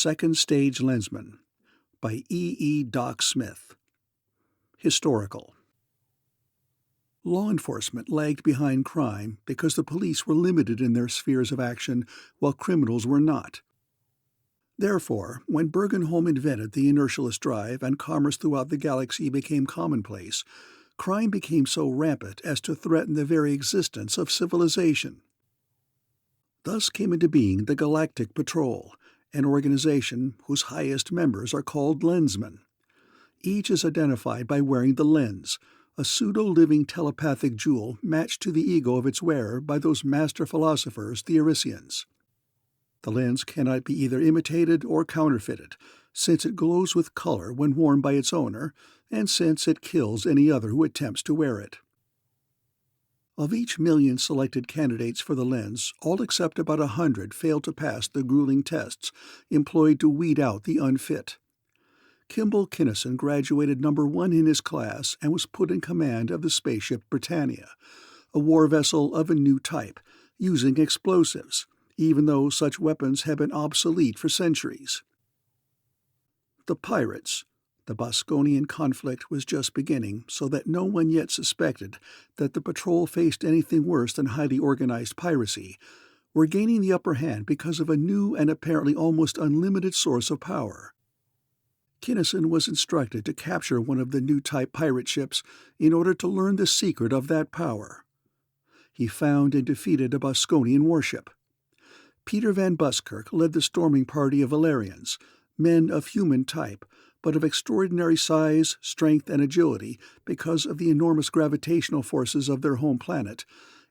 Second Stage Lensmen by E. Doc Smith. Historical. Law enforcement lagged behind crime because the police were limited in their spheres of action while criminals were not. Therefore, when Boskone invented the inertialist drive and commerce throughout the galaxy became commonplace, crime became so rampant as to threaten the very existence of civilization. Thus came into being the Galactic Patrol, an organization whose highest members are called Lensmen. Each is identified by wearing the lens, a pseudo-living telepathic jewel matched to the ego of its wearer by those master philosophers, the Erisians. The lens cannot be either imitated or counterfeited, since it glows with color when worn by its owner, and since it kills any other who attempts to wear it. Of each million selected candidates for the lens, all except about 100 failed to pass the grueling tests employed to weed out the unfit. Kimball Kinnison graduated number 1 in his class and was put in command of the spaceship Britannia, a war vessel of a new type, using explosives, even though such weapons had been obsolete for centuries. The pirates. The Boskonian conflict was just beginning, so that no one yet suspected that the patrol faced anything worse than highly organized piracy, were gaining the upper hand because of a new and apparently almost unlimited source of power. Kinnison was instructed to capture one of the new type pirate ships in order to learn the secret of that power. He found and defeated a Boskonian warship. Peter Van Buskirk led the storming party of Valerians, men of human type, but of extraordinary size, strength, and agility because of the enormous gravitational forces of their home planet,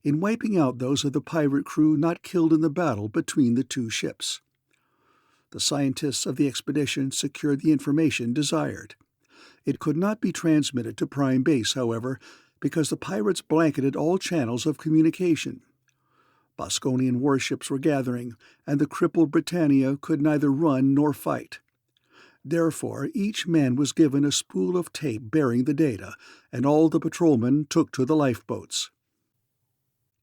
in wiping out those of the pirate crew not killed in the battle between the two ships. The scientists of the expedition secured the information desired. It could not be transmitted to Prime Base, however, because the pirates blanketed all channels of communication. Boskonian warships were gathering, and the crippled Britannia could neither run nor fight. Therefore, each man was given a spool of tape bearing the data, and all the patrolmen took to the lifeboats.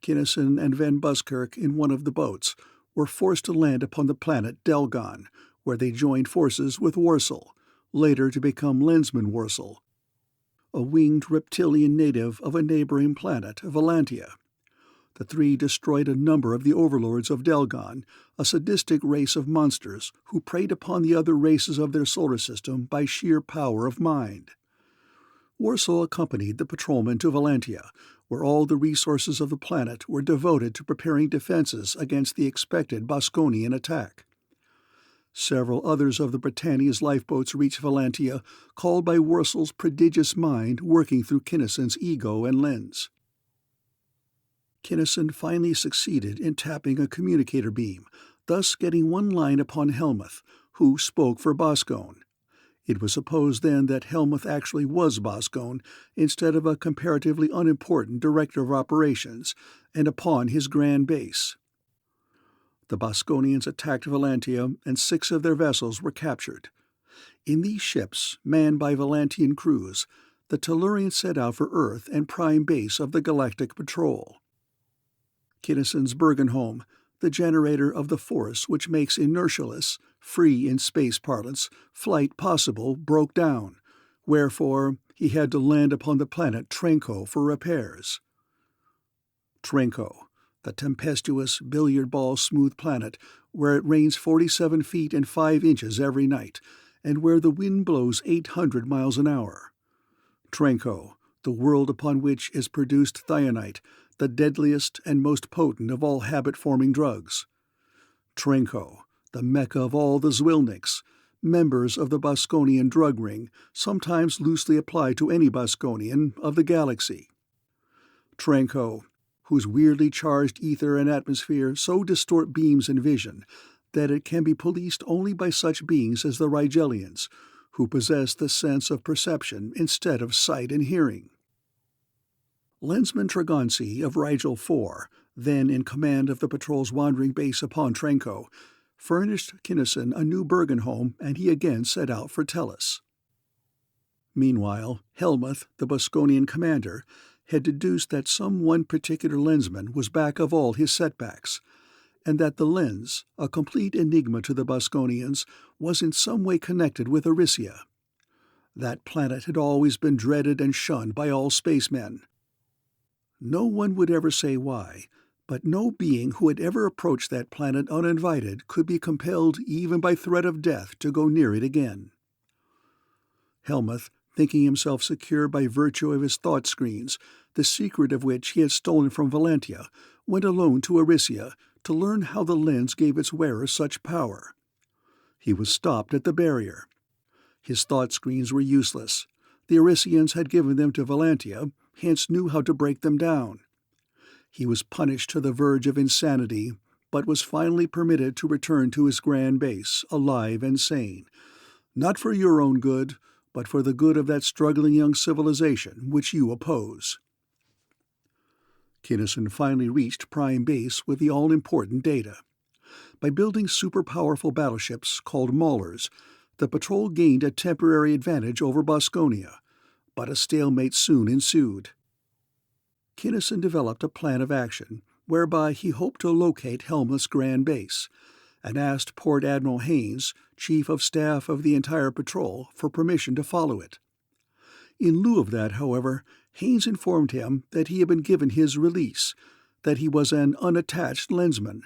Kinnison and Van Buskirk, in one of the boats, were forced to land upon the planet Delgon, where they joined forces with Worsel, later to become Lensman Worsel, a winged reptilian native of a neighboring planet, Valantia. The three destroyed a number of the overlords of Delgon, a sadistic race of monsters who preyed upon the other races of their solar system by sheer power of mind. Worsel accompanied the patrolmen to Valantia, where all the resources of the planet were devoted to preparing defenses against the expected Boskonian attack. Several others of the Britannia's lifeboats reached Valantia, called by Worsel's prodigious mind working through Kinnison's ego and lens. Kinnison finally succeeded in tapping a communicator beam, thus getting one line upon Helmuth, who spoke for Boskone. It was supposed then that Helmuth actually was Boskone instead of a comparatively unimportant director of operations, and upon his grand base. The Boskonians attacked Valantia, and 6 of their vessels were captured. In these ships, manned by Valantian crews, the Tellurians set out for Earth and prime base of the Galactic Patrol. Kinnison's Boskone, the generator of the force which makes inertialess, free in space parlance, flight possible, broke down, wherefore he had to land upon the planet Trenko for repairs. Trenko, the tempestuous, billiard-ball-smooth planet where it rains 47 feet and 5 inches every night, and where the wind blows 800 miles an hour. Trenko, the world upon which is produced thionite, the deadliest and most potent of all habit-forming drugs. Trenko, the mecca of all the Zwilniks, members of the Boskonian drug ring, sometimes loosely applied to any Boskonian of the galaxy. Trenko, whose weirdly charged ether and atmosphere so distort beams and vision that it can be policed only by such beings as the Rigelians, who possess the sense of perception instead of sight and hearing. Lensman Tregonsi of Rigel IV, then in command of the patrol's wandering base upon Trenko, furnished Kinnison a new Boskone, and he again set out for Tellus. Meanwhile, Helmuth, the Boskonian commander, had deduced that some one particular lensman was back of all his setbacks, and that the lens, a complete enigma to the Boskonians, was in some way connected with Arisia. That planet had always been dreaded and shunned by all spacemen. No one would ever say why, but no being who had ever approached that planet uninvited could be compelled even by threat of death to go near it again. Helmuth, thinking himself secure by virtue of his thought screens, the secret of which he had stolen from Valentia, went alone to Arisia to learn how the lens gave its wearer such power. He was stopped at the barrier. His thought screens were useless. The Arisians had given them to Valentia, hence knew how to break them down. He was punished to the verge of insanity, but was finally permitted to return to his grand base, alive and sane, not for your own good, but for the good of that struggling young civilization which you oppose. Kinnison finally reached Prime Base with the all-important data. By building super-powerful battleships called Maulers, the patrol gained a temporary advantage over Boskonia, but a stalemate soon ensued. Kinnison developed a plan of action whereby he hoped to locate Helmuth's grand base, and asked Port Admiral Haynes, Chief of Staff of the entire patrol, for permission to follow it. In lieu of that, however, Haynes informed him that he had been given his release, that he was an unattached lensman,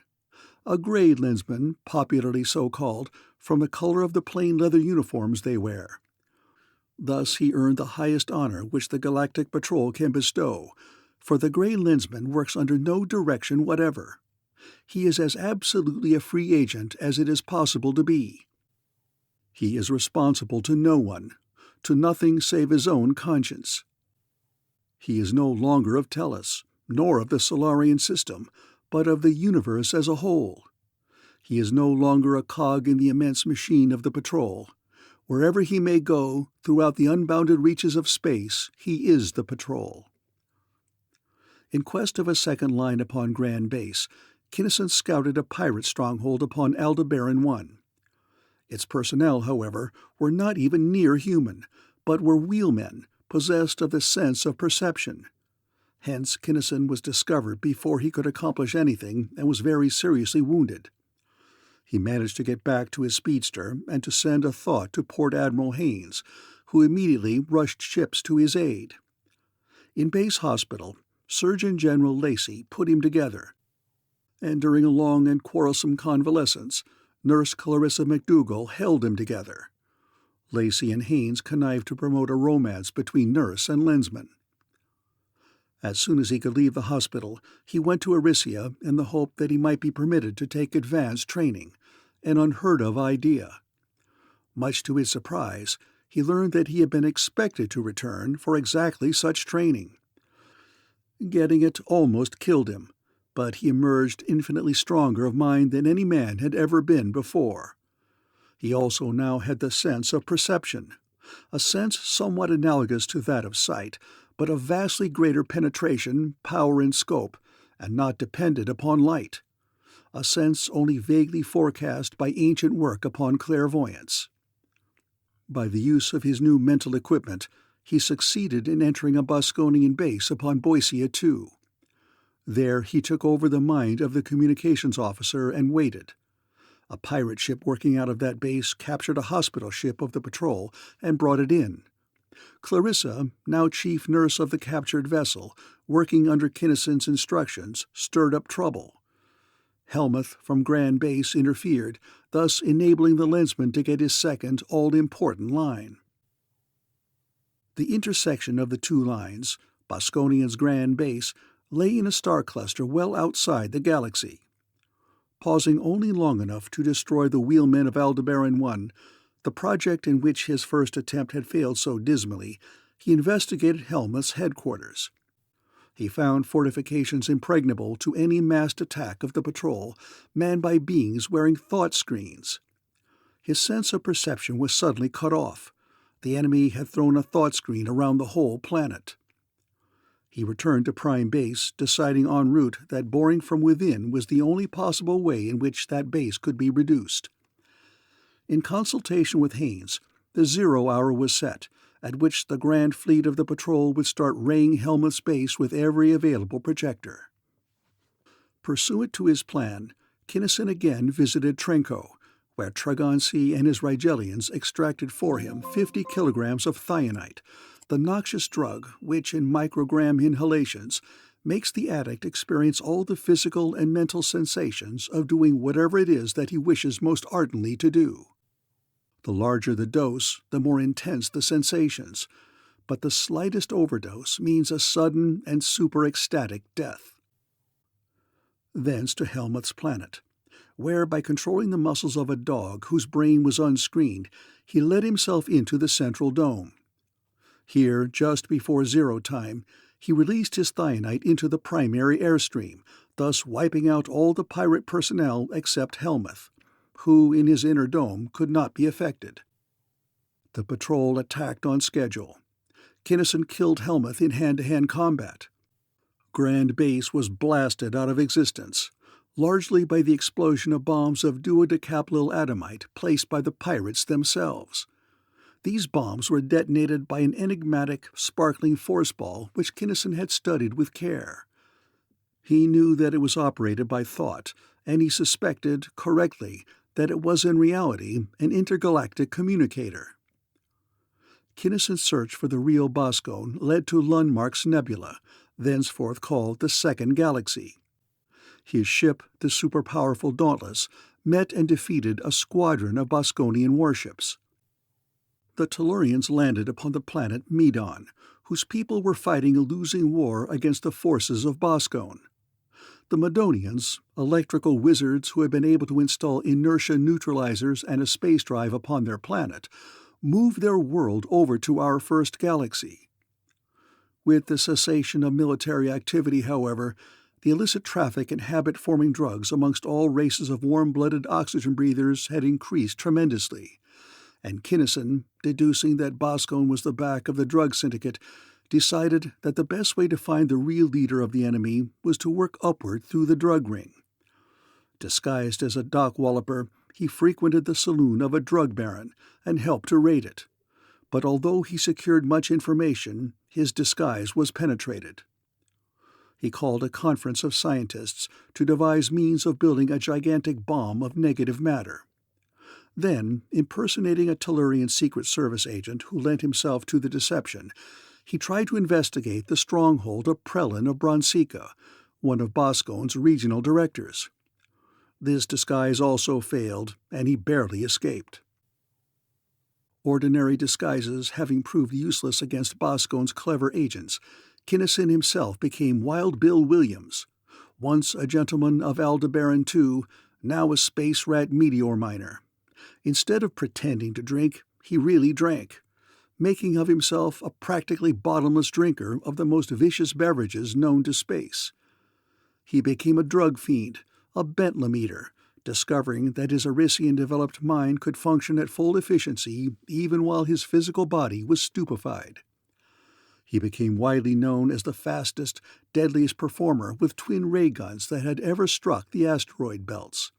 a gray lensman, popularly so called, from the color of the plain leather uniforms they wear. Thus he earned the highest honor which the Galactic Patrol can bestow, for the gray lensman works under no direction whatever. He is as absolutely a free agent as it is possible to be. He is responsible to no one, to nothing save his own conscience. He is no longer of Tellus, nor of the Solarian system, but of the universe as a whole. He is no longer a cog in the immense machine of the patrol. Wherever he may go, throughout the unbounded reaches of space, he is the patrol. In quest of a second line upon Grand Base, Kinnison scouted a pirate stronghold upon Aldebaran 1. Its personnel, however, were not even near human, but were wheelmen, possessed of the sense of perception. Hence Kinnison was discovered before he could accomplish anything and was very seriously wounded. He managed to get back to his speedster and to send a thought to Port Admiral Haynes, who immediately rushed ships to his aid. In Base Hospital, Surgeon General Lacey put him together, and during a long and quarrelsome convalescence, Nurse Clarissa McDougall held them together. Lacey and Haynes connived to promote a romance between nurse and lensman. As soon as he could leave the hospital, he went to Arisia in the hope that he might be permitted to take advanced training, an unheard-of idea. Much to his surprise, he learned that he had been expected to return for exactly such training. Getting it almost killed him, but he emerged infinitely stronger of mind than any man had ever been before. He also now had the sense of perception, a sense somewhat analogous to that of sight, but of vastly greater penetration, power, and scope, and not dependent upon light, a sense only vaguely forecast by ancient work upon clairvoyance. By the use of his new mental equipment, he succeeded in entering a Boskonian base upon Boisia II. There he took over the mind of the communications officer and waited. A pirate ship working out of that base captured a hospital ship of the patrol and brought it in. Clarissa, now chief nurse of the captured vessel, working under Kinnison's instructions, stirred up trouble. Helmuth from Grand Base interfered, thus enabling the lensman to get his second all-important line. The intersection of the two lines, Boskonian's Grand Base, lay in a star cluster well outside the galaxy. Pausing only long enough to destroy the wheelmen of Aldebaran 1, the project in which his first attempt had failed so dismally, he investigated Helmuth's headquarters. He found fortifications impregnable to any massed attack of the patrol, manned by beings wearing thought screens. His sense of perception was suddenly cut off. The enemy had thrown a thought screen around the whole planet. He returned to Prime Base, deciding en route that boring from within was the only possible way in which that base could be reduced. In consultation with Haynes, the 0 hour was set, at which the grand fleet of the patrol would start raying Helmuth's base with every available projector. Pursuant to his plan, Kinnison again visited Trenko, where Tragonsi and his Rigelians extracted for him 50 kilograms of thionite, the noxious drug which, in microgram inhalations, makes the addict experience all the physical and mental sensations of doing whatever it is that he wishes most ardently to do. The larger the dose, the more intense the sensations, but the slightest overdose means a sudden and super-ecstatic death. Thence to Helmuth's planet, where, by controlling the muscles of a dog whose brain was unscreened, he let himself into the central dome. Here, just before zero time, he released his thionite into the primary airstream, thus wiping out all the pirate personnel except Helmuth, who, in his inner dome, could not be affected. The patrol attacked on schedule. Kinnison killed Helmuth in hand-to-hand combat. Grand Base was blasted out of existence, largely by the explosion of bombs of duodecaplyl atomite placed by the pirates themselves. These bombs were detonated by an enigmatic, sparkling force ball which Kinnison had studied with care. He knew that it was operated by thought, and he suspected, correctly, that it was in reality an intergalactic communicator. Kinnison's search for the real Boskone led to Lundmark's nebula, thenceforth called the Second Galaxy. His ship, the superpowerful Dauntless, met and defeated a squadron of Boskonian warships. The Tellurians landed upon the planet Medon, whose people were fighting a losing war against the forces of Boskone. The Medonians, electrical wizards who had been able to install inertia neutralizers and a space drive upon their planet, moved their world over to our first galaxy. With the cessation of military activity, however, the illicit traffic in habit-forming drugs amongst all races of warm-blooded oxygen breathers had increased tremendously, and Kinnison, deducing that Boskone was the back of the drug syndicate, decided that the best way to find the real leader of the enemy was to work upward through the drug ring. Disguised as a dock walloper, he frequented the saloon of a drug baron and helped to raid it. But although he secured much information, his disguise was penetrated. He called a conference of scientists to devise means of building a gigantic bomb of negative matter. Then, impersonating a Tellurian Secret Service agent who lent himself to the deception, he tried to investigate the stronghold of Prelin of Bronsica, one of Boskone's regional directors. This disguise also failed, and he barely escaped. Ordinary disguises having proved useless against Boskone's clever agents, Kinnison himself became Wild Bill Williams, once a gentleman of Aldebaran II, now a space rat meteor miner. Instead of pretending to drink, he really drank, making of himself a practically bottomless drinker of the most vicious beverages known to space. He became a drug fiend, a Bentlem eater, discovering that his Arisian-developed mind could function at full efficiency even while his physical body was stupefied. He became widely known as the fastest, deadliest performer with twin ray guns that had ever struck the asteroid belts.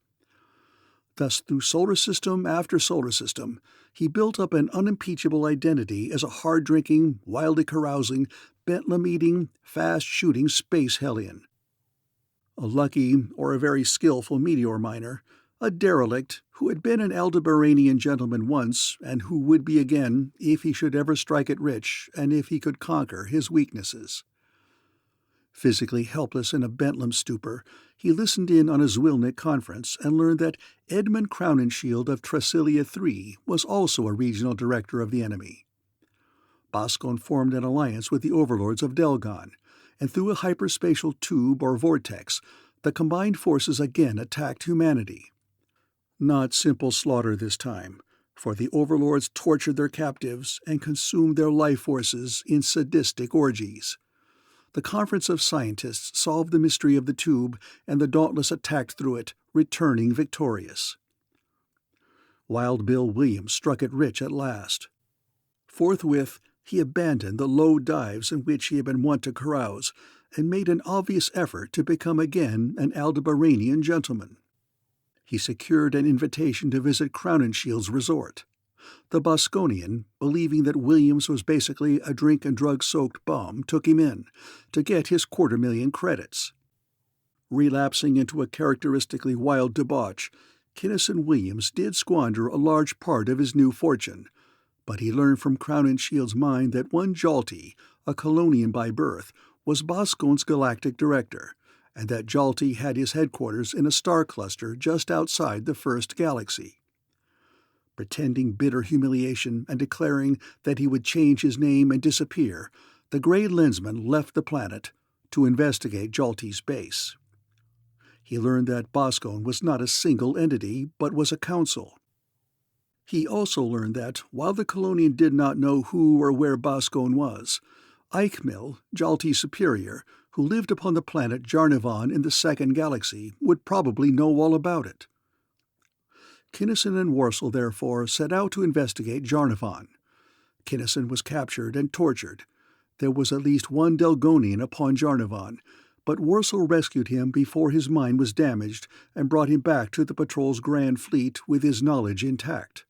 Thus, through solar system after solar system, he built up an unimpeachable identity as a hard-drinking, wildly carousing, Bentlem-eating, fast-shooting space hellion. A lucky or a very skillful meteor miner, a derelict who had been an Aldebaranian gentleman once and who would be again if he should ever strike it rich and if he could conquer his weaknesses. Physically helpless in a Bentlem stupor, he listened in on a Zwilnik conference and learned that Edmund Crowninshield of Trasilia III was also a regional director of the enemy. Boskone formed an alliance with the overlords of Delgon, and through a hyperspatial tube or vortex, the combined forces again attacked humanity. Not simple slaughter this time, for the overlords tortured their captives and consumed their life forces in sadistic orgies. The conference of scientists solved the mystery of the tube, and the Dauntless attacked through it, returning victorious. Wild Bill Williams struck it rich at last. Forthwith, he abandoned the low dives in which he had been wont to carouse, and made an obvious effort to become again an Aldebaranian gentleman. He secured an invitation to visit Crownenshield's resort. The Boskonian, believing that Williams was basically a drink-and-drug-soaked bum, took him in, to get his 250,000 credits. Relapsing into a characteristically wild debauch, Kinnison Williams did squander a large part of his new fortune, but he learned from Crown and Shield's mind that one Jalti, a Colonian by birth, was Boskone's galactic director, and that Jalti had his headquarters in a star cluster just outside the first galaxy. Pretending bitter humiliation and declaring that he would change his name and disappear, the Grey Lensman left the planet to investigate Jalti's base. He learned that Boskone was not a single entity, but was a council. He also learned that, while the Colonian did not know who or where Boskone was, Eichmil, Jalti's superior, who lived upon the planet Jarnivan in the Second Galaxy, would probably know all about it. Kinnison and Worsel, therefore, set out to investigate Jarnivan. Kinnison was captured and tortured. There was at least one Delgonian upon Jarnivan, but Worsel rescued him before his mind was damaged and brought him back to the patrol's grand fleet with his knowledge intact.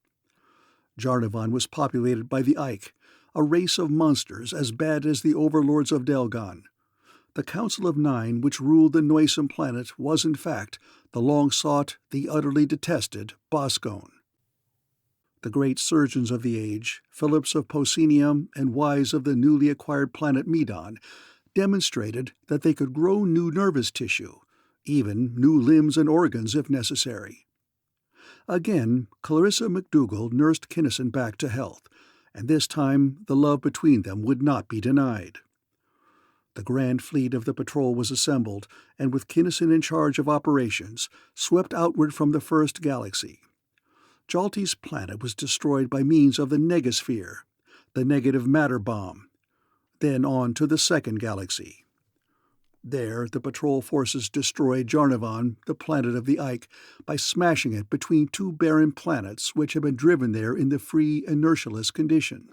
Jarnivan was populated by the Ike, a race of monsters as bad as the overlords of Delgon. The Council of Nine, which ruled the noisome planet, was in fact the long-sought, the utterly detested Boskone. The great surgeons of the age, Phillips of Posenium and Wise of the newly acquired planet Medon, demonstrated that they could grow new nervous tissue, even new limbs and organs if necessary. Again, Clarissa McDougall nursed Kinnison back to health, and this time the love between them would not be denied. The grand fleet of the patrol was assembled, and with Kinnison in charge of operations, swept outward from the first galaxy. Jalti's planet was destroyed by means of the Negasphere, the negative matter bomb, then on to the second galaxy. There, the patrol forces destroyed Jarnivan, the planet of the Ike, by smashing it between two barren planets which had been driven there in the free, inertialess condition.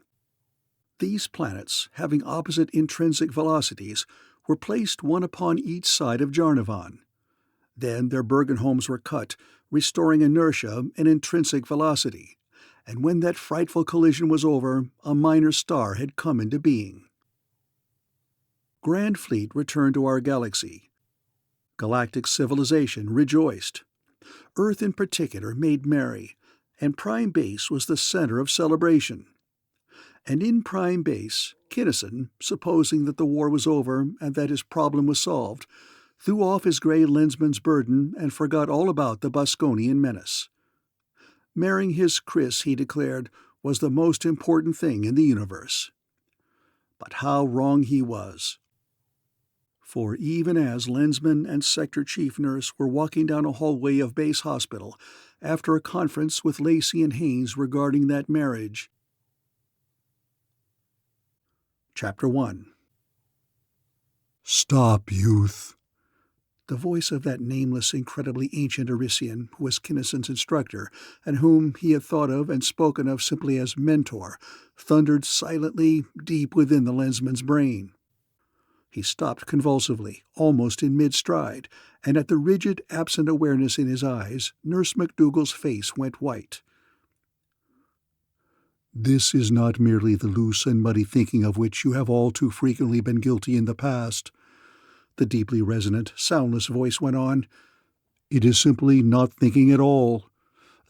These planets, having opposite intrinsic velocities, were placed one upon each side of Jarnivan. Then their Bergenholms were cut, restoring inertia and intrinsic velocity, and when that frightful collision was over, a minor star had come into being. Grand Fleet returned to our galaxy. Galactic civilization rejoiced. Earth in particular made merry, and Prime Base was the center of celebration. And in Prime Base, Kinnison, supposing that the war was over and that his problem was solved, threw off his Grey Lensman's burden and forgot all about the Boskonian menace. Marrying his Chris, he declared, was the most important thing in the universe. But how wrong he was. For even as Lensman and Sector Chief Nurse were walking down a hallway of Base Hospital after a conference with Lacey and Haynes regarding that marriage. Chapter 1. "Stop, youth." The voice of that nameless, incredibly ancient Arisian who was Kinnison's instructor, and whom he had thought of and spoken of simply as mentor, thundered silently deep within the Lensman's brain. He stopped convulsively, almost in mid-stride, and at the rigid, absent awareness in his eyes, Nurse McDougall's face went white. "This is not merely the loose and muddy thinking of which you have all too frequently been guilty in the past," the deeply resonant, soundless voice went on. "It is simply not thinking at all.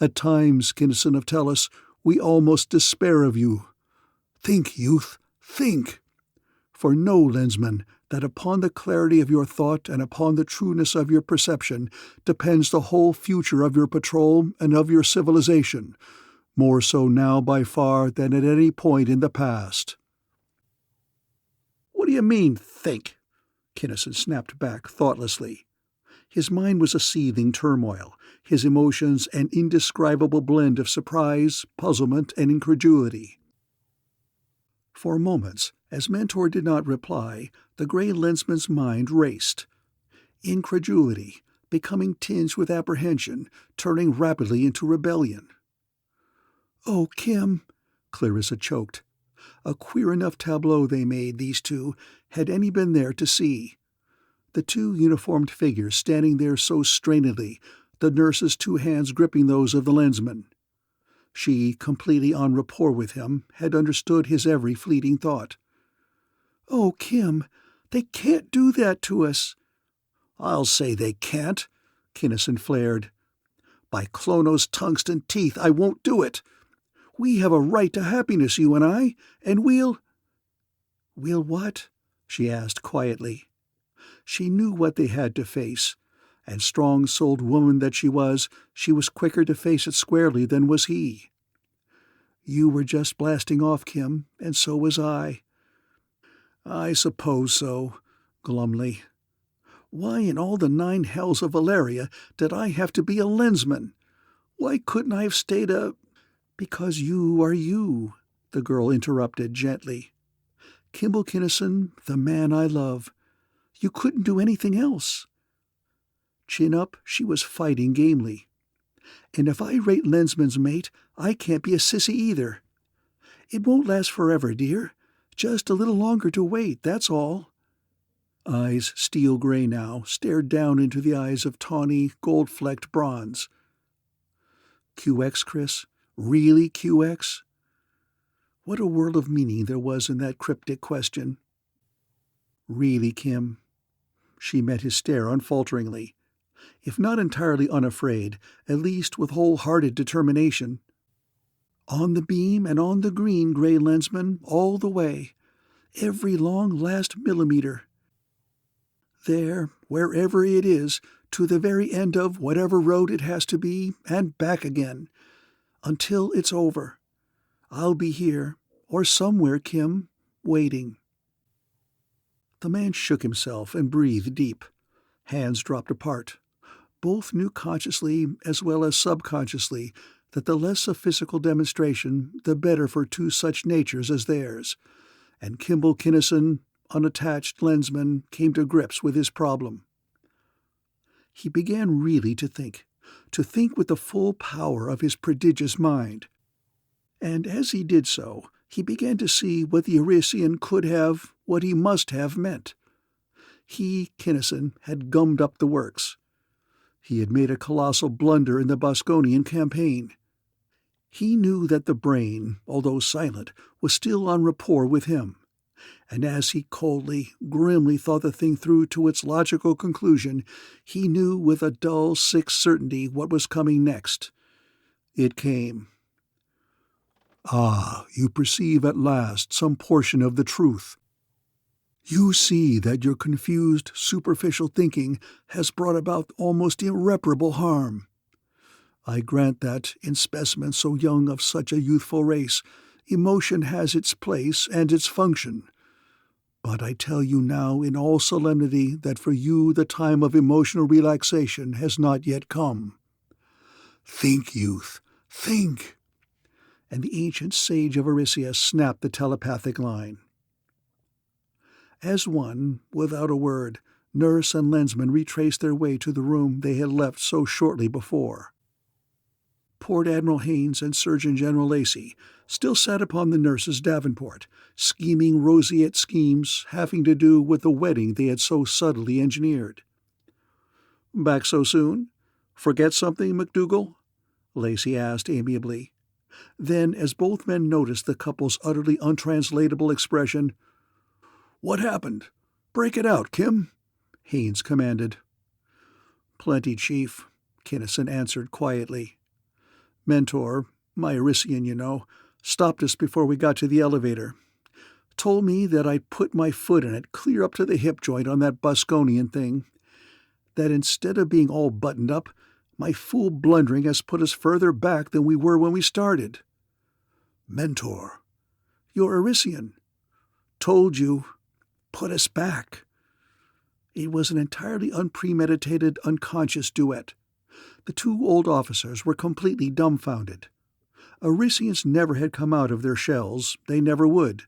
At times, Kinnison of Tellus, we almost despair of you. Think, youth, think! For know, Lensman, that upon the clarity of your thought and upon the trueness of your perception depends the whole future of your patrol and of your civilization, more so now by far than at any point in the past." "What do you mean, think?" Kinnison snapped back thoughtlessly. His mind was a seething turmoil, his emotions an indescribable blend of surprise, puzzlement, and incredulity. For moments, as Mentor did not reply, the Grey Lensman's mind raced. Incredulity, becoming tinged with apprehension, turning rapidly into rebellion. "Oh, Kim," Clarissa choked. A queer enough tableau they made, these two, had any been there to see. The two uniformed figures standing there so strainedly, the nurse's two hands gripping those of the Lensman. She, completely en rapport with him, had understood his every fleeting thought. "Oh, Kim, they can't do that to us." I'll say they can't, Kinnison flared. By Klono's tungsten teeth, I won't do it. We have a right to happiness, you and I, and we'll— We'll what? She asked quietly. She knew what they had to face, and strong-souled woman that she was quicker to face it squarely than was he. You were just blasting off, Kim, and so was I. I suppose so, glumly. Why in all the 9 hells of Valeria did I have to be a lensman? Why couldn't I have stayed a— Because you are you, the girl interrupted gently. Kimball Kinnison, the man I love. You couldn't do anything else. Chin up, she was fighting gamely. And if I rate Lensman's mate, I can't be a sissy either. It won't last forever, dear. Just a little longer to wait, that's all. Eyes steel gray now stared down into the eyes of tawny, gold-flecked bronze. QX, Chris? Really QX? What a world of meaning there was in that cryptic question. Really, Kim? She met his stare unfalteringly, if not entirely unafraid, at least with wholehearted determination. On the beam and on the green, Gray Lensman, all the way, every long last millimeter. There, wherever it is, to the very end of whatever road it has to be, and back again, until it's over. I'll be here, or somewhere, Kim, waiting. The man shook himself and breathed deep. Hands dropped apart. Both knew consciously as well as subconsciously that the less of physical demonstration, the better for 2 such natures as theirs, and Kimball Kinnison, unattached lensman, came to grips with his problem. He began really to think with the full power of his prodigious mind. And as he did so, he began to see what the Arisian could have, what he must have meant. He, Kinnison, had gummed up the works. He had made a colossal blunder in the Boskonian campaign. He knew that the brain, although silent, was still on rapport with him, and as he coldly, grimly thought the thing through to its logical conclusion, he knew with a dull, sick certainty what was coming next. It came. Ah, you perceive at last some portion of the truth. You see that your confused, superficial thinking has brought about almost irreparable harm. I grant that, in specimens so young of such a youthful race, emotion has its place and its function. But I tell you now in all solemnity that for you the time of emotional relaxation has not yet come. Think, youth, think! And the ancient sage of Arisia snapped the telepathic line. As one, without a word, nurse and lensman retraced their way to the room they had left so shortly before. Port Admiral Haynes and Surgeon General Lacey still sat upon the nurse's davenport, scheming roseate schemes having to do with the wedding they had so subtly engineered. "Back so soon? Forget something, McDougal?" Lacey asked amiably. Then, as both men noticed the couple's utterly untranslatable expression, "What happened? Break it out, Kim," Haynes commanded. "Plenty, Chief," Kinnison answered quietly. "Mentor, my Arisian, you know, stopped us before we got to the elevator. Told me that I'd put my foot in it clear up to the hip joint on that Boskonian thing. That instead of being all buttoned up, my fool blundering has put us further back than we were when we started." "Mentor, you're Arisian. Told you. Put us back." It was an entirely unpremeditated, unconscious duet. The 2 old officers were completely dumbfounded. Arisians never had come out of their shells, they never would.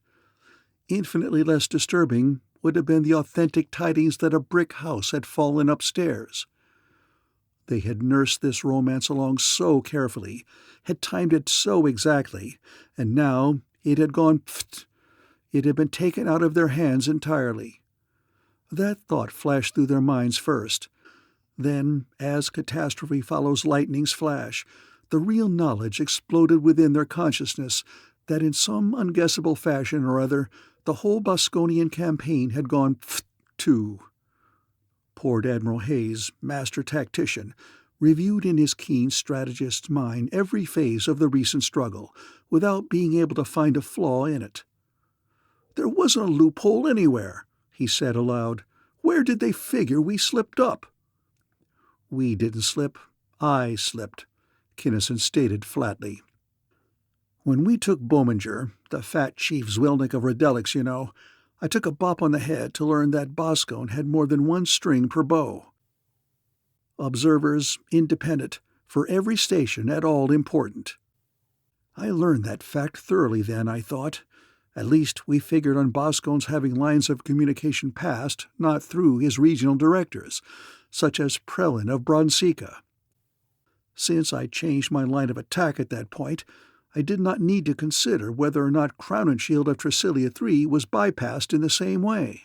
Infinitely less disturbing would have been the authentic tidings that a brick house had fallen upstairs. They had nursed this romance along so carefully, had timed it so exactly, and now it had gone pfft. It had been taken out of their hands entirely. That thought flashed through their minds first. Then, as catastrophe follows lightning's flash, the real knowledge exploded within their consciousness that in some unguessable fashion or other the whole Boskonian campaign had gone pfft too. Port Admiral Hayes, master tactician, reviewed in his keen strategist's mind every phase of the recent struggle, without being able to find a flaw in it. "There wasn't a loophole anywhere," he said aloud. "Where did they figure we slipped up?" "We didn't slip. I slipped," Kinnison stated flatly. "When we took Bominger, the fat chief Zwilnik of Redelics, you know, I took a bop on the head to learn that Boskone had more than one string per bow. Observers, independent, for every station at all important. I learned that fact thoroughly then, I thought. At least we figured on Boskone's having lines of communication passed, not through his regional directors, such as Prelin of Bronsika. Since I changed my line of attack at that point, I did not need to consider whether or not Crowninshield of Trasilia III was bypassed in the same way.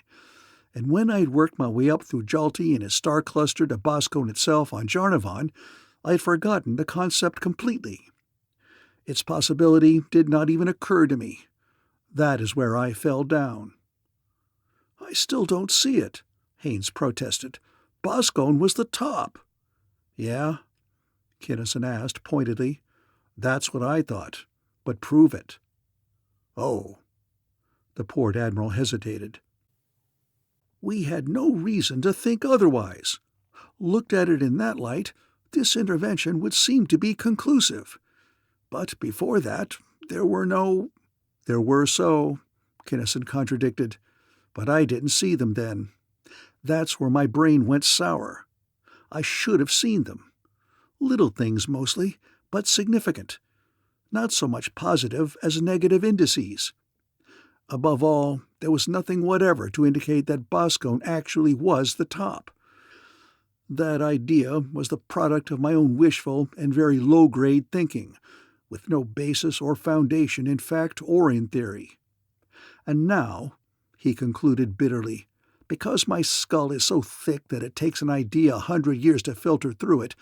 And when I had worked my way up through Jalti and his star cluster to Boskone itself on Jarnavan, I had forgotten the concept completely. Its possibility did not even occur to me. That is where I fell down." "I still don't see it," Haynes protested. "Boskone was the top." "Yeah?" Kinnison asked pointedly. "That's what I thought. But prove it." "Oh." The Port Admiral hesitated. "We had no reason to think otherwise. Looked at it in that light, this intervention would seem to be conclusive. But before that, there were no—" "There were so," Kinnison contradicted. "But I didn't see them then. That's where my brain went sour. I should have seen them. Little things mostly, but significant. Not so much positive as negative indices. Above all, there was nothing whatever to indicate that Boskone actually was the top. That idea was the product of my own wishful and very low-grade thinking, with no basis or foundation in fact or in theory. And now," he concluded bitterly, "because my skull is so thick that it takes an idea 100 years to filter through it,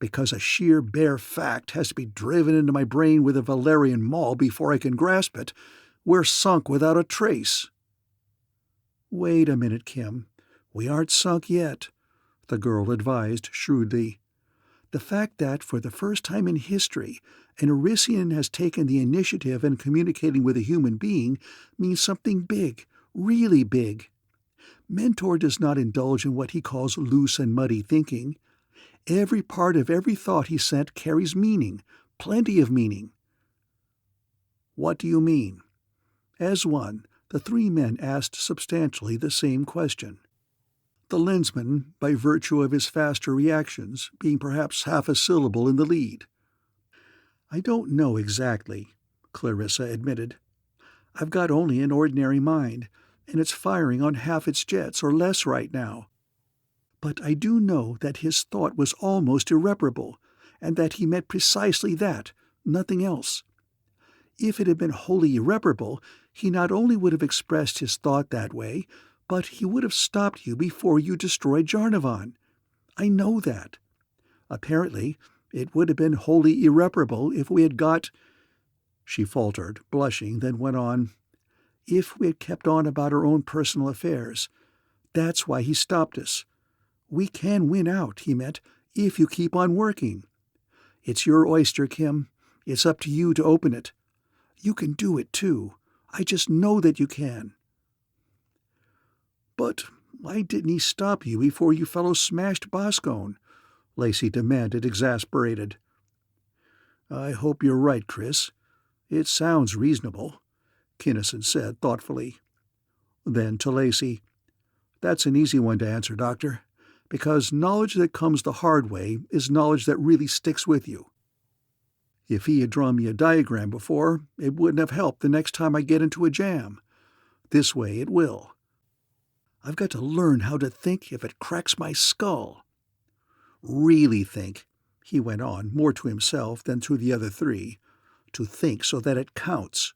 because a sheer bare fact has to be driven into my brain with a Valerian maul before I can grasp it, we're sunk without a trace." "Wait a minute, Kim. We aren't sunk yet," the girl advised shrewdly. "The fact that, for the first time in history, an Arisian has taken the initiative in communicating with a human being means something big, really big. Mentor does not indulge in what he calls loose and muddy thinking. Every part of every thought he sent carries meaning, plenty of meaning." "What do you mean?" As one, the three men asked substantially the same question. The Lensman, by virtue of his faster reactions, being perhaps half a syllable in the lead. "I don't know exactly," Clarissa admitted. "I've got only an ordinary mind, and it's firing on half its jets or less right now. But I do know that his thought was almost irreparable, and that he meant precisely that, nothing else. If it had been wholly irreparable, he not only would have expressed his thought that way, but he would have stopped you before you destroyed Jarnavan. I know that. Apparently, it would have been wholly irreparable if we had got—" She faltered, blushing, then went on, "If we had kept on about our own personal affairs. That's why he stopped us. We can win out, he meant, if you keep on working. It's your oyster, Kim. It's up to you to open it. You can do it, too. I just know that you can." "But why didn't he stop you before you fellows smashed Boskone?" Lacey demanded, exasperated. "I hope you're right, Chris. It sounds reasonable," Kinnison said thoughtfully. Then to Lacey, "That's an easy one to answer, Doctor, because knowledge that comes the hard way is knowledge that really sticks with you. If he had drawn me a diagram before, it wouldn't have helped the next time I get into a jam. This way it will. I've got to learn how to think if it cracks my skull. Really think," he went on, more to himself than to the other three, "to think so that it counts."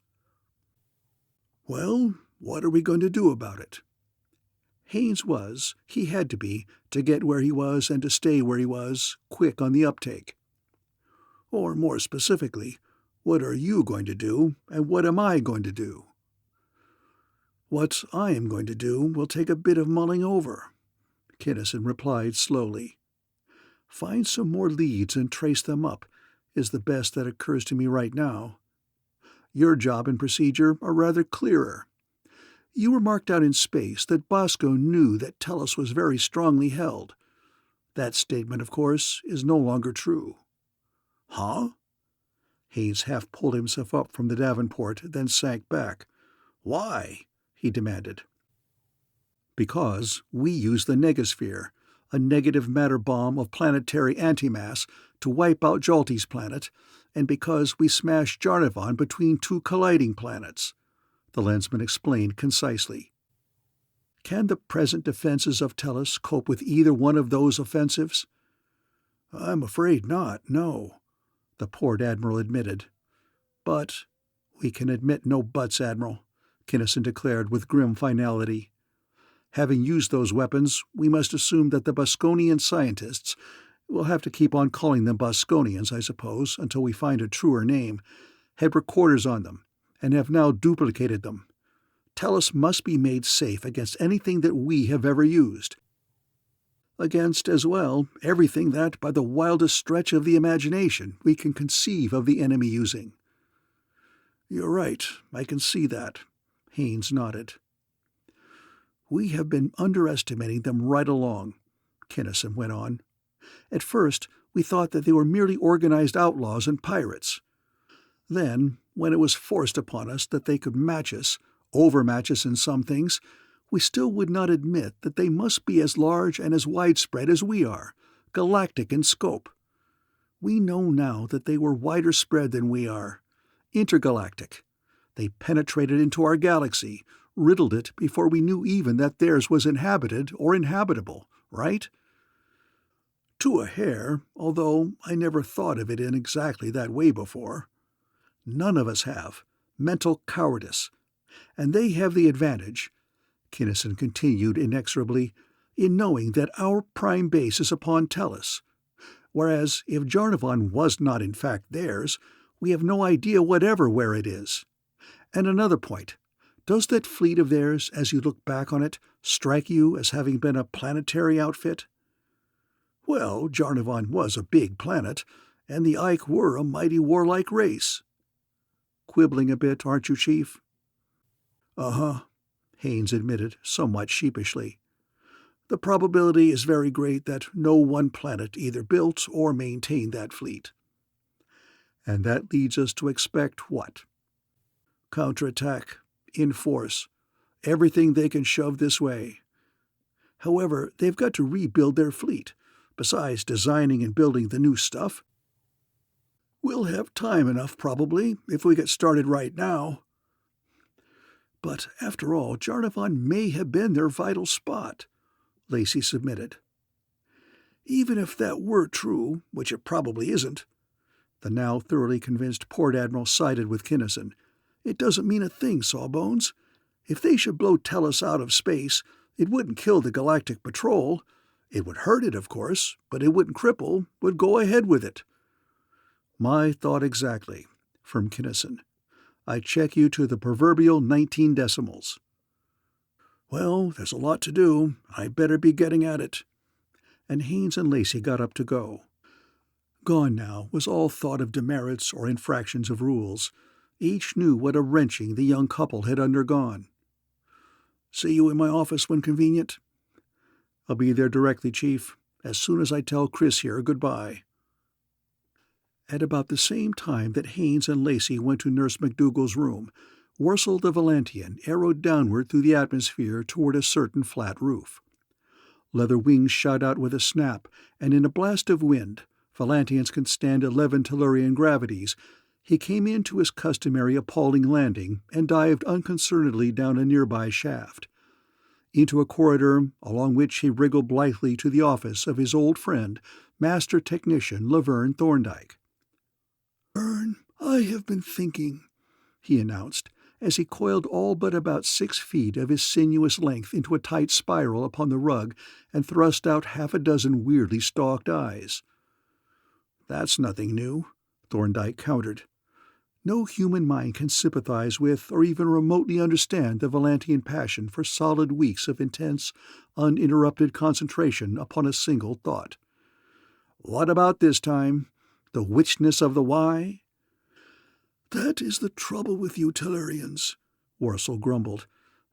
"Well, what are we going to do about it?" Haynes was, he had to be, to get where he was and to stay where he was, quick on the uptake. "Or more specifically, what are you going to do, and what am I going to do?" "What I am going to do will take a bit of mulling over. Kinnison replied slowly. Find some more leads and trace them up is the best that occurs to me right now. Your job and procedure are rather clearer. You remarked out in space that Boskone knew that Tellus was very strongly held. That statement, of course, is no longer true. Huh? Haynes half pulled himself up from the Davenport, then sank back. Why? He demanded. Because we use the Negosphere, a negative matter bomb of planetary antimass, to wipe out Jalti's planet, and because we smashed Jarnavan between two colliding planets, the Lensman explained concisely. Can the present defenses of Tellus cope with either one of those offensives? I'm afraid not, no, the Port Admiral admitted. But we can admit no buts, Admiral, Kinnison declared with grim finality. Having used those weapons, we must assume that the Boskonian scientists, we'll have to keep on calling them Boskonians, I suppose, until we find a truer name, had recorders on them, and have now duplicated them. Tellus must be made safe against anything that we have ever used. Against, as well, everything that, by the wildest stretch of the imagination, we can conceive of the enemy using. You're right, I can see that, Haynes nodded. We have been underestimating them right along, Kinnison went on. At first, we thought that they were merely organized outlaws and pirates. Then, when it was forced upon us that they could match us, overmatch us in some things, we still would not admit that they must be as large and as widespread as we are, galactic in scope. We know now that they were wider spread than we are, intergalactic. They penetrated into our galaxy, riddled it before we knew even that theirs was inhabited or inhabitable, right? To a hair, although I never thought of it in exactly that way before. None of us have. Mental cowardice. And they have the advantage, Kinnison continued inexorably, in knowing that our prime base is upon Tellus. Whereas, if Jarnavan was not in fact theirs, we have no idea whatever where it is. And another point. Does that fleet of theirs, as you look back on it, strike you as having been a planetary outfit? Well, Jarnavan was a big planet, and the Ike were a mighty warlike race. Quibbling a bit, aren't you, Chief? Uh-huh, Haynes admitted, somewhat sheepishly. The probability is very great that no one planet either built or maintained that fleet. And that leads us to expect what? Counterattack. In force, everything they can shove this way. However, they've got to rebuild their fleet, besides designing and building the new stuff. We'll have time enough, probably, if we get started right now. But, after all, Jarnavan may have been their vital spot, Lacey submitted. Even if that were true, which it probably isn't, the now thoroughly convinced Port Admiral sided with Kinnison. It doesn't mean a thing, Sawbones. If they should blow Tellus out of space, it wouldn't kill the Galactic Patrol. It would hurt it, of course, but it wouldn't cripple, would go ahead with it. My thought exactly, from Kinnison. I check you to the proverbial 19 decimals. Well, there's a lot to do. I better be getting at it. And Haynes and Lacey got up to go. Gone now was all thought of demerits or infractions of rules. Each knew what a wrenching the young couple had undergone. See you in my office when convenient? I'll be there directly, Chief, as soon as I tell Chris here goodbye. At about the same time that Haynes and Lacey went to Nurse McDougal's room, Wursel the Valantian arrowed downward through the atmosphere toward a certain flat roof. Leather wings shot out with a snap, and in a blast of wind, Valantians can stand 11 Tellurian gravities. He came in to his customary appalling landing and dived unconcernedly down a nearby shaft. Into a corridor along which he wriggled blithely to the office of his old friend, Master Technician Laverne Thorndyke. "Vern, I have been thinking," he announced, as he coiled all but about 6 feet of his sinuous length into a tight spiral upon the rug and thrust out half a dozen weirdly stalked eyes. "That's nothing new," Thorndyke countered. No human mind can sympathize with or even remotely understand the Valantian passion for solid weeks of intense, uninterrupted concentration upon a single thought. What about this time? The whichness of the why? That is the trouble with you Tellurians, Worsel grumbled.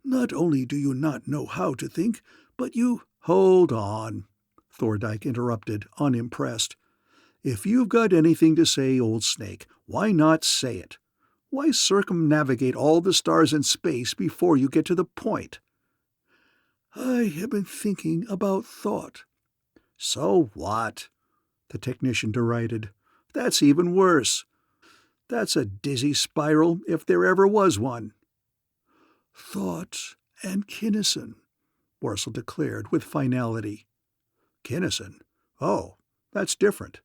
Not only do you not know how to think, but you— Hold on, Thorndyke interrupted, unimpressed. If you've got anything to say, old snake, why not say it? Why circumnavigate all the stars in space before you get to the point? I have been thinking about thought. So what? The technician derided. That's even worse. That's a dizzy spiral if there ever was one. Thought and Kinnison, Worsel declared with finality. Kinnison? Oh, that's different.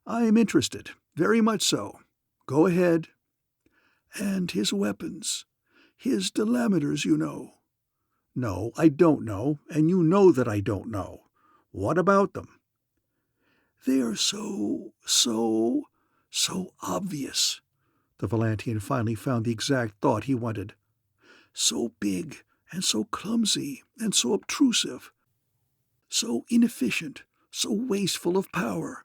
I am interested, very much so. Go ahead. And his weapons. His delameters, you know. No, I don't know, and you know that I don't know. What about them? They are so obvious. The Valantian finally found the exact thought he wanted. So big, and so clumsy, and so obtrusive. So inefficient, so wasteful of power.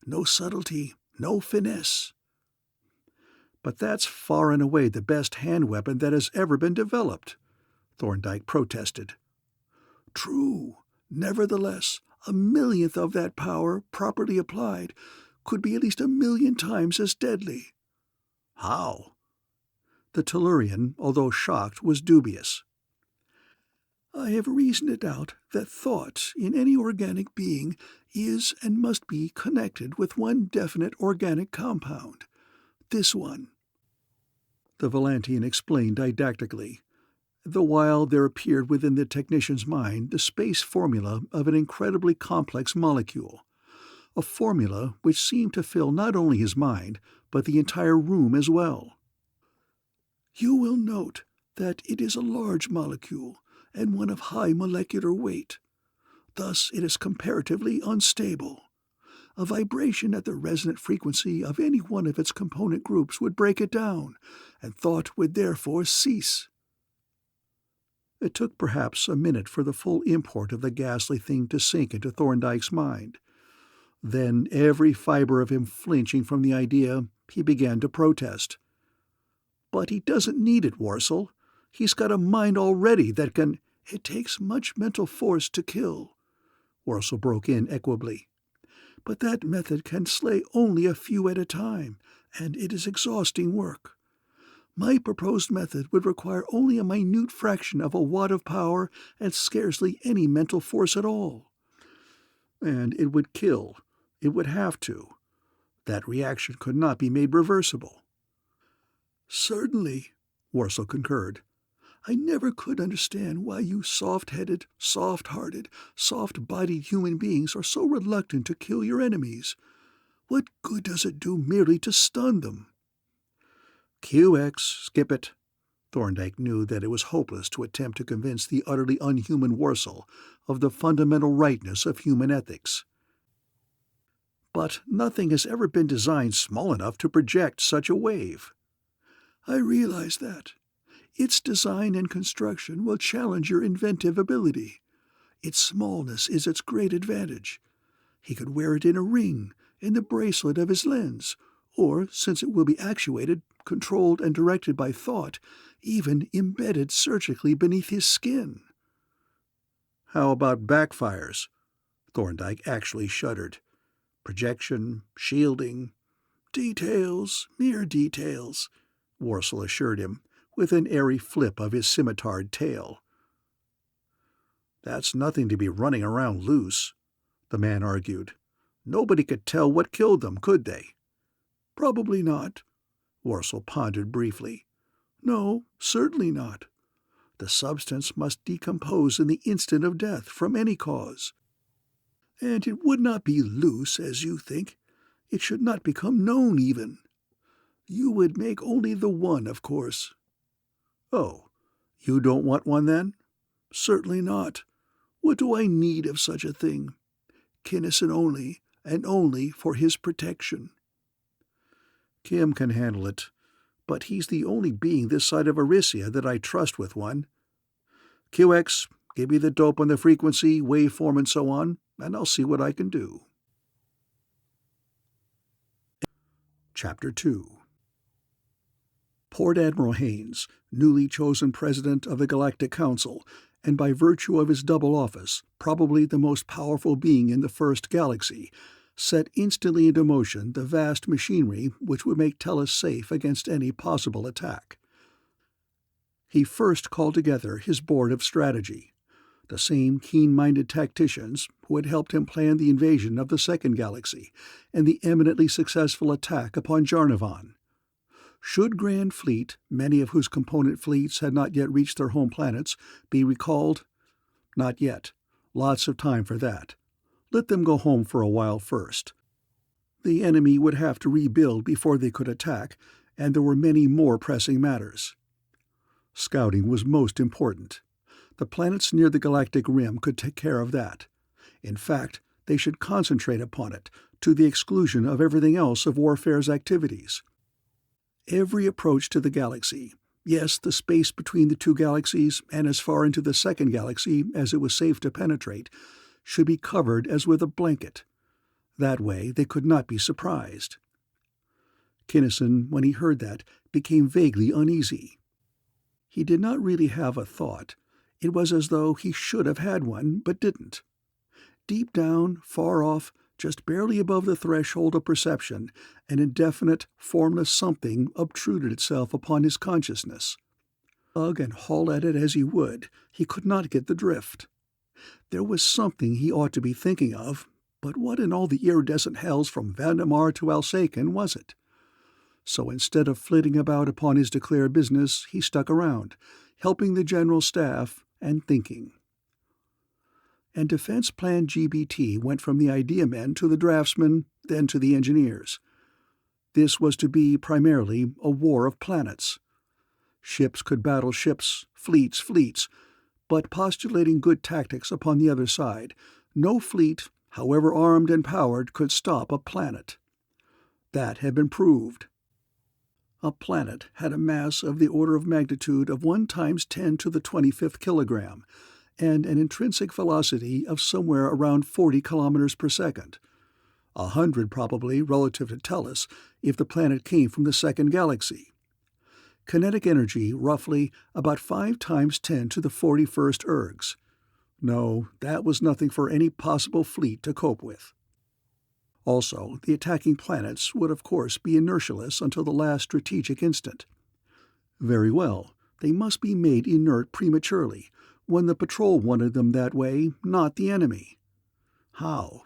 No subtlety, no finesse. But that's far and away the best hand weapon that has ever been developed, Thorndyke protested. True. Nevertheless, a millionth of that power, properly applied, could be at least 1,000,000 times as deadly. How? The Tellurian, although shocked, was dubious. I have reasoned it out that thought in any organic being is and must be connected with one definite organic compound. This one. The Valantian explained didactically, the while there appeared within the technician's mind the space formula of an incredibly complex molecule, a formula which seemed to fill not only his mind, but the entire room as well. You will note that it is a large molecule, and one of high molecular weight. Thus it is comparatively unstable. A vibration at the resonant frequency of any one of its component groups would break it down, and thought would therefore cease. It took perhaps a minute for the full import of the ghastly thing to sink into Thorndyke's mind. Then, every fibre of him flinching from the idea, he began to protest. But he doesn't need it, Worsel. He's got a mind already that can— It takes much mental force to kill, Worsel broke in equably. But that method can slay only a few at a time, and it is exhausting work. My proposed method would require only a minute fraction of a watt of power and scarcely any mental force at all. And it would kill. It would have to. That reaction could not be made reversible. Certainly, Worsel concurred. I never could understand why you soft-headed, soft-hearted, soft-bodied human beings are so reluctant to kill your enemies. What good does it do merely to stun them? QX, skip it. Thorndyke knew that it was hopeless to attempt to convince the utterly unhuman Worsel of the fundamental rightness of human ethics. But nothing has ever been designed small enough to project such a wave. I realize that. Its design and construction will challenge your inventive ability. Its smallness is its great advantage. He could wear it in a ring, in the bracelet of his lens, or, since it will be actuated, controlled and directed by thought, even embedded surgically beneath his skin. How about backfires? Thorndyke actually shuddered. Projection, shielding. Details, mere details, Worsel assured him, with an airy flip of his scimitarred tail. That's nothing to be running around loose, the man argued. Nobody could tell what killed them, could they? Probably not, Worsel pondered briefly. No, certainly not. The substance must decompose in the instant of death from any cause. And it would not be loose, as you think. It should not become known, even. You would make only the one, of course. Oh, you don't want one, then? Certainly not. What do I need of such a thing? Kinnison only, and only for his protection. Kim can handle it. but he's the only being this side of Arisia that I trust with one. QX, give me the dope on the frequency, waveform, and so on, and I'll see what I can do. Chapter 2. Port Admiral Haynes, newly chosen president of the Galactic Council, and by virtue of his double office, probably the most powerful being in the First Galaxy, set instantly into motion the vast machinery which would make Tellus safe against any possible attack. He first called together his board of strategy, the same keen-minded tacticians who had helped him plan the invasion of the Second Galaxy and the eminently successful attack upon Jarnavan. Should Grand Fleet, many of whose component fleets had not yet reached their home planets, be recalled? Not yet. Lots of time for that. Let them go home for a while first. The enemy would have to rebuild before they could attack, and there were many more pressing matters. Scouting was most important. The planets near the galactic rim could take care of that. In fact, they should concentrate upon it, to the exclusion of everything else of warfare's activities. Every approach to the galaxy, yes, the space between the two galaxies and as far into the Second Galaxy as it was safe to penetrate, should be covered as with a blanket. That way they could not be surprised. Kinnison, when he heard that, became vaguely uneasy. He did not really have a thought. It was as though he should have had one, but didn't. Deep down, far off, just barely above the threshold of perception, an indefinite, formless something obtruded itself upon his consciousness. Tug and haul at it as he would, he could not get the drift. There was something he ought to be thinking of, but what in all the iridescent hells from Vandamar to Alsaken was it? So instead of flitting about upon his declared business, he stuck around, helping the general staff and thinking. And Defense Plan GBT went from the idea men to the draftsmen, then to the engineers. This was to be, primarily, a war of planets. Ships could battle ships, fleets, but postulating good tactics upon the other side, no fleet, however armed and powered, could stop a planet. That had been proved. A planet had a mass of the order of magnitude of 1 × 10 to the 25th kilogram, and an intrinsic velocity of somewhere around 40 kilometers per second. 100 probably relative to Tellus if the planet came from the Second Galaxy. Kinetic energy roughly about 5 × 10 to the 41st ergs. No, that was nothing for any possible fleet to cope with. Also, the attacking planets would of course be inertialess until the last strategic instant. Very well, they must be made inert prematurely, when the patrol wanted them that way, not the enemy. How?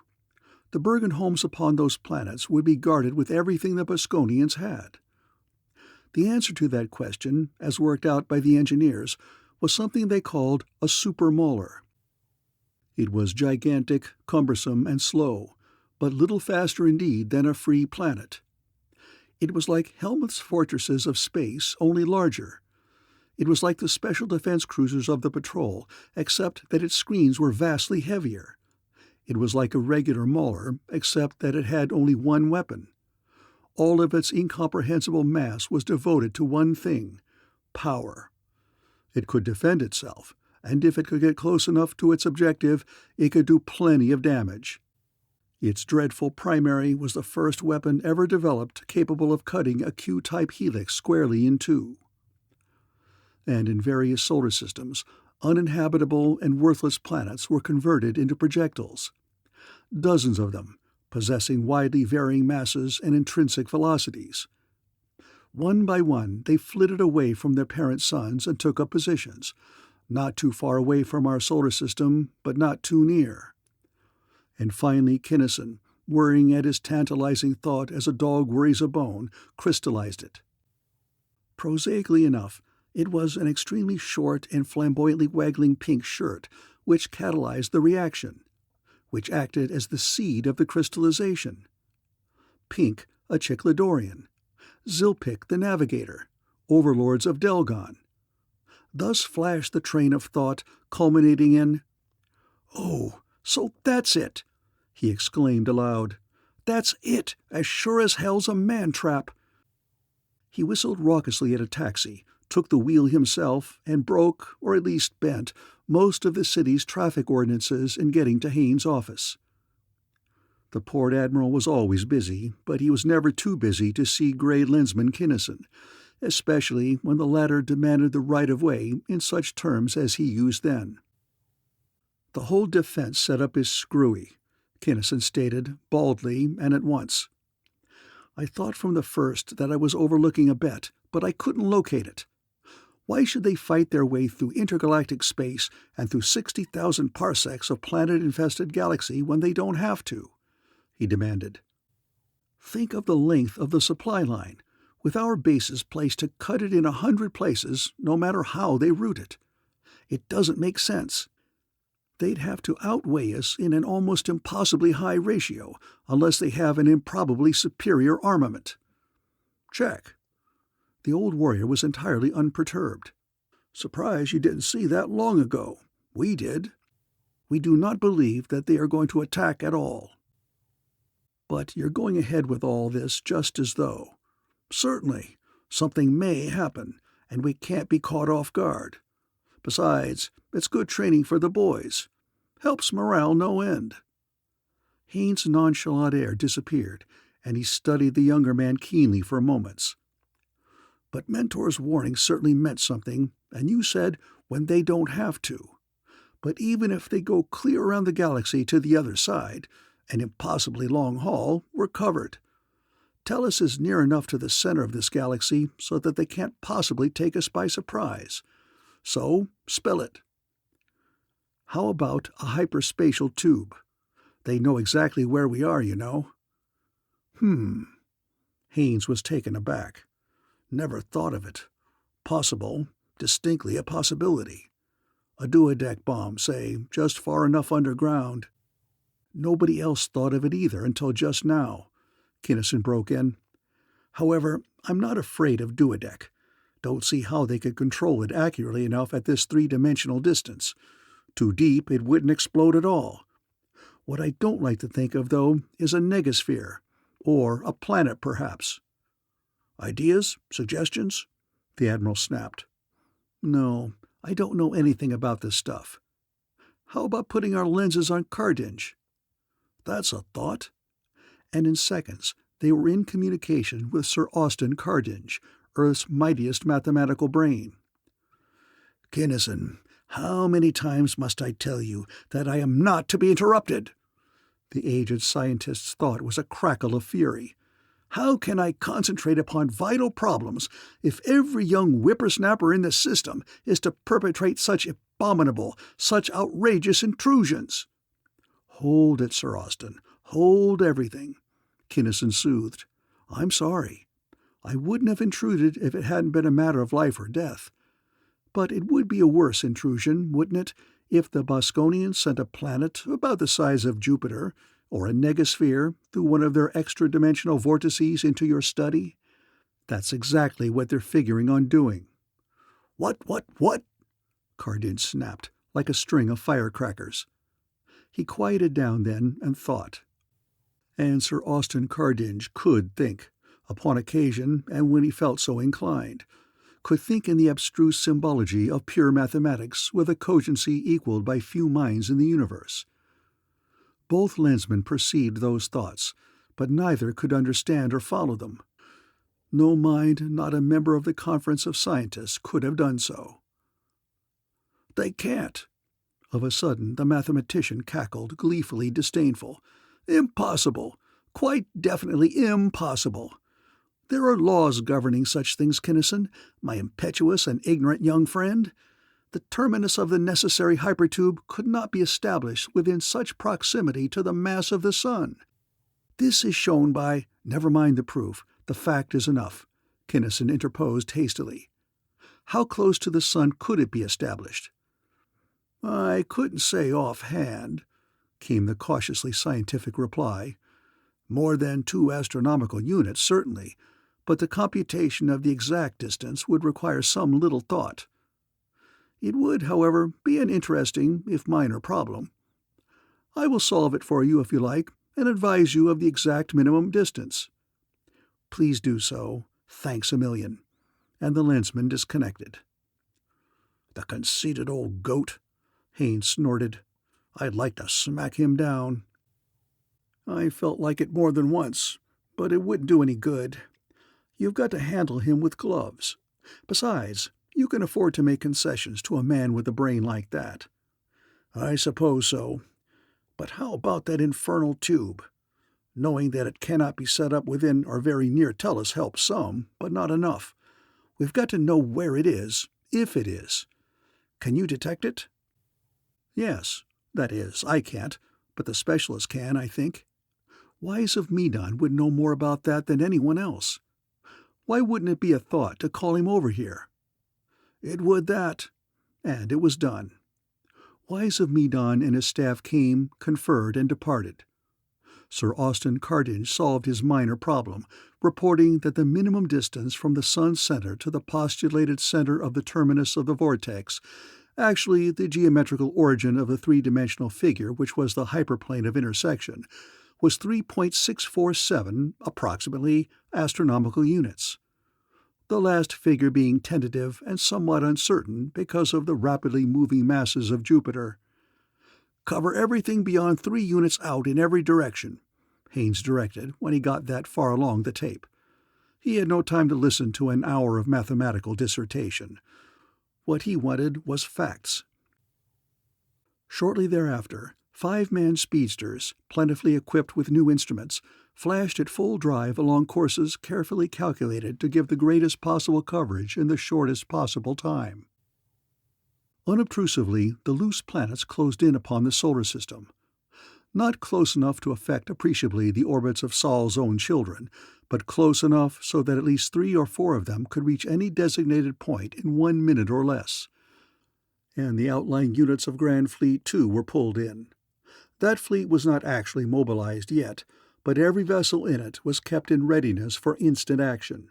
The Bergen homes upon those planets would be guarded with everything the Boskonians had. The answer to that question, as worked out by the engineers, was something they called a supermolar. It was gigantic, cumbersome, and slow, but little faster indeed than a free planet. It was like Helmuth's fortresses of space, only larger. It was like the special defense cruisers of the patrol, except that its screens were vastly heavier. It was like a regular Mauler, except that it had only one weapon. All of its incomprehensible mass was devoted to one thing: power. It could defend itself, and if it could get close enough to its objective, it could do plenty of damage. Its dreadful primary was the first weapon ever developed capable of cutting a Q-type helix squarely in two. And in various solar systems, uninhabitable and worthless planets were converted into projectiles. Dozens of them, possessing widely varying masses and intrinsic velocities. One by one, they flitted away from their parent suns and took up positions, not too far away from our solar system, but not too near. And finally Kinnison, worrying at his tantalizing thought as a dog worries a bone, crystallized it. Prosaically enough, it was an extremely short and flamboyantly waggling pink shirt which catalyzed the reaction, which acted as the seed of the crystallization. Pink, a Chicladorian. Zilpik, the navigator, overlords of Delgon. Thus flashed the train of thought, culminating in, "Oh, so that's it!" he exclaimed aloud. "That's it, as sure as hell's a man-trap!" He whistled raucously at a taxi, took the wheel himself, and broke, or at least bent, most of the city's traffic ordinances in getting to Haynes' office. The port admiral was always busy, but he was never too busy to see Grey Lensman Kinnison, especially when the latter demanded the right-of-way in such terms as he used then. "The whole defense setup is screwy," Kinnison stated, baldly and at once. "I thought from the first that I was overlooking a bet, but I couldn't locate it. Why should they fight their way through intergalactic space and through 60,000 parsecs of planet-infested galaxy when they don't have to?" he demanded. "Think of the length of the supply line, with our bases placed to cut it in 100 places, no matter how they route it. It doesn't make sense. They'd have to outweigh us in an almost impossibly high ratio, unless they have an improbably superior armament." "Check." The old warrior was entirely unperturbed. "Surprised you didn't see that long ago. We did. We do not believe that they are going to attack at all." "But you're going ahead with all this just as though—" "Certainly. Something may happen, and we can't be caught off guard. Besides, it's good training for the boys. Helps morale no end." Haynes' nonchalant air disappeared, and he studied the younger man keenly for moments. "But Mentor's warning certainly meant something, and you said, when they don't have to. But even if they go clear around the galaxy to the other side, an impossibly long haul, we're covered. Tellus is near enough to the center of this galaxy so that they can't possibly take us by surprise. So, spill it." "How about a hyperspatial tube? They know exactly where we are, you know." Haynes was taken aback. "Never thought of it. Possible, distinctly a possibility. A duodec bomb, say, just far enough underground." "Nobody else thought of it either until just now," Kinnison broke in. "However, I'm not afraid of duodec. Don't see how they could control it accurately enough at this three-dimensional distance. Too deep, it wouldn't explode at all. What I don't like to think of, though, is a negasphere. Or a planet, perhaps." "Ideas? Suggestions?" the Admiral snapped. "No, I don't know anything about this stuff. How about putting our lenses on Cardinge?" "That's a thought." And in seconds they were in communication with Sir Austin Cardinge, Earth's mightiest mathematical brain. "Kinnison, how many times must I tell you that I am not to be interrupted?" The aged scientist's thought was a crackle of fury. "How can I concentrate upon vital problems if every young whippersnapper in the system is to perpetrate such abominable, such outrageous intrusions?" "Hold it, Sir Austin. Hold everything," Kinnison soothed. "I'm sorry. I wouldn't have intruded if it hadn't been a matter of life or death. But it would be a worse intrusion, wouldn't it, if the Boskonians sent a planet about the size of Jupiter, or a negasphere, through one of their extra-dimensional vortices into your study? That's exactly what they're figuring on doing." What? Cardinge snapped, like a string of firecrackers. He quieted down then and thought. And Sir Austin Cardinge could think, upon occasion and when he felt so inclined, could think in the abstruse symbology of pure mathematics with a cogency equaled by few minds in the universe. Both lensmen perceived those thoughts, but neither could understand or follow them. No mind, not a member of the Conference of Scientists, could have done so. "They can't." Of a sudden the mathematician cackled, gleefully disdainful. "Impossible. Quite definitely impossible. There are laws governing such things, Kinnison, my impetuous and ignorant young friend. The terminus of the necessary hypertube could not be established within such proximity to the mass of the sun. This is shown by—" "Never mind the proof. The fact is enough," Kinnison interposed hastily. "How close to the sun could it be established?" "I couldn't say offhand," came the cautiously scientific reply. "More than 2 astronomical units, certainly, but the computation of the exact distance would require some little thought. It would, however, be an interesting, if minor, problem. I will solve it for you if you like, and advise you of the exact minimum distance." "Please do so," "Thanks a million," and the Lensman disconnected. "The conceited old goat," Haines snorted. "I'd like to smack him down." "I felt like it more than once, but it wouldn't do any good. You've got to handle him with gloves. Besides, you can afford to make concessions to a man with a brain like that." "I suppose so. But how about that infernal tube? Knowing that it cannot be set up within or very near Tellus helps some, but not enough. We've got to know where it is, if it is. Can you detect it?" "Yes. That is, I can't, but the specialist can, I think. Wise of Medon would know more about that than anyone else. Why wouldn't it be a thought to call him over here?" "It would that." And it was done. Wise of Medon and his staff came, conferred, and departed. Sir Austin Cardinge solved his minor problem, reporting that the minimum distance from the sun's center to the postulated center of the terminus of the vortex, actually the geometrical origin of the three-dimensional figure which was the hyperplane of intersection, was 3.647, approximately, astronomical units. The last figure being tentative and somewhat uncertain because of the rapidly moving masses of Jupiter. "Cover everything beyond 3 units out in every direction," Haines directed when he got that far along the tape. He had no time to listen to an hour of mathematical dissertation. What he wanted was facts. Shortly thereafter, 5-man speedsters, plentifully equipped with new instruments, flashed at full drive along courses carefully calculated to give the greatest possible coverage in the shortest possible time. Unobtrusively, the loose planets closed in upon the solar system. Not close enough to affect appreciably the orbits of Sol's own children, but close enough so that at least 3 or 4 of them could reach any designated point in 1 minute or less. And the outlying units of Grand Fleet, too, were pulled in. That fleet was not actually mobilized yet, but every vessel in it was kept in readiness for instant action.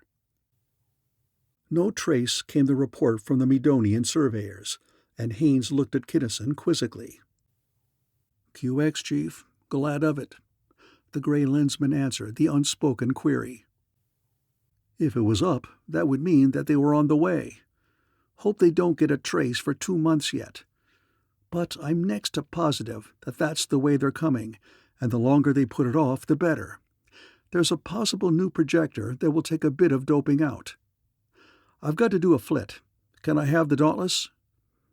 No trace came the report from the Medonian surveyors, and Haines looked at Kinnison quizzically. "QX, Chief. Glad of it." The gray lensman answered the unspoken query. "If it was up, that would mean that they were on the way. Hope they don't get a trace for 2 months yet. But I'm next to positive that that's the way they're coming, and the longer they put it off, the better. There's a possible new projector that will take a bit of doping out. I've got to do a flit. Can I have the Dauntless?"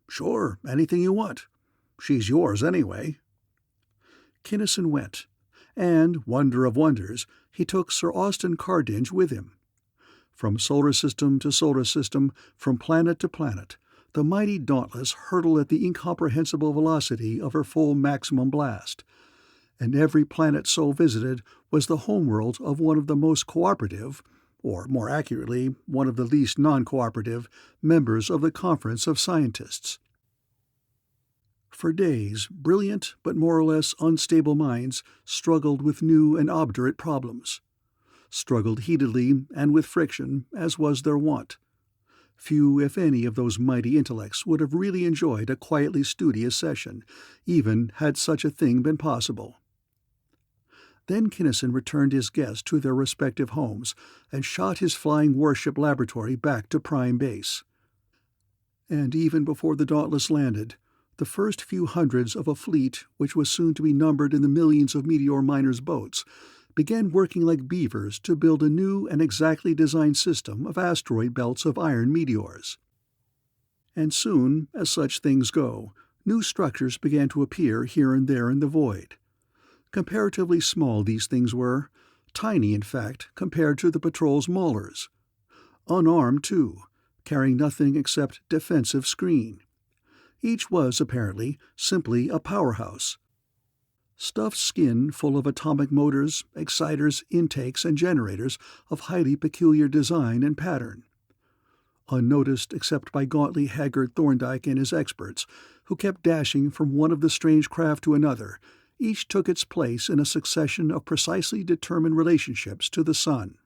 "Sure, anything you want. She's yours anyway." Kinnison went, and, wonder of wonders, he took Sir Austin Cardinge with him. From solar system to solar system, from planet to planet, the mighty Dauntless hurtled at the incomprehensible velocity of her full maximum blast, and every planet so visited was the homeworld of one of the most cooperative, or more accurately, one of the least non-cooperative, members of the Conference of Scientists. For days, brilliant but more or less unstable minds struggled with new and obdurate problems. Struggled heatedly and with friction, as was their wont. Few, if any, of those mighty intellects would have really enjoyed a quietly studious session, even had such a thing been possible. Then Kinnison returned his guests to their respective homes and shot his flying warship laboratory back to Prime Base. And even before the Dauntless landed, the first few hundreds of a fleet which was soon to be numbered in the millions of meteor miners' boats began working like beavers to build a new and exactly designed system of asteroid belts of iron meteors. And soon, as such things go, new structures began to appear here and there in the void. Comparatively small these things were, tiny in fact compared to the patrol's maulers. Unarmed too, carrying nothing except defensive screen. Each was, apparently, simply a powerhouse. Stuffed skin full of atomic motors, exciters, intakes, and generators of highly peculiar design and pattern. Unnoticed except by gauntly haggard Thorndyke and his experts, who kept dashing from one of the strange craft to another, each took its place in a succession of precisely determined relationships to the Sun.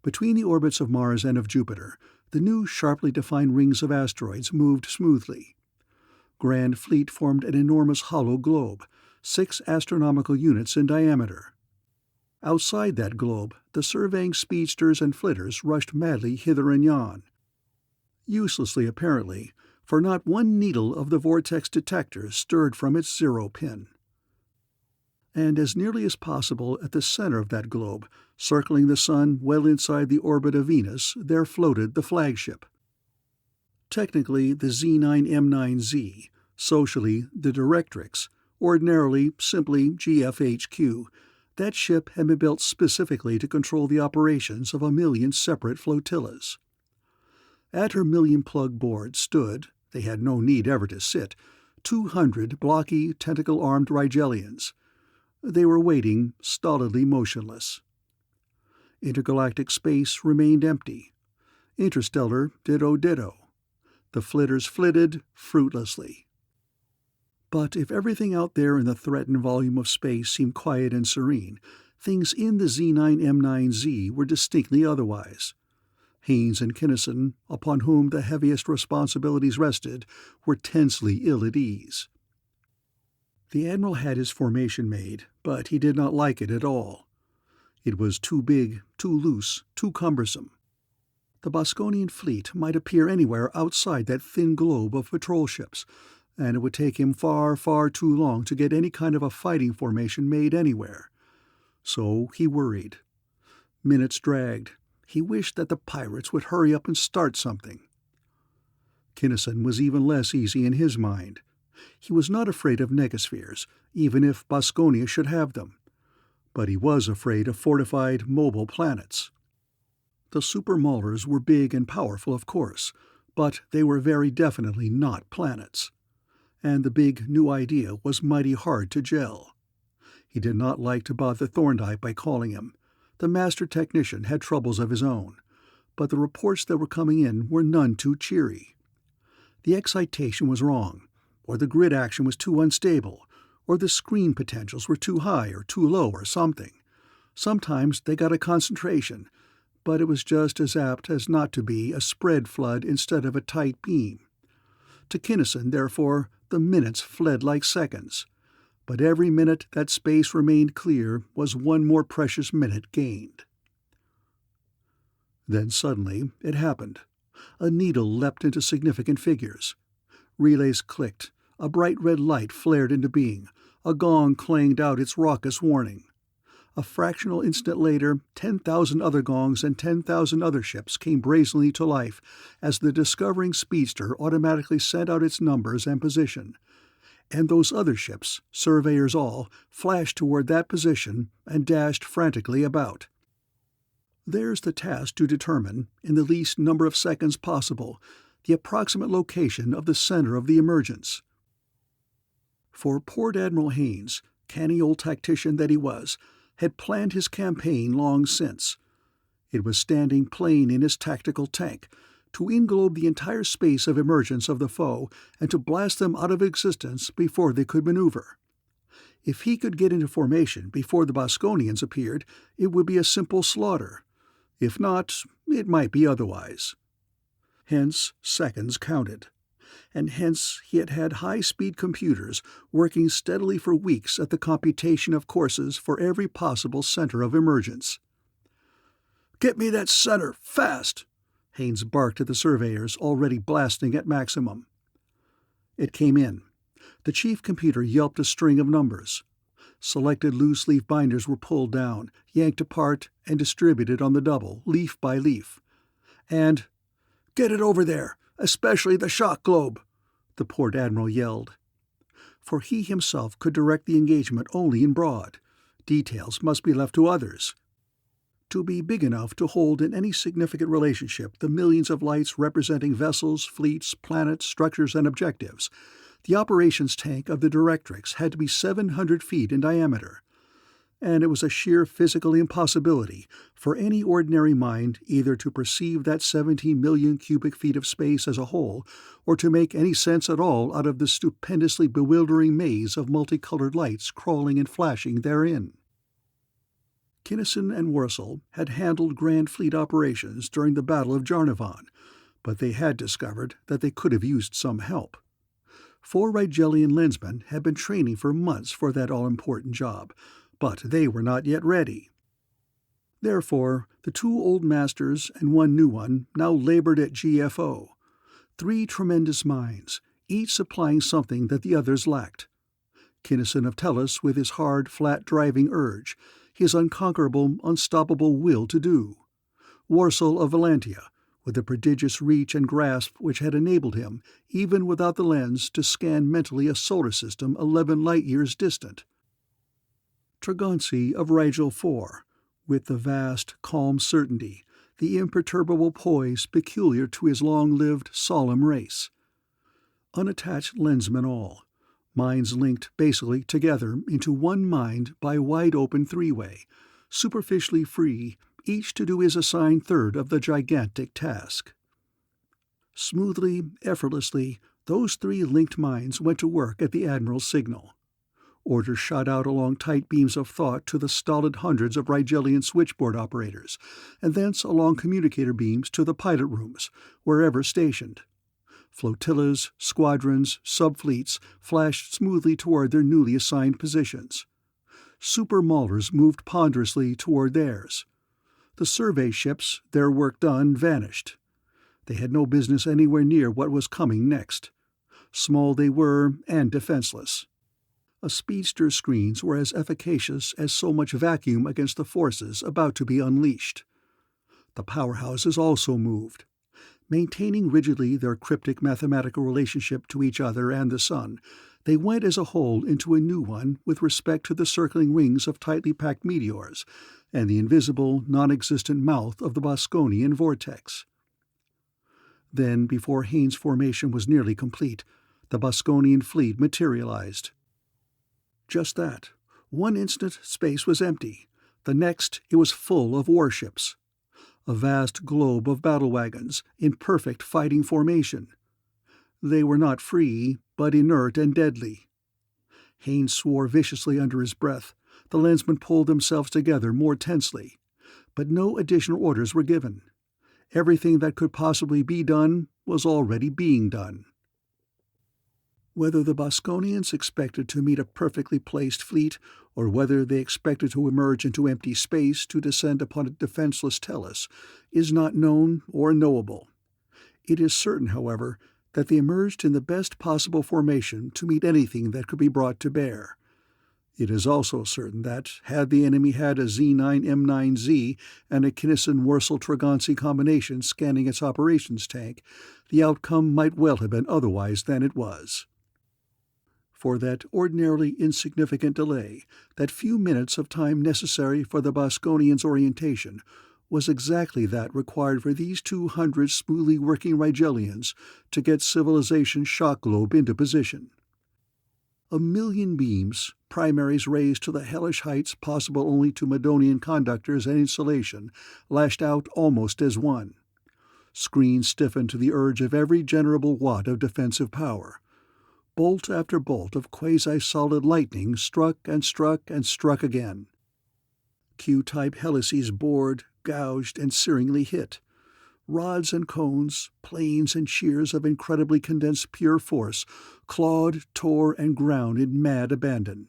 Between the orbits of Mars and of Jupiter, the new sharply defined rings of asteroids moved smoothly. Grand Fleet formed an enormous hollow globe, 6 astronomical units in diameter. Outside that globe, the surveying speedsters and flitters rushed madly hither and yon. Uselessly apparently, for not one needle of the vortex detector stirred from its zero pin. And as nearly as possible at the center of that globe, circling the sun well inside the orbit of Venus, there floated the flagship. Technically the Z9M9Z, socially the Directrix, ordinarily simply GFHQ, that ship had been built specifically to control the operations of 1,000,000 separate flotillas. At her million-plug board stood, they had no need ever to sit, 200 blocky, tentacle-armed Rigelians. They were waiting, stolidly motionless. Intergalactic space remained empty. Interstellar ditto. The flitters flitted fruitlessly. But if everything out there in the threatened volume of space seemed quiet and serene, things in the Z9M9Z were distinctly otherwise. Haines and Kinnison, upon whom the heaviest responsibilities rested, were tensely ill at ease. The Admiral had his formation made, but he did not like it at all. It was too big, too loose, too cumbersome. The Boskonian fleet might appear anywhere outside that thin globe of patrol ships, and it would take him far, far too long to get any kind of a fighting formation made anywhere. So he worried. Minutes dragged. He wished that the pirates would hurry up and start something. Kinnison was even less easy in his mind. He was not afraid of negaspheres, even if Boskonia should have them. But he was afraid of fortified, mobile planets. The super-maulers were big and powerful, of course, but they were very definitely not planets. And the big new idea was mighty hard to gel. He did not like to bother Thorndyke by calling him. The master technician had troubles of his own, but the reports that were coming in were none too cheery. The excitation was wrong, or the grid action was too unstable, or the screen potentials were too high or too low or something. Sometimes they got a concentration, but it was just as apt as not to be a spread flood instead of a tight beam. To Kinnison, therefore, the minutes fled like seconds, but every minute that space remained clear was one more precious minute gained. Then suddenly it happened. A needle leapt into significant figures. Relays clicked, a bright red light flared into being, a gong clanged out its raucous warning. A fractional instant later, 10,000 other gongs and 10,000 other ships came brazenly to life as the discovering speedster automatically sent out its numbers and position. And those other ships, surveyors all, flashed toward that position and dashed frantically about. There's the task to determine, in the least number of seconds possible, the approximate location of the center of the emergence. For Port Admiral Haines, canny old tactician that he was, had planned his campaign long since. It was standing plain in his tactical tank, to englobe the entire space of emergence of the foe and to blast them out of existence before they could maneuver. If he could get into formation before the Boskonians appeared, it would be a simple slaughter. If not, it might be otherwise. Hence, seconds counted. And hence he had had high-speed computers working steadily for weeks at the computation of courses for every possible center of emergence. "Get me that center, fast!" Haines barked at the surveyors, already blasting at maximum. It came in. The chief computer yelped a string of numbers. Selected loose-leaf binders were pulled down, yanked apart, and distributed on the double, leaf by leaf. And, "Get it over there, especially the shock globe," the Port Admiral yelled. For he himself could direct the engagement only in broad. Details must be left to others. To be big enough to hold in any significant relationship the millions of lights representing vessels, fleets, planets, structures, and objectives, the operations tank of the Directrix had to be 700 feet in diameter. And it was a sheer physical impossibility for any ordinary mind either to perceive that 17 million cubic feet of space as a whole, or to make any sense at all out of the stupendously bewildering maze of multicolored lights crawling and flashing therein. Kinnison and Worcel had handled Grand Fleet operations during the Battle of Jarnavan, but they had discovered that they could have used some help. 4 Rigelian Lensmen had been training for months for that all-important job, but they were not yet ready. Therefore, the two old masters and one new one now labored at GFO, 3 tremendous minds, each supplying something that the others lacked. Kinnison of Tellus with his hard, flat driving urge, his unconquerable, unstoppable will to do. Warsaw of Valantia, with the prodigious reach and grasp which had enabled him, even without the lens, to scan mentally a solar system 11 light-years distant. Tragonsi of Rigel IV, with the vast, calm certainty, the imperturbable poise peculiar to his long-lived, solemn race. Unattached lensmen all, minds linked basically together into one mind by wide-open three-way, superficially free, each to do his assigned third of the gigantic task. Smoothly, effortlessly, those 3 linked minds went to work at the Admiral's signal. Orders shot out along tight beams of thought to the stolid hundreds of Rigelian switchboard operators, and thence along communicator beams to the pilot rooms, wherever stationed. Flotillas, squadrons, subfleets flashed smoothly toward their newly assigned positions. Super maulers moved ponderously toward theirs. The survey ships, their work done, vanished. They had no business anywhere near what was coming next. Small they were, and defenseless. A speedster's screens were as efficacious as so much vacuum against the forces about to be unleashed. The powerhouses also moved. Maintaining rigidly their cryptic mathematical relationship to each other and the sun, they went as a whole into a new one with respect to the circling rings of tightly packed meteors and the invisible, non-existent mouth of the Boskonian vortex. Then, before Haynes' formation was nearly complete, the Boskonian fleet materialized. Just that. One instant, space was empty. The next, it was full of warships. A vast globe of battle wagons in perfect fighting formation. They were not free, but inert and deadly. Haynes swore viciously under his breath. The lensmen pulled themselves together more tensely. But no additional orders were given. Everything that could possibly be done was already being done. Whether the Boskonians expected to meet a perfectly placed fleet, or whether they expected to emerge into empty space to descend upon a defenseless Tellus, is not known or knowable. It is certain, however, that they emerged in the best possible formation to meet anything that could be brought to bear. It is also certain that, had the enemy had a Z9M9Z and a Kinnison-Wursel-Tragonsi combination scanning its operations tank, the outcome might well have been otherwise than it was. For that ordinarily insignificant delay, that few minutes of time necessary for the Boskonians' orientation, was exactly that required for these 200 smoothly working Rigelians to get civilization's shock globe into position. 1,000,000 beams, primaries raised to the hellish heights possible only to Medonian conductors and insulation, lashed out almost as one. Screens stiffened to the urge of every generable watt of defensive power. Bolt after bolt of quasi-solid lightning struck and struck and struck again. Q-type helices bored, gouged, and searingly hit. Rods and cones, planes and shears of incredibly condensed pure force, clawed, tore, and ground in mad abandon.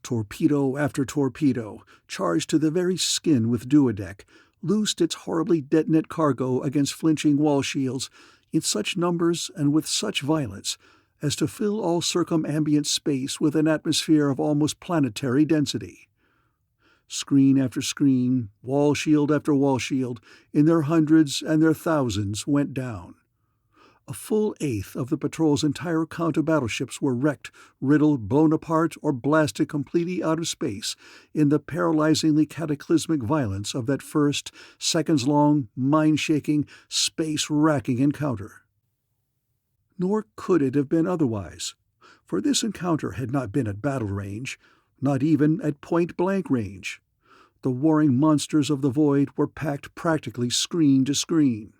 Torpedo after torpedo, charged to the very skin with duodec, loosed its horribly detonate cargo against flinching wall shields in such numbers and with such violence as to fill all circumambient space with an atmosphere of almost planetary density. Screen after screen, wall shield after wall shield, in their hundreds and their thousands, went down. A full eighth of the patrol's entire count of battleships were wrecked, riddled, blown apart, or blasted completely out of space in the paralyzingly cataclysmic violence of that first, seconds-long, mind-shaking, space-racking encounter. Nor could it have been otherwise, for this encounter had not been at battle range, not even at point-blank range. The warring monsters of the void were packed practically screen to screen.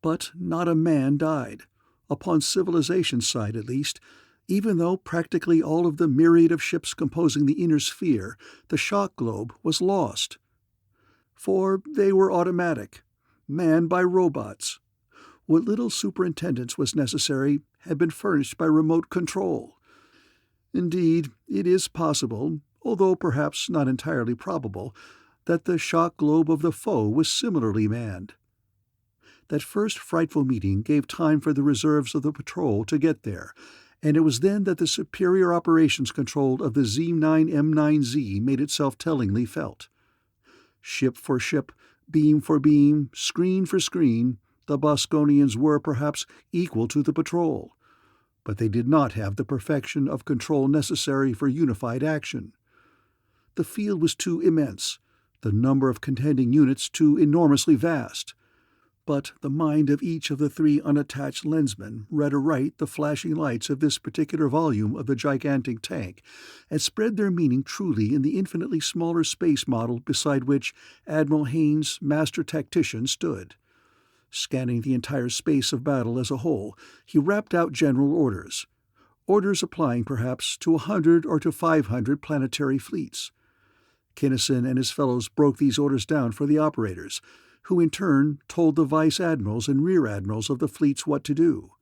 But not a man died, upon civilization's side at least, even though practically all of the myriad of ships composing the inner sphere, the shock globe, was lost. For they were automatic, manned by robots. What little superintendence was necessary had been furnished by remote control. Indeed, it is possible, although perhaps not entirely probable, that the shock globe of the foe was similarly manned. That first frightful meeting gave time for the reserves of the patrol to get there, and it was then that the superior operations control of the Z9M9Z made itself tellingly felt. Ship for ship, beam for beam, screen for screen, the Boskonians were perhaps equal to the patrol, but they did not have the perfection of control necessary for unified action. The field was too immense, the number of contending units too enormously vast. But the mind of each of the three unattached lensmen read aright the flashing lights of this particular volume of the gigantic tank, and spread their meaning truly in the infinitely smaller space model beside which Admiral Haynes, master tactician, stood. Scanning the entire space of battle as a whole, he rapped out general orders applying perhaps to 100 or to 500 planetary fleets. Kinnison and his fellows broke these orders down for the operators, who in turn told the vice admirals and rear admirals of the fleets what to do.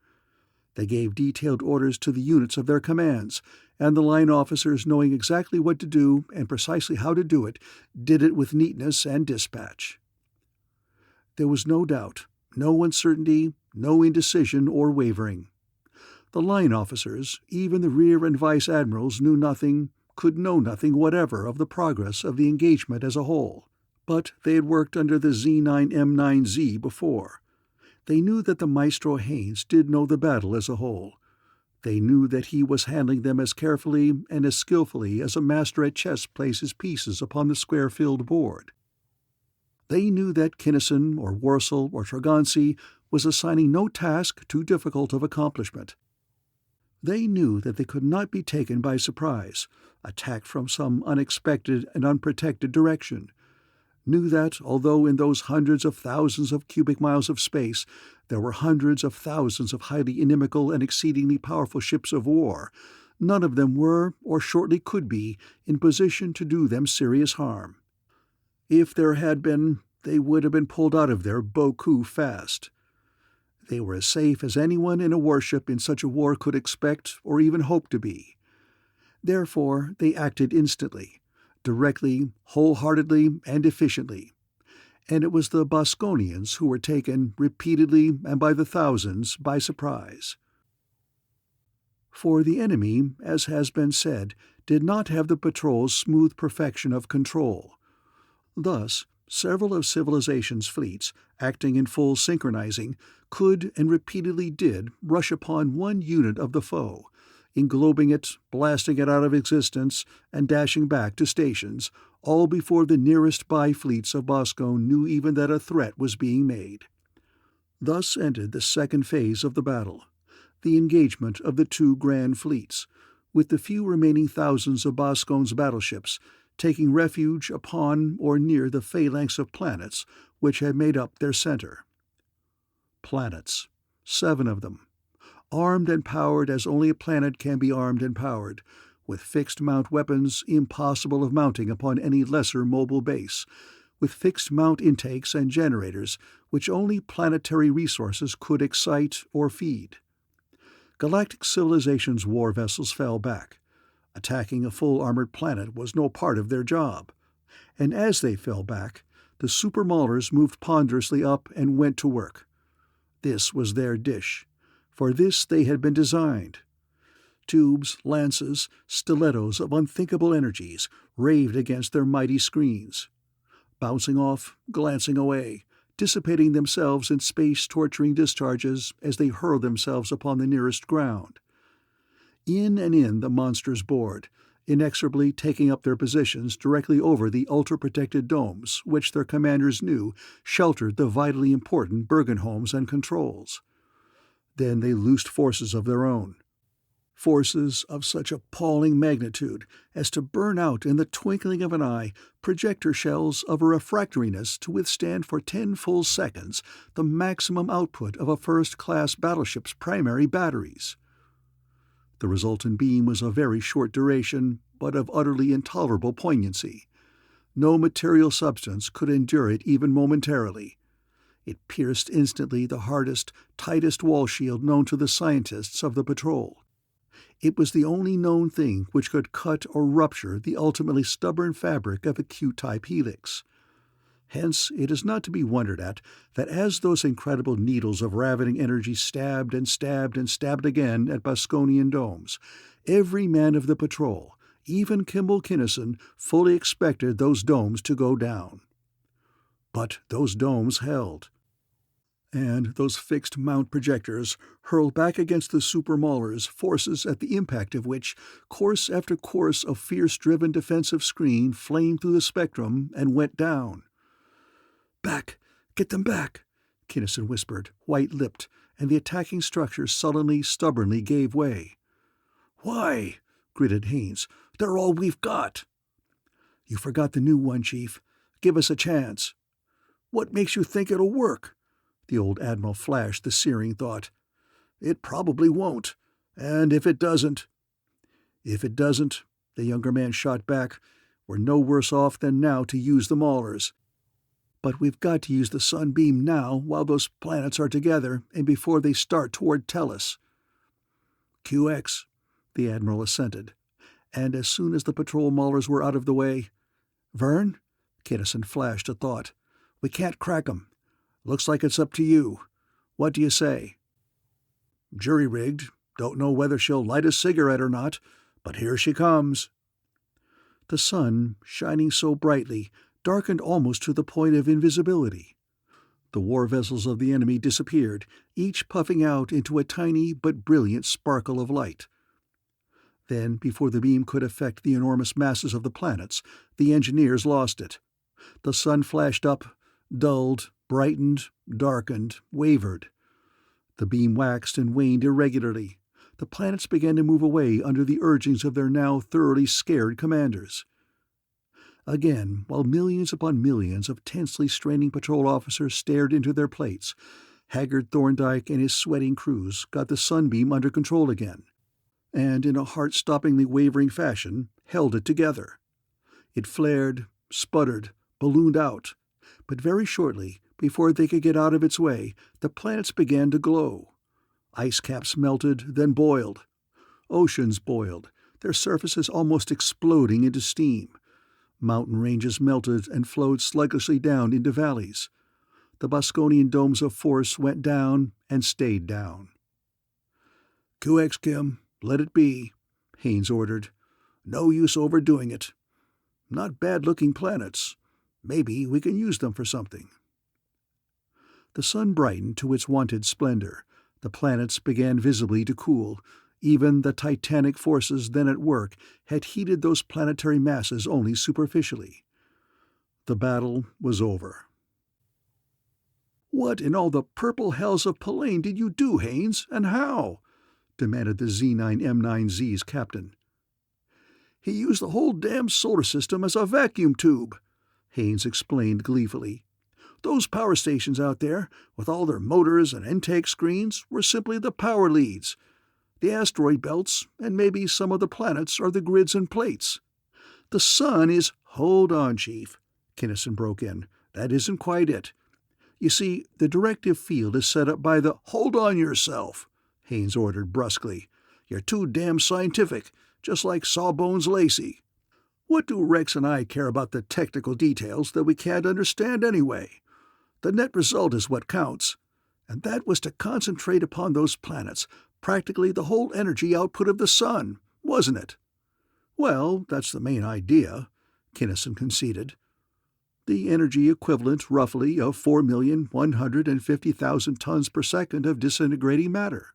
They gave detailed orders to the units of their commands, and the line officers, knowing exactly what to do and precisely how to do it, did it with neatness and dispatch. There was no doubt, no uncertainty, no indecision or wavering. The line officers, even the rear and vice admirals, knew nothing, could know nothing whatever of the progress of the engagement as a whole. But they had worked under the Z9M9Z before. They knew that the Maestro Haynes did know the battle as a whole. They knew that he was handling them as carefully and as skillfully as a master at chess plays his pieces upon the square-filled board. They knew that Kinnison or Worcel or Tragonsi was assigning no task too difficult of accomplishment. They knew that they could not be taken by surprise, attacked from some unexpected and unprotected direction, knew that, although in those hundreds of thousands of cubic miles of space there were hundreds of thousands of highly inimical and exceedingly powerful ships of war, none of them were, or shortly could be, in position to do them serious harm. If there had been, they would have been pulled out of there beaucoup fast. They were as safe as anyone in a warship in such a war could expect or even hope to be. Therefore, they acted instantly, directly, wholeheartedly, and efficiently, and it was the Boskonians who were taken, repeatedly and by the thousands, by surprise. For the enemy, as has been said, did not have the patrol's smooth perfection of control. Thus, several of civilization's fleets, acting in full synchronizing, could and repeatedly did rush upon one unit of the foe, englobing it, blasting it out of existence, and dashing back to stations, all before the nearest by-fleets of Boskone knew even that a threat was being made. Thus ended the second phase of the battle, the engagement of the two grand fleets, with the few remaining thousands of Boskone's battleships taking refuge upon or near the phalanx of planets which had made up their center. Planets, 7 of them, armed and powered as only a planet can be armed and powered, with fixed-mount weapons impossible of mounting upon any lesser mobile base, with fixed-mount intakes and generators which only planetary resources could excite or feed. Galactic civilization's war vessels fell back. Attacking a full-armored planet was no part of their job, and as they fell back, the super-maulers moved ponderously up and went to work. This was their dish. For this they had been designed. Tubes, lances, stilettos of unthinkable energies raved against their mighty screens, bouncing off, glancing away, dissipating themselves in space-torturing discharges as they hurled themselves upon the nearest ground. In and in the monsters bored, inexorably taking up their positions directly over the ultra-protected domes which their commanders knew sheltered the vitally important Bergenholms and controls. Then they loosed forces of their own, forces of such appalling magnitude as to burn out in the twinkling of an eye projector shells of a refractoriness to withstand for 10 full seconds the maximum output of a first-class battleship's primary batteries. The resultant beam was of very short duration, but of utterly intolerable poignancy. No material substance could endure it even momentarily. It pierced instantly the hardest, tightest wall shield known to the scientists of the patrol. It was the only known thing which could cut or rupture the ultimately stubborn fabric of a Q-type helix. Hence, it is not to be wondered at that as those incredible needles of ravening energy stabbed and stabbed and stabbed again at Boskonian domes, every man of the patrol, even Kimball Kinnison, fully expected those domes to go down. But those domes held. And those fixed mount projectors hurled back against the super-maulers forces at the impact of which course after course of fierce-driven defensive screen flamed through the spectrum and went down. "Back! Get them back!" Kinnison whispered, white-lipped, and the attacking structure sullenly, stubbornly gave way. "Why?" gritted Haines. "They're all we've got." "You forgot the new one, Chief. Give us a chance." "What makes you think it'll work?" The old admiral flashed the searing thought. "It probably won't. And if it doesn't—" "If it doesn't," the younger man shot back, "we're no worse off than now to use the maulers. But we've got to use the sunbeam now while those planets are together and before they start toward Tellus." "QX," the admiral assented, and as soon as the patrol maulers were out of the way, "Vern?" Kinnison flashed a thought. "We can't crack 'em. Looks like it's up to you. What do you say?" "Jury-rigged. Don't know whether she'll light a cigarette or not, but here she comes." The sun, shining so brightly, darkened almost to the point of invisibility. The war vessels of the enemy disappeared, each puffing out into a tiny but brilliant sparkle of light. Then, before the beam could affect the enormous masses of the planets, the engineers lost it. The sun flashed up, dulled, brightened, darkened, wavered. The beam waxed and waned irregularly. The planets began to move away under the urgings of their now thoroughly scared commanders. Again, while millions upon millions of tensely straining patrol officers stared into their plates, haggard Thorndyke and his sweating crews got the sunbeam under control again, and in a heart-stoppingly wavering fashion held it together. It flared, sputtered, ballooned out, but very shortly, before they could get out of its way, the planets began to glow. Ice caps melted, then boiled. Oceans boiled, their surfaces almost exploding into steam. Mountain ranges melted and flowed sluggishly down into valleys. The Boskonian domes of force went down and stayed down. "QX, Kim, let it be," Haines ordered. "No use overdoing it. Not bad-looking planets. Maybe we can use them for something." The sun brightened to its wonted splendor. The planets began visibly to cool. Even the titanic forces then at work had heated those planetary masses only superficially. The battle was over. "What in all the purple hells of Pallane did you do, Haines, and how?" demanded the Z9M9Z's captain. "He used the whole damn solar system as a vacuum tube," Haines explained gleefully. "Those power stations out there, with all their motors and intake screens, were simply the power leads. The asteroid belts, and maybe some of the planets, are the grids and plates. The sun is—" "Hold on, Chief," Kinnison broke in. "That isn't quite it. You see, the directive field is set up by the—" "Hold on yourself," Haines ordered brusquely. "You're too damn scientific, just like Sawbones Lacey. What do Rex and I care about the technical details that we can't understand anyway? The net result is what counts, and that was to concentrate upon those planets practically the whole energy output of the sun, wasn't it?" "Well, that's the main idea," Kinnison conceded. "The energy equivalent, roughly, of 4,150,000 tons per second of disintegrating matter."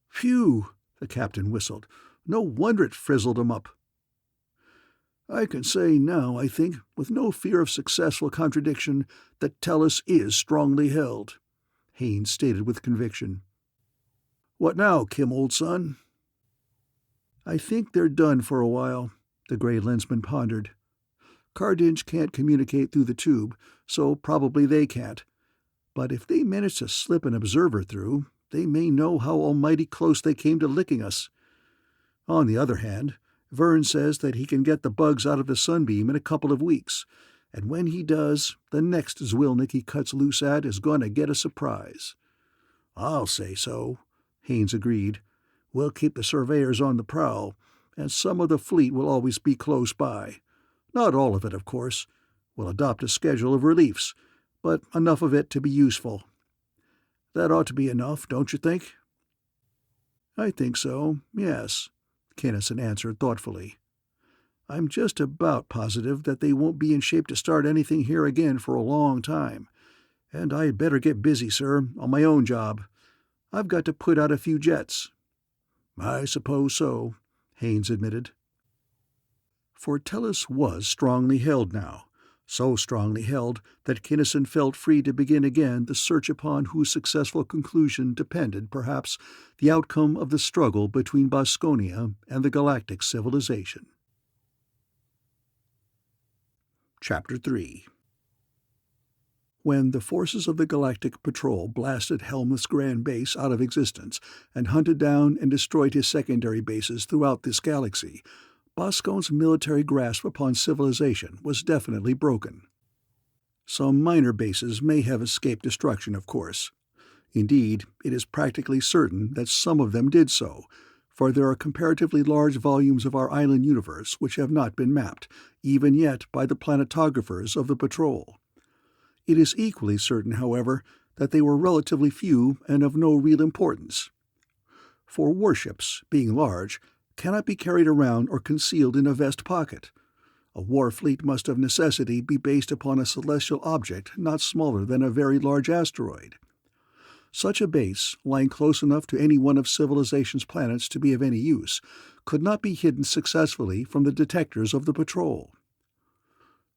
"Phew," the captain whistled. "No wonder it frizzled 'em up." "I can say now, I think, with no fear of successful contradiction, that Tellus is strongly held," Haines stated with conviction. "What now, Kim, old son?" "I think they're done for a while," the gray lensman pondered. "Cardinge can't communicate through the tube, so probably they can't. But if they manage to slip an observer through, they may know how almighty close they came to licking us. On the other hand, Vern says that he can get the bugs out of the sunbeam in a couple of weeks, and when he does, the next Zwilnik he cuts loose at is going to get a surprise." "I'll say so," Haines agreed. We'll keep the surveyors on the prowl, and some of the fleet will always be close by. Not all of it, of course. We'll adopt a schedule of reliefs, but enough of it to be useful. That ought to be enough, don't you think?" "I think so, yes," Kinnison answered thoughtfully. "I'm just about positive that they won't be in shape to start anything here again for a long time, and I'd better get busy, sir, on my own job. I've got to put out a few jets." "I suppose so," Haines admitted. For Tellus was strongly held now, so strongly held that Kinnison felt free to begin again the search upon whose successful conclusion depended, perhaps, the outcome of the struggle between Boskone and the galactic civilization. Chapter 3. When the forces of the Galactic Patrol blasted Helmuth's grand base out of existence and hunted down and destroyed his secondary bases throughout this galaxy, Boskone's military grasp upon civilization was definitely broken. Some minor bases may have escaped destruction, of course. Indeed, it is practically certain that some of them did so, for there are comparatively large volumes of our island universe which have not been mapped, even yet by the planetographers of the Patrol. It is equally certain, however, that they were relatively few and of no real importance. For warships, being large, cannot be carried around or concealed in a vest pocket. A war fleet must of necessity be based upon a celestial object not smaller than a very large asteroid. Such a base, lying close enough to any one of civilization's planets to be of any use, could not be hidden successfully from the detectors of the Patrol.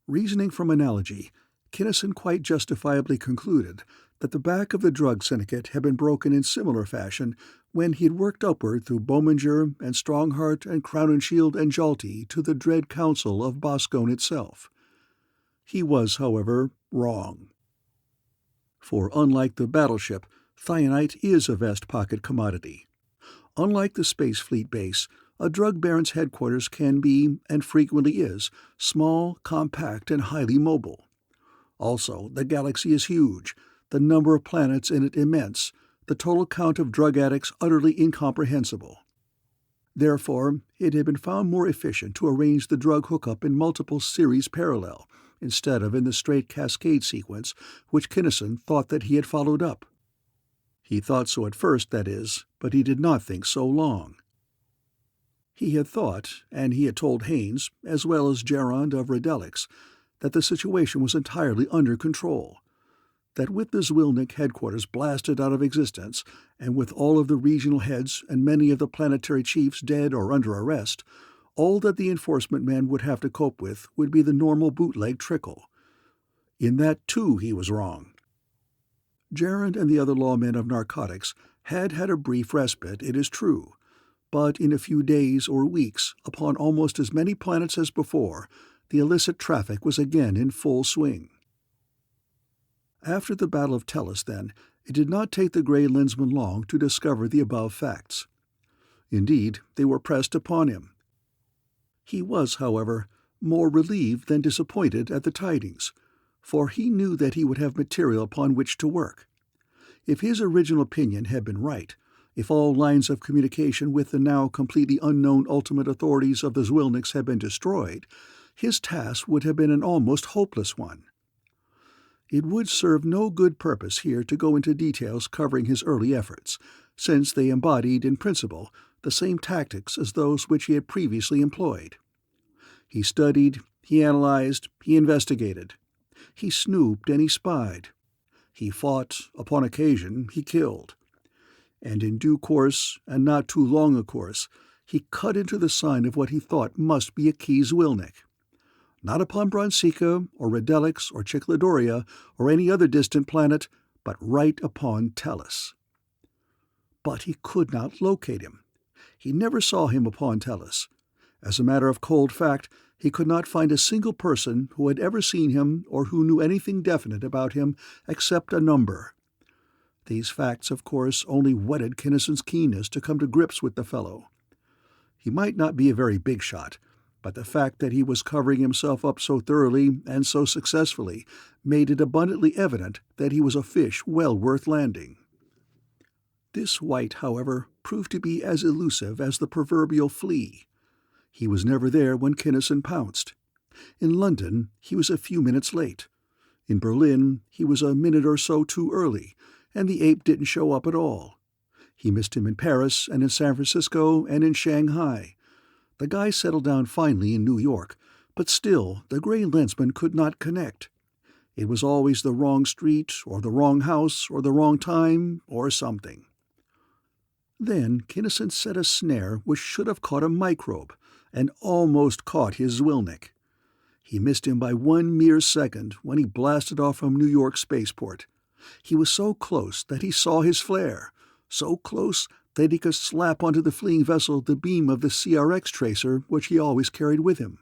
Reasoning from analogy, Kinnison quite justifiably concluded that the back of the drug syndicate had been broken in similar fashion when he had worked upward through Bominger and Strongheart and Crown and Shield and Jalti to the dread council of Boskone itself. He was, however, wrong. For unlike the battleship, thionite is a vest pocket commodity. Unlike the Space Fleet base, a drug baron's headquarters can be, and frequently is, small, compact, and highly mobile. Also, the galaxy is huge, the number of planets in it immense, the total count of drug addicts utterly incomprehensible. Therefore, it had been found more efficient to arrange the drug hookup in multiple series parallel, instead of in the straight cascade sequence which Kinnison thought that he had followed up. He thought so at first, that is, but he did not think so long. He had thought, and he had told Haines, as well as Gerond of Redelics, that the situation was entirely under control, that with the Zwilnik headquarters blasted out of existence, and with all of the regional heads and many of the planetary chiefs dead or under arrest, all that the enforcement men would have to cope with would be the normal bootleg trickle. In that, too, he was wrong. Gerond and the other lawmen of narcotics had had a brief respite, it is true, but in a few days or weeks, upon almost as many planets as before, the illicit traffic was again in full swing. After the Battle of Tellus, then, it did not take the Grey Lensman long to discover the above facts. Indeed, they were pressed upon him. He was, however, more relieved than disappointed at the tidings, for he knew that he would have material upon which to work. If his original opinion had been right, if all lines of communication with the now completely unknown ultimate authorities of the Zwilniks had been destroyed, his task would have been an almost hopeless one. It would serve no good purpose here to go into details covering his early efforts, since they embodied, in principle, the same tactics as those which he had previously employed. He studied, he analyzed, he investigated. He snooped and he spied. He fought, upon occasion he killed. And in due course, and not too long a course, he cut into the sign of what he thought must be a key Zwilnik. Not upon Bronsika, or Redelics, or Chicladoria, or any other distant planet, but right upon Tellus. But he could not locate him. He never saw him upon Tellus. As a matter of cold fact, he could not find a single person who had ever seen him or who knew anything definite about him except a number. These facts, of course, only whetted Kinnison's keenness to come to grips with the fellow. He might not be a very big shot, but the fact that he was covering himself up so thoroughly and so successfully made it abundantly evident that he was a fish well worth landing. This wight, however, proved to be as elusive as the proverbial flea. He was never there when Kinnison pounced. In London, he was a few minutes late. In Berlin, he was a minute or so too early, and the ape didn't show up at all. He missed him in Paris and in San Francisco and in Shanghai. The guy settled down finally in New York, but still the gray lensman could not connect. It was always the wrong street, or the wrong house, or the wrong time, or something. Then Kinnison set a snare which should have caught a microbe, and almost caught his Zwilnik. He missed him by one mere second when he blasted off from New York spaceport. He was so close that he saw his flare, so close that he could slap onto the fleeing vessel the beam of the CRX tracer which he always carried with him.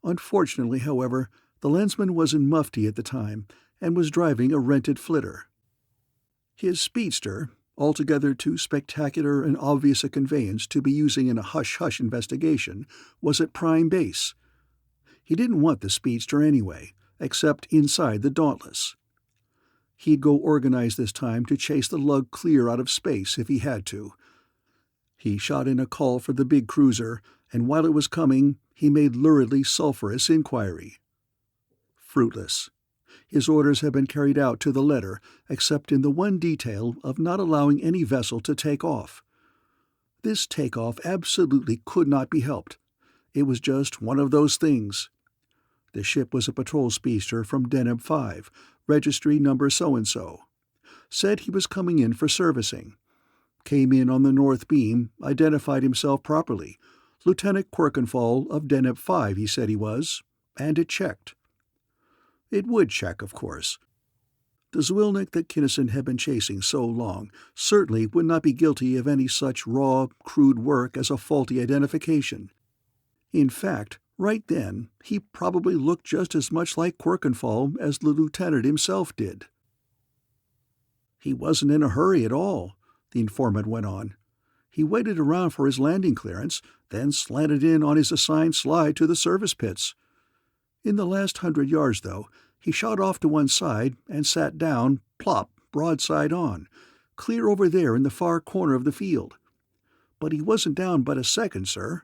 Unfortunately, however, the lensman was in mufti at the time and was driving a rented flitter. His speedster, altogether too spectacular and obvious a conveyance to be using in a hush-hush investigation, was at prime base. He didn't want the speedster anyway, except inside the Dauntless. He'd go organize this time to chase the lug clear out of space if he had to. He shot in a call for the big cruiser, and while it was coming, he made luridly sulphurous inquiry. Fruitless. His orders had been carried out to the letter, except in the one detail of not allowing any vessel to take off. This takeoff absolutely could not be helped. It was just one of those things. The ship was a patrol speedster from Deneb 5, registry number so-and-so. Said he was coming in for servicing. Came in on the north beam, identified himself properly. Lieutenant Quirkenfall of Deneb 5, he said he was, and it checked. It would check, of course. The Zwilnik that Kinnison had been chasing so long certainly would not be guilty of any such raw, crude work as a faulty identification. In fact, right then, he probably looked just as much like Quirkenfall as the lieutenant himself did. He wasn't in a hurry at all, the informant went on. He waited around for his landing clearance, then slanted in on his assigned slide to the service pits. In the last 100 yards, though, he shot off to one side and sat down, plop, broadside on, clear over there in the far corner of the field. But he wasn't down but a second, sir.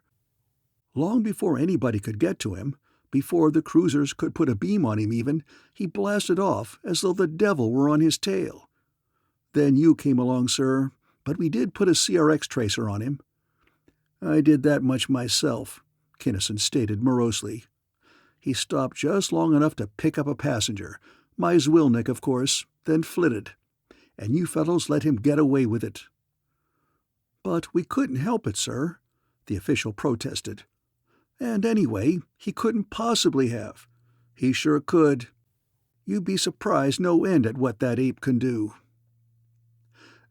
Long before anybody could get to him, before the cruisers could put a beam on him even, he blasted off as though the devil were on his tail. Then you came along, sir, but we did put a CRX tracer on him. I did that much myself, Kinnison stated morosely. He stopped just long enough to pick up a passenger, my Zwilnik, of course, then flitted. And you fellows let him get away with it. But we couldn't help it, sir, the official protested. And anyway, he couldn't possibly have. He sure could. You'd be surprised no end at what that ape can do.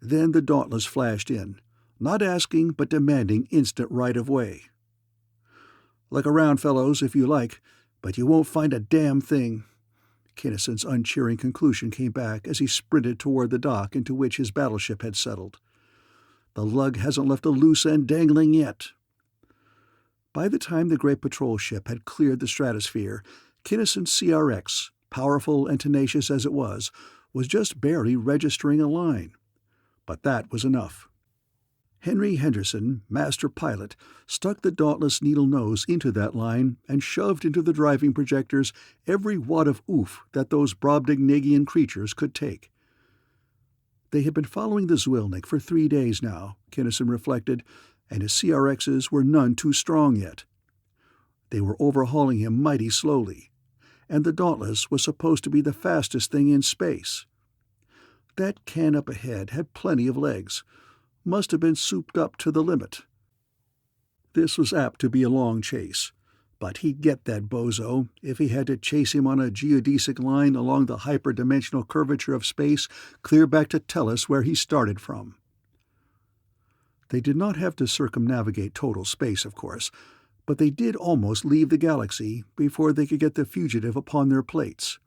Then the Dauntless flashed in, not asking but demanding instant right-of-way. Look around, fellows, if you like, but you won't find a damn thing. Kinnison's uncheering conclusion came back as he sprinted toward the dock into which his battleship had settled. The lug hasn't left a loose end dangling yet. By the time the great patrol ship had cleared the stratosphere, Kinnison's CRX, powerful and tenacious as it was just barely registering a line. But that was enough. Henry Henderson, master pilot, stuck the Dauntless needle nose into that line and shoved into the driving projectors every watt of oof that those Brobdingnagian creatures could take. They had been following the Zwilnik for 3 days now, Kinnison reflected, and his CRXs were none too strong yet. They were overhauling him mighty slowly, and the Dauntless was supposed to be the fastest thing in space. That can up ahead had plenty of legs, must have been souped up to the limit. This was apt to be a long chase, but he'd get that bozo if he had to chase him on a geodesic line along the hyperdimensional curvature of space clear back to tell us where he started from. They did not have to circumnavigate total space, of course, but they did almost leave the galaxy before they could get the fugitive upon their plates.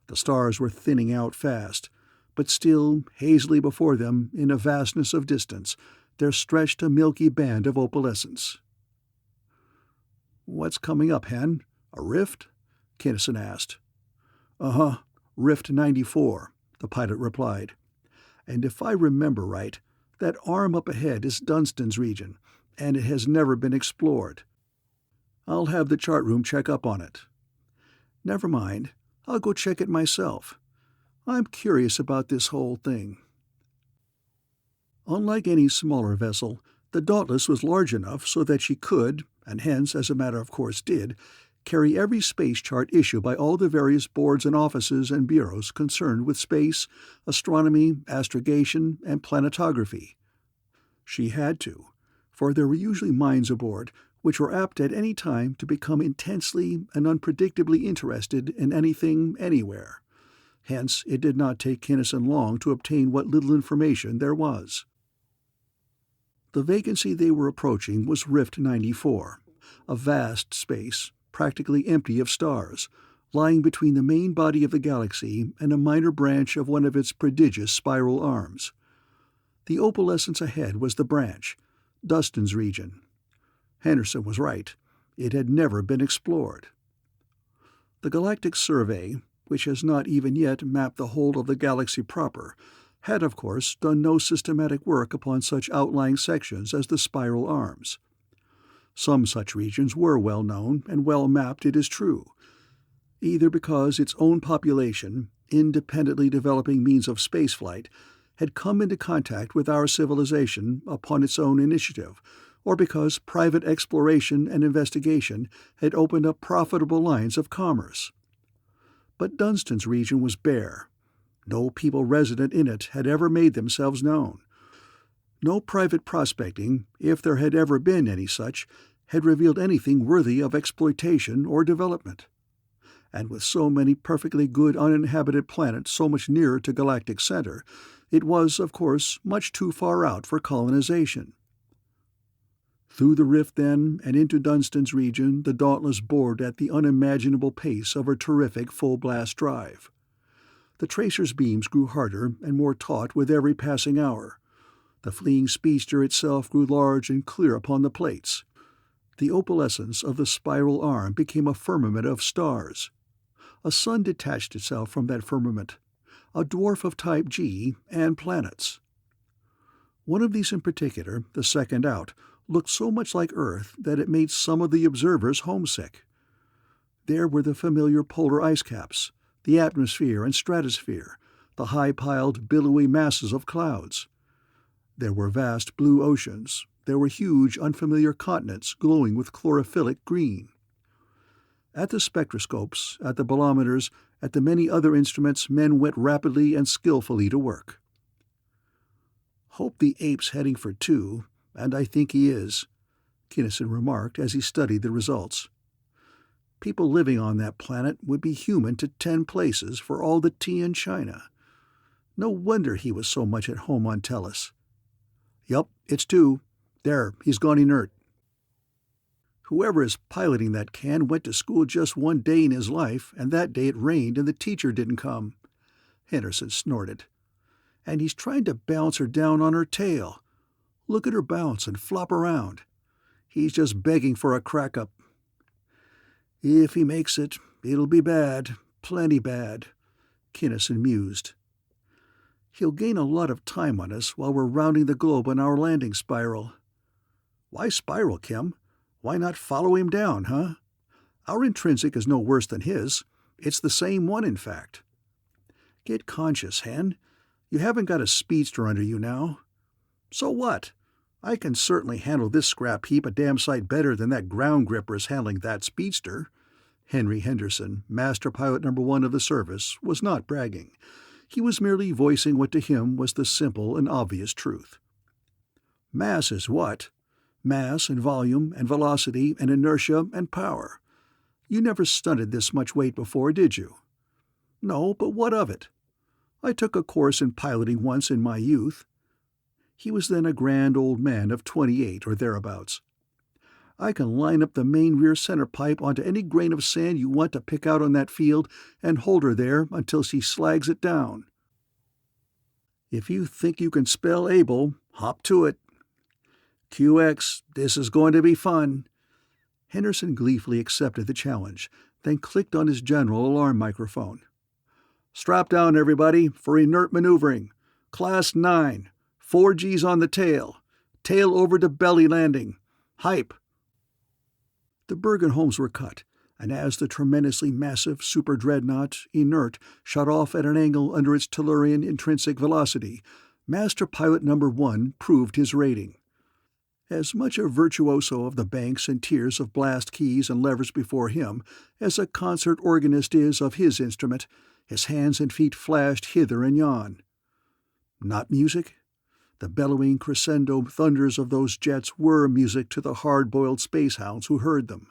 The stars were thinning out fast, but still, hazily before them, in a vastness of distance, there stretched a milky band of opalescence. "What's coming up, Hen? A rift?" Kinnison asked. "Uh-huh, Rift 94, the pilot replied. "And if I remember right, That arm up ahead is Dunstan's region, and it has never been explored. I'll have the chart room check up on it. Never mind, I'll go check it myself. I'm curious about this whole thing. Unlike any smaller vessel, the Dauntless was large enough so that she could, and hence, as a matter of course did, carry every space chart issued by all the various boards and offices and bureaus concerned with space, astronomy, astrogation, and planetography. She had to, for there were usually minds aboard which were apt at any time to become intensely and unpredictably interested in anything anywhere. Hence, it did not take Kinnison long to obtain what little information there was. The vacancy they were approaching was Rift 94, a vast space, practically empty of stars, lying between the main body of the galaxy and a minor branch of one of its prodigious spiral arms. The opalescence ahead was the branch, Dunstan's region. Henderson was right. It had never been explored. The Galactic Survey, which has not even yet mapped the whole of the galaxy proper, had, of course, done no systematic work upon such outlying sections as the spiral arms. Some such regions were well known and well mapped, it is true, either because its own population, independently developing means of spaceflight, had come into contact with our civilization upon its own initiative, or because private exploration and investigation had opened up profitable lines of commerce. But Dunstan's region was bare. No people resident in it had ever made themselves known. No private prospecting, if there had ever been any such, had revealed anything worthy of exploitation or development. And with so many perfectly good uninhabited planets so much nearer to galactic center, it was, of course, much too far out for colonization. Through the rift, then, and into Dunstan's region, the Dauntless bored at the unimaginable pace of her terrific full-blast drive. The tracer's beams grew harder and more taut with every passing hour. The fleeing speedster itself grew large and clear upon the plates. The opalescence of the spiral arm became a firmament of stars. A sun detached itself from that firmament, a dwarf of type G, and planets. One of these in particular, the second out, looked so much like Earth that it made some of the observers homesick. There were the familiar polar ice caps, the atmosphere and stratosphere, the high-piled, billowy masses of clouds. There were vast blue oceans. There were huge, unfamiliar continents glowing with chlorophyllc green. At the spectroscopes, at the bolometers, at the many other instruments men went rapidly and skillfully to work. "Hope the ape's heading for 2, and I think he is," Kinnison remarked as he studied the results. "People living on that planet would be human to 10 places for all the tea in China. No wonder he was so much at home on Tellus. Yup, it's 2. There, he's gone inert. Whoever is piloting that can went to school just one day in his life, and that day it rained and the teacher didn't come," Henderson snorted. "And he's trying to bounce her down on her tail. Look at her bounce and flop around. He's just begging for a crack-up. If he makes it, it'll be bad, plenty bad," Kinnison mused. "He'll gain a lot of time on us while we're rounding the globe on our landing spiral." "Why spiral, Kim? Why not follow him down, huh? Our intrinsic is no worse than his. It's the same one, in fact." "Get conscious, Hen. You haven't got a speedster under you now." "So what? I can certainly handle this scrap heap a damn sight better than that ground gripper is handling that speedster." Henry Henderson, Master Pilot No. 1 of the service, was not bragging. He was merely voicing what to him was the simple and obvious truth. "Mass is what? Mass and volume and velocity and inertia and power. You never stunted this much weight before, did you?" "No, but what of it? I took a course in piloting once in my youth." He was then a grand old man of 28 or thereabouts. "I can line up the main rear center pipe onto any grain of sand you want to pick out on that field and hold her there until she slags it down. If you think you can spell able, hop to it. QX, this is going to be fun." Henderson gleefully accepted the challenge, then clicked on his general alarm microphone. "Strap down, everybody, for inert maneuvering. Class 9. 4Gs on the tail. Tail over to belly landing. Hype. The Bergen homes were cut, and as the tremendously massive super-dreadnought, inert, shot off at an angle under its Tellurian intrinsic velocity, Master Pilot No. 1 proved his rating. As much a virtuoso of the banks and tiers of blast keys and levers before him as a concert organist is of his instrument, his hands and feet flashed hither and yon. Not music? The bellowing crescendo thunders of those jets were music to the hard-boiled space hounds who heard them.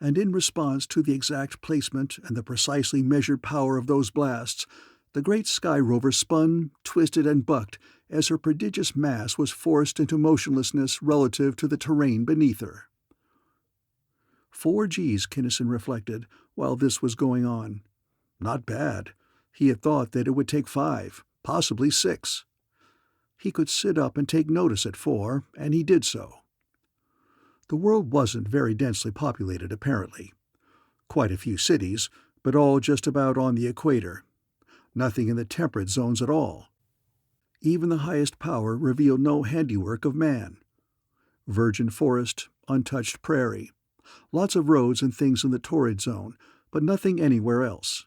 And in response to the exact placement and the precisely measured power of those blasts, the great sky rover spun, twisted, and bucked as her prodigious mass was forced into motionlessness relative to the terrain beneath her. 4Gs, Kinnison reflected, while this was going on. Not bad. He had thought that it would take 5, possibly 6. He could sit up and take notice at 4, and he did so. The world wasn't very densely populated, apparently. Quite a few cities, but all just about on the equator. Nothing in the temperate zones at all. Even the highest power revealed no handiwork of man. Virgin forest, untouched prairie. Lots of roads and things in the torrid zone, but nothing anywhere else.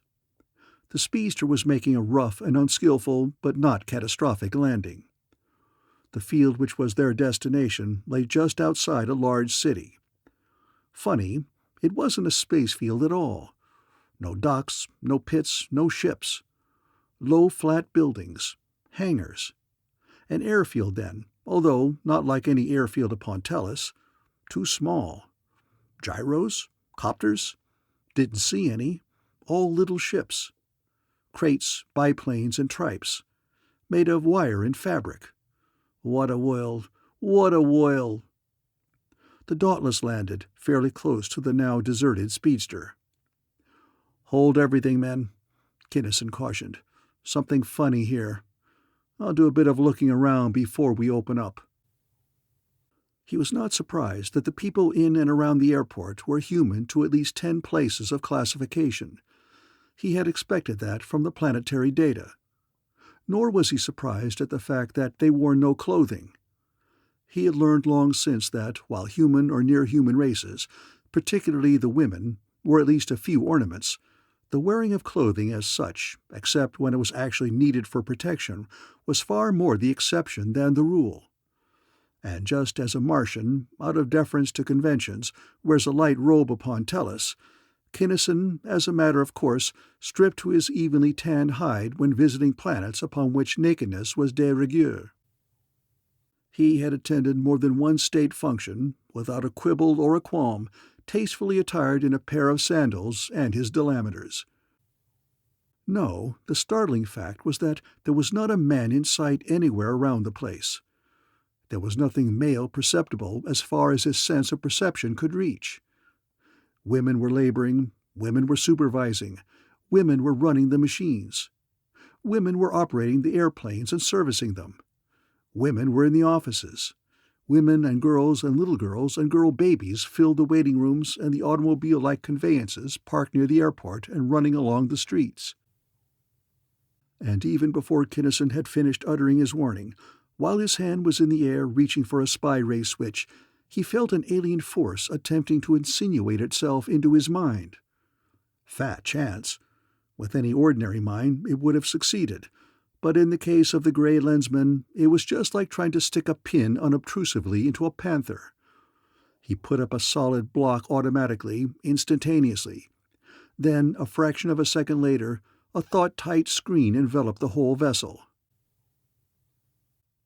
The speedster was making a rough and unskillful, but not catastrophic landing. The field which was their destination lay just outside a large city. Funny, it wasn't a space field at all. No docks, no pits, no ships. Low, flat buildings. Hangars. An airfield, then, although not like any airfield upon Tellus. Too small. Gyros? Copters? Didn't see any. All little ships. Crates, biplanes, and tripes. Made of wire and fabric. What a world! What a world! The Dauntless landed, fairly close to the now deserted speedster. "Hold everything, men," Kinnison cautioned. "Something funny here. I'll do a bit of looking around before we open up." He was not surprised that the people in and around the airport were human to at least 10 places of classification. He had expected that from the planetary data. Nor was he surprised at the fact that they wore no clothing. He had learned long since that, while human or near-human races, particularly the women, wore at least a few ornaments, the wearing of clothing as such, except when it was actually needed for protection, was far more the exception than the rule. And just as a Martian, out of deference to conventions, wears a light robe upon Tellus, Kinnison, as a matter of course, stripped to his evenly tanned hide when visiting planets upon which nakedness was de rigueur. He had attended more than one state function, without a quibble or a qualm, tastefully attired in a pair of sandals and his delameters. No, the startling fact was that there was not a man in sight anywhere around the place. There was nothing male perceptible as far as his sense of perception could reach. Women were laboring, women were supervising, women were running the machines. Women were operating the airplanes and servicing them. Women were in the offices. Women and little girls and girl babies filled the waiting rooms and the automobile-like conveyances parked near the airport and running along the streets. And even before Kinnison had finished uttering his warning, while his hand was in the air reaching for a spy ray switch, he felt an alien force attempting to insinuate itself into his mind. Fat chance. With any ordinary mind, it would have succeeded. But in the case of the gray lensman, it was just like trying to stick a pin unobtrusively into a panther. He put up a solid block automatically, instantaneously. Then, a fraction of a second later, a thought-tight screen enveloped the whole vessel.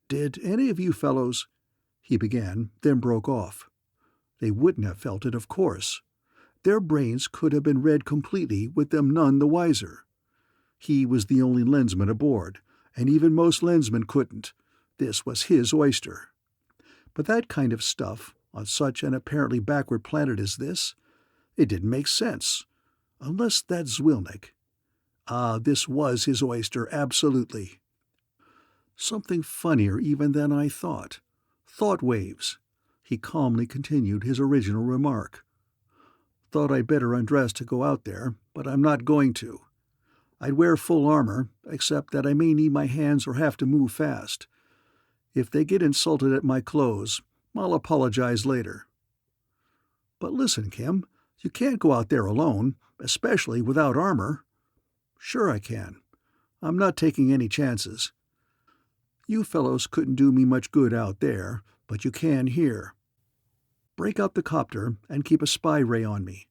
"Did any of you fellows—" he began, then broke off. They wouldn't have felt it, of course. Their brains could have been read completely, with them none the wiser. He was the only lensman aboard, and even most lensmen couldn't. This was his oyster. But that kind of stuff, on such an apparently backward planet as this, it didn't make sense. Unless that Zwilnik. This was his oyster, absolutely. Something funnier even than I thought. Thought waves. He calmly continued his original remark. Thought I'd better undress to go out there, but I'm not going to. I'd wear full armor, except that I may need my hands or have to move fast. If they get insulted at my clothes, I'll apologize later." "But listen, Kim, you can't go out there alone, especially without armor." "Sure I can. I'm not taking any chances. You fellows couldn't do me much good out there, but you can here. Break out the copter and keep a spy ray on me.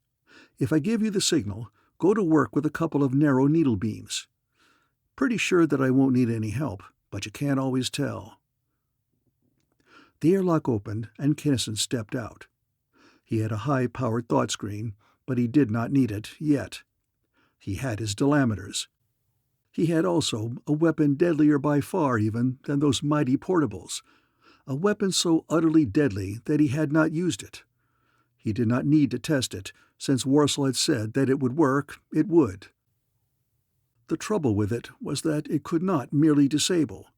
If I give you the signal, go to work with a couple of narrow needle beams. Pretty sure that I won't need any help, but you can't always tell." The airlock opened and Kinnison stepped out. He had a high-powered thought screen, but he did not need it yet. He had his delameters. He had also a weapon deadlier by far even than those mighty portables, a weapon so utterly deadly that he had not used it. He did not need to test it, since Warsaw had said that it would work, it would. The trouble with it was that it could not merely disable.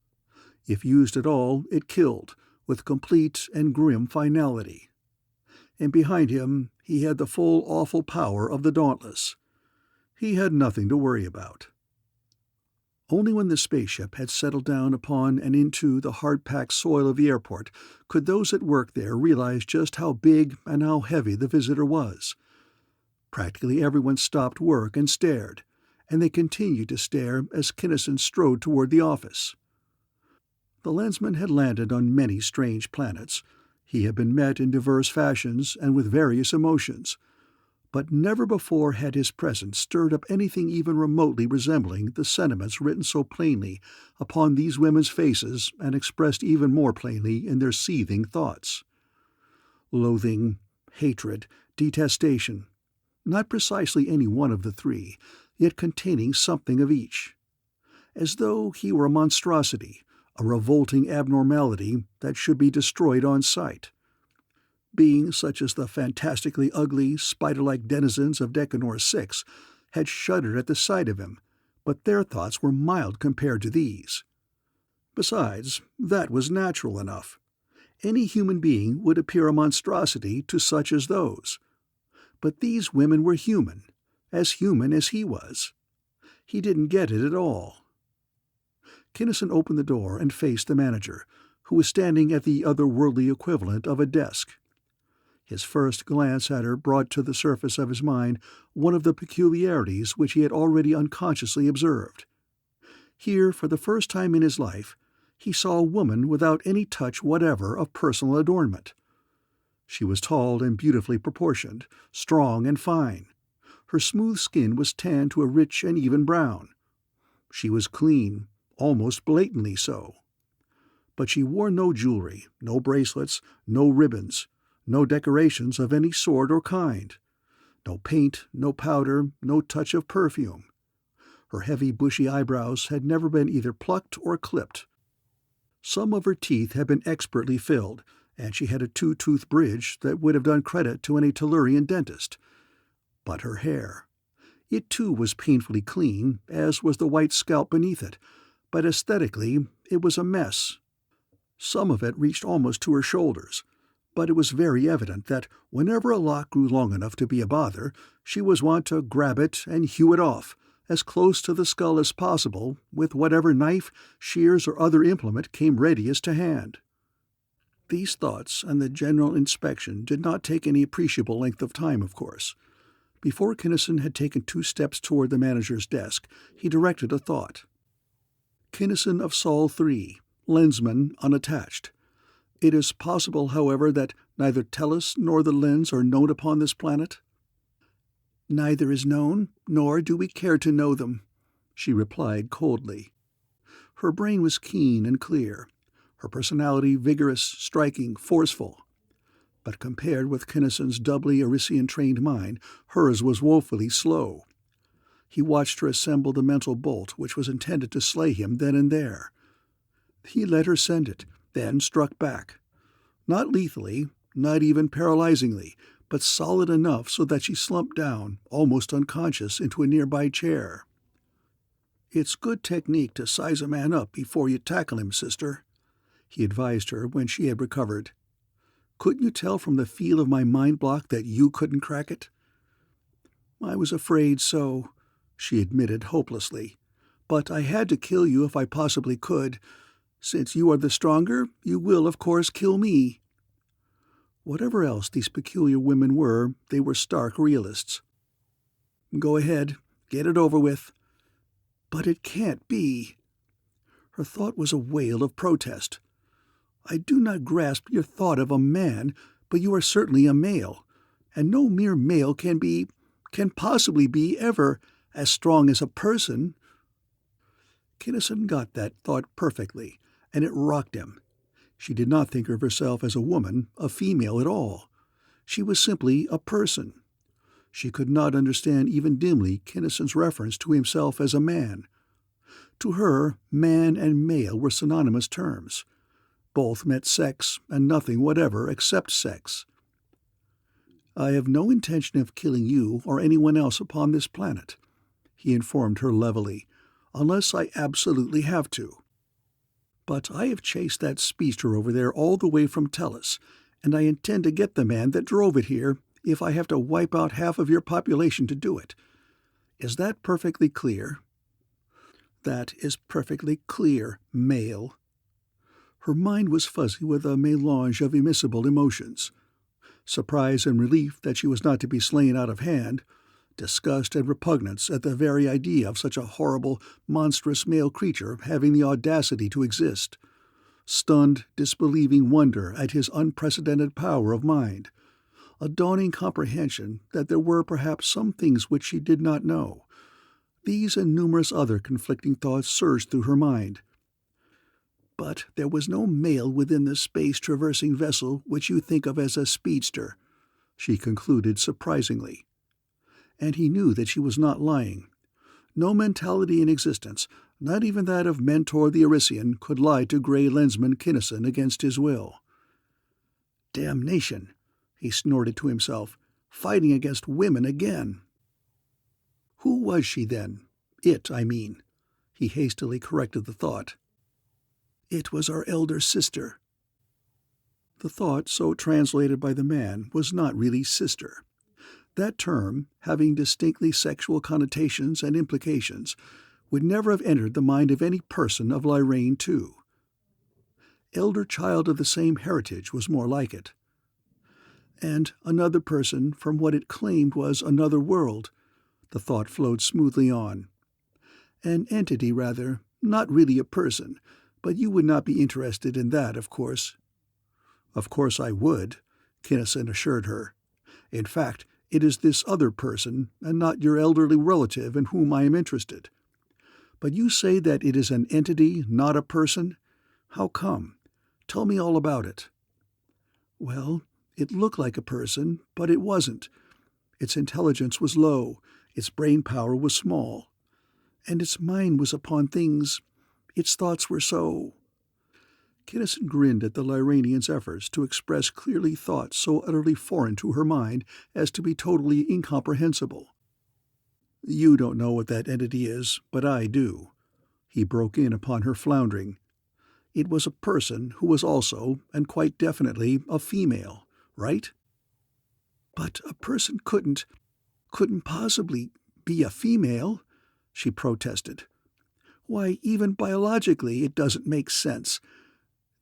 If used at all, it killed, with complete and grim finality. And behind him he had the full awful power of the Dauntless. He had nothing to worry about. Only when the spaceship had settled down upon and into the hard-packed soil of the airport could those at work there realize just how big and how heavy the visitor was. Practically everyone stopped work and stared, and they continued to stare as Kinnison strode toward the office. The Lensman had landed on many strange planets. He had been met in diverse fashions and with various emotions, but never before had his presence stirred up anything even remotely resembling the sentiments written so plainly upon these women's faces and expressed even more plainly in their seething thoughts. Loathing, hatred, detestation, not precisely any one of the three, yet containing something of each. As though he were a monstrosity, a revolting abnormality that should be destroyed on sight. Beings such as the fantastically ugly, spider-like denizens of Decanor 6 had shuddered at the sight of him, but their thoughts were mild compared to these. Besides, that was natural enough. Any human being would appear a monstrosity to such as those. But these women were human as he was. He didn't get it at all. Kinnison opened the door and faced the manager, who was standing at the otherworldly equivalent of a desk. His first glance at her brought to the surface of his mind one of the peculiarities which he had already unconsciously observed. Here, for the first time in his life, he saw a woman without any touch whatever of personal adornment. She was tall and beautifully proportioned, strong and fine. Her smooth skin was tanned to a rich and even brown. She was clean, almost blatantly so. But she wore no jewelry, no bracelets, no ribbons, no decorations of any sort or kind. No paint, no powder, no touch of perfume. Her heavy bushy eyebrows had never been either plucked or clipped. Some of her teeth had been expertly filled, and she had a two-tooth bridge that would have done credit to any Tellurian dentist. But her hair. It too was painfully clean, as was the white scalp beneath it, but aesthetically it was a mess. Some of it reached almost to her shoulders, but it was very evident that whenever a lock grew long enough to be a bother, she was wont to grab it and hew it off, as close to the skull as possible, with whatever knife, shears, or other implement came readiest to hand. These thoughts and the general inspection did not take any appreciable length of time, of course. Before Kinnison had taken 2 steps toward the manager's desk, he directed a thought. Kinnison of Sol 3, Lensman unattached. It is possible, however, that neither Tellus nor the lens are known upon this planet? Neither is known, nor do we care to know them, she replied coldly. Her brain was keen and clear, her personality vigorous, striking, forceful. But compared with Kinnison's doubly Arisian-trained mind, hers was woefully slow. He watched her assemble the mental bolt which was intended to slay him then and there. He let her send it, then struck back. Not lethally, not even paralyzingly, but solid enough so that she slumped down, almost unconscious, into a nearby chair. "It's good technique to size a man up before you tackle him, sister," he advised her when she had recovered. "Couldn't you tell from the feel of my mind block that you couldn't crack it?" "I was afraid so," she admitted hopelessly. "But I had to kill you if I possibly could. Since you are the stronger, you will, of course, kill me." Whatever else these peculiar women were, they were stark realists. "Go ahead, get it over with." "But it can't be." Her thought was a wail of protest. "I do not grasp your thought of a man, but you are certainly a male, and no mere male can possibly be ever as strong as a person." Kinnison got that thought perfectly, and it rocked him. She did not think of herself as a woman, a female at all. She was simply a person. She could not understand even dimly Kinnison's reference to himself as a man. To her, man and male were synonymous terms. Both meant sex and nothing whatever except sex. "I have no intention of killing you or anyone else upon this planet," he informed her levelly, "unless I absolutely have to. But I have chased that speedster over there all the way from Tellus, and I intend to get the man that drove it here if I have to wipe out half of your population to do it. Is that perfectly clear?" "That is perfectly clear, male." Her mind was fuzzy with a melange of immiscible emotions. Surprise and relief that she was not to be slain out of hand, disgust and repugnance at the very idea of such a horrible, monstrous male creature having the audacity to exist, stunned, disbelieving wonder at his unprecedented power of mind, a dawning comprehension that there were perhaps some things which she did not know. These and numerous other conflicting thoughts surged through her mind. "But there was no male within the space-traversing vessel which you think of as a speedster," she concluded surprisingly. And he knew that she was not lying. No mentality in existence, not even that of Mentor the Arisian, could lie to Grey Lensman Kinnison against his will. "Damnation!" he snorted to himself, "fighting against women again." Who was she then? It, I mean. He hastily corrected the thought. "It was our elder sister." The thought, so translated by the man, was not really sister. That term, having distinctly sexual connotations and implications, would never have entered the mind of any person of Lyrane II. Elder child of the same heritage was more like it. And another person from what it claimed was another world, the thought flowed smoothly on. An entity, rather, not really a person, but you would not be interested in that, of course. "Of course I would," Kinnison assured her. "In fact, it is this other person, and not your elderly relative, in whom I am interested. But you say that it is an entity, not a person? How come? Tell me all about it." "Well, it looked like a person, but it wasn't. Its intelligence was low, its brain power was small, and its mind was upon things. Its thoughts were so—" Kinnison grinned at the Lyranian's efforts to express clearly thoughts so utterly foreign to her mind as to be totally incomprehensible. "You don't know what that entity is, but I do." He broke in upon her floundering. "It was a person who was also, and quite definitely, a female, right?" "But a person couldn't possibly be a female," she protested. "Why, even biologically it doesn't make sense.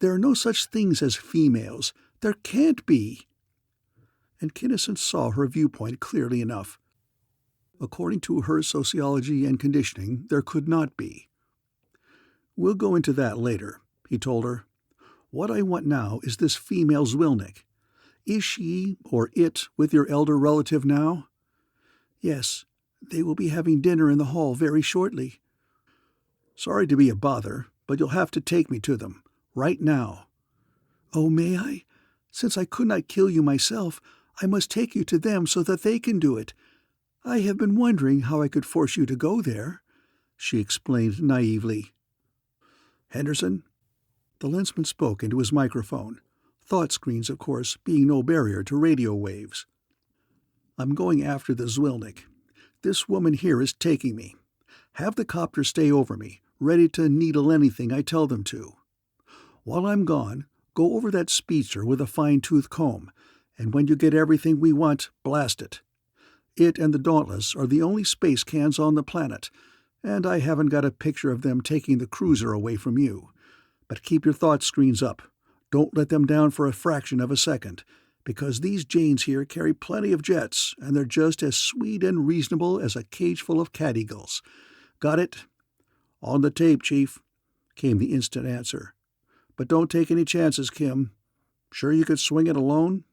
There are no such things as females. There can't be." And Kinnison saw her viewpoint clearly enough. According to her sociology and conditioning, there could not be. "We'll go into that later," he told her. "What I want now is this female Zwilnik. Is she, or it, with your elder relative now?" "Yes. They will be having dinner in the hall very shortly." "Sorry to be a bother, but you'll have to take me to them. Right now." "Oh, may I? Since I could not kill you myself, I must take you to them so that they can do it. I have been wondering how I could force you to go there," she explained naively. "Henderson?" The lensman spoke into his microphone, thought screens, of course, being no barrier to radio waves. "I'm going after the Zwilnik. This woman here is taking me. Have the copter stay over me, ready to needle anything I tell them to. While I'm gone, go over that speedster with a fine-tooth comb, and when you get everything we want, blast it. It and the Dauntless are the only space cans on the planet, and I haven't got a picture of them taking the cruiser away from you. But keep your thought screens up. Don't let them down for a fraction of a second, because these Janes here carry plenty of jets, and they're just as sweet and reasonable as a cage full of cat eagles. Got it?" "On the tape, Chief," came the instant answer. "But don't take any chances, Kim. Sure you could swing it alone?"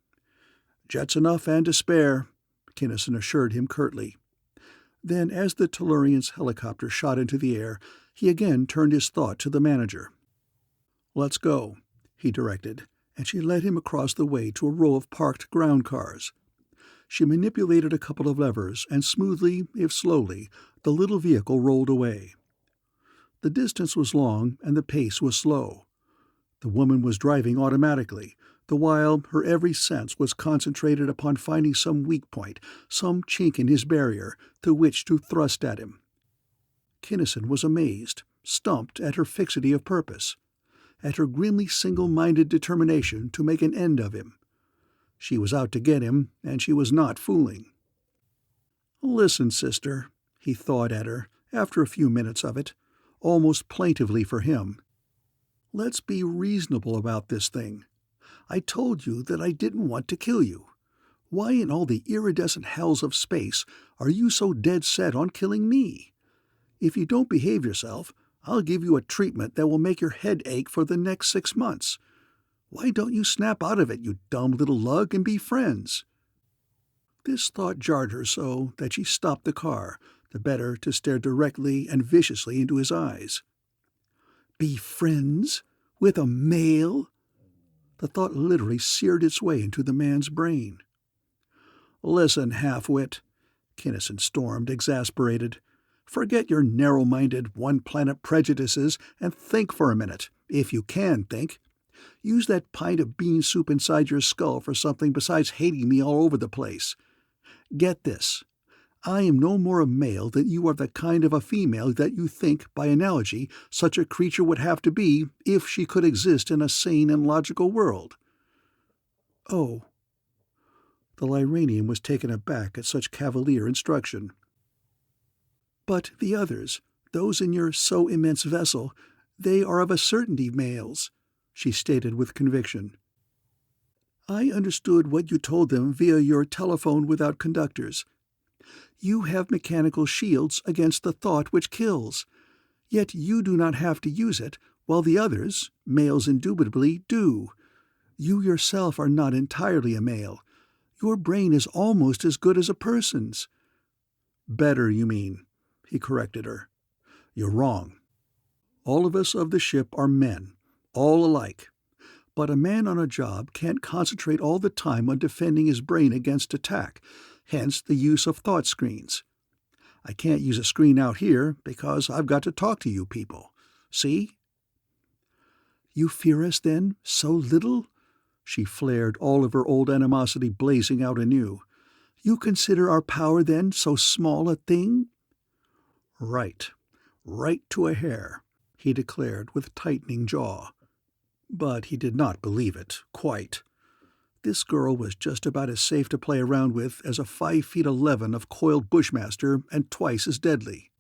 "Jets enough and to spare," Kinnison assured him curtly. Then, as the Tellurian's helicopter shot into the air, he again turned his thought to the manager. "Let's go," he directed, and she led him across the way to a row of parked ground cars. She manipulated a couple of levers, and smoothly, if slowly, the little vehicle rolled away. The distance was long, and the pace was slow. The woman was driving automatically, the while her every sense was concentrated upon finding some weak point, some chink in his barrier, through which to thrust at him. Kinnison was amazed, stumped at her fixity of purpose, at her grimly single-minded determination to make an end of him. She was out to get him, and she was not fooling. "Listen, sister," he thawed at her, after a few minutes of it, almost plaintively for him. "Let's be reasonable about this thing. I told you that I didn't want to kill you. Why in all the iridescent hells of space are you so dead set on killing me? If you don't behave yourself, I'll give you a treatment that will make your head ache for the next 6 months. Why don't you snap out of it, you dumb little lug, and be friends?" This thought jarred her so that she stopped the car, the better to stare directly and viciously into his eyes. Be friends? With a male? The thought literally seared its way into the man's brain. "Listen, half-wit," Kinnison stormed, exasperated. "Forget your narrow-minded, one-planet prejudices and think for a minute, if you can think. Use that pint of bean soup inside your skull for something besides hating me all over the place. Get this. I am no more a male than you are the kind of a female that you think, by analogy, such a creature would have to be if she could exist in a sane and logical world." "Oh." The Lyranian was taken aback at such cavalier instruction. "But the others, those in your so-immense vessel, they are of a certainty males," she stated with conviction. "I understood what you told them via your telephone without conductors. You have mechanical shields against the thought which kills, yet you do not have to use it, while the others, males indubitably, do. You yourself are not entirely a male. Your brain is almost as good as a person's." "Better, you mean," he corrected her. "You're wrong. All of us of the ship are men, all alike. But a man on a job can't concentrate all the time on defending his brain against attack, hence the use of thought screens. I can't use a screen out here because I've got to talk to you people. See?" "You fear us, then, so little?" She flared, all of her old animosity blazing out anew. "You consider our power, then, so small a thing?" "Right. Right to a hair," he declared with tightening jaw. But he did not believe it, quite. This girl was just about as safe to play around with as a 5'11" of coiled bushmaster and twice as deadly.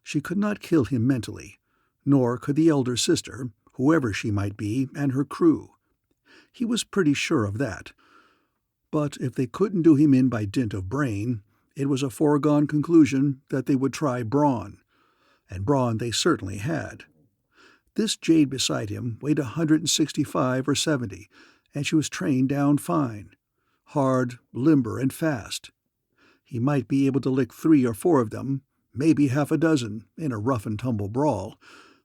She could not kill him mentally, nor could the elder sister, whoever she might be, and her crew. He was pretty sure of that. But if they couldn't do him in by dint of brain, it was a foregone conclusion that they would try brawn. And brawn they certainly had. This jade beside him weighed 165 or 70, and she was trained down fine. Hard, limber, and fast. He might be able to lick 3 or 4 of them, maybe half a dozen, in a rough-and-tumble brawl,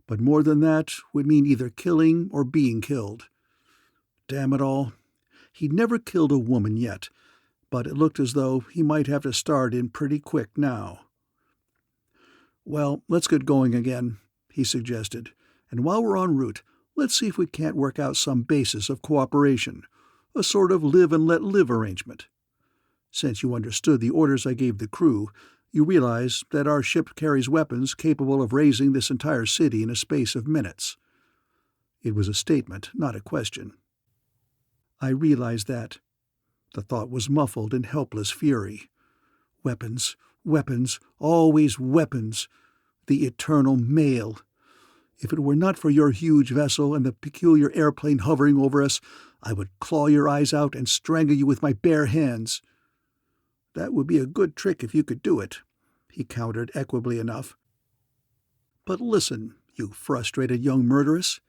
but more than that would mean either killing or being killed. Damn it all. He'd never killed a woman yet, but it looked as though he might have to start in pretty quick now. "Well, let's get going again," he suggested, "and while we're en route, let's see if we can't work out some basis of cooperation, a sort of live-and-let-live arrangement. Since you understood the orders I gave the crew, you realize that our ship carries weapons capable of razing this entire city in a space of minutes." It was a statement, not a question. "I realize that." The thought was muffled in helpless fury. Weapons, weapons, always weapons. The eternal male. If it were not for your huge vessel and the peculiar airplane hovering over us, I would claw your eyes out and strangle you with my bare hands." "That would be a good trick if you could do it," he countered equably enough. "But listen, you frustrated young murderess.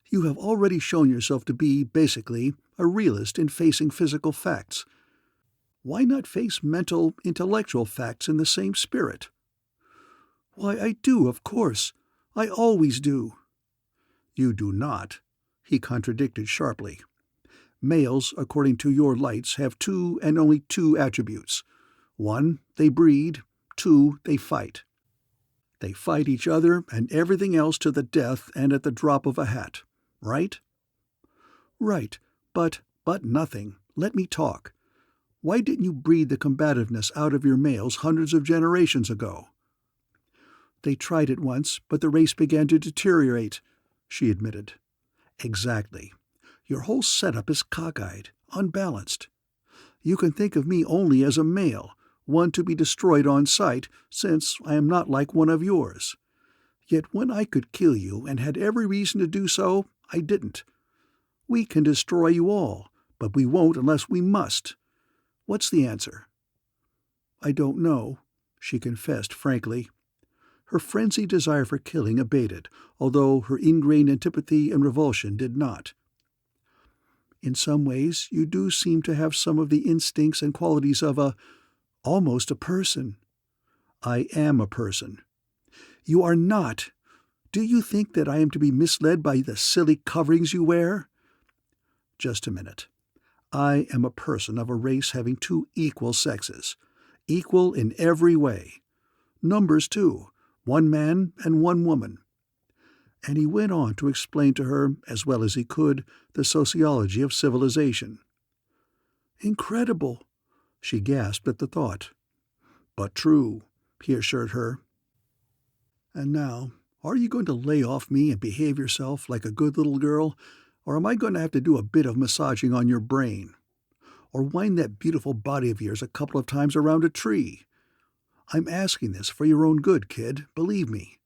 You have already shown yourself to be, basically, a realist in facing physical facts. Why not face mental, intellectual facts in the same spirit?" "Why, I do, of course. I always do." "You do not," he contradicted sharply. "Males, according to your lights, have two and only two attributes. 1, they breed. 2, they fight. They fight each other and everything else to the death and at the drop of a hat. Right?" "Right, but nothing. Let me talk. Why didn't you breed the combativeness out of your males hundreds of generations ago?" "They tried it once, but the race began to deteriorate," she admitted. "Exactly. Your whole setup is cockeyed, unbalanced. You can think of me only as a male, one to be destroyed on sight, since I am not like one of yours. Yet when I could kill you and had every reason to do so, I didn't. We can destroy you all, but we won't unless we must. What's the answer?" "I don't know," she confessed frankly. Her frenzied desire for killing abated, although her ingrained antipathy and revulsion did not. "In some ways you do seem to have some of the instincts and qualities of almost a person." "I am a person." "You are not. Do you think that I am to be misled by the silly coverings you wear?" "Just a minute. I am a person of a race having 2 equal sexes, equal in every way. Numbers, too, 1 man and 1 woman." And he went on to explain to her, as well as he could, the sociology of civilization. "Incredible!" she gasped at the thought. "But true," he assured her. "And now, are you going to lay off me and behave yourself like a good little girl, or am I going to have to do a bit of massaging on your brain? Or wind that beautiful body of yours a couple of times around a tree? I'm asking this for your own good, kid, believe me."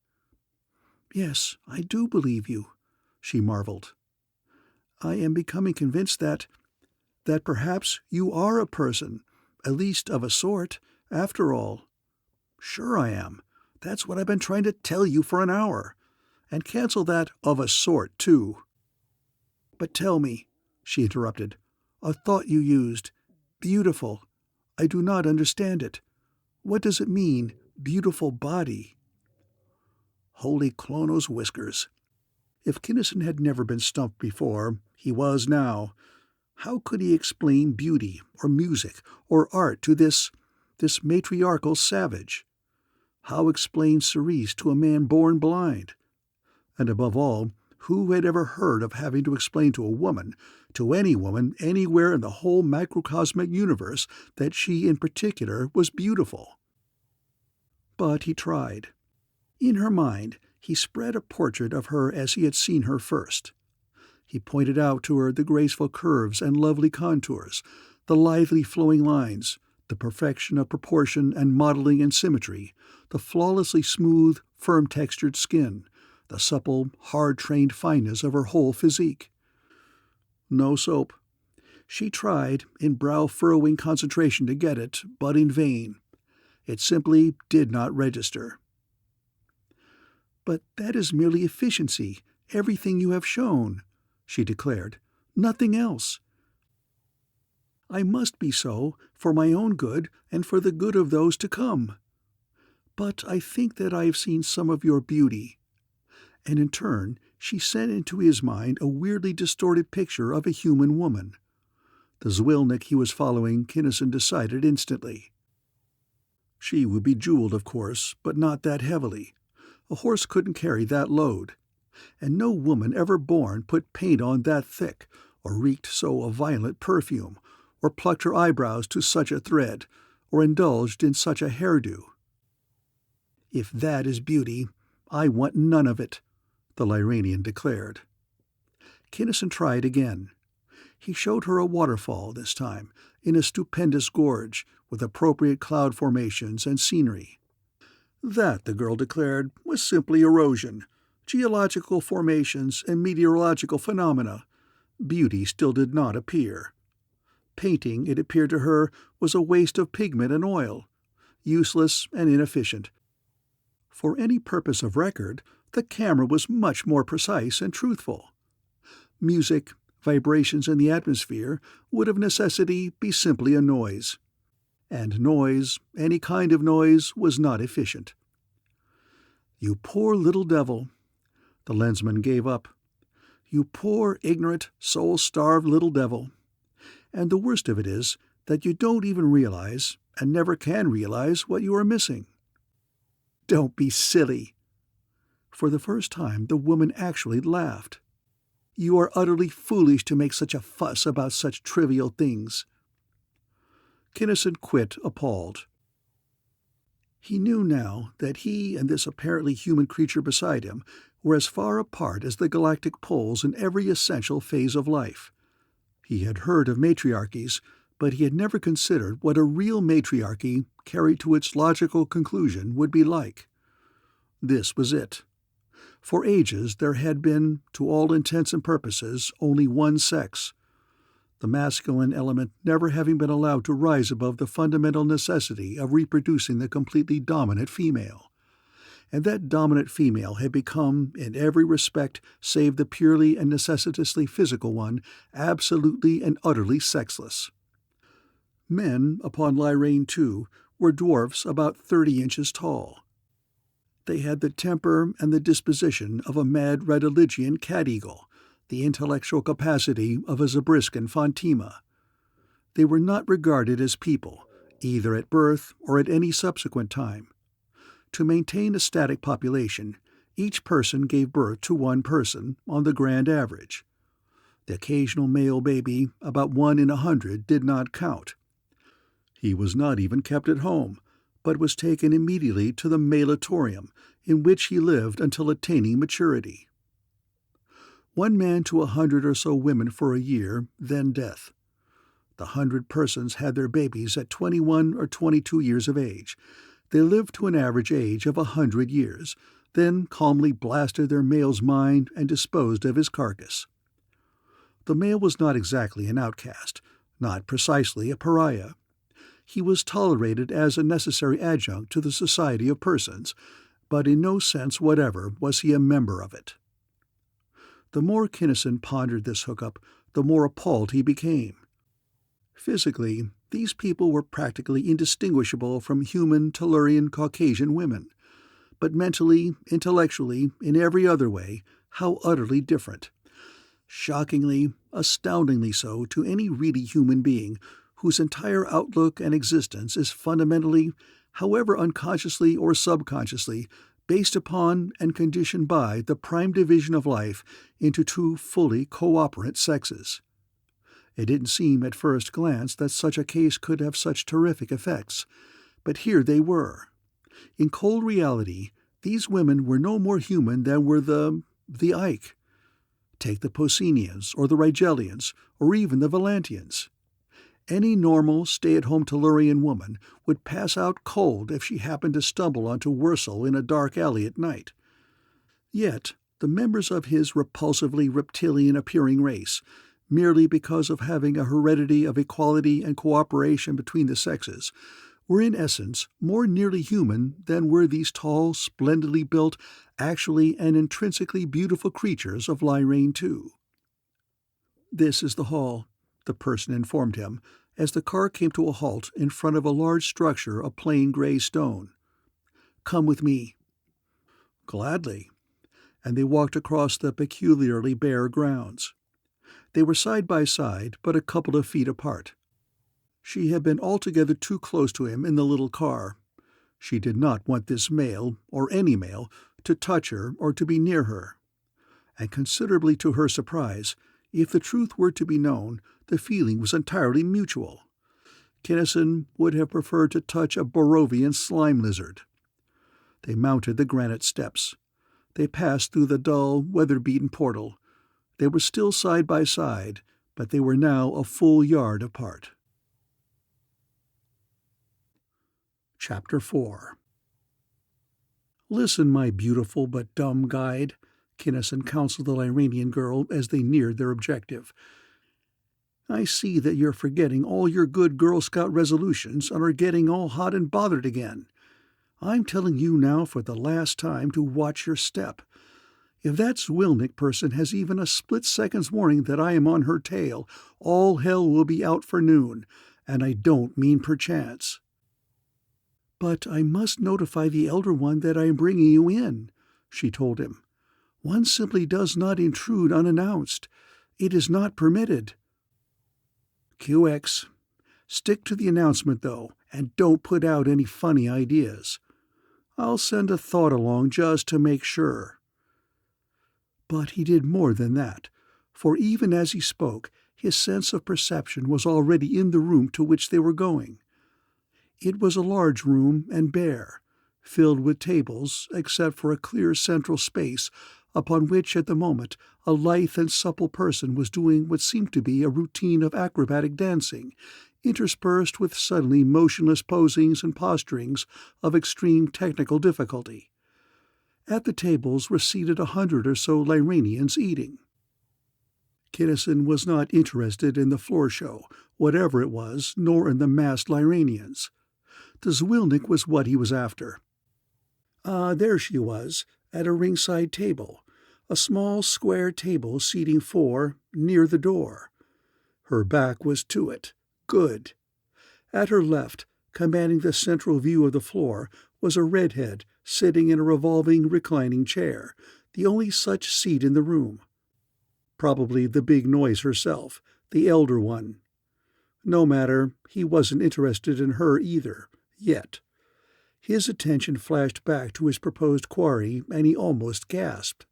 "Yes, I do believe you," she marveled. "I am becoming convinced that perhaps you are a person, at least of a sort, after all." "Sure I am. That's what I've been trying to tell you for an hour. And cancel that 'of a sort,' too." "But tell me," she interrupted, "a thought you used, beautiful. I do not understand it. What does it mean, beautiful body?" Holy Clono's whiskers. If Kinnison had never been stumped before, he was now. How could he explain beauty, or music, or art to this matriarchal savage? How explain Cerise to a man born blind? And above all, who had ever heard of having to explain to a woman, to any woman anywhere in the whole macrocosmic universe, that she in particular was beautiful? But he tried. In her mind, he spread a portrait of her as he had seen her first. He pointed out to her the graceful curves and lovely contours, the lively flowing lines, the perfection of proportion and modeling and symmetry, the flawlessly smooth, firm-textured skin, the supple, hard-trained fineness of her whole physique. No soap. She tried, in brow-furrowing concentration, to get it, but in vain. It simply did not register. "But that is merely efficiency, everything you have shown," she declared. "Nothing else. I must be so, for my own good and for the good of those to come. But I think that I have seen some of your beauty." And in turn, she sent into his mind a weirdly distorted picture of a human woman. The Zwilnik he was following, Kinnison decided instantly. She would be jeweled, of course, but not that heavily. A horse couldn't carry that load. And no woman ever born put paint on that thick, or reeked so a violent perfume, or plucked her eyebrows to such a thread, or indulged in such a hairdo. "If that is beauty, I want none of it," the Lyranian declared. Kinnison tried again. He showed her a waterfall this time, in a stupendous gorge, with appropriate cloud formations and scenery. That, the girl declared, was simply erosion, geological formations and meteorological phenomena, beauty still did not appear. Painting, it appeared to her, was a waste of pigment and oil, useless and inefficient. For any purpose of record, the camera was much more precise and truthful. Music, vibrations in the atmosphere, would of necessity be simply a noise. And noise, any kind of noise, was not efficient. "You poor little devil," the lensman gave up. "You poor, ignorant, soul-starved little devil. And the worst of it is that you don't even realize, and never can realize, what you are missing." "Don't be silly." For the first time the woman actually laughed. "You are utterly foolish to make such a fuss about such trivial things." Kinnison quit, appalled. He knew now that he and this apparently human creature beside him were as far apart as the galactic poles in every essential phase of life. He had heard of matriarchies, but he had never considered what a real matriarchy, carried to its logical conclusion, would be like. This was it. For ages there had been, to all intents and purposes, only one sex, the masculine element never having been allowed to rise above the fundamental necessity of reproducing the completely dominant female. And that dominant female had become, in every respect save the purely and necessitously physical one, absolutely and utterly sexless. Men, upon Lyrain II, were dwarfs about 30 inches tall. They had the temper and the disposition of a mad Redeligian cat-eagle, the intellectual capacity of a Zabriskan Fantima. They were not regarded as people, either at birth or at any subsequent time. To maintain a static population, each person gave birth to one person, on the grand average. The occasional male baby, about 1 in 100, did not count. He was not even kept at home, but was taken immediately to the maleatorium, in which he lived until attaining maturity. 1 man to 100 or so women for a year, then death. The 100 persons had their babies at 21 or 22 years of age. They lived to an average age of 100 years, then calmly blasted their male's mind and disposed of his carcass. The male was not exactly an outcast, not precisely a pariah. He was tolerated as a necessary adjunct to the society of persons, but in no sense whatever was he a member of it. The more Kinnison pondered this hookup, the more appalled he became. Physically, these people were practically indistinguishable from human Tellurian Caucasian women, but mentally, intellectually, in every other way, how utterly different. Shockingly, astoundingly so to any really human being whose entire outlook and existence is fundamentally, however unconsciously or subconsciously, based upon and conditioned by the prime division of life into 2 fully cooperant sexes. It didn't seem at first glance that such a case could have such terrific effects, but here they were. In cold reality, these women were no more human than were the Ike. Take the Posenians, or the Rigelians, or even the Valantians. Any normal, stay-at-home Tellurian woman would pass out cold if she happened to stumble onto Wurzel in a dark alley at night. Yet, the members of his repulsively reptilian-appearing race, merely because of having a heredity of equality and cooperation between the sexes, were in essence more nearly human than were these tall, splendidly built, actually and intrinsically beautiful creatures of Lyrain II. "This is the hall," the person informed him, as the car came to a halt in front of a large structure of plain gray stone. "Come with me." Gladly. And they walked across the peculiarly bare grounds. They were side by side, but a couple of feet apart. She had been altogether too close to him in the little car. She did not want this male, or any male, to touch her or to be near her. And considerably to her surprise, if the truth were to be known, the feeling was entirely mutual. Kinnison would have preferred to touch a Borovian slime lizard. They mounted the granite steps. They passed through the dull, weather-beaten portal. They were still side by side, but they were now a full yard apart. Chapter 4. "Listen, my beautiful but dumb guide," Kinnison counseled the Lyranian girl as they neared their objective. "I see that you're forgetting all your good Girl Scout resolutions and are getting all hot and bothered again. I'm telling you now for the last time to watch your step. If that Zwilnik person has even a split-second's warning that I am on her tail, all hell will be out for noon, and I don't mean perchance." "But I must notify the Elder One that I am bringing you in," she told him. "One simply does not intrude unannounced. It is not permitted." "QX. Stick to the announcement, though, and don't put out any funny ideas. I'll send a thought along just to make sure." But he did more than that, for even as he spoke, his sense of perception was already in the room to which they were going. It was a large room and bare, filled with tables except for a clear central space upon which at the moment a lithe and supple person was doing what seemed to be a routine of acrobatic dancing, interspersed with suddenly motionless posings and posturings of extreme technical difficulty. At the tables were seated 100 or so Lyranians eating. Kinnison was not interested in the floor show, whatever it was, nor in the masked Lyranians. The Zwilnik was what he was after. There she was, at a ringside table, a small square table seating 4, near the door. Her back was to it. Good. At her left, commanding the central view of the floor, was a redhead sitting in a revolving reclining chair, the only such seat in the room. Probably the big noise herself, the Elder One. No matter, he wasn't interested in her either, yet. His attention flashed back to his proposed quarry, and he almost gasped.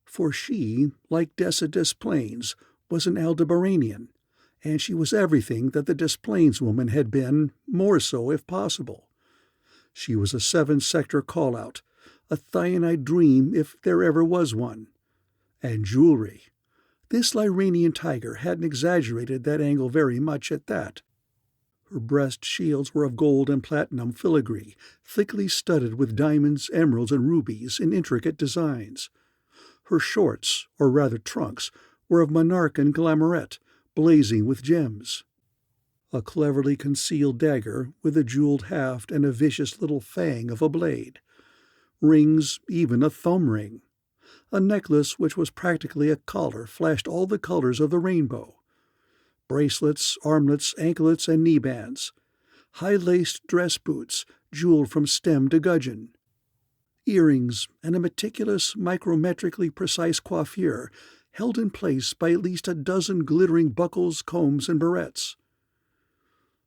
For she, like Dessa Desplaines, was an Aldebaranian, and she was everything that the Desplaines woman had been, more so if possible. She was a 7-sector call-out, a thionite dream if there ever was one. And jewelry. This Lyranian tiger hadn't exaggerated that angle very much at that. Her breast shields were of gold and platinum filigree, thickly studded with diamonds, emeralds, and rubies in intricate designs. Her shorts, or rather trunks, were of monarchan glamourette, blazing with gems. A cleverly concealed dagger with a jeweled haft and a vicious little fang of a blade. Rings, even a thumb ring. A necklace which was practically a collar flashed all the colors of the rainbow. Bracelets, armlets, anklets, and knee bands. High-laced dress boots, jeweled from stem to gudgeon. Earrings, and a meticulous, micrometrically precise coiffure, held in place by at least a dozen glittering buckles, combs, and barrettes.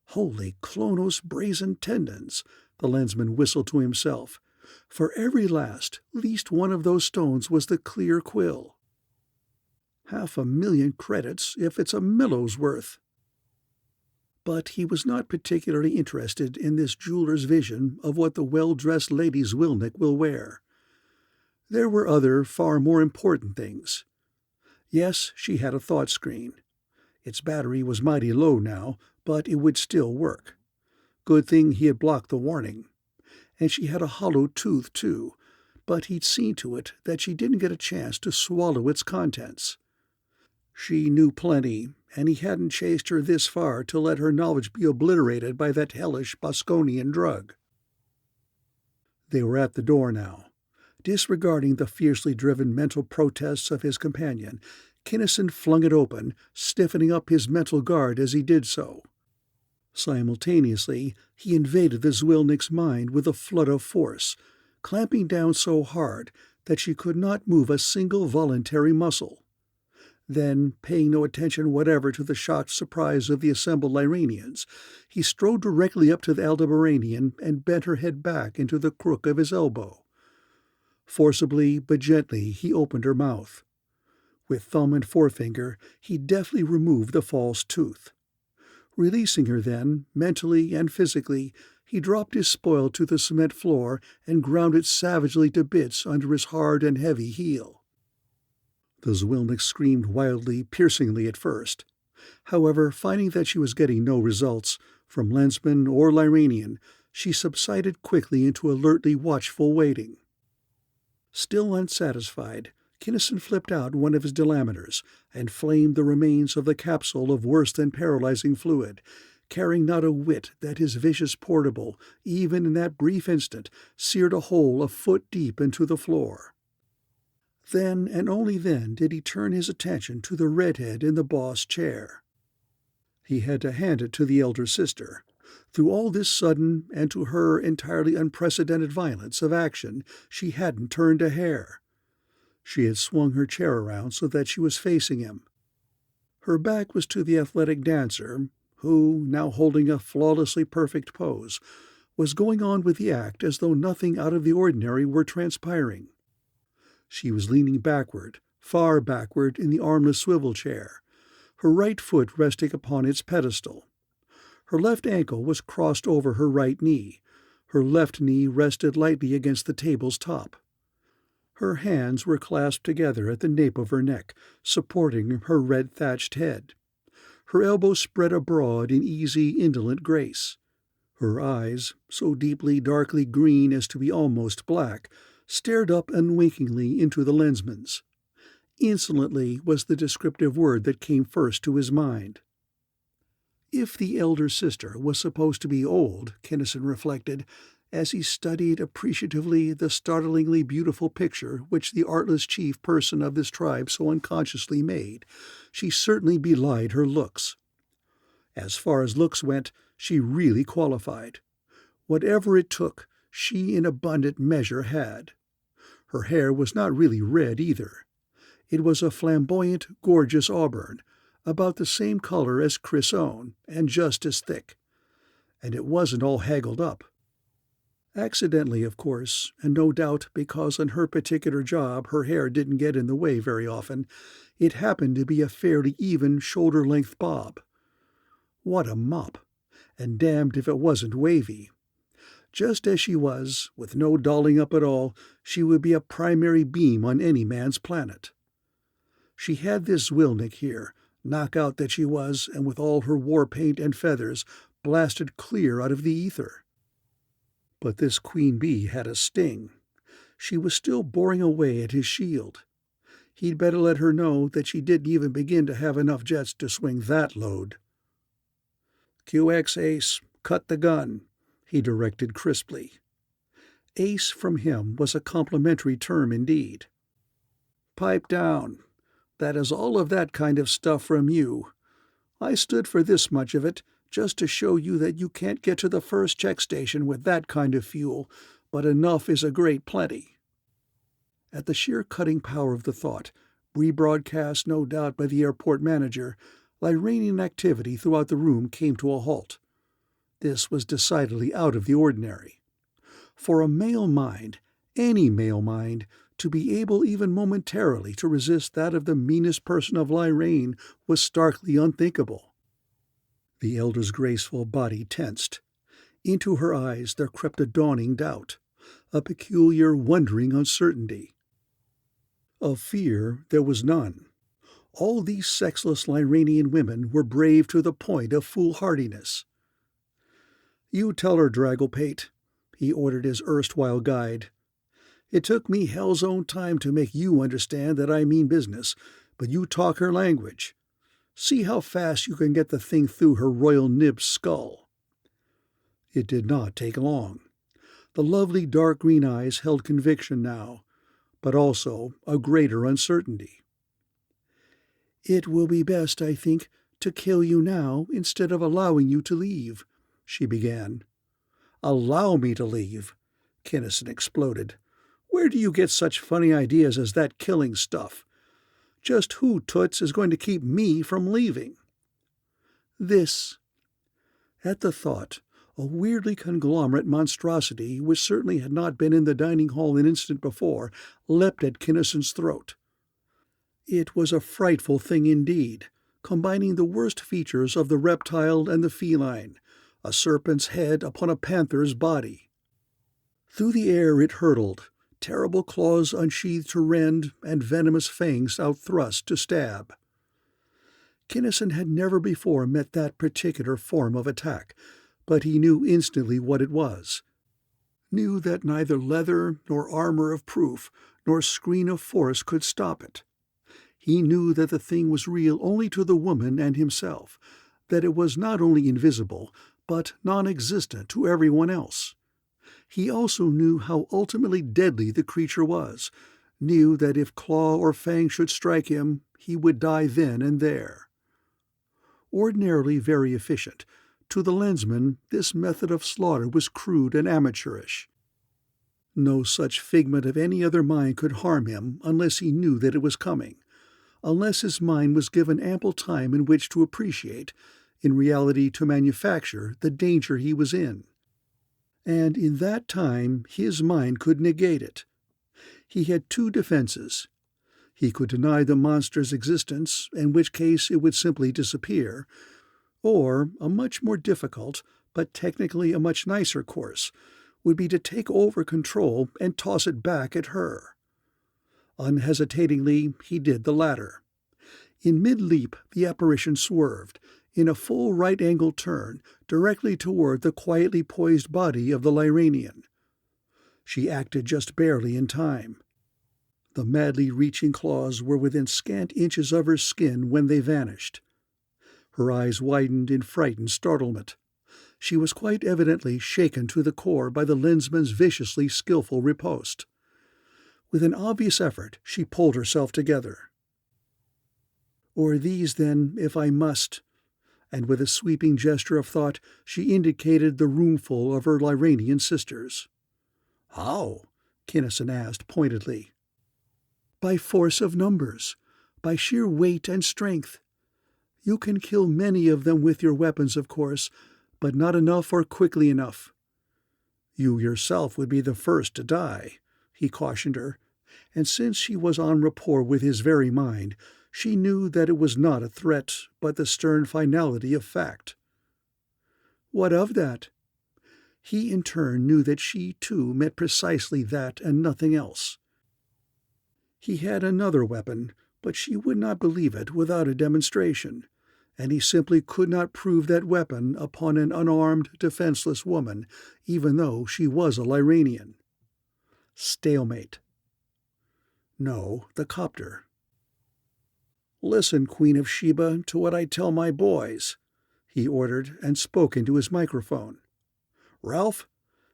"Holy Klonos brazen tendons," the lensman whistled to himself. For every least one of those stones was the clear quill. 500,000 credits if it's a millow's worth. But he was not particularly interested in this jeweler's vision of what the well-dressed Lady Zwilnik will wear. There were other, far more important things. Yes, she had a thought screen. Its battery was mighty low now, but it would still work. Good thing he had blocked the warning. And she had a hollow tooth, too, but he'd seen to it that she didn't get a chance to swallow its contents. She knew plenty, and he hadn't chased her this far to let her knowledge be obliterated by that hellish Boskonian drug. They were at the door now. Disregarding the fiercely driven mental protests of his companion, Kinnison flung it open, stiffening up his mental guard as he did so. Simultaneously, he invaded the Zwilnik's mind with a flood of force, clamping down so hard that she could not move a single voluntary muscle. Then, paying no attention whatever to the shocked surprise of the assembled Lyranians, he strode directly up to the Aldebaranian and bent her head back into the crook of his elbow. Forcibly but gently he opened her mouth. With thumb and forefinger he deftly removed the false tooth. Releasing her then, mentally and physically, he dropped his spoil to the cement floor and ground it savagely to bits under his hard and heavy heel. The Zwilnik screamed wildly, piercingly at first. However, finding that she was getting no results, from Lensman or Lyranian, she subsided quickly into alertly watchful waiting. Still unsatisfied, Kinnison flipped out one of his delameters and flamed the remains of the capsule of worse than paralyzing fluid, caring not a whit that his vicious portable, even in that brief instant, seared a hole a foot deep into the floor. Then and only then did he turn his attention to the redhead in the boss chair. He had to hand it to the elder sister. Through all this sudden, and to her entirely unprecedented violence of action, she hadn't turned a hair. She had swung her chair around so that she was facing him. Her back was to the athletic dancer, who, now holding a flawlessly perfect pose, was going on with the act as though nothing out of the ordinary were transpiring. She was leaning backward, far backward in the armless swivel chair, her right foot resting upon its pedestal. Her left ankle was crossed over her right knee. Her left knee rested lightly against the table's top. Her hands were clasped together at the nape of her neck, supporting her red-thatched head. Her elbows spread abroad in easy, indolent grace. Her eyes, so deeply darkly green as to be almost black, stared up unwinkingly into the lensman's. Insolently was the descriptive word that came first to his mind. If the elder sister was supposed to be old, Kinnison reflected, as he studied appreciatively the startlingly beautiful picture which the artless chief person of this tribe so unconsciously made, she certainly belied her looks. As far as looks went, she really qualified. Whatever it took, she in abundant measure had. Her hair was not really red either. It was a flamboyant, gorgeous auburn, about the same color as Chris' own, and just as thick. And it wasn't all haggled up. Accidentally, of course, and no doubt because on her particular job her hair didn't get in the way very often, it happened to be a fairly even shoulder-length bob. What a mop! And damned if it wasn't wavy. Just as she was, with no dolling up at all, she would be a primary beam on any man's planet. She had this Zwilnick here, knockout that she was, and with all her war paint and feathers, blasted clear out of the ether. But this queen bee had a sting. She was still boring away at his shield. He'd better let her know that she didn't even begin to have enough jets to swing that load. "QX Ace, cut the gun," he directed crisply. Ace from him was a complimentary term indeed. "Pipe down. That is all of that kind of stuff from you. I stood for this much of it, just to show you that you can't get to the first check station with that kind of fuel, but enough is a great plenty." At the sheer cutting power of the thought, rebroadcast no doubt by the airport manager, Lyranian activity throughout the room came to a halt. This was decidedly out of the ordinary. For a male mind, any male mind, to be able even momentarily to resist that of the meanest person of Lyrane was starkly unthinkable. The elder's graceful body tensed. Into her eyes there crept a dawning doubt, a peculiar, wondering uncertainty. Of fear there was none. All these sexless Lyranian women were brave to the point of foolhardiness. "You tell her, Dragglepate," he ordered his erstwhile guide. "It took me hell's own time to make you understand that I mean business, but you talk her language. See how fast you can get the thing through her royal nib's skull." It did not take long. The lovely dark green eyes held conviction now, but also a greater uncertainty. "It will be best, I think, to kill you now instead of allowing you to leave," she began. "Allow me to leave?" Kinnison exploded. "Where do you get such funny ideas as that killing stuff? Just who, toots, is going to keep me from leaving?" "This." At the thought, a weirdly conglomerate monstrosity, which certainly had not been in the dining hall an instant before, leapt at Kinnison's throat. It was a frightful thing indeed, combining the worst features of the reptile and the feline, a serpent's head upon a panther's body. Through the air it hurtled, terrible claws unsheathed to rend and venomous fangs outthrust to stab. Kinnison had never before met that particular form of attack, but he knew instantly what it was. Knew that neither leather nor armor of proof, nor screen of force could stop it. He knew that the thing was real only to the woman and himself, that it was not only invisible, but non-existent to everyone else. He also knew how ultimately deadly the creature was, knew that if claw or fang should strike him, he would die then and there. Ordinarily very efficient, to the Lensman this method of slaughter was crude and amateurish. No such figment of any other mind could harm him unless he knew that it was coming, unless his mind was given ample time in which to appreciate, in reality to manufacture, the danger he was in. And in that time his mind could negate it. He had two defenses. He could deny the monster's existence, in which case it would simply disappear, or a much more difficult, but technically a much nicer course, would be to take over control and toss it back at her. Unhesitatingly, he did the latter. In mid-leap, the apparition swerved, in a full right-angle turn, directly toward the quietly poised body of the Lyranian. She acted just barely in time. The madly reaching claws were within scant inches of her skin when they vanished. Her eyes widened in frightened startlement. She was quite evidently shaken to the core by the Lensman's viciously skillful riposte. With an obvious effort, she pulled herself together. "Or these, then, if I must," and with a sweeping gesture of thought she indicated the roomful of her Lyranian sisters. "How?" Kinnison asked pointedly. "By force of numbers, by sheer weight and strength. You can kill many of them with your weapons, of course, but not enough or quickly enough. You yourself would be the first to die," he cautioned her, and since she was en rapport with his very mind, she knew that it was not a threat, but the stern finality of fact. What of that? He in turn knew that she too meant precisely that and nothing else. He had another weapon, but she would not believe it without a demonstration, and he simply could not prove that weapon upon an unarmed, defenseless woman, even though she was a Lyranian. Stalemate. No, the copter. "Listen, Queen of Sheba, to what I tell my boys," he ordered, and spoke into his microphone. "Ralph,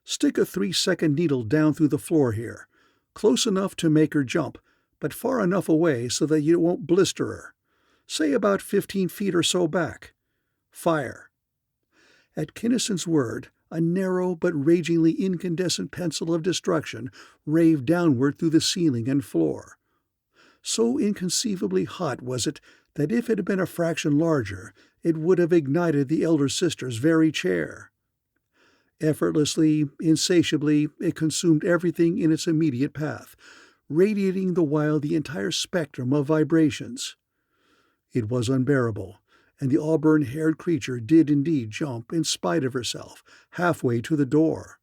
stick a 3-second needle down through the floor here, close enough to make her jump, but far enough away so that you won't blister her. Say about 15 feet or so back. Fire." At Kinnison's word, a narrow but ragingly incandescent pencil of destruction raved downward through the ceiling and floor. So inconceivably hot was it that if it had been a fraction larger, it would have ignited the elder sister's very chair. Effortlessly, insatiably, it consumed everything in its immediate path, radiating the while the entire spectrum of vibrations. It was unbearable, and the auburn-haired creature did indeed jump, in spite of herself, halfway to the door.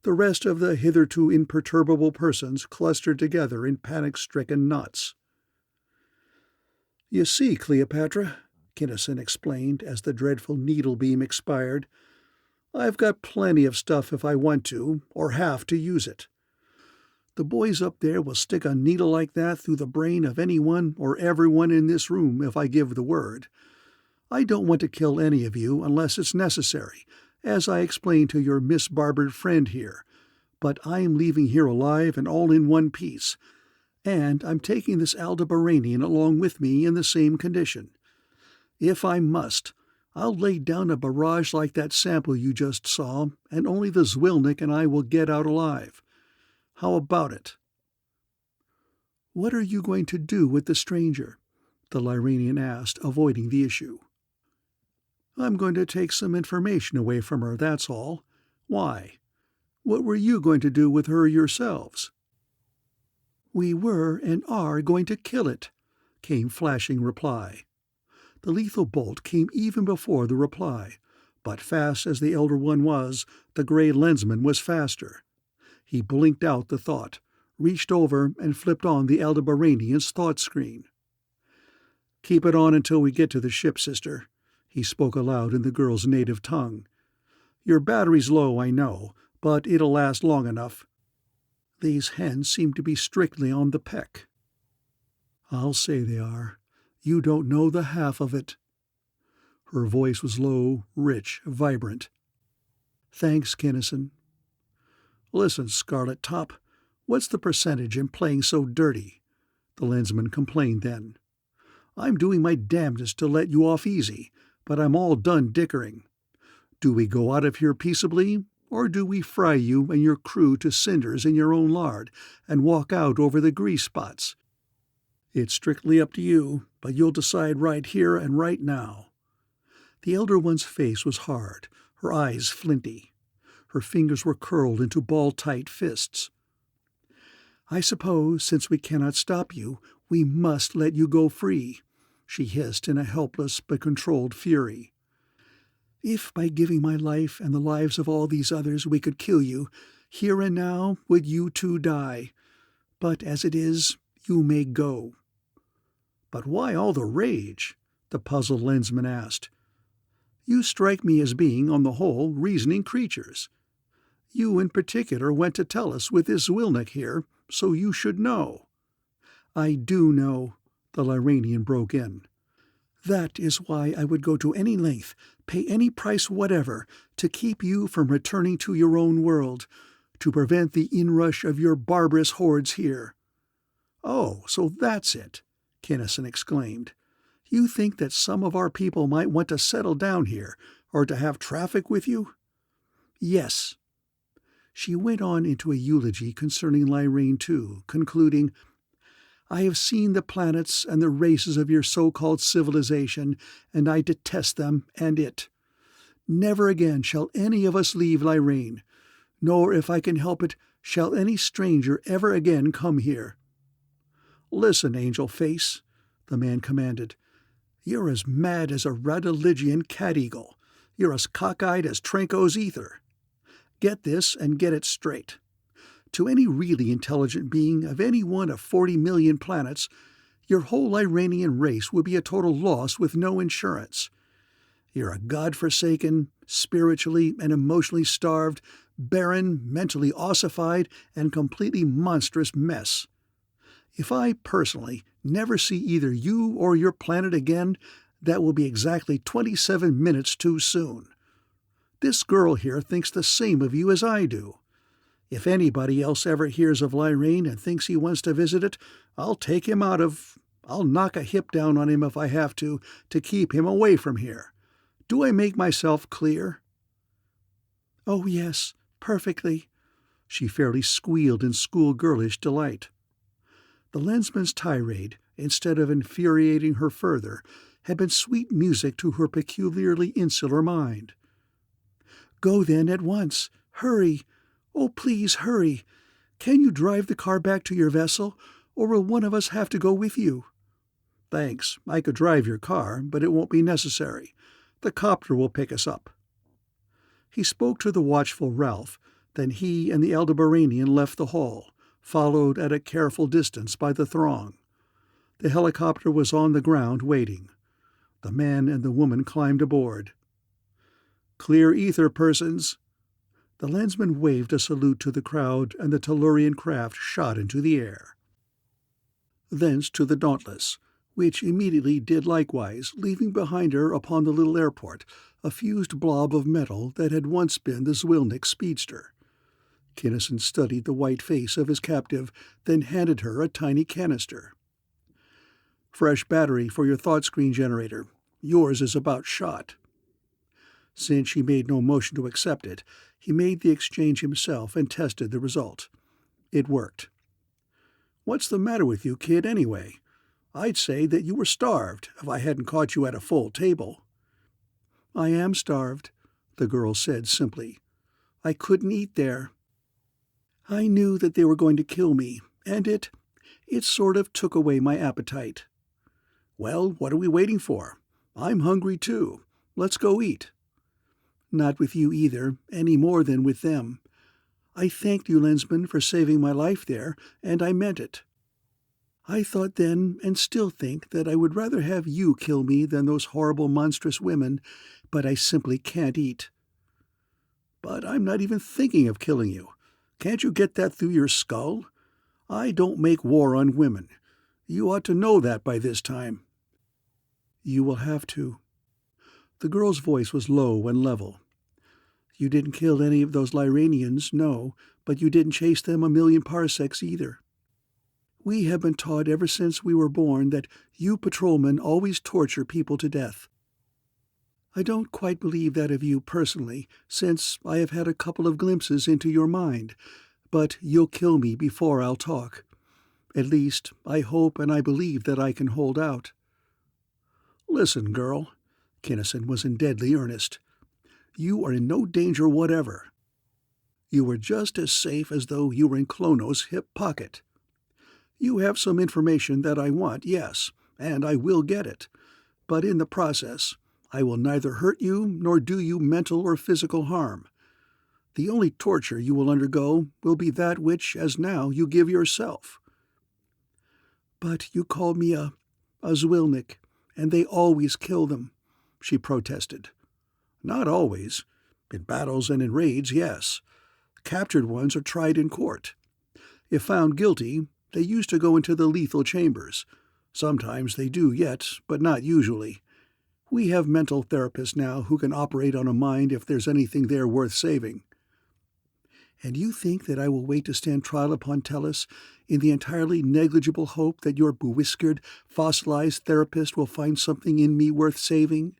The rest of the hitherto imperturbable persons clustered together in panic-stricken knots. "You see, Cleopatra," Kinnison explained as the dreadful needle beam expired, "I've got plenty of stuff if I want to, or have to use it. The boys up there will stick a needle like that through the brain of anyone or everyone in this room if I give the word. I don't want to kill any of you unless it's necessary, as I explained to your misbarbered friend here, but I am leaving here alive and all in one piece, and I'm taking this Aldebaranian along with me in the same condition. If I must, I'll lay down a barrage like that sample you just saw, and only the Zwilnik and I will get out alive. How about it?" "What are you going to do with the stranger?" the Lyranian asked, avoiding the issue. "I'm going to take some information away from her, that's all. Why? What were you going to do with her yourselves?" "We were and are going to kill it," came flashing reply. The lethal bolt came even before the reply, but fast as the elder one was, the gray Lensman was faster. He blinked out the thought, reached over and flipped on the Aldebaranian's thought screen. "Keep it on until we get to the ship, sister," he spoke aloud in the girl's native tongue. "Your battery's low, I know, but it'll last long enough." These hens seem to be strictly on the peck. I'll say they are. You don't know the half of it. Her voice was low, rich, vibrant. Thanks, Kinnison. Listen, Scarlet Top, what's the percentage in playing so dirty? The Lensman complained then. I'm doing my damnedest to let you off easy, but I'm all done dickering. Do we go out of here peaceably, or do we fry you and your crew to cinders in your own lard and walk out over the grease spots? It's strictly up to you, but you'll decide right here and right now. The elder one's face was hard, her eyes flinty. Her fingers were curled into ball-tight fists. I suppose, since we cannot stop you, we must let you go free, she hissed in a helpless but controlled fury. If by giving my life and the lives of all these others we could kill you, here and now would you too die. But as it is, you may go. But why all the rage? The puzzled Lensman asked. You strike me as being, on the whole, reasoning creatures. You in particular went to tell us with this Zwilnik here, so you should know. I do know, the Lyranian broke in. That is why I would go to any length, pay any price whatever, to keep you from returning to your own world, to prevent the inrush of your barbarous hordes here. Oh, so that's it, Kinnison exclaimed. You think that some of our people might want to settle down here, or to have traffic with you? Yes. She went on into a eulogy concerning Lyrane too, concluding, I have seen the planets and the races of your so-called civilization, and I detest them and it. Never again shall any of us leave Lyrane, nor, if I can help it, shall any stranger ever again come here. Listen, Angel Face, the man commanded. You're as mad as a Radaligian cat-eagle. You're as cockeyed as Trenko's ether. Get this and get it straight. To any really intelligent being of any one of 40 million planets, your whole Iranian race would be a total loss with no insurance. You're a god-forsaken, spiritually and emotionally starved, barren, mentally ossified, and completely monstrous mess. If I, personally, never see either you or your planet again, that will be exactly 27 minutes too soon. This girl here thinks the same of you as I do. If anybody else ever hears of Lyrane and thinks he wants to visit it, I'll knock a hip down on him if I have to keep him away from here. Do I make myself clear? Oh, yes, perfectly. She fairly squealed in schoolgirlish delight. The Lensman's tirade, instead of infuriating her further, had been sweet music to her peculiarly insular mind. Go then at once. Hurry. Oh, please hurry. Can you drive the car back to your vessel, or will one of us have to go with you? Thanks. I could drive your car, but it won't be necessary. The copter will pick us up. He spoke to the watchful Ralph, then he and the Aldebaranian left the hall, followed at a careful distance by the throng. The helicopter was on the ground waiting. The man and the woman climbed aboard. Clear ether, persons. The Lensman waved a salute to the crowd, and the Tellurian craft shot into the air. Thence to the Dauntless, which immediately did likewise, leaving behind her upon the little airport a fused blob of metal that had once been the Zwilnik speedster. Kinnison studied the white face of his captive, then handed her a tiny canister. Fresh battery for your thought screen generator. Yours is about shot. Since she made no motion to accept it, he made the exchange himself and tested the result. It worked. What's the matter with you, kid, anyway? I'd say that you were starved if I hadn't caught you at a full table. I am starved, the girl said simply. I couldn't eat there. I knew that they were going to kill me, and it sort of took away my appetite. Well, what are we waiting for? I'm hungry too. Let's go eat. Not with you either, any more than with them. I thanked you, Lensman, for saving my life there, and I meant it. I thought then, and still think, that I would rather have you kill me than those horrible monstrous women, but I simply can't eat. But I'm not even thinking of killing you. Can't you get that through your skull? I don't make war on women. You ought to know that by this time." "You will have to." The girl's voice was low and level. "You didn't kill any of those Lyranians, no, but you didn't chase them a million parsecs either. We have been taught ever since we were born that you patrolmen always torture people to death. I don't quite believe that of you personally, since I have had a couple of glimpses into your mind, but you'll kill me before I'll talk. At least, I hope and I believe that I can hold out." "Listen, girl," Kinnison was in deadly earnest. "You are in no danger whatever. You are just as safe as though you were in Klono's hip pocket. You have some information that I want, yes, and I will get it, but in the process, I will neither hurt you nor do you mental or physical harm. The only torture you will undergo will be that which, as now, you give yourself." "But you called me a Zwilnik, and they always kill them," she protested. "Not always. In battles and in raids, yes. Captured ones are tried in court. If found guilty, they used to go into the lethal chambers. Sometimes they do yet, but not usually. We have mental therapists now who can operate on a mind if there's anything there worth saving." "And you think that I will wait to stand trial upon Tellus in the entirely negligible hope that your bewhiskered, fossilized therapist will find something in me worth saving?"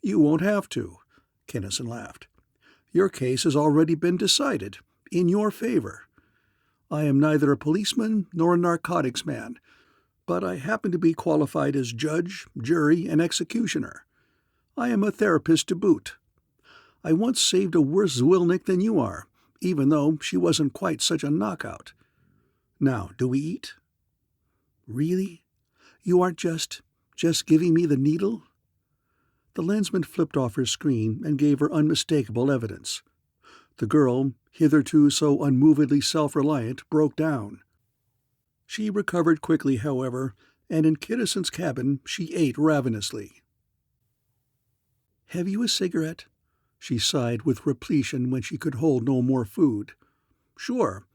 "You won't have to," Kinnison laughed. "Your case has already been decided, in your favor. I am neither a policeman nor a narcotics man, but I happen to be qualified as judge, jury, and executioner. I am a therapist to boot. I once saved a worse Zwilnik than you are, even though she wasn't quite such a knockout. Now, do we eat?" "Really? You aren't just giving me the needle?" The lensman flipped off her screen and gave her unmistakable evidence. The girl, hitherto so unmovedly self-reliant, broke down. She recovered quickly, however, and in Kinnison's cabin she ate ravenously. "Have you a cigarette?" She sighed with repletion when she could hold no more food. "Sure.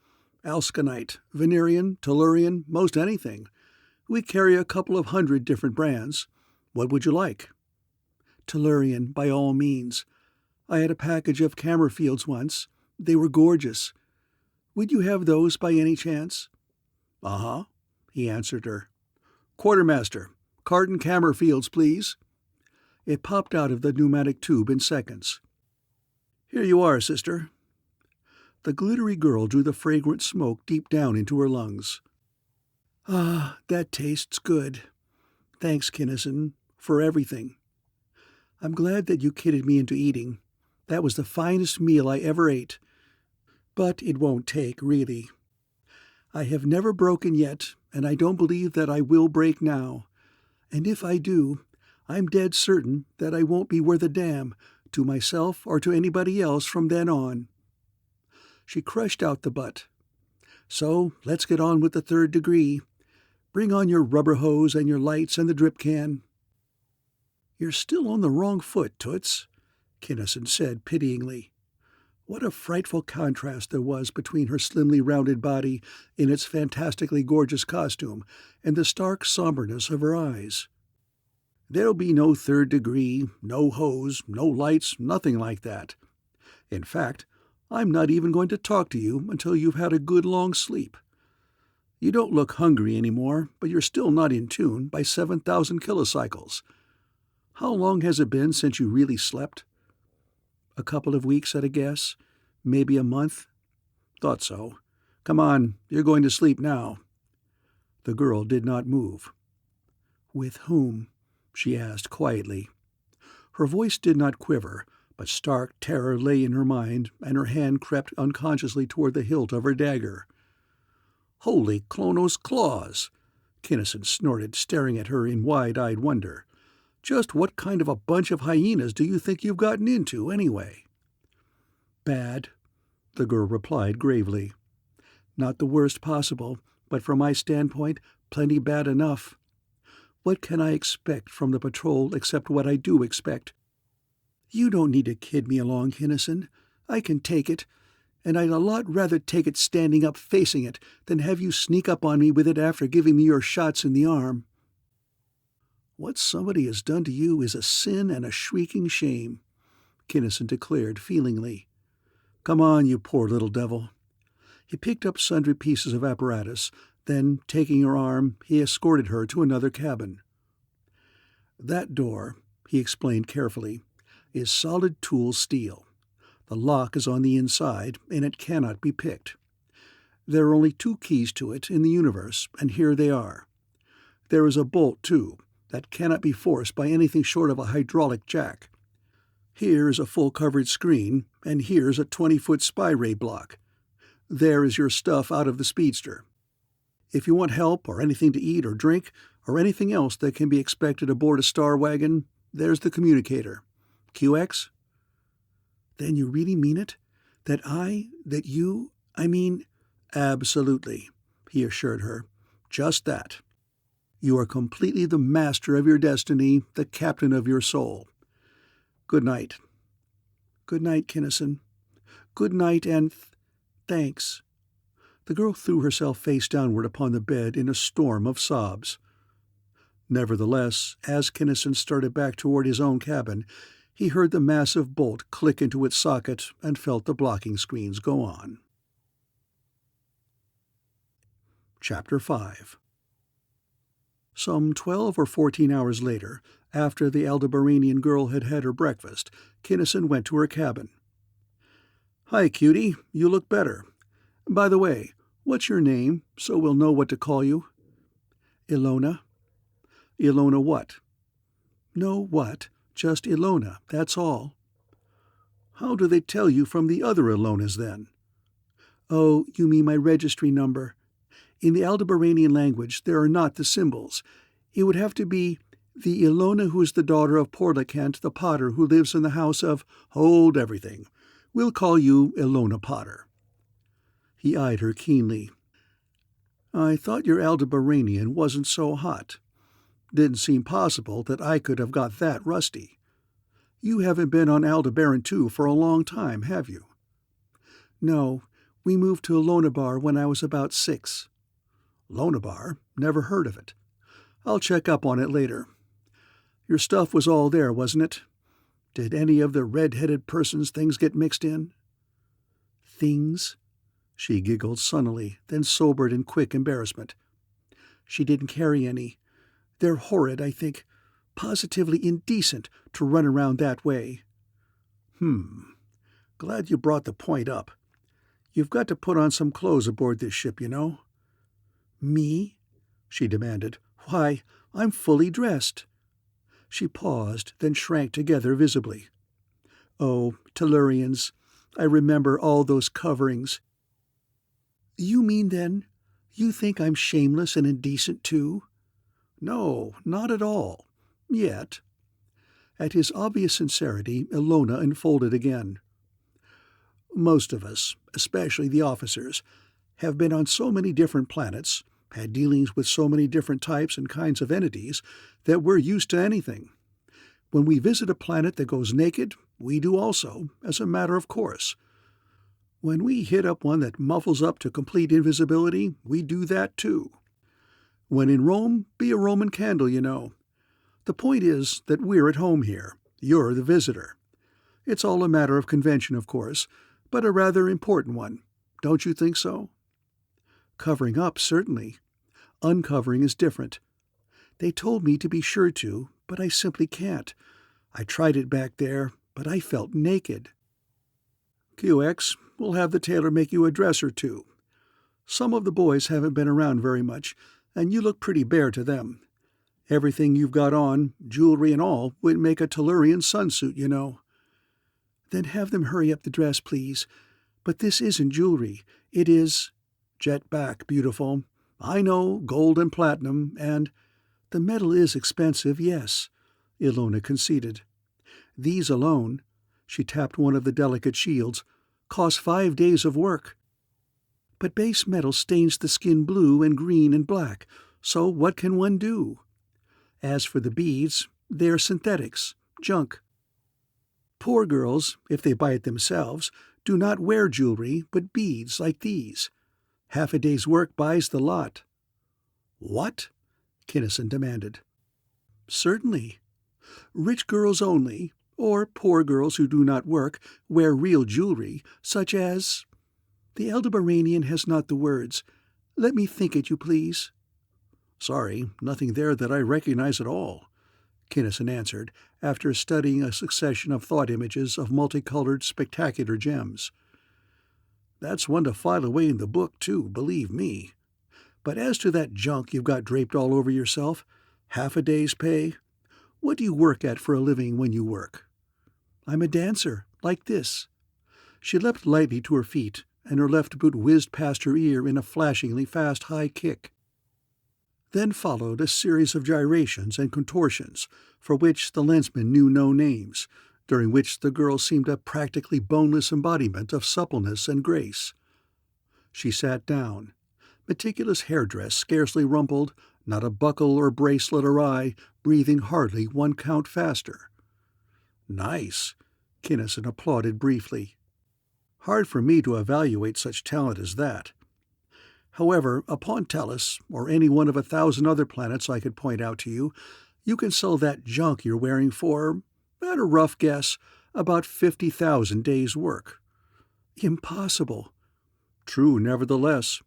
Alsconite, Venerian, Tellurian, most anything. We carry a couple of 100 different brands. What would you like?" "Tellurian, by all means. I had a package of Cammerfields once. They were gorgeous. Would you have those by any chance?" "Uh-huh," he answered her. "Quartermaster, carton Cammerfields, please." It popped out of the pneumatic tube in seconds. "Here you are, sister." The glittery girl drew the fragrant smoke deep down into her lungs. "Ah, that tastes good. Thanks, Kinnison, for everything. I'm glad that you kidded me into eating. That was the finest meal I ever ate. But it won't take, really. I have never broken yet, and I don't believe that I will break now. And if I do, I'm dead certain that I won't be worth a damn to myself or to anybody else from then on." She crushed out the butt. "So let's get on with the 3rd degree. Bring on your rubber hose and your lights and the drip can." "You're still on the wrong foot, Toots," Kinnison said pityingly. What a frightful contrast there was between her slimly rounded body in its fantastically gorgeous costume and the stark somberness of her eyes. "There'll be no 3rd degree, no hose, no lights, nothing like that. In fact, I'm not even going to talk to you until you've had a good long sleep. You don't look hungry anymore, but you're still not in tune by 7,000 kilocycles. How long has it been since you really slept?" "A couple of weeks at a guess. Maybe a month." "Thought so. Come on, you're going to sleep now." The girl did not move. "With whom?" she asked quietly. Her voice did not quiver, but stark terror lay in her mind, and her hand crept unconsciously toward the hilt of her dagger. "Holy Klono's claws!" Kinnison snorted, staring at her in wide-eyed wonder. "Just what kind of a bunch of hyenas do you think you've gotten into, anyway?" "Bad," the girl replied gravely. "Not the worst possible, but from my standpoint, plenty bad enough. What can I expect from the patrol except what I do expect? You don't need to kid me along, Kinnison. I can take it, and I'd a lot rather take it standing up facing it than have you sneak up on me with it after giving me your shots in the arm. What somebody has done to you is a sin and a shrieking shame, Kinnison declared feelingly. Come on, you poor little devil. He picked up sundry pieces of apparatus, then, taking her arm, he escorted her to another cabin. That door, he explained carefully, is solid tool steel. The lock is on the inside, and it cannot be picked. There are only 2 keys to it in the universe, and here they are. There is a bolt, too, that cannot be forced by anything short of a hydraulic jack. Here is a full-coverage screen, and here's a 20-foot spy ray block. There is your stuff out of the speedster. If you want help or anything to eat or drink, or anything else that can be expected aboard a star wagon, there's the communicator. QX? Then you really mean it? Absolutely, he assured her. Just that. You are completely the master of your destiny, the captain of your soul. Good night. Good night, Kinnison. Good night, and thanks. The girl threw herself face downward upon the bed in a storm of sobs. Nevertheless, as Kinnison started back toward his own cabin, he heard the massive bolt click into its socket and felt the blocking screens go on. Chapter 5. Some 12 or 14 hours later, after the Aldebaranian girl had had her breakfast, Kinnison went to her cabin. Hi, cutie, you look better. By the way, what's your name, so we'll know what to call you? Ilona. Ilona what? No what, just Ilona, that's all. How do they tell you from the other Ilonas, then? Oh, you mean my registry number. In the Aldebaranian language, there are not the symbols. It would have to be the Ilona who is the daughter of Porlikant, the potter who lives in the house of... Hold everything. We'll call you Ilona Potter. He eyed her keenly. I thought your Aldebaranian wasn't so hot. Didn't seem possible that I could have got that rusty. You haven't been on Aldebaran 2 for a long time, have you? No, we moved to Lonabar when I was about 6. Lonabar? Never heard of it. I'll check up on it later. Your stuff was all there, wasn't it? Did any of the red-headed person's things get mixed in? Things? She giggled sunnily, then sobered in quick embarrassment. She didn't carry any. They're horrid, I think. Positively indecent to run around that way. Glad you brought the point up. You've got to put on some clothes aboard this ship, you know. Me? She demanded. Why, I'm fully dressed. She paused, then shrank together visibly. Oh, Tellurians, I remember all those coverings. You mean, then, you think I'm shameless and indecent, too? No, not at all. Yet. At his obvious sincerity, Ilona unfolded again. Most of us, especially the officers, have been on so many different planets, had dealings with so many different types and kinds of entities, that we're used to anything. When we visit a planet that goes naked, we do also, as a matter of course. When we hit up one that muffles up to complete invisibility, we do that too. When in Rome, be a Roman candle, you know. The point is that we're at home here. You're the visitor. It's all a matter of convention, of course, but a rather important one. Don't you think so? Covering up, certainly. Uncovering is different. They told me to be sure to, but I simply can't. I tried it back there, but I felt naked. QX, we'll have the tailor make you a dress or two. Some of the boys haven't been around very much, and you look pretty bare to them. Everything you've got on, jewelry and all, would make a Tellurian sunsuit, you know. Then have them hurry up the dress, please. But this isn't jewelry. It is... Jet back, beautiful. I know, gold and platinum, and... The metal is expensive, yes, Ilona conceded. These alone, she tapped one of the delicate shields, cost 5 days of work. But base metal stains the skin blue and green and black, so what can one do? As for the beads, they're synthetics, junk. Poor girls, if they buy it themselves, Do not wear jewelry, but beads like these. Half a day's work buys the lot." "What?" Kinnison demanded. "Certainly. Rich girls only, or poor girls who do not work, wear real jewelry, such as— The Aldebaranian has not the words. Let me think it, you please." "Sorry, nothing there that I recognize at all," Kinnison answered, after studying a succession of thought images of multicolored, spectacular gems. "That's one to file away in the book, too, believe me. But as to that junk you've got draped all over yourself, half a day's pay, what do you work at for a living when you work?" "I'm a dancer, like this." She leapt lightly to her feet, and her left boot whizzed past her ear in a flashingly fast high kick. Then followed a series of gyrations and contortions, for which the Lensman knew no names, during which the girl seemed a practically boneless embodiment of suppleness and grace. She sat down, meticulous hairdress scarcely rumpled, not a buckle or bracelet awry, breathing hardly one count faster. "Nice," Kinnison applauded briefly. "Hard for me to evaluate such talent as that. However, upon Tellus, or any one of 1,000 other planets I could point out to you, you can sell that junk you're wearing for, at a rough guess, about 50,000 days' work." "Impossible." "True, nevertheless.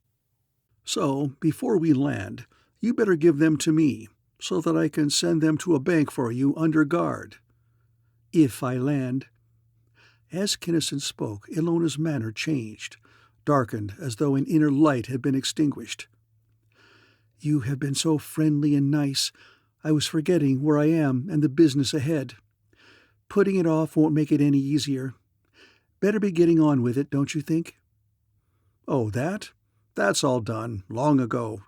So, before we land, you better give them to me, so that I can send them to a bank for you under guard." "If I land." As Kinnison spoke, Ilona's manner changed, darkened as though an inner light had been extinguished. "You have been so friendly and nice, I was forgetting where I am and the business ahead. Putting it off won't make it any easier. Better be getting on with it, don't you think?" "Oh, that's all done, long ago."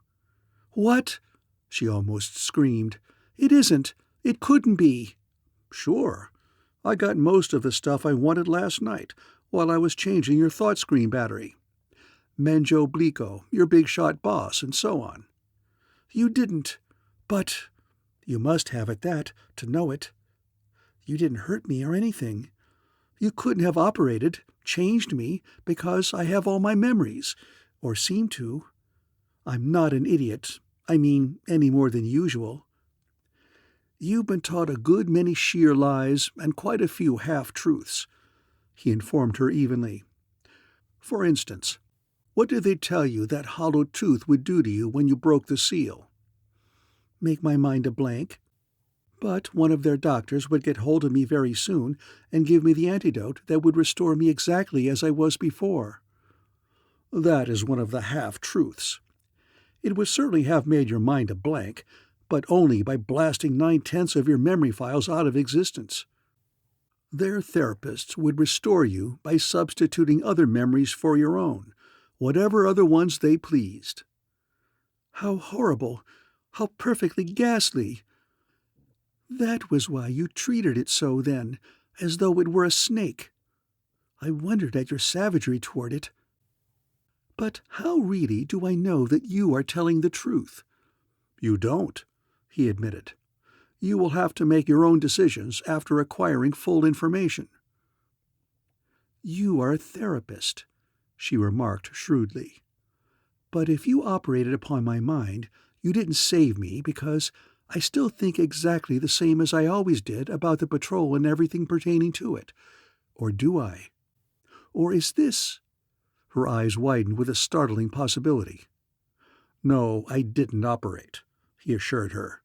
"What?" she almost screamed. "It isn't. It couldn't be." "Sure. I got most of the stuff I wanted last night, while I was changing your thought screen battery. Menjo Blico, your big-shot boss, and so on." "You didn't. But you must have at that, to know it. You didn't hurt me or anything. You couldn't have changed me, because I have all my memories, or seem to. I'm not an idiot, any more than usual. You've been taught a good many sheer lies and quite a few half-truths," he informed her evenly. "For instance, what did they tell you that hollow tooth would do to you when you broke the seal?" "Make my mind a blank. But one of their doctors would get hold of me very soon and give me the antidote that would restore me exactly as I was before." "That is one of the half-truths. It would certainly have made your mind a blank, but only by blasting 9/10 of your memory files out of existence. Their therapists would restore you by substituting other memories for your own, whatever other ones they pleased." "How horrible! How perfectly ghastly!" "That was why you treated it so then, as though it were a snake. I wondered at your savagery toward it. But how really do I know that you are telling the truth?" "You don't," he admitted. "You will have to make your own decisions after acquiring full information." "You are a therapist," she remarked shrewdly. "But if you operated upon my mind, you didn't save me, because I still think exactly the same as I always did about the patrol and everything pertaining to it. Or do I? Or is this—" Her eyes widened with a startling possibility. "No, I didn't operate," he assured her.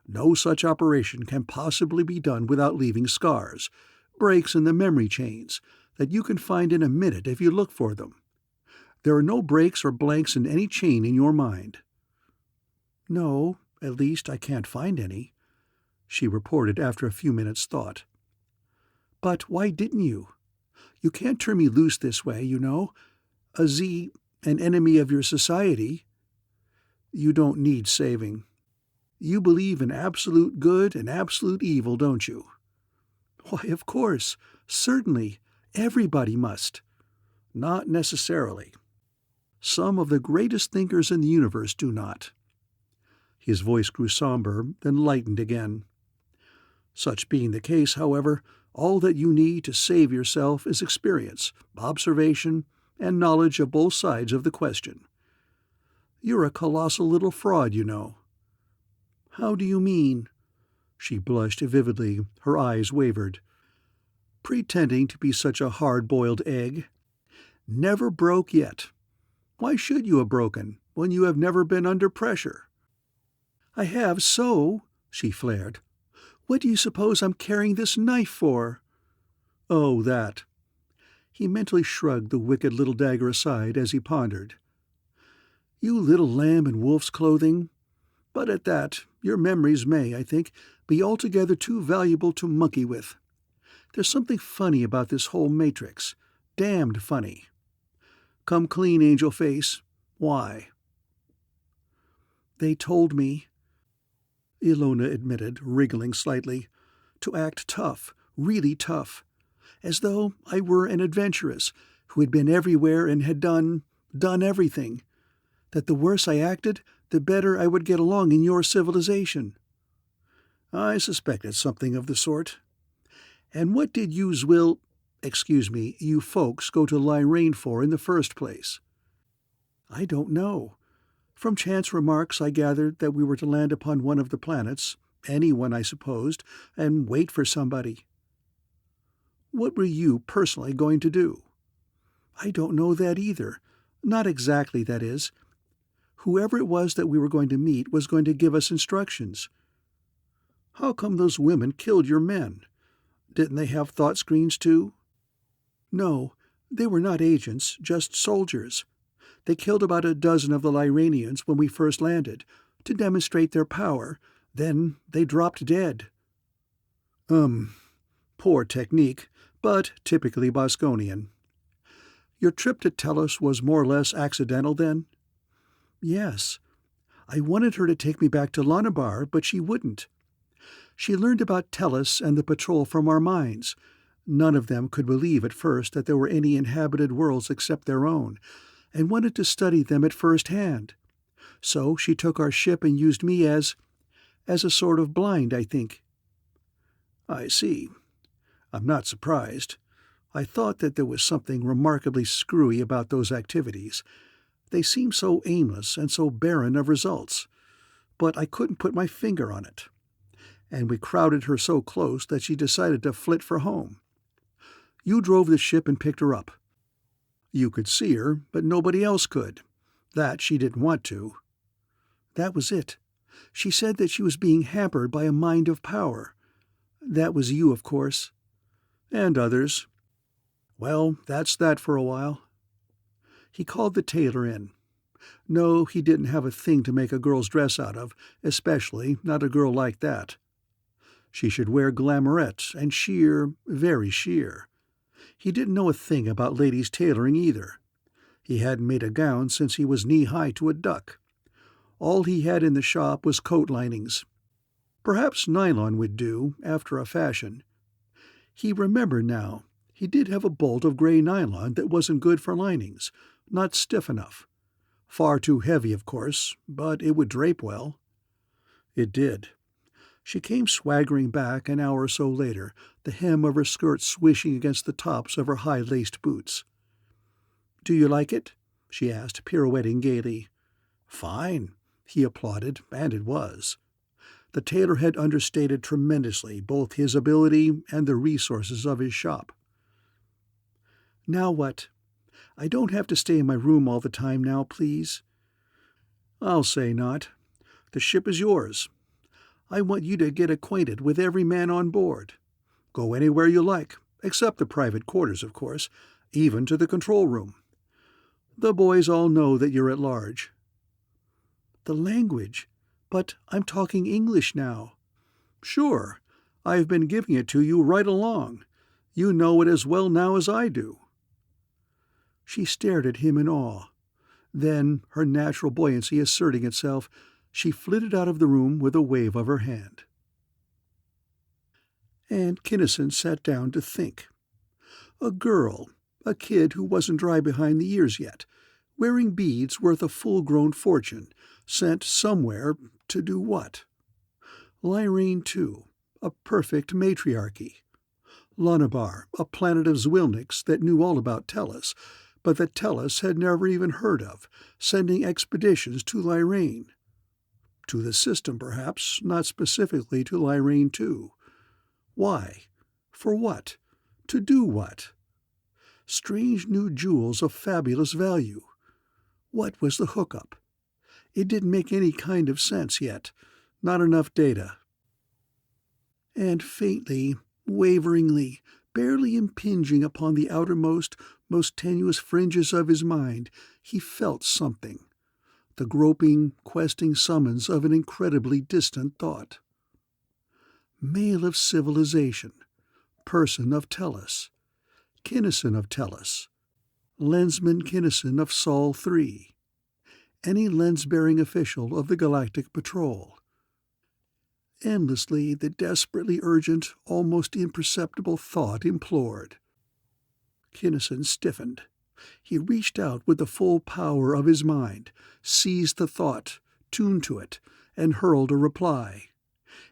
"No such operation can possibly be done without leaving scars, breaks in the memory chains, that you can find in a minute if you look for them. There are no breaks or blanks in any chain in your mind." "No, at least I can't find any," she reported after a few minutes' thought. "But why didn't you? You can't turn me loose this way, you know. An enemy of your society. You don't need saving. You believe in absolute good and absolute evil, don't you?" "Why, of course, certainly, everybody must." "Not necessarily. Some of the greatest thinkers in the universe do not." His voice grew somber, then lightened again. "Such being the case, however, All that you need to save yourself is experience, observation, and knowledge of both sides of the question. You're a colossal little fraud, you know." "How do you mean?" She blushed vividly, her eyes wavered. "Pretending to be such a hard-boiled egg. Never broke yet. Why should you have broken when you have never been under pressure?" "I have so," she flared. "What do you suppose I'm carrying this knife for?" "Oh, that." He mentally shrugged the wicked little dagger aside as he pondered. "You little lamb in wolf's clothing. But at that, your memories may, I think, be altogether too valuable to monkey with. There's something funny about this whole matrix. Damned funny. Come clean, angel face. Why?" "They told me," Ilona admitted, wriggling slightly, "to act tough, really tough, as though I were an adventuress who had been everywhere and had done everything. That the worse I acted, the better I would get along in your civilization." "I suspected something of the sort. And what did you folks go to Lyrane for in the first place?" "I don't know. From chance remarks I gathered that we were to land upon one of the planets, any one I supposed, and wait for somebody." "What were you personally going to do?" "I don't know that either. Not exactly, that is. Whoever it was that we were going to meet was going to give us instructions." "How come those women killed your men? Didn't they have thought screens too?" "No, they were not agents, just soldiers. They killed about a dozen of the Lyranians when we first landed, to demonstrate their power. Then they dropped dead." Poor technique, but typically Boskonian. "Your trip to Tellus was more or less accidental, then?" "Yes. I wanted her to take me back to Lonabar, but she wouldn't. She learned about Tellus and the patrol from our minds. None of them could believe at first that there were any inhabited worlds except their own, and wanted to study them at first hand. So she took our ship and used me as a sort of blind, I think." "I see. I'm not surprised. I thought that there was something remarkably screwy about those activities. They seemed so aimless and so barren of results. But I couldn't put my finger on it. And we crowded her so close that she decided to flit for home. You drove the ship and picked her up. You could see her, but nobody else could. That she didn't want to." "That was it. She said that she was being hampered by a mind of power. That was you, of course." "And others. Well, that's that for a while." He called the tailor in. No, he didn't have a thing to make a girl's dress out of, especially not a girl like that. She should wear glamorette and sheer, very sheer. He didn't know a thing about ladies' tailoring either. He hadn't made a gown since he was knee-high to a duck. All he had in the shop was coat linings. Perhaps nylon would do, after a fashion. He remembered now. He did have a bolt of gray nylon that wasn't good for linings, not stiff enough. Far too heavy, of course, but it would drape well. It did. She came swaggering back an hour or so later, the hem of her skirt swishing against the tops of her high-laced boots. "Do you like it?" she asked, pirouetting gaily. "Fine," he applauded, and it was. The tailor had understated tremendously both his ability and the resources of his shop. "Now what? I don't have to stay in my room all the time now, please." "I'll say not. The ship is yours. I want you to get acquainted with every man on board. Go anywhere you like, except the private quarters, of course, even to the control room. The boys all know that you're at large." "The language. But I'm talking English now." "Sure. I've been giving it to you right along. You know it as well now as I do." She stared at him in awe. Then, her natural buoyancy asserting itself, she flitted out of the room with a wave of her hand. And Kinnison sat down to think. A girl, a kid who wasn't dry behind the ears yet, wearing beads worth a full-grown fortune, sent somewhere to do what? Lyrane, too, a perfect matriarchy. Lonabar, a planet of Zwilniks that knew all about Tellus, but that Tellus had never even heard of, sending expeditions to Lyrane. To the system, perhaps, not specifically to Lyrane 2. Why? For what? To do what? Strange new jewels of fabulous value. What was the hookup? It didn't make any kind of sense yet. Not enough data. And faintly, waveringly, barely impinging upon the outermost, most tenuous fringes of his mind, he felt something. The groping, questing summons of an incredibly distant thought. Male of civilization, person of Tellus, Kinnison of Tellus, Lensman Kinnison of Sol 3, any lens-bearing official of the Galactic Patrol. Endlessly, the desperately urgent, almost imperceptible thought implored. Kinnison stiffened. He reached out with the full power of his mind, seized the thought, tuned to it, and hurled a reply.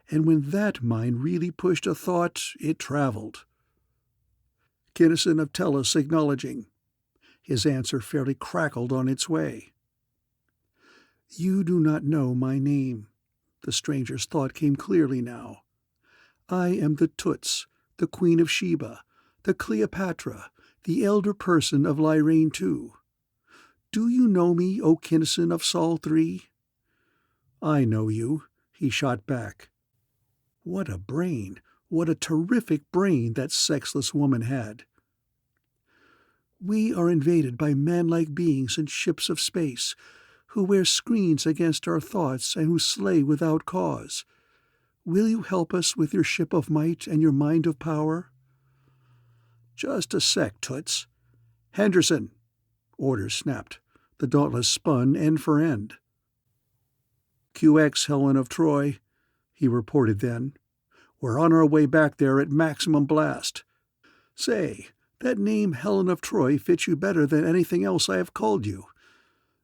And when that mind really pushed a thought, it traveled. Kinnison of Tellus acknowledging. His answer fairly crackled on its way. "You do not know my name." The stranger's thought came clearly now. "I am the Tuts, the Queen of Sheba, the Cleopatra, the elder person of Lyrane 2. Do you know me, O Kinnison of Sol 3? "I know you," he shot back. What a brain, what a terrific brain that sexless woman had. "We are invaded by man-like beings in ships of space, who wear screens against our thoughts and who slay without cause. Will you help us with your ship of might and your mind of power?" "Just a sec, Toots." "Henderson!" Orders snapped. The Dauntless spun end for end. "QX, Helen of Troy," he reported then. "We're on our way back there at maximum blast. Say, that name Helen of Troy fits you better than anything else I have called you.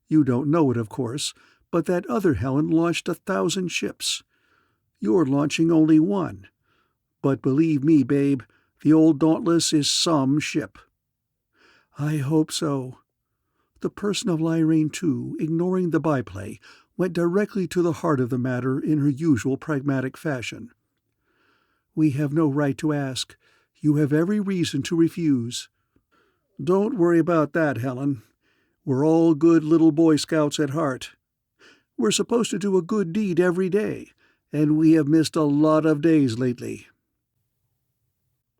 You don't know it, of course, but that other Helen launched 1,000 ships. You're launching only one. But believe me, babe, the old Dauntless is some ship." "I hope so." The person of Lyrane 2, ignoring the byplay, went directly to the heart of the matter in her usual pragmatic fashion. "We have no right to ask. You have every reason to refuse." "Don't worry about that, Helen. We're all good little Boy Scouts at heart. We're supposed to do a good deed every day, and we have missed a lot of days lately."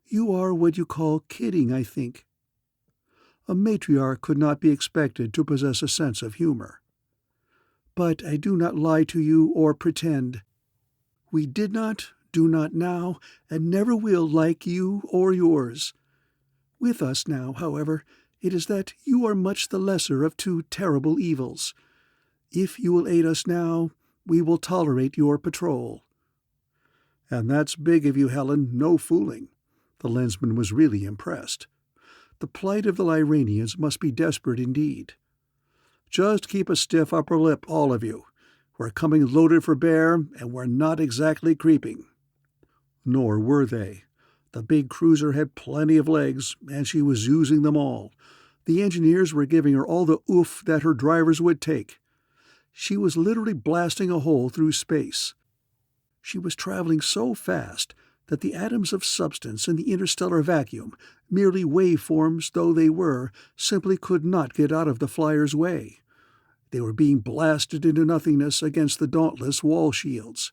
"You are what you call kidding, I think." A matriarch could not be expected to possess a sense of humor. "But I do not lie to you or pretend. We did not, do not now, and never will like you or yours. With us now, however, it is that you are much the lesser of two terrible evils. If you will aid us now, we will tolerate your patrol." "And that's big of you, Helen, no fooling." The Lensman was really impressed. The plight of the Lyranians must be desperate indeed. "Just keep a stiff upper lip, all of you. We're coming loaded for bear, and we're not exactly creeping." Nor were they. The big cruiser had plenty of legs, and she was using them all. The engineers were giving her all the oof that her drivers would take. She was literally blasting a hole through space. She was traveling so fast that the atoms of substance in the interstellar vacuum, merely waveforms though they were, simply could not get out of the flyer's way. They were being blasted into nothingness against the dauntless wall shields.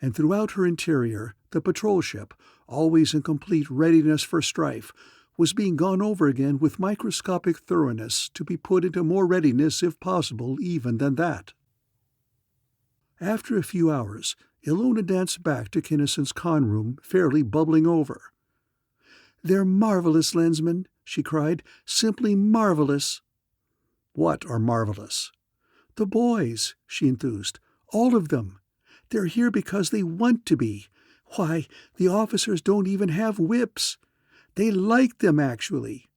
And throughout her interior, the patrol ship, always in complete readiness for strife, was being gone over again with microscopic thoroughness to be put into more readiness, if possible, even than that. After a few hours, Ilona danced back to Kinnison's con room, fairly bubbling over. "They're marvelous, Lensman," she cried. "Simply marvelous." "What are marvelous?" "The boys," she enthused. "All of them. They're here because they want to be. Why, the officers don't even have whips. They like them, actually.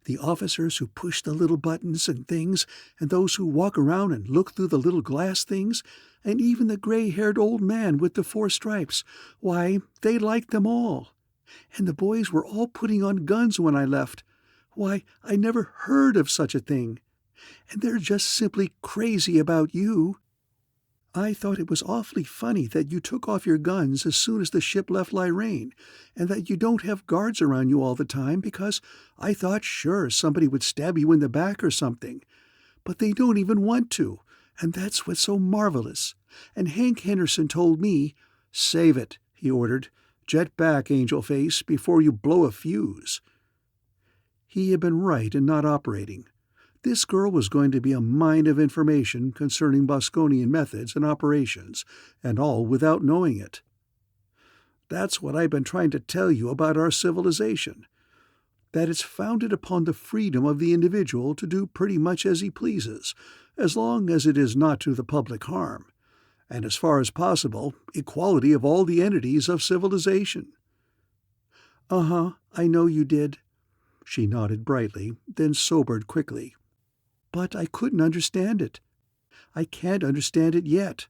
The officers who push the little buttons and things, and those who walk around and look through the little glass things, and even the gray-haired old man with the 4 stripes, why, they like them all. And the boys were all putting on guns when I left. Why, I never heard of such a thing. And they're just simply crazy about you. I thought it was awfully funny that you took off your guns as soon as the ship left Lyrane, and that you don't have guards around you all the time, because I thought sure somebody would stab you in the back or something. But they don't even want to, and that's what's so marvelous. And Hank Henderson told me, "Save it," he ordered. "Jet back, Angel Face, before you blow a fuse." He had been right in not operating. This girl was going to be a mine of information concerning Boskonian methods and operations, and all without knowing it. That's what I've been trying to tell you about our civilization, that it's founded upon the freedom of the individual to do pretty much as he pleases, as long as it is not to the public harm, and as far as possible, equality of all the entities of civilization. "Uh-huh, I know you did." She nodded brightly, then sobered quickly. "But I couldn't understand it. I can't understand it yet.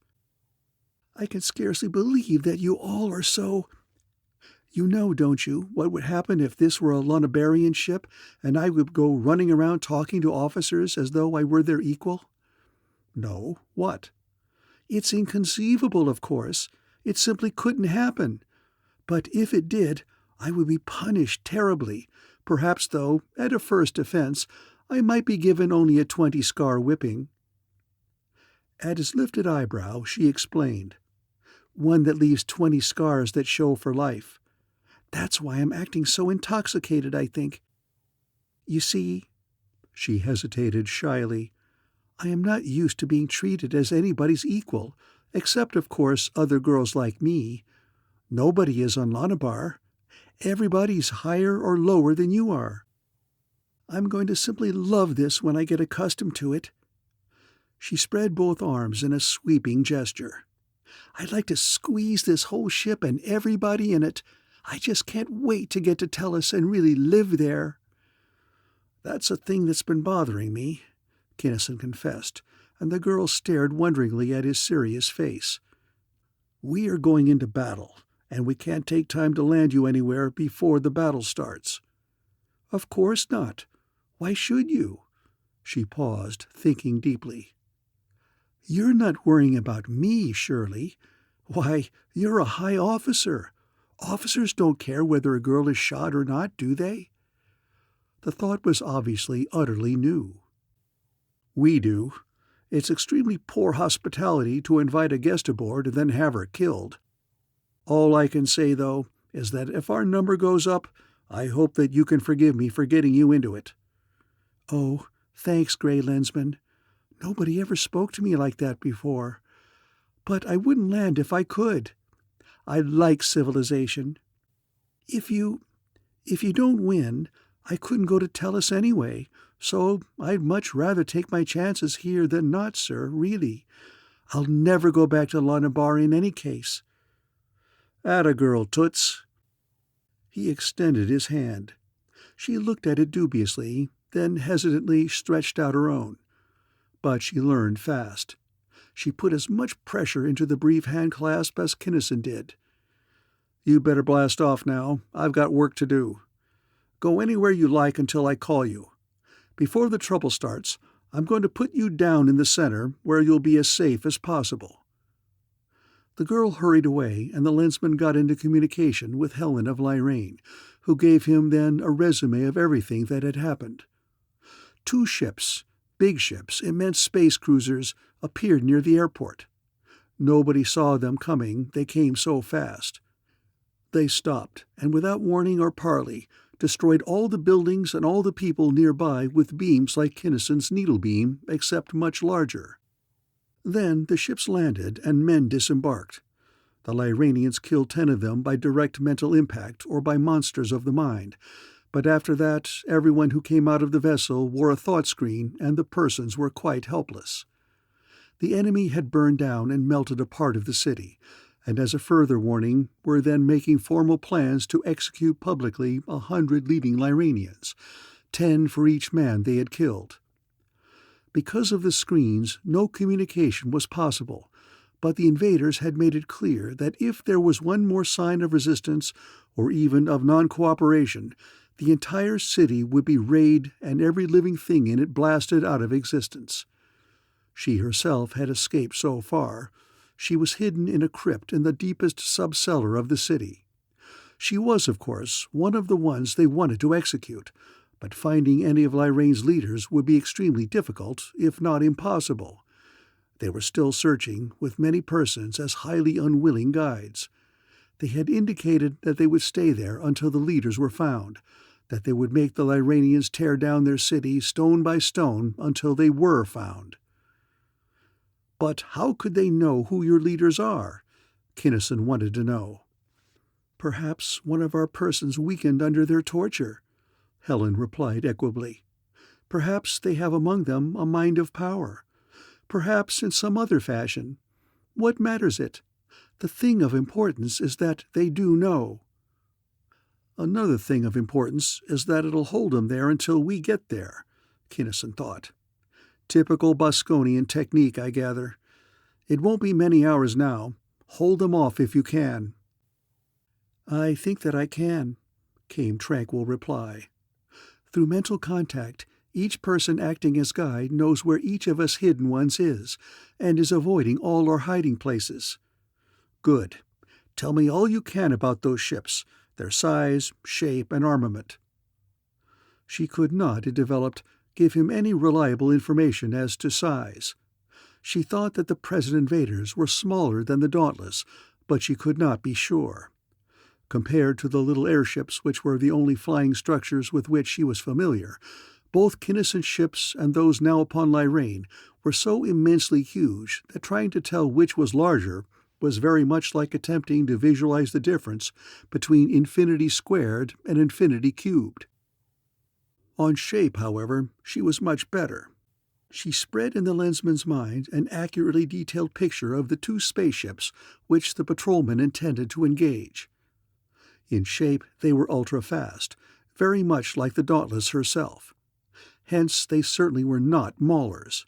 I can scarcely believe that you all are so... You know, don't you, what would happen if this were a Lunabarian ship and I would go running around talking to officers as though I were their equal?" "No, what?" "It's inconceivable, of course. It simply couldn't happen. But if it did, I would be punished terribly. Perhaps, though, at a first offense, I might be given only a 20-scar whipping." At his lifted eyebrow, she explained, "One that leaves 20 scars that show for life. That's why I'm acting so intoxicated, I think. You see," she hesitated shyly, "I am not used to being treated as anybody's equal, except, of course, other girls like me. Nobody is on Lonabar. Everybody's higher or lower than you are. I'm going to simply love this when I get accustomed to it." She spread both arms in a sweeping gesture. "I'd like to squeeze this whole ship and everybody in it. I just can't wait to get to Tellus and really live there." "That's a thing that's been bothering me," Kinnison confessed, and the girl stared wonderingly at his serious face. "We are going into battle, and we can't take time to land you anywhere before the battle starts." "Of course not. Why should you?" She paused, thinking deeply. "You're not worrying about me, surely? Why, you're a high officer. Officers don't care whether a girl is shot or not, do they?" The thought was obviously utterly new. "We do. It's extremely poor hospitality to invite a guest aboard and then have her killed. All I can say, though, is that if our number goes up, I hope that you can forgive me for getting you into it." "Oh, thanks, Gray Lensman. Nobody ever spoke to me like that before. But I wouldn't land if I could. I like civilization. If you don't win, I couldn't go to Tellus anyway, so I'd much rather take my chances here than not, sir, really. I'll never go back to Lonabar in any case." "Atta girl, Toots." He extended his hand. She looked at it dubiously, then hesitantly stretched out her own. But she learned fast. She put as much pressure into the brief handclasp as Kinnison did. "You better blast off now. I've got work to do. Go anywhere you like until I call you. Before the trouble starts, I'm going to put you down in the center where you'll be as safe as possible." The girl hurried away, and the Lensman got into communication with Helen of Lyrane, who gave him then a resume of everything that had happened. 2 ships, big ships, immense space cruisers, appeared near the airport. Nobody saw them coming, they came so fast. They stopped, and without warning or parley, destroyed all the buildings and all the people nearby with beams like Kinnison's needle beam, except much larger. Then the ships landed and men disembarked. The Lyranians killed 10 of them by direct mental impact or by monsters of the mind, but after that everyone who came out of the vessel wore a thought screen and the persons were quite helpless. The enemy had burned down and melted a part of the city, and as a further warning were then making formal plans to execute publicly 100 leading Lyranians, 10 for each man they had killed. Because of the screens, no communication was possible, but the invaders had made it clear that if there was one more sign of resistance, or even of non-cooperation, the entire city would be raided and every living thing in it blasted out of existence. She herself had escaped so far. She was hidden in a crypt in the deepest sub-cellar of the city. She was, of course, one of the ones they wanted to execute, but finding any of Lyraine's leaders would be extremely difficult, if not impossible. They were still searching, with many persons as highly unwilling guides. They had indicated that they would stay there until the leaders were found, that they would make the Lyranians tear down their city stone by stone until they were found. "But how could they know who your leaders are?" Kinnison wanted to know. "Perhaps one of our persons weakened under their torture," Helen replied equably. "Perhaps they have among them a mind of power. Perhaps in some other fashion. What matters it? The thing of importance is that they do know." "Another thing of importance is that it'll hold them there until we get there," Kinnison thought. "Typical Boskonian technique, I gather. It won't be many hours now. Hold them off if you can." "I think that I can," came tranquil reply. "Through mental contact, each person acting as guide knows where each of us hidden ones is, and is avoiding all our hiding places." "Good. Tell me all you can about those ships, their size, shape, and armament." She could not, it developed, give him any reliable information as to size. She thought that the present invaders were smaller than the Dauntless, but she could not be sure. Compared to the little airships which were the only flying structures with which she was familiar, both Kinnison's ships and those now upon Lyraine were so immensely huge that trying to tell which was larger was very much like attempting to visualize the difference between infinity squared and infinity cubed. On shape, however, she was much better. She spread in the lensman's mind an accurately detailed picture of the two spaceships which the patrolmen intended to engage. In shape they were ultra-fast, very much like the Dauntless herself. Hence they certainly were not maulers.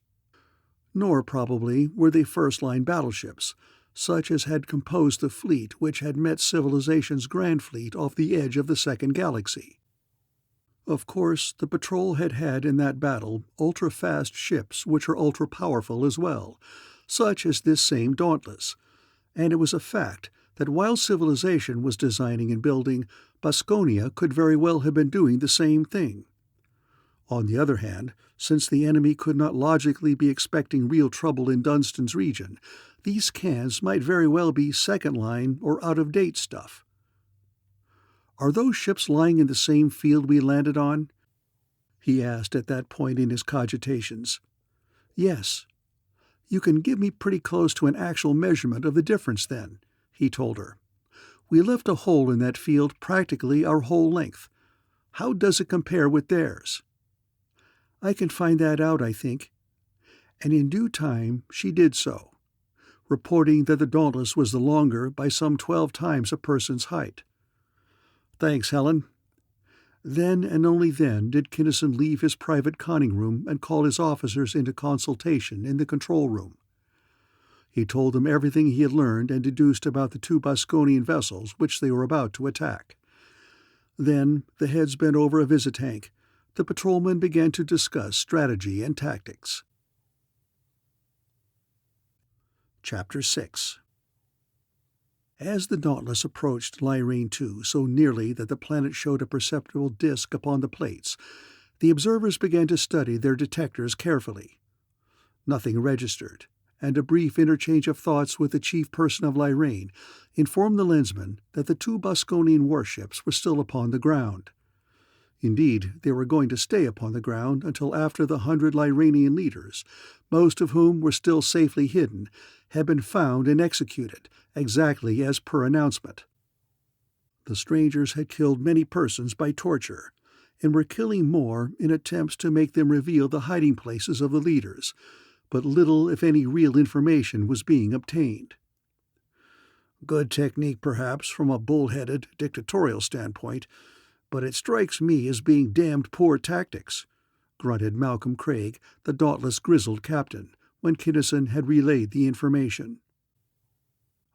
Nor, probably, were they first-line battleships, such as had composed the fleet which had met civilization's Grand Fleet off the edge of the Second Galaxy. Of course, the Patrol had in that battle ultra-fast ships which are ultra-powerful as well, such as this same Dauntless, and it was a fact that while civilization was designing and building, Boskonia could very well have been doing the same thing. On the other hand, since the enemy could not logically be expecting real trouble in Dunstan's region, these cans might very well be second-line or out-of-date stuff. "Are those ships lying in the same field we landed on?" he asked at that point in his cogitations. "Yes." "You can give me pretty close to an actual measurement of the difference, then," he told her. "We left a hole in that field practically our whole length. How does it compare with theirs?" "I can find that out, I think." And in due time she did so, reporting that the Dauntless was the longer by some 12 times a person's height. "Thanks, Helen." Then and only then did Kinnison leave his private conning room and call his officers into consultation in the control room. He told them everything he had learned and deduced about the two Boskonian vessels which they were about to attack. Then, the heads bent over a visitank, the patrolmen began to discuss strategy and tactics. Chapter 6. As the Dauntless approached Lyraine 2 so nearly that the planet showed a perceptible disk upon the plates, the observers began to study their detectors carefully. Nothing registered, and a brief interchange of thoughts with the chief person of Lyraine informed the lensman that the two Boskonian warships were still upon the ground. Indeed, they were going to stay upon the ground until after the 100 Lyranian leaders, most of whom were still safely hidden, had been found and executed, exactly as per announcement. The strangers had killed many persons by torture, and were killing more in attempts to make them reveal the hiding places of the leaders, but little if any real information was being obtained. Good technique, perhaps, from a bull-headed, dictatorial standpoint, but it strikes me as being damned poor tactics, grunted Malcolm Craig, the Dauntless' grizzled captain, when Kinnison had relayed the information.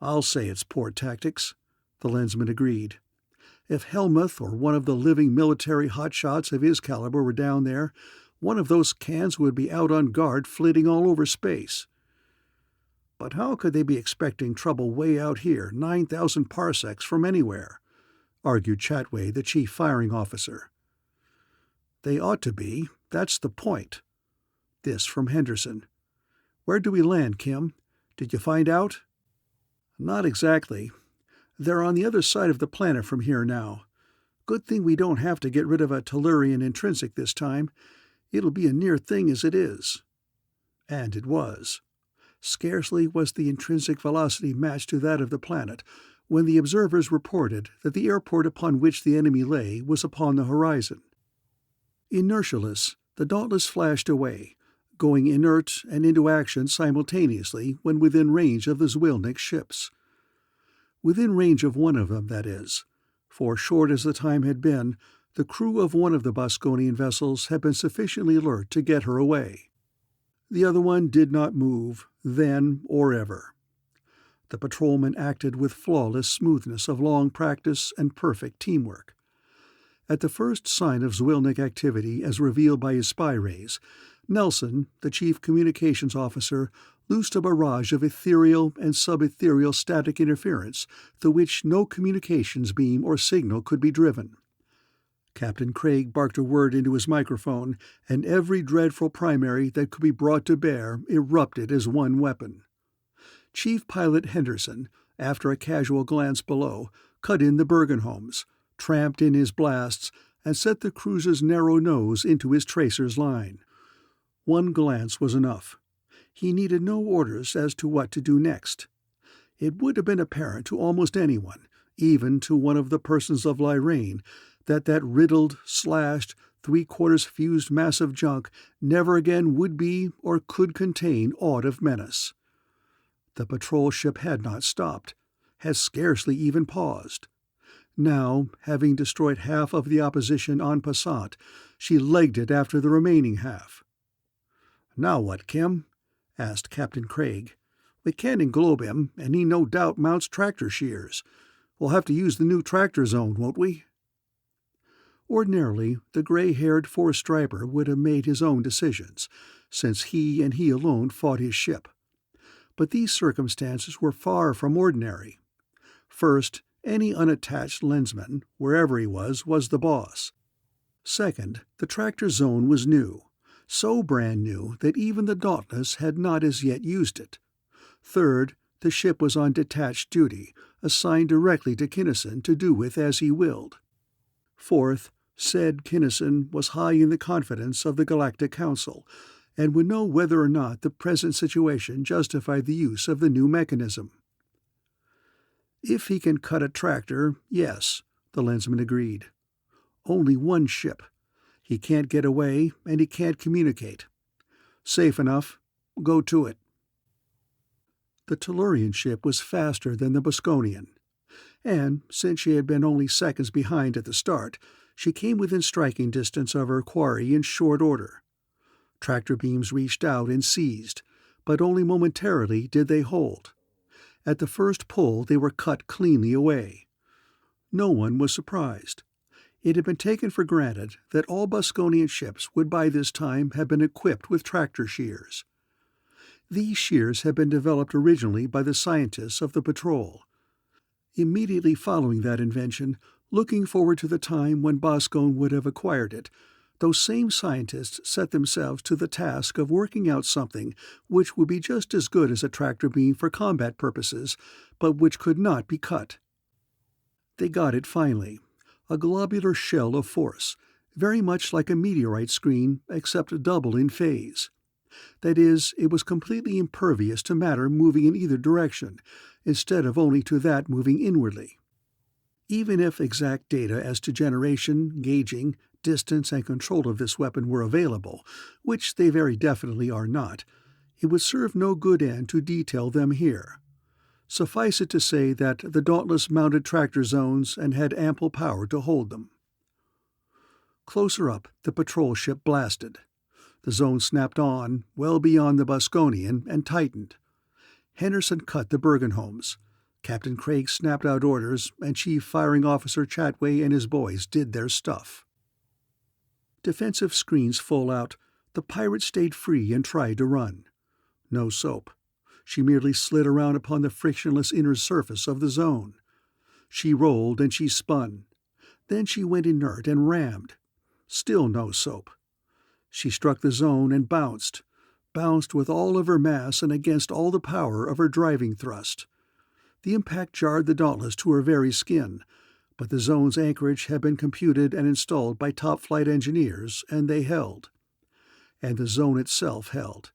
"I'll say it's poor tactics," the Lensman agreed. "If Helmuth or one of the living military hotshots of his caliber were down there, one of those cans would be out on guard flitting all over space. But how could they be expecting trouble way out here, 9,000 parsecs from anywhere?" argued Chatway, the chief firing officer. "They ought to be. That's the point." This from Henderson. "Where do we land, Kim? Did you find out?" "Not exactly. They're on the other side of the planet from here now. Good thing we don't have to get rid of a Tellurian intrinsic this time. It'll be a near thing as it is." And it was. Scarcely was the intrinsic velocity matched to that of the planet when the observers reported that the airport upon which the enemy lay was upon the horizon. Inertialess, the Dauntless flashed away, going inert and into action simultaneously when within range of the Zwilnik ships. Within range of one of them, that is, for short as the time had been, the crew of one of the Boskonian vessels had been sufficiently alert to get her away. The other one did not move, then or ever. The patrolman acted with flawless smoothness of long practice and perfect teamwork. At the first sign of Zwilnik activity as revealed by his spy rays, Nelson, the chief communications officer, loosed a barrage of ethereal and subethereal static interference through which no communications beam or signal could be driven. Captain Craig barked a word into his microphone, and every dreadful primary that could be brought to bear erupted as one weapon. Chief Pilot Henderson, after a casual glance below, cut in the Bergenholms, tramped in his blasts, and set the cruiser's narrow nose into his tracer's line. One glance was enough. He needed no orders as to what to do next. It would have been apparent to almost anyone, even to one of the persons of Lyrane, that riddled, slashed, three-quarters fused mass of junk never again would be or could contain aught of menace. The patrol ship had not stopped, had scarcely even paused. Now, having destroyed half of the opposition en passant, she legged it after the remaining half. "Now what, Kim?" asked Captain Craig. "We can't englobe him, and he no doubt mounts tractor shears. We'll have to use the new tractor zone, won't we?" Ordinarily, the gray-haired four-striper would have made his own decisions, since he and he alone fought his ship. But these circumstances were far from ordinary. First, any unattached lensman, wherever he was the boss. Second, the tractor zone was new, so brand new that even the Dauntless had not as yet used it. Third, the ship was on detached duty, assigned directly to Kinnison to do with as he willed. Fourth, said Kinnison was high in the confidence of the Galactic Council, and would know whether or not the present situation justified the use of the new mechanism. "If he can cut a tractor, yes," the Lensman agreed. "Only one ship. He can't get away, and he can't communicate. Safe enough. Go to it." The Tellurian ship was faster than the Boskonian, and, since she had been only seconds behind at the start, she came within striking distance of her quarry in short order. Tractor beams reached out and seized, but only momentarily did they hold. At the first pull they were cut cleanly away. No one was surprised. It had been taken for granted that all Boskonian ships would by this time have been equipped with tractor shears. These shears had been developed originally by the scientists of the patrol. Immediately following that invention, looking forward to the time when Boskone would have acquired it, those same scientists set themselves to the task of working out something which would be just as good as a tractor beam for combat purposes, but which could not be cut. They got it finally, a globular shell of force, very much like a meteorite screen except double in phase. That is, it was completely impervious to matter moving in either direction, instead of only to that moving inwardly. Even if exact data as to generation, gauging, distance, and control of this weapon were available, which they very definitely are not, it would serve no good end to detail them here. Suffice it to say that the Dauntless mounted tractor zones and had ample power to hold them. Closer up, the patrol ship blasted. The zone snapped on, well beyond the Boskonian, and tightened. Henderson cut the Bergenholms. Captain Craig snapped out orders, and Chief Firing Officer Chatway and his boys did their stuff. Defensive screens full out, the pirate stayed free and tried to run. No soap. She merely slid around upon the frictionless inner surface of the zone. She rolled and she spun. Then she went inert and rammed. Still no soap. She struck the zone and bounced with all of her mass and against all the power of her driving thrust. The impact jarred the Dauntless to her very skin, but the zone's anchorage had been computed and installed by top-flight engineers, and they held. And the zone itself held.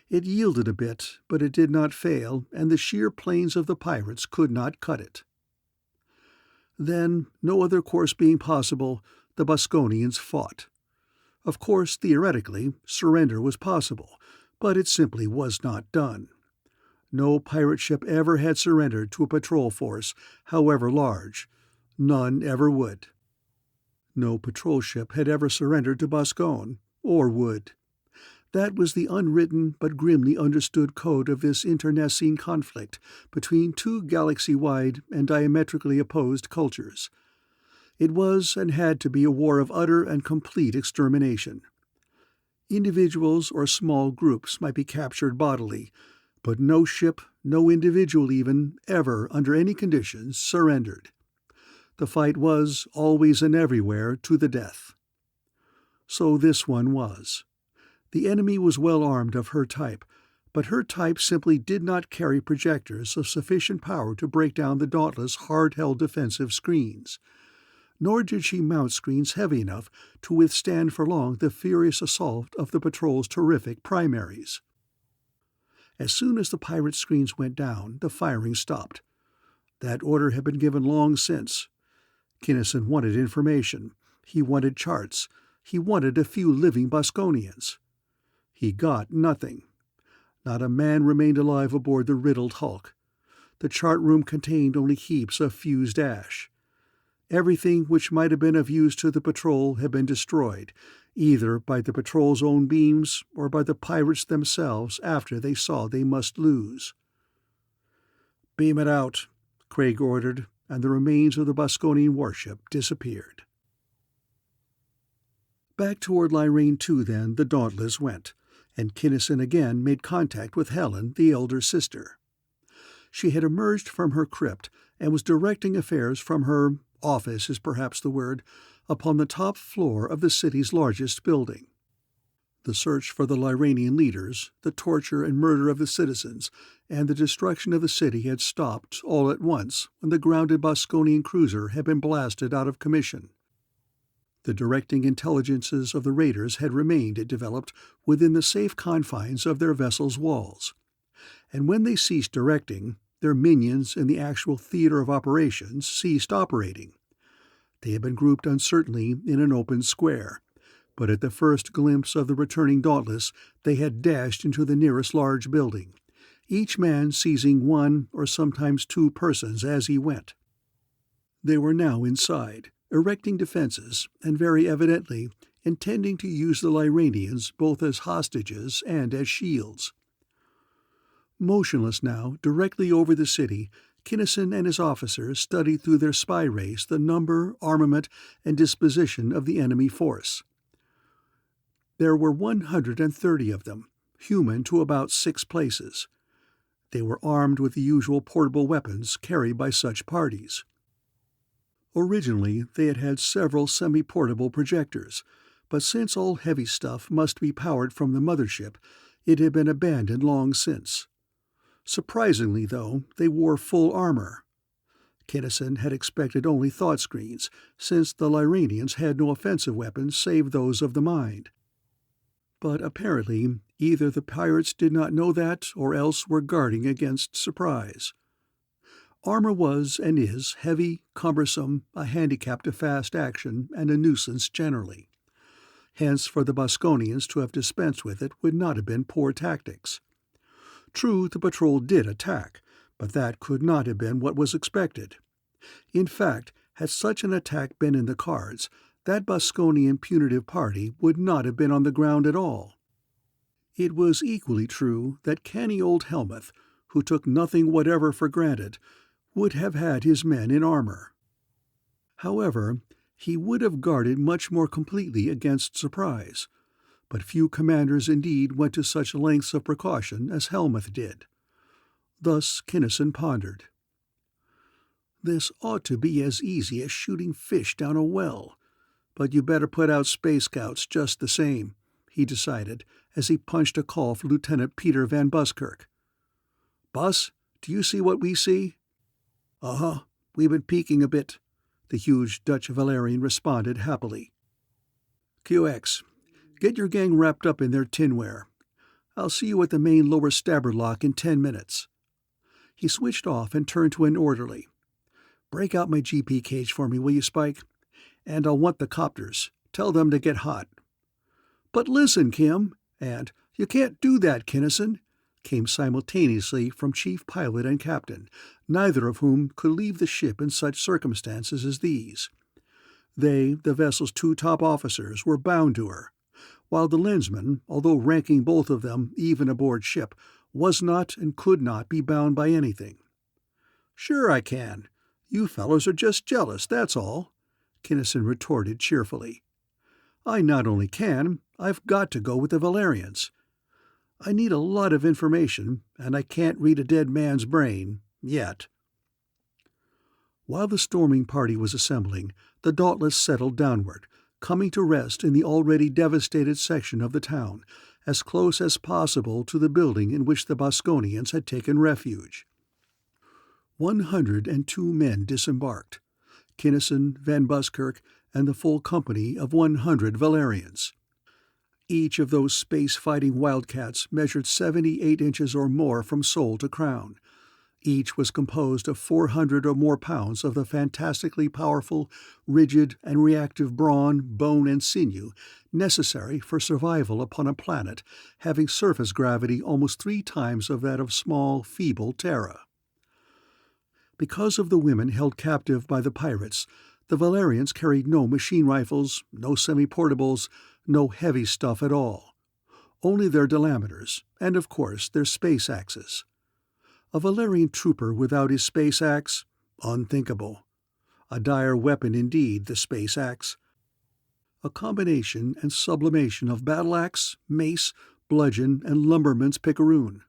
It yielded a bit, but it did not fail, and the sheer planes of the pirates could not cut it. Then, no other course being possible, the Boskonians fought. Of course, theoretically, surrender was possible, but it simply was not done. No pirate ship ever had surrendered to a patrol force, however large. None ever would. No patrol ship had ever surrendered to Boskone, or would. That was the unwritten but grimly understood code of this internecine conflict between two galaxy-wide and diametrically opposed cultures. It was and had to be a war of utter and complete extermination. Individuals or small groups might be captured bodily, but no ship, no individual even, ever, under any conditions, surrendered. The fight was, always and everywhere, to the death. So this one was. The enemy was well armed of her type, but her type simply did not carry projectors of sufficient power to break down the Dauntless' hard-held defensive screens. Nor did she mount screens heavy enough to withstand for long the furious assault of the patrol's terrific primaries. As soon as the pirate screens went down, the firing stopped. That order had been given long since. Kinnison wanted information. He wanted charts. He wanted a few living Boskonians. He got nothing. Not a man remained alive aboard the riddled hulk. The chart room contained only heaps of fused ash. Everything which might have been of use to the patrol had been destroyed, either by the patrol's own beams or by the pirates themselves after they saw they must lose. "Beam it out," Craig ordered, and the remains of the Boskonian warship disappeared. Back toward Lyrane 2, then, the Dauntless went, and Kinnison again made contact with Helen, the elder sister. She had emerged from her crypt and was directing affairs from her office is perhaps the word, upon the top floor of the city's largest building. The search for the Lyranian leaders, the torture and murder of the citizens, and the destruction of the city had stopped all at once when the grounded Boskonian cruiser had been blasted out of commission. The directing intelligences of the raiders had remained, it developed, within the safe confines of their vessel's walls. And when they ceased directing, their minions in the actual theater of operations ceased operating. They had been grouped uncertainly in an open square, but at the first glimpse of the returning Dauntless they had dashed into the nearest large building, each man seizing one or sometimes two persons as he went. They were now inside, erecting defenses, and very evidently intending to use the Lyranians both as hostages and as shields. Motionless now, directly over the city, Kinnison and his officers studied through their spy rays the number, armament, and disposition of the enemy force. There were 130 of them, human to about 6 places. They were armed with the usual portable weapons carried by such parties. Originally, they had had several semi-portable projectors, but since all heavy stuff must be powered from the mothership, it had been abandoned long since. Surprisingly, though, they wore full armor. Kinnison had expected only thought screens, since the Lyranians had no offensive weapons save those of the mind. But apparently, either the pirates did not know that or else were guarding against surprise. Armor was and is heavy, cumbersome, a handicap to fast action, and a nuisance generally. Hence, for the Boskonians to have dispensed with it would not have been poor tactics. True, the patrol did attack, but that could not have been what was expected. In fact, had such an attack been in the cards, that Boskonian punitive party would not have been on the ground at all. It was equally true that canny old Helmuth, who took nothing whatever for granted, would have had his men in armor. However, he would have guarded much more completely against surprise, but few commanders indeed went to such lengths of precaution as Helmuth did. Thus Kinnison pondered. This ought to be as easy as shooting fish down a well, but you better put out space scouts just the same, he decided as he punched a call for Lieutenant Peter Van Buskirk. Bus, do you see what we see? Uh-huh, we've been peeking a bit, the huge Dutch Valerian responded happily. QX, get your gang wrapped up in their tinware. I'll see you at the main lower starboard lock in 10 minutes. He switched off and turned to an orderly. Break out my GP cage for me, will you, Spike? And I'll want the copters. Tell them to get hot. But listen, Kim, and you can't do that, Kinnison, came simultaneously from chief pilot and captain, neither of whom could leave the ship in such circumstances as these. They, the vessel's two top officers, were bound to her, while the Lensman, although ranking both of them even aboard ship, was not and could not be bound by anything. Sure I can. You fellows are just jealous, that's all, Kinnison retorted cheerfully. I not only can, I've got to go with the Valerians. I need a lot of information, and I can't read a dead man's brain, yet. While the storming party was assembling, the Dauntless settled downward, coming to rest in the already devastated section of the town, as close as possible to the building in which the Boskonians had taken refuge. 102 men disembarked, Kinnison, Van Buskirk, and the full company of 100 Valerians. Each of those space-fighting wildcats measured 78 inches or more from sole to crown. Each was composed of 400 or more pounds of the fantastically powerful, rigid, and reactive brawn, bone, and sinew necessary for survival upon a planet having surface gravity almost 3 times of that of small, feeble Terra. Because of the women held captive by the pirates, the Valerians carried no machine rifles, no semi-portables, no heavy stuff at all. Only their delameters, and of course their space axes. A Valerian trooper without his space axe? Unthinkable. A dire weapon indeed, the space axe. A combination and sublimation of battle axe, mace, bludgeon, and lumberman's picaroon.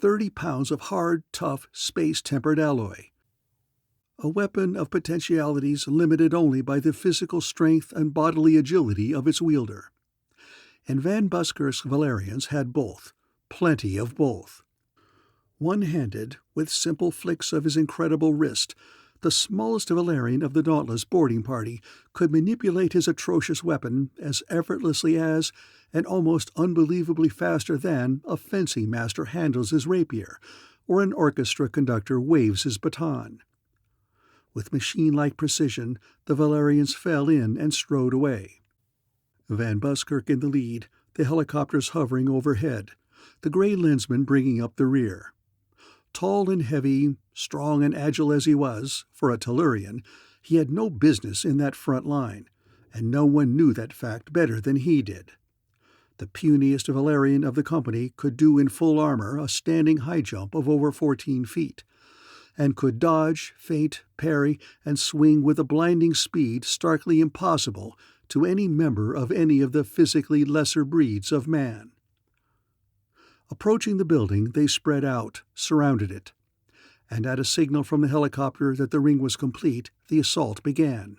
30 pounds of hard, tough, space-tempered alloy. A weapon of potentialities limited only by the physical strength and bodily agility of its wielder. And Van Buskirk's Valerians had both, plenty of both. One-handed, with simple flicks of his incredible wrist, the smallest Valerian of the Dauntless boarding party could manipulate his atrocious weapon as effortlessly as, and almost unbelievably faster than, a fencing master handles his rapier, or an orchestra conductor waves his baton. With machine-like precision, the Valerians fell in and strode away. Van Buskirk in the lead, the helicopters hovering overhead, the gray Lensman bringing up the rear. Tall and heavy, strong and agile as he was, for a Tellurian, he had no business in that front line, and no one knew that fact better than he did. The puniest Valerian of the company could do in full armor a standing high jump of over 14 feet, and could dodge, feint, parry, and swing with a blinding speed starkly impossible to any member of any of the physically lesser breeds of man. Approaching the building, they spread out, surrounded it, and at a signal from the helicopter that the ring was complete, the assault began.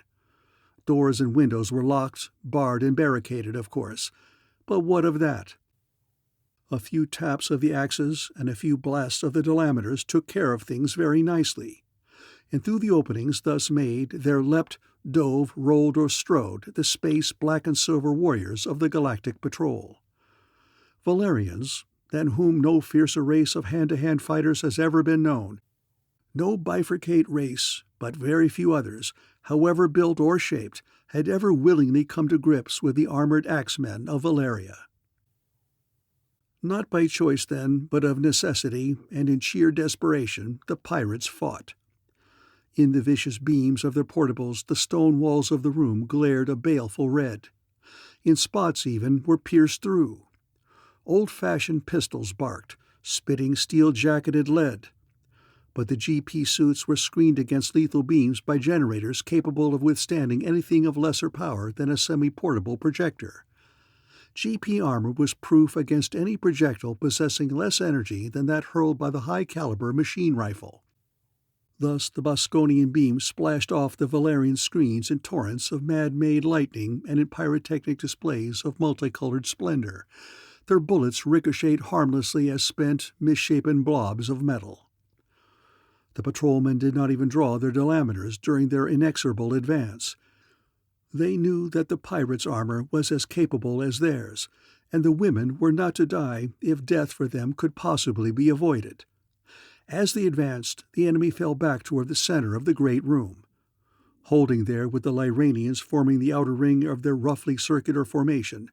Doors and windows were locked, barred, and barricaded, of course, but what of that? A few taps of the axes and a few blasts of the delameters took care of things very nicely, and through the openings thus made there leapt, dove, rolled, or strode the space black and silver warriors of the Galactic Patrol. Valerians, than whom no fiercer race of hand-to-hand fighters has ever been known. No bifurcate race, but very few others, however built or shaped, had ever willingly come to grips with the armored axemen of Valeria. Not by choice, then, but of necessity, and in sheer desperation, the pirates fought. In the vicious beams of their portables, the stone walls of the room glared a baleful red. In spots, even, were pierced through. Old-fashioned pistols barked, spitting steel-jacketed lead. but the GP suits were screened against lethal beams by generators capable of withstanding anything of lesser power than a semi-portable projector. GP armor was proof against any projectile possessing less energy than that hurled by the high-caliber machine rifle. Thus the Boskonian beams splashed off the Valerian screens in torrents of man-made lightning and in pyrotechnic displays of multicolored splendor. Their bullets ricocheted harmlessly as spent, misshapen blobs of metal. The patrolmen did not even draw their delameters during their inexorable advance. They knew that the pirates' armor was as capable as theirs, and the women were not to die if death for them could possibly be avoided. As they advanced, the enemy fell back toward the center of the great room. Holding there with the Lyranians forming the outer ring of their roughly circular formation,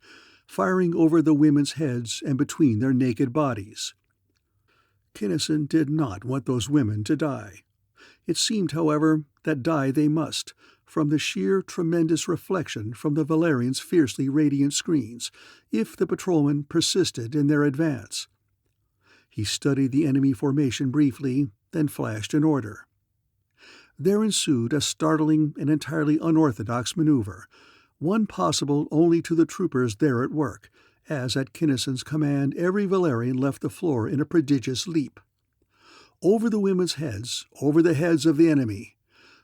firing over the women's heads and between their naked bodies. Kinnison did not want those women to die. It seemed, however, that die they must, from the sheer tremendous reflection from the Valerians' fiercely radiant screens, if the patrolmen persisted in their advance. He studied the enemy formation briefly, then flashed an order. There ensued a startling and entirely unorthodox maneuver, one possible only to the troopers there at work, as at Kinnison's command every Valerian left the floor in a prodigious leap. Over the women's heads, over the heads of the enemy.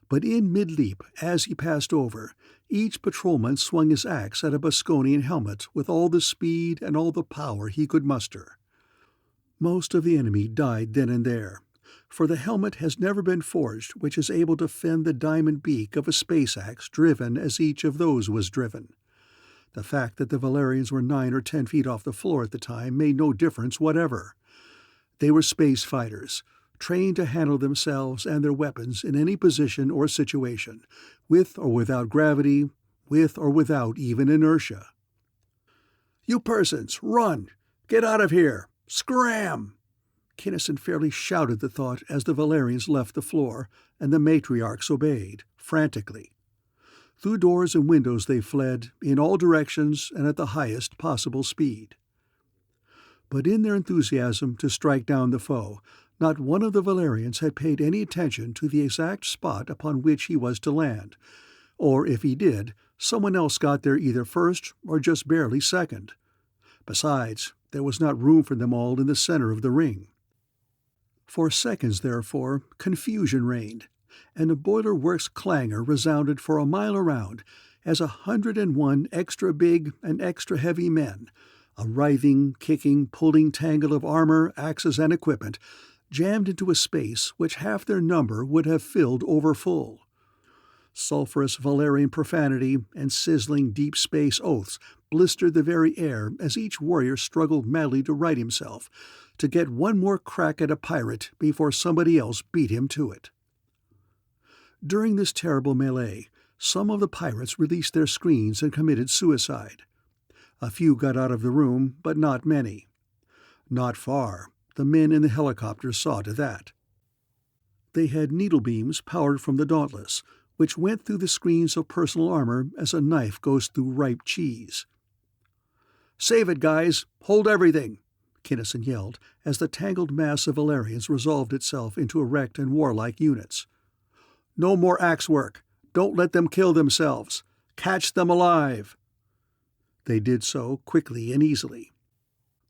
But in mid-leap, as he passed over, each patrolman swung his axe at a Boskonian helmet with all the speed and all the power he could muster. Most of the enemy died then and there, for the helmet has never been forged which is able to fend the diamond beak of a space axe driven as each of those was driven. The fact that the Valerians were 9 or 10 feet off the floor at the time made no difference whatever. They were space fighters, trained to handle themselves and their weapons in any position or situation, with or without gravity, with or without even inertia. "You persons, run! Get out of here! Scram!" Kinnison fairly shouted the thought as the Valerians left the floor, and the matriarchs obeyed, frantically. Through doors and windows they fled, in all directions and at the highest possible speed. But in their enthusiasm to strike down the foe, not one of the Valerians had paid any attention to the exact spot upon which he was to land, or if he did, someone else got there either first or just barely second. Besides, there was not room for them all in the center of the ring. For seconds, therefore, confusion reigned, and a boiler works clangor resounded for a mile around as 101 extra big and extra heavy men, a writhing, kicking, pulling tangle of armor, axes, and equipment, jammed into a space which half their number would have filled over full. Sulphurous Valerian profanity and sizzling deep space oaths blistered the very air as each warrior struggled madly to right himself, to get one more crack at a pirate before somebody else beat him to it. During this terrible melee, some of the pirates released their screens and committed suicide. A few got out of the room, but not many. Not far. The men in the helicopters saw to that. They had needle beams powered from the Dauntless, which went through the screens of personal armor as a knife goes through ripe cheese. "Save it, guys! Hold everything!" Kinnison yelled, as the tangled mass of Valerians resolved itself into erect and warlike units. "No more axe work! Don't let them kill themselves! Catch them alive!" They did so quickly and easily.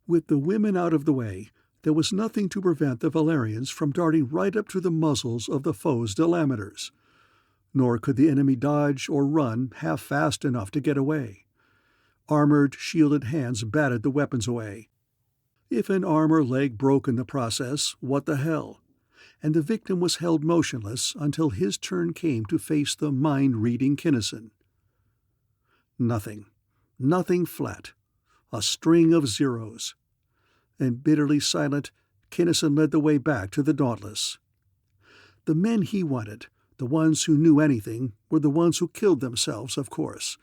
With the women out of the way, there was nothing to prevent the Valerians from darting right up to the muzzles of the foe's delameters. Nor could the enemy dodge or run half fast enough to get away. Armored, shielded hands batted the weapons away. If an arm or leg broke in the process, what the hell? And the victim was held motionless until his turn came to face the mind-reading Kinnison. Nothing. Nothing flat. A string of zeros. And bitterly silent, Kinnison led the way back to the Dauntless. The men he wanted, the ones who knew anything, were the ones who killed themselves, of course.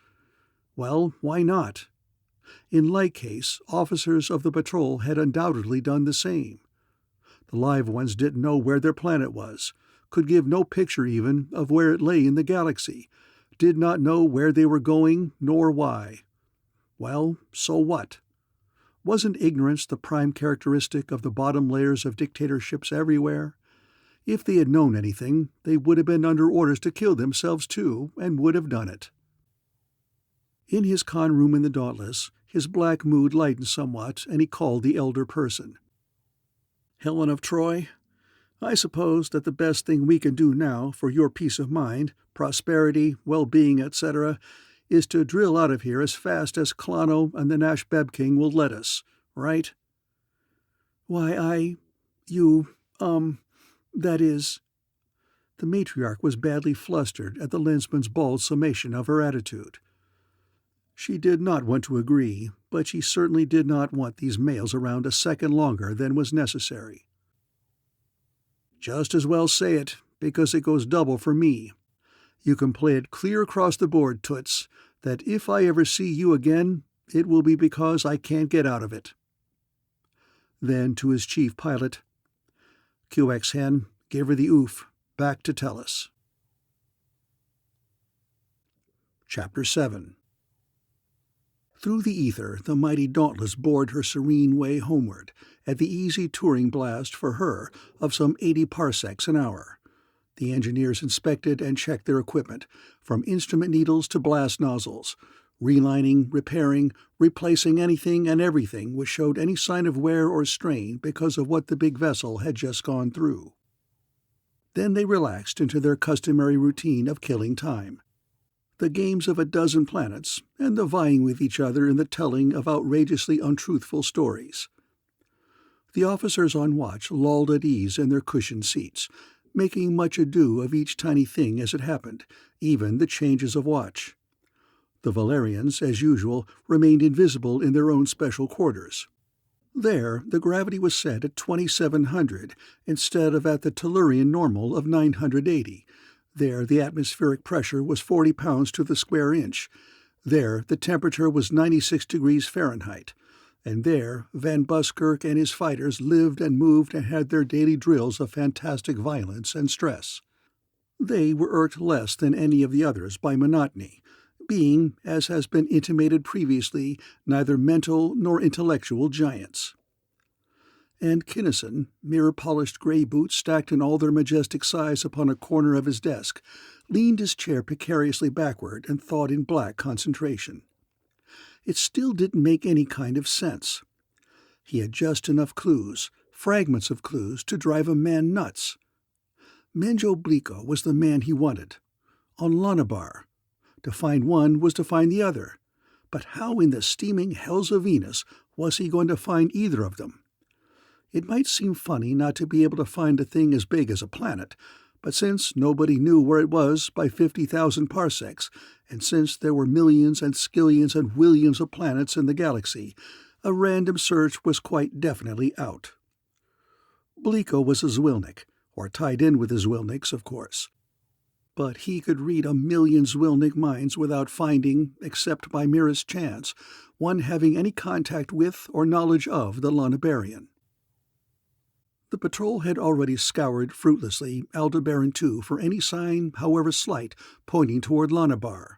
Well, why not? In like case, officers of the patrol had undoubtedly done the same. The live ones didn't know where their planet was, could give no picture even of where it lay in the galaxy, did not know where they were going nor why. Well, so what? Wasn't ignorance the prime characteristic of the bottom layers of dictatorships everywhere? If they had known anything, they would have been under orders to kill themselves too, and would have done it. In his con room in the Dauntless, his black mood lightened somewhat, and he called the elder person. "Helen of Troy, I suppose that the best thing we can do now for your peace of mind, prosperity, well-being, etc., is to drill out of here as fast as Klano and the Nash Beb King will let us, right?" "Why, that is—" The matriarch was badly flustered at the lensman's bald summation of her attitude. She did not want to agree, but she certainly did not want these males around a second longer than was necessary. "Just as well say it, because it goes double for me. You can play it clear across the board, Toots, that if I ever see you again, it will be because I can't get out of it." Then to his chief pilot, "QX-Hen, give her the oof. Back to Tellus." Chapter 7. Through the ether, the mighty Dauntless bored her serene way homeward, at the easy touring blast for her of some 80 parsecs an hour. The engineers inspected and checked their equipment, from instrument needles to blast nozzles, relining, repairing, replacing anything and everything which showed any sign of wear or strain because of what the big vessel had just gone through. Then they relaxed into their customary routine of killing time. The games of a dozen planets, and the vying with each other in the telling of outrageously untruthful stories. The officers on watch lolled at ease in their cushioned seats, making much ado of each tiny thing as it happened, even the changes of watch. The Valerians, as usual, remained invisible in their own special quarters. There, the gravity was set at 2700 instead of at the Tellurian normal of 980. There, the atmospheric pressure was 40 pounds to the square inch. There, the temperature was 96 degrees Fahrenheit. And there, Van Buskirk and his fighters lived and moved and had their daily drills of fantastic violence and stress. They were irked less than any of the others by monotony, being, as has been intimated previously, neither mental nor intellectual giants. And Kinnison, mirror-polished gray boots stacked in all their majestic size upon a corner of his desk, leaned his chair precariously backward and thought in black concentration. It still didn't make any kind of sense. He had just enough clues, fragments of clues, to drive a man nuts. Menjo Bliko was the man he wanted. On Lonabar. To find one was to find the other. But how in the steaming hells of Venus was he going to find either of them? It might seem funny not to be able to find a thing as big as a planet, but since nobody knew where it was by 50,000 parsecs, and since there were millions and skillions and willions of planets in the galaxy, a random search was quite definitely out. Bliko was a Zwilnik, or tied in with the Zwilniks, of course. But he could read a million Zwilnik minds without finding, except by merest chance, one having any contact with or knowledge of the Lonabarian. The patrol had already scoured fruitlessly Aldebaran II for any sign, however slight, pointing toward Lonabar.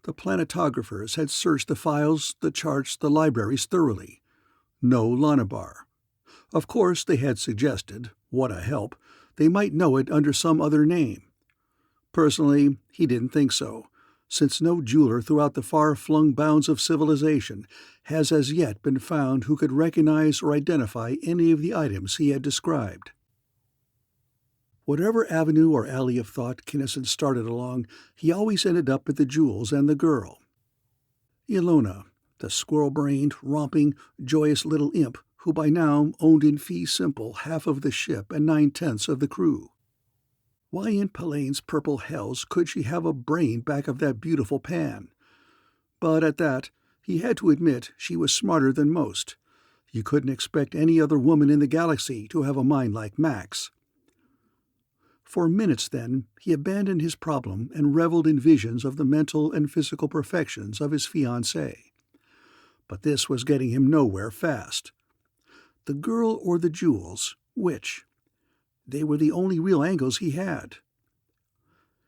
The planetographers had searched the files, the charts, the libraries thoroughly. No Lonabar. Of course they had suggested, what a help, they might know it under some other name. Personally, he didn't think so, since no jeweler throughout the far-flung bounds of civilization has as yet been found who could recognize or identify any of the items he had described. Whatever avenue or alley of thought Kinnison started along, he always ended up at the jewels and the girl. Ilona, the squirrel-brained, romping, joyous little imp who by now owned in fee simple half of the ship and 9/10 of the crew. Why in Palane's purple hells could she have a brain back of that beautiful pan? But at that, he had to admit she was smarter than most. You couldn't expect any other woman in the galaxy to have a mind like Max. For minutes, then, he abandoned his problem and reveled in visions of the mental and physical perfections of his fiancée. But this was getting him nowhere fast. The girl or the jewels, which? They were the only real angles he had.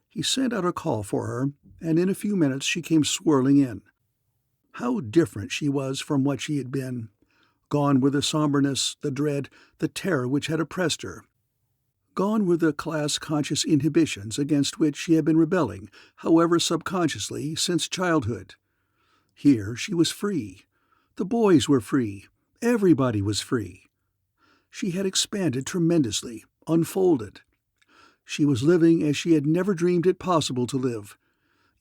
He sent out a call for her, and in a few minutes she came swirling in. How different she was from what she had been. Gone were the somberness, the dread, the terror which had oppressed her. Gone were the class-conscious inhibitions against which she had been rebelling, however subconsciously, since childhood. Here she was free. The boys were free. Everybody was free. She had expanded tremendously, unfolded. She was living as she had never dreamed it possible to live.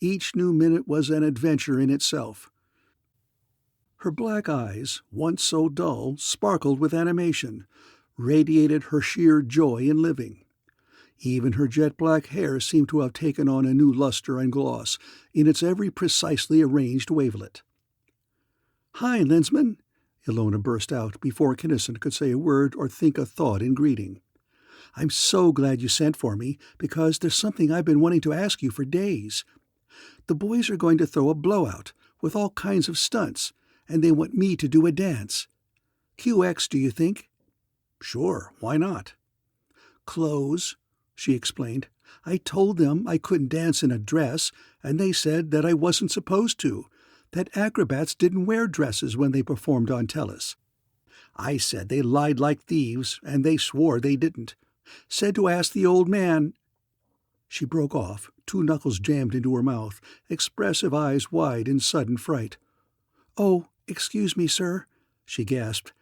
Each new minute was an adventure in itself. Her black eyes, once so dull, sparkled with animation, radiated her sheer joy in living. Even her jet-black hair seemed to have taken on a new luster and gloss in its every precisely arranged wavelet. "Hi, Lensman," Ilona burst out before Kinnison could say a word or think a thought in greeting. "I'm so glad you sent for me, because there's something I've been wanting to ask you for days. The boys are going to throw a blowout, with all kinds of stunts, and they want me to do a dance. QX, do you think?" "Sure, why not?" "Clothes," she explained. "I told them I couldn't dance in a dress, and they said that I wasn't supposed to, that acrobats didn't wear dresses when they performed on Tellus. I said they lied like thieves, and they swore they didn't. Said to ask the old man—" She broke off, two knuckles jammed into her mouth, expressive eyes wide in sudden fright. "Oh, excuse me, sir," she gasped.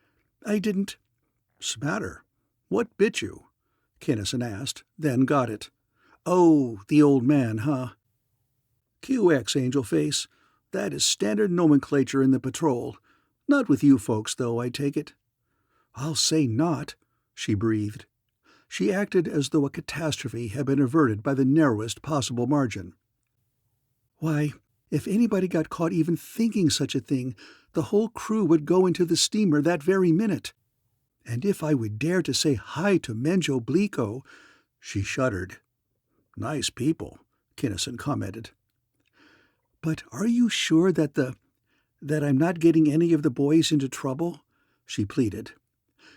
"I didn't—" "'Smatter? What bit you?" Kinnison asked, then got it. "Oh, the old man, huh?" "QX, Angel Face. That is standard nomenclature in the patrol. Not with you folks, though, I take it." "I'll say not," she breathed. She acted as though a catastrophe had been averted by the narrowest possible margin. "Why, if anybody got caught even thinking such a thing, the whole crew would go into the steamer that very minute. And if I would dare to say hi to Menjo Blico—" She shuddered. "Nice people," Kinnison commented. "But are you sure that I'm not getting any of the boys into trouble?" she pleaded.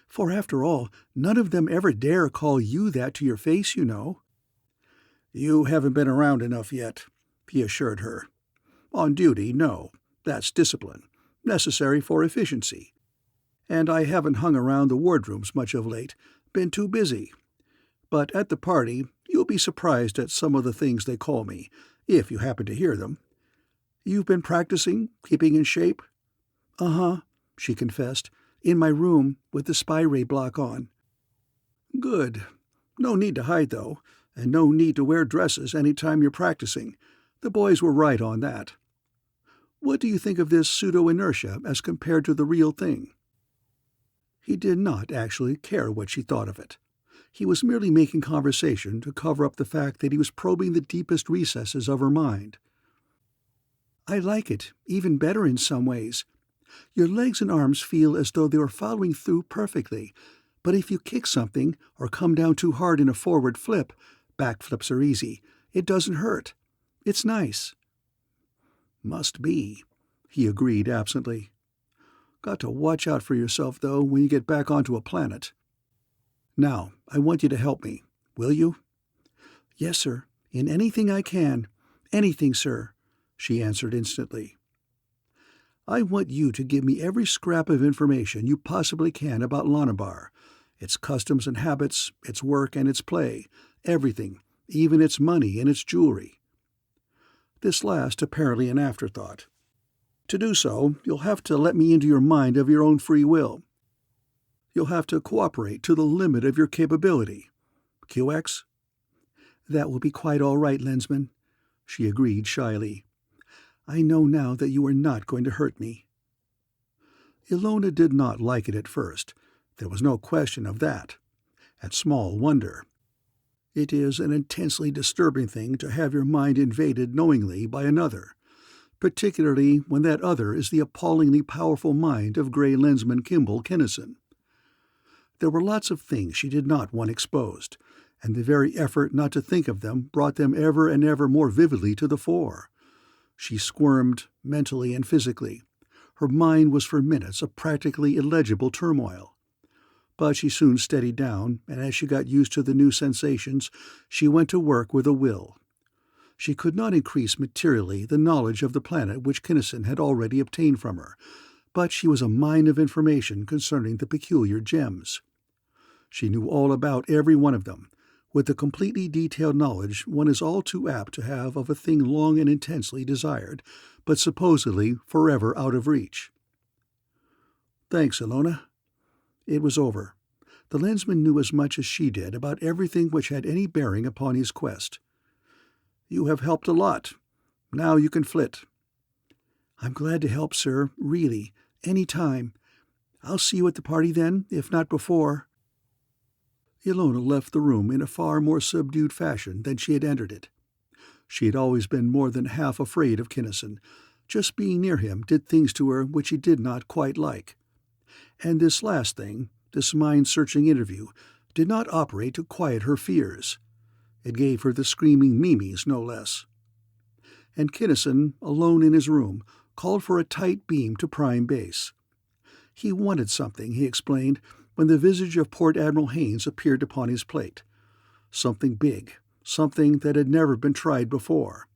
"For after all, none of them ever dare call you that to your face, you know." "You haven't been around enough yet," he assured her. "On duty, no. That's discipline, necessary for efficiency. And I haven't hung around the wardrooms much of late, been too busy. But at the party, you'll be surprised at some of the things they call me, if you happen to hear them. You've been practicing, keeping in shape?" "Uh-huh," she confessed, "in my room, with the spy ray block on." "Good. No need to hide, though, and no need to wear dresses any time you're practicing. The boys were right on that. What do you think of this pseudo-inertia as compared to the real thing?" He did not actually care what she thought of it. He was merely making conversation to cover up the fact that he was probing the deepest recesses of her mind. "I like it, even better in some ways. Your legs and arms feel as though they were following through perfectly, but if you kick something or come down too hard in a forward flip, backflips are easy, it doesn't hurt. It's nice." "Must be," he agreed absently. "Got to watch out for yourself, though, when you get back onto a planet. Now, I want you to help me. Will you?" "Yes, sir. In anything I can. Anything, sir," she answered instantly. "I want you to give me every scrap of information you possibly can about Lonabar, its customs and habits, its work and its play, everything, even its money and its jewelry." This last apparently an afterthought. "To do so, you'll have to let me into your mind of your own free will. You'll have to cooperate to the limit of your capability. QX?" "That will be quite all right, Lensman," she agreed shyly. "I know now that you are not going to hurt me." Ilona did not like it at first. There was no question of that. And small wonder. It is an intensely disturbing thing to have your mind invaded knowingly by another, particularly when that other is the appallingly powerful mind of Grey Lensman Kimball Kinnison. There were lots of things she did not want exposed, and the very effort not to think of them brought them ever and ever more vividly to the fore. She squirmed, mentally and physically. Her mind was for minutes a practically illegible turmoil. But she soon steadied down, and as she got used to the new sensations, she went to work with a will. She could not increase materially the knowledge of the planet which Kinnison had already obtained from her, but she was a mine of information concerning the peculiar gems. She knew all about every one of them, with the completely detailed knowledge one is all too apt to have of a thing long and intensely desired, but supposedly forever out of reach. "Thanks, Ilona." It was over. The Lensman knew as much as she did about everything which had any bearing upon his quest. "You have helped a lot. Now you can flit." "I'm glad to help, sir, really, any time. I'll see you at the party then, if not before." Ilona left the room in a far more subdued fashion than she had entered it. She had always been more than half afraid of Kinnison. Just being near him did things to her which she did not quite like. And this last thing, this mind-searching interview, did not operate to quiet her fears. It gave her the screaming memes, no less. And Kinnison, alone in his room, called for a tight beam to prime base. He wanted something, he explained, when the visage of Port Admiral Haynes appeared upon his plate. Something big, something that had never been tried before.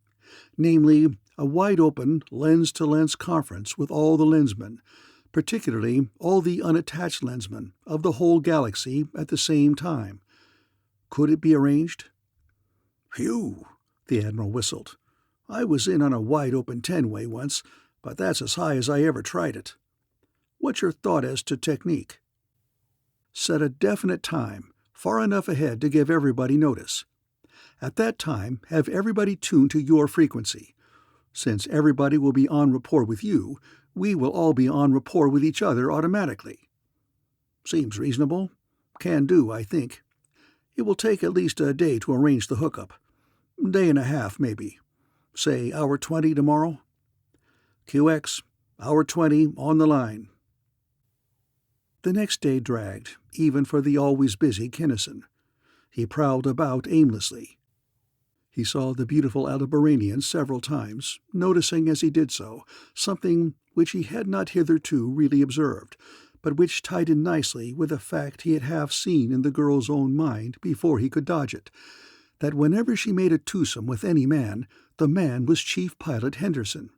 Namely, a wide-open, lens-to-lens conference with all the Lensmen, particularly all the unattached Lensmen of the whole galaxy at the same time. Could it be arranged? "Phew," the Admiral whistled. "I was in on a wide-open 10-way once, but that's as high as I ever tried it. What's your thought as to technique?" "Set a definite time, far enough ahead to give everybody notice. At that time, have everybody tuned to your frequency. Since everybody will be en rapport with you, we will all be en rapport with each other automatically." "Seems reasonable. Can do, I think. It will take at least a day to arrange the hookup. Day and a half, maybe. Say hour 20 tomorrow?" "QX, hour 20 on the line." The next day dragged, even for the always busy Kinnison. He prowled about aimlessly. He saw the beautiful Aldebaranian several times, noticing as he did so something which he had not hitherto really observed, but which tied in nicely with a fact he had half seen in the girl's own mind before he could dodge it, that whenever she made a twosome with any man, the man was Chief Pilot Henderson.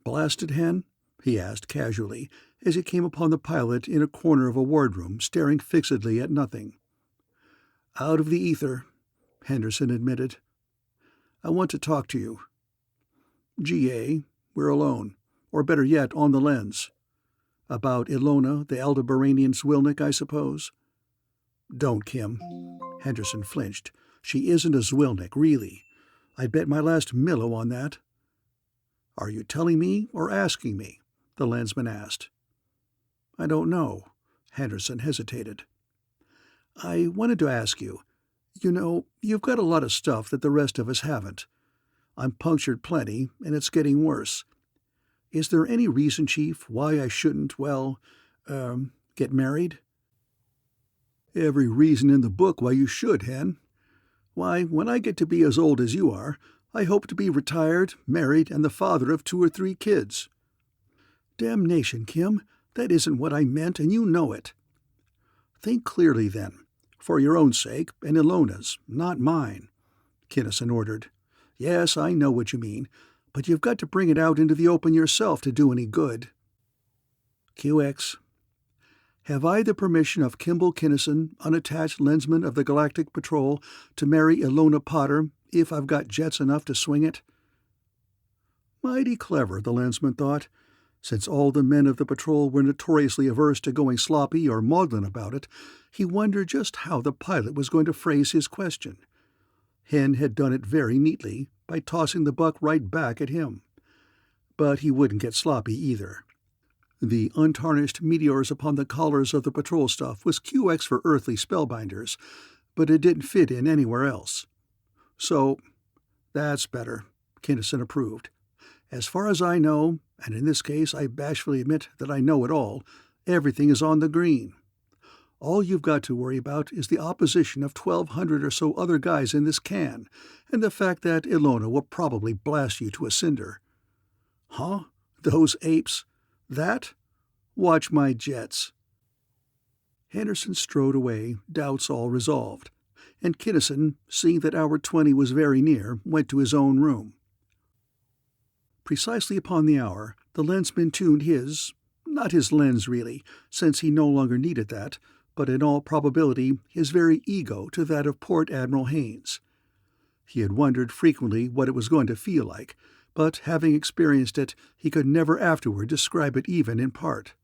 "Blasted hen?" he asked casually, as he came upon the pilot in a corner of a wardroom staring fixedly at nothing. "Out of the ether," Henderson admitted. "I want to talk to you." "GA, we're alone, or better yet, on the lens. About Ilona, the Aldebaranian Zwilnik, I suppose?" "Don't, Kim." Henderson flinched. "She isn't a Zwilnik, really. I'd bet my last millo on that." "Are you telling me or asking me?" the Lensman asked. "I don't know." Henderson hesitated. "I wanted to ask you. You know, you've got a lot of stuff that the rest of us haven't. I'm punctured plenty, and it's getting worse. Is there any reason, Chief, why I shouldn't, get married?" "Every reason in the book why you should, Hen. Why, when I get to be as old as you are, I hope to be retired, married, and the father of 2 or 3 kids." "Damnation, Kim, that isn't what I meant, and you know it." "Think clearly, then. For your own sake, and Ilona's, not mine," Kinnison ordered. "Yes, I know what you mean, but you've got to bring it out into the open yourself to do any good." "QX. Have I the permission of Kimball Kinnison, unattached Lensman of the Galactic Patrol, to marry Ilona Potter, if I've got jets enough to swing it?" Mighty clever, the Lensman thought. Since all the men of the patrol were notoriously averse to going sloppy or maudlin about it, he wondered just how the pilot was going to phrase his question. Hen had done it very neatly, by tossing the buck right back at him. But he wouldn't get sloppy either. The untarnished meteors upon the collars of the patrol stuff was QX for earthly spellbinders, but it didn't fit in anywhere else. So, "That's better," Kinnison approved. "As far as I know, and in this case I bashfully admit that I know it all, everything is on the green. All you've got to worry about is the opposition of 1,200 or so other guys in this can, and the fact that Ilona will probably blast you to a cinder." "Huh? Those apes? That? Watch my jets." Henderson strode away, doubts all resolved, and Kinnison, seeing that hour 20 was very near, went to his own room. Precisely upon the hour, the Lensman tuned not his lens really, since he no longer needed that, but in all probability his very ego to that of Port Admiral Haynes. He had wondered frequently what it was going to feel like, but having experienced it, he could never afterward describe it even in part.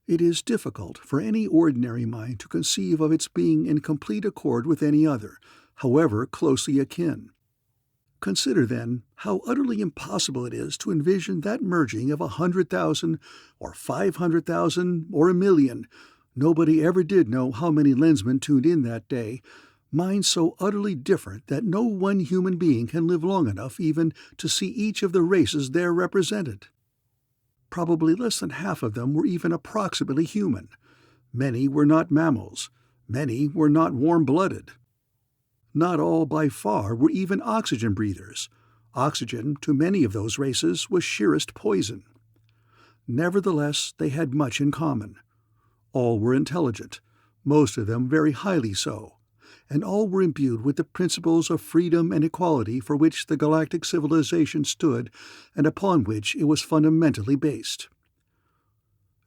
It is difficult for any ordinary mind to conceive of its being in complete accord with any other, however closely akin. Consider, then, how utterly impossible it is to envision that merging of 100,000, or 500,000, or 1,000,000. Nobody ever did know how many Lensmen tuned in that day, minds so utterly different that no one human being can live long enough even to see each of the races there represented. Probably less than half of them were even approximately human. Many were not mammals. Many were not warm-blooded. Not all by far were even oxygen breathers. Oxygen, to many of those races, was sheerest poison. Nevertheless, they had much in common. All were intelligent, most of them very highly so, and all were imbued with the principles of freedom and equality for which the galactic civilization stood and upon which it was fundamentally based.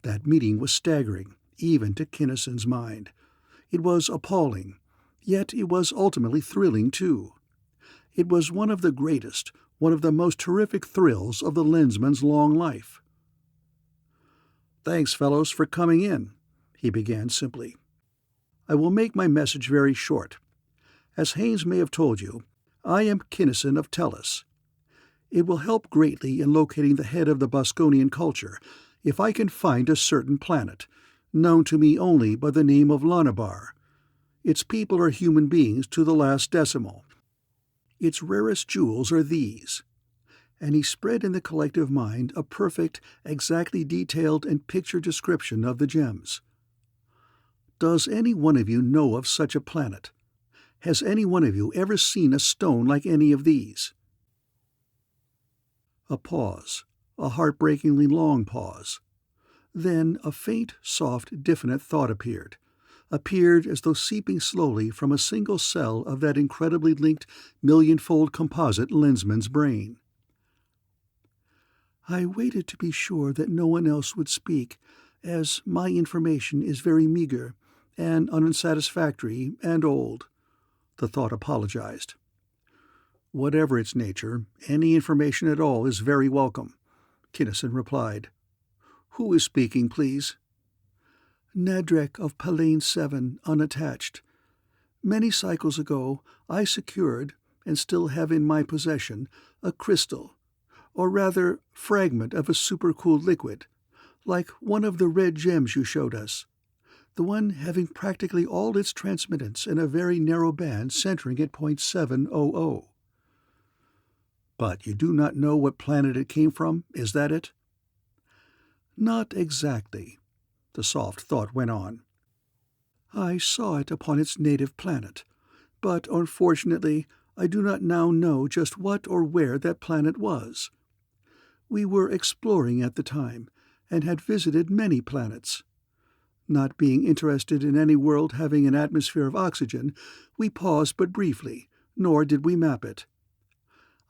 That meeting was staggering, even to Kinnison's mind. It was appalling. Yet it was ultimately thrilling, too. It was one of the greatest, one of the most terrific thrills of the Lensman's long life. "Thanks, fellows, for coming in," he began simply. "I will make my message very short. As Haynes may have told you, I am Kinnison of Tellus. It will help greatly in locating the head of the Boskonian culture if I can find a certain planet, known to me only by the name of Lanabar. Its people are human beings to the last decimal. Its rarest jewels are these." And he spread in the collective mind a perfect, exactly detailed and pictured description of the gems. "Does any one of you know of such a planet? Has any one of you ever seen a stone like any of these?" A pause, a heartbreakingly long pause. Then a faint, soft, definite thought appeared as though seeping slowly from a single cell of that incredibly linked, millionfold composite Lensman's brain. "I waited to be sure that no one else would speak, as my information is very meager and unsatisfactory and old," the thought apologized. "Whatever its nature, any information at all is very welcome," Kinnison replied. "Who is speaking, please?" "Nadrek of Palane 7, unattached. Many cycles ago I secured, and still have in my possession, a crystal, or rather fragment of a supercooled liquid, like one of the red gems you showed us, the one having practically all its transmittance in a very narrow band centering at .700. "But you do not know what planet it came from, is that it?" "Not exactly," the soft thought went on. "I saw it upon its native planet, but unfortunately I do not now know just what or where that planet was. We were exploring at the time, and had visited many planets. Not being interested in any world having an atmosphere of oxygen, we paused but briefly, nor did we map it.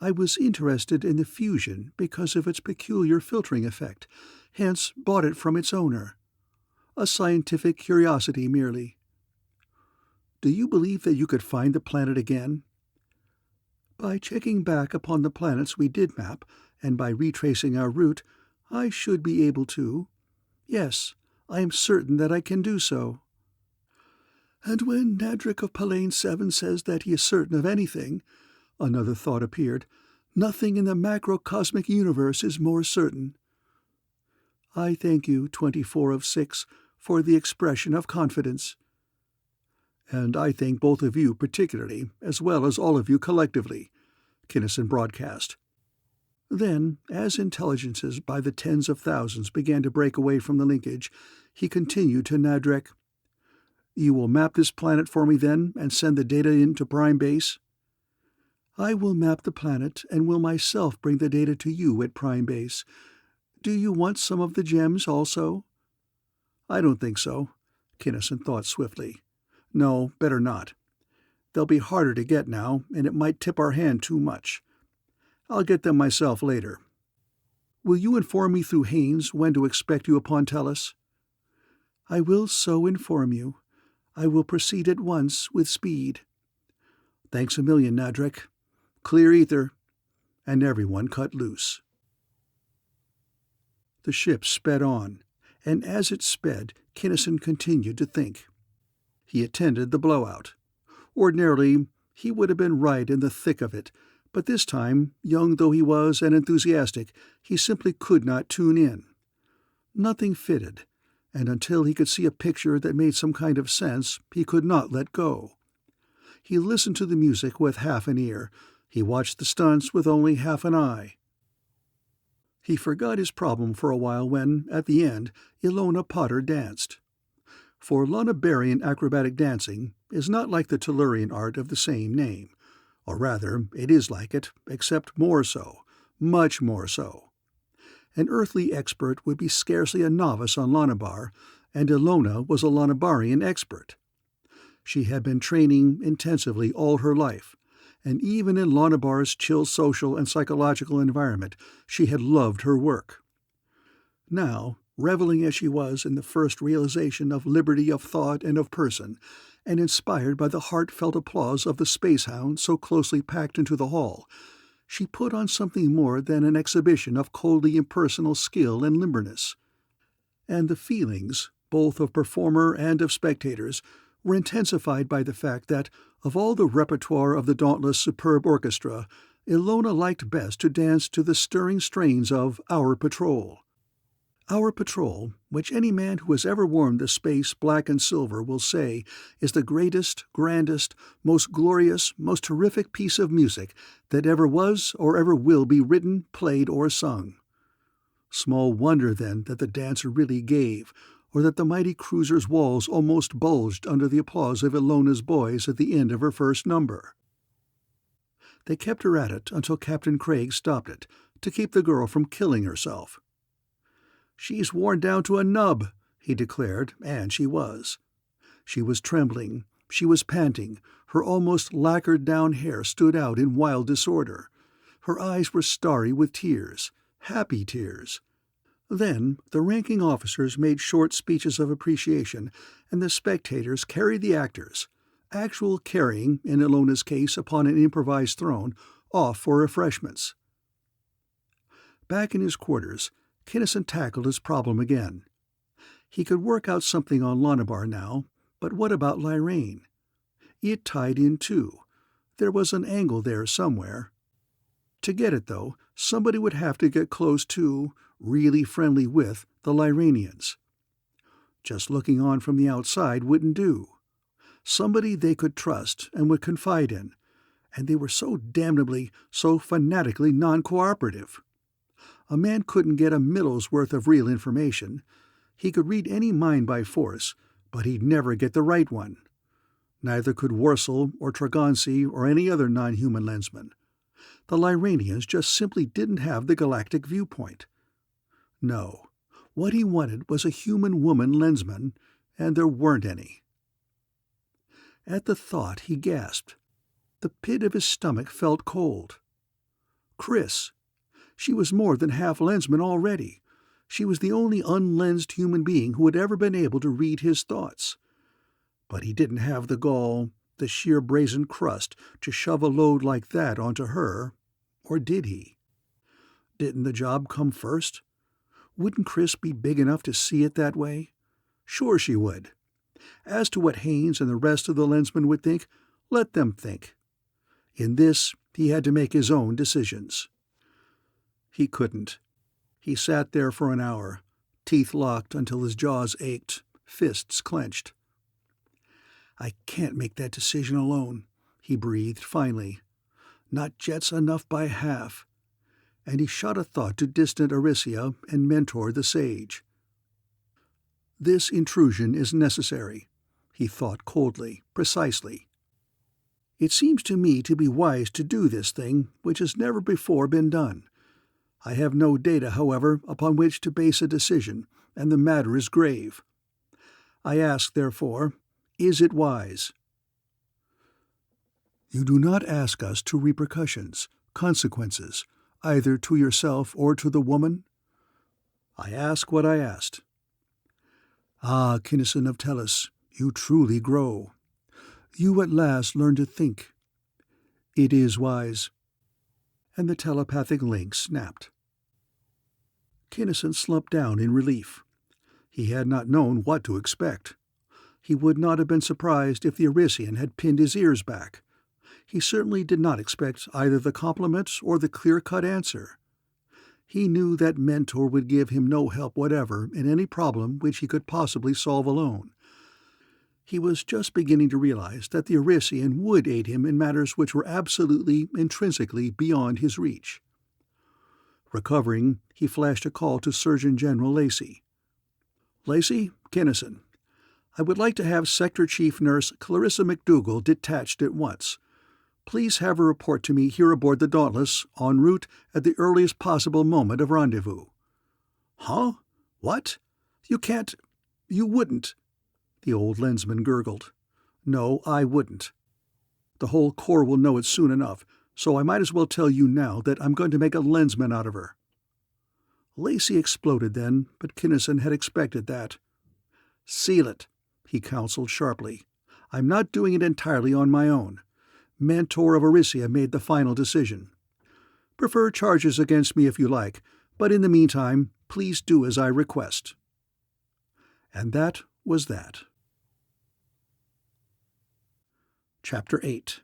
I was interested in the fusion because of its peculiar filtering effect, hence bought it from its owner. A scientific curiosity merely." "Do you believe that you could find the planet again?" "By checking back upon the planets we did map, and by retracing our route, I should be able to. Yes, I am certain that I can do so." "And when Nadrek of Palane 7 says that he is certain of anything," another thought appeared, "nothing in the macrocosmic universe is more certain." "I thank you, 24 of 6, for the expression of confidence." "And I thank both of you particularly, as well as all of you collectively," Kinnison broadcast. Then, as intelligences by the tens of thousands began to break away from the linkage, he continued to Nadrek, "You will map this planet for me then, and send the data in to Prime Base?" "I will map the planet, and will myself bring the data to you at Prime Base. Do you want some of the gems also?" "I don't think so," Kinnison thought swiftly. "No, better not. They'll be harder to get now, and it might tip our hand too much. I'll get them myself later. Will you inform me through Haynes when to expect you upon Tellus?" "I will so inform you. I will proceed at once with speed." "Thanks a million, Nadrek. Clear ether." And everyone cut loose. The ship sped on, and as it sped, Kinnison continued to think. He attended the blowout. Ordinarily, he would have been right in the thick of it, but this time, young though he was and enthusiastic, he simply could not tune in. Nothing fitted, and until he could see a picture that made some kind of sense, he could not let go. He listened to the music with half an ear. He watched the stunts with only half an eye. He forgot his problem for a while when, at the end, Ilona Potter danced. For Lunabarian acrobatic dancing is not like the Tellurian art of the same name, or rather, it is like it, except more so, much more so. An earthly expert would be scarcely a novice on Lonabar, and Ilona was a Lonabarian expert. She had been training intensively all her life, and even in Lonabar's chill social and psychological environment, she had loved her work. Now, reveling as she was in the first realization of liberty of thought and of person, and inspired by the heartfelt applause of the space hound so closely packed into the hall, she put on something more than an exhibition of coldly impersonal skill and limberness. And the feelings, both of performer and of spectators, were intensified by the fact that, of all the repertoire of the dauntless superb orchestra, Ilona liked best to dance to the stirring strains of Our Patrol. Our Patrol, which any man who has ever worn the space black and silver will say is the greatest, grandest, most glorious, most terrific piece of music that ever was or ever will be written, played, or sung. Small wonder, then, that the dancer really gave, or that the mighty cruiser's walls almost bulged under the applause of Ilona's boys at the end of her first number. They kept her at it until Captain Craig stopped it, to keep the girl from killing herself. "She's worn down to a nub," he declared, and she was. She was trembling, she was panting, her almost lacquered-down hair stood out in wild disorder. Her eyes were starry with tears, happy tears. Then the ranking officers made short speeches of appreciation, and the spectators carried the actors, actual carrying, in Ilona's case upon an improvised throne, off for refreshments. Back in his quarters, Kinnison tackled his problem again. He could work out something on Lonabar now, but what about Lyrane? It tied in too. There was an angle there somewhere. To get it, though, somebody would have to get close to, really friendly with, the Lyranians. Just looking on from the outside wouldn't do. Somebody they could trust and would confide in, and they were so damnably, so fanatically non-cooperative. A man couldn't get a middle's worth of real information. He could read any mind by force, but he'd never get the right one. Neither could Worsel or Tragonsi or any other non-human lensman. The Lyranians just simply didn't have the galactic viewpoint. No, what he wanted was a human woman lensman, and there weren't any. At the thought he gasped. The pit of his stomach felt cold. Chris. She was more than half lensman already. She was the only unlensed human being who had ever been able to read his thoughts. But he didn't have the gall, the sheer brazen crust, to shove a load like that onto her, or did he? Didn't the job come first? Wouldn't Chris be big enough to see it that way? Sure she would. As to what Haynes and the rest of the lensmen would think, let them think. In this, he had to make his own decisions. He couldn't. He sat there for an hour, teeth locked until his jaws ached, fists clenched. "I can't make that decision alone," he breathed finally. "Not jets enough by half." And he shot a thought to distant Arisia and Mentor the Sage. "This intrusion is necessary," he thought coldly, precisely. "It seems to me to be wise to do this thing which has never before been done. I have no data, however, upon which to base a decision, and the matter is grave. I ask, therefore, is it wise?" "You do not ask us to repercussions, consequences, either to yourself or to the woman?" "I ask what I asked." Ah, Kinnison of Tellus, you truly grow. You at last learn to think. It is wise. And the telepathic link snapped. Kinnison slumped down in relief. He had not known what to expect. He would not have been surprised if the Arisian had pinned his ears back. He certainly did not expect either the compliment or the clear-cut answer. He knew that Mentor would give him no help whatever in any problem which he could possibly solve alone. He was just beginning to realize that the Arisian would aid him in matters which were absolutely, intrinsically beyond his reach. Recovering, he flashed a call to Surgeon General Lacey. "Lacey, Kinnison. I would like to have Sector Chief Nurse Clarissa McDougal detached at once. Please have her report to me here aboard the Dauntless, en route at the earliest possible moment of rendezvous." "Huh? What? You can't... You wouldn't..." The old Lensman gurgled. "No, I wouldn't. The whole Corps will know it soon enough, so I might as well tell you now that I'm going to make a Lensman out of her." Lacey exploded then, but Kinnison had expected that. "Seal it," he counseled sharply. "I'm not doing it entirely on my own. Mentor of Arisia made the final decision. Prefer charges against me if you like, but in the meantime, please do as I request." And that was that. Chapter 8.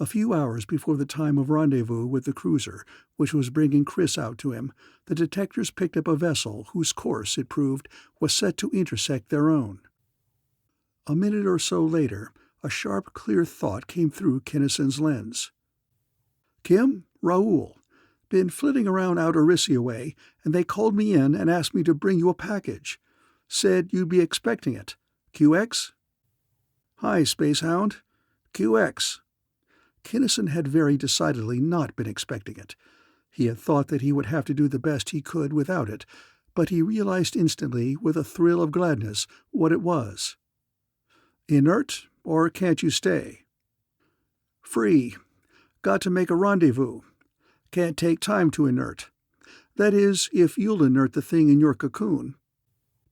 A few hours before the time of rendezvous with the cruiser, which was bringing Chris out to him, the detectives picked up a vessel whose course, it proved, was set to intersect their own. A minute or so later, a sharp, clear thought came through Kinnison's lens. "Kim, Raoul. Been flitting around out Arisia way, and they called me in and asked me to bring you a package. Said you'd be expecting it. QX?" "Hi, Spacehound. QX." Kinnison had very decidedly not been expecting it. He had thought that he would have to do the best he could without it, but he realized instantly, with a thrill of gladness, what it was. "Inert, or can't you stay?" "Free. Got to make a rendezvous. Can't take time to inert. That is, if you'll inert the thing in your cocoon.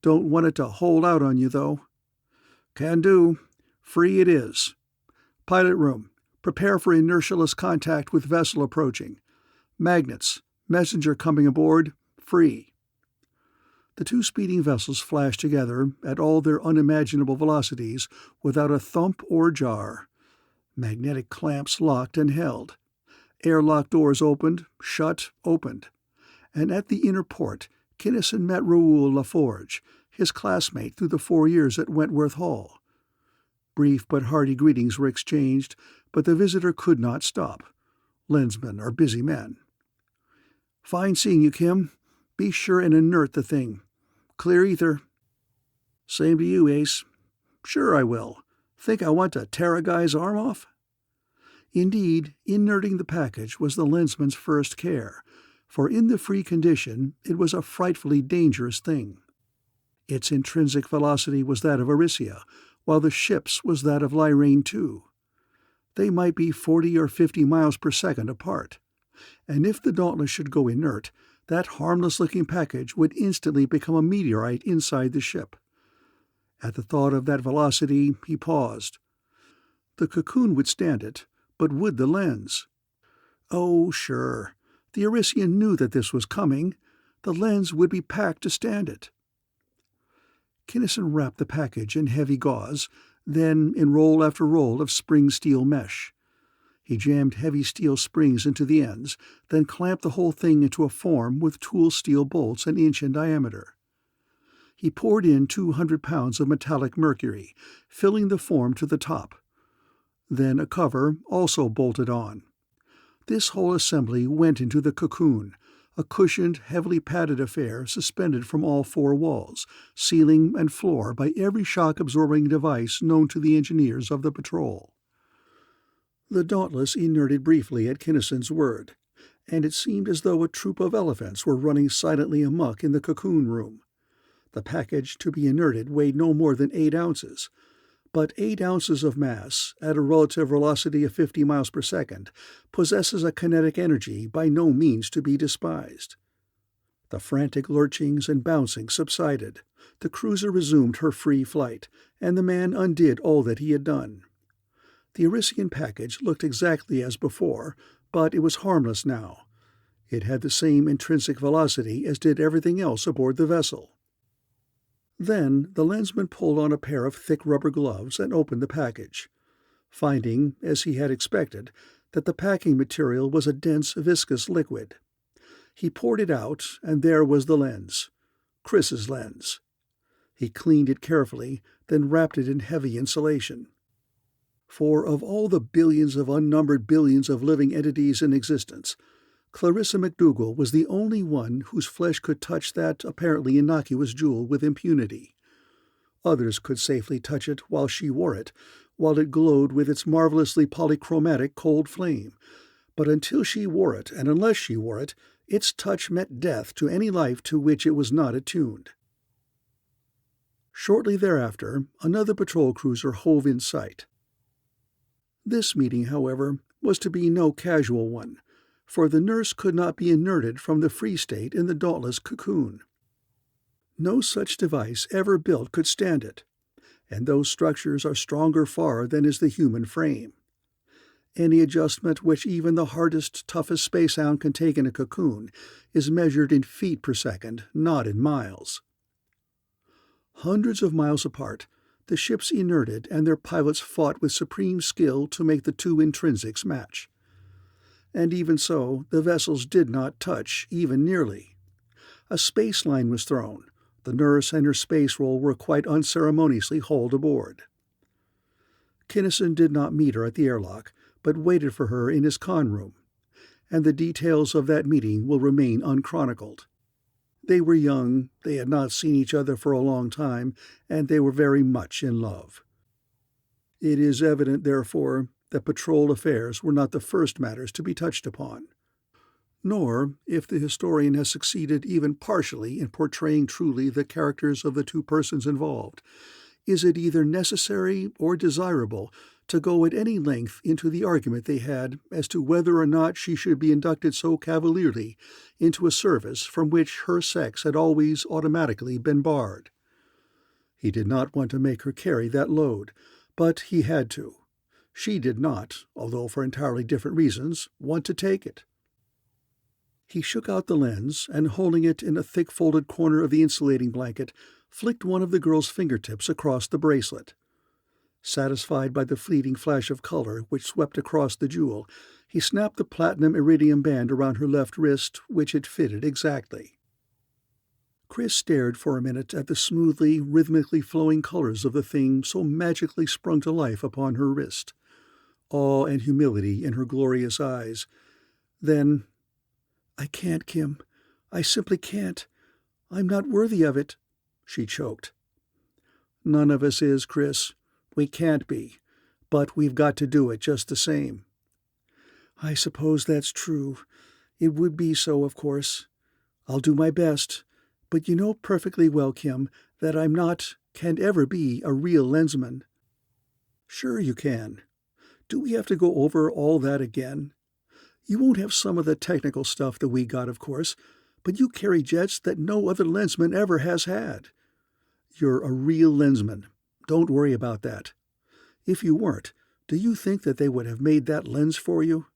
Don't want it to hold out on you, though." "Can do. Free it is. Pilot room. Prepare for inertialess contact with vessel approaching. Magnets. Messenger coming aboard. Free." The two speeding vessels flashed together at all their unimaginable velocities without a thump or jar. Magnetic clamps locked and held. Airlock doors opened, shut, opened. And at the inner port, Kinnison met Raoul LaForge, his classmate through the 4 years at Wentworth Hall. Brief but hearty greetings were exchanged, but the visitor could not stop. Lensmen are busy men. "Fine seeing you, Kim. Be sure and inert the thing. Clear ether." "Same to you, Ace." "Sure I will. Think I want to tear a guy's arm off?" Indeed, inerting the package was the Lensman's first care, for in the free condition it was a frightfully dangerous thing. Its intrinsic velocity was that of Arisia, while the ship's was that of Lyrane II. They might be 40 or 50 miles per second apart, and if the Dauntless should go inert, that harmless-looking package would instantly become a meteorite inside the ship. At the thought of that velocity, he paused. The cocoon would stand it, but would the lens? Oh, sure. The Arisian knew that this was coming. The lens would be packed to stand it. Kinnison wrapped the package in heavy gauze, then in roll after roll of spring steel mesh. He jammed heavy steel springs into the ends, then clamped the whole thing into a form with tool steel bolts an inch in diameter. He poured in 200 pounds of metallic mercury, filling the form to the top. Then a cover also bolted on. This whole assembly went into the cocoon, a cushioned, heavily padded affair suspended from all 4 walls, ceiling and floor by every shock-absorbing device known to the engineers of the patrol. The Dauntless inerted briefly at Kinnison's word, and it seemed as though a troop of elephants were running silently amok in the cocoon room. The package to be inerted weighed no more than 8 ounces, but 8 ounces of mass, at a relative velocity of 50 miles per second, possesses a kinetic energy by no means to be despised. The frantic lurchings and bouncing subsided. The cruiser resumed her free flight, and the man undid all that he had done. The Arisian package looked exactly as before, but it was harmless now. It had the same intrinsic velocity as did everything else aboard the vessel. Then the lensman pulled on a pair of thick rubber gloves and opened the package, finding, as he had expected, that the packing material was a dense, viscous liquid. He poured it out, and there was the lens. Chris's lens. He cleaned it carefully, then wrapped it in heavy insulation. For of all the billions of unnumbered billions of living entities in existence, Clarissa MacDougall was the only one whose flesh could touch that apparently innocuous jewel with impunity. Others could safely touch it while she wore it, while it glowed with its marvelously polychromatic cold flame. But until she wore it, and unless she wore it, its touch meant death to any life to which it was not attuned. Shortly thereafter, another patrol cruiser hove in sight. This meeting, however, was to be no casual one, for the nurse could not be inerted from the free state in the dauntless cocoon. No such device ever built could stand it, and those structures are stronger far than is the human frame. Any adjustment which even the hardest, toughest spacehound can take in a cocoon is measured in feet per second, not in miles. Hundreds of miles apart, the ships inerted and their pilots fought with supreme skill to make the two intrinsics match. And even so, the vessels did not touch, even nearly. A space line was thrown. The nurse and her space roll were quite unceremoniously hauled aboard. Kinnison did not meet her at the airlock, but waited for her in his con room, and the details of that meeting will remain unchronicled. They were young, they had not seen each other for a long time, and they were very much in love. It is evident, therefore, that patrol affairs were not the first matters to be touched upon. Nor, if the historian has succeeded even partially in portraying truly the characters of the two persons involved, is it either necessary or desirable to go at any length into the argument they had as to whether or not she should be inducted so cavalierly into a service from which her sex had always automatically been barred. He did not want to make her carry that load, but he had to. She did not, although for entirely different reasons, want to take it. He shook out the lens, and holding it in a thick-folded corner of the insulating blanket, flicked one of the girl's fingertips across the bracelet. Satisfied by the fleeting flash of color which swept across the jewel, he snapped the platinum iridium band around her left wrist, which it fitted exactly. Chris stared for a minute at the smoothly, rhythmically flowing colors of the thing so magically sprung to life upon her wrist, awe and humility in her glorious eyes. Then, "I can't, Kim. I simply can't. I'm not worthy of it," she choked. "None of us is, Chris. We can't be. But we've got to do it just the same." "I suppose that's true. It would be so, of course. I'll do my best. But you know perfectly well, Kim, that I'm not, can't ever be, a real lensman." "Sure you can. Do we have to go over all that again? You won't have some of the technical stuff that we got, of course, but you carry jets that no other lensman ever has had. You're a real lensman. Don't worry about that. If you weren't, do you think that they would have made that lens for you?"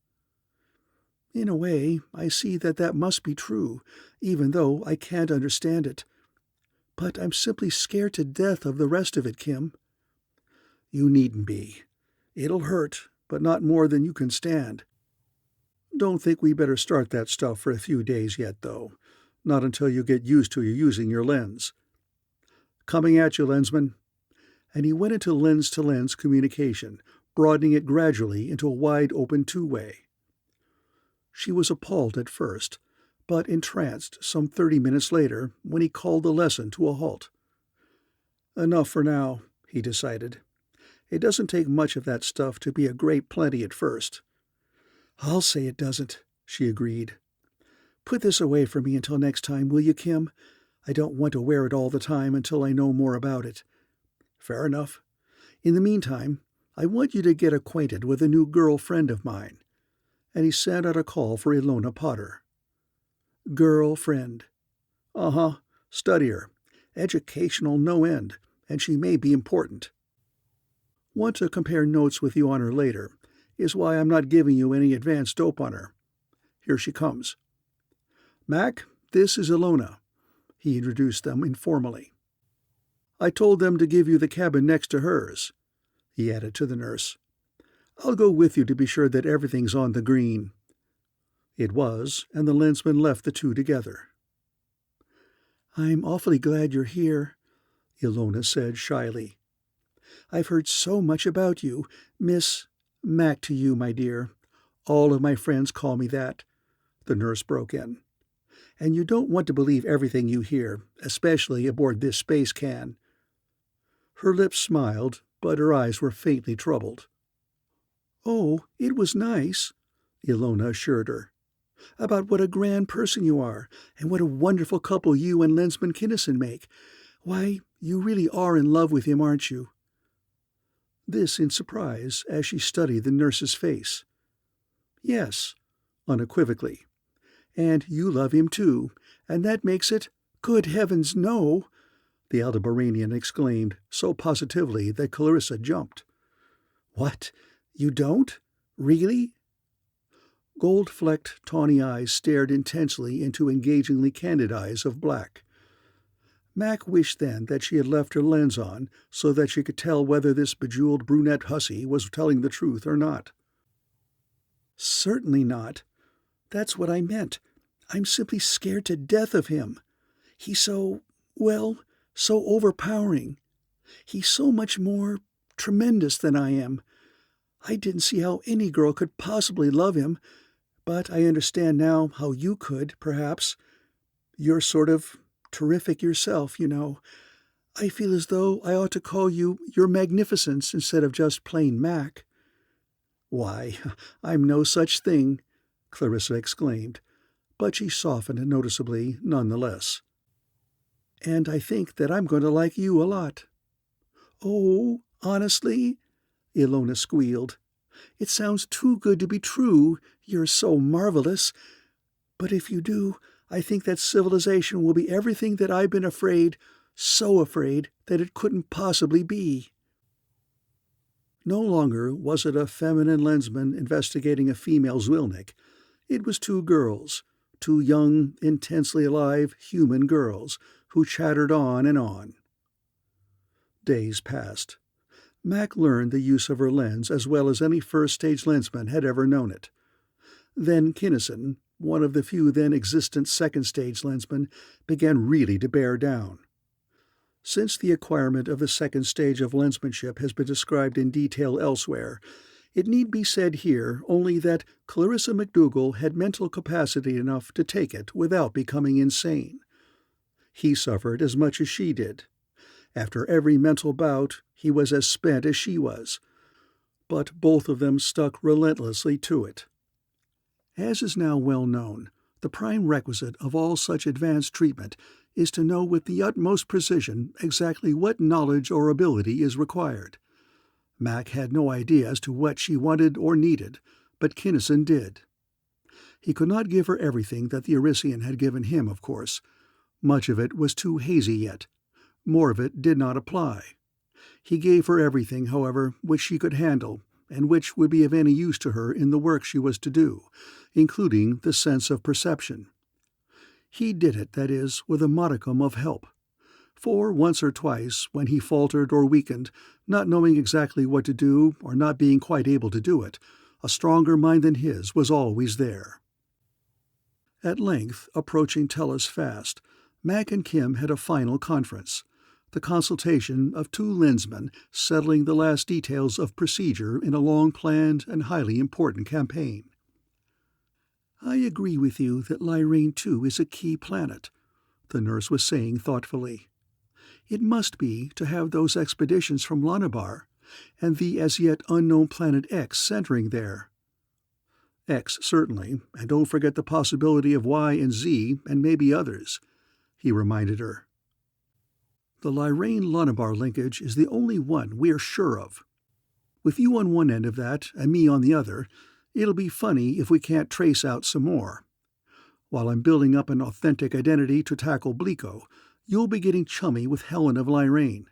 "In a way, I see that that must be true, even though I can't understand it. But I'm simply scared to death of the rest of it, Kim." "You needn't be. It'll hurt, but not more than you can stand. Don't think we better start that stuff for a few days yet, though. Not until you get used to using your lens. Coming at you, Lensman." And he went into lens-to-lens communication, broadening it gradually into a wide-open two-way. She was appalled at first, but entranced some 30 minutes later when he called the lesson to a halt. "Enough for now," he decided. "It doesn't take much of that stuff to be a great plenty at first." "I'll say it doesn't," she agreed. "Put this away for me until next time, will you, Kim? I don't want to wear it all the time until I know more about it." "Fair enough. In the meantime, I want you to get acquainted with a new girl-friend of mine." And he sent out a call for Ilona Potter. "Girl-friend. Uh-huh. Study her. Educational no end, and she may be important. Want to compare notes with you on her later, is why I'm not giving you any advance dope on her. Here she comes. Mac, this is Ilona. He introduced them informally. I told them to give you the cabin next to hers, he added to the nurse. I'll go with you to be sure that everything's on the green. It was, and the Lensman left the two together. I'm awfully glad you're here, Ilona said shyly. I've heard so much about you, Miss Mac to you, my dear. All of my friends call me that, the nurse broke in. And you don't want to believe everything you hear, especially aboard this space can. Her lips smiled, but her eyes were faintly troubled. Oh, it was nice, Ilona assured her. About what a grand person you are, and what a wonderful couple you and Lensman Kinnison make. Why, you really are in love with him, aren't you? This in surprise as she studied the nurse's face. Yes, unequivocally. And you love him too, and that makes it, good heavens, no, the Aldebaranian exclaimed so positively that Clarissa jumped. What? You don't? Really? Gold-flecked, tawny eyes stared intensely into engagingly candid eyes of black. Mac wished then that she had left her lens on so that she could tell whether this bejeweled brunette hussy was telling the truth or not. Certainly not. That's what I meant. I'm simply scared to death of him. He's so overpowering. He's so much more tremendous than I am. I didn't see how any girl could possibly love him, but I understand now how you could, perhaps. You're sort of terrific yourself, you know. I feel as though I ought to call you Your Magnificence instead of just plain Mac. Why, I'm no such thing, Clarissa exclaimed, but she softened noticeably nonetheless. And I think that I'm going to like you a lot. Oh, honestly? Ilona squealed. It sounds too good to be true. You're so marvelous. But if you do, I think that civilization will be everything that I've been afraid, so afraid, that it couldn't possibly be. No longer was it a feminine lensman investigating a female Zwilnik. It was two girls, two young, intensely alive human girls, who chattered on and on. Days passed. Mac learned the use of her lens as well as any first-stage lensman had ever known it. Then Kinnison, one of the few then existent second-stage lensmen, began really to bear down. Since the acquirement of the second stage of lensmanship has been described in detail elsewhere, it need be said here only that Clarissa MacDougall had mental capacity enough to take it without becoming insane. He suffered as much as she did. After every mental bout, he was as spent as she was. But both of them stuck relentlessly to it. As is now well known, the prime requisite of all such advanced treatment is to know with the utmost precision exactly what knowledge or ability is required. Mac had no idea as to what she wanted or needed, but Kinnison did. He could not give her everything that the Arisian had given him, of course. Much of it was too hazy yet. More of it did not apply. He gave her everything, however, which she could handle, and which would be of any use to her in the work she was to do, including the sense of perception. He did it, that is, with a modicum of help. For once or twice, when he faltered or weakened, not knowing exactly what to do or not being quite able to do it, a stronger mind than his was always there. At length, approaching Tellus fast, Mac and Kim had a final conference, the consultation of two lensmen settling the last details of procedure in a long-planned and highly important campaign. I agree with you that Lyrane 2 is a key planet, the nurse was saying thoughtfully. It must be to have those expeditions from Lanabar, and the as-yet unknown planet X centering there. X, certainly, and don't forget the possibility of Y and Z and maybe others, he reminded her. The Lyrane-Lanabar linkage is the only one we're sure of. With you on one end of that and me on the other, it'll be funny if we can't trace out some more. While I'm building up an authentic identity to tackle Bleeko, You'll be getting chummy with Helen of Lyrane.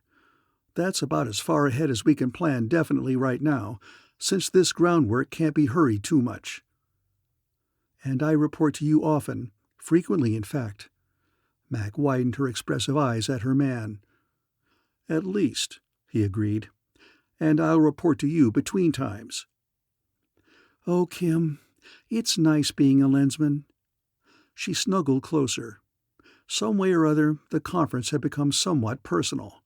That's about as far ahead as we can plan definitely right now, since this groundwork can't be hurried too much. And I report to you often, frequently in fact. Mac widened her expressive eyes at her man. At least, he agreed. And I'll report to you between times. Oh, Kim, it's nice being a lensman. She snuggled closer. Some way or other, the conference had become somewhat personal.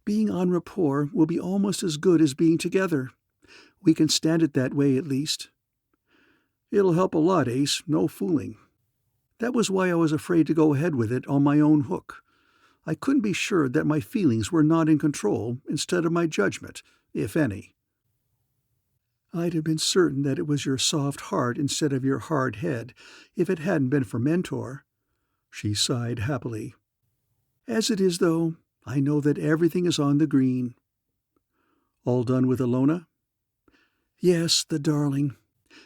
Being en rapport will be almost as good as being together. We can stand it that way, at least. It'll help a lot, Ace, no fooling. That was why I was afraid to go ahead with it on my own hook. I couldn't be sure that my feelings were not in control instead of my judgment, if any. I'd have been certain that it was your soft heart instead of your hard head if it hadn't been for Mentor. She sighed happily. As it is, though, I know that everything is on the green. All done with Ilona? Yes, the darling.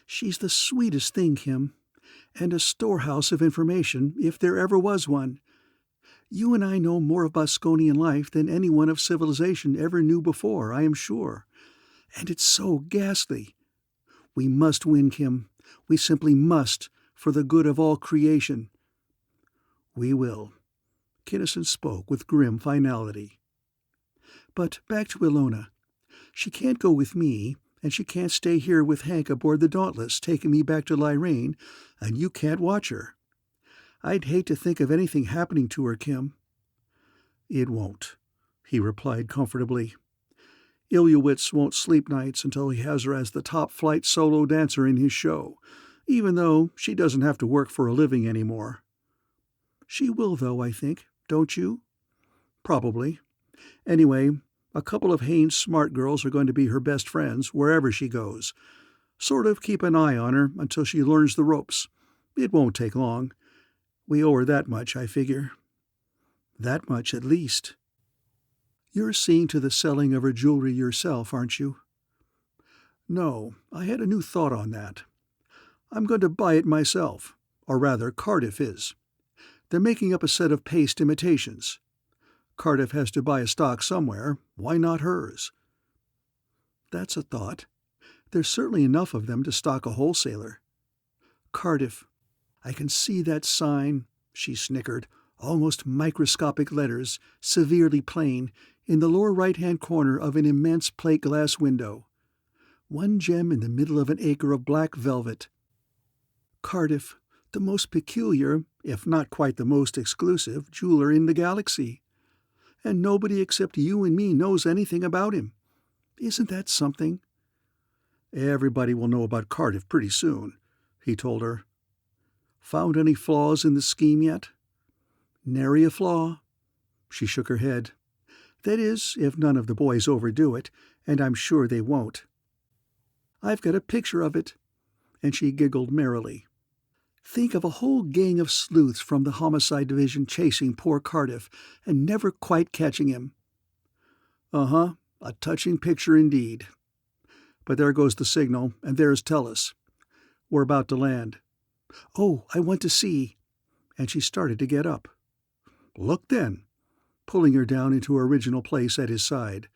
She's the sweetest thing, Kim, and a storehouse of information if there ever was one. You and I know more of Boskonian life than anyone of civilization ever knew before, I am sure. And it's so ghastly. We must win, Kim. We simply must, for the good of all creation. We will. Kinnison spoke with grim finality. But back to Ilona. She can't go with me, and she can't stay here with Hank aboard the Dauntless taking me back to Lyrane, and you can't watch her. I'd hate to think of anything happening to her, Kim. It won't, he replied comfortably. Ilyowitz won't sleep nights until he has her as the top-flight solo dancer in his show, even though she doesn't have to work for a living anymore. She will, though, I think, don't you? Probably. Anyway, a couple of Haynes' smart girls are going to be her best friends wherever she goes. Sort of keep an eye on her until she learns the ropes. It won't take long. We owe her that much, I figure. That much, at least. You're seeing to the selling of her jewelry yourself, aren't you? No, I had a new thought on that. I'm going to buy it myself, or rather Cardiff is. They're making up a set of paste imitations. Cardiff has to buy a stock somewhere, why not hers? That's a thought. There's certainly enough of them to stock a wholesaler. Cardiff. I can see that sign, she snickered, almost microscopic letters, severely plain, in the lower right-hand corner of an immense plate glass window. One gem in the middle of an acre of black velvet. Cardiff, the most peculiar, if not quite the most exclusive, jeweler in the galaxy. And nobody except you and me knows anything about him. Isn't that something? Everybody will know about Cardiff pretty soon, he told her. Found any flaws in the scheme yet? Nary a flaw. She shook her head. That is, if none of the boys overdo it, and I'm sure they won't. I've got a picture of it. And she giggled merrily. Think of a whole gang of sleuths from the homicide division chasing poor Cardiff and never quite catching him. Uh-huh, a touching picture indeed. But there goes the signal, and there's Tellus. We're about to land. Oh, I want to see. And she started to get up. Look then, pulling her down into her original place at his side.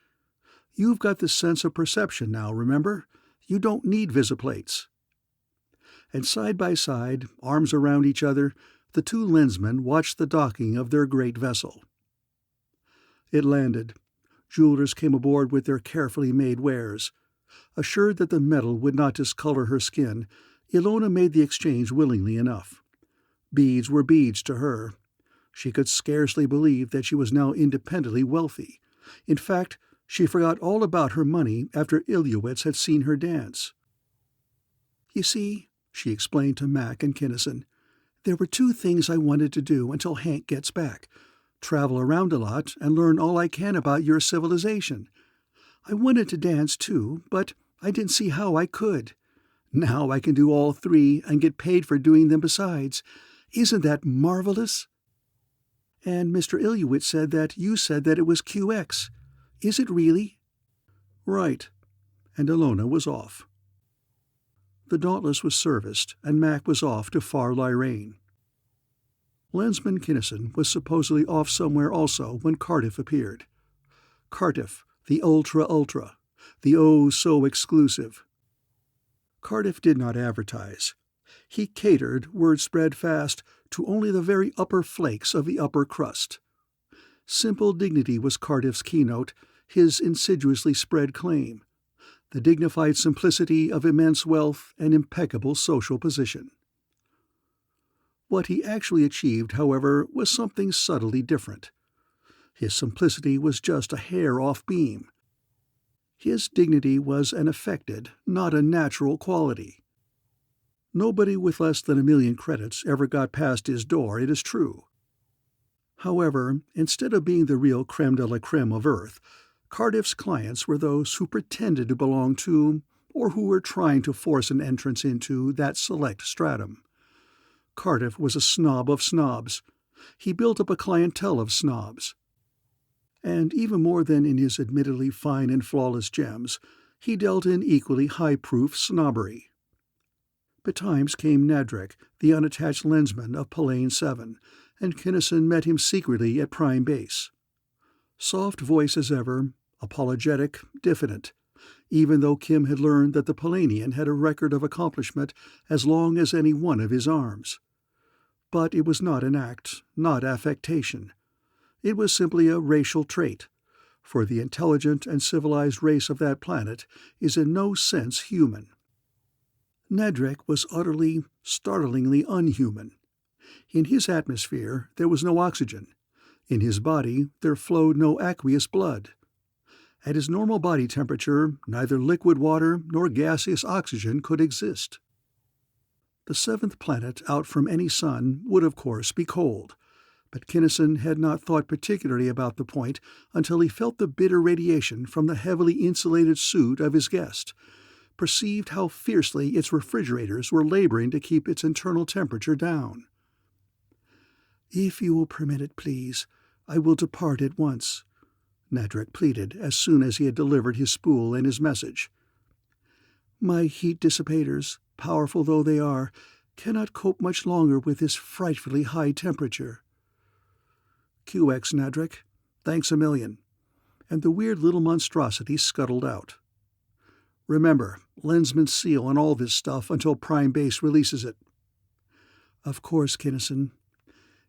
You've got the sense of perception now, remember? You don't need visiplates. And side by side, arms around each other, the two lensmen watched the docking of their great vessel. It landed. Jewelers came aboard with their carefully made wares. Assured that the metal would not discolor her skin, Ilona made the exchange willingly enough. Beads were beads to her. She could scarcely believe that she was now independently wealthy. In fact, she forgot all about her money after Ilyowitz had seen her dance. You see, she explained to Mac and Kinnison, there were two things I wanted to do until Hank gets back. Travel around a lot and learn all I can about your civilization. I wanted to dance too, but I didn't see how I could. Now I can do all three and get paid for doing them besides. Isn't that marvelous? And Mr. Ilyowitz said that you said that it was QX. Is it really? Right. And Ilona was off. The Dauntless was serviced, and Mac was off to far Lyrane. Lensman Kinnison was supposedly off somewhere also when Cardiff appeared. Cardiff, the ultra, the oh-so-exclusive. Cardiff did not advertise. He catered, word spread fast, to only the very upper flakes of the upper crust. Simple dignity was Cardiff's keynote, his insidiously spread claim, the dignified simplicity of immense wealth and impeccable social position. What he actually achieved, however, was something subtly different. His simplicity was just a hair off beam. His dignity was an affected, not a natural quality. Nobody with less than 1,000,000 credits ever got past his door, it is true. However, instead of being the real creme de la creme of Earth, Cardiff's clients were those who pretended to belong to, or who were trying to force an entrance into, that select stratum. Cardiff was a snob of snobs. He built up a clientele of snobs. And even more than in his admittedly fine and flawless gems, he dealt in equally high-proof snobbery. Betimes came Nadrek, the unattached lensman of Pallane 7, and Kinnison met him secretly at Prime Base. Soft voice as ever, apologetic, diffident, even though Kim had learned that the Pallanian had a record of accomplishment as long as any one of his arms. But it was not an act, not affectation. It was simply a racial trait, for the intelligent and civilized race of that planet is in no sense human. Nadrek was utterly, startlingly unhuman. In his atmosphere there was no oxygen. In his body there flowed no aqueous blood. At his normal body temperature, neither liquid water nor gaseous oxygen could exist. The seventh planet out from any sun would, of course, be cold, but Kinnison had not thought particularly about the point until he felt the bitter radiation from the heavily insulated suit of his guest, perceived how fiercely its refrigerators were laboring to keep its internal temperature down. "If you will permit it, please, I will depart at once," Nadrek pleaded as soon as he had delivered his spool and his message. "My heat dissipators, powerful though they are, cannot cope much longer with this frightfully high temperature." "QX, Nadrek. Thanks a million." And the weird little monstrosity scuttled out. "Remember, Lensman's seal on all this stuff until Prime Base releases it." "Of course, Kinnison.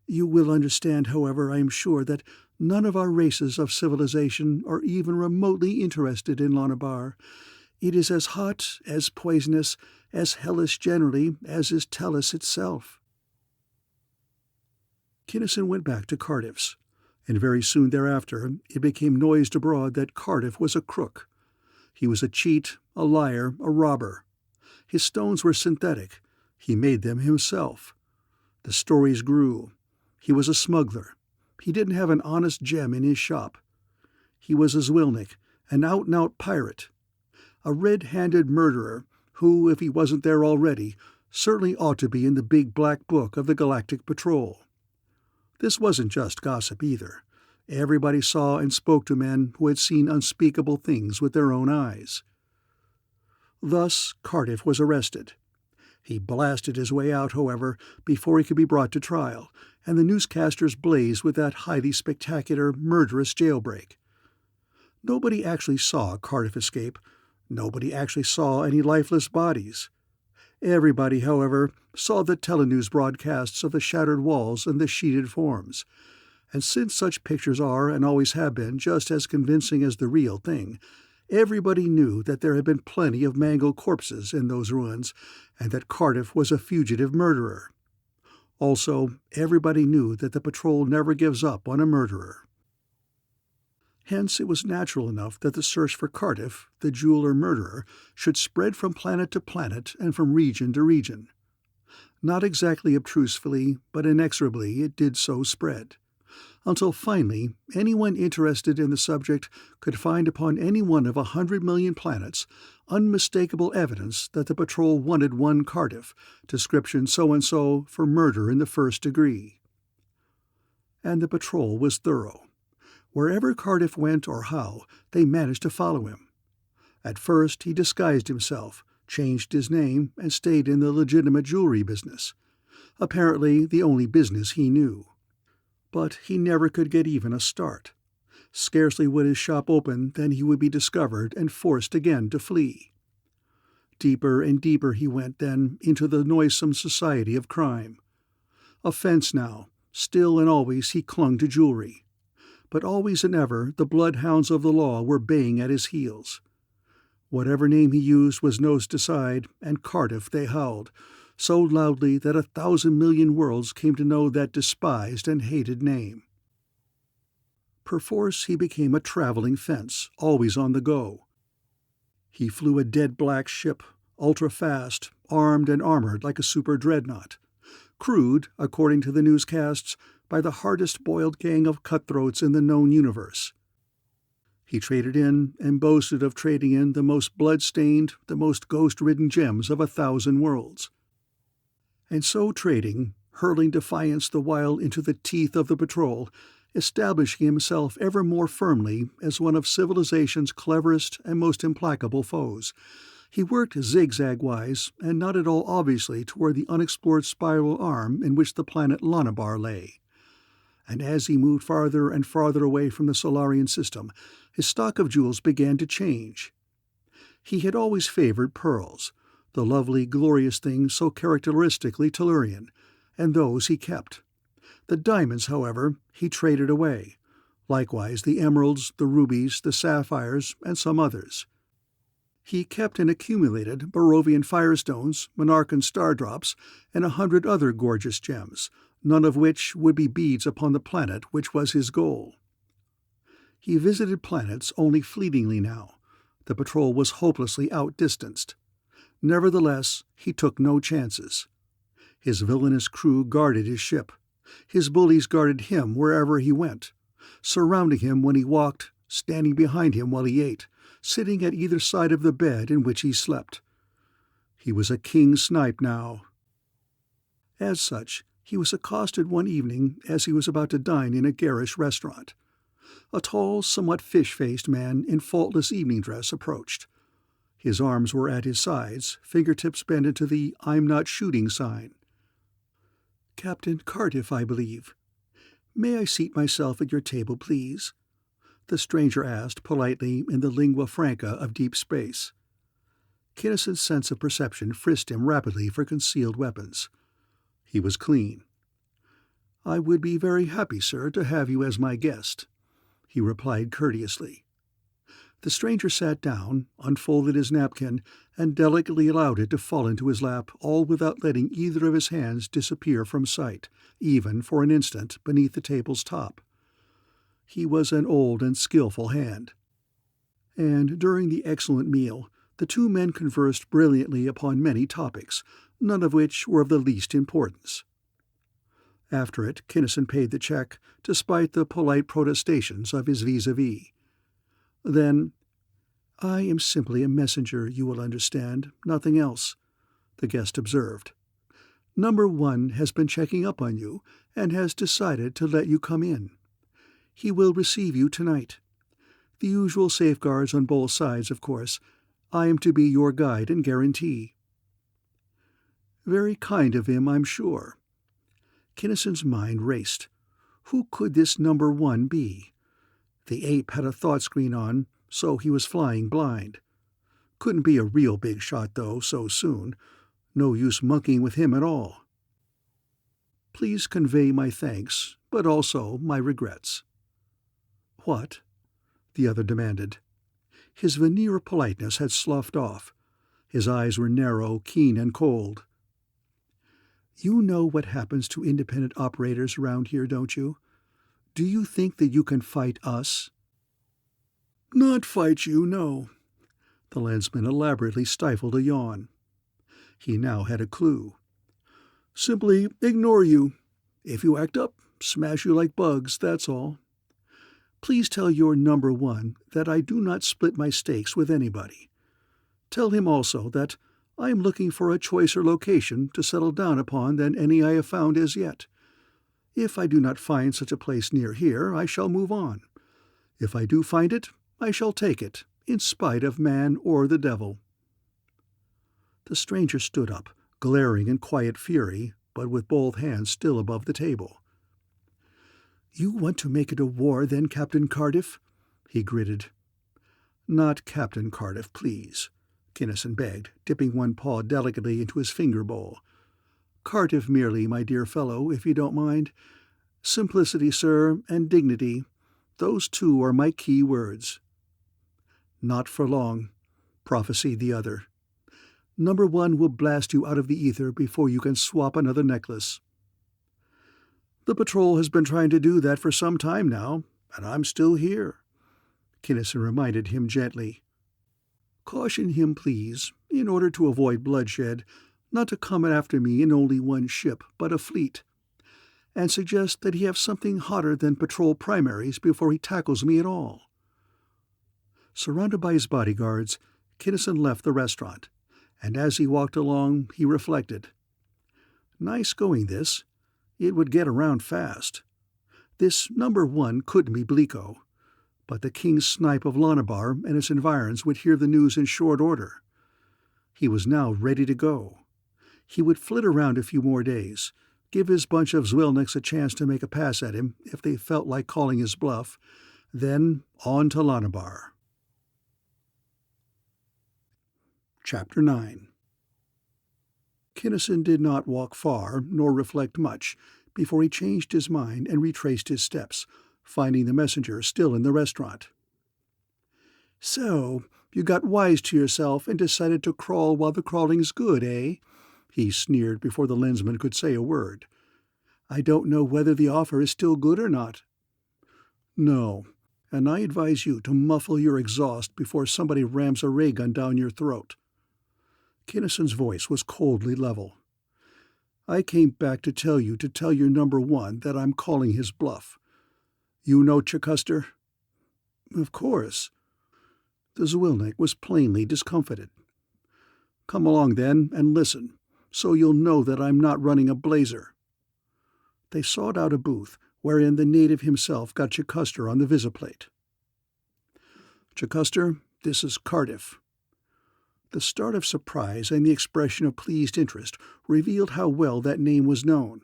You will understand, however, I am sure, that none of our races of civilization are even remotely interested in Lonabar. It is as hot, as poisonous, as hellish generally as is Tellus itself." Kinnison went back to Cardiff's, and very soon thereafter it became noised abroad that Cardiff was a crook. He was a cheat, a liar, a robber. His stones were synthetic. He made them himself. The stories grew. He was a smuggler. He didn't have an honest gem in his shop. He was a Zwilnik, an out-and-out pirate. A red-handed murderer who, if he wasn't there already, certainly ought to be in the big black book of the Galactic Patrol. This wasn't just gossip either. Everybody saw and spoke to men who had seen unspeakable things with their own eyes. Thus Cardiff was arrested. He blasted his way out, however, before he could be brought to trial, and the newscasters blazed with that highly spectacular, murderous jailbreak. Nobody actually saw Cardiff escape. Nobody actually saw any lifeless bodies. Everybody, however, saw the telenews broadcasts of the shattered walls and the sheeted forms, and since such pictures are and always have been just as convincing as the real thing, everybody knew that there had been plenty of mangled corpses in those ruins, and that Cardiff was a fugitive murderer. Also, everybody knew that the patrol never gives up on a murderer. Hence it was natural enough that the search for Cardiff, the jeweler-murderer, should spread from planet to planet and from region to region. Not exactly obtrusively, but inexorably it did so spread, until finally anyone interested in the subject could find upon any one of 100 million planets unmistakable evidence that the patrol wanted one Cardiff, description so-and-so, for murder in the first degree. And the patrol was thorough. Wherever Cardiff went or how, they managed to follow him. At first he disguised himself, changed his name, and stayed in the legitimate jewelry business. apparently the only business he knew. But he never could get even a start. Scarcely would his shop open than he would be discovered and forced again to flee. Deeper and deeper he went then into the noisome society of crime. A fence now, still and always he clung to jewelry. But always and ever the bloodhounds of the law were baying at his heels. Whatever name he used was nosed aside, and Cardiff they howled, so loudly that 1,000 million worlds came to know that despised and hated name. Perforce he became a traveling fence, always on the go. He flew a dead black ship, ultra-fast, armed and armored like a super-dreadnought, crewed, according to the newscasts, by the hardest-boiled gang of cutthroats in the known universe. He traded in and boasted of trading in the most blood-stained, the most ghost-ridden gems of 1,000 worlds. And so trading, hurling defiance the while into the teeth of the patrol, establishing himself ever more firmly as one of civilization's cleverest and most implacable foes, he worked zigzag-wise and not at all obviously toward the unexplored spiral arm in which the planet Lonabar lay. And as he moved farther and farther away from the Solarian system, his stock of jewels began to change. He had always favored pearls, the lovely, glorious things so characteristically Tellurian, and those he kept. The diamonds, however, he traded away, likewise the emeralds, the rubies, the sapphires, and some others. He kept and accumulated Barovian firestones, Monarchan stardrops, and 100 other gorgeous gems, none of which would be beads upon the planet which was his goal. He visited planets only fleetingly now. The patrol was hopelessly outdistanced. Nevertheless, he took no chances. His villainous crew guarded his ship. His bullies guarded him wherever he went, surrounding him when he walked, standing behind him while he ate, sitting at either side of the bed in which he slept. He was a king snipe now. As such, he was accosted one evening as he was about to dine in a garish restaurant. A tall, somewhat fish-faced man in faultless evening dress approached. His arms were at his sides, fingertips bent into the "I'm not shooting" sign. "Captain Cardiff, I believe. May I seat myself at your table, please?" the stranger asked politely in the lingua franca of deep space. Kinnison's sense of perception frisked him rapidly for concealed weapons. He was clean. "I would be very happy, sir, to have you as my guest," he replied courteously. The stranger sat down, unfolded his napkin, and delicately allowed it to fall into his lap, all without letting either of his hands disappear from sight, even for an instant, beneath the table's top. He was an old and skillful hand. And during the excellent meal, the two men conversed brilliantly upon many topics, none of which were of the least importance. After it, Kinnison paid the check, despite the polite protestations of his vis-a-vis. Then, "I am simply a messenger, you will understand, nothing else," the guest observed. "Number 1 has been checking up on you and has decided to let you come in. He will receive you tonight. The usual safeguards on both sides, of course. I am to be your guide and guarantee." Very kind of him, I'm sure. Kinnison's mind raced. Who could this number 1 be? The ape had a thought screen on, so he was flying blind. Couldn't be a real big shot, though, so soon. No use monkeying with him at all. "Please convey my thanks, but also my regrets." "What?" the other demanded. His veneer of politeness had sloughed off. His eyes were narrow, keen, and cold. "You know what happens to independent operators around here, don't you? Do you think that you can fight us?" "Not fight you, no." The Lensman elaborately stifled a yawn. He now had a clue. "Simply ignore you. If you act up, smash you like bugs, that's all. Please tell your number 1 that I do not split my stakes with anybody. Tell him also that I am looking for a choicer location to settle down upon than any I have found as yet. If I do not find such a place near here, I shall move on. If I do find it, I shall take it, in spite of man or the devil." The stranger stood up, glaring in quiet fury, but with both hands still above the table. "You want to make it a war, then, Captain Cardiff?" he gritted. "Not Captain Cardiff, please," Kinnison begged, dipping one paw delicately into his finger bowl. "Cardiff merely, my dear fellow, if you don't mind. Simplicity, sir, and dignity, those two are my key words." "Not for long," prophesied the other. "Number one will blast you out of the ether before you can swap another necklace." "The patrol has been trying to do that for some time now, and I'm still here," Kinnison reminded him gently. "Caution him, please, in order to avoid bloodshed, not to come after me in only one ship, but a fleet, and suggest that he have something hotter than patrol primaries before he tackles me at all." Surrounded by his bodyguards, Kinnison left the restaurant, and as he walked along, he reflected. Nice going, this. It would get around fast. This number one couldn't be Bleeko, but the King's Snipe of Lonabar and its environs would hear the news in short order. He was now ready to go. He would flit around a few more days, give his bunch of Zwilniks a chance to make a pass at him if they felt like calling his bluff, then on to Lonabar. Chapter 9. Kinnison did not walk far, nor reflect much, before he changed his mind and retraced his steps, finding the messenger still in the restaurant. "So, you got wise to yourself and decided to crawl while the crawling's good, eh?" he sneered before the lensman could say a word. "I don't know whether the offer is still good or not." "No, and I advise you to muffle your exhaust before somebody rams a ray gun down your throat." Kinnison's voice was coldly level. "I came back to tell your number one that I'm calling his bluff. You know Chicuster?" "Of course." The Zwilnik was plainly discomfited. "Come along, then, and listen, so you'll know that I'm not running a blazer." They sought out a booth wherein the native himself got Chicuster on the visiplate. "Chicuster, this is Cardiff." The start of surprise and the expression of pleased interest revealed how well that name was known.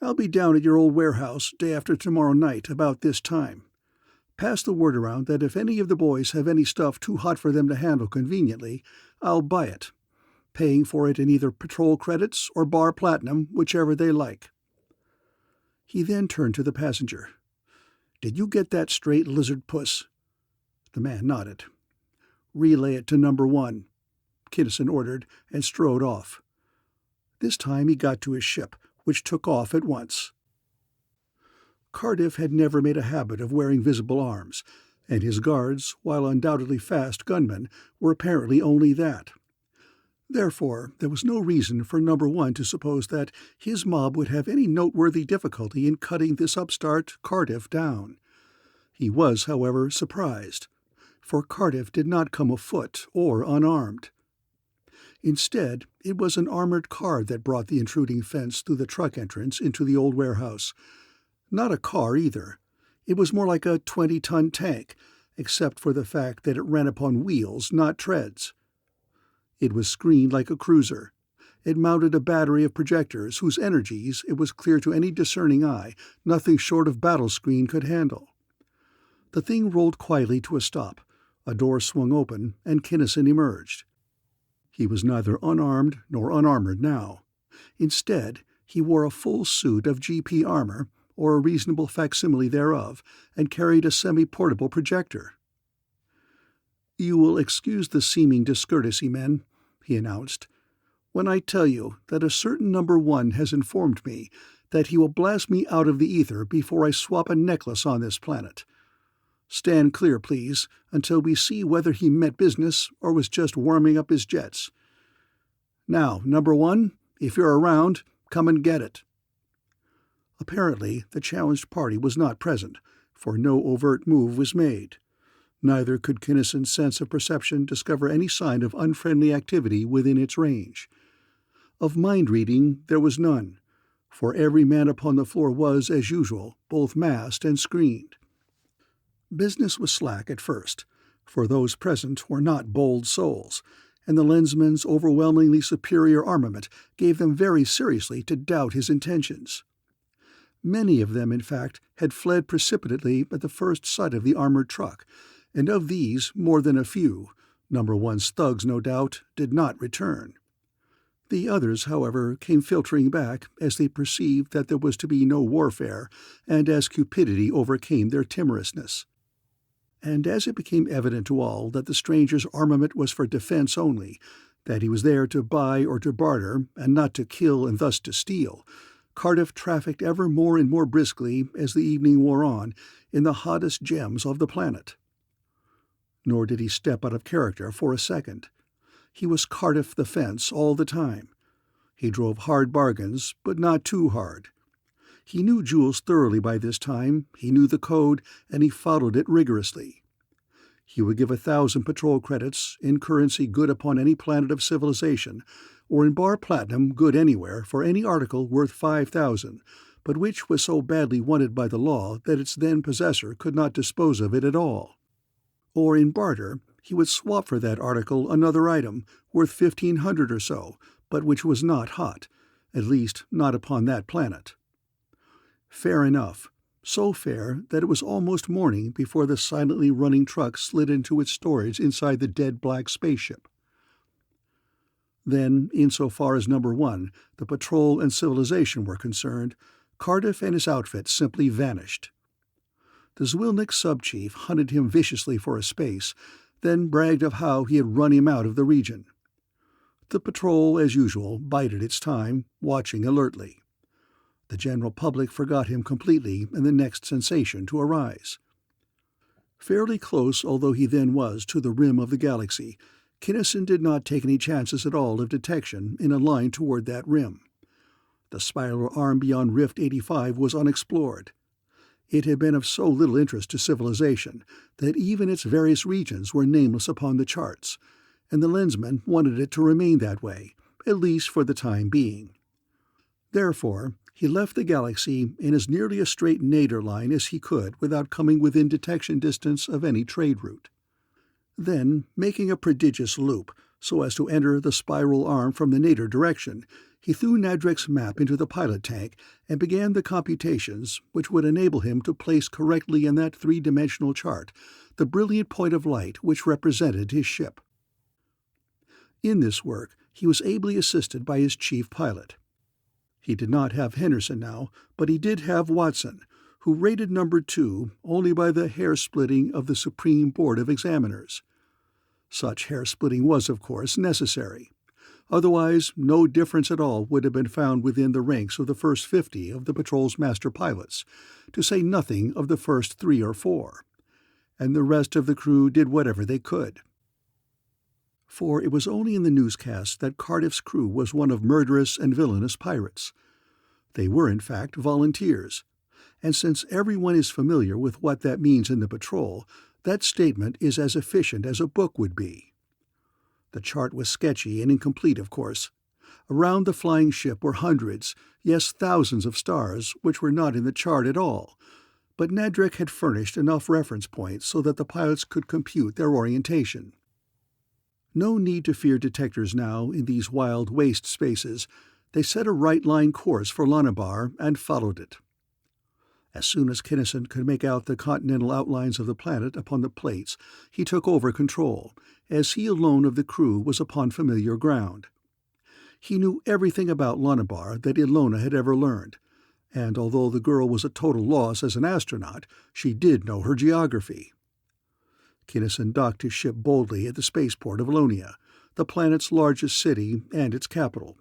"I'll be down at your old warehouse day after tomorrow night about this time. Pass the word around that if any of the boys have any stuff too hot for them to handle conveniently, I'll buy it, paying for it in either patrol credits or bar platinum, whichever they like." He then turned to the passenger. "Did you get that straight, lizard puss?" The man nodded. "Relay it to number one," Kinnison ordered, and strode off. This time he got to his ship, which took off at once. Cardiff had never made a habit of wearing visible arms, and his guards, while undoubtedly fast gunmen, were apparently only that. Therefore, there was no reason for number one to suppose that his mob would have any noteworthy difficulty in cutting this upstart Cardiff down. He was, however, surprised, for Cardiff did not come afoot or unarmed. Instead, it was an armored car that brought the intruding fence through the truck entrance into the old warehouse. Not a car, either. It was more like a 20-ton tank, except for the fact that it ran upon wheels, not treads. It was screened like a cruiser. It mounted a battery of projectors whose energies, it was clear to any discerning eye, nothing short of battle screen could handle. The thing rolled quietly to a stop. A door swung open, and Kinnison emerged. He was neither unarmed nor unarmored now. Instead, he wore a full suit of GP armor, or a reasonable facsimile thereof, and carried a semi-portable projector. "You will excuse the seeming discourtesy, men," he announced, "when I tell you that a certain number one has informed me that he will blast me out of the ether before I swap a necklace on this planet. Stand clear, please, until we see whether he meant business or was just warming up his jets. Now, number one, if you're around, come and get it." Apparently, the challenged party was not present, for no overt move was made. Neither could Kinnison's sense of perception discover any sign of unfriendly activity within its range. Of mind-reading there was none, for every man upon the floor was, as usual, both masked and screened. Business was slack at first, for those present were not bold souls, and the Lensman's overwhelmingly superior armament gave them very seriously to doubt his intentions. Many of them, in fact, had fled precipitately at the first sight of the armored truck, and of these more than a few, Number One's thugs no doubt, did not return. The others, however, came filtering back as they perceived that there was to be no warfare, and as cupidity overcame their timorousness. And as it became evident to all that the stranger's armament was for defense only, that he was there to buy or to barter, and not to kill and thus to steal, Cardiff trafficked ever more and more briskly as the evening wore on in the hottest gems of the planet. Nor did he step out of character for a second. He was Cardiff the Fence all the time. He drove hard bargains, but not too hard. He knew Jules thoroughly by this time, he knew the code, and he followed it rigorously. He would give 1,000 patrol credits, in currency good upon any planet of civilization, or in bar platinum good anywhere, for any article worth 5,000, but which was so badly wanted by the law that its then possessor could not dispose of it at all. Or in barter, he would swap for that article another item, worth 1,500 or so, but which was not hot, at least not upon that planet. Fair enough, so fair that it was almost morning before the silently running truck slid into its storage inside the dead black spaceship. Then, insofar as Number One, the patrol and civilization were concerned, Cardiff and his outfit simply vanished. The Zwilnik sub-chief hunted him viciously for a space, then bragged of how he had run him out of the region. The patrol, as usual, bided its time, watching alertly. The general public forgot him completely in the next sensation to arise. Fairly close although he then was to the rim of the galaxy, Kinnison did not take any chances at all of detection in a line toward that rim. The spiral arm beyond Rift 85 was unexplored. It had been of so little interest to civilization that even its various regions were nameless upon the charts, and the Lensman wanted it to remain that way, at least for the time being. Therefore, he left the galaxy in as nearly a straight nadir line as he could without coming within detection distance of any trade route. Then, making a prodigious loop so as to enter the spiral arm from the nadir direction, he threw Nadrek's map into the pilot tank and began the computations which would enable him to place correctly in that three-dimensional chart the brilliant point of light which represented his ship. In this work he was ably assisted by his chief pilot. He did not have Henderson now, but he did have Watson, who rated Number 2 only by the hair-splitting of the Supreme Board of Examiners. Such hair-splitting was, of course, necessary. Otherwise, no difference at all would have been found within the ranks of the first 50 of the patrol's master pilots, to say nothing of the first 3 or 4, and the rest of the crew did whatever they could. For it was only in the newscasts that Cardiff's crew was one of murderous and villainous pirates. They were, in fact, volunteers, and since everyone is familiar with what that means in the patrol, that statement is as efficient as a book would be. The chart was sketchy and incomplete, of course. Around the flying ship were hundreds, yes, thousands of stars, which were not in the chart at all, but Nadrek had furnished enough reference points so that the pilots could compute their orientation. No need to fear detectors now in these wild waste spaces. They set a right-line course for Lanabar and followed it. As soon as Kinnison could make out the continental outlines of the planet upon the plates, he took over control, as he alone of the crew was upon familiar ground. He knew everything about Lanabar that Ilona had ever learned, and although the girl was a total loss as an astronaut, she did know her geography. Kinnison docked his ship boldly at the spaceport of Alonia, the planet's largest city and its capital.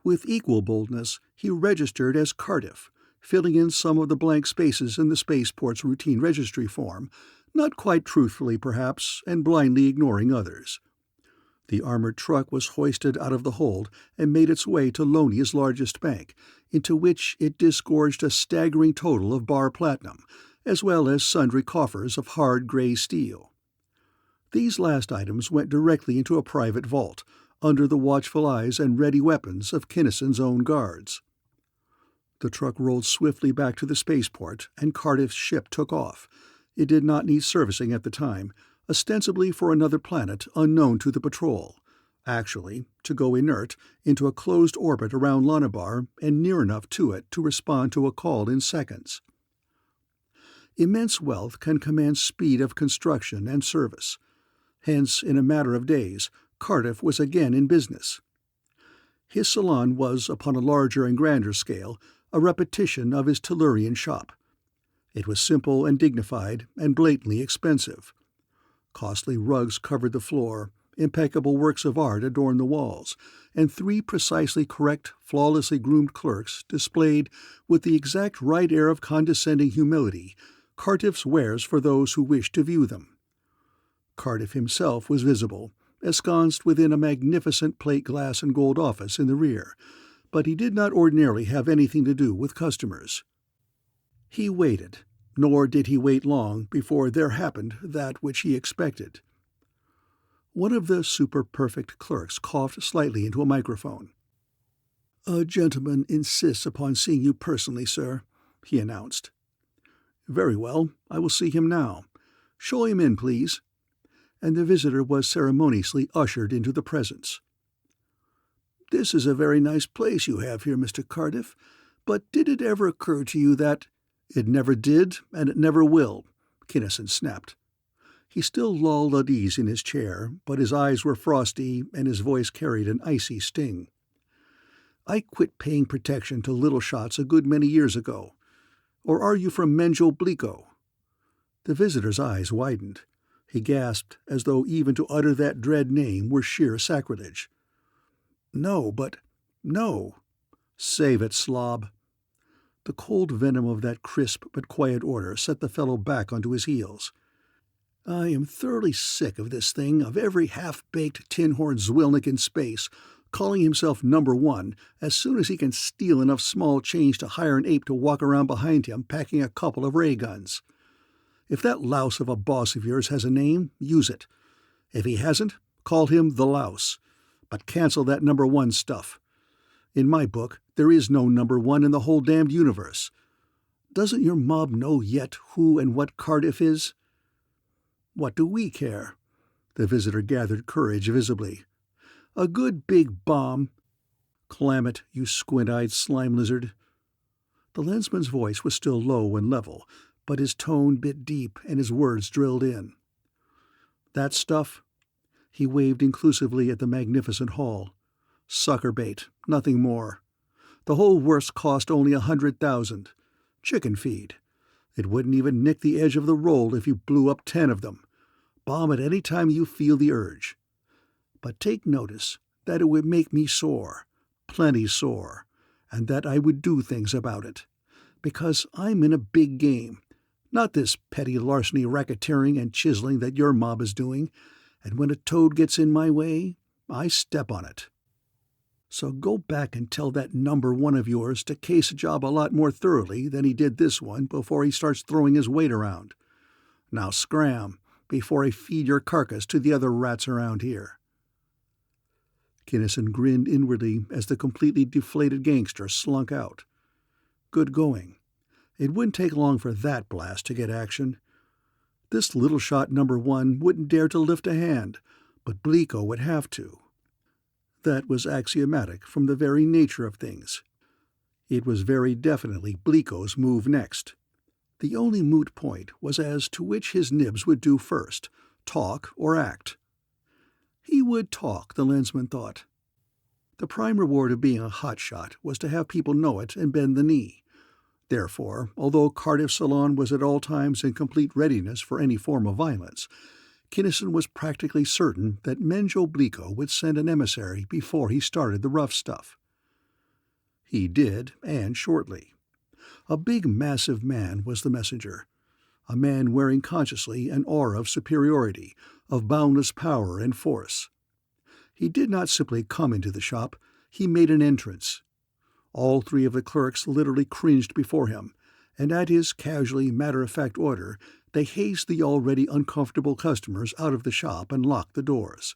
With equal boldness, he registered as Cardiff, filling in some of the blank spaces in the spaceport's routine registry form, not quite truthfully perhaps, and blindly ignoring others. The armored truck was hoisted out of the hold and made its way to Lonia's largest bank, into which it disgorged a staggering total of bar platinum, as well as sundry coffers of hard gray steel. These last items went directly into a private vault, under the watchful eyes and ready weapons of Kinnison's own guards. The truck rolled swiftly back to the spaceport, and Cardiff's ship took off. It did not need servicing at the time, ostensibly for another planet unknown to the patrol, Actually, to go inert into a closed orbit around Lonabar and near enough to it to respond to a call in seconds. Immense wealth can command speed of construction and service. Hence, in a matter of days, Cardiff was again in business. His salon was, upon a larger and grander scale, a repetition of his Tellurian shop. It was simple and dignified and blatantly expensive. Costly rugs covered the floor, impeccable works of art adorned the walls, and 3 precisely correct, flawlessly groomed clerks displayed, with the exact right air of condescending humility, Cardiff's wares for those who wished to view them. Cardiff himself was visible, ensconced within a magnificent plate-glass and gold office in the rear, but he did not ordinarily have anything to do with customers. He waited, nor did he wait long before there happened that which he expected. One of the super-perfect clerks coughed slightly into a microphone. "A gentleman insists upon seeing you personally, sir," he announced. "Very well, I will see him now. Show him in, please." And the visitor was ceremoniously ushered into the presence. "This is a very nice place you have here, Mr. Cardiff, but did it ever occur to you that—" "It never did, and it never will," Kinnison snapped. He still lolled at ease in his chair, but his eyes were frosty and his voice carried an icy sting. "I quit paying protection to little shots a good many years ago. Or are you from Menjo Blico?" The visitor's eyes widened. He gasped, as though even to utter that dread name were sheer sacrilege. "No, but— no." "Save it, slob." The cold venom of that crisp but quiet order set the fellow back onto his heels. "I am thoroughly sick of this thing, of every half-baked tin-horn Zwilnik in space calling himself number 1 as soon as he can steal enough small change to hire an ape to walk around behind him packing a couple of ray guns. If that louse of a boss of yours has a name, use it. If he hasn't, call him the Louse. But cancel that number 1 stuff. In my book, there is no number 1 in the whole damned universe. Doesn't your mob know yet who and what Cardiff is?" "What do we care?" The visitor gathered courage visibly. "A good big bomb—" "Clam it, you squint-eyed slime lizard." The lensman's voice was still low and level, but his tone bit deep and his words drilled in. "That stuff?" He waved inclusively at the magnificent hall. "Sucker bait, nothing more. The whole works cost only 100,000. Chicken feed. It wouldn't even nick the edge of the roll if you blew up 10 of them. Bomb at any time you feel the urge. But take notice that it would make me sore, plenty sore, and that I would do things about it. Because I'm in a big game, not this petty larceny racketeering and chiseling that your mob is doing, and when a toad gets in my way, I step on it. So go back and tell that number 1 of yours to case a job a lot more thoroughly than he did this one before he starts throwing his weight around. Now scram, before I feed your carcass to the other rats around here." Kinnison grinned inwardly as the completely deflated gangster slunk out. Good going. It wouldn't take long for that blast to get action. This little shot number 1 wouldn't dare to lift a hand, but Blico would have to. That was axiomatic from the very nature of things. It was very definitely Blico's move next. The only moot point was as to which his nibs would do first, talk or act. He would talk, the lensman thought. The prime reward of being a hotshot was to have people know it and bend the knee. Therefore, although Cardiff's salon was at all times in complete readiness for any form of violence, Kinnison was practically certain that Menjo Blico would send an emissary before he started the rough stuff. He did, and shortly. A big, massive man was the messenger, a man wearing consciously an aura of superiority, of boundless power and force. He did not simply come into the shop, he made an entrance. All 3 of the clerks literally cringed before him, and at his casually matter-of-fact order, they hazed the already uncomfortable customers out of the shop and locked the doors.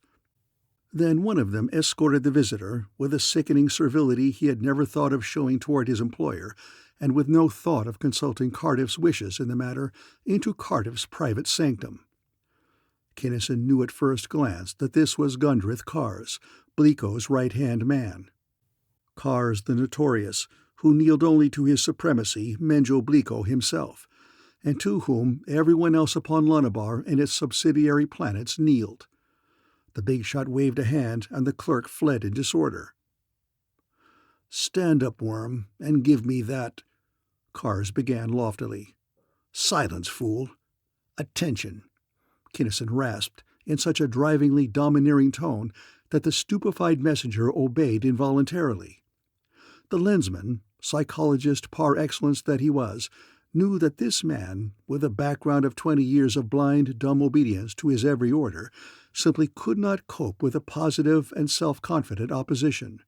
Then one of them escorted the visitor, with a sickening servility he had never thought of showing toward his employer, and with no thought of consulting Cardiff's wishes in the matter, into Cardiff's private sanctum. Kinnison knew at first glance that this was Gundrith Carr's, Blico's right-hand man. Cars the Notorious, who kneeled only to his supremacy, Menjo Blico himself, and to whom everyone else upon Lunabar and its subsidiary planets kneeled. The big shot waved a hand, and the clerk fled in disorder. "Stand up, Worm, and give me that," Cars began loftily. "Silence, fool! Attention!" Kinnison rasped, in such a drivingly domineering tone that the stupefied messenger obeyed involuntarily. The Lensman, psychologist par excellence that he was, knew that this man, with a background of 20 years of blind, dumb obedience to his every order, simply could not cope with a positive and self-confident opposition.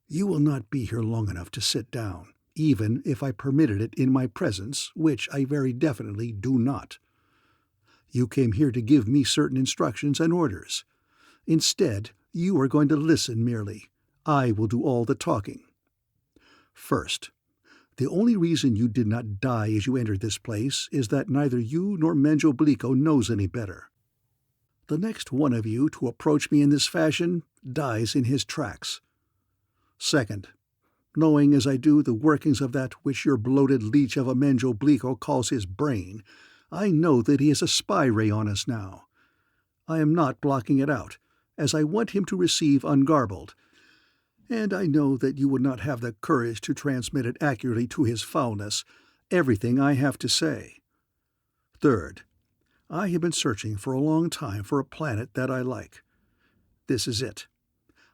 "You will not be here long enough to sit down, even if I permitted it in my presence, which I very definitely do not. You came here to give me certain instructions and orders. Instead, you are going to listen merely. I will do all the talking. First, the only reason you did not die as you entered this place is that neither you nor Menjo Blico knows any better. The next one of you to approach me in this fashion dies in his tracks. Second, knowing as I do the workings of that which your bloated leech of a Menjo Blico calls his brain, I know that he has a spy ray on us now. I am not blocking it out, as I want him to receive ungarbled, and I know that you would not have the courage to transmit it accurately to his foulness, everything I have to say. Third, I have been searching for a long time for a planet that I like. This is it.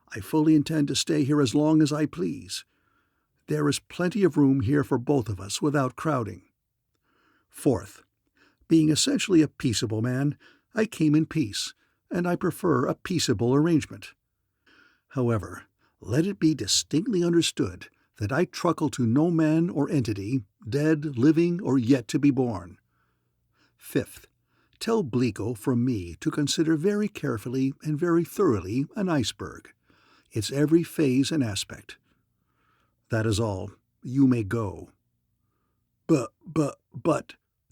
I fully intend to stay here as long as I please. There is plenty of room here for both of us without crowding. Fourth, being essentially a peaceable man, I came in peace, and I prefer a peaceable arrangement. However, let it be distinctly understood that I truckle to no man or entity, dead, living, or yet to be born. Fifth, tell Blico from me to consider very carefully and very thoroughly an iceberg, its every phase and aspect. That is all. You may go." But,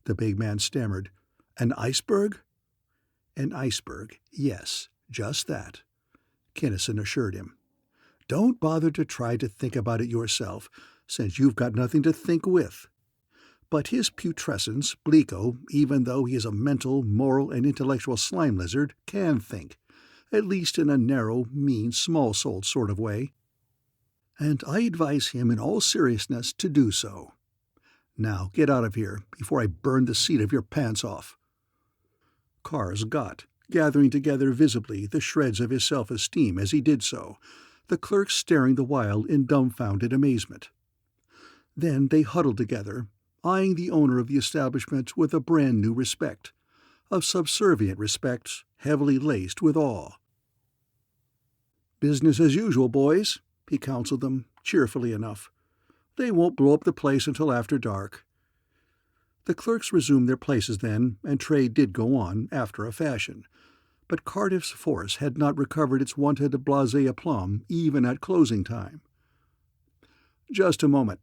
the big man stammered. "An iceberg?" "An iceberg, yes, just that," Kinnison assured him. "Don't bother to try to think about it yourself, since you've got nothing to think with. But his putrescence, Blico, even though he is a mental, moral, and intellectual slime lizard, can think, at least in a narrow, mean, small-souled sort of way. And I advise him in all seriousness to do so. Now get out of here before I burn the seat of your pants off." Cars got, gathering together visibly the shreds of his self-esteem as he did so, the clerk staring the while in dumbfounded amazement. Then they huddled together, eyeing the owner of the establishment with a brand-new respect, a subservient respect heavily laced with awe. "Business as usual, boys," he counseled them, cheerfully enough. "They won't blow up the place until after dark." The clerks resumed their places then, and trade did go on, after a fashion. But Cardiff's force had not recovered its wonted blasé aplomb even at closing time. "Just a moment."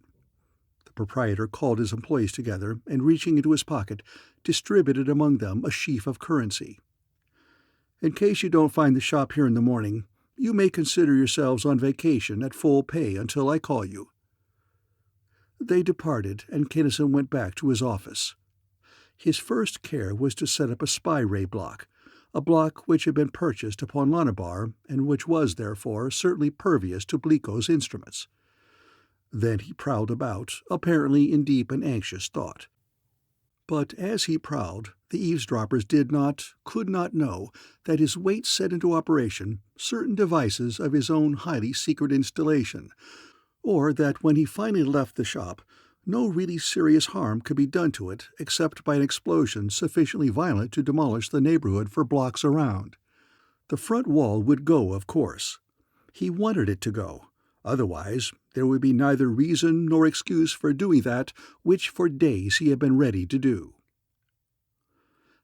The proprietor called his employees together, and reaching into his pocket, distributed among them a sheaf of currency. "In case you don't find the shop here in the morning, you may consider yourselves on vacation at full pay until I call you." They departed, and Kinnison went back to his office. His first care was to set up a spy ray block, a block which had been purchased upon Lunabar, and which was, therefore, certainly pervious to Blico's instruments. Then he prowled about, apparently in deep and anxious thought. But as he prowled, the eavesdroppers could not know that his weight set into operation certain devices of his own highly secret installation, or that when he finally left the shop, no really serious harm could be done to it except by an explosion sufficiently violent to demolish the neighborhood for blocks around. The front wall would go, of course. He wanted it to go. Otherwise, there would be neither reason nor excuse for doing that which for days he had been ready to do.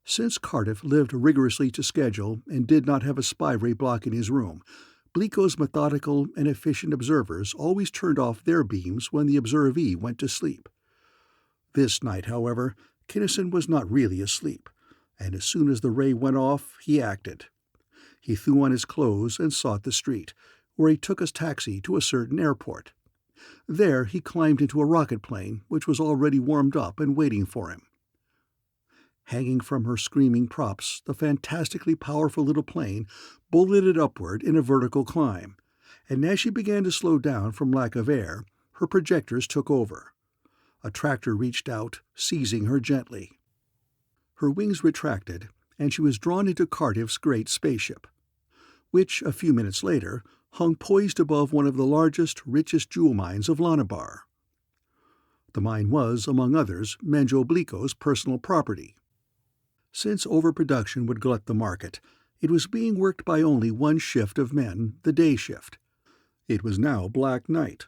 Since Cardiff lived rigorously to schedule and did not have a spy ray block in his room, Blico's methodical and efficient observers always turned off their beams when the observee went to sleep. This night, however, Kinnison was not really asleep, and as soon as the ray went off, he acted. He threw on his clothes and sought the street, where he took a taxi to a certain airport. There he climbed into a rocket plane which was already warmed up and waiting for him. Hanging from her screaming props, the fantastically powerful little plane bulleted upward in a vertical climb, and as she began to slow down from lack of air, her projectors took over. A tractor reached out, seizing her gently. Her wings retracted, and she was drawn into Cardiff's great spaceship, which, a few minutes later, hung poised above one of the largest, richest jewel mines of Lanabar. The mine was, among others, Menjo Blico's personal property. Since overproduction would glut the market, it was being worked by only one shift of men, the day shift. It was now black night.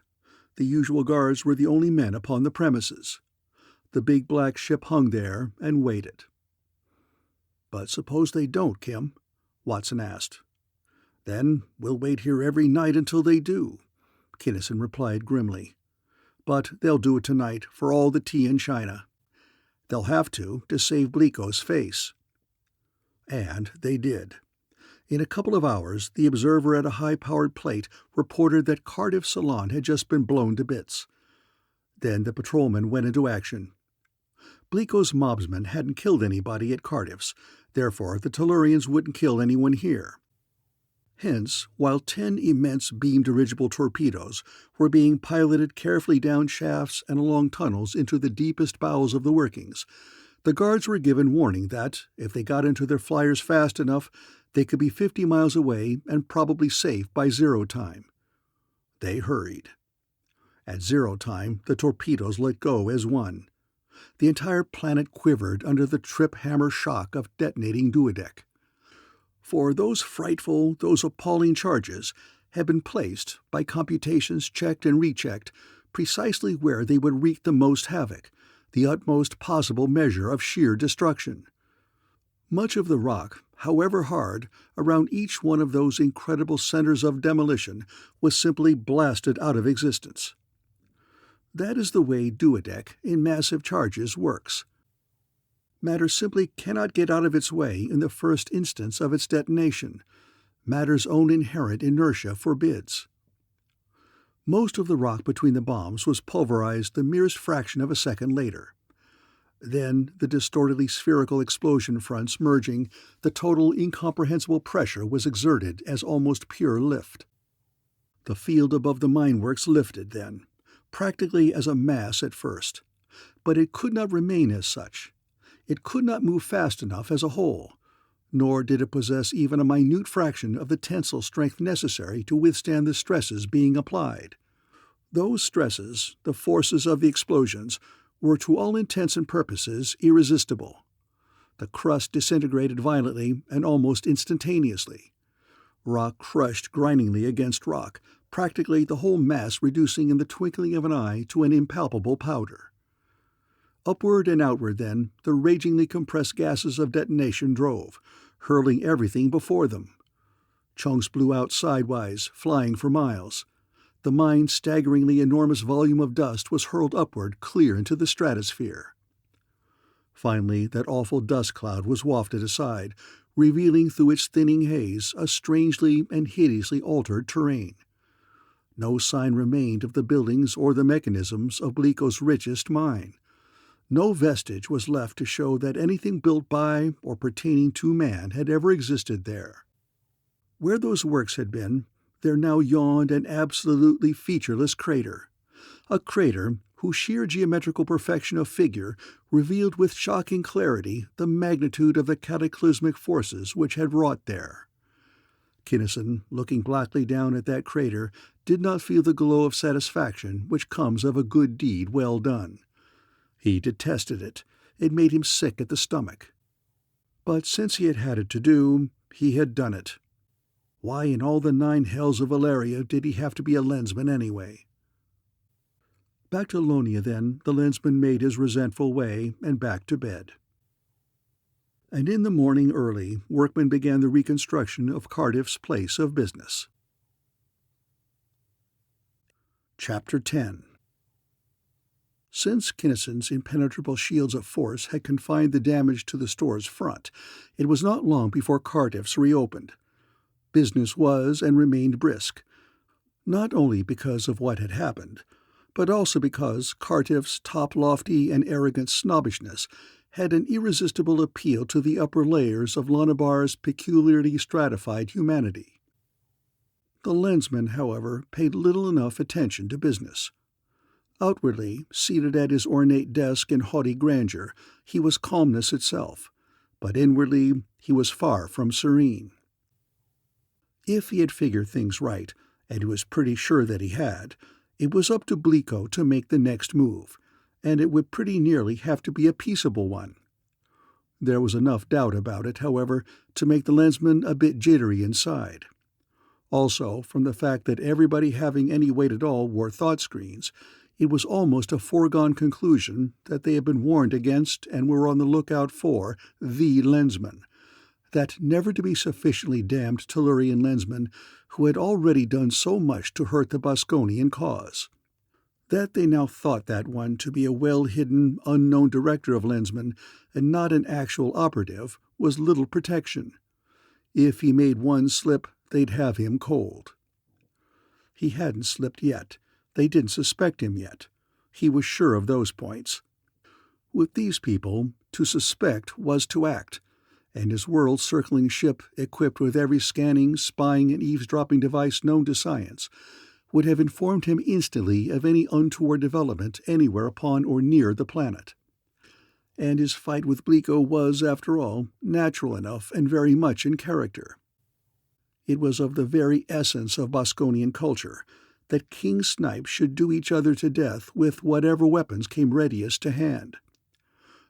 The usual guards were the only men upon the premises. The big black ship hung there and waited. "But suppose they don't, Kim?" Watson asked. "Then we'll wait here every night until they do," Kinnison replied grimly. "But they'll do it tonight for all the tea in China. They'll have to save Blico's face." And they did. In a couple of hours, the observer at a high-powered plate reported that Cardiff's salon had just been blown to bits. Then the patrolman went into action. Blico's mobsmen hadn't killed anybody at Cardiff's, therefore the Tellurians wouldn't kill anyone here. Hence, while 10 immense beam dirigible torpedoes were being piloted carefully down shafts and along tunnels into the deepest bowels of the workings, the guards were given warning that, if they got into their flyers fast enough, they could be 50 miles away and probably safe by zero time. They hurried. At zero time, the torpedoes let go as one. The entire planet quivered under the trip-hammer shock of detonating duodec. For those frightful, those appalling charges had been placed, by computations checked and rechecked, precisely where they would wreak the most havoc, the utmost possible measure of sheer destruction. Much of the rock, however hard, around each one of those incredible centers of demolition was simply blasted out of existence. That is the way duodec, in massive charges, works. Matter simply cannot get out of its way in the first instance of its detonation. Matter's own inherent inertia forbids. Most of the rock between the bombs was pulverized the merest fraction of a second later. Then, the distortedly spherical explosion fronts merging, the total incomprehensible pressure was exerted as almost pure lift. The field above the mineworks lifted then, practically as a mass at first, but it could not remain as such. It could not move fast enough as a whole, nor did it possess even a minute fraction of the tensile strength necessary to withstand the stresses being applied. Those stresses, the forces of the explosions, were to all intents and purposes irresistible. The crust disintegrated violently and almost instantaneously. Rock crushed grindingly against rock, practically the whole mass reducing in the twinkling of an eye to an impalpable powder. Upward and outward, then, the ragingly compressed gases of detonation drove, hurling everything before them. Chunks blew out sidewise, flying for miles. The mine's staggeringly enormous volume of dust was hurled upward clear into the stratosphere. Finally, that awful dust cloud was wafted aside, revealing through its thinning haze a strangely and hideously altered terrain. No sign remained of the buildings or the mechanisms of Blico's richest mine. No vestige was left to show that anything built by or pertaining to man had ever existed there. Where those works had been, there now yawned an absolutely featureless crater, a crater whose sheer geometrical perfection of figure revealed with shocking clarity the magnitude of the cataclysmic forces which had wrought there. Kinnison, looking blackly down at that crater, did not feel the glow of satisfaction which comes of a good deed well done. He detested it. It made him sick at the stomach. But since he had had it to do, he had done it. Why in all the 9 hells of Valeria did he have to be a lensman anyway? Back to Lonia, then, the lensman made his resentful way and back to bed. And in the morning early, workmen began the reconstruction of Cardiff's place of business. Chapter 10. Since Kinnison's impenetrable shields of force had confined the damage to the store's front, it was not long before Cardiff's reopened. Business was and remained brisk, not only because of what had happened, but also because Cardiff's top-lofty and arrogant snobbishness had an irresistible appeal to the upper layers of Lonabar's peculiarly stratified humanity. The Lensman, however, paid little enough attention to business. Outwardly, seated at his ornate desk in haughty grandeur, he was calmness itself, but inwardly he was far from serene. If he had figured things right, and he was pretty sure that he had, it was up to Bliko to make the next move, and it would pretty nearly have to be a peaceable one. There was enough doubt about it, however, to make the Lensman a bit jittery inside. Also, from the fact that everybody having any weight at all wore thought screens, it was almost a foregone conclusion that they had been warned against and were on the lookout for the Lensman, that never-to-be sufficiently damned Tellurian Lensman who had already done so much to hurt the Boskonian cause. That they now thought that one to be a well-hidden, unknown director of Lensman and not an actual operative was little protection. If he made one slip, they'd have him cold. He hadn't slipped yet. They didn't suspect him yet. He was sure of those points. With these people, to suspect was to act, and his world-circling ship, equipped with every scanning, spying, and eavesdropping device known to science, would have informed him instantly of any untoward development anywhere upon or near the planet. And his fight with Bliko was, after all, natural enough and very much in character. It was of the very essence of Boskonian culture that king snipes should do each other to death with whatever weapons came readiest to hand.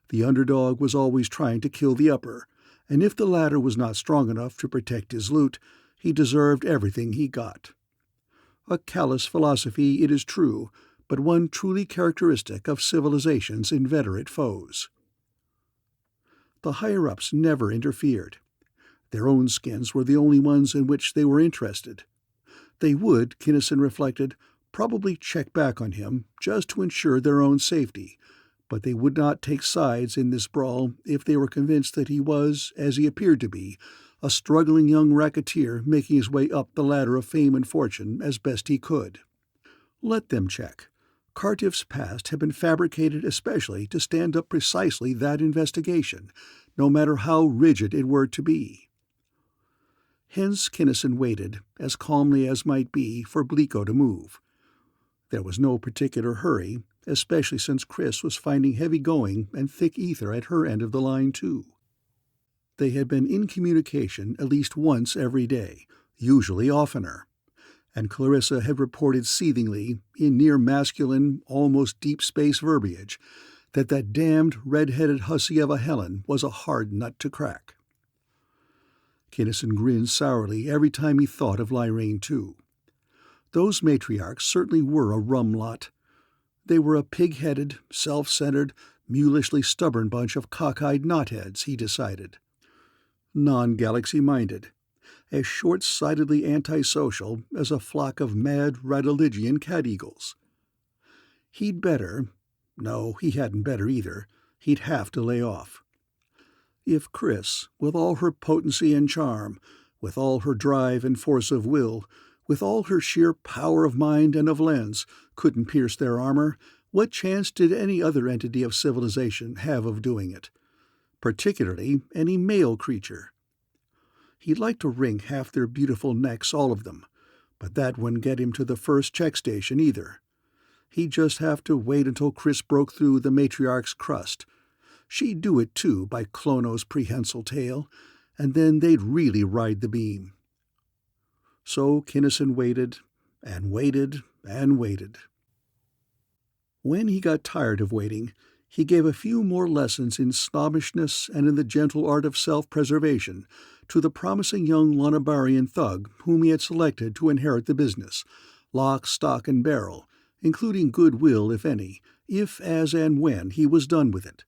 The underdog was always trying to kill the upper, and if the latter was not strong enough to protect his loot, he deserved everything he got. A callous philosophy, it is true, but one truly characteristic of civilization's inveterate foes. The higher-ups never interfered. Their own skins were the only ones in which they were interested. They would, Kinnison reflected, probably check back on him just to ensure their own safety, but they would not take sides in this brawl if they were convinced that he was, as he appeared to be, a struggling young racketeer making his way up the ladder of fame and fortune as best he could. Let them check. Cardiff's past had been fabricated especially to stand up precisely that investigation, no matter how rigid it were to be. Hence Kinnison waited, as calmly as might be, for Bliko to move. There was no particular hurry, especially since Chris was finding heavy going and thick ether at her end of the line, too. They had been in communication at least once every day, usually oftener, and Clarissa had reported seethingly, in near-masculine, almost deep-space verbiage, that damned red-headed hussy of a Helen was a hard nut to crack. Kinnison grinned sourly every time he thought of Lyrane, too. Those matriarchs certainly were a rum lot. They were a pig-headed, self-centered, mulishly stubborn bunch of cockeyed knotheads, he decided. Non-galaxy-minded, as short-sightedly antisocial as a flock of mad Radeligian cat-eagles. He'd better— no, he hadn't better either. He'd have to lay off. If Chris, with all her potency and charm, with all her drive and force of will, with all her sheer power of mind and of lens, couldn't pierce their armor, what chance did any other entity of civilization have of doing it? Particularly any male creature. He'd like to wring half their beautiful necks, all of them, but that wouldn't get him to the first check station either. He'd just have to wait until Chris broke through the matriarch's crust. She'd do it, too, by Clono's prehensile tail, and then they'd really ride the beam. So Kinnison waited, and waited, and waited. When he got tired of waiting, he gave a few more lessons in snobbishness and in the gentle art of self-preservation to the promising young Lonabarian thug whom he had selected to inherit the business, lock, stock, and barrel, including goodwill, if any, if, as, and when he was done with it.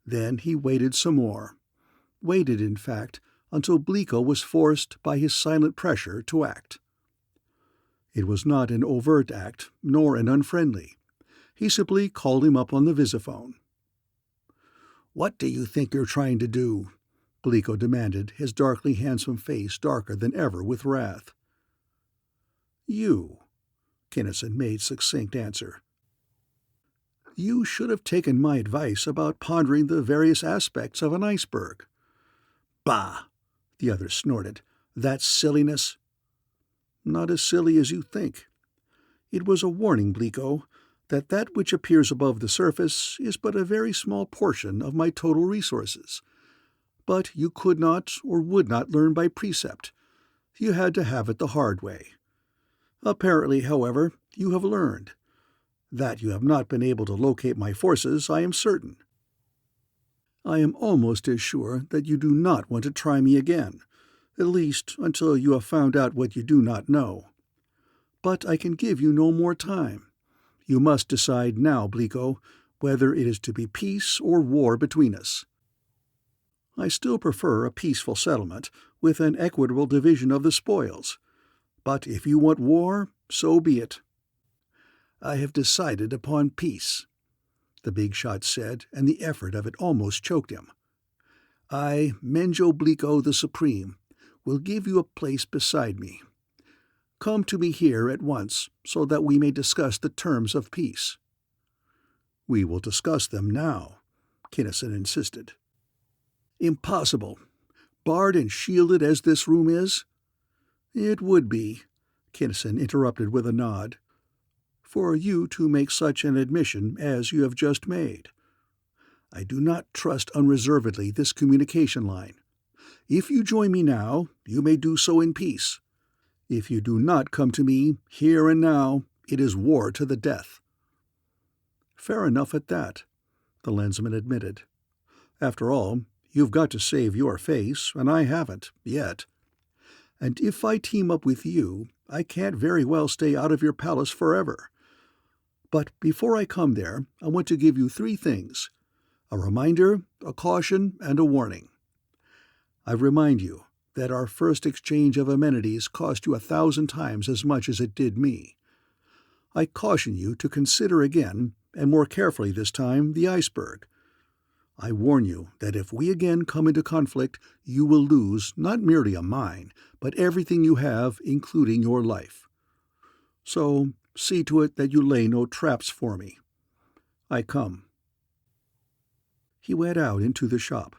Then he waited some more. Waited, in fact, until Bliko was forced by his silent pressure to act. It was not an overt act, nor an unfriendly. He simply called him up on the visiphone. "What do you think you're trying to do?" Bliko demanded, his darkly handsome face darker than ever with wrath. You, Kinnison made succinct answer. You should have taken my advice about pondering the various aspects of an iceberg. Bah! The other snorted. That's silliness. Not as silly as you think. It was a warning, Bliko, that which appears above the surface is but a very small portion of my total resources. But you could not or would not learn by precept. You had to have it the hard way. Apparently, however, you have learned. That you have not been able to locate my forces, I am certain. I am almost as sure that you do not want to try me again, at least until you have found out what you do not know. But I can give you no more time. You must decide now, Bliko, whether it is to be peace or war between us. I still prefer a peaceful settlement with an equitable division of the spoils. But if you want war, so be it. I have decided upon peace, the big shot said, and the effort of it almost choked him. I, Menjo Bliko the Supreme, will give you a place beside me. Come to me here at once, so that we may discuss the terms of peace. We will discuss them now, Kinnison insisted. Impossible. Barred and shielded as this room is? It would be, Kinnison interrupted with a nod, for you to make such an admission as you have just made. I do not trust unreservedly this communication line. If you join me now, you may do so in peace. If you do not come to me, here and now, it is war to the death. Fair enough at that, the Lensman admitted. After all, you've got to save your face, and I haven't, yet. And if I team up with you, I can't very well stay out of your palace forever. But before I come there, I want to give you 3 things: a reminder, a caution, and a warning. I remind you that our first exchange of amenities cost you 1,000 times as much as it did me. I caution you to consider again, and more carefully this time, the iceberg. I warn you that if we again come into conflict, you will lose not merely a mine, but everything you have, including your life. So see to it that you lay no traps for me. I come. He went out into the shop.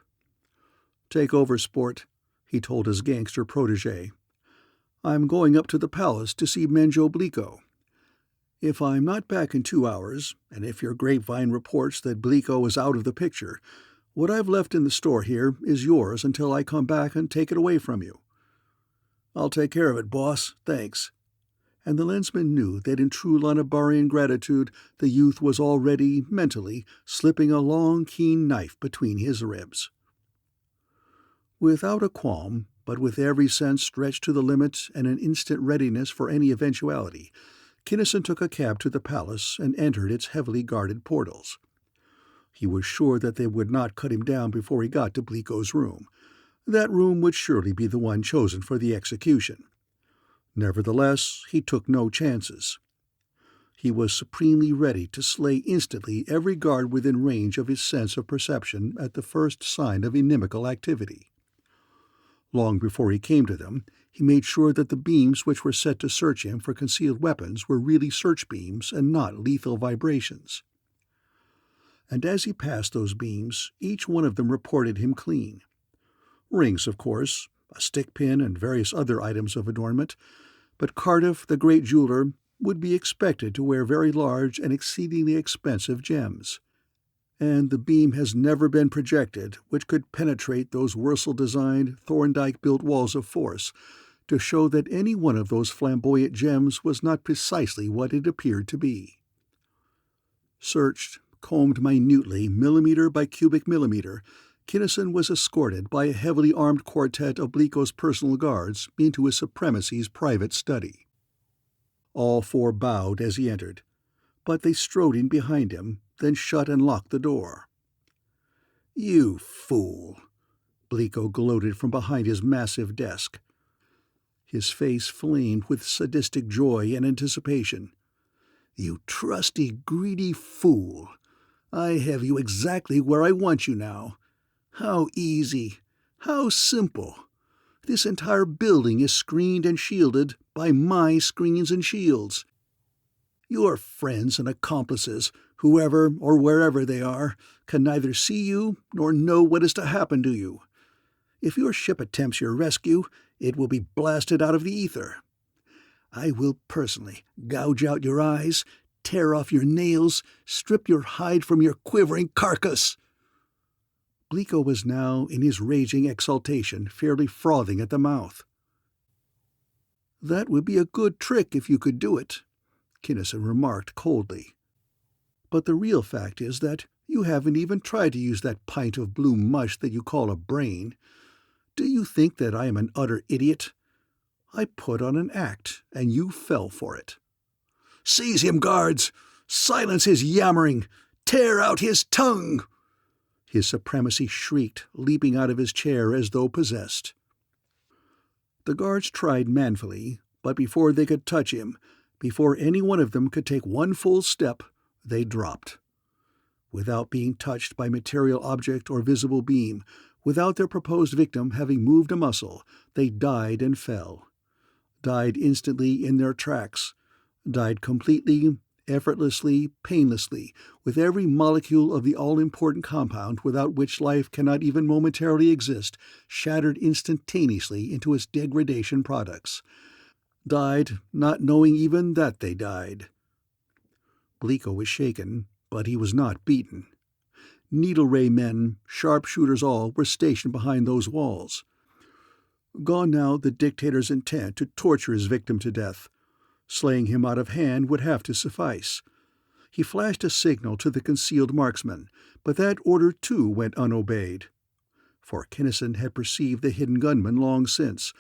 Take over, sport, he told his gangster protege. I'm going up to the palace to see Menjo Bliko. If I'm not back in 2 hours, and if your grapevine reports that Bliko is out of the picture, what I've left in the store here is yours until I come back and take it away from you. I'll take care of it, boss, thanks. And the Lensman knew that in true Lanabarian gratitude the youth was already, mentally, slipping a long, keen knife between his ribs. Without a qualm, but with every sense stretched to the limit and an instant readiness for any eventuality, Kinnison took a cab to the palace and entered its heavily guarded portals. He was sure that they would not cut him down before he got to Bliko's room. That room would surely be the one chosen for the execution. Nevertheless, he took no chances. He was supremely ready to slay instantly every guard within range of his sense of perception at the first sign of inimical activity. Long before he came to them, he made sure that the beams which were set to search him for concealed weapons were really search beams and not lethal vibrations. And as he passed those beams, each one of them reported him clean. Rings, of course, a stick pin and various other items of adornment, but Cardiff, the great jeweler, would be expected to wear very large and exceedingly expensive gems. And the beam has never been projected which could penetrate those Wurzel-designed, Thorndike-built walls of force to show that any one of those flamboyant gems was not precisely what it appeared to be. Searched, combed minutely, millimeter by cubic millimeter, Kinnison was escorted by a heavily armed quartet of Bliko's personal guards into his supremacy's private study. All 4 bowed as he entered, but they strode in behind him, then shut and locked the door. "You fool!" Bliko gloated from behind his massive desk. His face flamed with sadistic joy and anticipation. "You trusty, greedy fool! I have you exactly where I want you now. How easy! How simple. This entire building is screened and shielded by my screens and shields. Your friends and accomplices, whoever or wherever they are, can neither see you nor know what is to happen to you. If your ship attempts your rescue, it will be blasted out of the ether. I will personally gouge out your eyes, tear off your nails, strip your hide from your quivering carcass." Bliko was now, in his raging exultation, fairly frothing at the mouth. "That would be a good trick if you could do it," Kinnison remarked coldly. "But the real fact is that you haven't even tried to use that pint of blue mush that you call a brain. Do you think that I am an utter idiot? I put on an act, and you fell for it. Seize him, guards! Silence his yammering! Tear out his tongue!" His supremacy shrieked, leaping out of his chair as though possessed. The guards tried manfully, but before they could touch him, before any one of them could take one full step, they dropped. Without being touched by material object or visible beam, without their proposed victim having moved a muscle, they died and fell. Died instantly in their tracks. Died completely, effortlessly, painlessly, with every molecule of the all-important compound without which life cannot even momentarily exist, shattered instantaneously into its degradation products. Died, not knowing even that they died. Bliko was shaken, but he was not beaten. Needle-ray men, sharpshooters all, were stationed behind those walls. Gone now the dictator's intent to torture his victim to death. Slaying him out of hand would have to suffice. He flashed a signal to the concealed marksman, but that order too went unobeyed. For Kinnison had perceived the hidden gunman long since,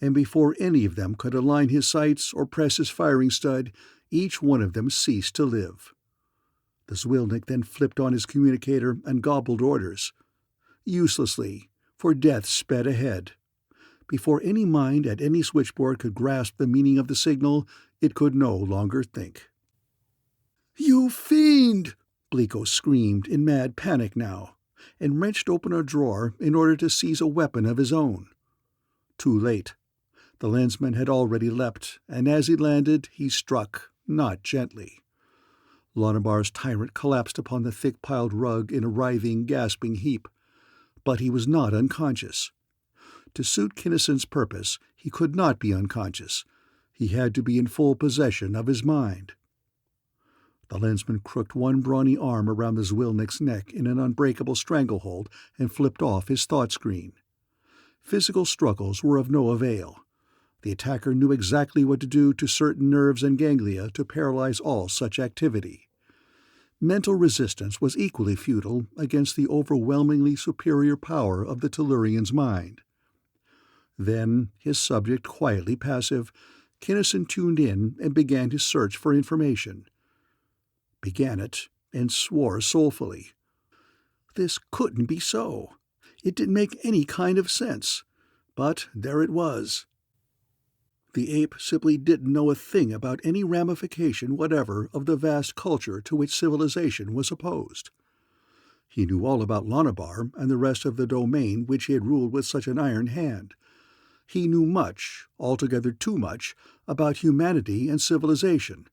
and before any of them could align his sights or press his firing stud, each one of them ceased to live. The Zwilnik then flipped on his communicator and gobbled orders. Uselessly, for death sped ahead. Before any mind at any switchboard could grasp the meaning of the signal, it could no longer think. "You fiend!" Bliko screamed in mad panic now, and wrenched open a drawer in order to seize a weapon of his own. Too late. The lensman had already leapt, and as he landed, he struck, not gently. Lonabar's tyrant collapsed upon the thick-piled rug in a writhing, gasping heap. But he was not unconscious. To suit Kinnison's purpose, he could not be unconscious. He had to be in full possession of his mind. The lensman crooked one brawny arm around the Zwilnik's neck in an unbreakable stranglehold and flipped off his thought screen. Physical struggles were of no avail. The attacker knew exactly what to do to certain nerves and ganglia to paralyze all such activity. Mental resistance was equally futile against the overwhelmingly superior power of the Tellurian's mind. Then, his subject quietly passive, Kinnison tuned in and began to search for information. Began it, and swore soulfully. This couldn't be so. It didn't make any kind of sense. But there it was. The ape simply didn't know a thing about any ramification whatever of the vast culture to which civilization was opposed. He knew all about Lonabar and the rest of the domain which he had ruled with such an iron hand. He knew much, altogether too much, about humanity and civilization,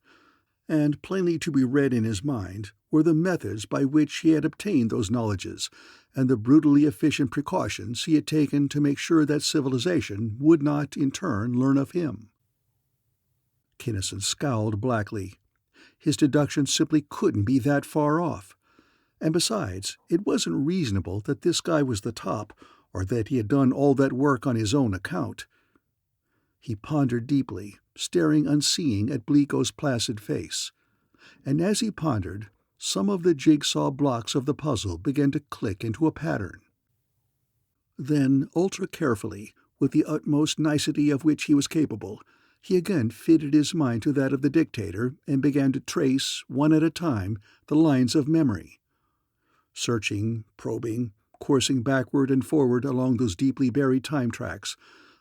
and plainly to be read in his mind were the methods by which he had obtained those knowledges, and the brutally efficient precautions he had taken to make sure that civilization would not, in turn, learn of him. Kinnison scowled blackly. His deduction simply couldn't be that far off. And besides, it wasn't reasonable that this guy was the top, or that he had done all that work on his own account. He pondered deeply, staring unseeing at Bliko's placid face. And as he pondered, some of the jigsaw blocks of the puzzle began to click into a pattern. Then, ultra-carefully, with the utmost nicety of which he was capable, he again fitted his mind to that of the dictator and began to trace, one at a time, the lines of memory. Searching, probing, coursing backward and forward along those deeply buried time tracks,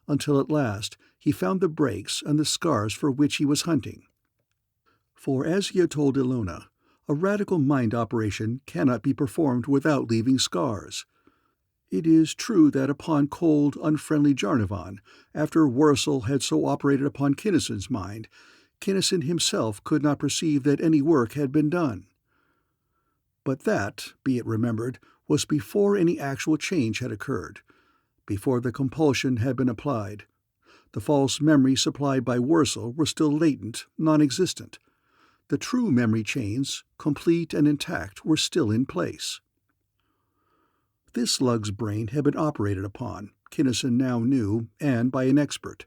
until at last he found the breaks and the scars for which he was hunting. For as he had told Ilona, a radical mind operation cannot be performed without leaving scars. It is true that upon cold, unfriendly Jarnavan, after Wurzel had so operated upon Kinnison's mind, Kinnison himself could not perceive that any work had been done. But that, be it remembered, was before any actual change had occurred, before the compulsion had been applied. The false memories supplied by Wurzel were still latent, non-existent. The true memory chains, complete and intact, were still in place. This slug's brain had been operated upon, Kinnison now knew, and by an expert.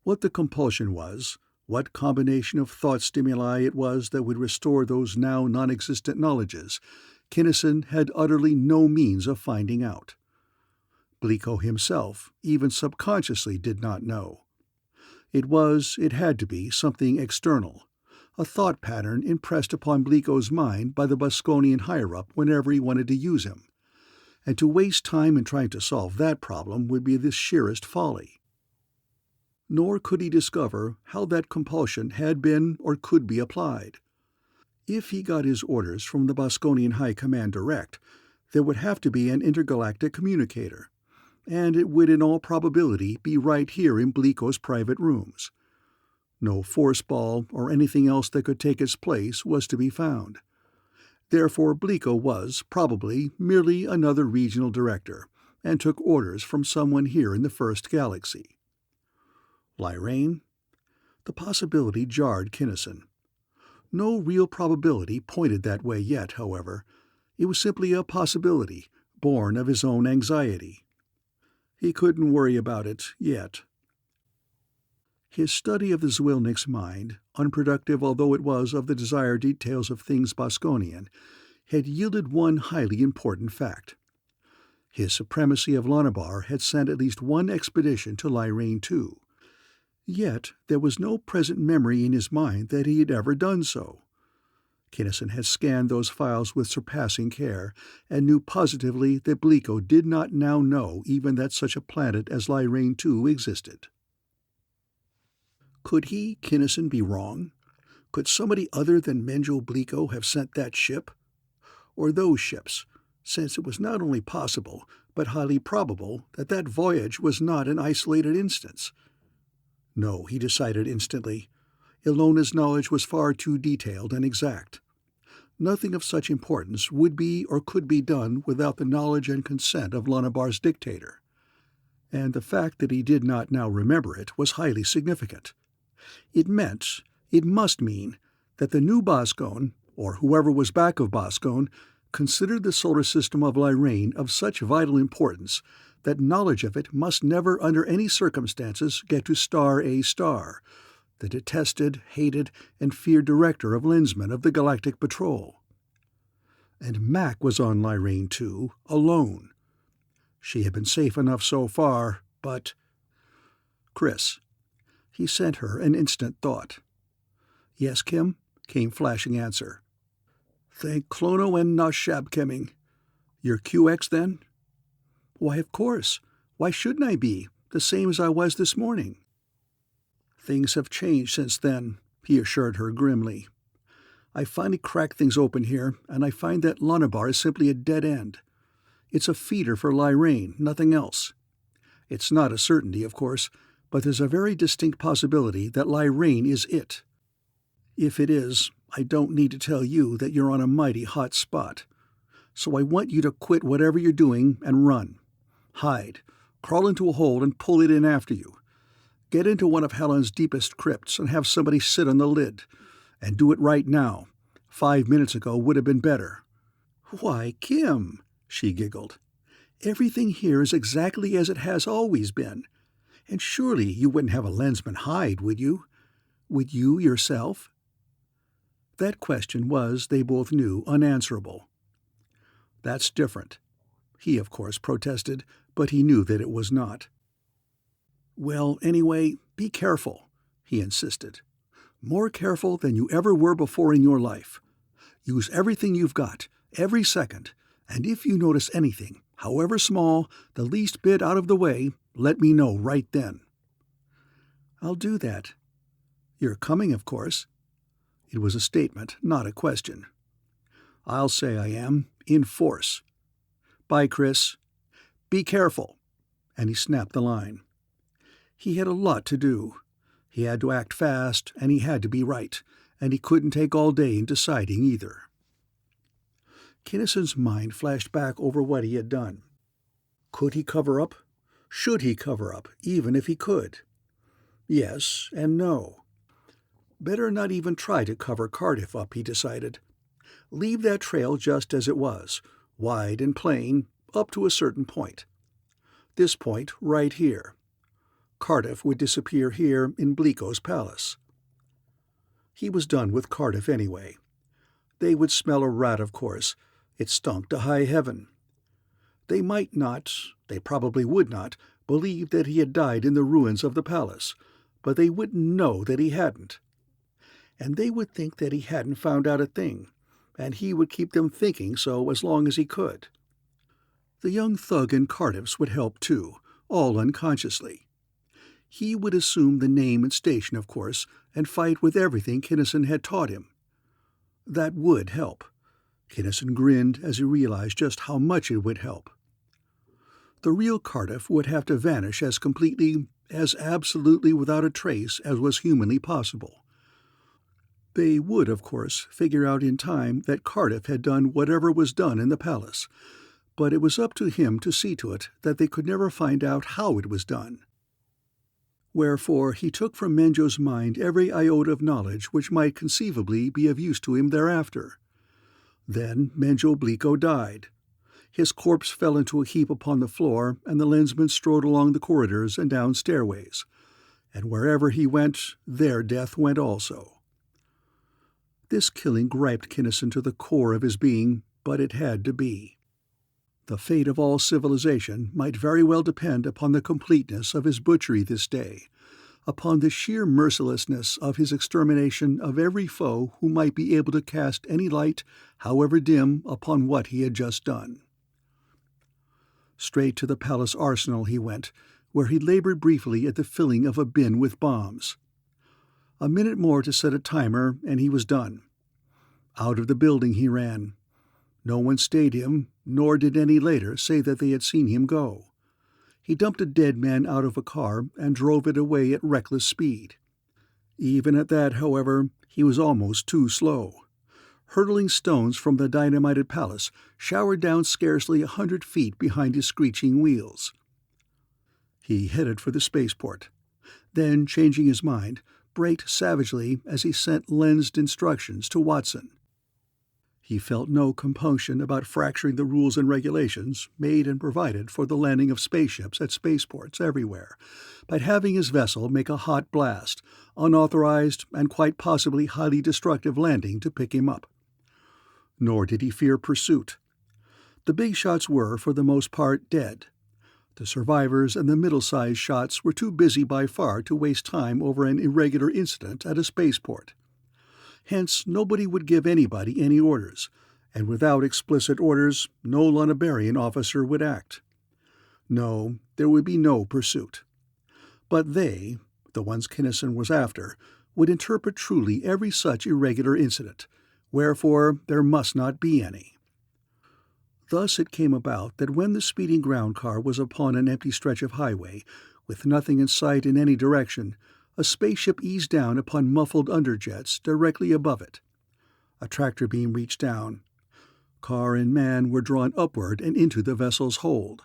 What the compulsion was, what combination of thought stimuli it was that would restore those now non-existent knowledges, Kinnison had utterly no means of finding out. Bliko himself, even subconsciously, did not know. It had to be, something external, a thought pattern impressed upon Bliko's mind by the Boskonian higher-up whenever he wanted to use him. And to waste time in trying to solve that problem would be the sheerest folly. Nor could he discover how that compulsion had been or could be applied. If he got his orders from the Boskonian High Command direct, there would have to be an intergalactic communicator, and it would in all probability be right here in Bliko's private rooms. No force ball or anything else that could take its place was to be found. Therefore Bliko was, probably, merely another regional director, and took orders from someone here in the First Galaxy. Lyrane? The possibility jarred Kinnison. No real probability pointed that way yet, however. It was simply a possibility, born of his own anxiety. He couldn't worry about it yet. His study of the Zwilnik's mind, unproductive although it was of the desired details of things Boskonian, had yielded one highly important fact. His supremacy of Lonabar had sent at least one expedition to Lyrane too. Yet there was no present memory in his mind that he had ever done so. Kinnison had scanned those files with surpassing care, and knew positively that Bliko did not now know even that such a planet as Lyrane II existed. Could he, Kinnison, be wrong? Could somebody other than Menjo Bliko have sent that ship? Or those ships, since it was not only possible, but highly probable that that voyage was not an isolated instance? No, he decided instantly. Ilona's knowledge was far too detailed and exact. Nothing of such importance would be or could be done without the knowledge and consent of Lonabar's dictator. And the fact that he did not now remember it was highly significant. It must mean, that the new Boskone, or whoever was back of Boskone, considered the solar system of Lyrane of such vital importance that knowledge of it must never under any circumstances get to Star A Star, the detested, hated, and feared director of Lensman of the Galactic Patrol. And Mac was on Lyrane too, alone. She had been safe enough so far, but... Chris. He sent her an instant thought. "Yes, Kim?" came flashing answer. "Thank Clono and Nashabkeming. You're QX, then?" "Why, of course. Why shouldn't I be? The same as I was this morning." "Things have changed since then," he assured her grimly. "I finally cracked things open here, and I find that Lonabar is simply a dead end. It's a feeder for Lyrane, nothing else. It's not a certainty, of course, but there's a very distinct possibility that Lyrane is it. If it is, I don't need to tell you that you're on a mighty hot spot. So I want you to quit whatever you're doing and run. Hide. Crawl into a hole and pull it in after you. Get into one of Helen's deepest crypts and have somebody sit on the lid. And do it right now. 5 minutes ago would have been better." "Why, Kim," she giggled. "Everything here is exactly as it has always been. And surely you wouldn't have a Lensman hide, would you? Would you yourself?" That question was, they both knew, unanswerable. "That's different." He, of course, protested, but he knew that it was not. "Well, anyway, be careful," he insisted. "More careful than you ever were before in your life. Use everything you've got, every second, and if you notice anything, however small, the least bit out of the way, let me know right then." "I'll do that." "You're coming, of course." It was a statement, not a question. "I'll say I am, in force. Bye, Chris." Be careful," and he snapped the line. He had a lot to do. He had to act fast, and he had to be right, and he couldn't take all day in deciding either. Kinnison's mind flashed back over what he had done. Could he cover up? Should he cover up, even if he could? Yes and no. Better not even try to cover Cardiff up, he decided. Leave that trail just as it was, wide and plain, up to a certain point. This point right here. Cardiff would disappear here in Bleako's palace. He was done with Cardiff anyway. They would smell a rat, of course. It stunk to high heaven. They might not, they probably would not, believe that he had died in the ruins of the palace, but they wouldn't know that he hadn't. And they would think that he hadn't found out a thing, and he would keep them thinking so as long as he could. The young thug in Cardiff's would help too, all unconsciously. He would assume the name and station, of course, and fight with everything Kinnison had taught him. That would help. Kinnison grinned as he realized just how much it would help. The real Cardiff would have to vanish as completely, as absolutely without a trace as was humanly possible. They would, of course, figure out in time that Cardiff had done whatever was done in the palace, but it was up to him to see to it that they could never find out how it was done. Wherefore he took from Menjo's mind every iota of knowledge which might conceivably be of use to him thereafter. Then Menjo Bleako died. His corpse fell into a heap upon the floor, and the Lensman strode along the corridors and down stairways. And wherever he went, there death went also. This killing griped Kinnison to the core of his being, but it had to be. The fate of all civilization might very well depend upon the completeness of his butchery this day, upon the sheer mercilessness of his extermination of every foe who might be able to cast any light, however dim, upon what he had just done. Straight to the palace arsenal he went, where he labored briefly at the filling of a bin with bombs. A minute more to set a timer, and he was done. Out of the building he ran. No one stayed him, nor did any later say that they had seen him go. He dumped a dead man out of a car and drove it away at reckless speed. Even at that, however, he was almost too slow. Hurtling stones from the dynamited palace showered down scarcely 100 feet behind his screeching wheels. He headed for the spaceport. Then, changing his mind, braked savagely as he sent lensed instructions to Watson. He felt no compunction about fracturing the rules and regulations made and provided for the landing of spaceships at spaceports everywhere, by having his vessel make a hot blast, unauthorized and quite possibly highly destructive landing to pick him up. Nor did he fear pursuit. The big shots were, for the most part, dead. The survivors and the middle-sized shots were too busy by far to waste time over an irregular incident at a spaceport. Hence, nobody would give anybody any orders, and without explicit orders, no Lunabarian officer would act. No, there would be no pursuit. But they, the ones Kinnison was after, would interpret truly every such irregular incident, wherefore there must not be any. Thus it came about that when the speeding ground car was upon an empty stretch of highway, with nothing in sight in any direction, a spaceship eased down upon muffled underjets directly above it. A tractor beam reached down. Car and man were drawn upward and into the vessel's hold.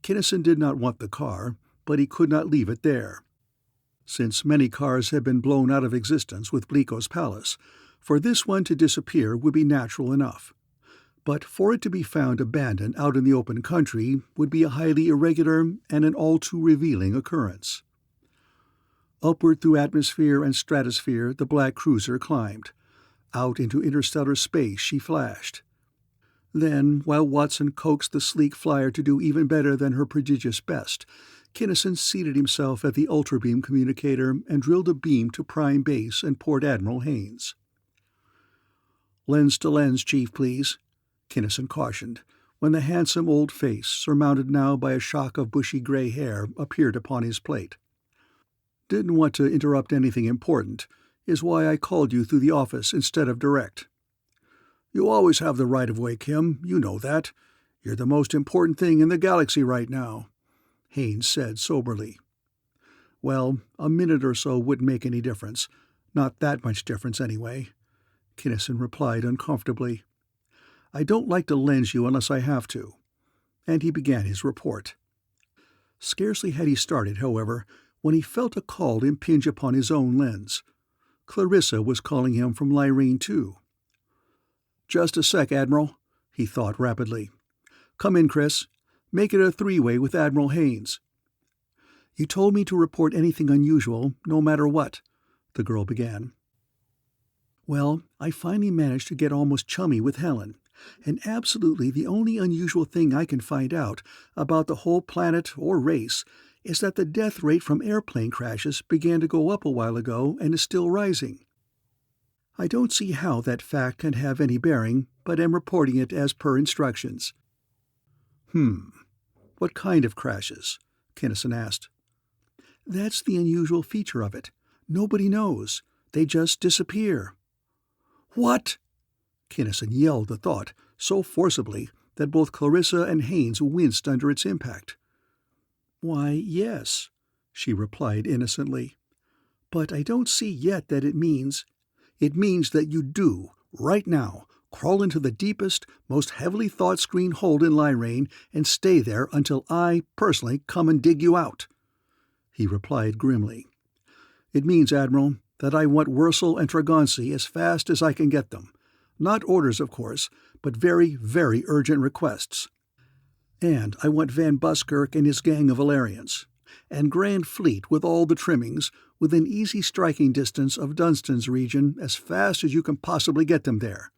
Kinnison did not want the car, but he could not leave it there. Since many cars had been blown out of existence with Bleako's palace, for this one to disappear would be natural enough. But for it to be found abandoned out in the open country would be a highly irregular and an all too revealing occurrence. Upward through atmosphere and stratosphere the black cruiser climbed. Out into interstellar space she flashed. Then, while Watson coaxed the sleek flyer to do even better than her prodigious best, Kinnison seated himself at the ultrabeam communicator and drilled a beam to Prime Base and Port Admiral Haynes. "Lens to lens, Chief, please," Kinnison cautioned, when the handsome old face, surmounted now by a shock of bushy gray hair, appeared upon his plate. "Didn't want to interrupt anything important, is why I called you through the office instead of direct. You always have the right-of-way, Kim, you know that. You're the most important thing in the galaxy right now," Haynes said soberly. "Well, a minute or so wouldn't make any difference. Not that much difference, anyway," Kinnison replied uncomfortably. "I don't like to lens you unless I have to." And he began his report. Scarcely had he started, however, when he felt a call impinge upon his own lens. Clarissa was calling him from Lyrene 2. "Just a sec, Admiral," he thought rapidly. "Come in, Chris. Make it a three-way with Admiral Haynes." "You told me to report anything unusual, no matter what," the girl began. "Well, I finally managed to get almost chummy with Helen, and absolutely the only unusual thing I can find out about the whole planet or race is that the death rate from airplane crashes began to go up a while ago and is still rising. I don't see how that fact can have any bearing, but am reporting it as per instructions." What kind of crashes?" Kinnison asked. "That's the unusual feature of it. Nobody knows. They just disappear." "What?" Kinnison yelled the thought so forcibly that both Clarissa and Haynes winced under its impact. "Why, yes," she replied innocently. "But I don't see yet that it means—" "It means that you do, right now, crawl into the deepest, most heavily thought-screened hole in Lyrene and stay there until I, personally, come and dig you out," he replied grimly. "It means, Admiral, that I want Wursel and Tragonsi as fast as I can get them. Not orders, of course, but very, very urgent requests. And I want Van Buskirk and his gang of Valerians, and Grand Fleet with all the trimmings, within easy striking distance of Dunstan's region as fast as you can possibly get them there.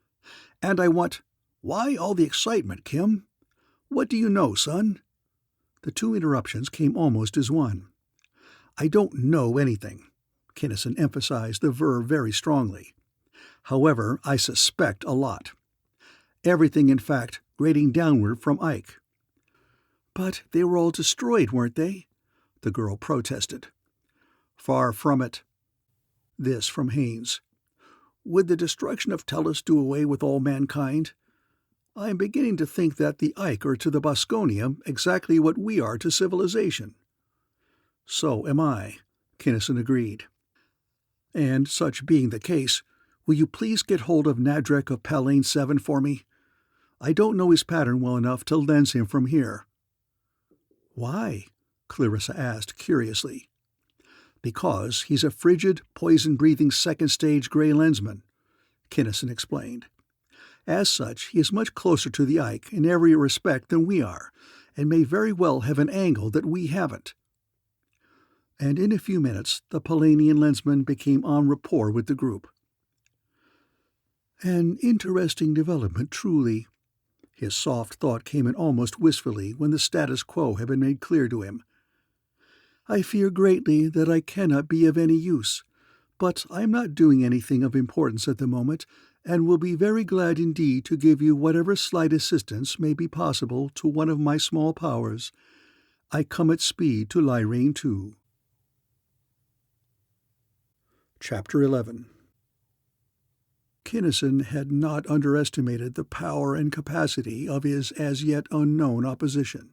And I want— Why all the excitement, Kim? What do you know, son?" The two interruptions came almost as one. "I don't know anything." Kinnison emphasized the verb very strongly. "However, I suspect a lot. Everything, in fact, grading downward from Ike." "But they were all destroyed, weren't they?" the girl protested. "Far from it." This from Haynes. "Would the destruction of Tellus do away with all mankind? I am beginning to think that the Ike are to the Boskonia exactly what we are to civilization." "So am I," Kinnison agreed. "And such being the case, will you please get hold of Nadrek of Palane 7 for me? I don't know his pattern well enough to lens him from here." "Why?" Clarissa asked curiously. "Because he's a frigid, poison-breathing second-stage Grey Lensman," Kinnison explained. "As such, he is much closer to the Ike in every respect than we are, and may very well have an angle that we haven't." And in a few minutes the Palanian Lensman became en rapport with the group. "An interesting development, truly." His soft thought came in almost wistfully when the status quo had been made clear to him. "I fear greatly that I cannot be of any use, but I am not doing anything of importance at the moment, and will be very glad indeed to give you whatever slight assistance may be possible to one of my small powers. I come at speed to Lyrene 2. Chapter 11. Kinnison had not underestimated the power and capacity of his as yet unknown opposition.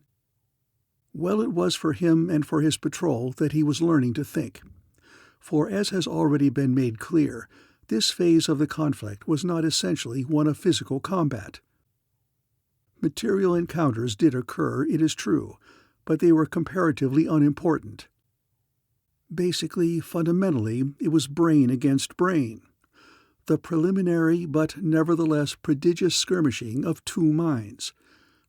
Well it was for him and for his patrol that he was learning to think, for as has already been made clear, this phase of the conflict was not essentially one of physical combat. Material encounters did occur, it is true, but they were comparatively unimportant. Basically, fundamentally, it was brain against brain. The preliminary but nevertheless prodigious skirmishing of two minds,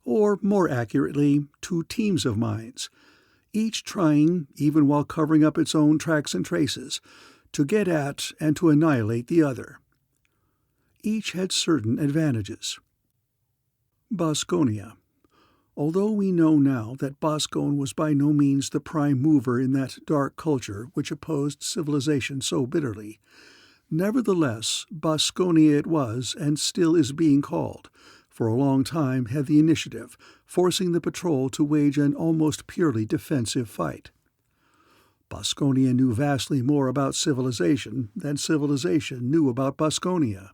or more accurately, two teams of minds, each trying, even while covering up its own tracks and traces, to get at and to annihilate the other. Each had certain advantages. Boskonia. Although we know now that Boskone was by no means the prime mover in that dark culture which opposed civilization so bitterly, nevertheless Boskonia it was and still is being called, for a long time had the initiative, forcing the patrol to wage an almost purely defensive fight. Boskonia knew vastly more about civilization than civilization knew about Boskonia.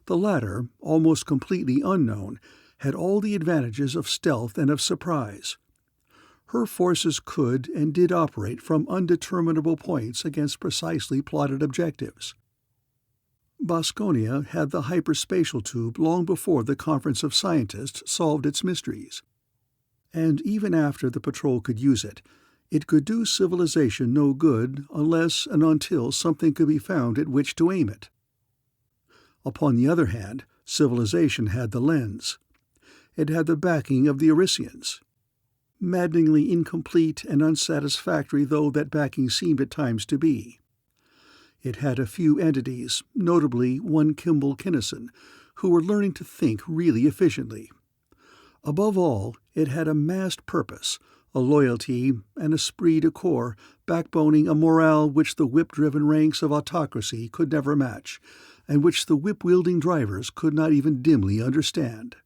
The latter, almost completely unknown, had all the advantages of stealth and of surprise. Her forces could and did operate from undeterminable points against precisely plotted objectives. Boskone had the hyperspatial tube long before the Conference of Scientists solved its mysteries. And even after the patrol could use it, it could do civilization no good unless and until something could be found at which to aim it. Upon the other hand, civilization had the lens. It had the backing of the Arisians. Maddeningly incomplete and unsatisfactory though that backing seemed at times to be. It had a few entities, notably one Kimball Kinnison, who were learning to think really efficiently. Above all, it had a massed purpose, a loyalty, an esprit de corps, backboning a morale which the whip-driven ranks of autocracy could never match, and which the whip-wielding drivers could not even dimly understand.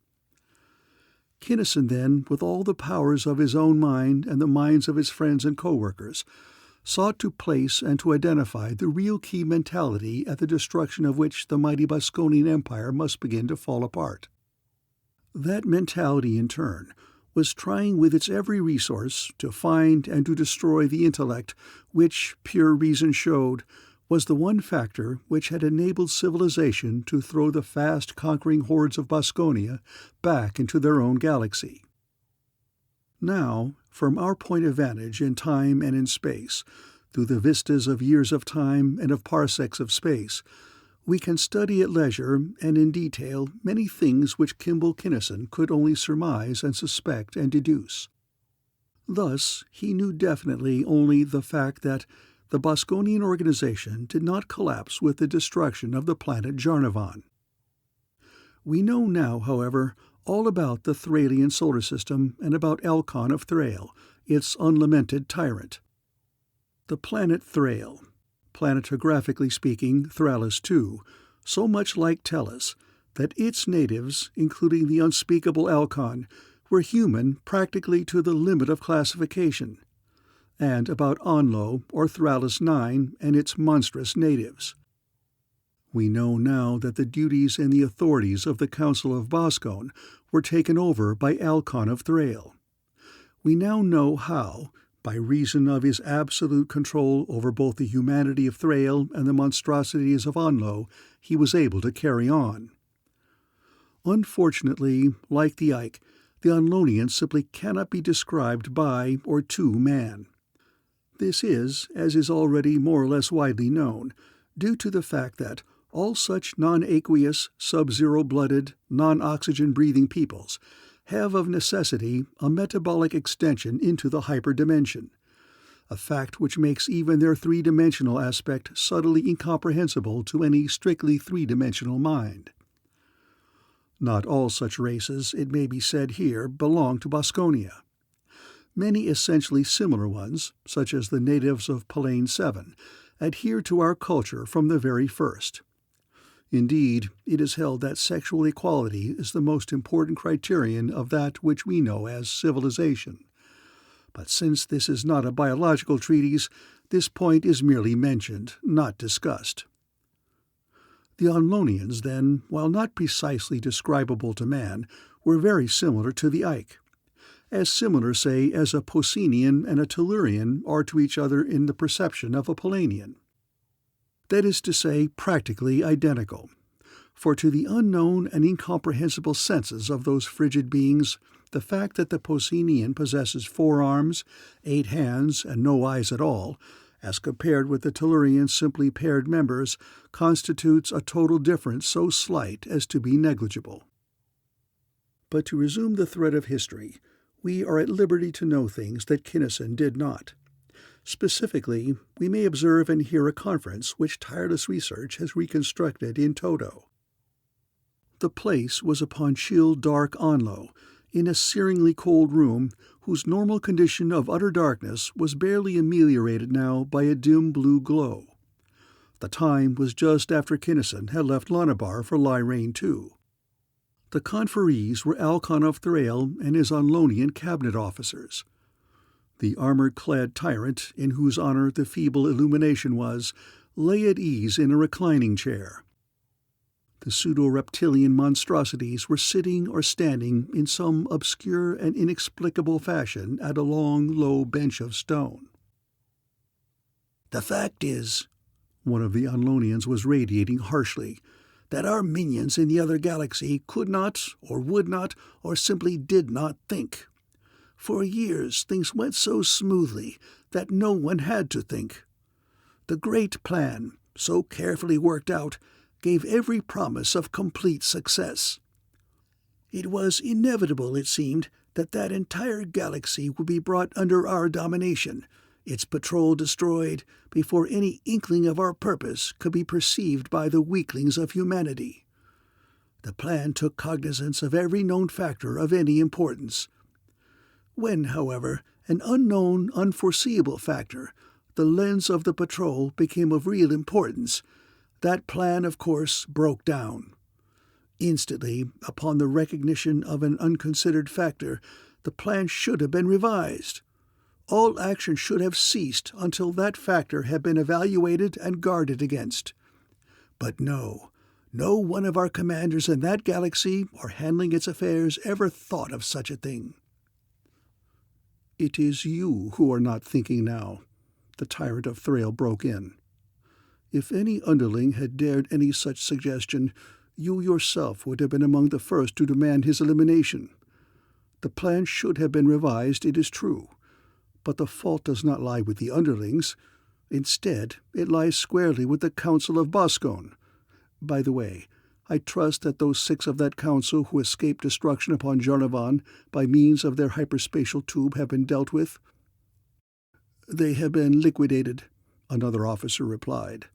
Kinnison, then, with all the powers of his own mind and the minds of his friends and co-workers, sought to place and to identify the real key mentality at the destruction of which the mighty Boskonian Empire must begin to fall apart. That mentality, in turn, was trying with its every resource to find and to destroy the intellect which, pure reason showed, was the one factor which had enabled civilization to throw the fast conquering hordes of Boskonia back into their own galaxy. Now, from our point of vantage in time and in space, through the vistas of years of time and of parsecs of space, we can study at leisure and in detail many things which Kimball Kinnison could only surmise and suspect and deduce. Thus, he knew definitely only the fact that the Boskonian organization did not collapse with the destruction of the planet Jarnavan. We know now, however, all about the Thralian solar system and about Elkon of Thrail, its unlamented tyrant. The planet Thrail, planetographically speaking Thralis II, so much like Tellus, that its natives, including the unspeakable Elkon, were human practically to the limit of classification, and about Onlo or Thralis IX and its monstrous natives. We know now that the duties and the authorities of the Council of Boskone were taken over by Elkon of Thrail. We now know how, by reason of his absolute control over both the humanity of Thrail and the monstrosities of Onlo, he was able to carry on. Unfortunately, like the Ike, the Onlonian simply cannot be described by or to man. This is, as is already more or less widely known, due to the fact that all such non-aqueous, sub-zero-blooded, non-oxygen-breathing peoples have of necessity a metabolic extension into the hyperdimension, a fact which makes even their three-dimensional aspect subtly incomprehensible to any strictly three-dimensional mind. Not all such races, it may be said here, belong to Boskonia. Many essentially similar ones, such as the natives of Plane 7, adhere to our culture from the very first. Indeed, it is held that sexual equality is the most important criterion of that which we know as civilization. But since this is not a biological treatise, this point is merely mentioned, not discussed. The Onlonians, then, while not precisely describable to man, were very similar to the Ike. As similar, say, as a Posenian and a Tellurian are to each other in the perception of a Polanian. That is to say, practically identical. For to the unknown and incomprehensible senses of those frigid beings, the fact that the Posenian possesses 4 arms, 8 hands, and no eyes at all, as compared with the Tellurian's simply paired members, constitutes a total difference so slight as to be negligible. But to resume the thread of history, we are at liberty to know things that Kinnison did not. Specifically, we may observe and hear a conference which tireless research has reconstructed in toto. The place was upon chill, dark Onlo, in a searingly cold room whose normal condition of utter darkness was barely ameliorated now by a dim blue glow. The time was just after Kinnison had left Lonabar for Lyrain II. The conferees were Elkon of Thrail and his Onlonian cabinet officers. The armor-clad tyrant, in whose honor the feeble illumination was, lay at ease in a reclining chair. The pseudo-reptilian monstrosities were sitting or standing in some obscure and inexplicable fashion at a long, low bench of stone. "The fact is," one of the Unlonians was radiating harshly, "that our minions in the other galaxy could not, or would not, or simply did not think. For years things went so smoothly that no one had to think. The great plan, so carefully worked out, gave every promise of complete success. It was inevitable, it seemed, that that entire galaxy would be brought under our domination, its patrol destroyed, before any inkling of our purpose could be perceived by the weaklings of humanity. The plan took cognizance of every known factor of any importance. When, however, an unknown, unforeseeable factor, the lens of the patrol, became of real importance, that plan, of course, broke down. Instantly, upon the recognition of an unconsidered factor, the plan should have been revised. All action should have ceased until that factor had been evaluated and guarded against. But no one of our commanders in that galaxy or handling its affairs ever thought of such a thing." "It is you who are not thinking now," the tyrant of Thrail broke in. "If any underling had dared any such suggestion, you yourself would have been among the first to demand his elimination. The plan should have been revised, it is true, but the fault does not lie with the underlings. Instead, it lies squarely with the Council of Boskone. By the way, I trust that those 6 of that council who escaped destruction upon Jarnavan by means of their hyperspatial tube have been dealt with." "They have been liquidated," another officer replied.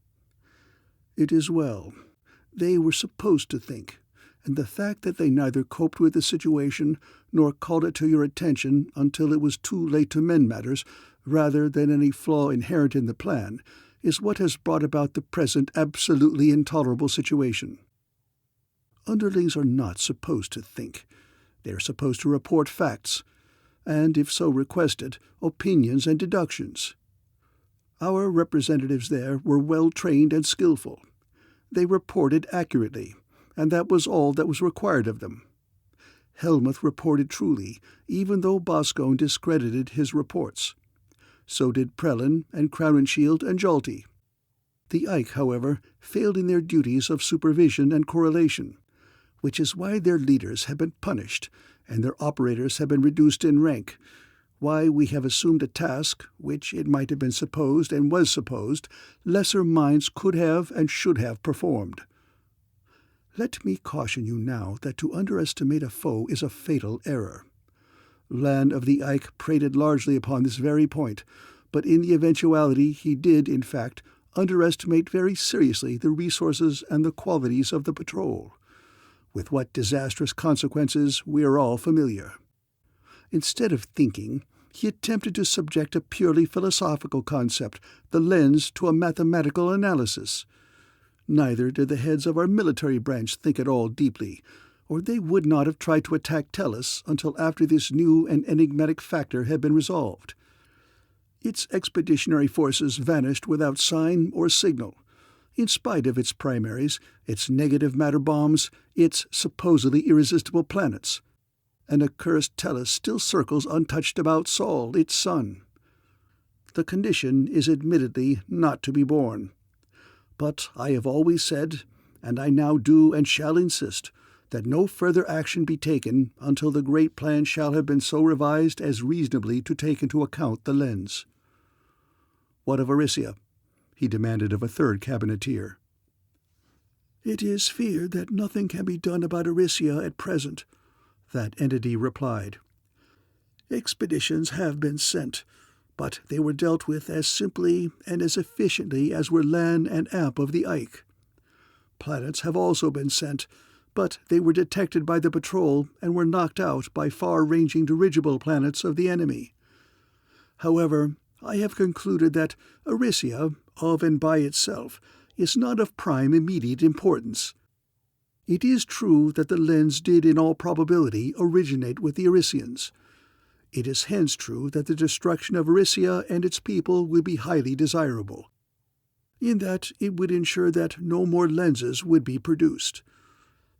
"It is well. They were supposed to think, and the fact that they neither coped with the situation nor called it to your attention until it was too late to mend matters, rather than any flaw inherent in the plan, is what has brought about the present absolutely intolerable situation. Underlings are not supposed to think. They are supposed to report facts, and, if so requested, opinions and deductions. Our representatives there were well-trained and skillful. They reported accurately, and that was all that was required of them. Helmuth reported truly, even though Boskone discredited his reports. So did Prelin and Crowninshield and Jalti. The Ike, however, failed in their duties of supervision and correlation, which is why their leaders have been punished and their operators have been reduced in rank, why we have assumed a task which, it might have been supposed and was supposed, lesser minds could have and should have performed. Let me caution you now that to underestimate a foe is a fatal error. Lan of the Ike prated largely upon this very point, but in the eventuality he did, in fact, underestimate very seriously the resources and the qualities of the patrol. With what disastrous consequences we are all familiar. Instead of thinking, he attempted to subject a purely philosophical concept, the lens, to a mathematical analysis. Neither did the heads of our military branch think at all deeply, or they would not have tried to attack Tellus until after this new and enigmatic factor had been resolved. Its expeditionary forces vanished without sign or signal, in spite of its primaries, its negative matter bombs, its supposedly irresistible planets. An accursed Tellus still circles untouched about Sol, its sun. The condition is admittedly not to be borne. But I have always said, and I now do and shall insist, that no further action be taken until the great plan shall have been so revised as reasonably to take into account the lens. What of Arisia? He demanded of a third cabinetier. It is feared that nothing can be done about Arisia at present, that entity replied. Expeditions have been sent, but they were dealt with as simply and as efficiently as were Lan and Amp of the Ike. Planets have also been sent, but they were detected by the patrol and were knocked out by far-ranging dirigible planets of the enemy. However, I have concluded that Arisia, of and by itself, is not of prime immediate importance. It is true that the lens did in all probability originate with the Arisians. It is hence true that the destruction of Arisia and its people would be highly desirable, in that it would ensure that no more lenses would be produced.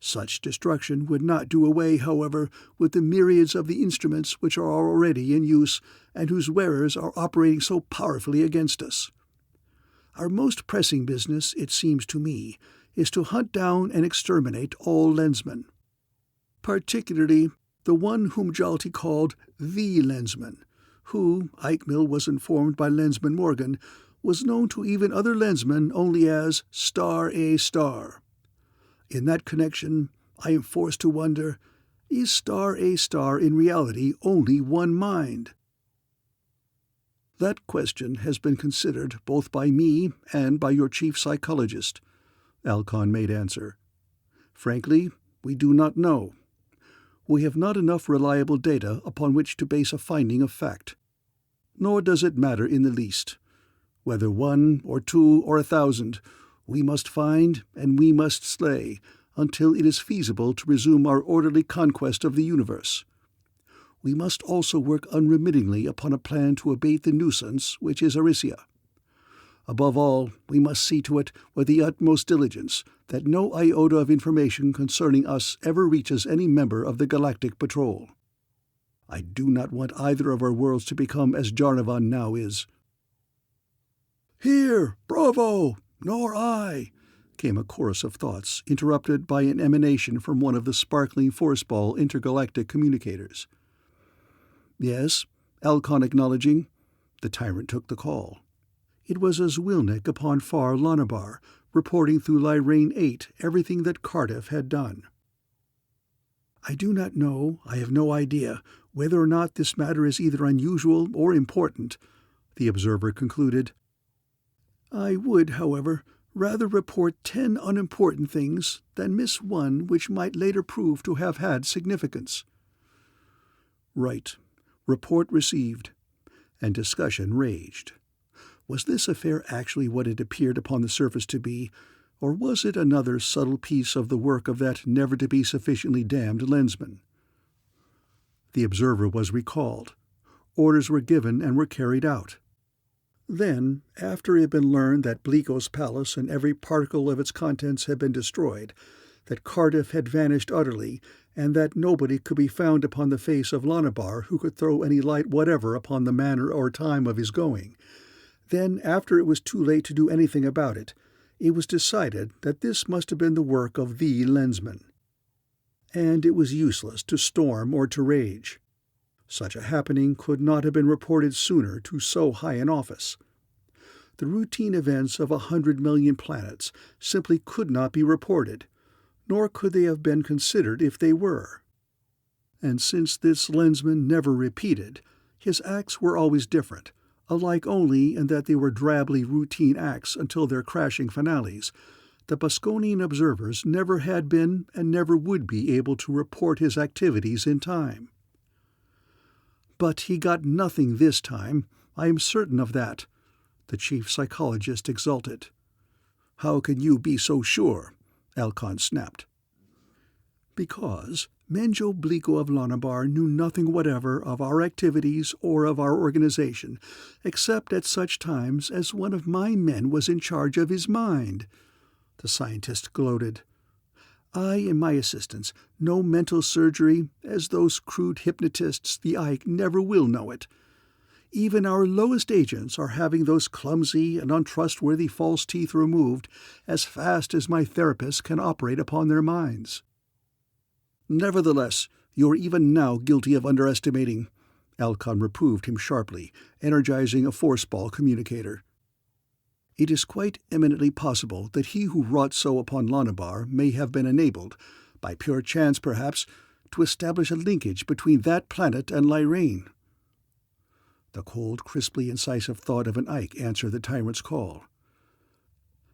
Such destruction would not do away, however, with the myriads of the instruments which are already in use and whose wearers are operating so powerfully against us. Our most pressing business, it seems to me, is to hunt down and exterminate all Lensmen, particularly the one whom Jalti called the Lensman, who, Eichmill was informed by Lensman Morgan, was known to even other Lensmen only as Star A Star. In that connection, I am forced to wonder, is Star A Star in reality only one mind? That question has been considered both by me and by your chief psychologist, Alcon made answer. Frankly, we do not know. We have not enough reliable data upon which to base a finding of fact. Nor does it matter in the least. Whether 1 or 2 or 1,000, we must find and we must slay until it is feasible to resume our orderly conquest of the universe. We must also work unremittingly upon a plan to abate the nuisance which is Arisia. Above all, we must see to it with the utmost diligence that no iota of information concerning us ever reaches any member of the Galactic Patrol. I do not want either of our worlds to become as Jarnavan now is. "Here, bravo! Nor I!" came a chorus of thoughts, interrupted by an emanation from one of the sparkling force-ball intergalactic communicators. "Yes," Alcon acknowledging, the tyrant took the call. It was as Wilnick upon far Lonabar, reporting through Lyrane 8 everything that Cardiff had done. "I do not know, I have no idea, whether or not this matter is either unusual or important," the observer concluded. "I would, however, rather report 10 unimportant things than miss one which might later prove to have had significance." Right. Report received. And discussion raged. Was this affair actually what it appeared upon the surface to be, or was it another subtle piece of the work of that never-to-be-sufficiently damned Lensman? The observer was recalled. Orders were given and were carried out. Then, after it had been learned that Bleako's palace and every particle of its contents had been destroyed, that Cardiff had vanished utterly, and that nobody could be found upon the face of Lonabar who could throw any light whatever upon the manner or time of his going, then, after it was too late to do anything about it, it was decided that this must have been the work of the Lensman. And it was useless to storm or to rage. Such a happening could not have been reported sooner to so high an office. The routine events of 100 million planets simply could not be reported, nor could they have been considered if they were. And since this Lensman never repeated, his acts were always different, alike only in that they were drably routine acts until their crashing finales. The Boskonian observers never had been and never would be able to report his activities in time. "But he got nothing this time, I am certain of that," the chief psychologist exulted. "How can you be so sure?" Alcon snapped. "Because Menjo Bleako of Lonabar knew nothing whatever of our activities or of our organization, except at such times as one of my men was in charge of his mind," the scientist gloated. "I and my assistants know mental surgery as those crude hypnotists, the Ike, never will know it. Even our lowest agents are having those clumsy and untrustworthy false teeth removed as fast as my therapists can operate upon their minds." "Nevertheless, you are even now guilty of underestimating," Alcon reproved him sharply, energizing a force-ball communicator. "It is quite eminently possible that he who wrought so upon Lonabar may have been enabled, by pure chance perhaps, to establish a linkage between that planet and Lyrane." The cold, crisply incisive thought of an Ike answered the tyrant's call.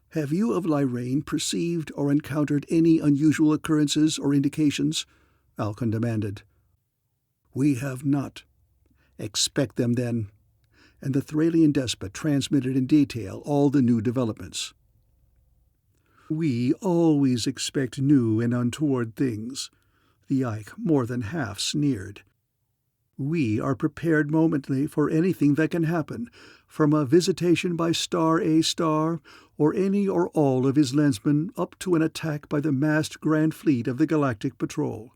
"Have you of Lyrane perceived or encountered any unusual occurrences or indications?" Alcon demanded. "We have not. Expect them, then." And the Thralian despot transmitted in detail all the new developments. "We always expect new and untoward things," the Ike more than half sneered. We are prepared momently for anything that can happen, from a visitation by Star A Star, or any or all of his Lensmen, up to an attack by the massed Grand Fleet of the Galactic Patrol.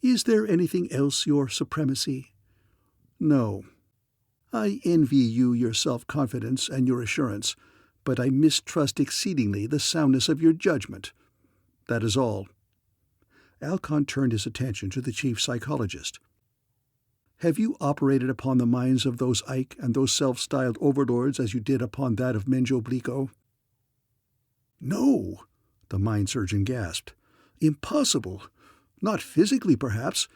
Is there anything else, your supremacy? No. I envy you your self-confidence and your assurance, but I mistrust exceedingly the soundness of your judgment. That is all. Alcon turned his attention to the chief psychologist. Have you operated upon the minds of those Ike and those self-styled overlords as you did upon that of Menjo Blico? No, the mind surgeon gasped. Impossible. Not physically, perhaps,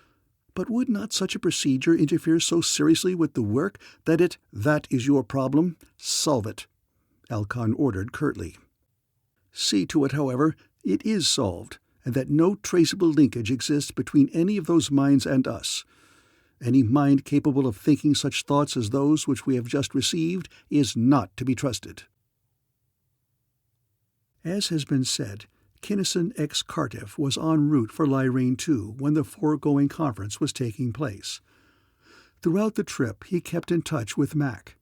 but would not such a procedure interfere so seriously with the work that that is your problem? Solve it, Alcon ordered curtly. See to it, however, it is solved, and that no traceable linkage exists between any of those minds and us. Any mind capable of thinking such thoughts as those which we have just received is not to be trusted. As has been said, Kinnison X. Cardiff was en route for Lyrane II when the foregoing conference was taking place. Throughout the trip he kept in touch with Mac.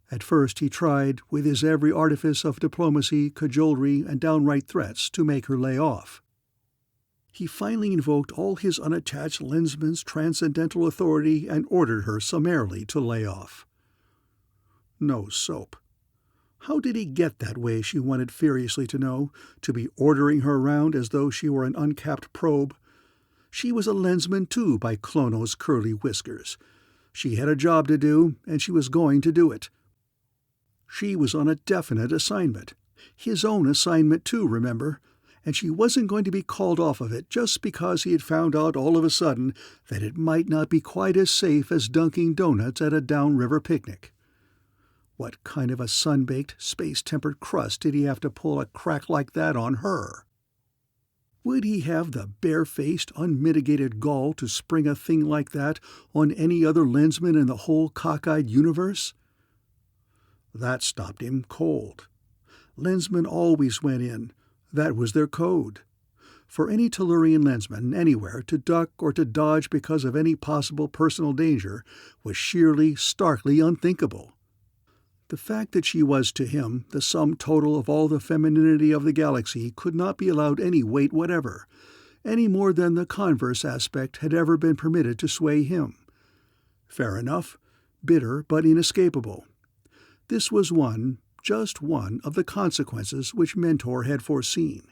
At first he tried, with his every artifice of diplomacy, cajolery, and downright threats, to make her lay off. He finally invoked all his unattached Lensman's transcendental authority and ordered her summarily to lay off. No soap. How did he get that way, she wanted furiously to know, to be ordering her around as though she were an uncapped probe? She was a Lensman, too, by Clono's curly whiskers. She had a job to do, and she was going to do it. She was on a definite assignment. His own assignment, too, remember? And she wasn't going to be called off of it just because he had found out all of a sudden that it might not be quite as safe as dunking donuts at a downriver picnic. What kind of a sun-baked, space-tempered crust did he have to pull a crack like that on her? Would he have the bare-faced, unmitigated gall to spring a thing like that on any other Lensman in the whole cockeyed universe? That stopped him cold. Lensmen always went in. That was their code. For any Tellurian Lensman anywhere to duck or to dodge because of any possible personal danger was sheerly, starkly unthinkable. The fact that she was to him the sum total of all the femininity of the galaxy could not be allowed any weight whatever, any more than the converse aspect had ever been permitted to sway him. Fair enough, bitter but inescapable. This was just one of the consequences which Mentor had foreseen.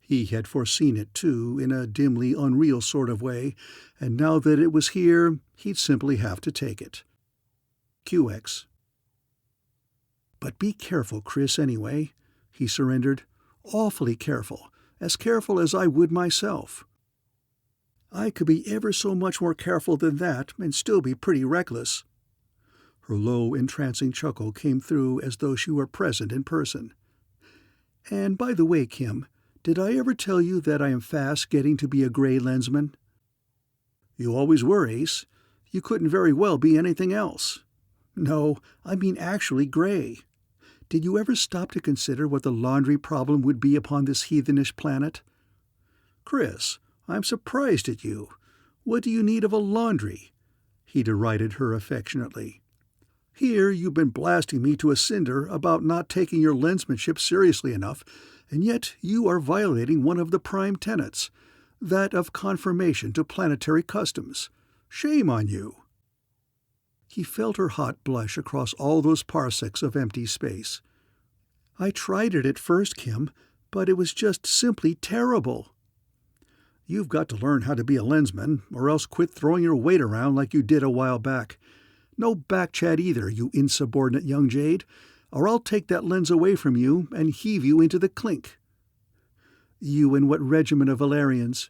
He had foreseen it, too, in a dimly unreal sort of way, and now that it was here, he'd simply have to take it. QX. But be careful, Chris, anyway, he surrendered. Awfully careful, as careful as I would myself. I could be ever so much more careful than that and still be pretty reckless. Her low, entrancing chuckle came through as though she were present in person. And by the way, Kim, did I ever tell you that I am fast getting to be a gray Lensman? You always were, Ace. You couldn't very well be anything else. No, I mean actually gray. Did you ever stop to consider what the laundry problem would be upon this heathenish planet? Chris, I'm surprised at you. What do you need of a laundry? He derided her affectionately. Here you've been blasting me to a cinder about not taking your lensmanship seriously enough, and yet you are violating one of the prime tenets, that of conformation to planetary customs. Shame on you. He felt her hot blush across all those parsecs of empty space. I tried it at first, Kim, but it was just simply terrible. You've got to learn how to be a Lensman, or else quit throwing your weight around like you did a while back. No back-chat either, you insubordinate young jade, or I'll take that lens away from you and heave you into the clink. You and what regiment of Valerians?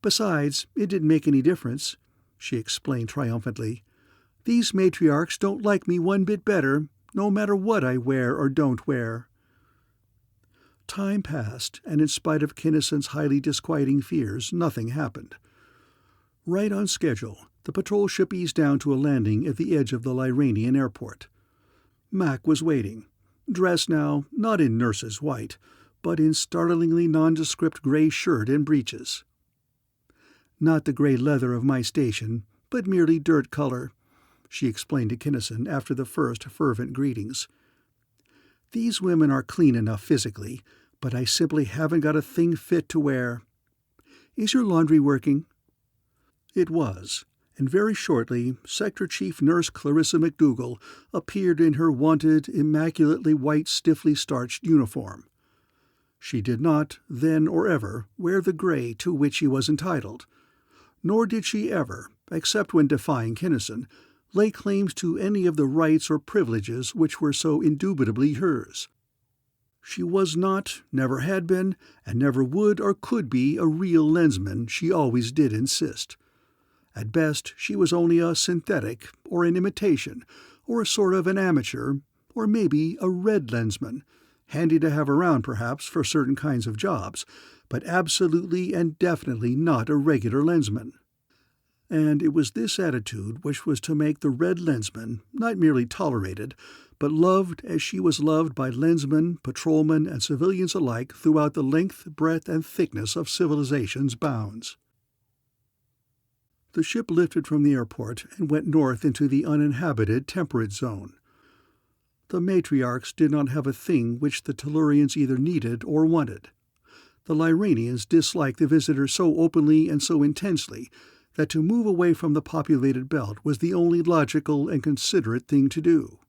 Besides, it didn't make any difference, she explained triumphantly. These matriarchs don't like me one bit better, no matter what I wear or don't wear. Time passed, and in spite of Kinnison's highly disquieting fears, nothing happened. Right on schedule, the patrol ship eased down to a landing at the edge of the Lyranian airport. Mac was waiting, dressed now not in nurse's white, but in startlingly nondescript gray shirt and breeches. Not the gray leather of my station, but merely dirt color," she explained to Kinnison after the first fervent greetings. "These women are clean enough physically, but I simply haven't got a thing fit to wear. Is your laundry working?" It was, and very shortly Sector Chief Nurse Clarissa McDougal appeared in her wonted, immaculately white, stiffly starched uniform. She did not, then or ever, wear the gray to which she was entitled, nor did she ever, except when defying Kinnison, lay claims to any of the rights or privileges which were so indubitably hers. She was not, never had been, and never would or could be a real lensman, she always did insist. At best, she was only a synthetic, or an imitation, or a sort of an amateur, or maybe a red lensman, handy to have around perhaps for certain kinds of jobs, but absolutely and definitely not a regular lensman. And it was this attitude which was to make the red lensman not merely tolerated, but loved as she was loved by lensmen, patrolmen, and civilians alike throughout the length, breadth, and thickness of civilization's bounds. The ship lifted from the airport and went north into the uninhabited temperate zone. The matriarchs did not have a thing which the Tellurians either needed or wanted. The Lyranians disliked the visitor so openly and so intensely that to move away from the populated belt was the only logical and considerate thing to do.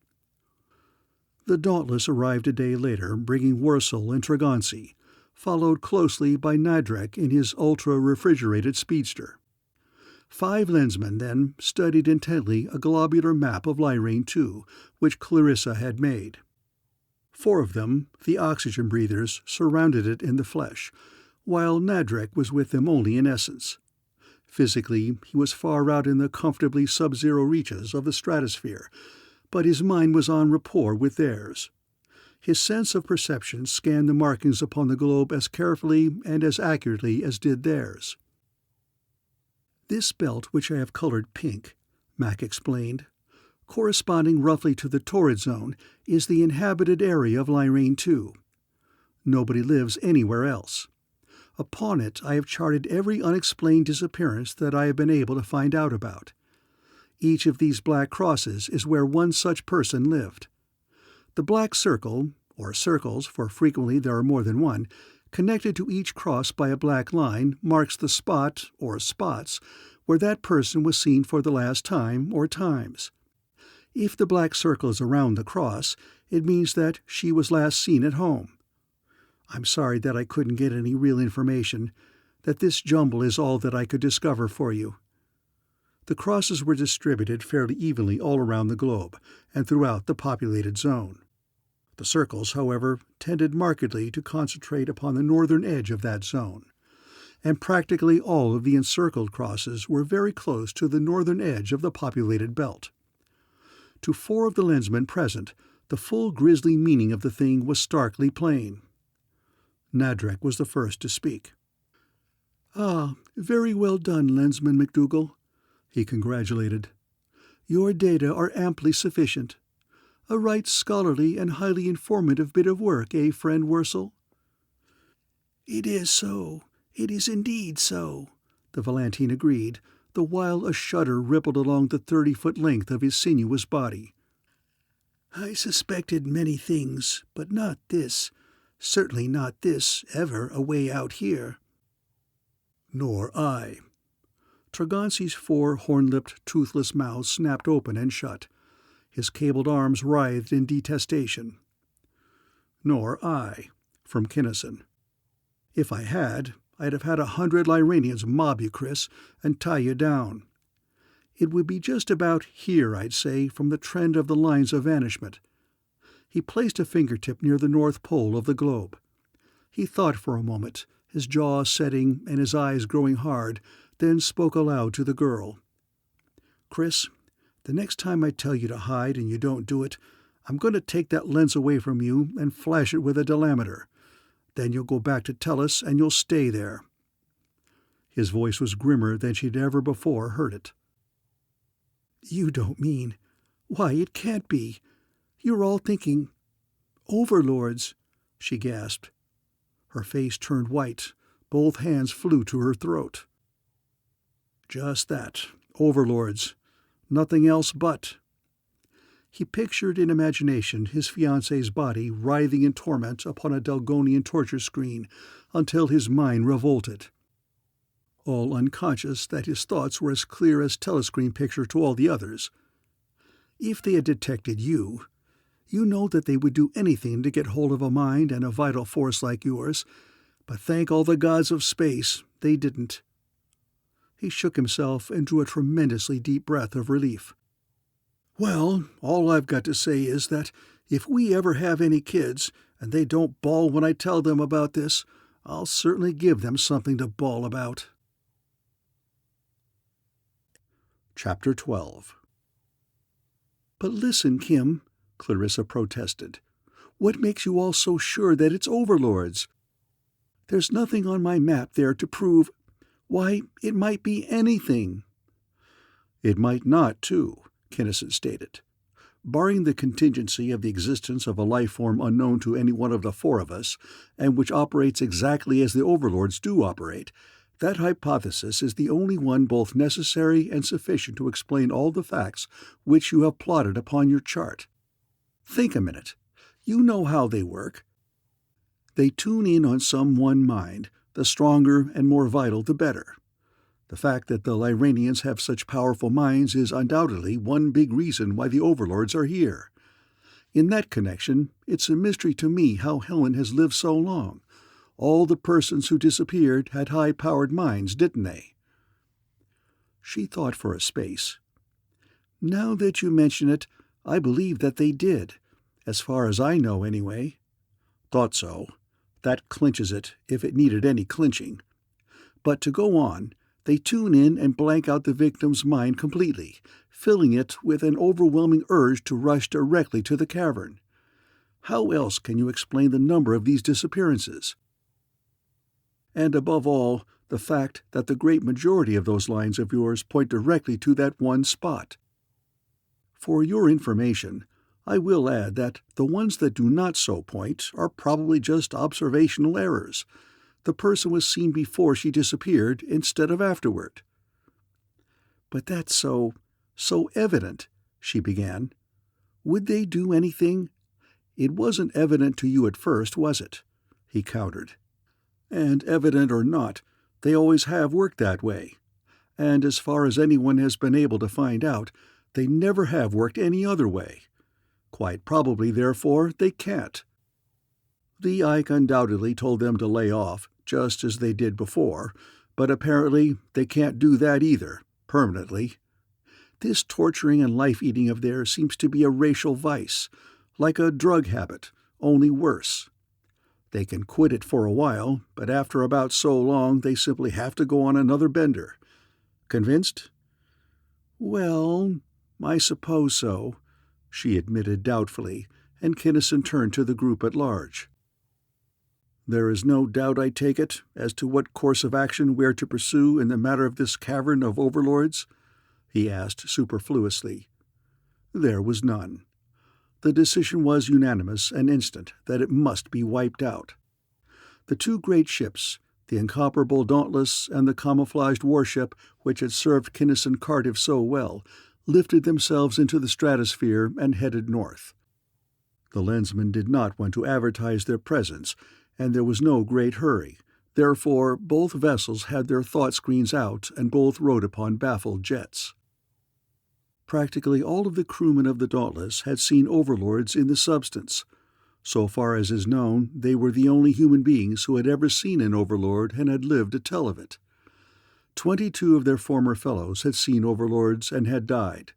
The Dauntless arrived a day later, bringing Wurzel and Tragonsi, followed closely by Nadrek in his ultra-refrigerated speedster. 5 lensmen then studied intently a globular map of Lyrane II, which Clarissa had made. 4 of them, the oxygen breathers, surrounded it in the flesh, while Nadrek was with them only in essence. Physically, he was far out in the comfortably sub-zero reaches of the stratosphere, but his mind was en rapport with theirs. His sense of perception scanned the markings upon the globe as carefully and as accurately as did theirs. "This belt which I have colored pink," Mac explained, "corresponding roughly to the torrid zone, is the inhabited area of Lyrane II. Nobody lives anywhere else. Upon it I have charted every unexplained disappearance that I have been able to find out about. Each of these black crosses is where one such person lived. The black circle, or circles, for frequently there are more than one, connected to each cross by a black line, marks the spot, or spots, where that person was seen for the last time or times. If the black circle is around the cross, it means that she was last seen at home. I'm sorry that I couldn't get any real information, that this jumble is all that I could discover for you." The crosses were distributed fairly evenly all around the globe and throughout the populated zone. The circles, however, tended markedly to concentrate upon the northern edge of that zone, and practically all of the encircled crosses were very close to the northern edge of the populated belt. To 4 of the lensmen present, the full grisly meaning of the thing was starkly plain. Nadrek was the first to speak. "Ah, very well done, Lensman McDougal," he congratulated. "Your data are amply sufficient. A right scholarly and highly informative bit of work, friend Wurzel?" "It is so. It is indeed so," the Valentine agreed, the while a shudder rippled along the 30-foot length of his sinuous body. "I suspected many things, but not this. Certainly not this, ever away out here." "Nor I." Tragonsi's 4 horn-lipped, toothless mouths snapped open and shut. His cabled arms writhed in detestation. "Nor I," from Kinnison. "If I had, I'd have had 100 Lyranians mob you, Chris, and tie you down. It would be just about here, I'd say, from the trend of the lines of vanishment." He placed a fingertip near the north pole of the globe. He thought for a moment, his jaw setting and his eyes growing hard, then spoke aloud to the girl. "Chris, the next time I tell you to hide and you don't do it, I'm going to take that lens away from you and flash it with a delameter. Then you'll go back to Tellus and you'll stay there." His voice was grimmer than she'd ever before heard it. "You don't mean... Why, it can't be. You're all thinking... Overlords," she gasped. Her face turned white. Both hands flew to her throat. Just that. Overlords. Nothing else but. He pictured in imagination his fiancée's body writhing in torment upon a Dalgonian torture screen until his mind revolted. All unconscious that his thoughts were as clear as telescreen picture to all the others. If they had detected you, you know that they would do anything to get hold of a mind and a vital force like yours, but thank all the gods of space, they didn't. He shook himself and drew a tremendously deep breath of relief. Well, all I've got to say is that if we ever have any kids, and they don't bawl when I tell them about this, I'll certainly give them something to bawl about. Chapter 12. But listen, Kim, Clarissa protested. What makes you all so sure that it's overlords? There's nothing on my map there to prove. Why, it might be anything. It might not, too, Kinnison stated. Barring the contingency of the existence of a life form unknown to any one of the four of us, and which operates exactly as the overlords do operate, that hypothesis is the only one both necessary and sufficient to explain all the facts which you have plotted upon your chart. Think a minute. You know how they work. They tune in on some one mind, the stronger and more vital the better. The fact that the Lyranians have such powerful minds is undoubtedly one big reason why the overlords are here. In that connection, it's a mystery to me how Helen has lived so long. All the persons who disappeared had high-powered minds, didn't they? She thought for a space. Now that you mention it, I believe that they did, as far as I know anyway. Thought so. That clinches it, if it needed any clinching. But to go on, they tune in and blank out the victim's mind completely, filling it with an overwhelming urge to rush directly to the cavern. How else can you explain the number of these disappearances? And above all, the fact that the great majority of those lines of yours point directly to that one spot. For your information, I will add that the ones that do not so point are probably just observational errors. The person was seen before she disappeared instead of afterward. But that's so evident, she began. Would they do anything? It wasn't evident to you at first, was it? He countered. And evident or not, they always have worked that way. And as far as anyone has been able to find out, they never have worked any other way. Quite probably, therefore, they can't. The Ike undoubtedly told them to lay off, just as they did before, but apparently they can't do that either, permanently. This torturing and life-eating of theirs seems to be a racial vice, like a drug habit, only worse. They can quit it for a while, but after about so long they simply have to go on another bender. Convinced? Well, I suppose so, she admitted doubtfully, and Kinnison turned to the group at large. There is no doubt, I take it, as to what course of action we are to pursue in the matter of this cavern of overlords? He asked superfluously. There was none. The decision was unanimous and instant that it must be wiped out. The two great ships, the incomparable Dauntless and the camouflaged warship which had served Kinnison Cardiff so well, lifted themselves into the stratosphere and headed north. The Lensmen did not want to advertise their presence, and there was no great hurry. Therefore, both vessels had their thought screens out and both rode upon baffled jets. Practically all of the crewmen of the Dauntless had seen overlords in the substance. So far as is known, they were the only human beings who had ever seen an overlord and had lived to tell of it. 22 of their former fellows had seen overlords and had died.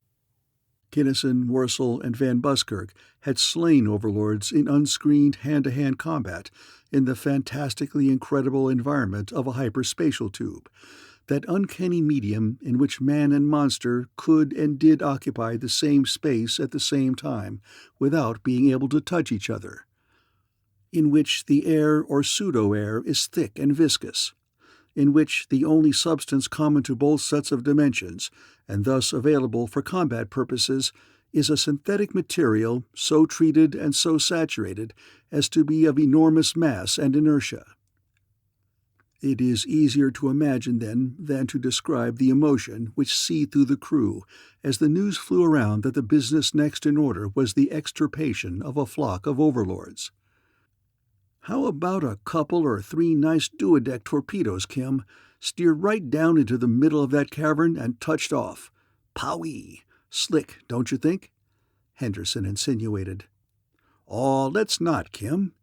Kinnison, Worsel, and Van Buskirk had slain overlords in unscreened hand-to-hand combat in the fantastically incredible environment of a hyperspatial tube, that uncanny medium in which man and monster could and did occupy the same space at the same time without being able to touch each other, in which the air or pseudo-air is thick and viscous, in which the only substance common to both sets of dimensions, and thus available for combat purposes, is a synthetic material so treated and so saturated as to be of enormous mass and inertia. It is easier to imagine, then, than to describe the emotion which seethed through the crew as the news flew around that the business next in order was the extirpation of a flock of overlords. "How about a couple or 3 nice duodec torpedoes, Kim, steered right down into the middle of that cavern and touched off? Powee! Slick, don't you think?" Henderson insinuated. "Oh, let's not, Kim,"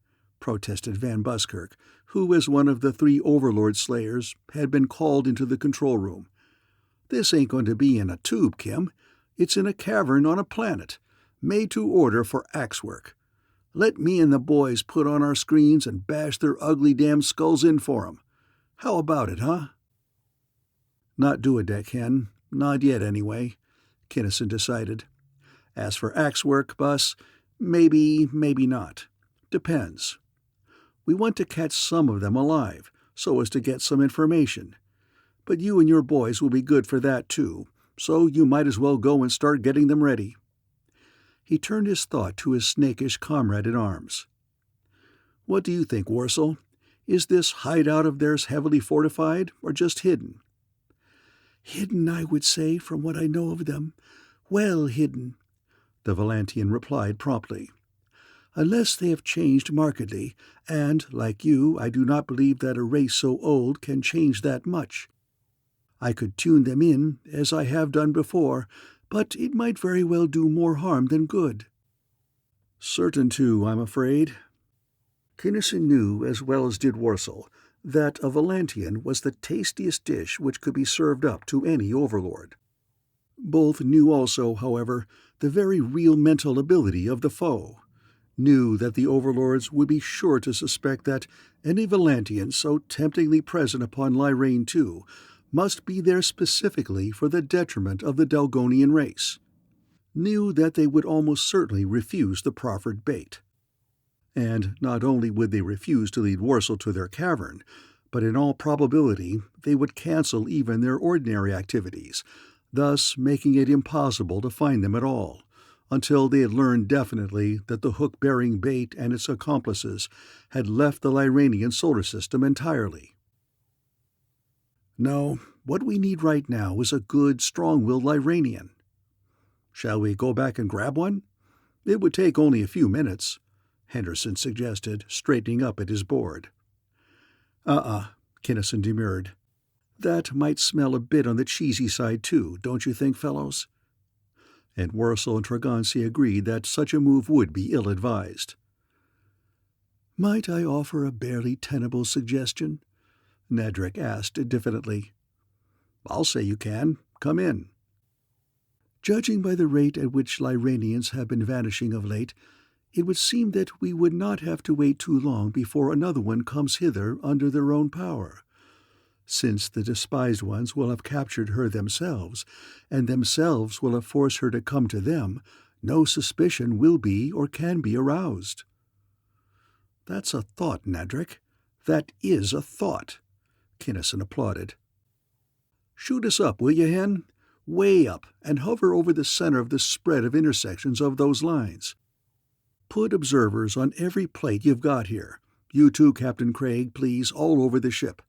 protested Van Buskirk, who, as one of the 3 overlord slayers, had been called into the control room. "This ain't going to be in a tube, Kim. It's in a cavern on a planet, made to order for axe work. Let me and the boys put on our screens and bash their ugly damn skulls in for 'em. How about it, huh?" "Not duodec, Hen. Not yet, anyway," Kinnison decided. "As for axe work, Bus, maybe not. Depends. We want to catch some of them alive, so as to get some information. But you and your boys will be good for that, too, so you might as well go and start getting them ready." He turned his thought to his snakish comrade-at-arms. "What do you think, Warsaw? Is this hideout of theirs heavily fortified, or just hidden?" "Hidden, I would say, from what I know of them. Well hidden," the Valantian replied promptly. "Unless they have changed markedly, and, like you, I do not believe that a race so old can change that much. I could tune them in, as I have done before, but it might very well do more harm than good." "Certain, too, I'm afraid." Kinnison knew, as well as did Warsaw, that a Valantian was the tastiest dish which could be served up to any overlord. Both knew also, however, the very real mental ability of the foe, knew that the overlords would be sure to suspect that any Valantian so temptingly present upon Lyrane II must be there specifically for the detriment of the Dalgonian race, knew that they would almost certainly refuse the proffered bait. And not only would they refuse to lead Warsaw to their cavern, but in all probability they would cancel even their ordinary activities, thus making it impossible to find them at all, until they had learned definitely that the hook-bearing bait and its accomplices had left the Lyranian solar system entirely. No, what we need right now is a good, strong-willed Lyranian. Shall we go back and grab one? It would take only a few minutes, Henderson suggested, straightening up at his board. Kinnison demurred. That might smell a bit on the cheesy side, too, don't you think, fellows? And Warsaw and Tragansi agreed that such a move would be ill-advised. "Might I offer a barely tenable suggestion?" Nedrick asked diffidently. "I'll say you can. Come in." "Judging by the rate at which Lyranians have been vanishing of late, it would seem that we would not have to wait too long before another one comes hither under their own power. Since the despised ones will have captured her themselves, and themselves will have forced her to come to them, no suspicion will be or can be aroused." "That's a thought, Nedrick. That is a thought," Kinnison applauded. "Shoot us up, will you, Hen? Way up, and hover over the center of the spread of intersections of those lines. Put observers on every plate you've got here. You too, Captain Craig, please, all over the ship.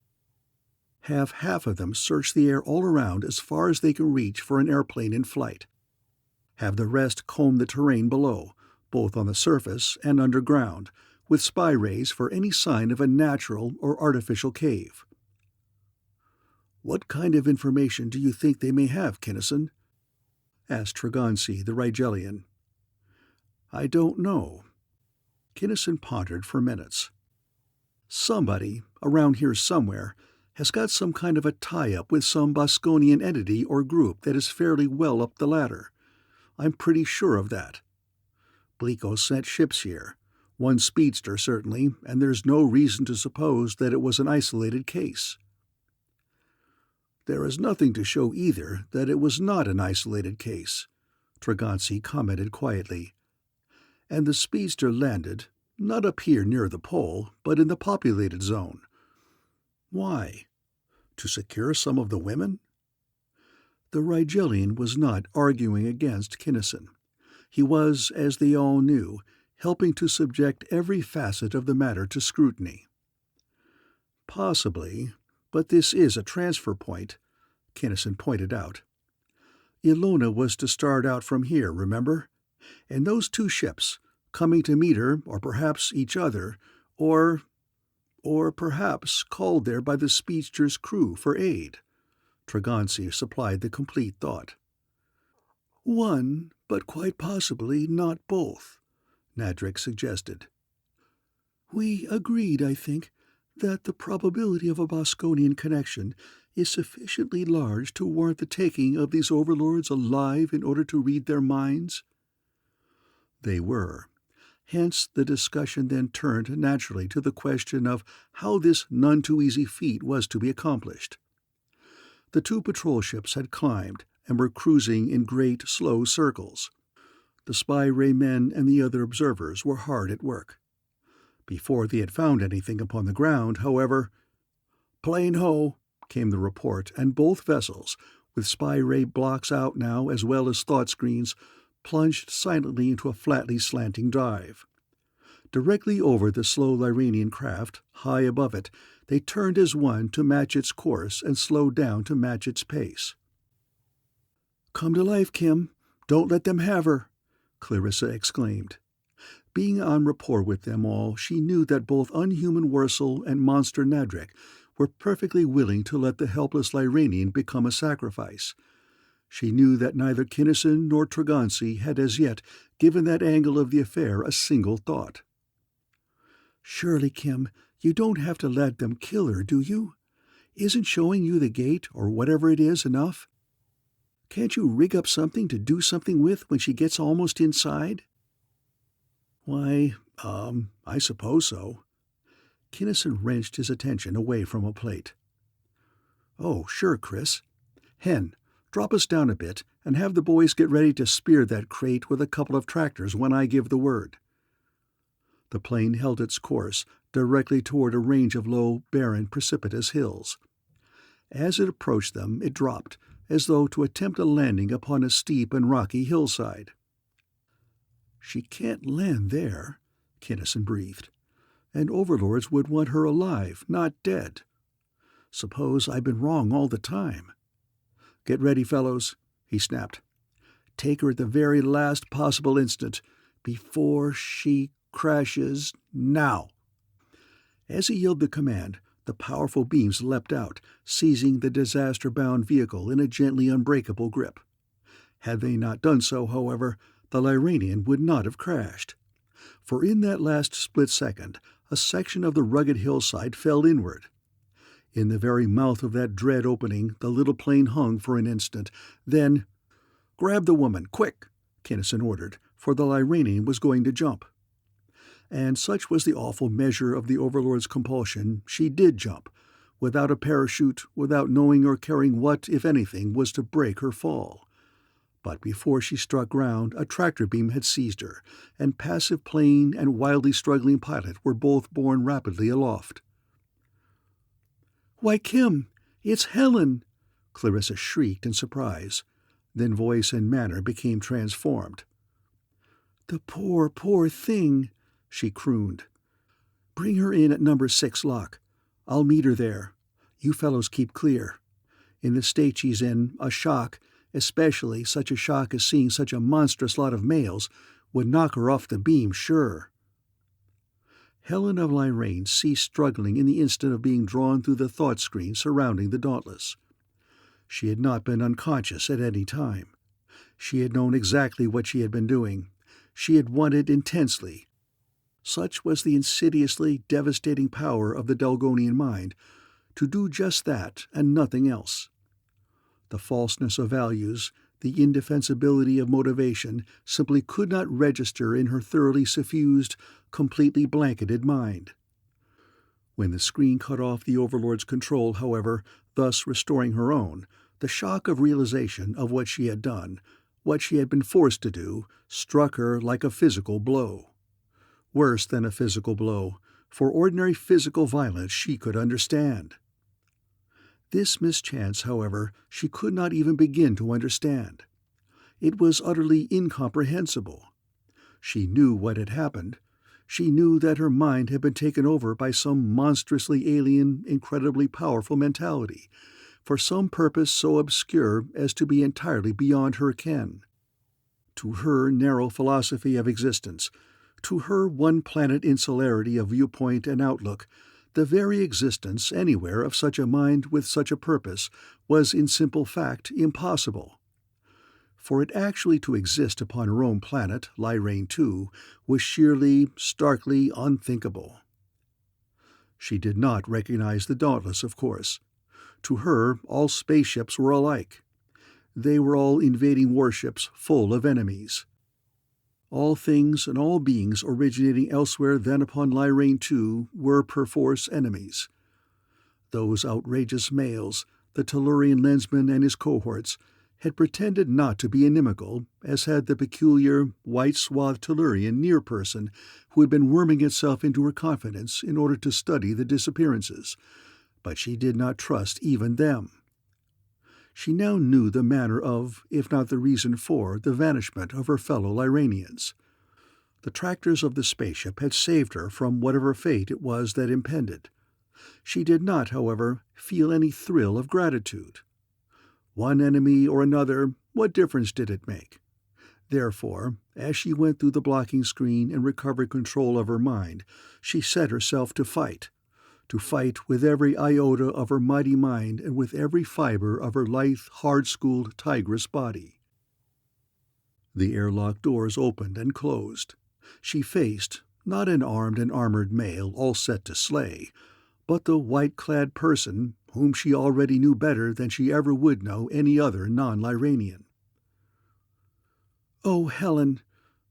Have half of them search the air all around as far as they can reach for an airplane in flight. Have the rest comb the terrain below, both on the surface and underground, with spy rays for any sign of a natural or artificial cave." "What kind of information do you think they may have, Kinnison?" asked Tragansi, the Rigelian. "I don't know." Kinnison pondered for minutes. "Somebody, around here somewhere, has got some kind of a tie-up with some Boskonian entity or group that is fairly well up the ladder. I'm pretty sure of that. Bleeko sent ships here, one speedster certainly, and there's no reason to suppose that it was an isolated case." "There is nothing to show either that it was not an isolated case," Tragansi commented quietly. "And the speedster landed, not up here near the pole, but in the populated zone. Why? To secure some of the women?" The Rigelian was not arguing against Kinnison. He was, as they all knew, helping to subject every facet of the matter to scrutiny. Possibly, but this is a transfer point, Kinnison pointed out. Ilona was to start out from here, remember? And those two ships, coming to meet her, or perhaps each other, or perhaps called there by the speedster's crew for aid. Tregonsi supplied the complete thought. One, but quite possibly not both, Nadric suggested. We agreed, I think, that the probability of a Boskonian connection is sufficiently large to warrant the taking of these overlords alive in order to read their minds? They were. Hence the discussion then turned naturally to the question of how this none-too-easy feat was to be accomplished. The two patrol ships had climbed and were cruising in great, slow circles. The spy ray men and the other observers were hard at work. Before they had found anything upon the ground, however, "Plain ho," came the report, and both vessels, with spy ray blocks out now as well as thought screens, plunged silently into a flatly slanting dive. Directly over the slow Lyranian craft, high above it, they turned as one to match its course and slowed down to match its pace. "Come to life, Kim. Don't let them have her," Clarissa exclaimed. Being on rapport with them all, she knew that both unhuman Wursel and monster Nadric were perfectly willing to let the helpless Lyranian become a sacrifice. She knew that neither Kinnison nor Tregonsi had as yet given that angle of the affair a single thought. "Surely, Kim, you don't have to let them kill her, do you? Isn't showing you the gate, or whatever it is, enough? Can't you rig up something to do something with when she gets almost inside?" "Why, I suppose so." Kinnison wrenched his attention away from a plate. "Oh, sure, Chris. Hen, drop us down a bit and have the boys get ready to spear that crate with a couple of tractors when I give the word." The plane held its course directly toward a range of low, barren, precipitous hills. As it approached them, it dropped, as though to attempt a landing upon a steep and rocky hillside. "She can't land there," Kinnison breathed. "And overlords would want her alive, not dead. Suppose I've been wrong all the time. Get ready, fellows," he snapped. "Take her at the very last possible instant, before she crashes now." As he yelled the command, the powerful beams leapt out, seizing the disaster-bound vehicle in a gently unbreakable grip. Had they not done so, however, the Lyranian would not have crashed. For in that last split second, a section of the rugged hillside fell inward. In the very mouth of that dread opening, the little plane hung for an instant. Then, "Grab the woman, quick!" Kinnison ordered, for the Lyranian was going to jump. And such was the awful measure of the Overlord's compulsion, she did jump, without a parachute, without knowing or caring what, if anything, was to break her fall. But before she struck ground, a tractor beam had seized her, and passive plane and wildly struggling pilot were both borne rapidly aloft. "Why, Kim, it's Helen!" Clarissa shrieked in surprise. Then voice and manner became transformed. "The poor, poor thing," she crooned. "Bring her in at number 6 lock. I'll meet her there. You fellows keep clear. In the state she's in, a shock, especially such a shock as seeing such a monstrous lot of males, would knock her off the beam, sure." Helen of Lyrane ceased struggling in the instant of being drawn through the thought screen surrounding the Dauntless. She had not been unconscious at any time. She had known exactly what she had been doing. She had wanted intensely. Such was the insidiously devastating power of the Dalgonian mind, to do just that and nothing else. The falseness of values, the indefensibility of motivation, simply could not register in her thoroughly suffused, completely blanketed mind. When the screen cut off the Overlord's control, however, thus restoring her own, the shock of realization of what she had done, what she had been forced to do, struck her like a physical blow. Worse than a physical blow, for ordinary physical violence she could understand. This mischance, however, she could not even begin to understand. It was utterly incomprehensible. She knew what had happened. She knew that her mind had been taken over by some monstrously alien, incredibly powerful mentality, for some purpose so obscure as to be entirely beyond her ken. To her narrow philosophy of existence, to her one-planet insularity of viewpoint and outlook, the very existence anywhere of such a mind with such a purpose was in simple fact impossible. For it actually to exist upon her own planet, Lyrane II, was sheerly, starkly unthinkable. She did not recognize the Dauntless, of course. To her, all spaceships were alike. They were all invading warships full of enemies. All things and all beings originating elsewhere than upon Lyrane II were perforce enemies. Those outrageous males, the Tellurian Lensman and his cohorts, had pretended not to be inimical, as had the peculiar, white-swathed Tellurian near-person who had been worming itself into her confidence in order to study the disappearances, but she did not trust even them. She now knew the manner of, if not the reason for, the vanishment of her fellow Lyranians. The tractors of the spaceship had saved her from whatever fate it was that impended. She did not, however, feel any thrill of gratitude. One enemy or another, what difference did it make? Therefore, as she went through the blocking screen and recovered control of her mind, she set herself to fight with every iota of her mighty mind and with every fiber of her lithe, hard-schooled tigress body. The airlock doors opened and closed. She faced, not an armed and armored male all set to slay, but the white-clad person whom she already knew better than she ever would know any other non-Lyranian. "Oh, Helen,"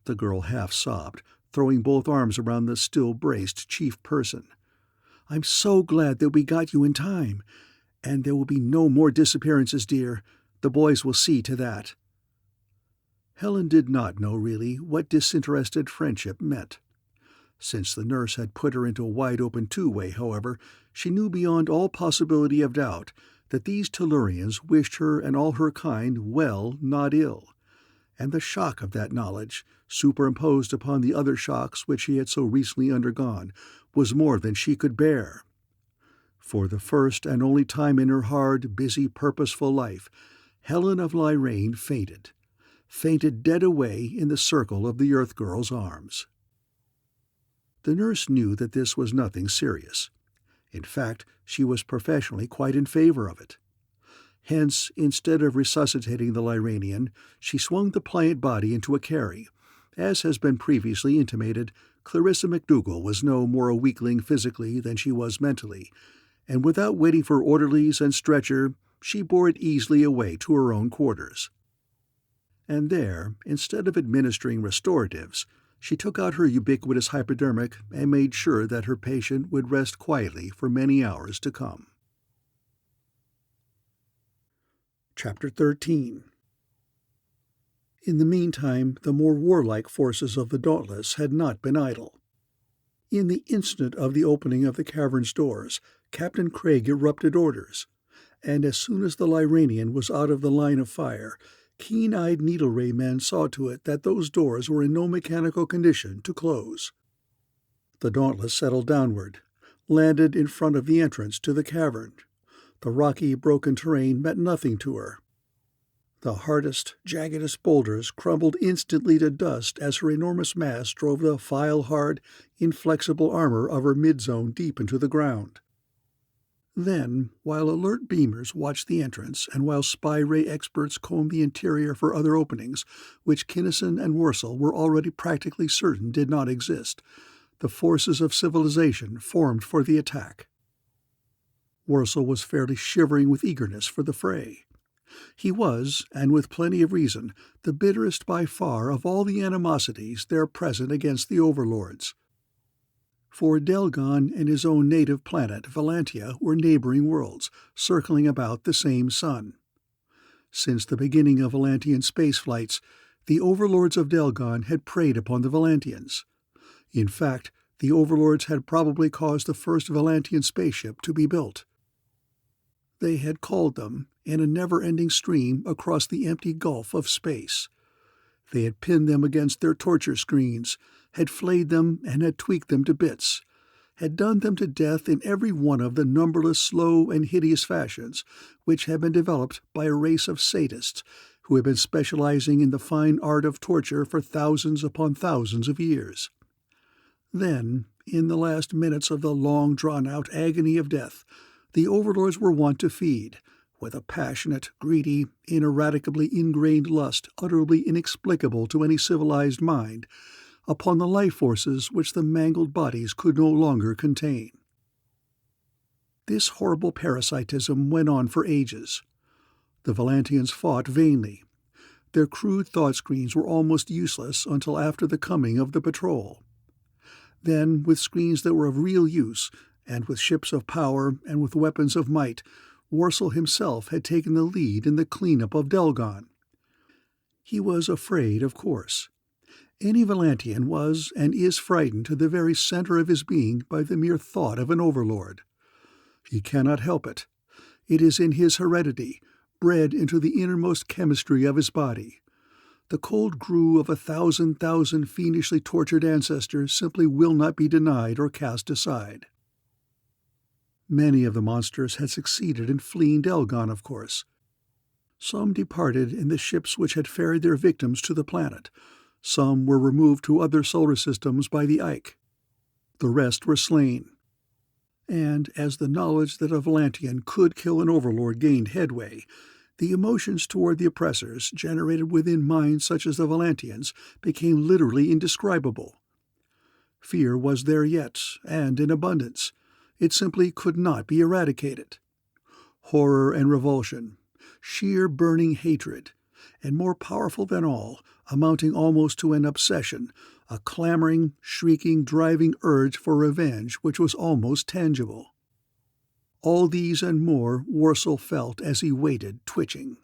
the girl half-sobbed, throwing both arms around the still-braced chief person. "I'm so glad that we got you in time. And there will be no more disappearances, dear. The boys will see to that." Helen did not know really what disinterested friendship meant. Since the nurse had put her into a wide-open two-way, however, she knew beyond all possibility of doubt that these Tellurians wished her and all her kind well, not ill, and the shock of that knowledge, superimposed upon the other shocks which she had so recently undergone, was more than she could bear. For the first and only time in her hard, busy, purposeful life, Helen of Lyrane fainted dead away in the circle of the Earth girl's arms. The nurse knew that this was nothing serious. In fact, she was professionally quite in favor of it. Hence, instead of resuscitating the Lyranian, she swung the pliant body into a carry. As has been previously intimated, Clarissa MacDougall was no more a weakling physically than she was mentally, and without waiting for orderlies and stretcher, she bore it easily away to her own quarters. And there, instead of administering restoratives, she took out her ubiquitous hypodermic and made sure that her patient would rest quietly for many hours to come. Chapter 13. In the meantime, the more warlike forces of the Dauntless had not been idle. In the instant of the opening of the cavern's doors, Captain Craig erupted orders, and as soon as the Lyranian was out of the line of fire, keen-eyed needle-ray men saw to it that those doors were in no mechanical condition to close. The Dauntless settled downward, landed in front of the entrance to the cavern. The rocky, broken terrain meant nothing to her. The hardest, jaggedest boulders crumbled instantly to dust as her enormous mass drove the file-hard, inflexible armor of her mid-zone deep into the ground. Then, while alert beamers watched the entrance and while spy-ray experts combed the interior for other openings, which Kinnison and Worsel were already practically certain did not exist, the forces of civilization formed for the attack. Worsel was fairly shivering with eagerness for the fray. He was, and with plenty of reason, the bitterest by far of all the animosities there present against the overlords. For Delgon and his own native planet, Valantia, were neighboring worlds, circling about the same sun. Since the beginning of Valantian space flights, the overlords of Delgon had preyed upon the Valantians. In fact, the overlords had probably caused the first Valantian spaceship to be built. They had called them, in a never-ending stream across the empty gulf of space. They had pinned them against their torture screens, had flayed them and had tweaked them to bits, had done them to death in every one of the numberless slow and hideous fashions which had been developed by a race of sadists who had been specializing in the fine art of torture for thousands upon thousands of years. Then, in the last minutes of the long-drawn-out agony of death, the overlords were wont to feed, with a passionate, greedy, ineradicably ingrained lust utterly inexplicable to any civilized mind, upon the life forces which the mangled bodies could no longer contain. This horrible parasitism went on for ages. The Valantians fought vainly. Their crude thought screens were almost useless until after the coming of the patrol. Then, with screens that were of real use, and with ships of power and with weapons of might, Warsaw himself had taken the lead in the cleanup of Delgon. He was afraid, of course. Any Valantian was and is frightened to the very center of his being by the mere thought of an overlord. He cannot help it. It is in his heredity, bred into the innermost chemistry of his body. The cold grue of 1,000 fiendishly tortured ancestors simply will not be denied or cast aside. Many of the monsters had succeeded in fleeing Delgon, of course. Some departed in the ships which had ferried their victims to the planet. Some were removed to other solar systems by the Ike. The rest were slain. And as the knowledge that a Valantian could kill an overlord gained headway, the emotions toward the oppressors generated within minds such as the Valantians became literally indescribable. Fear was there yet, and in abundance. It simply could not be eradicated. Horror and revulsion, sheer burning hatred, and more powerful than all, amounting almost to an obsession, a clamoring, shrieking, driving urge for revenge which was almost tangible. All these and more Warsaw felt as he waited, twitching.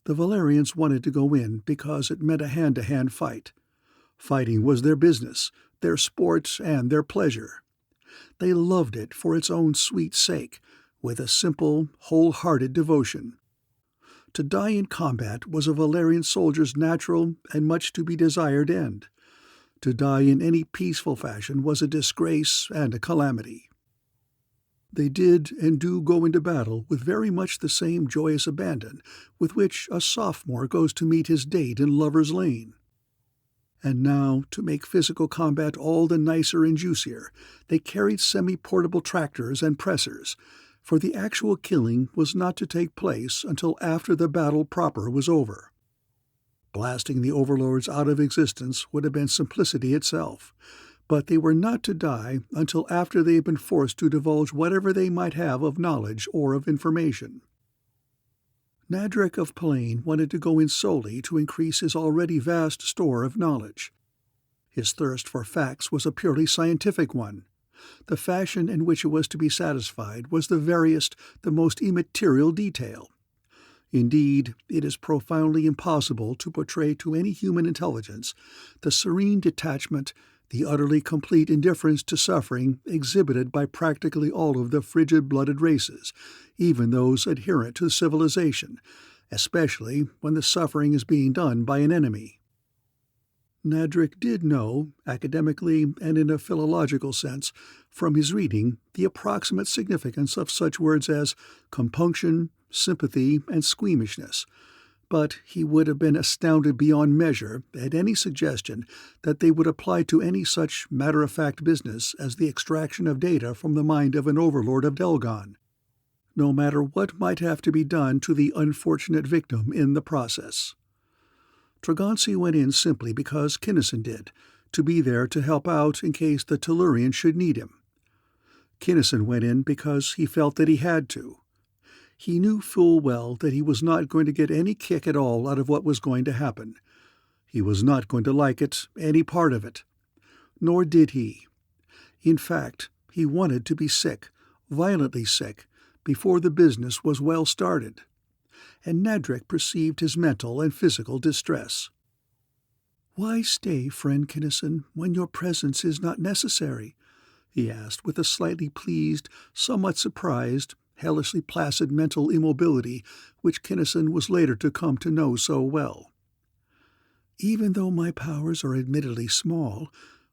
The Valerians wanted to go in because it meant a hand-to-hand fight. Fighting was their business, their sport, and their pleasure. They loved it for its own sweet sake, with a simple, wholehearted devotion. To die in combat was a Valerian soldier's natural and much to be desired end. To die in any peaceful fashion was a disgrace and a calamity. They did and do go into battle with very much the same joyous abandon with which a sophomore goes to meet his date in Lover's Lane. And now, to make physical combat all the nicer and juicier, they carried semi-portable tractors and pressers, for the actual killing was not to take place until after the battle proper was over. Blasting the overlords out of existence would have been simplicity itself, but they were not to die until after they had been forced to divulge whatever they might have of knowledge or of information. Nadrek of Pallane wanted to go in solely to increase his already vast store of knowledge. His thirst for facts was a purely scientific one. The fashion in which it was to be satisfied was the veriest, the most immaterial detail. Indeed, it is profoundly impossible to portray to any human intelligence the serene detachment, the utterly complete indifference to suffering exhibited by practically all of the frigid-blooded races, even those adherent to civilization, especially when the suffering is being done by an enemy. Nadrek did know, academically and in a philological sense, from his reading, the approximate significance of such words as compunction, sympathy, and squeamishness, but he would have been astounded beyond measure at any suggestion that they would apply to any such matter-of-fact business as the extraction of data from the mind of an overlord of Delgon, no matter what might have to be done to the unfortunate victim in the process. Tragonsi went in simply because Kinnison did, to be there to help out in case the Tellurian should need him. Kinnison went in because he felt that he had to. He knew full well that he was not going to get any kick at all out of what was going to happen. He was not going to like it, any part of it. Nor did he. In fact, he wanted to be sick, violently sick, before the business was well started. And Nadrek perceived his mental and physical distress. "Why stay, friend Kinnison, when your presence is not necessary?" he asked with a slightly pleased, somewhat surprised, hellishly placid mental immobility which Kinnison was later to come to know so well. Even though my powers are admittedly small,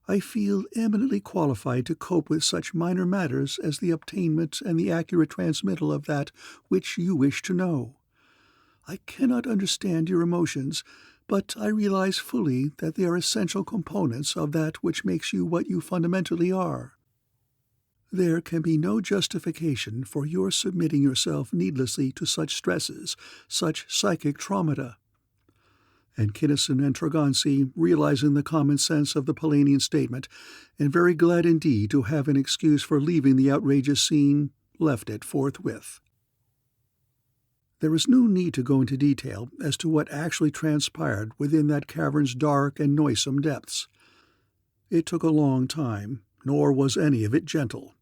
I feel eminently qualified to cope with such minor matters as the obtainment and the accurate transmittal of that which you wish to know. I cannot understand your emotions, but I realize fully that they are essential components of that which makes you what you fundamentally are. There can be no justification for your submitting yourself needlessly to such stresses, such psychic traumata. And Kinnison and Tregonsi, realizing the common sense of the Polanian statement, and very glad indeed to have an excuse for leaving the outrageous scene, left it forthwith. There is no need to go into detail as to what actually transpired within that cavern's dark and noisome depths. It took a long time, nor was any of it gentle.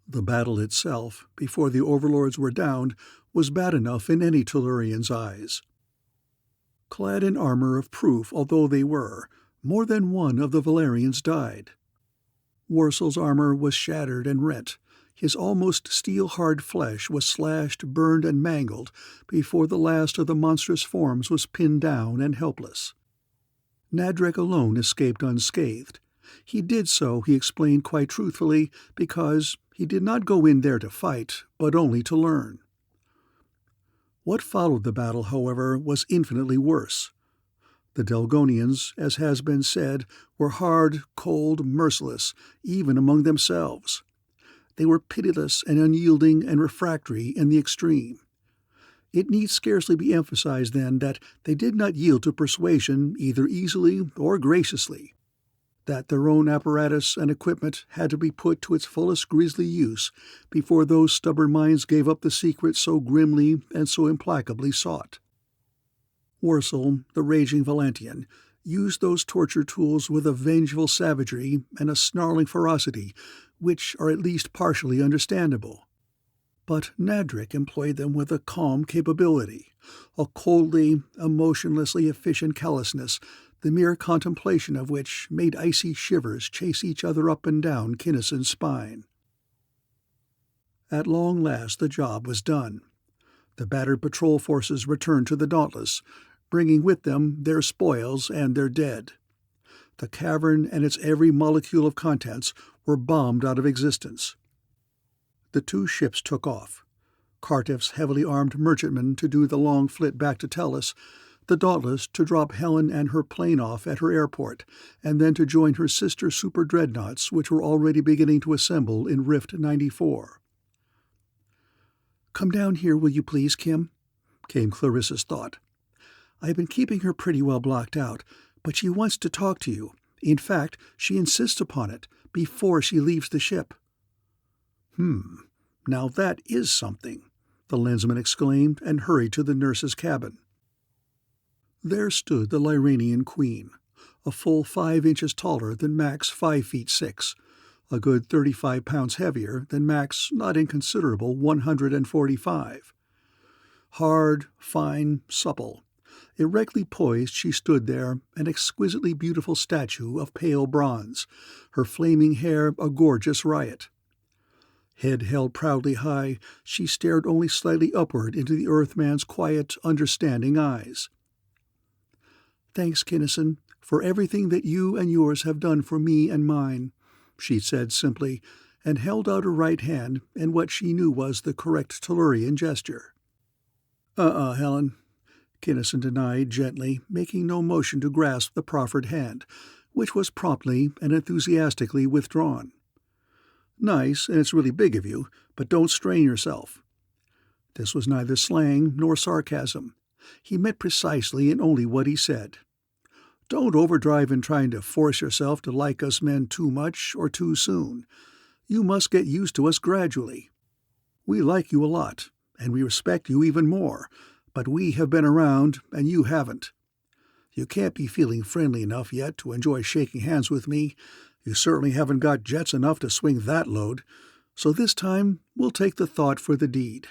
The battle itself, before the overlords were downed, was bad enough in any Tellurian's eyes. Clad in armor of proof although they were, more than one of the Valerians died. Worsel's armor was shattered and rent. His almost steel-hard flesh was slashed, burned, and mangled before the last of the monstrous forms was pinned down and helpless. Nadrek alone escaped unscathed. He did so, he explained quite truthfully, because he did not go in there to fight, but only to learn. What followed the battle, however, was infinitely worse. The Delgonians, as has been said, were hard, cold, merciless, even among themselves. They were pitiless and unyielding and refractory in the extreme. It need scarcely be emphasized, then, that they did not yield to persuasion either easily or graciously, that their own apparatus and equipment had to be put to its fullest grisly use before those stubborn minds gave up the secret so grimly and so implacably sought. Worsel, the raging Valantian, used those torture tools with a vengeful savagery and a snarling ferocity which are at least partially understandable. But Nadrek employed them with a calm capability, a coldly, emotionlessly efficient callousness, the mere contemplation of which made icy shivers chase each other up and down Kinnison's spine. At long last the job was done. The battered patrol forces returned to the Dauntless, bringing with them their spoils and their dead. The cavern and its every molecule of contents were bombed out of existence. The two ships took off. Carteff's heavily armed merchantman to do the long flit back to Tellus, the Dauntless to drop Helen and her plane off at her airport, and then to join her sister super-dreadnoughts which were already beginning to assemble in Rift 94. "Come down here, will you please, Kim?" came Clarissa's thought. "I've been keeping her pretty well blocked out, but she wants to talk to you. In fact, she insists upon it, before she leaves the ship." Now that is something," the Lensman exclaimed and hurried to the nurse's cabin. There stood the Lyranian queen, a full 5 inches taller than Mac's 5 feet 6, a good 35 pounds heavier than Mac's not inconsiderable 145. Hard, fine, supple. Erectly poised she stood there, an exquisitely beautiful statue of pale bronze, her flaming hair a gorgeous riot. Head held proudly high, she stared only slightly upward into the Earthman's quiet, understanding eyes. "Thanks, Kinnison, for everything that you and yours have done for me and mine," she said simply, and held out her right hand in what she knew was the correct Tellurian gesture. Helen," Kinnison denied gently, making no motion to grasp the proffered hand, which was promptly and enthusiastically withdrawn. "Nice, and it's really big of you, but don't strain yourself." This was neither slang nor sarcasm. He meant precisely and only what he said. Don't overdrive in trying to force yourself to like us men too much or too soon. You must get used to us gradually. We like you a lot, and we respect you even more, but we have been around and you haven't. You can't be feeling friendly enough yet to enjoy shaking hands with me. You certainly haven't got jets enough to swing that load, so this time we'll take the thought for the deed.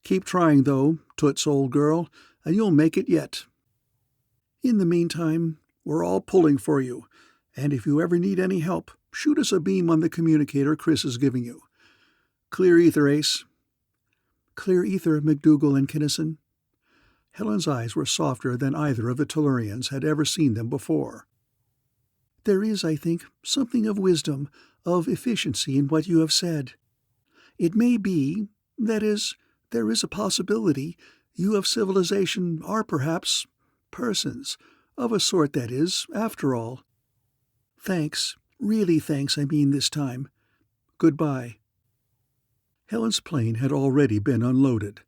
Keep trying, though, Toots, old girl, and you'll make it yet. In the meantime, we're all pulling for you, and if you ever need any help, shoot us a beam on the communicator Chris is giving you. Clear ether, Ace." "Clear ether, McDougal and Kinnison." Helen's eyes were softer than either of the Tellurians had ever seen them before. "There is, I think, something of wisdom, of efficiency in what you have said. It may be, that is, there is a possibility, you of civilization are perhaps persons, of a sort that is, after all. Thanks, really thanks, I mean this time. Goodbye." Helen's plane had already been unloaded.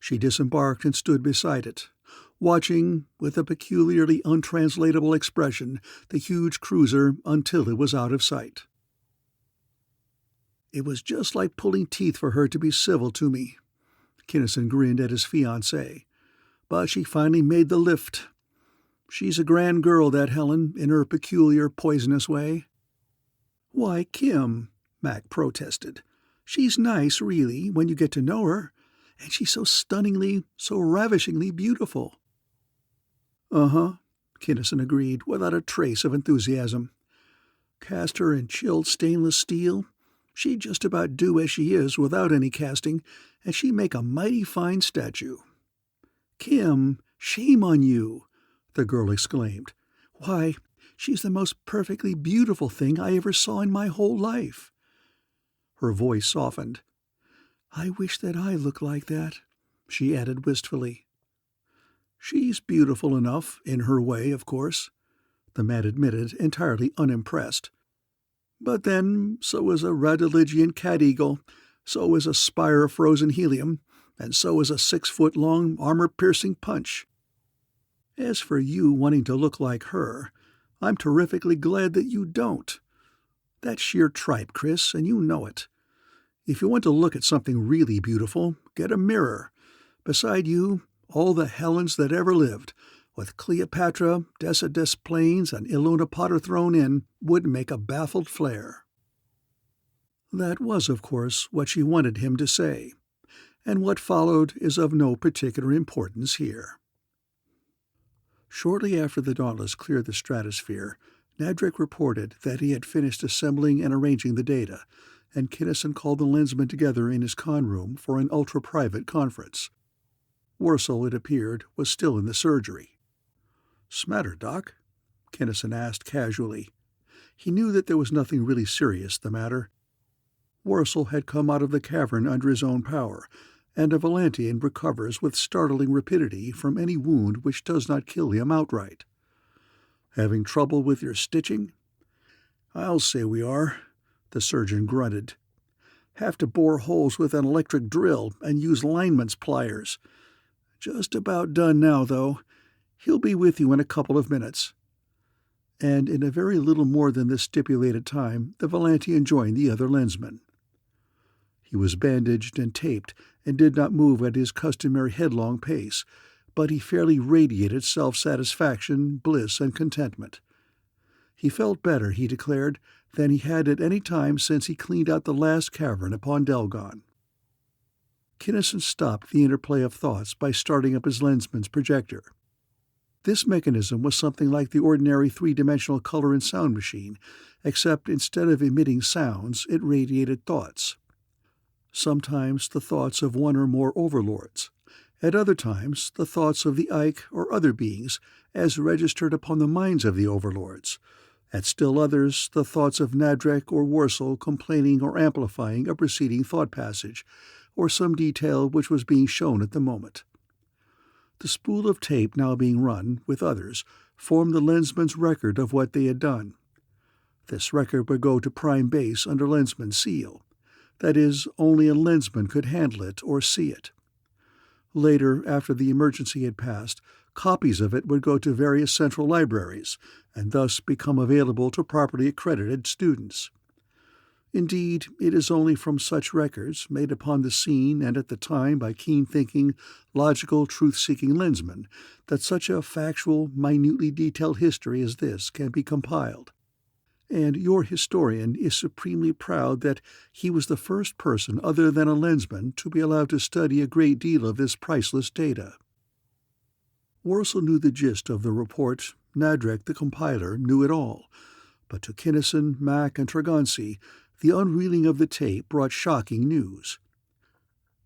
She disembarked and stood beside it, watching, with a peculiarly untranslatable expression, the huge cruiser until it was out of sight. "It was just like pulling teeth for her to be civil to me." Kinnison grinned at his fiancée. "But she finally made the lift. She's a grand girl, that Helen, in her peculiar, poisonous way." "Why, Kim," Mac protested, "she's nice, really, when you get to know her. And she's so stunningly, so ravishingly beautiful." "Uh-huh," Kinnison agreed, without a trace of enthusiasm. "Cast her in chilled stainless steel, she'd just about do as she is without any casting, and she'd make a mighty fine statue." "Kim, shame on you!" the girl exclaimed. "Why, she's the most perfectly beautiful thing I ever saw in my whole life." Her voice softened. "I wish that I looked like that," she added wistfully. "She's beautiful enough, in her way, of course," the man admitted, entirely unimpressed. "But then, so is a Radeligian cat-eagle, so is a spire of frozen helium, and so is a 6-foot-long armor-piercing punch. As for you wanting to look like her, I'm terrifically glad that you don't. That's sheer tripe, Chris, and you know it. If you want to look at something really beautiful, get a mirror. Beside you, all the Helens that ever lived, with Cleopatra, Decius Plains, and Ilona Potter thrown in, would make a baffled flare." That was, of course, what she wanted him to say, and what followed is of no particular importance here. Shortly after the Dauntless cleared the stratosphere, Nadrek reported that he had finished assembling and arranging the data, and Kinnison called the Lensmen together in his con room for an ultra-private conference. Worsel, it appeared, was still in the surgery. "'Smatter, Doc?" Kinnison asked casually. He knew that there was nothing really serious the matter. Worsel had come out of the cavern under his own power, and a Valantian recovers with startling rapidity from any wound which does not kill him outright. "Having trouble with your stitching?" "I'll say we are," the surgeon grunted. "Have to bore holes with an electric drill and use lineman's pliers. Just about done now, though. He'll be with you in a couple of minutes." And in a very little more than the stipulated time, the Valantian joined the other Lensman. He was bandaged and taped and did not move at his customary headlong pace, but he fairly radiated self-satisfaction, bliss, and contentment. He felt better, he declared, than he had at any time since he cleaned out the last cavern upon Delgon. Kinnison stopped the interplay of thoughts by starting up his Lensman's projector. This mechanism was something like the ordinary three-dimensional color and sound machine, except instead of emitting sounds, it radiated thoughts. Sometimes the thoughts of one or more overlords, at other times the thoughts of the Ike or other beings as registered upon the minds of the overlords, at still others the thoughts of Nadrek or Worsel complaining or amplifying a preceding thought passage, or some detail which was being shown at the moment. The spool of tape now being run, with others, formed the Lensman's record of what they had done. This record would go to Prime Base under Lensman's seal. That is, only a Lensman could handle it or see it. Later, after the emergency had passed, copies of it would go to various central libraries, and thus become available to properly accredited students. Indeed, it is only from such records, made upon the scene and at the time by keen-thinking, logical, truth-seeking Lensmen, that such a factual, minutely detailed history as this can be compiled. And your historian is supremely proud that he was the first person other than a Lensman to be allowed to study a great deal of this priceless data. Worsel knew the gist of the report. Nadrek, the compiler, knew it all. But to Kinnison, Mac, and Tregonsi, the unreeling of the tape brought shocking news.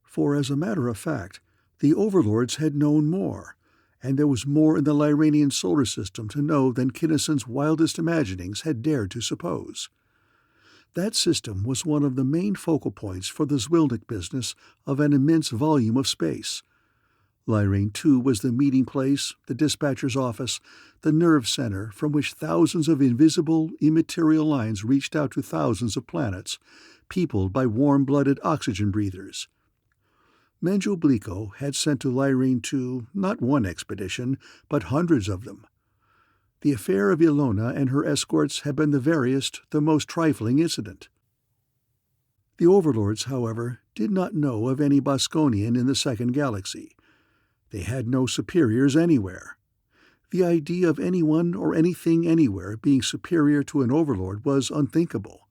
For, as a matter of fact, the overlords had known more, and there was more in the Lyranian solar system to know than Kinnison's wildest imaginings had dared to suppose. That system was one of the main focal points for the Zwilnick business of an immense volume of space. Lyrane 2 was the meeting place, the dispatcher's office, the nerve center from which thousands of invisible, immaterial lines reached out to thousands of planets, peopled by warm-blooded oxygen breathers. Menjoblico had sent to Lyrane 2 not one expedition, but hundreds of them. The affair of Ilona and her escorts had been the veriest, the most trifling incident. The overlords, however, did not know of any Boskonian in the Second Galaxy. They had no superiors anywhere. The idea of anyone or anything anywhere being superior to an overlord was unthinkable.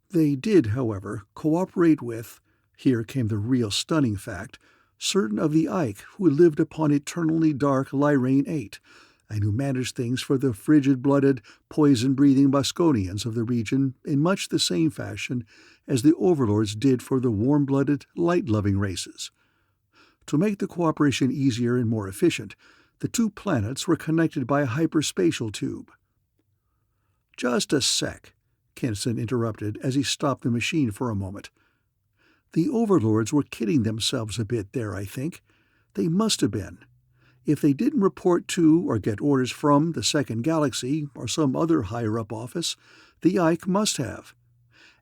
They did, however, cooperate with, here came the real stunning fact, certain of the Ike who lived upon eternally dark Lyrane 8, and who managed things for the frigid-blooded, poison-breathing Boskonians of the region in much the same fashion as the overlords did for the warm-blooded, light-loving races. To make the cooperation easier and more efficient, the two planets were connected by a hyperspatial tube. "Just a sec," Kinnison interrupted as he stopped the machine for a moment. "The overlords were kidding themselves a bit there, I think. They must have been. If they didn't report to or get orders from the Second Galaxy or some other higher-up office, the Ike must have.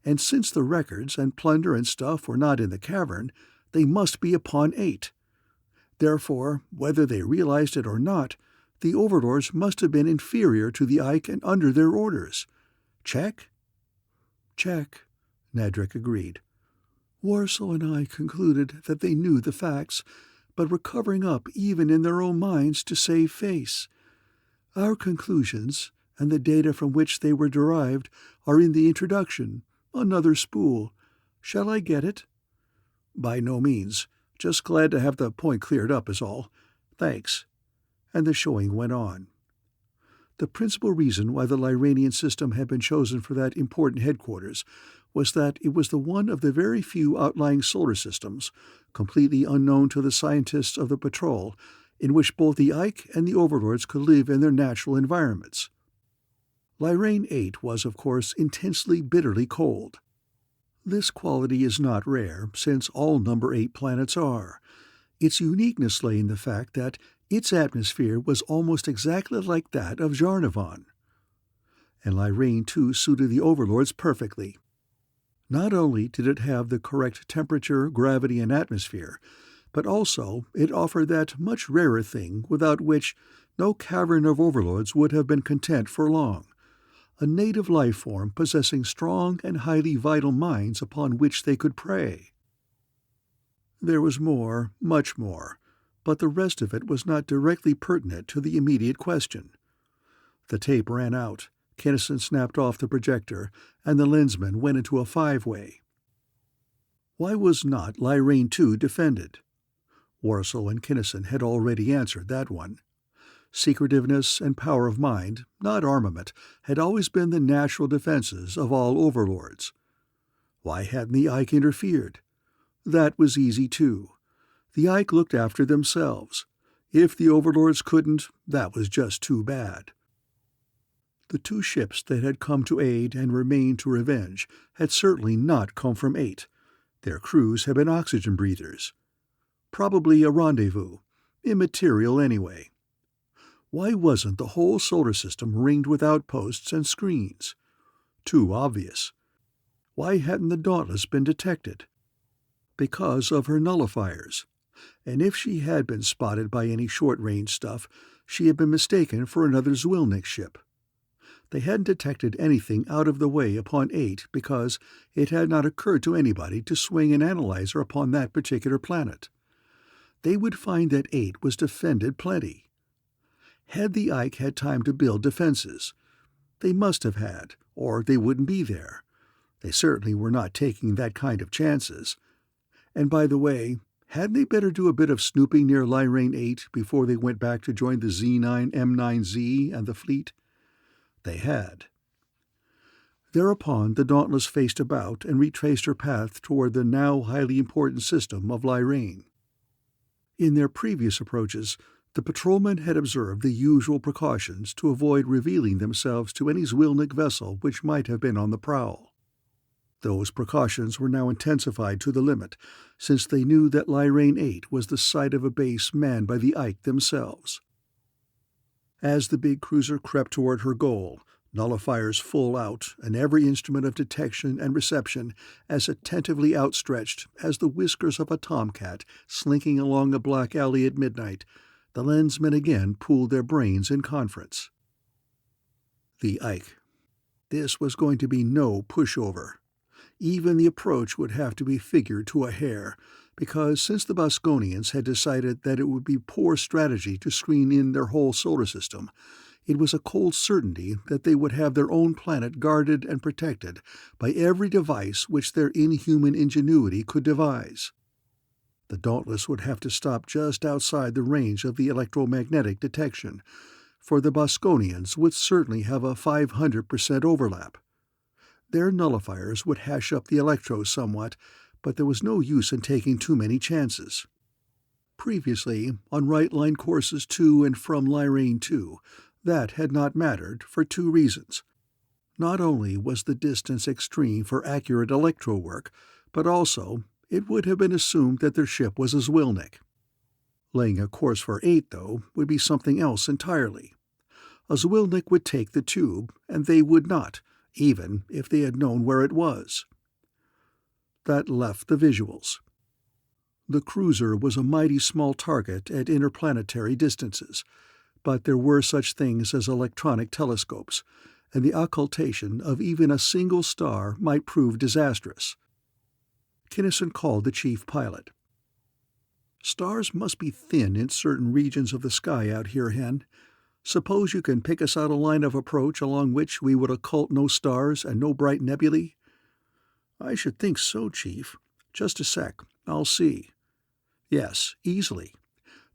And since the records and plunder and stuff were not in the cavern, they must be upon 8. Therefore, whether they realized it or not, the overlords must have been inferior to the Ike and under their orders. Check?" "Check," Nadric agreed. "Warsaw and I concluded that they knew the facts, but were covering up even in their own minds to save face. Our conclusions, and the data from which they were derived, are in the introduction, another spool. Shall I get it?" "By no means. Just glad to have the point cleared up is all. Thanks." And the showing went on. The principal reason why the Lyranian system had been chosen for that important headquarters was that it was the one of the very few outlying solar systems, completely unknown to the scientists of the Patrol, in which both the Ike and the overlords could live in their natural environments. Lyrane 8 was, of course, intensely, bitterly cold. This quality is not rare, since all number 8 planets are. Its uniqueness lay in the fact that its atmosphere was almost exactly like that of Jarnavon. And Lyrane 2 suited the overlords perfectly. Not only did it have the correct temperature, gravity, and atmosphere, but also it offered that much rarer thing without which no cavern of overlords would have been content for long, a native life form possessing strong and highly vital minds upon which they could prey. There was more, much more, but the rest of it was not directly pertinent to the immediate question. The tape ran out. Kinnison snapped off the projector, and the Lensman went into a 5-way. Why was not Lyrane 2 defended? Warsaw and Kinnison had already answered that one. Secretiveness and power of mind, not armament, had always been the natural defenses of all overlords. Why hadn't the Ike interfered? That was easy, too. The Ike looked after themselves. If the overlords couldn't, that was just too bad. The two ships that had come to aid and remained to revenge had certainly not come from 8. Their crews had been oxygen breathers. Probably a rendezvous, immaterial anyway. Why wasn't the whole solar system ringed with outposts and screens? Too obvious. Why hadn't the Dauntless been detected? Because of her nullifiers. And if she had been spotted by any short-range stuff, she had been mistaken for another Zwilnick ship. They hadn't detected anything out of the way upon 8 because it had not occurred to anybody to swing an analyzer upon that particular planet. They would find that 8 was defended plenty. Had the Ike had time to build defenses? They must have had, or they wouldn't be there. They certainly were not taking that kind of chances. And by the way, hadn't they better do a bit of snooping near Lyrane 8 before they went back to join the Z9M9Z and the fleet? They had. Thereupon the Dauntless faced about and retraced her path toward the now highly important system of Lyrane. In their previous approaches, The patrolmen had observed the usual precautions to avoid revealing themselves to any Zwilnik vessel which might have been on the prowl. Those precautions were now intensified to the limit, since they knew that Lyrane 8 was the site of a base manned by the Ike themselves. As the big cruiser crept toward her goal, nullifiers full out and every instrument of detection and reception as attentively outstretched as the whiskers of a tomcat slinking along a black alley at midnight, the lensmen again pooled their brains in conference. The Ike. This was going to be no pushover. Even the approach would have to be figured to a hair, because since the Boskonians had decided that it would be poor strategy to screen in their whole solar system, it was a cold certainty that they would have their own planet guarded and protected by every device which their inhuman ingenuity could devise. The Dauntless would have to stop just outside the range of the electromagnetic detection, for the Boskonians would certainly have a 500% overlap. Their nullifiers would hash up the electros somewhat, but there was no use in taking too many chances. Previously, on right-line courses to and from Lyrane 2, that had not mattered for two reasons. Not only was the distance extreme for accurate electro work, but also it would have been assumed that their ship was a Zwilnik. Laying a course for 8, though, would be something else entirely. A Zwilnik would take the tube, and they would not, even if they had known where it was. That left the visuals. The cruiser was a mighty small target at interplanetary distances, but there were such things as electronic telescopes, and the occultation of even a single star might prove disastrous. Kinnison called the chief pilot. "Stars must be thin in certain regions of the sky out here, Hen. Suppose you can pick us out a line of approach along which we would occult no stars and no bright nebulae?" "I should think so, Chief. Just a sec. I'll see." "Yes, easily.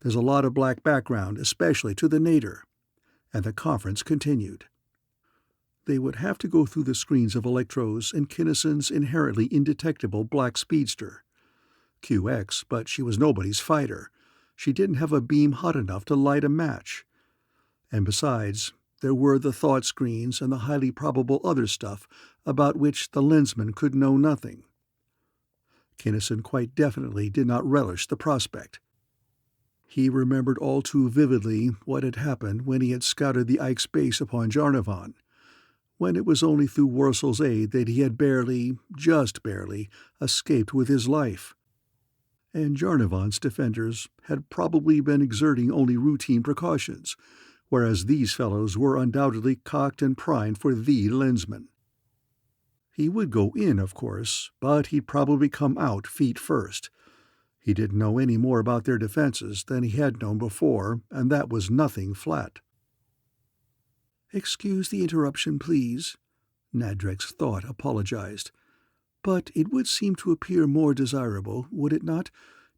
There's a lot of black background, especially to the nadir." And the conference continued. They would have to go through the screens of electros in Kinnison's inherently indetectable black speedster. QX, but she was nobody's fighter. She didn't have a beam hot enough to light a match. And besides, there were the thought screens and the highly probable other stuff about which the lensman could know nothing. Kinnison quite definitely did not relish the prospect. He remembered all too vividly what had happened when he had scouted the Ike's base upon Jarnavan, when it was only through Worsel's aid that he had barely, just barely, escaped with his life. And Jarnavan's defenders had probably been exerting only routine precautions, whereas these fellows were undoubtedly cocked and primed for the lensman. He would go in, of course, but he'd probably come out feet first. He didn't know any more about their defenses than he had known before, and that was nothing flat. "Excuse the interruption, please," Nadrek's thought apologized. "But it would seem to appear more desirable, would it not,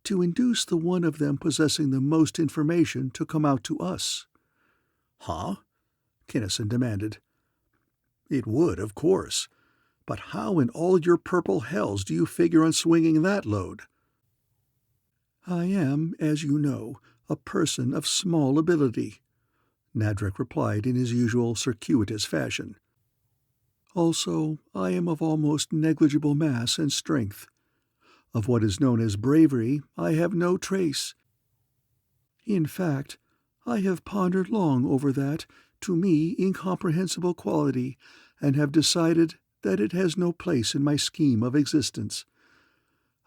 to induce the one of them possessing the most information to come out to us?" "Huh?" Kinnison demanded. "It would, of course. But how in all your purple hells do you figure on swinging that load?" "I am, as you know, a person of small ability," Nadrek replied in his usual circuitous fashion. "Also, I am of almost negligible mass and strength. Of what is known as bravery, I have no trace. In fact, I have pondered long over that, to me, incomprehensible quality, and have decided that it has no place in my scheme of existence.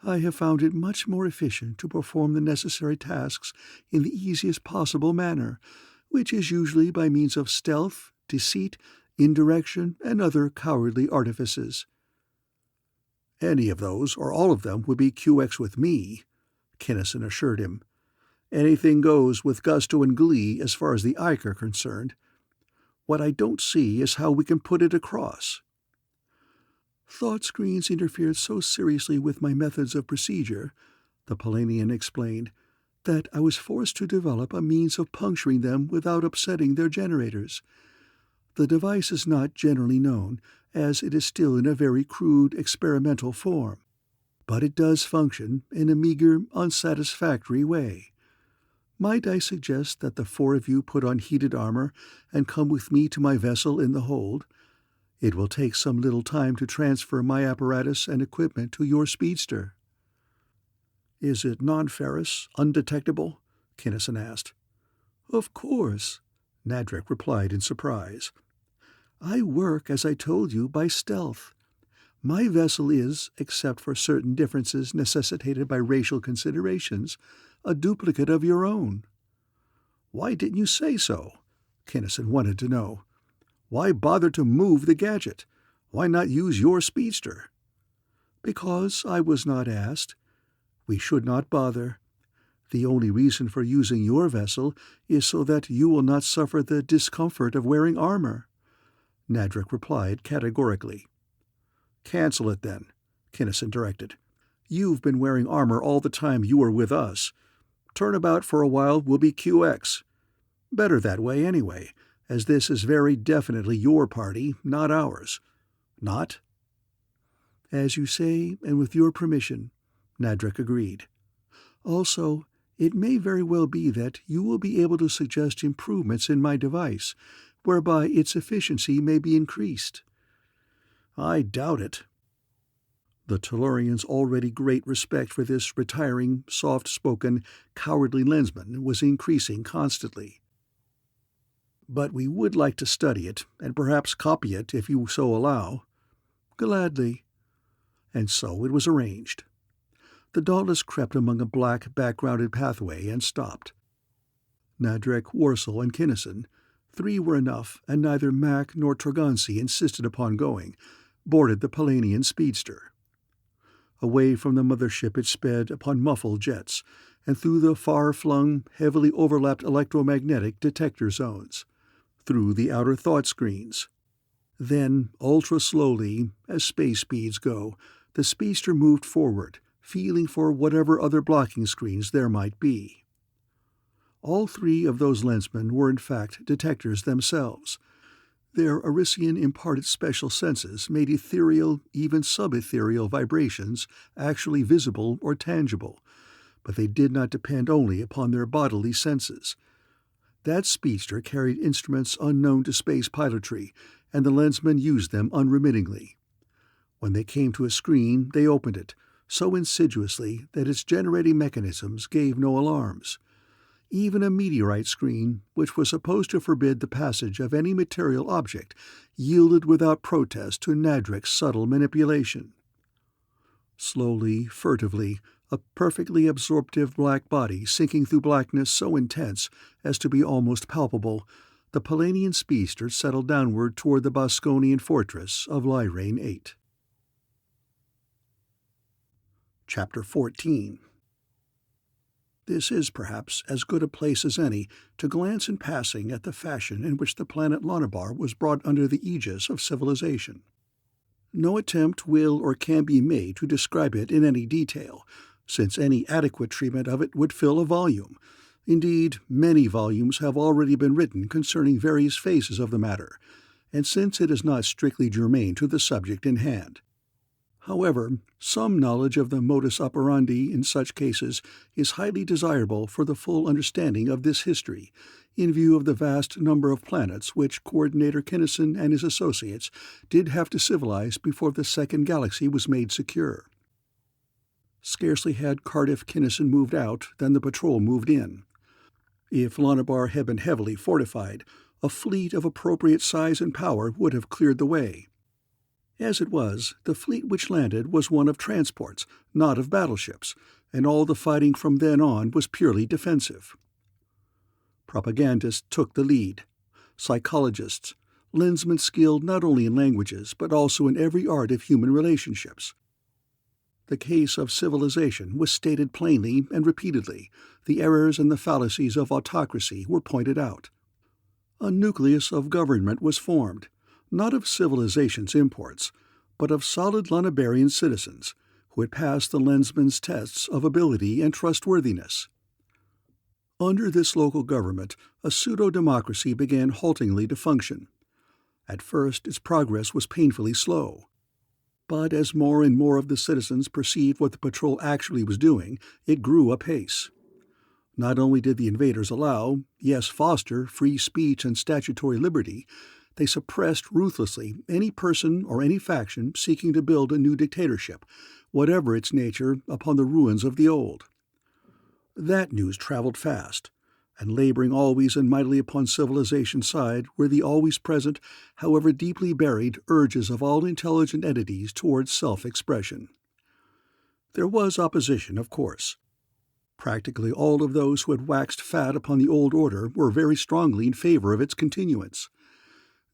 I have found it much more efficient to perform the necessary tasks in the easiest possible manner, which is usually by means of stealth, deceit, indirection, and other cowardly artifices." "Any of those, or all of them, would be QX with me," Kinnison assured him. "Anything goes with gusto and glee as far as the Ike are concerned. What I don't see is how we can put it across." "Thought screens interfered so seriously with my methods of procedure," the Polanian explained, "that I was forced to develop a means of puncturing them without upsetting their generators. The device is not generally known, as it is still in a very crude experimental form, but it does function in a meager, unsatisfactory way. Might I suggest that the 4 of you put on heated armor and come with me to my vessel in the hold? It will take some little time to transfer my apparatus and equipment to your speedster." "Is it non-ferrous, undetectable?" Kinnison asked. "Of course," Nadrek replied in surprise. "I work, as I told you, by stealth. My vessel is, except for certain differences necessitated by racial considerations, a duplicate of your own." "Why didn't you say so?" Kinnison wanted to know. "Why bother to move the gadget? Why not use your speedster?" "Because I was not asked. We should not bother. The only reason for using your vessel is so that you will not suffer the discomfort of wearing armor," Nadrek replied categorically. "Cancel it, then," Kinnison directed. "You've been wearing armor all the time you were with us. Turnabout for a while will be QX. Better that way, anyway, as this is very definitely your party, not ours. Not?" "As you say, and with your permission," Nadrek agreed. "Also, it may very well be that you will be able to suggest improvements in my device, whereby its efficiency may be increased." "I doubt it." The Tellurian's already great respect for this retiring, soft-spoken, cowardly lensman was increasing constantly. "But we would like to study it, and perhaps copy it if you so allow." "Gladly." And so it was arranged. The Dauntless crept among a black, backgrounded pathway and stopped. Nadrek, Warsaw, and Kinnison, 3 were enough, and neither Mac nor Trogansi insisted upon going, boarded the Palanian speedster. Away from the mothership it sped upon muffled jets, and through the far-flung, heavily overlapped electromagnetic detector zones, through the outer thought screens. Then, ultra-slowly, as space speeds go, the speedster moved forward, feeling for whatever other blocking screens there might be. All 3 of those lensmen were in fact detectors themselves. Their Arisian-imparted special senses made ethereal, even sub-ethereal vibrations actually visible or tangible, but they did not depend only upon their bodily senses. That speedster carried instruments unknown to space pilotry, and the lensmen used them unremittingly. When they came to a screen, they opened it, so insidiously that its generating mechanisms gave no alarms. Even a meteorite screen, which was supposed to forbid the passage of any material object, yielded without protest to Nadrek's subtle manipulation. Slowly, furtively, a perfectly absorptive black body sinking through blackness so intense as to be almost palpable, the Palanian speedster settled downward toward the Boskonian fortress of Lyrain 8. Chapter 14. This is perhaps as good a place as any to glance in passing at the fashion in which the planet Lonabar was brought under the aegis of civilization. No attempt will or can be made to describe it in any detail, since any adequate treatment of it would fill a volume. Indeed, many volumes have already been written concerning various phases of the matter, and since it is not strictly germane to the subject in hand. However, some knowledge of the modus operandi in such cases is highly desirable for the full understanding of this history, in view of the vast number of planets which Coordinator Kinnison and his associates did have to civilize before the second galaxy was made secure. Scarcely had Cardiff Kinnison moved out than the patrol moved in. If Lonabar had been heavily fortified, a fleet of appropriate size and power would have cleared the way. As it was, the fleet which landed was one of transports, not of battleships, and all the fighting from then on was purely defensive. Propagandists took the lead. Psychologists, lensmen skilled not only in languages but also in every art of human relationships. The case of civilization was stated plainly and repeatedly. The errors and the fallacies of autocracy were pointed out. A nucleus of government was formed, not of civilization's imports, but of solid Lonabarian citizens who had passed the lensman's tests of ability and trustworthiness. Under this local government, a pseudo-democracy began haltingly to function. At first, its progress was painfully slow. But as more and more of the citizens perceived what the patrol actually was doing, it grew apace. Not only did the invaders allow, yes, foster, free speech and statutory liberty, they suppressed ruthlessly any person or any faction seeking to build a new dictatorship, whatever its nature, upon the ruins of the old. That news traveled fast, and laboring always and mightily upon civilization's side were the always present, however deeply buried, urges of all intelligent entities towards self-expression. There was opposition, of course. Practically all of those who had waxed fat upon the old order were very strongly in favor of its continuance.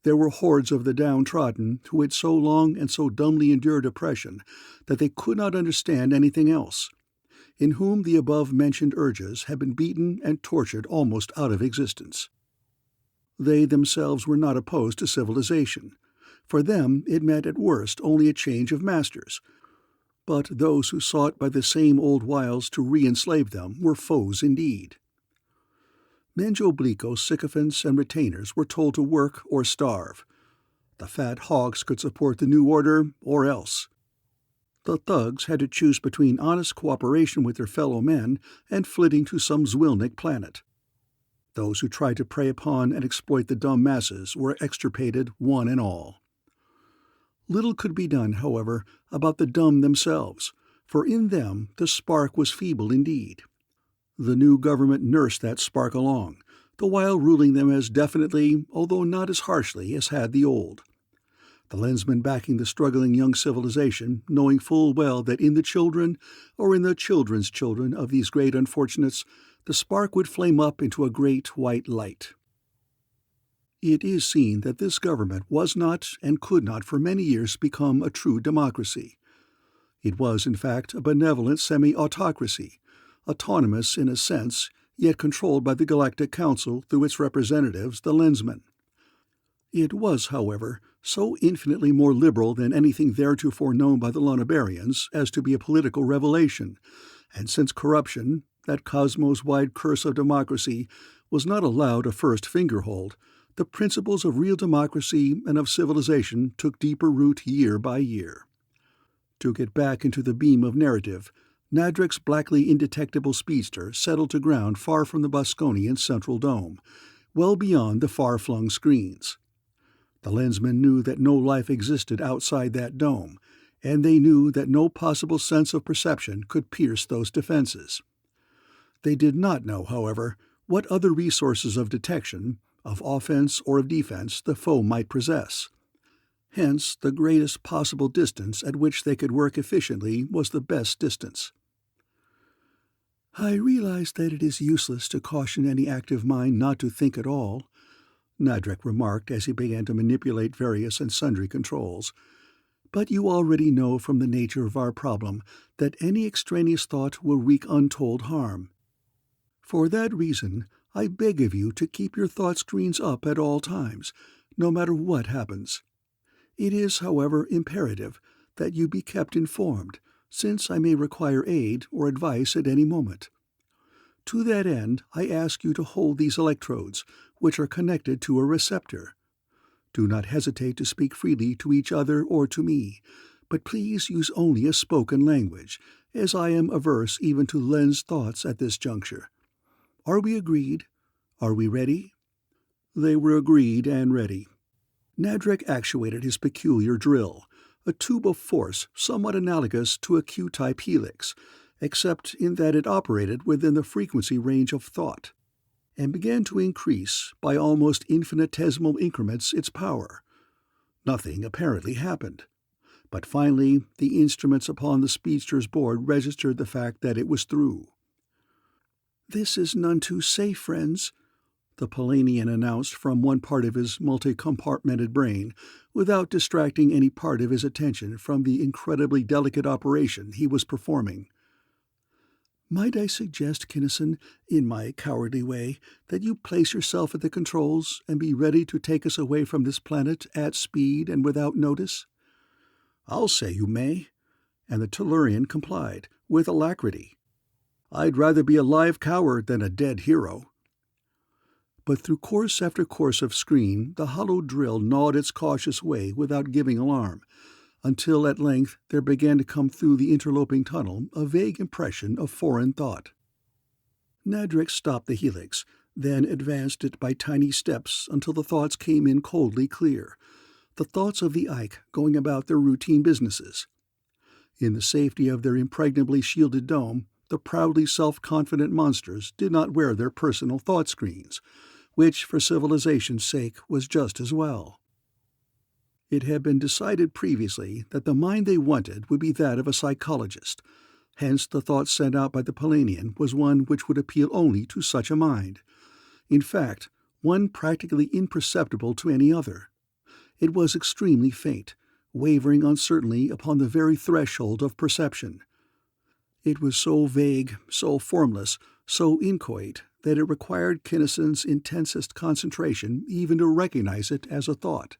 There were hordes of the downtrodden who had so long and so dumbly endured oppression that they could not understand anything else, in whom the above-mentioned urges had been beaten and tortured almost out of existence. They themselves were not opposed to civilization. For them it meant at worst only a change of masters, but those who sought by the same old wiles to re-enslave them were foes indeed. Menjoblico's sycophants and retainers were told to work or starve. The fat hogs could support the new order or else. The thugs had to choose between honest cooperation with their fellow men and flitting to some Zwilnik planet. Those who tried to prey upon and exploit the dumb masses were extirpated one and all. Little could be done, however, about the dumb themselves, for in them the spark was feeble indeed. The new government nursed that spark along, the while ruling them as definitely, although not as harshly, as had the old. The Lensman backing the struggling young civilization, knowing full well that in the children, or in the children's children of these great unfortunates, the spark would flame up into a great white light. It is seen that this government was not and could not for many years become a true democracy. It was, in fact, a benevolent semi-autocracy, autonomous in a sense, yet controlled by the Galactic Council through its representatives, the Lensmen. It was, however, so infinitely more liberal than anything theretofore known by the Lonibarians as to be a political revelation, and since corruption, that cosmos-wide curse of democracy, was not allowed a first fingerhold, the principles of real democracy and of civilization took deeper root year by year. To get back into the beam of narrative, Nadrek's blackly indetectable speedster settled to ground far from the Boskone central dome, well beyond the far-flung screens. The Lensmen knew that no life existed outside that dome, and they knew that no possible sense of perception could pierce those defenses. They did not know, however, what other resources of detection, of offense or of defense, the foe might possess. Hence, the greatest possible distance at which they could work efficiently was the best distance. "I realize that it is useless to caution any active mind not to think at all," Nadrek remarked as he began to manipulate various and sundry controls. "But you already know from the nature of our problem that any extraneous thought will wreak untold harm. For that reason, I beg of you to keep your thought screens up at all times, no matter what happens. It is, however, imperative that you be kept informed, since I may require aid or advice at any moment. To that end, I ask you to hold these electrodes, which are connected to a receptor. Do not hesitate to speak freely to each other or to me, but please use only a spoken language, as I am averse even to lens thoughts at this juncture. Are we agreed? Are we ready?" They were agreed and ready. Nadrek actuated his peculiar drill, a tube of force somewhat analogous to a Q-type helix, except in that it operated within the frequency range of thought, and began to increase by almost infinitesimal increments its power. Nothing apparently happened, but finally the instruments upon the speedster's board registered the fact that it was through. "This is none too safe, friends," the Polanian announced from one part of his multi-compartmented brain, without distracting any part of his attention from the incredibly delicate operation he was performing. "Might I suggest, Kinnison, in my cowardly way, that you place yourself at the controls and be ready to take us away from this planet at speed and without notice?" "I'll say you may," and the Tellurian complied, with alacrity. "I'd rather be a live coward than a dead hero." But through course after course of screen the hollow drill gnawed its cautious way without giving alarm, until at length there began to come through the interloping tunnel a vague impression of foreign thought. Nadrek stopped the helix, then advanced it by tiny steps until the thoughts came in coldly clear, the thoughts of the Ike going about their routine businesses. In the safety of their impregnably shielded dome, the proudly self-confident monsters did not wear their personal thought screens, which, for civilization's sake, was just as well. It had been decided previously that the mind they wanted would be that of a psychologist. Hence, the thought sent out by the Polanian was one which would appeal only to such a mind. In fact, one practically imperceptible to any other. It was extremely faint, wavering uncertainly upon the very threshold of perception. It was so vague, so formless, so inchoate that it required Kinnison's intensest concentration even to recognize it as a thought.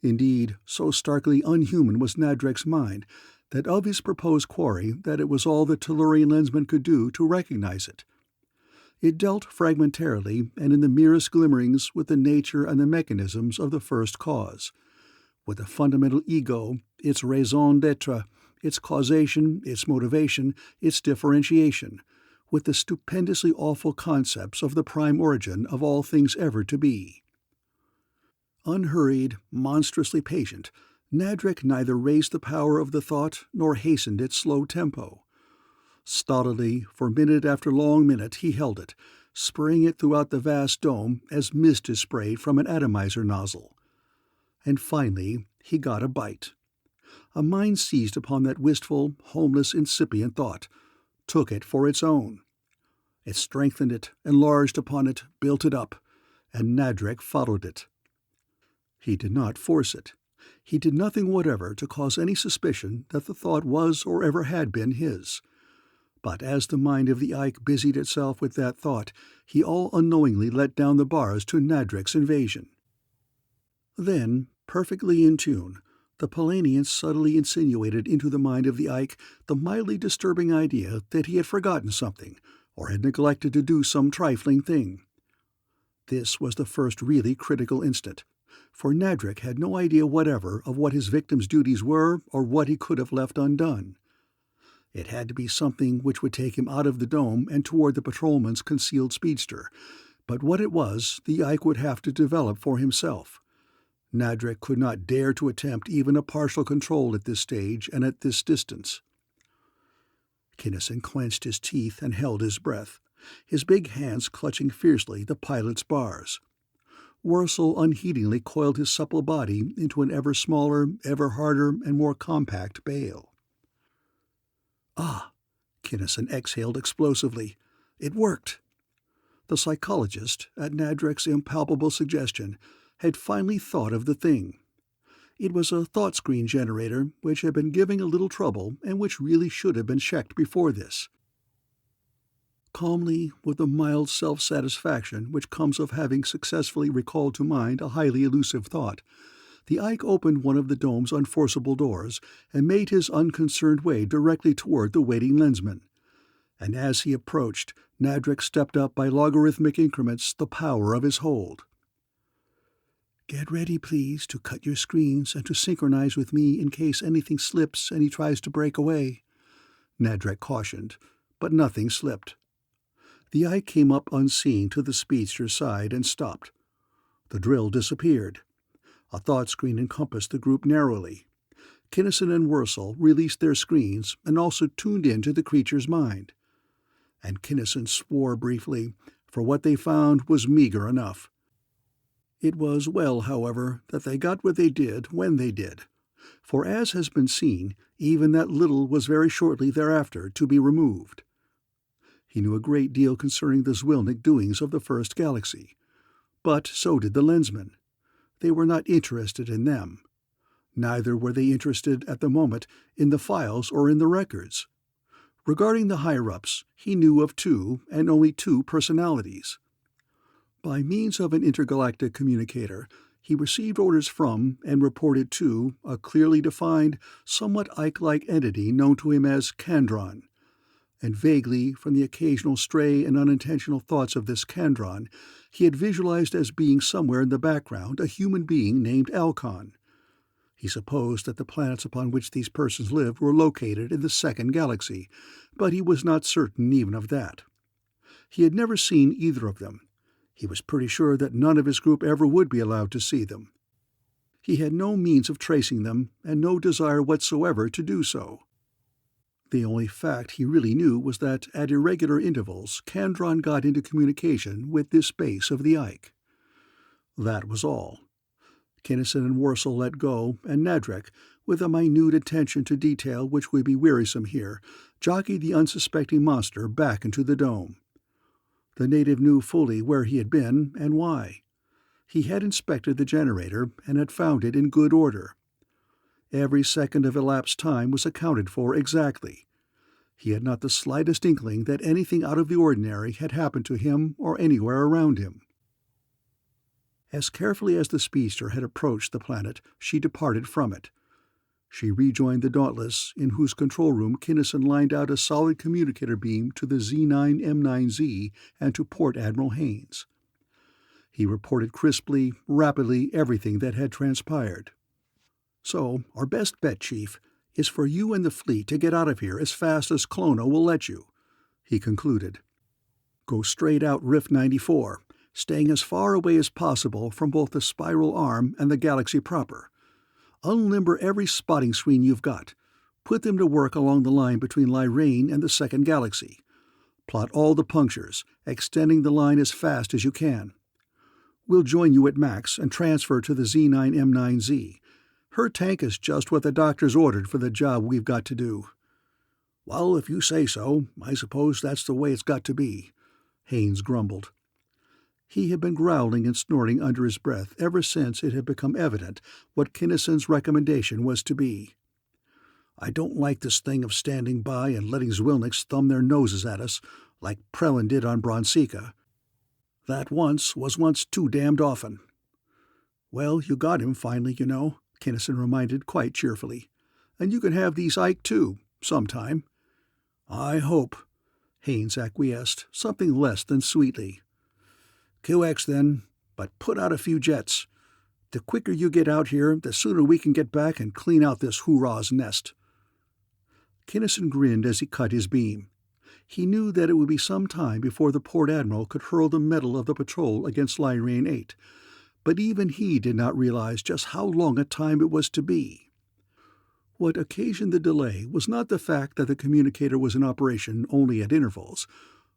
Indeed, so starkly unhuman was Nadrek's mind that of his proposed quarry that it was all the Tellurian Lensman could do to recognize it. It dealt fragmentarily and in the merest glimmerings with the nature and the mechanisms of the first cause, with the fundamental ego, its raison d'etre, its causation, its motivation, its differentiation, with the stupendously awful concepts of the prime origin of all things ever to be. Unhurried, monstrously patient, Nadrek neither raised the power of the thought nor hastened its slow tempo. Stolidly, for minute after long minute, he held it, spraying it throughout the vast dome as mist is sprayed from an atomizer nozzle. And finally he got a bite. A mind seized upon that wistful, homeless, incipient thought, took it for its own. It strengthened it, enlarged upon it, built it up, and Nadrek followed it. He did not force it. He did nothing whatever to cause any suspicion that the thought was or ever had been his. But as the mind of the Ike busied itself with that thought, he all unknowingly let down the bars to Nadrek's invasion. Then, perfectly in tune, the Polanian subtly insinuated into the mind of the Ike the mildly disturbing idea that he had forgotten something, or had neglected to do some trifling thing. This was the first really critical instant, for Nadrek had no idea whatever of what his victim's duties were or what he could have left undone. It had to be something which would take him out of the dome and toward the patrolman's concealed speedster, but what it was the Ike would have to develop for himself. Nadrek could not dare to attempt even a partial control at this stage and at this distance. Kinnison clenched his teeth and held his breath, his big hands clutching fiercely the pilot's bars. Wurzel unheedingly coiled his supple body into an ever smaller, ever harder, and more compact bale. "Ah!" Kinnison exhaled explosively. "It worked!" The psychologist, at Nadrek's impalpable suggestion, had finally thought of the thing. It was a thought screen generator which had been giving a little trouble and which really should have been checked before this. Calmly, with the mild self-satisfaction which comes of having successfully recalled to mind a highly elusive thought, the Ike opened one of the dome's unforceable doors and made his unconcerned way directly toward the waiting Lensman. And as he approached, Nadrek stepped up by logarithmic increments the power of his hold. "Get ready, please, to cut your screens and to synchronize with me in case anything slips and he tries to break away," Nadrek cautioned, but nothing slipped. The Ike came up unseen to the speedster's side and stopped. The drill disappeared. A thought screen encompassed the group narrowly. Kinnison and Wurzel released their screens and also tuned in to the creature's mind. And Kinnison swore briefly, for what they found was meager enough. It was well, however, that they got what they did when they did, for as has been seen, even that little was very shortly thereafter to be removed. He knew a great deal concerning the Zwilnick doings of the first galaxy, but so did the Lensmen. They were not interested in them. Neither were they interested at the moment in the files or in the records. Regarding the higher-ups, he knew of two, and only two, personalities. By means of an intergalactic communicator, he received orders from and reported to a clearly defined, somewhat Ike-like entity known to him as Kandron, and vaguely, from the occasional stray and unintentional thoughts of this Kandron, he had visualized as being somewhere in the background a human being named Alcon. He supposed that the planets upon which these persons lived were located in the second galaxy, but he was not certain even of that. He had never seen either of them. He was pretty sure that none of his group ever would be allowed to see them. He had no means of tracing them, and no desire whatsoever to do so. The only fact he really knew was that at irregular intervals Kandron got into communication with this base of the Ike. That was all. Kinnison and Worsel let go, and Nadrek, with a minute attention to detail which would be wearisome here, jockeyed the unsuspecting monster back into the dome. The native knew fully where he had been and why. He had inspected the generator and had found it in good order. Every second of elapsed time was accounted for exactly. He had not the slightest inkling that anything out of the ordinary had happened to him or anywhere around him. As carefully as the speedster had approached the planet, she departed from it. She rejoined the Dauntless, in whose control room Kinnison lined out a solid communicator beam to the Z9M9Z and to Port Admiral Haynes. He reported crisply, rapidly, everything that had transpired. "So, our best bet, Chief, is for you and the fleet to get out of here as fast as Clono will let you," he concluded. "Go straight out Rift 94, staying as far away as possible from both the spiral arm and the galaxy proper. Unlimber every spotting screen you've got. Put them to work along the line between Lyrane and the second galaxy. Plot all the punctures, extending the line as fast as you can. We'll join you at Max and transfer to the Z9M9Z. Her tank is just what the doctors ordered for the job we've got to do." "Well, if you say so, I suppose that's the way it's got to be," Haynes grumbled. He had been growling and snorting under his breath ever since it had become evident what Kinnison's recommendation was to be. "I don't like this thing of standing by and letting Zwilniks thumb their noses at us, like Prelin did on Bronsika. That was once too damned often." "Well, you got him finally, you know," Kinnison reminded quite cheerfully. "And you can have these Ike, too, sometime." "I hope," Haynes acquiesced, something less than sweetly. "QX, then, but put out a few jets. The quicker you get out here, the sooner we can get back and clean out this hoorah's nest." Kinnison grinned as he cut his beam. He knew that it would be some time before the Port Admiral could hurl the metal of the patrol against Lyrane 8, but even he did not realize just how long a time it was to be. What occasioned the delay was not the fact that the communicator was in operation only at intervals.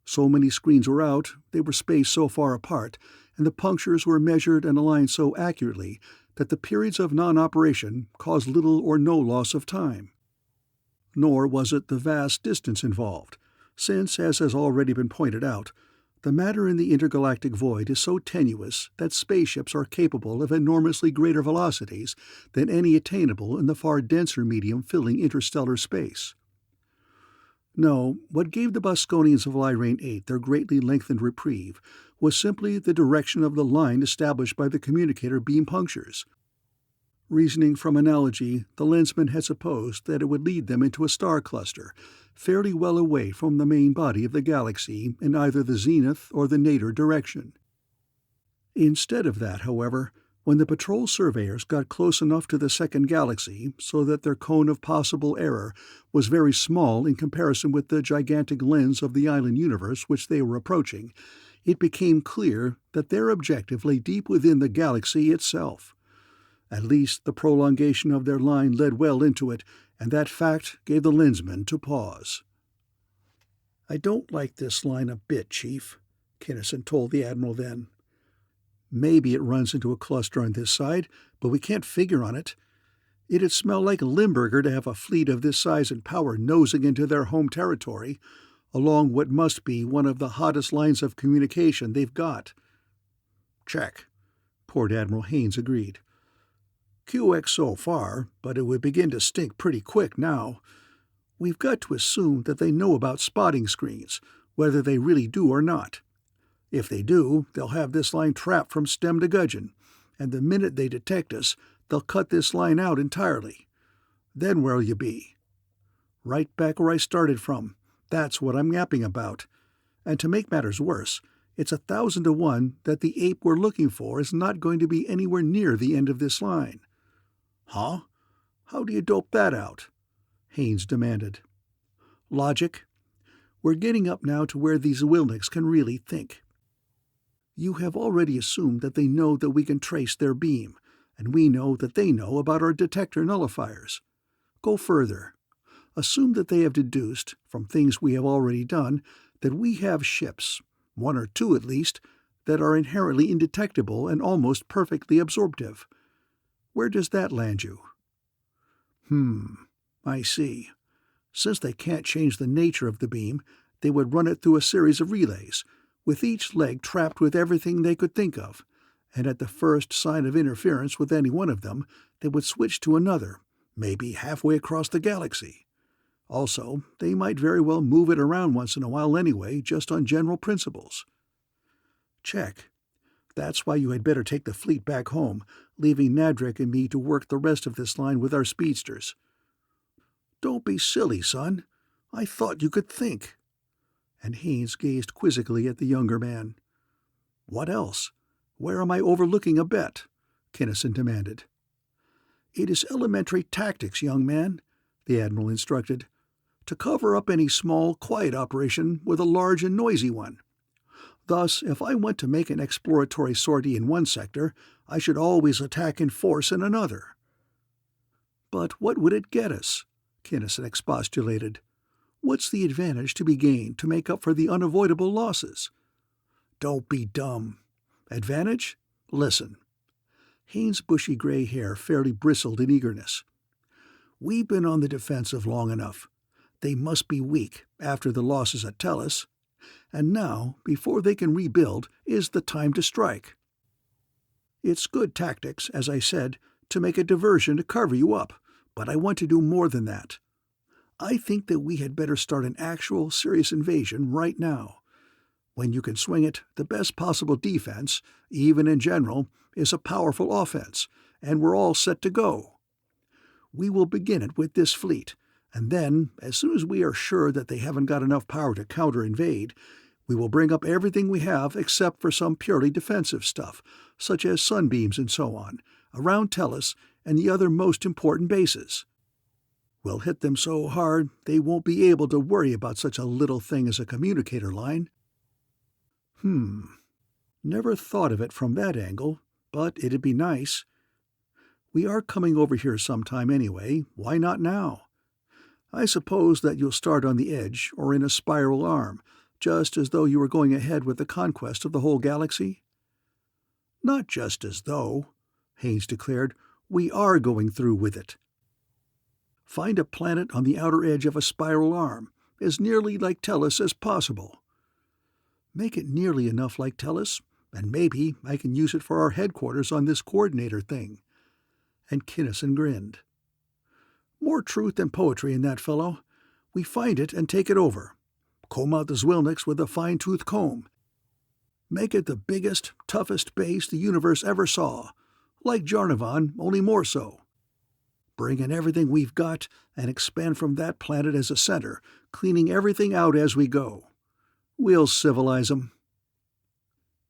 So many screens were out, they were spaced so far apart, and the punctures were measured and aligned so accurately that the periods of non-operation caused little or no loss of time. Nor was it the vast distance involved, since, as has already been pointed out, the matter in the intergalactic void is so tenuous that spaceships are capable of enormously greater velocities than any attainable in the far denser medium filling interstellar space. No, what gave the Boskonians of Lyrane 8 their greatly lengthened reprieve was simply the direction of the line established by the communicator beam punctures. Reasoning from analogy, the Lensman had supposed that it would lead them into a star cluster, fairly well away from the main body of the galaxy in either the zenith or the nadir direction. Instead of that, however, when the patrol surveyors got close enough to the second galaxy so that their cone of possible error was very small in comparison with the gigantic lens of the island universe which they were approaching, it became clear that their objective lay deep within the galaxy itself. At least the prolongation of their line led well into it, and that fact gave the Lensman to pause. "I don't like this line a bit, Chief," Kinnison told the Admiral then. "Maybe it runs into a cluster on this side, but we can't figure on it. It'd smell like Limburger to have a fleet of this size and power nosing into their home territory, along what must be one of the hottest lines of communication they've got." "Check," Port Admiral Haynes agreed. "QX so far, but it would begin to stink pretty quick now. We've got to assume that they know about spotting screens, whether they really do or not. If they do, they'll have this line trapped from stem to gudgeon, and the minute they detect us, they'll cut this line out entirely. Then where'll you be?" "Right back where I started from. That's what I'm yapping about. And to make matters worse, it's 1,000 to 1 that the ape we're looking for is not going to be anywhere near the end of this line." "Huh? How do you dope that out?" Haynes demanded. "Logic. We're getting up now to where these Wilniks can really think. You have already assumed that they know that we can trace their beam, and we know that they know about our detector nullifiers. Go further. Assume that they have deduced, from things we have already done, that we have ships, one or two at least, that are inherently indetectable and almost perfectly absorptive. Where does that land you? I see. Since they can't change the nature of the beam, they would run it through a series of relays, with each leg trapped with everything they could think of, and at the first sign of interference with any one of them, they would switch to another, maybe halfway across the galaxy. Also, they might very well move it around once in a while anyway, just on general principles. Check. That's why you had better take the fleet back home, leaving Nadrek and me to work the rest of this line with our speedsters. Don't be silly, son. I thought you could think. And Haynes gazed quizzically at the younger man. What else? Where am I overlooking a bet? Kinnison demanded. It is elementary tactics, young man, the Admiral instructed, to cover up any small, quiet operation with a large and noisy one. Thus, if I want to make an exploratory sortie in one sector, I should always attack in force in another. But what would it get us? Kinnison expostulated. What's the advantage to be gained to make up for the unavoidable losses? Don't be dumb. Advantage? Listen. Haynes' bushy gray hair fairly bristled in eagerness. We've been on the defensive long enough. They must be weak after the losses at Tellus. And now, before they can rebuild, is the time to strike. It's good tactics, as I said, to make a diversion to cover you up, but I want to do more than that. I think that we had better start an actual, serious invasion right now. When you can swing it, the best possible defense, even in general, is a powerful offense, and we're all set to go. We will begin it with this fleet, and then, as soon as we are sure that they haven't got enough power to counter-invade, we will bring up everything we have except for some purely defensive stuff, such as sunbeams and so on, around Tellus and the other most important bases. We'll hit them so hard they won't be able to worry about such a little thing as a communicator line. Never thought of it from that angle, but it'd be nice. We are coming over here sometime anyway, why not now? I suppose that you'll start on the edge or in a spiral arm, just as though you were going ahead with the conquest of the whole galaxy? Not just as though, Haynes declared. We are going through with it. Find a planet on the outer edge of a spiral arm, as nearly like Tellus as possible. Make it nearly enough like Tellus, and maybe I can use it for our headquarters on this coordinator thing. And Kinnison grinned. More truth than poetry in that fellow. We find it and take it over. Comb out the Zwilniks with a fine-tooth comb. Make it the biggest, toughest base the universe ever saw, like Jarnavan, only more so. Bring in everything we've got and expand from that planet as a center, cleaning everything out as we go. We'll civilize 'em.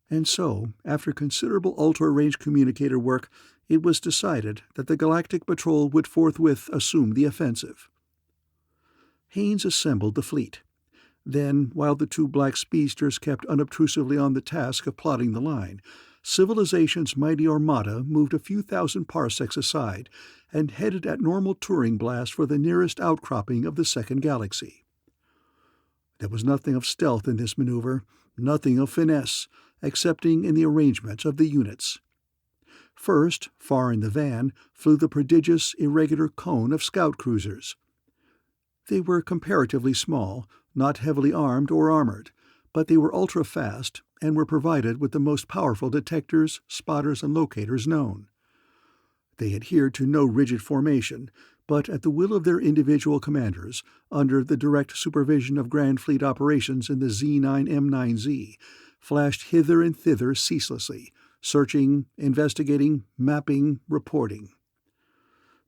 And so, after considerable ultra-range communicator work, it was decided that the Galactic Patrol would forthwith assume the offensive. Haynes assembled the fleet. Then, while the two black speedsters kept unobtrusively on the task of plotting the line, civilization's mighty armada moved a few thousand parsecs aside and headed at normal Turing blast for the nearest outcropping of the second galaxy. There was nothing of stealth in this maneuver, nothing of finesse, excepting in the arrangement of the units. First, far in the van, flew the prodigious, irregular cone of scout cruisers. They were comparatively small, not heavily armed or armored, but they were ultra-fast and were provided with the most powerful detectors, spotters, and locators known. They adhered to no rigid formation, but at the will of their individual commanders, under the direct supervision of Grand Fleet operations in the Z9M9Z, flashed hither and thither ceaselessly, searching, investigating, mapping, reporting.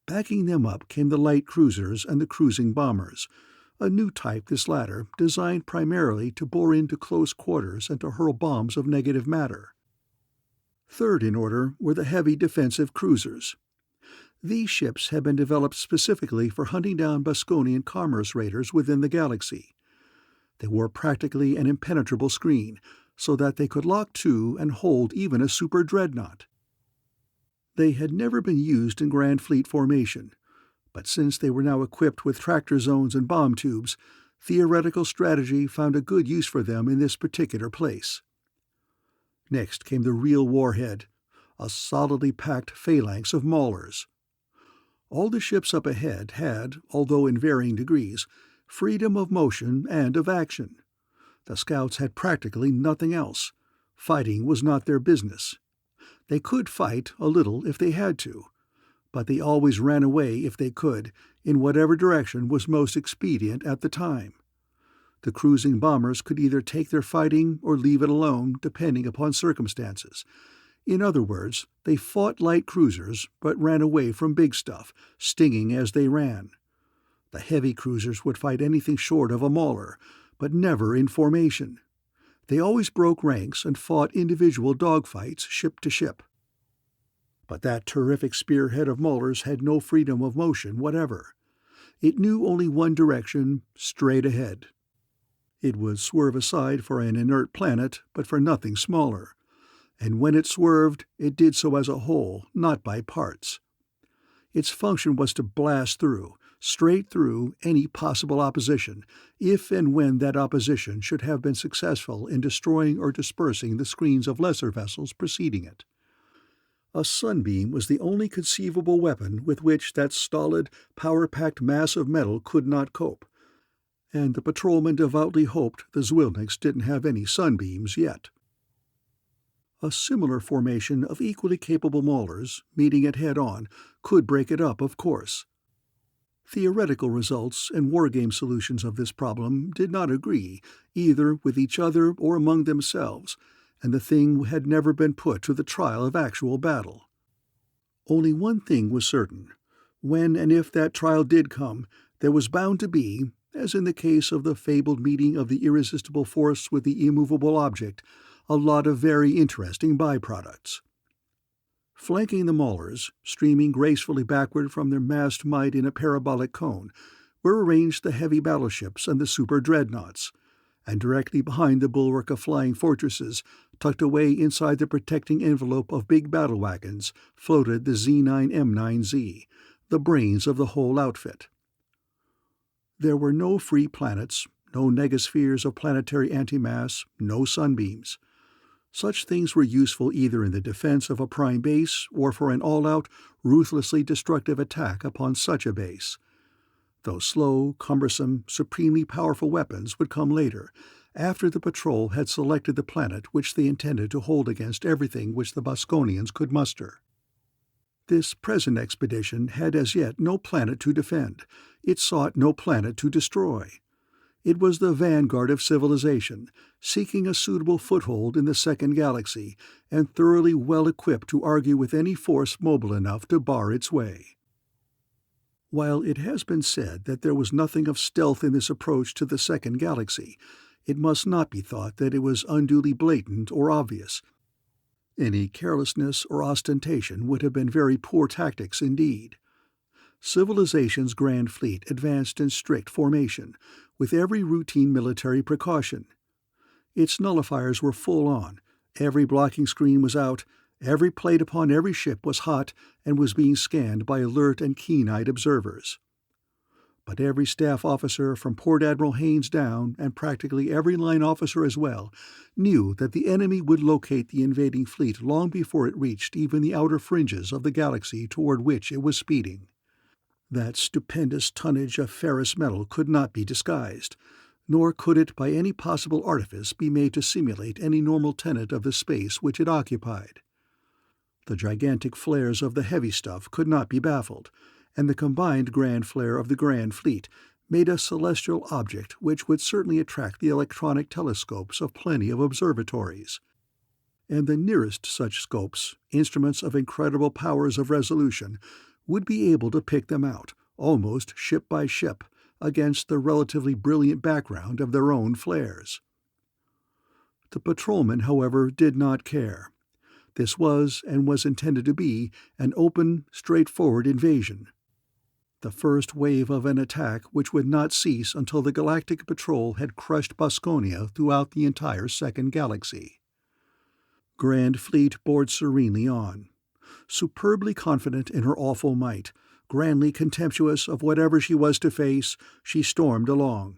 Backing them up came the light cruisers and the cruising bombers, a new type this latter, designed primarily to bore into close quarters and to hurl bombs of negative matter. Third in order were the heavy defensive cruisers. These ships had been developed specifically for hunting down Boskone and commerce raiders within the galaxy. They wore practically an impenetrable screen, so that they could lock to and hold even a super dreadnought. They had never been used in Grand Fleet formation, but since they were now equipped with tractor zones and bomb tubes, theoretical strategy found a good use for them in this particular place. Next came the real warhead, a solidly packed phalanx of maulers. All the ships up ahead had, although in varying degrees, freedom of motion and of action. The scouts had practically nothing else. Fighting was not their business. They could fight a little if they had to, but they always ran away if they could, in whatever direction was most expedient at the time. The cruising bombers could either take their fighting or leave it alone, depending upon circumstances. In other words, they fought light cruisers but ran away from big stuff, stinging as they ran. The heavy cruisers would fight anything short of a mauler, but never in formation. They always broke ranks and fought individual dogfights ship to ship. But that terrific spearhead of maulers had no freedom of motion whatever. It knew only one direction, straight ahead. It would swerve aside for an inert planet, but for nothing smaller. And when it swerved, it did so as a whole, not by parts. Its function was to blast through, straight through, any possible opposition, if and when that opposition should have been successful in destroying or dispersing the screens of lesser vessels preceding it. A sunbeam was the only conceivable weapon with which that stolid, power-packed mass of metal could not cope, and the patrolmen devoutly hoped the Zwilniks didn't have any sunbeams yet. A similar formation of equally capable maulers, meeting it head-on, could break it up, of course. Theoretical results and wargame solutions of this problem did not agree, either with each other or among themselves, and the thing had never been put to the trial of actual battle. Only one thing was certain. When and if that trial did come, there was bound to be, as in the case of the fabled meeting of the irresistible force with the immovable object, a lot of very interesting byproducts. Flanking the maulers, streaming gracefully backward from their massed might in a parabolic cone, were arranged the heavy battleships and the super dreadnoughts, and directly behind the bulwark of flying fortresses, tucked away inside the protecting envelope of big battle wagons, floated the Z9M9Z, the brains of the whole outfit. There were no free planets, no negaspheres of planetary antimass, no sunbeams. Such things were useful either in the defense of a prime base or for an all-out, ruthlessly destructive attack upon such a base. Those slow, cumbersome, supremely powerful weapons would come later, after the patrol had selected the planet which they intended to hold against everything which the Boskonians could muster. This present expedition had as yet no planet to defend. It sought no planet to destroy. It was the vanguard of civilization, seeking a suitable foothold in the second galaxy, and thoroughly well equipped to argue with any force mobile enough to bar its way. While it has been said that there was nothing of stealth in this approach to the second galaxy, it must not be thought that it was unduly blatant or obvious. Any carelessness or ostentation would have been very poor tactics indeed. Civilization's Grand Fleet advanced in strict formation, with every routine military precaution. Its nullifiers were full on, every blocking screen was out, every plate upon every ship was hot and was being scanned by alert and keen-eyed observers. But every staff officer from Port Admiral Haynes down, and practically every line officer as well, knew that the enemy would locate the invading fleet long before it reached even the outer fringes of the galaxy toward which it was speeding. That stupendous tonnage of ferrous metal could not be disguised, nor could it by any possible artifice be made to simulate any normal tenet of the space which it occupied. The gigantic flares of the heavy stuff could not be baffled, and the combined grand flare of the Grand Fleet made a celestial object which would certainly attract the electronic telescopes of plenty of observatories. And the nearest such scopes, instruments of incredible powers of resolution, would be able to pick them out, almost ship by ship, against the relatively brilliant background of their own flares. The patrolmen, however, did not care. This was, and was intended to be, an open, straightforward invasion. the first wave of an attack which would not cease until the Galactic Patrol had crushed Boskone throughout the entire second galaxy. Grand Fleet bored serenely on, superbly confident in her awful might, grandly contemptuous of whatever she was to face. She stormed along,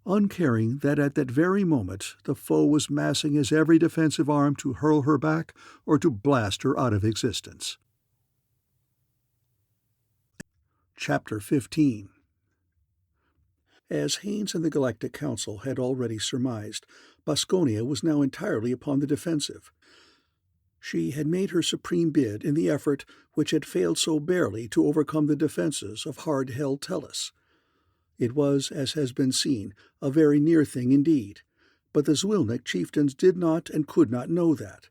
uncaring that at that very moment the foe was massing his every defensive arm to hurl her back or to blast her out of existence. Chapter 15. As Haynes and the Galactic Council had already surmised, Boskone was now entirely upon the defensive. She had made her supreme bid in the effort which had failed so barely to overcome the defenses of hard-held Tellus. It was, as has been seen, a very near thing indeed, but the Zwilnik chieftains did not and could not know that.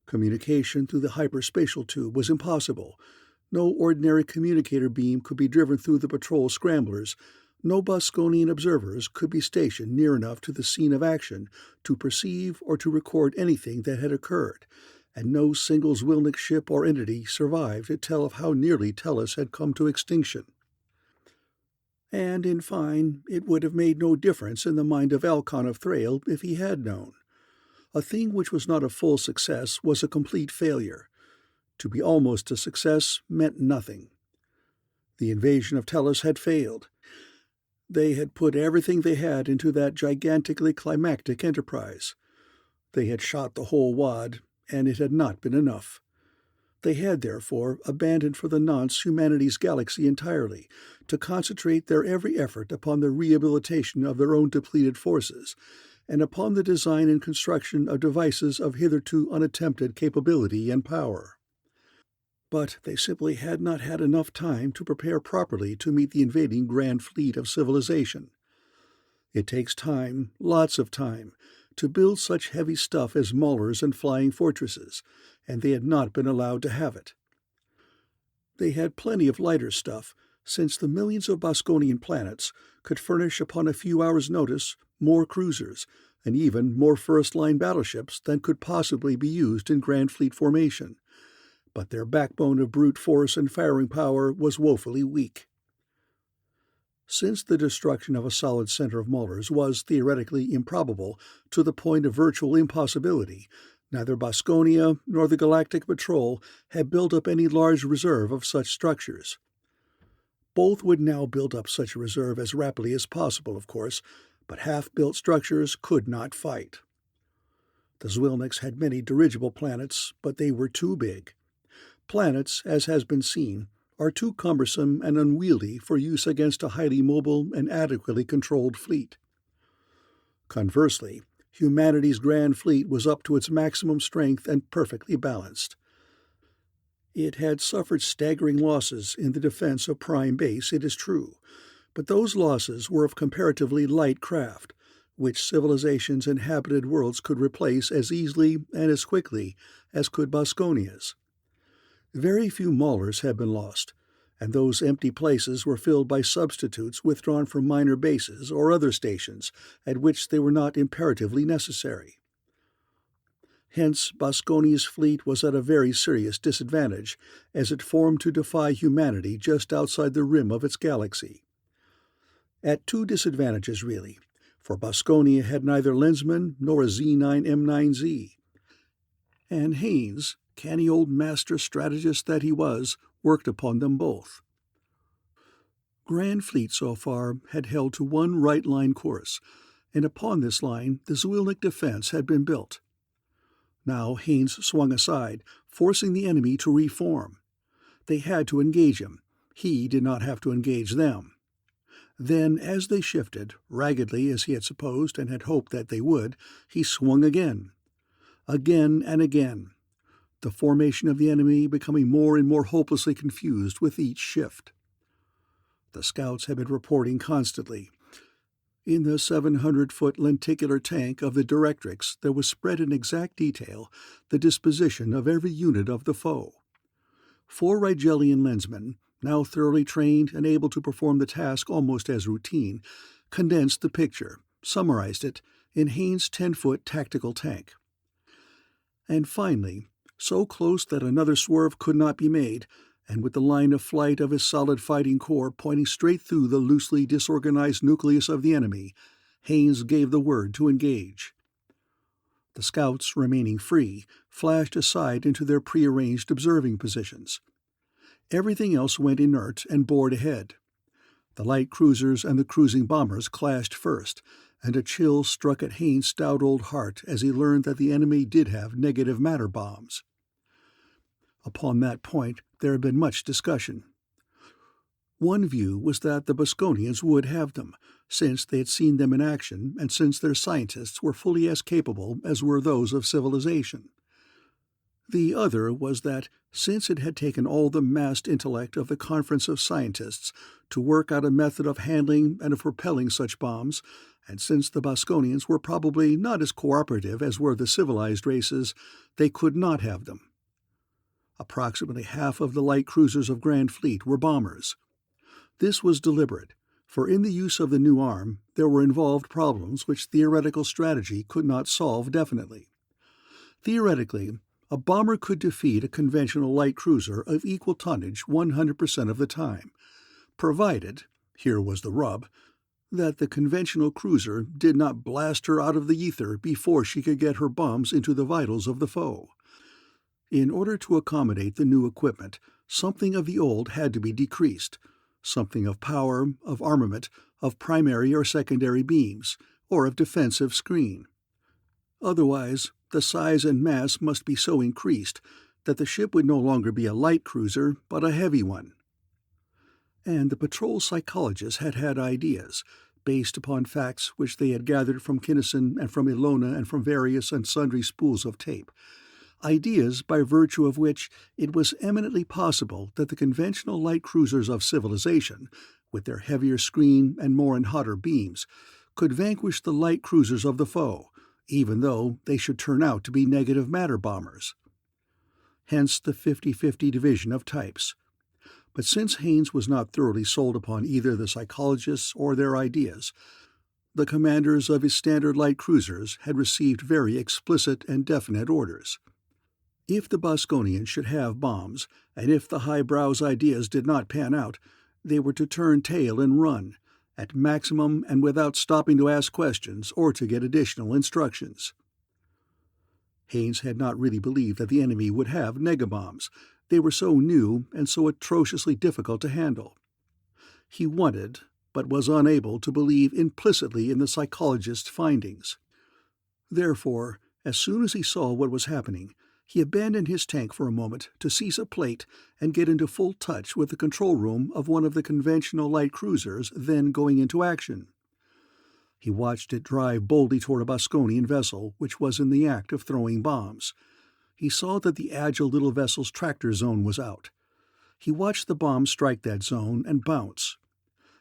Communication through the hyperspatial tube was impossible. No ordinary communicator beam could be driven through the patrol scramblers. No Boskonian observers could be stationed near enough to the scene of action to perceive or to record anything that had occurred, and no single Zwilnik ship or entity survived to tell of how nearly Tellus had come to extinction. And, in fine, it would have made no difference in the mind of Alcon of Thrail if he had known. A thing which was not a full success was a complete failure. To be almost a success meant nothing. The invasion of Tellus had failed. They had put everything they had into that gigantically climactic enterprise. They had shot the whole wad, and it had not been enough. They had, therefore, abandoned for the nonce humanity's galaxy entirely, to concentrate their every effort upon the rehabilitation of their own depleted forces, and upon the design and construction of devices of hitherto unattempted capability and power. But they simply had not had enough time to prepare properly to meet the invading grand fleet of civilization. It takes time, lots of time, to build such heavy stuff as maulers and flying fortresses, and they had not been allowed to have it. They had plenty of lighter stuff, since the millions of Boskonian planets could furnish upon a few hours' notice more cruisers, and even more first-line battleships than could possibly be used in Grand Fleet formation. But their backbone of brute force and firing power was woefully weak. Since the destruction of a solid center of maulers was theoretically improbable to the point of virtual impossibility, neither Boskonia nor the Galactic Patrol had built up any large reserve of such structures. Both would now build up such a reserve as rapidly as possible, of course, but half-built structures could not fight. The Zwilniks had many dirigible planets, but they were too big. Planets, as has been seen, are too cumbersome and unwieldy for use against a highly mobile and adequately controlled fleet. Conversely, humanity's grand fleet was up to its maximum strength and perfectly balanced. It had suffered staggering losses in the defense of Prime Base, it is true, but those losses were of comparatively light craft, which civilization's inhabited worlds could replace as easily and as quickly as could Boskonia's. Very few maulers had been lost, and those empty places were filled by substitutes withdrawn from minor bases or other stations at which they were not imperatively necessary. Hence, Boskonia's fleet was at a very serious disadvantage, as it formed to defy humanity just outside the rim of its galaxy. At two disadvantages, really, for Boskonia had neither Lensman nor a Z9M9Z, and Haynes, canny old master strategist that he was, worked upon them both. Grand Fleet so far had held to one right-line course, and upon this line the Zwilnik defense had been built. Now Haynes swung aside, forcing the enemy to reform. They had to engage him. He did not have to engage them. Then, as they shifted, raggedly as he had supposed and had hoped that they would, he swung again. Again and again, the formation of the enemy becoming more and more hopelessly confused with each shift. The scouts had been reporting constantly. In the 700-foot lenticular tank of the Directrix there was spread in exact detail the disposition of every unit of the foe. 4 Rigelian Lensmen, now thoroughly trained and able to perform the task almost as routine, condensed the picture, summarized it, in Haynes' 10-foot tactical tank. And finally, so close that another swerve could not be made, and with the line of flight of his solid fighting corps pointing straight through the loosely disorganized nucleus of the enemy, Haines gave the word to engage. The scouts, remaining free, flashed aside into their prearranged observing positions. Everything else went inert and bored ahead. The light cruisers and the cruising bombers clashed first, and a chill struck at Haines' stout old heart as he learned that the enemy did have negative matter bombs. Upon that point there had been much discussion. One view was that the Boskonians would have them, since they had seen them in action and since their scientists were fully as capable as were those of civilization. The other was that, since it had taken all the massed intellect of the Conference of Scientists to work out a method of handling and of propelling such bombs, and since the Boskonians were probably not as cooperative as were the civilized races, they could not have them. Approximately half of the light cruisers of Grand Fleet were bombers. This was deliberate, for in the use of the new arm there were involved problems which theoretical strategy could not solve definitely. Theoretically, a bomber could defeat a conventional light cruiser of equal tonnage 100% of the time, provided, here was the rub, that the conventional cruiser did not blast her out of the ether before she could get her bombs into the vitals of the foe. In order to accommodate the new equipment, something of the old had to be decreased, something of power, of armament, of primary or secondary beams, or of defensive screen. Otherwise, the size and mass must be so increased that the ship would no longer be a light cruiser, but a heavy one. And the patrol psychologists had had ideas, based upon facts which they had gathered from Kinnison and from Ilona and from various and sundry spools of tape, ideas by virtue of which it was eminently possible that the conventional light cruisers of civilization, with their heavier screen and more and hotter beams, could vanquish the light cruisers of the foe, even though they should turn out to be negative matter bombers. Hence the 50-50 division of types. But since Haines was not thoroughly sold upon either the psychologists or their ideas, the commanders of his standard light cruisers had received very explicit and definite orders. If the Boskonians should have bombs, and if the highbrow's ideas did not pan out, they were to turn tail and run, at maximum and without stopping to ask questions or to get additional instructions. Haines had not really believed that the enemy would have negabombs. They were so new and so atrociously difficult to handle. He wanted, but was unable to believe implicitly in the psychologist's findings. Therefore, as soon as he saw what was happening, he abandoned his tank for a moment to seize a plate and get into full touch with the control room of one of the conventional light cruisers then going into action. He watched it drive boldly toward a Boskonian vessel which was in the act of throwing bombs. He saw that the agile little vessel's tractor zone was out. He watched the bomb strike that zone and bounce.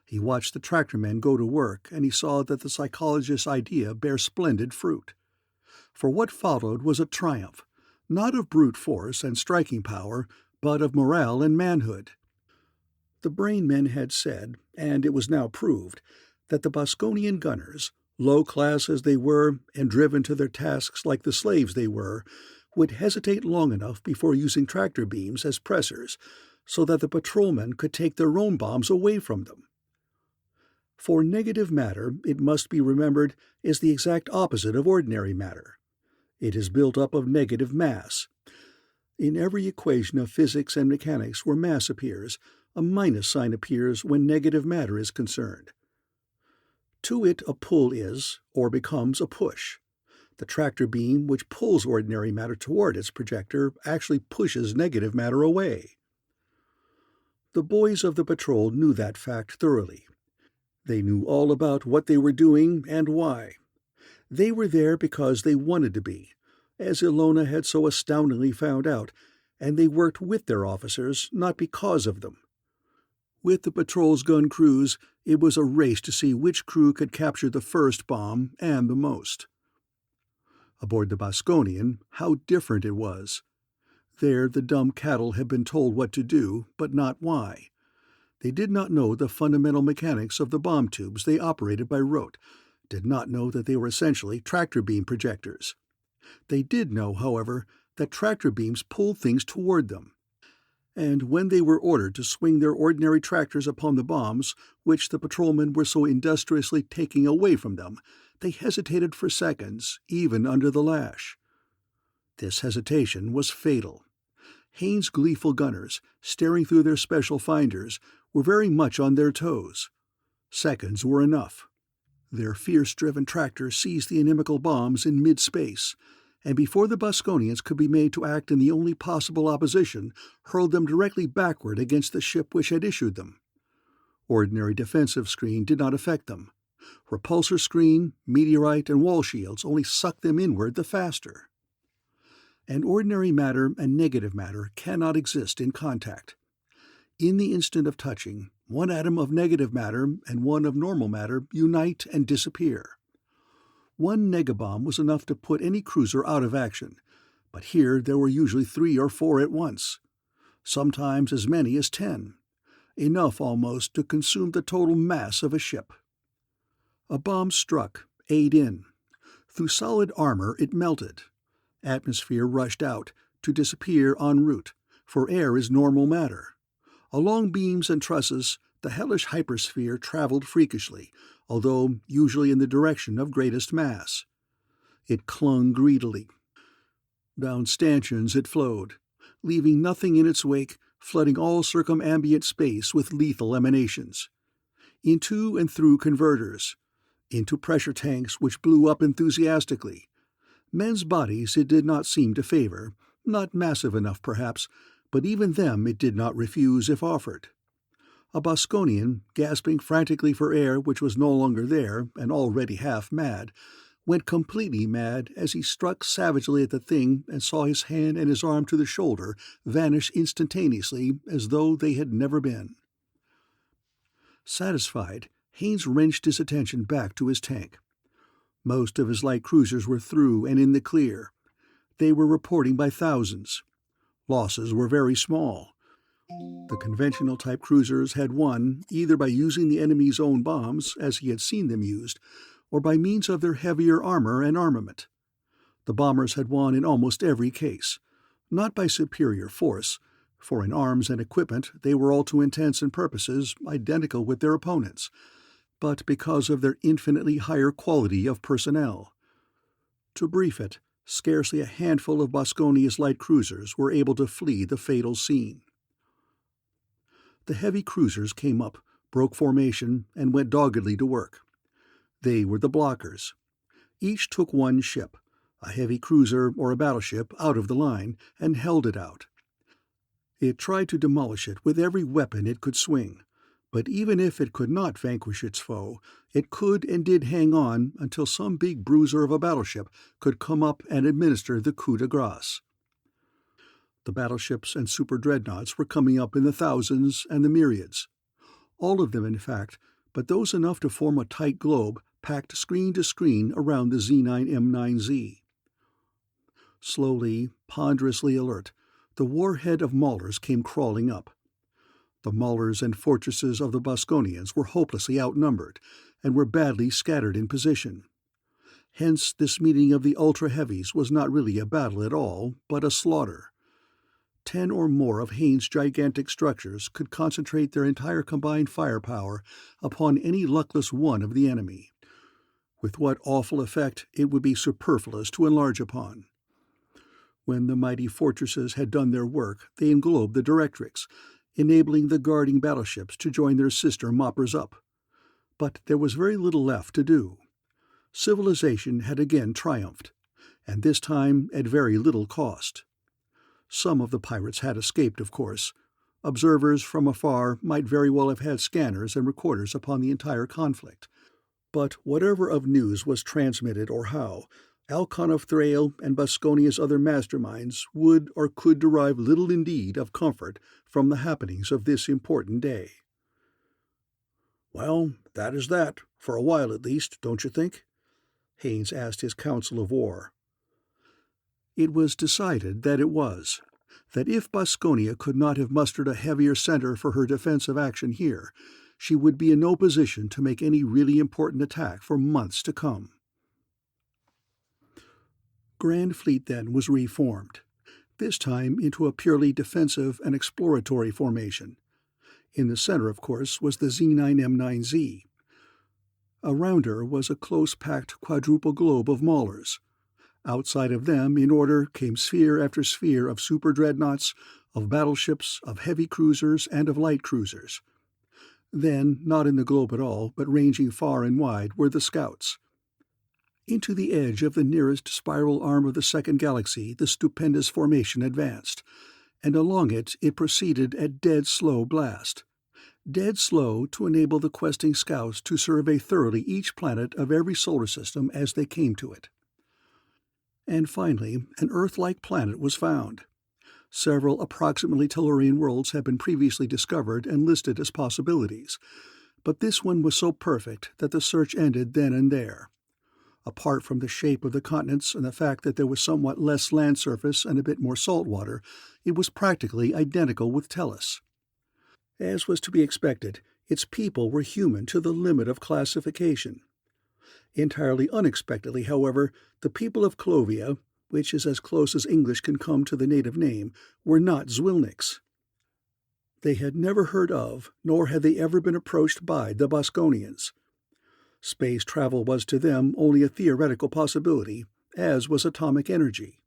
He watched the tractor men go to work, and he saw that the psychologist's idea bare splendid fruit. For what followed was a triumph, not of brute force and striking power, but of morale and manhood. The brain men had said, and it was now proved, that the Boskonian gunners, low class as they were and driven to their tasks like the slaves they were, would hesitate long enough before using tractor beams as pressers so that the patrolmen could take their own bombs away from them. For negative matter, it must be remembered, is the exact opposite of ordinary matter. It is built up of negative mass. In every equation of physics and mechanics where mass appears, a minus sign appears when negative matter is concerned. To it a pull is, or becomes, a push. The tractor beam which pulls ordinary matter toward its projector actually pushes negative matter away. The boys of the patrol knew that fact thoroughly. They knew all about what they were doing and why. They were there because they wanted to be, as Ilona had so astoundingly found out, and they worked with their officers, not because of them. With the patrol's gun crews, it was a race to see which crew could capture the first bomb and the most. Aboard the Boskonian, how different it was. There the dumb cattle had been told what to do, but not why. They did not know the fundamental mechanics of the bomb tubes they operated by rote, did not know that they were essentially tractor beam projectors. They did know, however, that tractor beams pulled things toward them. And when they were ordered to swing their ordinary tractors upon the bombs, which the patrolmen were so industriously taking away from them, they hesitated for seconds, even under the lash. This hesitation was fatal. Haynes' gleeful gunners, staring through their special finders, were very much on their toes. Seconds were enough. Their fierce-driven tractors seized the inimical bombs in mid-space, and before the Boskonians could be made to act in the only possible opposition, hurled them directly backward against the ship which had issued them. Ordinary defensive screen did not affect them. Repulsor screen, meteorite, and wall shields only sucked them inward the faster. And ordinary matter and negative matter cannot exist in contact. In the instant of touching, one atom of negative matter and one of normal matter unite and disappear. One negabomb was enough to put any cruiser out of action, but here there were usually 3 or 4 at once, sometimes as many as 10, enough almost to consume the total mass of a ship. A bomb struck, 8 in. Through solid armor it melted. Atmosphere rushed out, to disappear en route, for air is normal matter. Along beams and trusses, the hellish hypersphere traveled freakishly, although usually in the direction of greatest mass. It clung greedily. Down stanchions it flowed, leaving nothing in its wake, flooding all circumambient space with lethal emanations. Into and through converters, into pressure tanks which blew up enthusiastically. Men's bodies it did not seem to favor, not massive enough perhaps, but even them it did not refuse if offered. A Boskonian, gasping frantically for air which was no longer there and already half mad, went completely mad as he struck savagely at the thing and saw his hand and his arm to the shoulder vanish instantaneously as though they had never been. Satisfied, Haynes wrenched his attention back to his tank. Most of his light cruisers were through and in the clear. They were reporting by thousands. Losses were very small. The conventional type cruisers had won either by using the enemy's own bombs, as he had seen them used, or by means of their heavier armor and armament. The bombers had won in almost every case, not by superior force, for in arms and equipment they were all to intents and purposes identical with their opponents, but because of their infinitely higher quality of personnel. To brief it, scarcely a handful of Boskonia's light cruisers were able to flee the fatal scene. The heavy cruisers came up, broke formation, and went doggedly to work. They were the blockers. Each took one ship, a heavy cruiser or a battleship, out of the line, and held it out. It tried to demolish it with every weapon it could swing, but even if it could not vanquish its foe, it could and did hang on until some big bruiser of a battleship could come up and administer the coup de grace. The battleships and super-dreadnoughts were coming up in the thousands and the myriads. All of them, in fact, but those enough to form a tight globe packed screen to screen around the Z9M9Z. Slowly, ponderously alert, the warhead of maulers came crawling up. The maulers and fortresses of the Boskonians were hopelessly outnumbered and were badly scattered in position. Hence this meeting of the ultra-heavies was not really a battle at all, but a slaughter. 10 or more of Haynes' gigantic structures could concentrate their entire combined firepower upon any luckless one of the enemy, with what awful effect it would be superfluous to enlarge upon. When the mighty fortresses had done their work, they englobed the directrix, enabling the guarding battleships to join their sister moppers up. But there was very little left to do. Civilization had again triumphed, and this time at very little cost. Some of the pirates had escaped, of course. Observers from afar might very well have had scanners and recorders upon the entire conflict. But whatever of news was transmitted or how, Alcon of Thrail and Boskonia's other masterminds would or could derive little indeed of comfort from the happenings of this important day. "Well, that is that, for a while at least, don't you think?" Haynes asked his council of war. It was decided that it was, that if Boskonia could not have mustered a heavier center for her defensive action here, she would be in no position to make any really important attack for months to come. Grand Fleet then was reformed. this time into a purely defensive and exploratory formation. In the center, of course, was the Z9M9Z. Around her was a close-packed quadruple globe of maulers. Outside of them, in order, came sphere after sphere of super-dreadnoughts, of battleships, of heavy cruisers, and of light cruisers. Then, not in the globe at all, but ranging far and wide, were the scouts. Into the edge of the nearest spiral arm of the second galaxy the stupendous formation advanced, and along it proceeded at dead slow blast. Dead slow to enable the questing scouts to survey thoroughly each planet of every solar system as they came to it. And finally, an Earth-like planet was found. Several approximately Tellurian worlds had been previously discovered and listed as possibilities, but this one was so perfect that the search ended then and there. Apart from the shape of the continents and the fact that there was somewhat less land surface and a bit more salt water, it was practically identical with Tellus. As was to be expected, its people were human to the limit of classification. Entirely unexpectedly, however, the people of Clovia, which is as close as English can come to the native name, were not Zwilniks. They had never heard of, nor had they ever been approached by, the Boskonians. Space travel was to them only a theoretical possibility, as was atomic energy.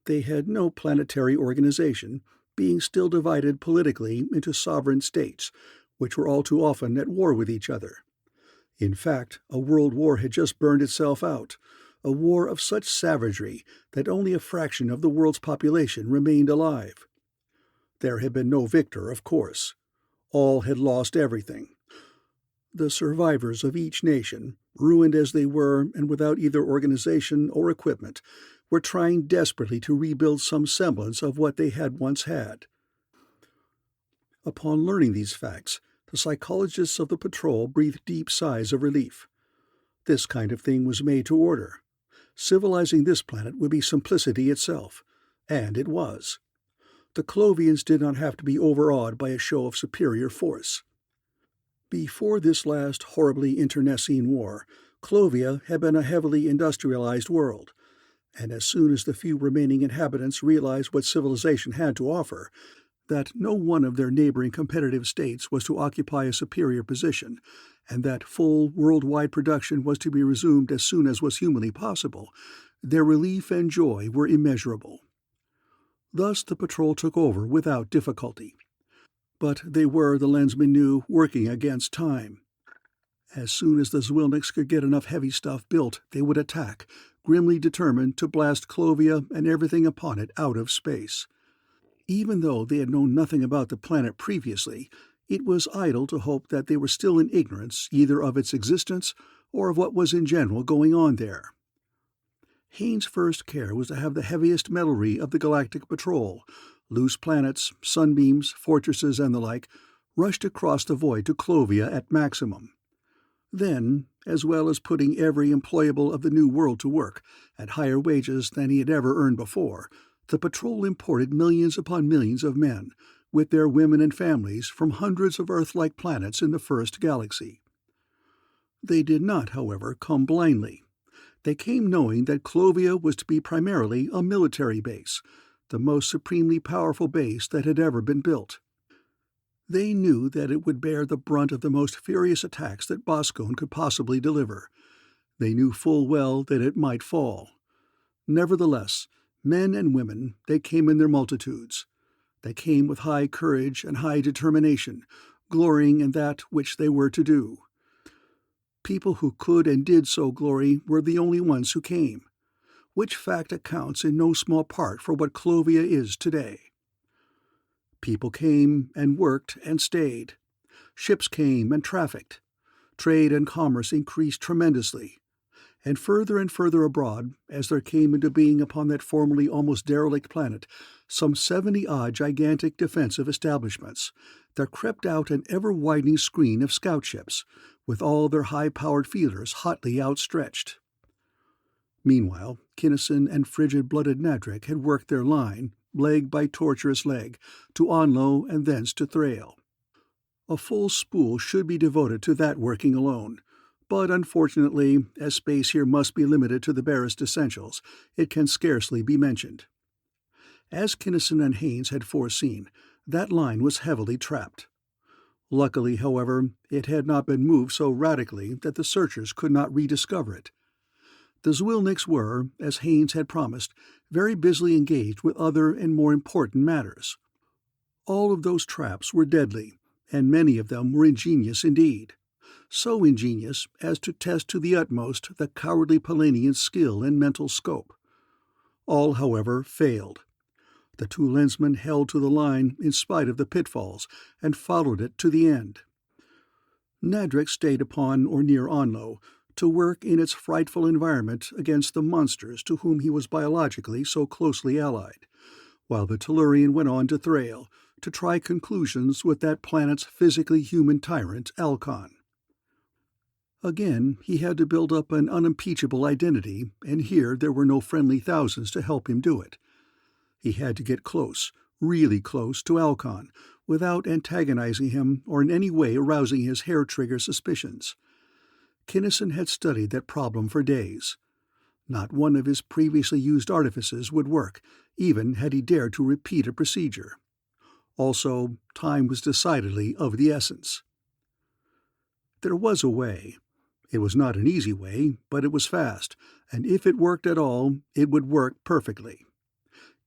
They had no planetary organization, being still divided politically into sovereign states, which were all too often at war with each other. In fact, a world war had just burned itself out, a war of such savagery that only a fraction of the world's population remained alive. There had been no victor, of course. All had lost everything. The survivors of each nation, ruined as they were and without either organization or equipment, were trying desperately to rebuild some semblance of what they had once had. Upon learning these facts, the psychologists of the patrol breathed deep sighs of relief. This kind of thing was made to order. Civilizing this planet would be simplicity itself, and it was. The Clovians did not have to be overawed by a show of superior force. Before this last horribly internecine war, Clovia had been a heavily industrialized world, and as soon as the few remaining inhabitants realized what civilization had to offer, that no one of their neighboring competitive states was to occupy a superior position, and that full worldwide production was to be resumed as soon as was humanly possible, their relief and joy were immeasurable. Thus the patrol took over without difficulty. But they were, the Lensmen knew, working against time. As soon as the Zwilniks could get enough heavy stuff built, they would attack, grimly determined to blast Clovia and everything upon it out of space. Even though they had known nothing about the planet previously, it was idle to hope that they were still in ignorance either of its existence or of what was in general going on there. Haynes' first care was to have the heaviest metalry of the Galactic Patrol, loose planets, sunbeams, fortresses, and the like, rushed across the void to Clovia at maximum. Then, as well as putting every employable of the new world to work, at higher wages than he had ever earned before, the patrol imported millions upon millions of men, with their women and families, from hundreds of Earth-like planets in the first galaxy. They did not, however, come blindly. They came knowing that Clovia was to be primarily a military base, the most supremely powerful base that had ever been built. They knew that it would bear the brunt of the most furious attacks that Boskone could possibly deliver. They knew full well that it might fall. Nevertheless, men and women, they came in their multitudes. They came with high courage and high determination, glorying in that which they were to do. People who could and did so glory were the only ones who came, which fact accounts in no small part for what Clovia is today. People came and worked and stayed. Ships came and trafficked. Trade and commerce increased tremendously. And further abroad, as there came into being upon that formerly almost derelict planet some 70-odd gigantic defensive establishments, there crept out an ever-widening screen of scout ships, with all their high-powered feelers hotly outstretched. Meanwhile, Kinnison and frigid-blooded Nadric had worked their line, leg by tortuous leg, to Onlo and thence to Thrail. A full spool should be devoted to that working alone, but unfortunately, as space here must be limited to the barest essentials, it can scarcely be mentioned. As Kinnison and Haynes had foreseen, that line was heavily trapped. Luckily, however, it had not been moved so radically that the searchers could not rediscover it. The Zwilniks were, as Haynes had promised, very busily engaged with other and more important matters. All of those traps were deadly, and many of them were ingenious indeed. So ingenious as to test to the utmost the cowardly Polanian's skill and mental scope. All, however, failed. The two lensmen held to the line in spite of the pitfalls, and followed it to the end. Nadrek stayed upon or near Onlo to work in its frightful environment against the monsters to whom he was biologically so closely allied, while the Tellurian went on to Thrail to try conclusions with that planet's physically human tyrant, Alcon. Again, he had to build up an unimpeachable identity, and here there were no friendly thousands to help him do it. He had to get close, really close, to Alcon, without antagonizing him or in any way arousing his hair-trigger suspicions. Kinnison had studied that problem for days. Not one of his previously used artifices would work, even had he dared to repeat a procedure. Also, time was decidedly of the essence. There was a way. It was not an easy way, but it was fast, and if it worked at all, it would work perfectly.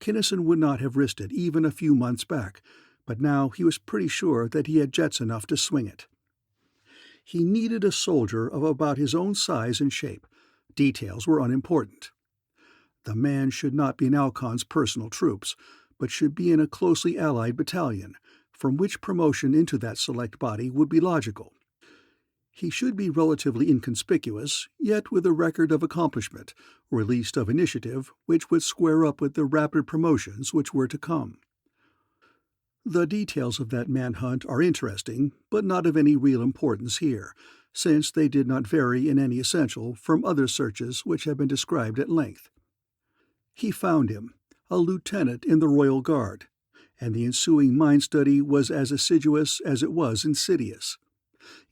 Kinnison would not have risked it even a few months back, but now he was pretty sure that he had jets enough to swing it. He needed a soldier of about his own size and shape. Details were unimportant. The man should not be in Alcon's personal troops, but should be in a closely allied battalion, from which promotion into that select body would be logical. He should be relatively inconspicuous, yet with a record of accomplishment, or at least of initiative, which would square up with the rapid promotions which were to come. The details of that manhunt are interesting, but not of any real importance here, since they did not vary in any essential from other searches which have been described at length. He found him, a lieutenant in the Royal Guard, and the ensuing mind study was as assiduous as it was insidious.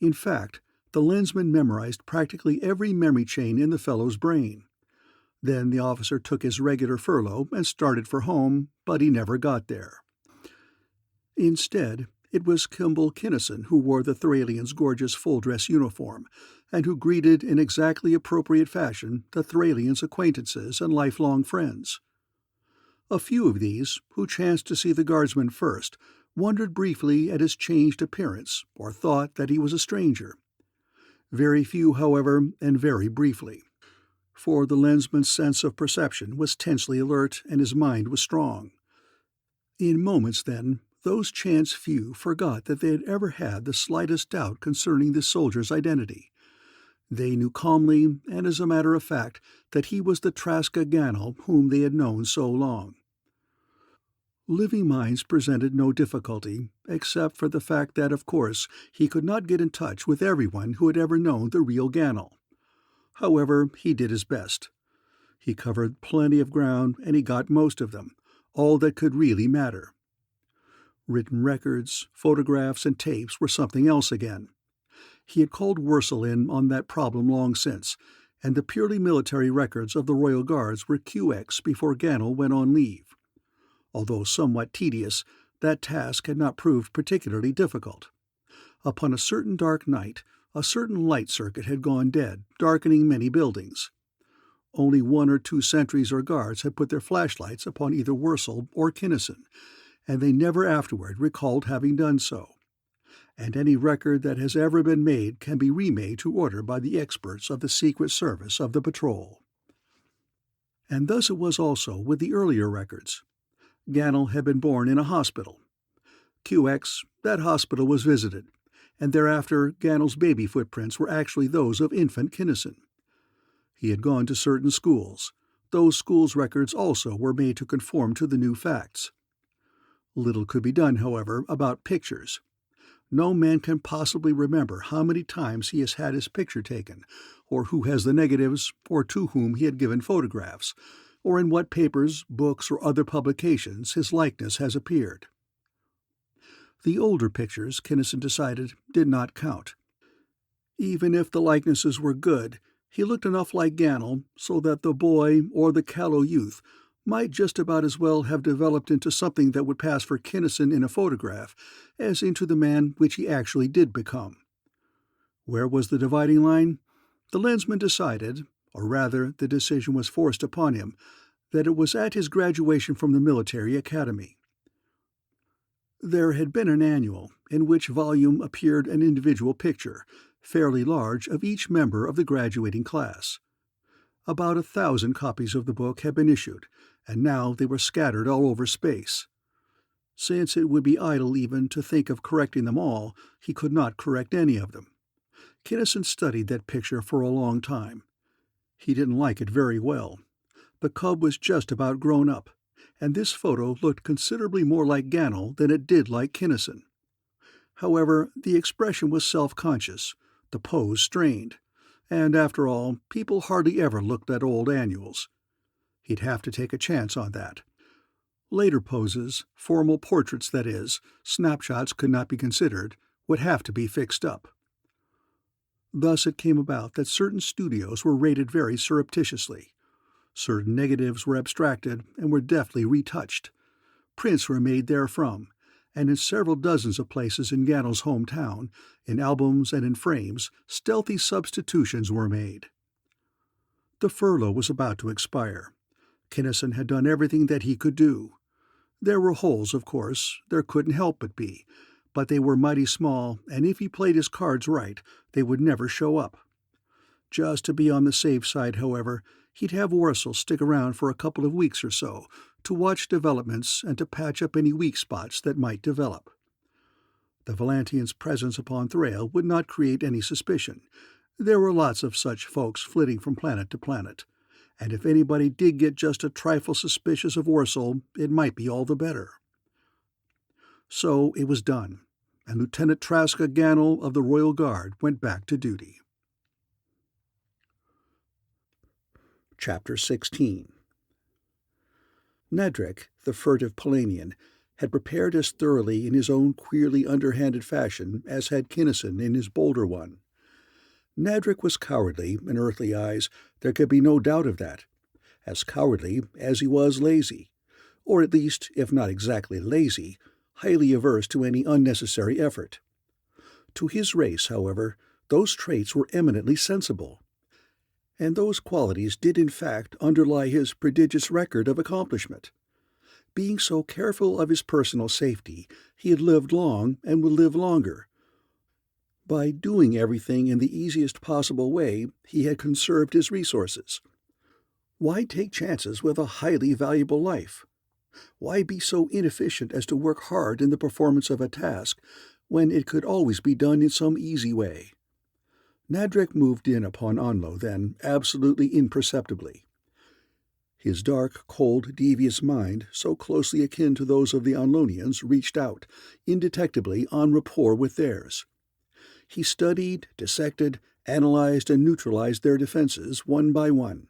In fact, the lensman memorized practically every memory chain in the fellow's brain. Then the officer took his regular furlough and started for home, but he never got there. Instead, it was Kimball Kinnison who wore the Thralian's gorgeous full-dress uniform, and who greeted in exactly appropriate fashion the Thralian's acquaintances and lifelong friends. A few of these, who chanced to see the guardsman first, wondered briefly at his changed appearance, or thought that he was a stranger. Very few, however, and very briefly, for the lensman's sense of perception was tensely alert and his mind was strong. In moments, then, those chance few forgot that they had ever had the slightest doubt concerning the soldier's identity. They knew calmly, and as a matter of fact, that he was the Traska Ganel whom they had known so long. Living minds presented no difficulty, except for the fact that, of course, he could not get in touch with everyone who had ever known the real Ganel. However, he did his best. He covered plenty of ground, and he got most of them, all that could really matter. Written records, photographs, and tapes were something else again. He had called Wurzel in on that problem long since, and the purely military records of the Royal Guards were QX before Ganel went on leave. Although somewhat tedious, that task had not proved particularly difficult. Upon a certain dark night, a certain light circuit had gone dead, darkening many buildings. Only 1 or 2 sentries or guards had put their flashlights upon either Wurzel or Kinnison, and they never afterward recalled having done so. And any record that has ever been made can be remade to order by the experts of the Secret Service of the Patrol. And thus it was also with the earlier records. Ganel had been born in a hospital. QX, that hospital was visited, and thereafter Ganel's baby footprints were actually those of infant Kinnison. He had gone to certain schools. Those schools' records also were made to conform to the new facts. Little could be done, however, about pictures. No man can possibly remember how many times he has had his picture taken, or who has the negatives, or to whom he had given photographs, or in what papers, books, or other publications his likeness has appeared. The older pictures, Kinnison decided, did not count. Even if the likenesses were good, he looked enough like Ganel so that the boy or the callow youth might just about as well have developed into something that would pass for Kinnison in a photograph as into the man which he actually did become. Where was the dividing line? The Lensman decided, or rather the decision was forced upon him, that it was at his graduation from the military academy. There had been an annual, in which volume appeared an individual picture, fairly large, of each member of the graduating class. About 1,000 copies of the book had been issued, and now they were scattered all over space. Since it would be idle even to think of correcting them all, he could not correct any of them. Kinnison studied that picture for a long time. He didn't like it very well. The cub was just about grown up, and this photo looked considerably more like Ganel than it did like Kinnison. However, the expression was self-conscious, the pose strained, and after all, people hardly ever looked at old annuals. He'd have to take a chance on that. Later poses, formal portraits that is, snapshots could not be considered, would have to be fixed up. Thus it came about that certain studios were raided very surreptitiously. Certain negatives were abstracted and were deftly retouched. Prints were made therefrom, and in several dozens of places in Ganel's hometown, in albums and in frames, stealthy substitutions were made. The furlough was about to expire. Kinnison had done everything that he could do. There were holes, of course, there couldn't help but be, but they were mighty small, and if he played his cards right, they would never show up. Just to be on the safe side, however, he'd have Warsaw stick around for a couple of weeks or so, to watch developments and to patch up any weak spots that might develop. The Valantian's presence upon Thrail would not create any suspicion. There were lots of such folks flitting from planet to planet, and if anybody did get just a trifle suspicious of Warsaw, it might be all the better. So it was done, and Lieutenant Traska Ganel of the Royal Guard went back to duty. Chapter 16. Nedrick, the furtive Polanian, had prepared as thoroughly in his own queerly underhanded fashion as had Kinnison in his bolder one. Nedrick was cowardly, in earthly eyes, there could be no doubt of that, as cowardly as he was lazy, or at least, if not exactly lazy, highly averse to any unnecessary effort. To his race, however, those traits were eminently sensible, and those qualities did in fact underlie his prodigious record of accomplishment. Being so careful of his personal safety, he had lived long and would live longer. By doing everything in the easiest possible way, he had conserved his resources. Why take chances with a highly valuable life? Why be so inefficient as to work hard in the performance of a task when it could always be done in some easy way? Nedrick moved in upon Onlo then, absolutely imperceptibly. His dark, cold, devious mind, so closely akin to those of the Onlonians, reached out, indetectably en rapport with theirs. He studied, dissected, analyzed, and neutralized their defenses one by one.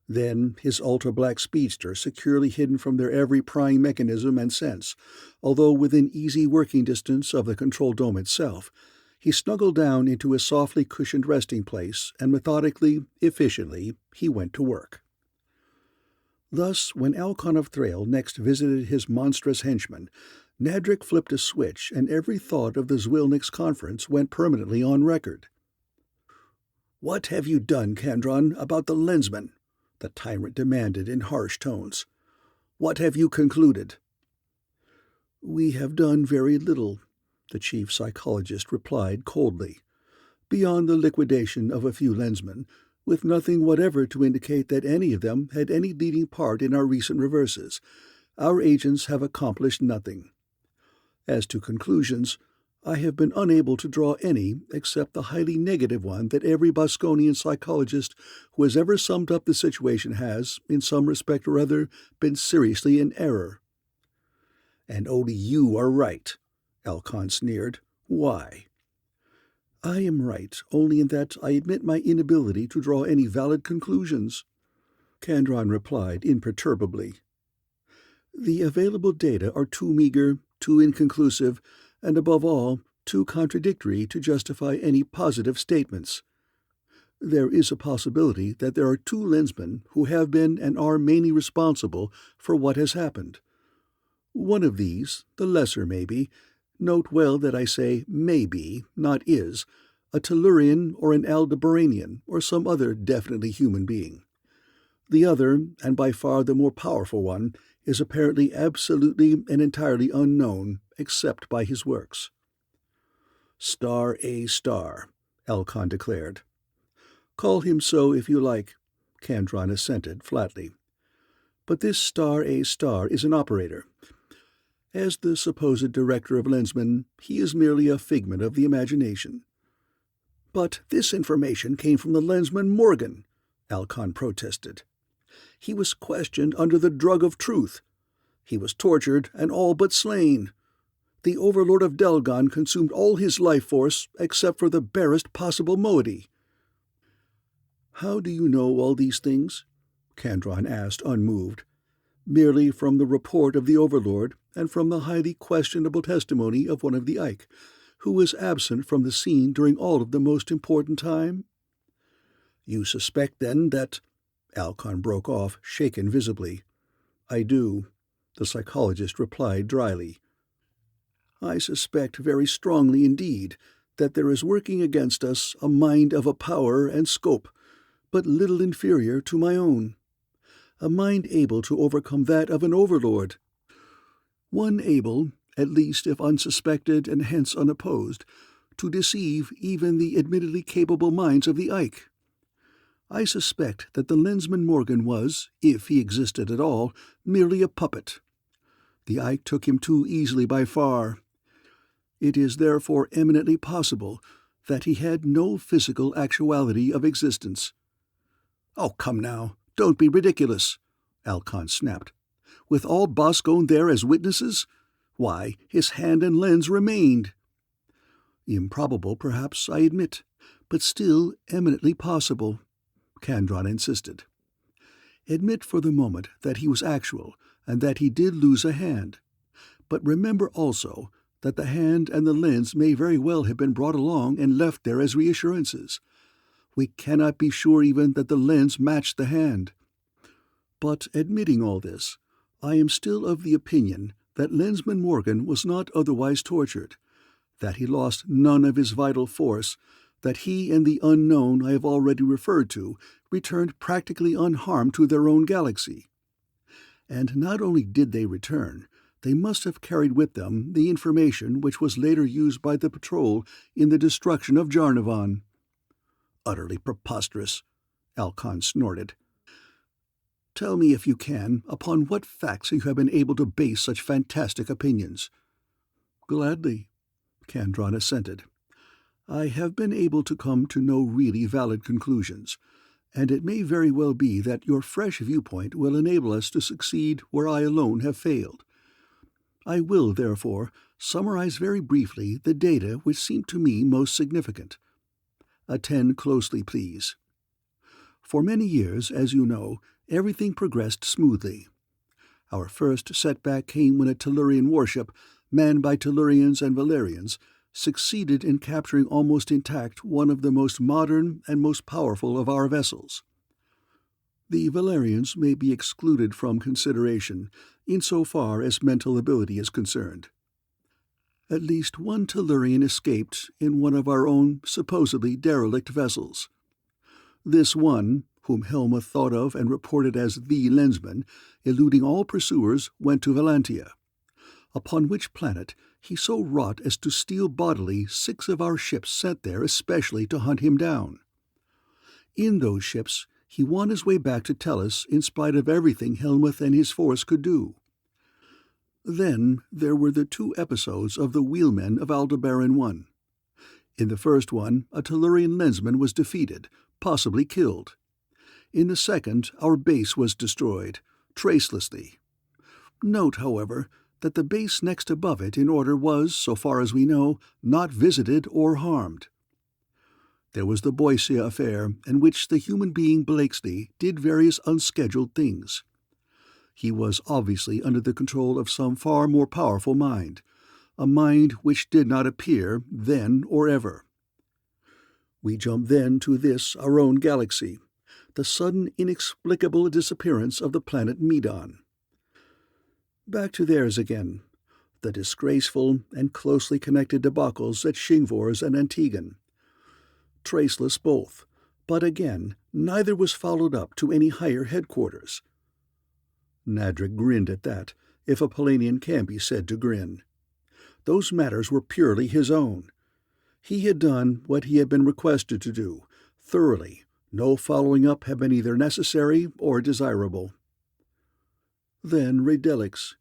Then his ultra-black speedster, securely hidden from their every prying mechanism and sense, although within easy working distance of the control dome itself, he snuggled down into his softly cushioned resting place, and methodically, efficiently, he went to work. Thus, when Alcon of Thrail next visited his monstrous henchman, Nedrick flipped a switch, and every thought of the Zwilniks conference went permanently on record. "What have you done, Kandron, about the Lensman?" the tyrant demanded in harsh tones. "What have you concluded?" "We have done very little," the chief psychologist replied coldly. "Beyond the liquidation of a few Lensmen, with nothing whatever to indicate that any of them had any leading part in our recent reverses, our agents have accomplished nothing. As to conclusions, I have been unable to draw any except the highly negative one that every Boskonian psychologist who has ever summed up the situation has, in some respect or other, been seriously in error." "And only you are right," Alcon sneered. "Why?" "I am right only in that I admit my inability to draw any valid conclusions," Kandron replied imperturbably. "The available data are too meager, too inconclusive, and above all, too contradictory to justify any positive statements. There is a possibility that there are two Lensmen who have been and are mainly responsible for what has happened. One of these, the lesser maybe, note well that I say maybe, not is, a Tellurian or an Aldebaranian or some other definitely human being. The other, and by far the more powerful one, is apparently absolutely and entirely unknown except by his works. Star A Star, Elcon declared. Call him so if you like, Kandron assented flatly. But this Star A Star is an operator. As the supposed director of Lensman, he is merely a figment of the imagination. But this information came from the Lensman Morgan, Alcon protested. He was questioned under the drug of truth. He was tortured and all but slain. The overlord of Delgon consumed all his life force except for the barest possible moiety. How do you know all these things? Kandron asked, unmoved. Merely from the report of the overlord and from the highly questionable testimony of one of the Ike, who was absent from the scene during all of the most important time? You suspect, then, that— Alcon broke off, shaken visibly. I do, the psychologist replied dryly. I suspect very strongly indeed that there is working against us a mind of a power and scope, but little inferior to my own. A mind able to overcome that of an overlord. One able, at least if unsuspected and hence unopposed, to deceive even the admittedly capable minds of the Ike. I suspect that the Lensman Morgan was, if he existed at all, merely a puppet. The Ike took him too easily by far. It is therefore eminently possible that he had no physical actuality of existence. Oh, come now, don't be ridiculous, Alcon snapped. With all Boskone there as witnesses? Why, his hand and lens remained. Improbable, perhaps, I admit, but still eminently possible, Kandron insisted. Admit for the moment that he was actual and that he did lose a hand. But remember also that the hand and the lens may very well have been brought along and left there as reassurances. We cannot be sure even that the lens matched the hand. But admitting all this, I am still of the opinion that Lensman Morgan was not otherwise tortured, that he lost none of his vital force, that he and the unknown I have already referred to returned practically unharmed to their own galaxy. And not only did they return, they must have carried with them the information which was later used by the Patrol in the destruction of Jarnavan. Utterly preposterous, Alcon snorted. Tell me, if you can, upon what facts you have been able to base such fantastic opinions. Gladly, Kandron assented. I have been able to come to no really valid conclusions, and it may very well be that your fresh viewpoint will enable us to succeed where I alone have failed. I will, therefore, summarize very briefly the data which seem to me most significant. Attend closely, please. For many years, as you know, everything progressed smoothly. Our first setback came when a Tellurian warship, manned by Tellurians and Valerians, succeeded in capturing almost intact one of the most modern and most powerful of our vessels. The Valerians may be excluded from consideration insofar as mental ability is concerned. At least one Tellurian escaped in one of our own supposedly derelict vessels. This one, whom Helmuth thought of and reported as the Lensman, eluding all pursuers, went to Valantia, upon which planet he so wrought as to steal bodily 6 of our ships sent there especially to hunt him down. In those ships he won his way back to Tellus in spite of everything Helmuth and his force could do. Then there were the 2 episodes of the Wheelmen of Aldebaran I. In the first one, a Tellurian Lensman was defeated, possibly killed. In the second, our base was destroyed, tracelessly. Note, however, that the base next above it in order was, so far as we know, not visited or harmed. There was the Boycia affair, in which the human being Blakesley did various unscheduled things. He was obviously under the control of some far more powerful mind, a mind which did not appear then or ever. We jump then to this, our own galaxy, the sudden inexplicable disappearance of the planet Medon. Back to theirs again, the disgraceful and closely connected debacles at Shingvors and Antigon. Traceless both, but again, neither was followed up to any higher headquarters. Nadric grinned at that, if a Polanian can be said to grin. Those matters were purely his own. He had done what he had been requested to do, thoroughly. No following up had been either necessary or desirable. Then Redelics.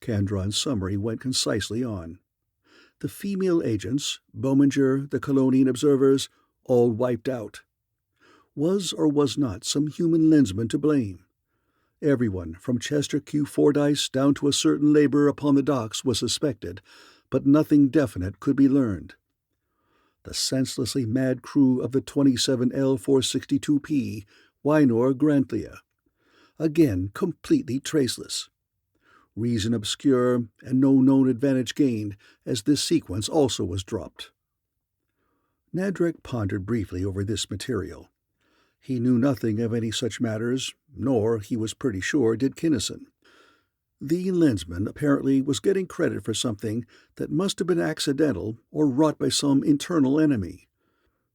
Kandron's summary went concisely on. The female agents, Bominger, the Colonian observers, all wiped out. Was or was not some human lensman to blame? Everyone, from Chester Q. Fordyce down to a certain laborer upon the docks, was suspected, but nothing definite could be learned. The senselessly mad crew of the 27L462P, Wynor Grantlia. Again completely traceless. Reason obscure, and no known advantage gained, as this sequence also was dropped. Nadrek pondered briefly over this material. He knew nothing of any such matters, nor, he was pretty sure, did Kinnison. The lensman apparently was getting credit for something that must have been accidental or wrought by some internal enemy.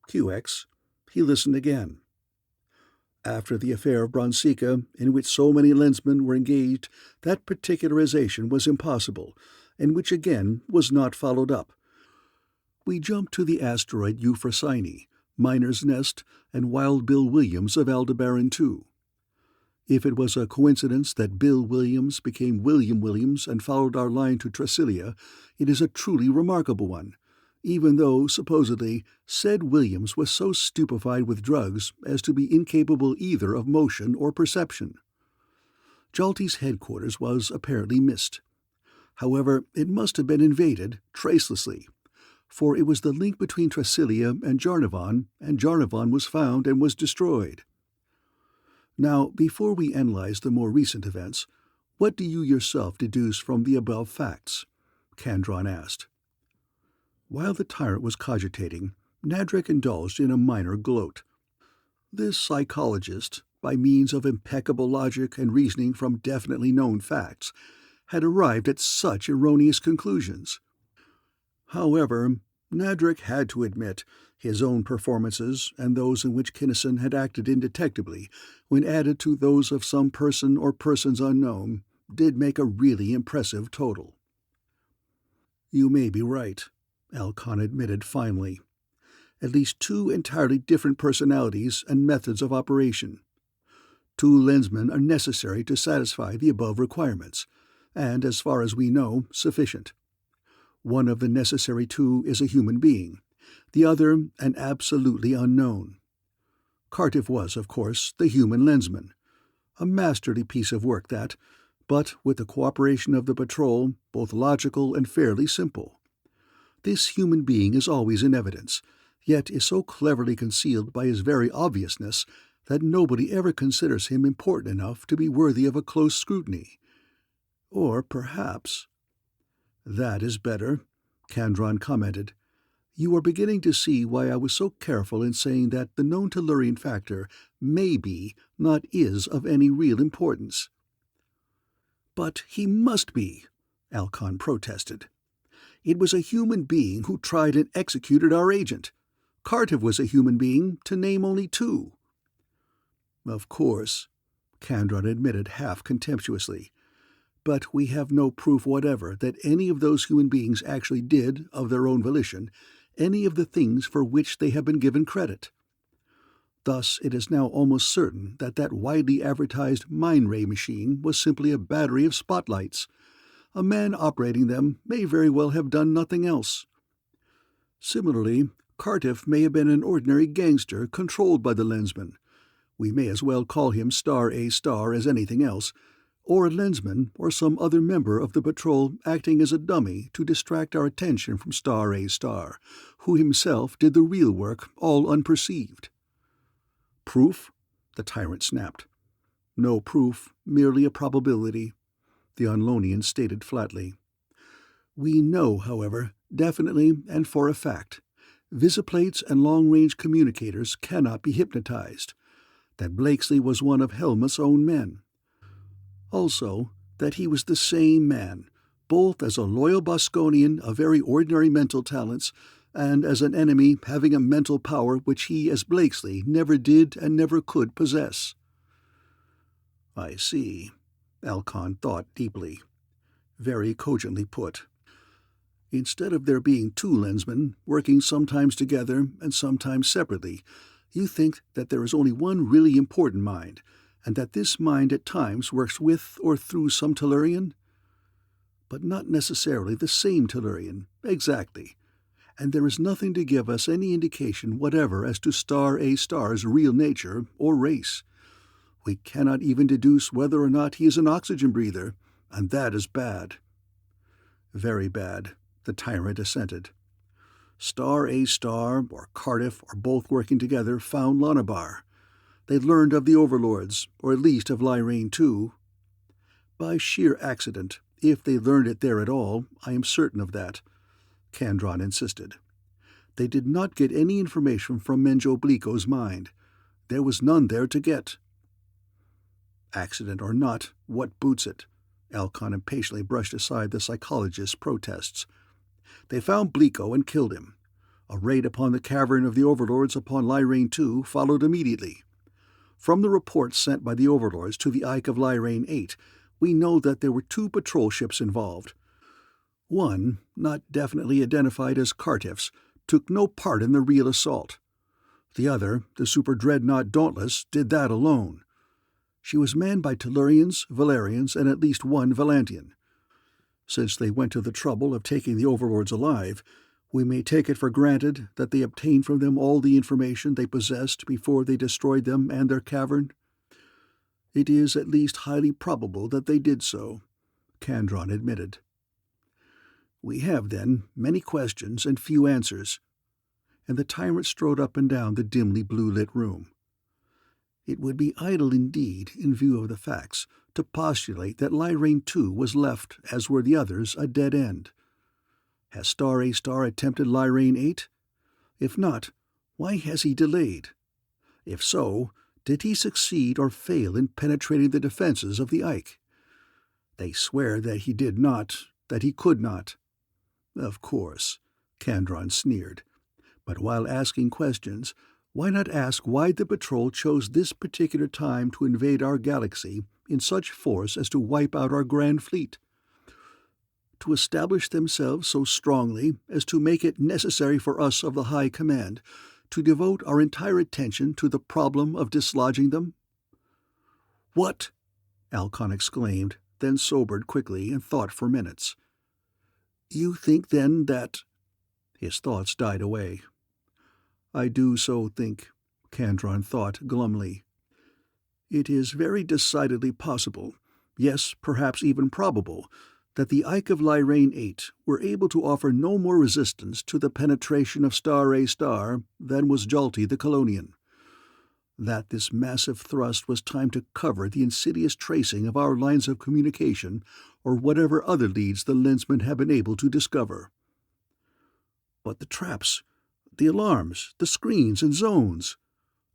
QX, he listened again. After the affair of Bronsica, in which so many lensmen were engaged, that particularization was impossible, and which again was not followed up. We jumped to the asteroid Euphrosyne, Miner's Nest, and Wild Bill Williams of Aldebaran II. If it was a coincidence that Bill Williams became William Williams and followed our line to Trasilia, it is a truly remarkable one, even though, supposedly, said Williams was so stupefied with drugs as to be incapable either of motion or perception. Jalti's headquarters was apparently missed. However, it must have been invaded, tracelessly, for it was the link between Trasilia and Jarnavon was found and was destroyed. Now, before we analyze the more recent events, what do you yourself deduce from the above facts? Kandron asked. While the tyrant was cogitating, Nadrek indulged in a minor gloat. This psychologist, by means of impeccable logic and reasoning from definitely known facts, had arrived at such erroneous conclusions. However, Nadrek had to admit his own performances and those in which Kinnison had acted indetectably, when added to those of some person or persons unknown, did make a really impressive total. You may be right, Alcon admitted finally. At least two entirely different personalities and methods of operation. Two lensmen are necessary to satisfy the above requirements, and, as far as we know, sufficient. One of the necessary two is a human being, the other an absolutely unknown. Cardiff was, of course, the human lensman. A masterly piece of work that, but with the cooperation of the patrol, both logical and fairly simple. This human being is always in evidence, yet is so cleverly concealed by his very obviousness that nobody ever considers him important enough to be worthy of a close scrutiny. Or perhaps— That is better, Kandron commented. You are beginning to see why I was so careful in saying that the known Tellurian factor may be, not is, of any real importance. But he must be, Alcon protested. It was a human being who tried and executed our agent. Cardiff was a human being, to name only two. Of course, Kandron admitted half contemptuously. But we have no proof whatever that any of those human beings actually did, of their own volition, any of the things for which they have been given credit. Thus it is now almost certain that that widely advertised mine-ray machine was simply a battery of spotlights. A man operating them may very well have done nothing else. Similarly, Cardiff may have been an ordinary gangster controlled by the lensman. We may as well call him Star A Star as anything else, or a lensman or some other member of the patrol acting as a dummy to distract our attention from Star A Star, who himself did the real work all unperceived. Proof? The tyrant snapped. No proof, merely a probability, the Unlonian stated flatly. We know, however, definitely and for a fact, visiplates and long-range communicators cannot be hypnotized, that Blakesley was one of Helmuth's own men. Also, that he was the same man, both as a loyal Boskonian of very ordinary mental talents and as an enemy having a mental power which he, as Blakesley, never did and never could possess. I see, Alcon thought deeply. Very cogently put. Instead of there being two Lensmen, working sometimes together and sometimes separately, you think that there is only one really important mind, and that this mind at times works with or through some Tellurian? But not necessarily the same Tellurian, exactly, and there is nothing to give us any indication whatever as to Star A*'s real nature or race. We cannot even deduce whether or not he is an oxygen breather, and that is bad. Very bad, the tyrant assented. Star A* or Cardiff or both working together found Lonabar. They learned of the overlords, or at least of Lyrane II. By sheer accident, if they learned it there at all, I am certain of that, Kandron insisted. They did not get any information from Menjo Blico's mind. There was none there to get. Accident or not, what boots it? Alcon impatiently brushed aside the psychologist's protests. They found Blico and killed him. A raid upon the cavern of the overlords upon Lyrane II followed immediately. From the reports sent by the overlords to the Ike of Lyrane VIII, we know that there were 2 patrol ships involved. One, not definitely identified as Cardiff's, took no part in the real assault. The other, the super dreadnought Dauntless, did that alone. She was manned by Tellurians, Valerians, and at least one Valantian. Since they went to the trouble of taking the overlords alive, we may take it for granted that they obtained from them all the information they possessed before they destroyed them and their cavern. It is at least highly probable that they did so, Kandron admitted. We have, then, many questions and few answers. And the tyrant strode up and down the dimly blue-lit room. It would be idle indeed, in view of the facts, to postulate that Lyrane II was left, as were the others, a dead end. Has Star A* attempted Lyrane VIII? If not, why has he delayed? If so, did he succeed or fail in penetrating the defenses of the Ike? They swear that he did not, that he could not. Of course, Kandron sneered. But while asking questions, why not ask why the patrol chose this particular time to invade our galaxy in such force as to wipe out our grand fleet? To establish themselves so strongly as to make it necessary for us of the High Command to devote our entire attention to the problem of dislodging them? "What?" Alcon exclaimed, then sobered quickly and thought for minutes. "You think, then, that—" His thoughts died away. "I do so think," Kandron thought glumly. "It is very decidedly possible, yes, perhaps even probable, that the Ike of Lyrane VIII were able to offer no more resistance to the penetration of Star A* than was Jalti the Colonian. That this massive thrust was timed to cover the insidious tracing of our lines of communication or whatever other leads the Lensmen have been able to discover. But the traps, the alarms, the screens and zones!"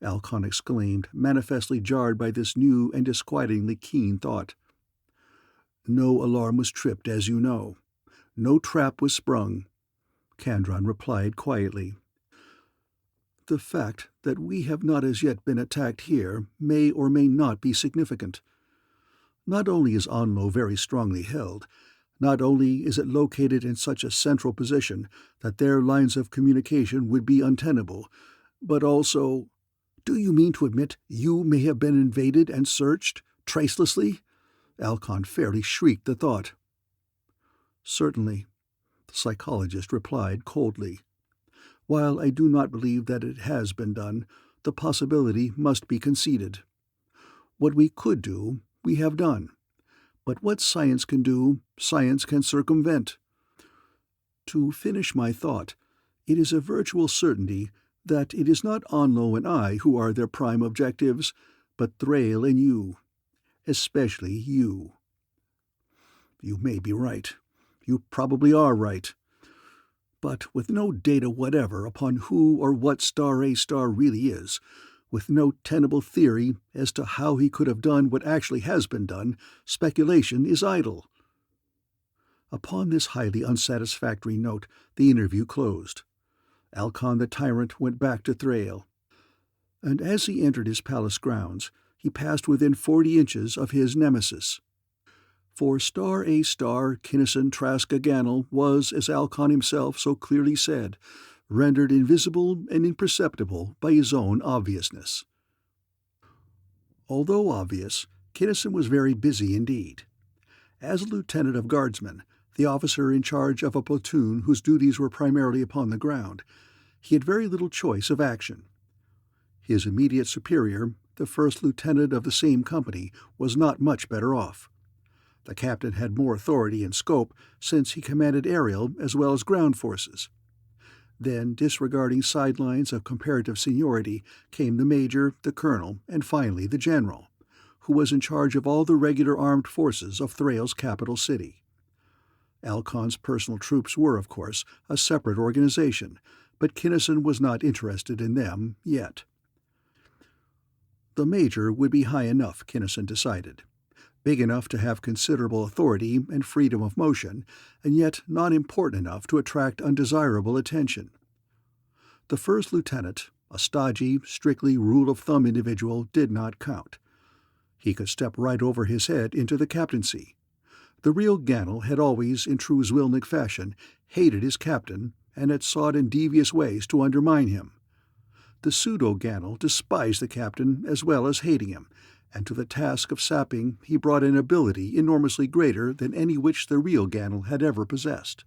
Alcon exclaimed, manifestly jarred by this new and disquietingly keen thought. "No alarm was tripped, as you know. No trap was sprung," Kandron replied quietly. "The fact that we have not as yet been attacked here may or may not be significant. Not only is Onlo very strongly held, not only is it located in such a central position that their lines of communication would be untenable, but also— Do you mean to admit you may have been invaded and searched, tracelessly?" Alcon fairly shrieked the thought. "Certainly," the psychologist replied coldly. "While I do not believe that it has been done, the possibility must be conceded. What we could do, we have done. But what science can do, science can circumvent. To finish my thought, it is a virtual certainty that it is not Onlo and I who are their prime objectives, but Thrail and you. Especially you." "You may be right. You probably are right. but with no data whatever upon who or what Star A Star really is, with no tenable theory as to how he could have done what actually has been done, speculation is idle." Upon this highly unsatisfactory note, the interview closed. Alcon the Tyrant went back to Thrail, and as he entered his palace grounds, he passed within 40 inches of his nemesis. For Star A Star Kinnison Traska Ganel was, as Alcon himself so clearly said, rendered invisible and imperceptible by his own obviousness. Although obvious, Kinnison was very busy indeed. As a lieutenant of guardsmen, the officer in charge of a platoon whose duties were primarily upon the ground, he had very little choice of action. His immediate superior, the first lieutenant of the same company, was not much better off. The captain had more authority and scope, since he commanded aerial as well as ground forces. Then, disregarding sidelines of comparative seniority, came the major, the colonel, and finally the general, who was in charge of all the regular armed forces of Thrail's capital city. Alcon's personal troops were, of course, a separate organization, but Kinnison was not interested in them yet. The major would be high enough, Kinnison decided. Big enough to have considerable authority and freedom of motion, and yet not important enough to attract undesirable attention. The first lieutenant, a stodgy, strictly rule-of-thumb individual, did not count. He could step right over his head into the captaincy. The real Ganel had always, in true Zwilnig fashion, hated his captain and had sought in devious ways to undermine him. The pseudo-Ganel despised the captain as well as hating him, and to the task of sapping he brought an ability enormously greater than any which the real Ganel had ever possessed.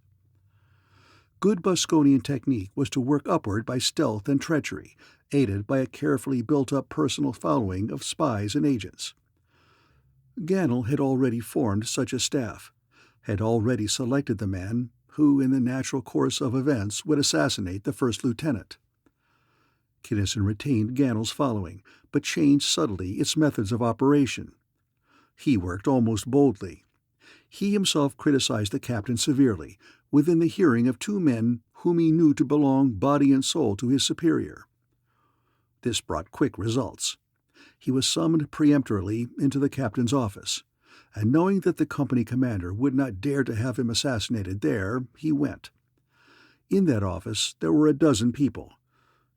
Good Boskonian technique was to work upward by stealth and treachery, aided by a carefully built-up personal following of spies and agents. Ganel had already formed such a staff, had already selected the man who, in the natural course of events, would assassinate the first lieutenant. Kinnison retained Ganel's following, but changed subtly its methods of operation. He worked almost boldly. He himself criticized the captain severely, within the hearing of two men whom he knew to belong body and soul to his superior. This brought quick results. He was summoned peremptorily into the captain's office, and knowing that the company commander would not dare to have him assassinated there, he went. In that office there were a dozen people.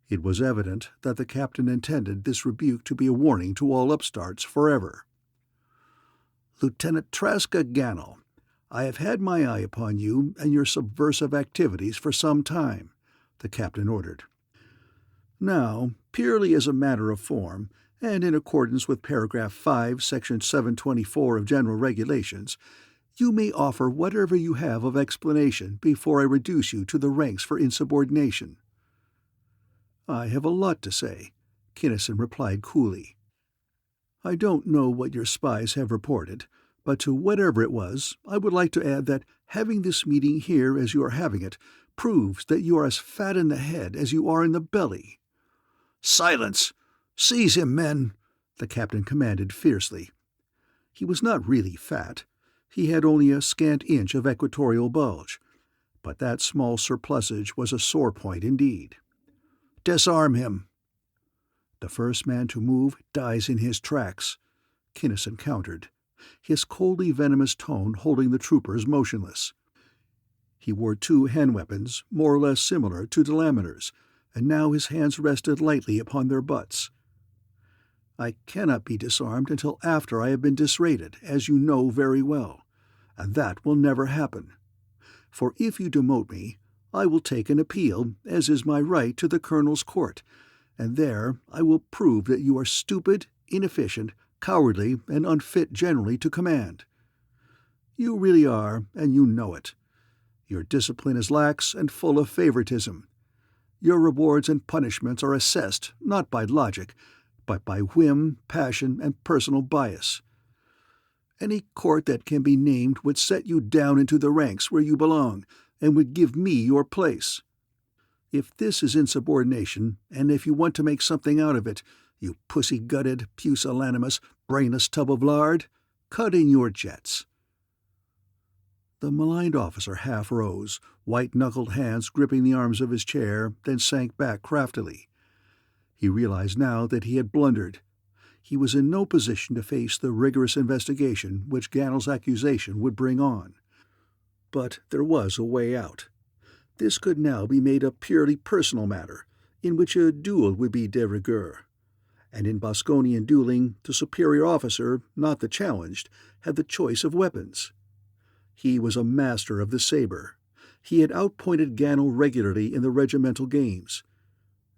It was evident that the captain intended this rebuke to be a warning to all upstarts forever. "Lieutenant Traska Ganel, I have had my eye upon you and your subversive activities for some time," the captain ordered. "Now, purely as a matter of form, and in accordance with paragraph 5, section 724 of General Regulations, you may offer whatever you have of explanation before I reduce you to the ranks for insubordination." "I have a lot to say," Kinnison replied coolly. "I don't know what your spies have reported, but to whatever it was, I would like to add that having this meeting here as you are having it proves that you are as fat in the head as you are in the belly." "Silence! Seize him, men!" the captain commanded fiercely. He was not really fat. He had only a scant inch of equatorial bulge, but that small surplusage was a sore point indeed. "Disarm him." "The first man to move dies in his tracks," Kinnison countered, his coldly venomous tone holding the troopers motionless. He wore two hand weapons, more or less similar to delaminators, and now his hands rested lightly upon their butts. "I cannot be disarmed until after I have been disrated, as you know very well, and that will never happen. For if you demote me, I will take an appeal, as is my right, to the Colonel's court, and there I will prove that you are stupid, inefficient, cowardly, and unfit generally to command. You really are, and you know it. Your discipline is lax and full of favoritism. Your rewards and punishments are assessed not by logic, but by whim, passion, and personal bias. Any court that can be named would set you down into the ranks where you belong, and would give me your place. If this is insubordination, and if you want to make something out of it, you pussy-gutted, pusillanimous, brainless tub of lard, cut in your jets." The maligned officer half rose, white-knuckled hands gripping the arms of his chair, then sank back craftily. He realized now that he had blundered. He was in no position to face the rigorous investigation which Gannel's accusation would bring on. But there was a way out. This could now be made a purely personal matter, in which a duel would be de rigueur. And in Boskonian dueling, the superior officer, not the challenged, had the choice of weapons. He was a master of the saber. He had outpointed Gannel regularly in the regimental games.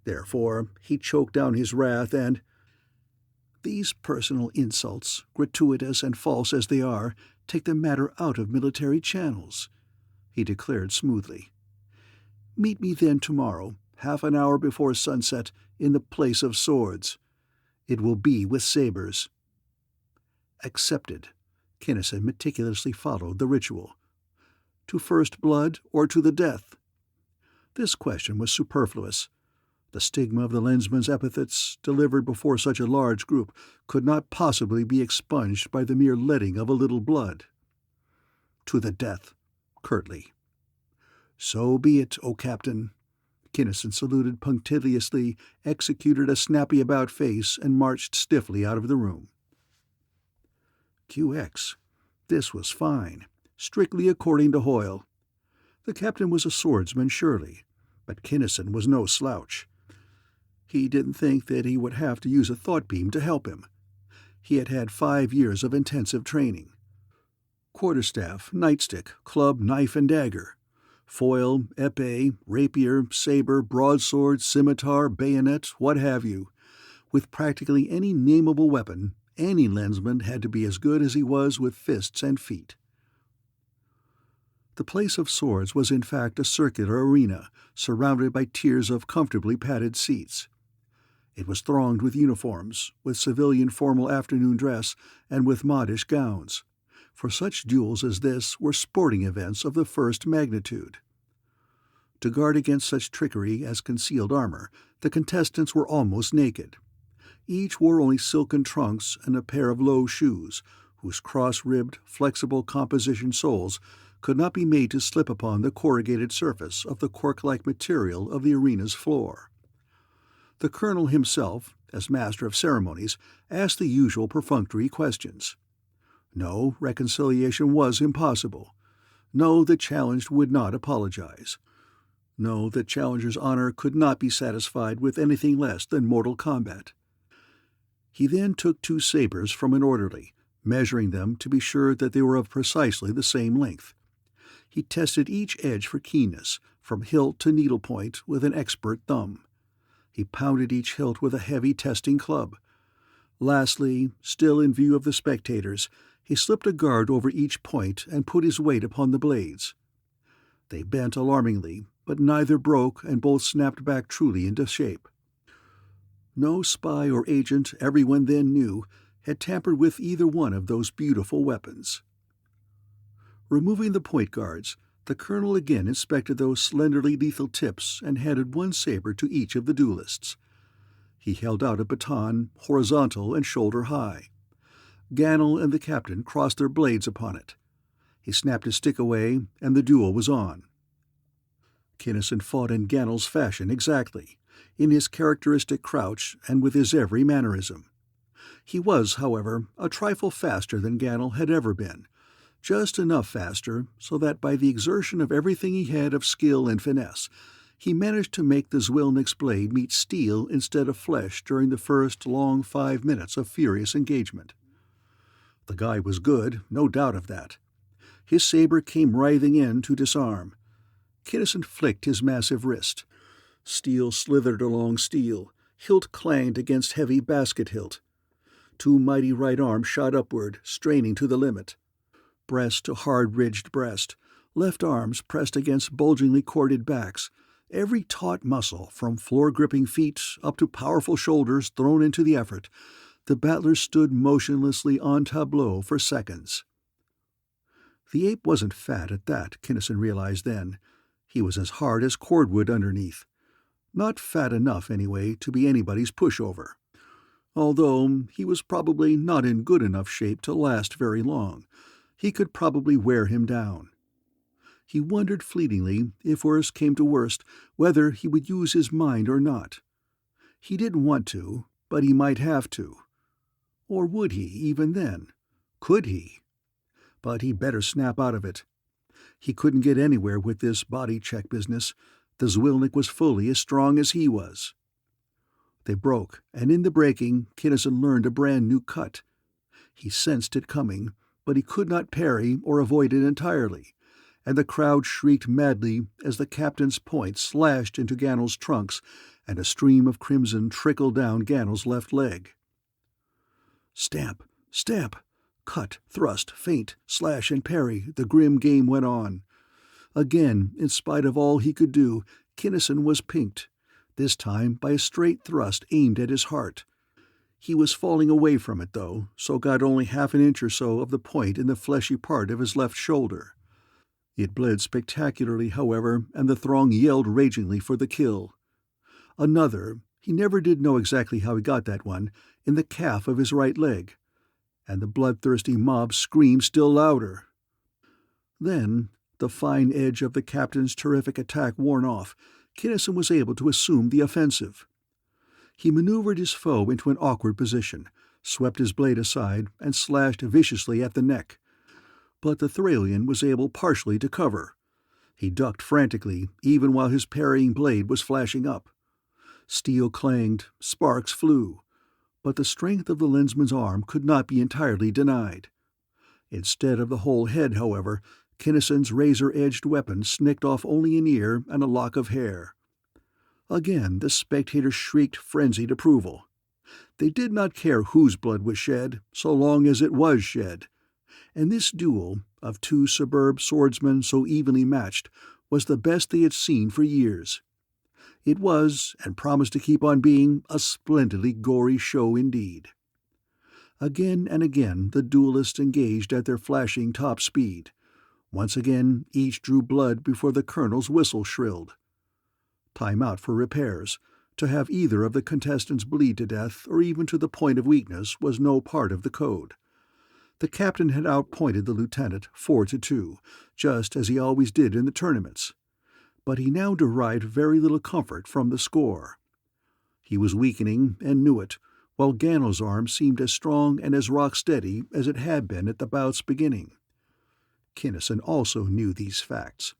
Therefore, he choked down his wrath and— "These personal insults, gratuitous and false as they are, take the matter out of military channels," he declared smoothly. "Meet me then tomorrow, half an hour before sunset, in the place of swords. It will be with sabers." Accepted. Kinnison meticulously followed the ritual. To first blood or to the death? This question was superfluous. The stigma of the Lensman's epithets, delivered before such a large group, could not possibly be expunged by the mere letting of a little blood. "To the death," curtly. "So be it, O Captain." Kinnison saluted punctiliously, executed a snappy about-face, and marched stiffly out of the room. QX. This was fine, strictly according to Hoyle. The captain was a swordsman, surely, but Kinnison was no slouch. He didn't think that he would have to use a thought beam to help him. He had had 5 years of intensive training. Quarterstaff, nightstick, club, knife, and dagger. Foil, epee, rapier, saber, broadsword, scimitar, bayonet, what have you. With practically any nameable weapon, any Lensman had to be as good as he was with fists and feet. The place of swords was in fact a circular arena, surrounded by tiers of comfortably padded seats. It was thronged with uniforms, with civilian formal afternoon dress, and with modish gowns, for such duels as this were sporting events of the first magnitude. To guard against such trickery as concealed armor, the contestants were almost naked. Each wore only silken trunks and a pair of low shoes, whose cross-ribbed, flexible composition soles could not be made to slip upon the corrugated surface of the cork-like material of the arena's floor. The colonel himself, as master of ceremonies, asked the usual perfunctory questions. No, reconciliation was impossible. No, the challenged would not apologize. No, the challenger's honor could not be satisfied with anything less than mortal combat. He then took 2 sabers from an orderly, measuring them to be sure that they were of precisely the same length. He tested each edge for keenness, from hilt to needlepoint, with an expert thumb. He pounded each hilt with a heavy testing club. Lastly, still in view of the spectators, he slipped a guard over each point and put his weight upon the blades. They bent alarmingly, but neither broke, and both snapped back truly into shape. No spy or agent everyone then knew had tampered with either one of those beautiful weapons. Removing the point guards, the colonel again inspected those slenderly lethal tips and handed 1 saber to each of the duelists. He held out a baton, horizontal and shoulder-high. Gannel and the captain crossed their blades upon it. He snapped his stick away, and the duel was on. Kinnison fought in Gannel's fashion exactly, in his characteristic crouch and with his every mannerism. He was, however, a trifle faster than Gannel had ever been, just enough faster so that by the exertion of everything he had of skill and finesse, he managed to make the Zwilnick's blade meet steel instead of flesh during the first long 5 minutes of furious engagement. The guy was good, no doubt of that. His saber came writhing in to disarm. Kinnison flicked his massive wrist. Steel slithered along steel, hilt clanged against heavy basket hilt. 2 mighty right arms shot upward, straining to the limit. Breast to hard-ridged breast, left arms pressed against bulgingly corded backs, every taut muscle from floor-gripping feet up to powerful shoulders thrown into the effort. The battlers stood motionlessly en tableau for seconds. The ape wasn't fat at that, Kinnison realized then. He was as hard as cordwood underneath. Not fat enough, anyway, to be anybody's pushover. Although he was probably not in good enough shape to last very long. He could probably wear him down. He wondered fleetingly, if worst came to worst, whether he would use his mind or not. He didn't want to, but he might have to. Or would he, even then? Could he? But he'd better snap out of it. He couldn't get anywhere with this body check business. The Zwilnik was fully as strong as he was. They broke, and in the breaking, Kinnison learned a brand new cut. He sensed it coming, but he could not parry or avoid it entirely, and the crowd shrieked madly as the captain's point slashed into Ganel's trunks, and a stream of crimson trickled down Ganel's left leg. Stamp, stamp, cut, thrust, feint, slash, and parry, the grim game went on. Again, in spite of all he could do, Kinnison was pinked, this time by a straight thrust aimed at his heart. He was falling away from it, though, so got only half an inch or so of the point in the fleshy part of his left shoulder. It bled spectacularly, however, and the throng yelled ragingly for the kill. Another, he never did know exactly how he got that one, in the calf of his right leg, and the bloodthirsty mob screamed still louder. Then, the fine edge of the captain's terrific attack worn off, Kinnison was able to assume the offensive. He maneuvered his foe into an awkward position, swept his blade aside, and slashed viciously at the neck. But the Thralian was able partially to cover. He ducked frantically, even while his parrying blade was flashing up. Steel clanged, sparks flew, but the strength of the lensman's arm could not be entirely denied. Instead of the whole head, however, Kinnison's razor-edged weapon snicked off only an ear and a lock of hair. Again the spectators shrieked frenzied approval. They did not care whose blood was shed, so long as it was shed. And this duel, of two superb swordsmen so evenly matched, was the best they had seen for years. It was, and promised to keep on being, a splendidly gory show indeed. Again and again the duelists engaged at their flashing top speed. Once again each drew blood before the colonel's whistle shrilled. Time out for repairs. To have either of the contestants bleed to death, or even to the point of weakness, was no part of the code. The captain had outpointed the lieutenant 4-2, just as he always did in the tournaments. But he now derived very little comfort from the score. He was weakening, and knew it, while Ganel's arm seemed as strong and as rock-steady as it had been at the bout's beginning. Kinnison also knew these facts.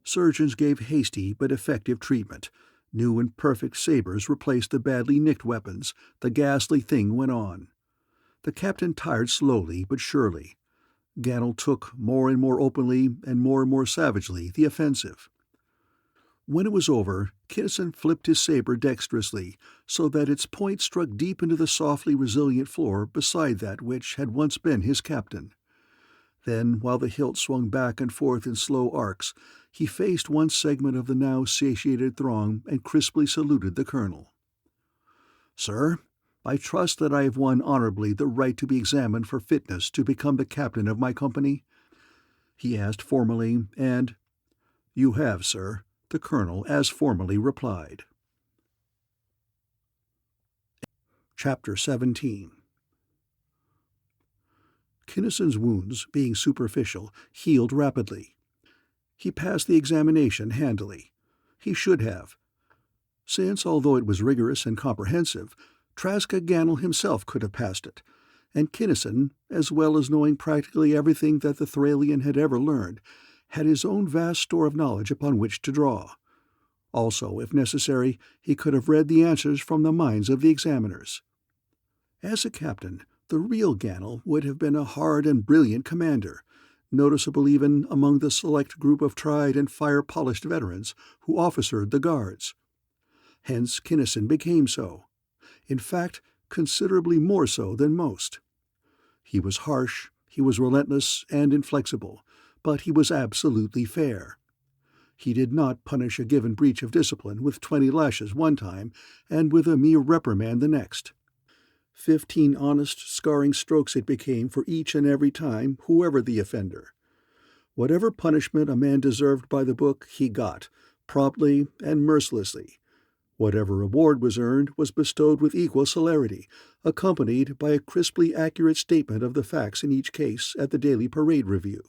Surgeons gave hasty but effective treatment. New and perfect sabers replaced the badly nicked weapons. The ghastly thing went on. The captain tired slowly but surely. Ganel took more and more openly and more savagely the offensive. When it was over, Kinnison flipped his saber dexterously so that its point struck deep into the softly resilient floor beside that which had once been his captain. Then, while the hilt swung back and forth in slow arcs, he faced one segment of the now satiated throng and crisply saluted the colonel. "Sir, I trust that I have won honorably the right to be examined for fitness to become the captain of my company?" he asked formally, and, "You have, sir," the colonel as formally replied. Chapter 17. Kinnison's wounds, being superficial, healed rapidly. He passed the examination handily. He should have, since, although it was rigorous and comprehensive, Traska Ganel himself could have passed it, and Kinnison, as well as knowing practically everything that the Thralian had ever learned, had his own vast store of knowledge upon which to draw. Also, if necessary, he could have read the answers from the minds of the examiners. As a captain, the real Ganel would have been a hard and brilliant commander, noticeable even among the select group of tried and fire-polished veterans who officered the guards. Hence Kinnison became so. In fact, considerably more so than most. He was harsh, he was relentless and inflexible, but he was absolutely fair. He did not punish a given breach of discipline with 20 lashes one time and with a mere reprimand the next. 15 honest, scarring strokes it became for each and every time, whoever the offender. Whatever punishment a man deserved by the book, he got, promptly and mercilessly. Whatever reward was earned was bestowed with equal celerity, accompanied by a crisply accurate statement of the facts in each case at the daily parade review.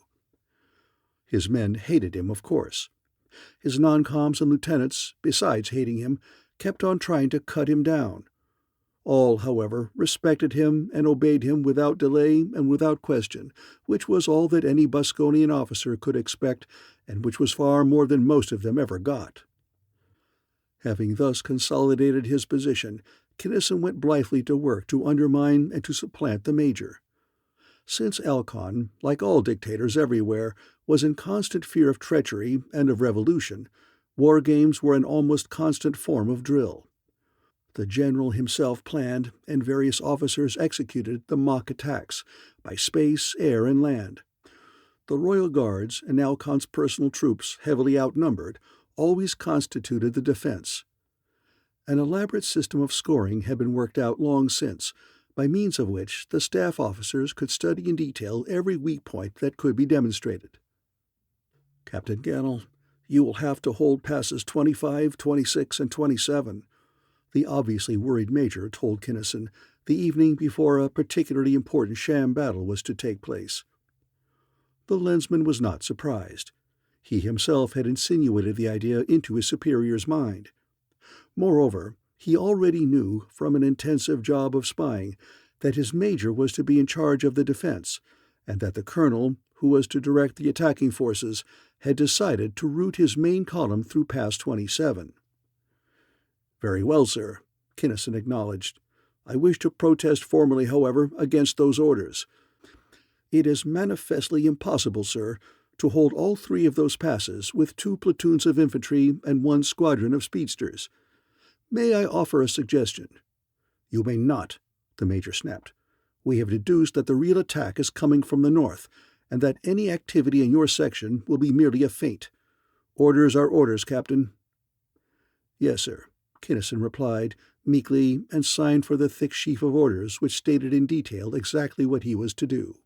His men hated him, of course. His non-coms and lieutenants, besides hating him, kept on trying to cut him down. All, however, respected him and obeyed him without delay and without question, which was all that any Boskonian officer could expect, and which was far more than most of them ever got. Having thus consolidated his position, Kinnison went blithely to work to undermine and to supplant the major. Since Alcon, like all dictators everywhere, was in constant fear of treachery and of revolution, war games were an almost constant form of drill. The general himself planned, and various officers executed, the mock attacks, by space, air, and land. The Royal Guards and Alcon's personal troops, heavily outnumbered, always constituted the defense. An elaborate system of scoring had been worked out long since, by means of which the staff officers could study in detail every weak point that could be demonstrated. "Captain Gannell, you will have to hold passes 25, 26, and 27, the obviously worried major told Kinnison the evening before a particularly important sham battle was to take place. The Lensman was not surprised. He himself had insinuated the idea into his superior's mind. Moreover, he already knew, from an intensive job of spying, that his major was to be in charge of the defense, and that the colonel, who was to direct the attacking forces, had decided to route his main column through Pass 27. "Very well, sir," Kinnison acknowledged. "I wish to protest formally, however, against those orders. It is manifestly impossible, sir, to hold all 3 of those passes with 2 platoons of infantry and 1 squadron of speedsters. May I offer a suggestion?" "You may not," the major snapped. "We have deduced that the real attack is coming from the north, and that any activity in your section will be merely a feint. Orders are orders, Captain." "Yes, sir," Kinnison replied, meekly, and signed for the thick sheaf of orders which stated in detail exactly what he was to do.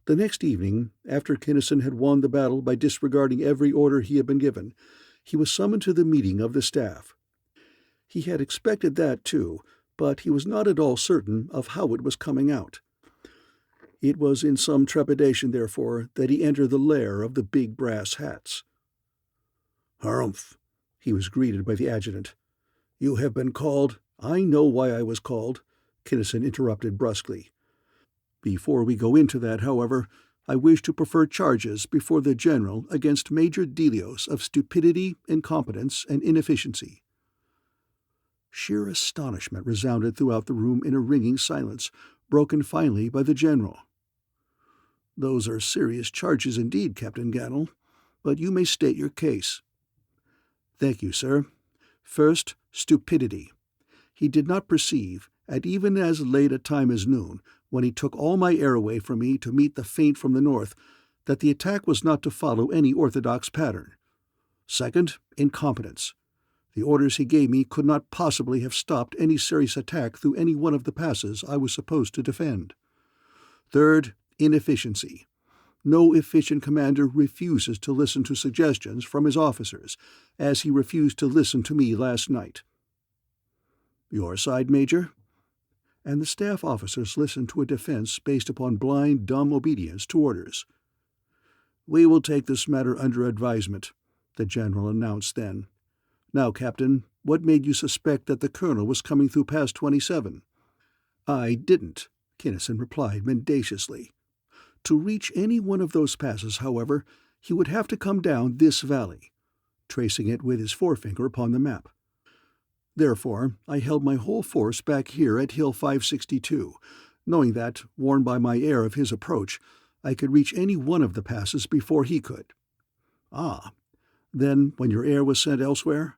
The next evening, after Kinnison had won the battle by disregarding every order he had been given, he was summoned to the meeting of the staff. He had expected that, too, but he was not at all certain of how it was coming out. It was in some trepidation, therefore, that he entered the lair of the big brass hats. "Harumph," he was greeted by the adjutant. "You have been called—" "I know why I was called," Kinnison interrupted brusquely. "Before we go into that, however, I wish to prefer charges before the general against Major Delios of stupidity, incompetence, and inefficiency." Sheer astonishment resounded throughout the room in a ringing silence, broken finally by the general. "Those are serious charges indeed, Captain Gannell, but you may state your case." "Thank you, sir. First, stupidity. He did not perceive, at even as late a time as noon, when he took all my air away from me to meet the feint from the north, that the attack was not to follow any orthodox pattern. Second, incompetence. The orders he gave me could not possibly have stopped any serious attack through any one of the passes I was supposed to defend. Third, inefficiency. No efficient commander refuses to listen to suggestions from his officers, as he refused to listen to me last night." "Your side, Major?" And the staff officers listened to a defense based upon blind, dumb obedience to orders. "We will take this matter under advisement," the general announced then. "Now, Captain, what made you suspect that the colonel was coming through Pass 27? "I didn't," Kinnison replied mendaciously. "To reach any one of those passes, however, he would have to come down this valley," tracing it with his forefinger upon the map. "Therefore, I held my whole force back here at Hill 562, knowing that, warned by my air of his approach, I could reach any one of the passes before he could." "Ah. Then, when your air was sent elsewhere?"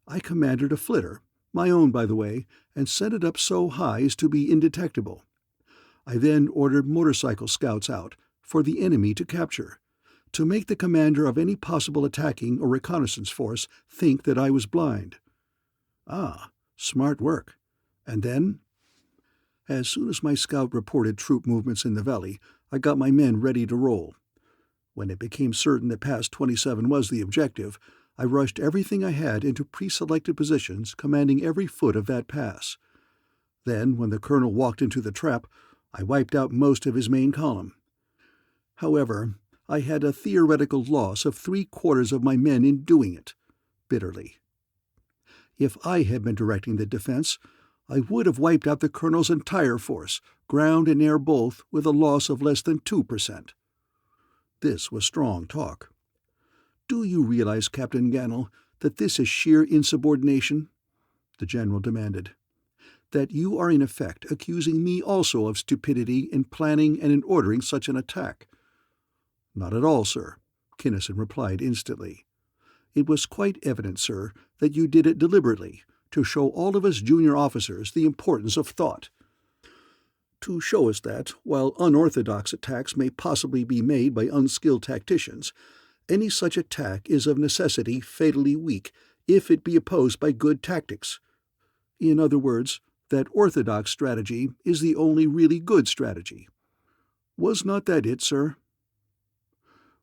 "I commanded a flitter, my own, by the way, and sent it up so high as to be indetectable. I then ordered motorcycle scouts out, for the enemy to capture, to make the commander of any possible attacking or reconnaissance force think that I was blind." "Ah, smart work. And then?" "As soon as my scout reported troop movements in the valley, I got my men ready to roll. When it became certain that Pass 27 was the objective, I rushed everything I had into pre-selected positions commanding every foot of that pass. Then, when the colonel walked into the trap, I wiped out most of his main column. However, I had a theoretical loss of 3/4 of my men in doing it," bitterly. "If I had been directing the defense, I would have wiped out the colonel's entire force, ground and air both, with a loss of less than 2%. This was strong talk. "Do you realize, Captain Gannell, that this is sheer insubordination?" the general demanded. "That you are in effect accusing me also of stupidity in planning and in ordering such an attack?" "Not at all, sir," Kinnison replied instantly. "It was quite evident, sir, that you did it deliberately, to show all of us junior officers the importance of thought. To show us that, while unorthodox attacks may possibly be made by unskilled tacticians, any such attack is of necessity fatally weak if it be opposed by good tactics. In other words, that orthodox strategy is the only really good strategy. Was not that it, sir?"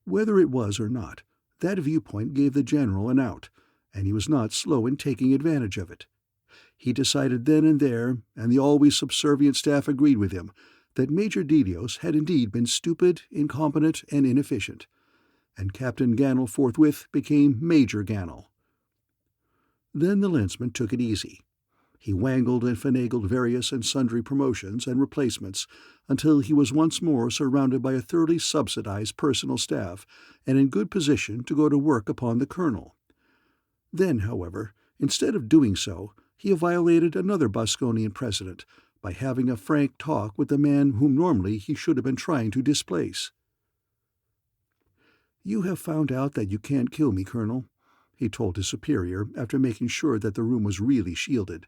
Whether it was or not, that viewpoint gave the general an out, and he was not slow in taking advantage of it. He decided then and there, and the always subservient staff agreed with him, that Major Delios had indeed been stupid, incompetent, and inefficient, and Captain Gannell forthwith became Major Gannell. Then the Lensman took it easy. He wangled and finagled various and sundry promotions and replacements until he was once more surrounded by a thoroughly subsidized personal staff and in good position to go to work upon the colonel. Then, however, instead of doing so, he violated another Boskonian precedent by having a frank talk with the man whom normally he should have been trying to displace. "You have found out that you can't kill me, Colonel," he told his superior after making sure that the room was really shielded.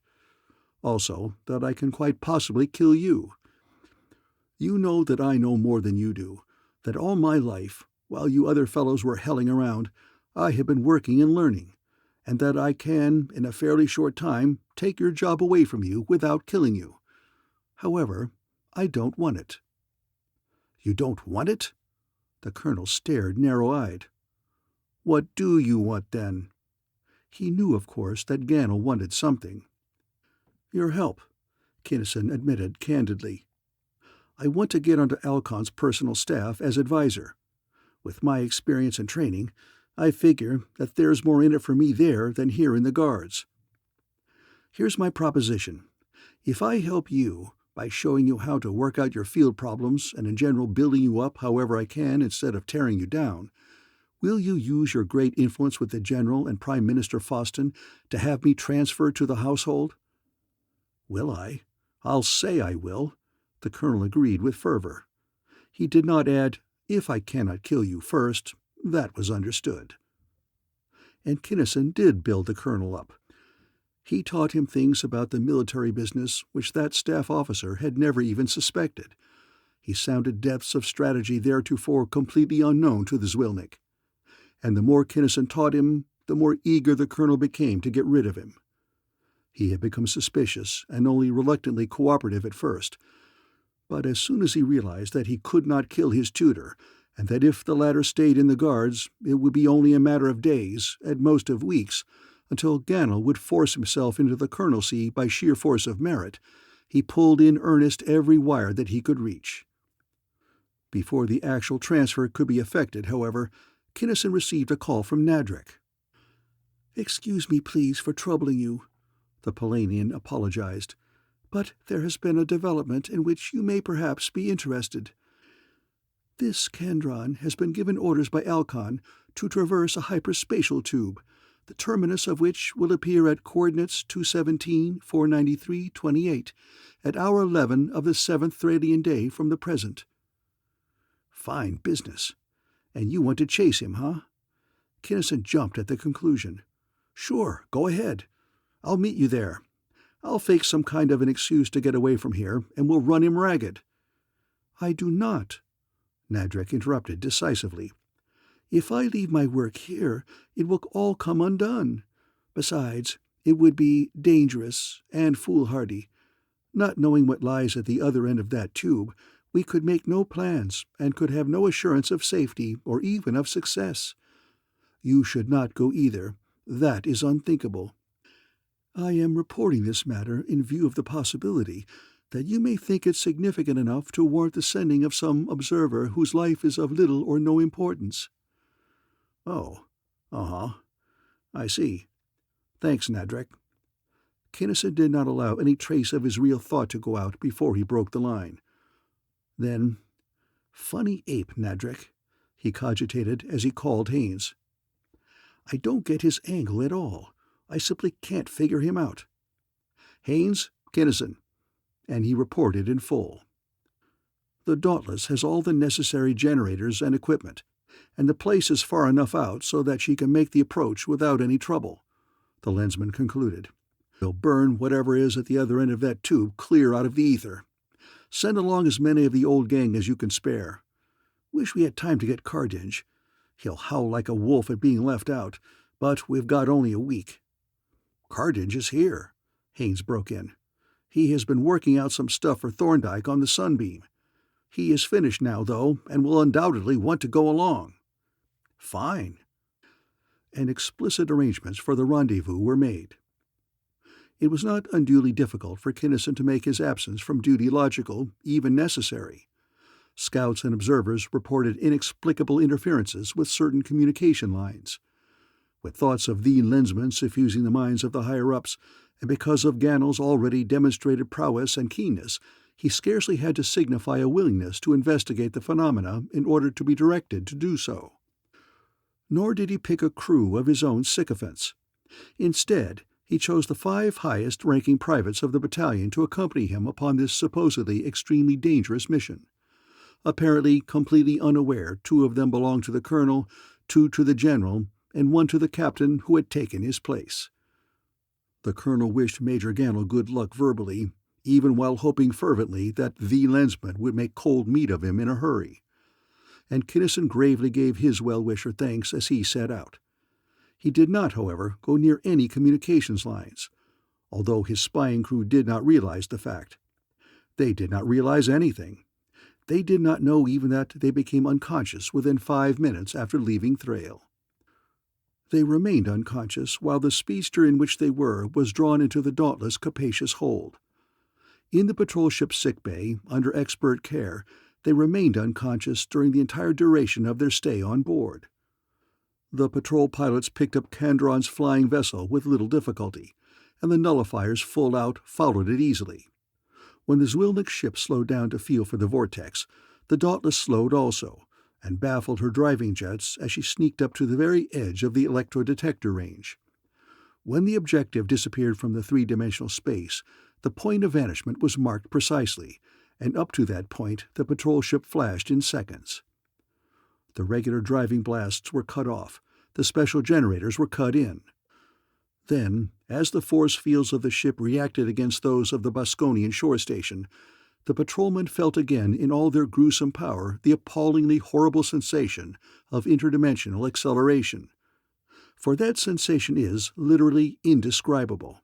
"Also, that I can quite possibly kill you. You know that I know more than you do, that all my life, while you other fellows were helling around, I have been working and learning, and that I can, in a fairly short time, take your job away from you without killing you. However, I don't want it." "You don't want it?" The colonel stared narrow-eyed. "What do you want, then?" He knew, of course, that Gannell wanted something. "Your help," Kinnison admitted candidly. "I want to get onto Alcon's personal staff as advisor. With my experience and training, I figure that there's more in it for me there than here in the Guards. Here's my proposition. If I help you by showing you how to work out your field problems and in general building you up however I can instead of tearing you down, will you use your great influence with the General and Prime Minister Foston to have me transferred to the household?" "Will I? I'll say I will," the colonel agreed with fervor. He did not add, "if I cannot kill you first." That was understood. And Kinnison did build the colonel up. He taught him things about the military business which that staff officer had never even suspected. He sounded depths of strategy theretofore completely unknown to the Zwilnik. And the more Kinnison taught him, the more eager the colonel became to get rid of him. He had become suspicious and only reluctantly cooperative at first, but as soon as he realized that he could not kill his tutor, and that if the latter stayed in the Guards, it would be only a matter of days, at most of weeks, until Gannell would force himself into the colonelcy by sheer force of merit, he pulled in earnest every wire that he could reach. Before the actual transfer could be effected, however, Kinnison received a call from Nadrek. "Excuse me, please, for troubling you," the Polanian apologized, "but there has been a development in which you may perhaps be interested. This Kandron has been given orders by Alcon to traverse a hyperspatial tube, the terminus of which will appear at coordinates 217, 493, 28, at hour 11 of the 7th Thralian day from the present." "Fine business. And you want to chase him, huh?" Kinnison jumped at the conclusion. "Sure, go ahead. I'll meet you there. I'll fake some kind of an excuse to get away from here, and we'll run him ragged." "I do not," Nadrek interrupted decisively. "If I leave my work here, it will all come undone. Besides, it would be dangerous and foolhardy. Not knowing what lies at the other end of that tube, we could make no plans and could have no assurance of safety or even of success. You should not go either. That is unthinkable. I am reporting this matter in view of the possibility that you may think it significant enough to warrant the sending of some observer whose life is of little or no importance." "Oh, uh-huh. I see. Thanks, Nadrek." Kinnison did not allow any trace of his real thought to go out before he broke the line. Then, "Funny ape, Nadrek," he cogitated as he called Haines. "I don't get his angle at all. I simply can't figure him out. Haines, Kinnison," and he reported in full. "The Dauntless has all the necessary generators and equipment, and the place is far enough out so that she can make the approach without any trouble," the Lensman concluded. "We'll burn whatever is at the other end of that tube clear out of the ether. Send along as many of the old gang as you can spare. Wish we had time to get Cardinge. He'll howl like a wolf at being left out, but we've got only a week." "Cardinge is here," Haines broke in. "He has been working out some stuff for Thorndyke on the Sunbeam. He is finished now, though, and will undoubtedly want to go along." "Fine." And explicit arrangements for the rendezvous were made. It was not unduly difficult for Kinnison to make his absence from duty logical, even necessary. Scouts and observers reported inexplicable interferences with certain communication lines. With thoughts of the Lensman suffusing the minds of the higher-ups, and because of Gannel's already demonstrated prowess and keenness, he scarcely had to signify a willingness to investigate the phenomena in order to be directed to do so. Nor did he pick a crew of his own sycophants. Instead, he chose the 5 highest-ranking privates of the battalion to accompany him upon this supposedly extremely dangerous mission. Apparently completely unaware, 2 of them belonged to the colonel, 2 to the general, and 1 to the captain who had taken his place. The colonel wished Major Gannel good luck verbally, even while hoping fervently that the Lensman would make cold meat of him in a hurry. And Kinnison gravely gave his well-wisher thanks as he set out. He did not, however, go near any communications lines, although his spying crew did not realize the fact. They did not realize anything. They did not know even that they became unconscious within 5 minutes after leaving Thrail. They remained unconscious while the speedster in which they were was drawn into the Dauntless' capacious hold. In the patrol ship's sickbay, under expert care, they remained unconscious during the entire duration of their stay on board. The patrol pilots picked up Kandron's flying vessel with little difficulty, and the nullifier's full out followed it easily. When the Zwilnick ship slowed down to feel for the vortex, the Dauntless slowed also, and baffled her driving jets as she sneaked up to the very edge of the electro-detector range. When the objective disappeared from the 3-dimensional space, the point of vanishment was marked precisely, and up to that point the patrol ship flashed in seconds. The regular driving blasts were cut off, the special generators were cut in. Then, as the force fields of the ship reacted against those of the Boskonian shore station, the patrolmen felt again in all their gruesome power the appallingly horrible sensation of interdimensional acceleration. For that sensation is, literally, indescribable.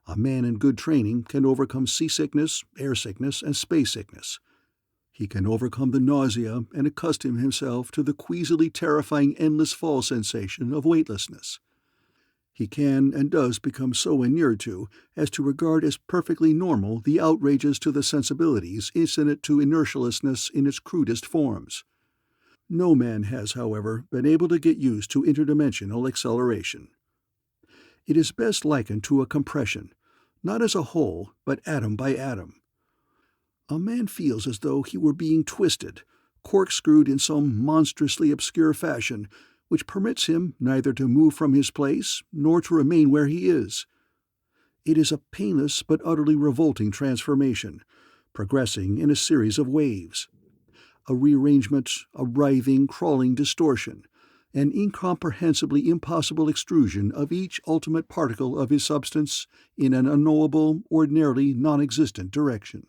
A man in good training can overcome seasickness, airsickness, and space sickness. He can overcome the nausea and accustom himself to the queasily terrifying endless fall sensation of weightlessness. He can and does become so inured to as to regard as perfectly normal the outrages to the sensibilities incident to inertialessness in its crudest forms. No man has, however, been able to get used to interdimensional acceleration. It is best likened to a compression, not as a whole, but atom by atom. A man feels as though he were being twisted, corkscrewed in some monstrously obscure fashion, which permits him neither to move from his place nor to remain where he is. It is a painless but utterly revolting transformation, progressing in a series of waves. A rearrangement, a writhing, crawling distortion, an incomprehensibly impossible extrusion of each ultimate particle of his substance in an unknowable, ordinarily non-existent direction.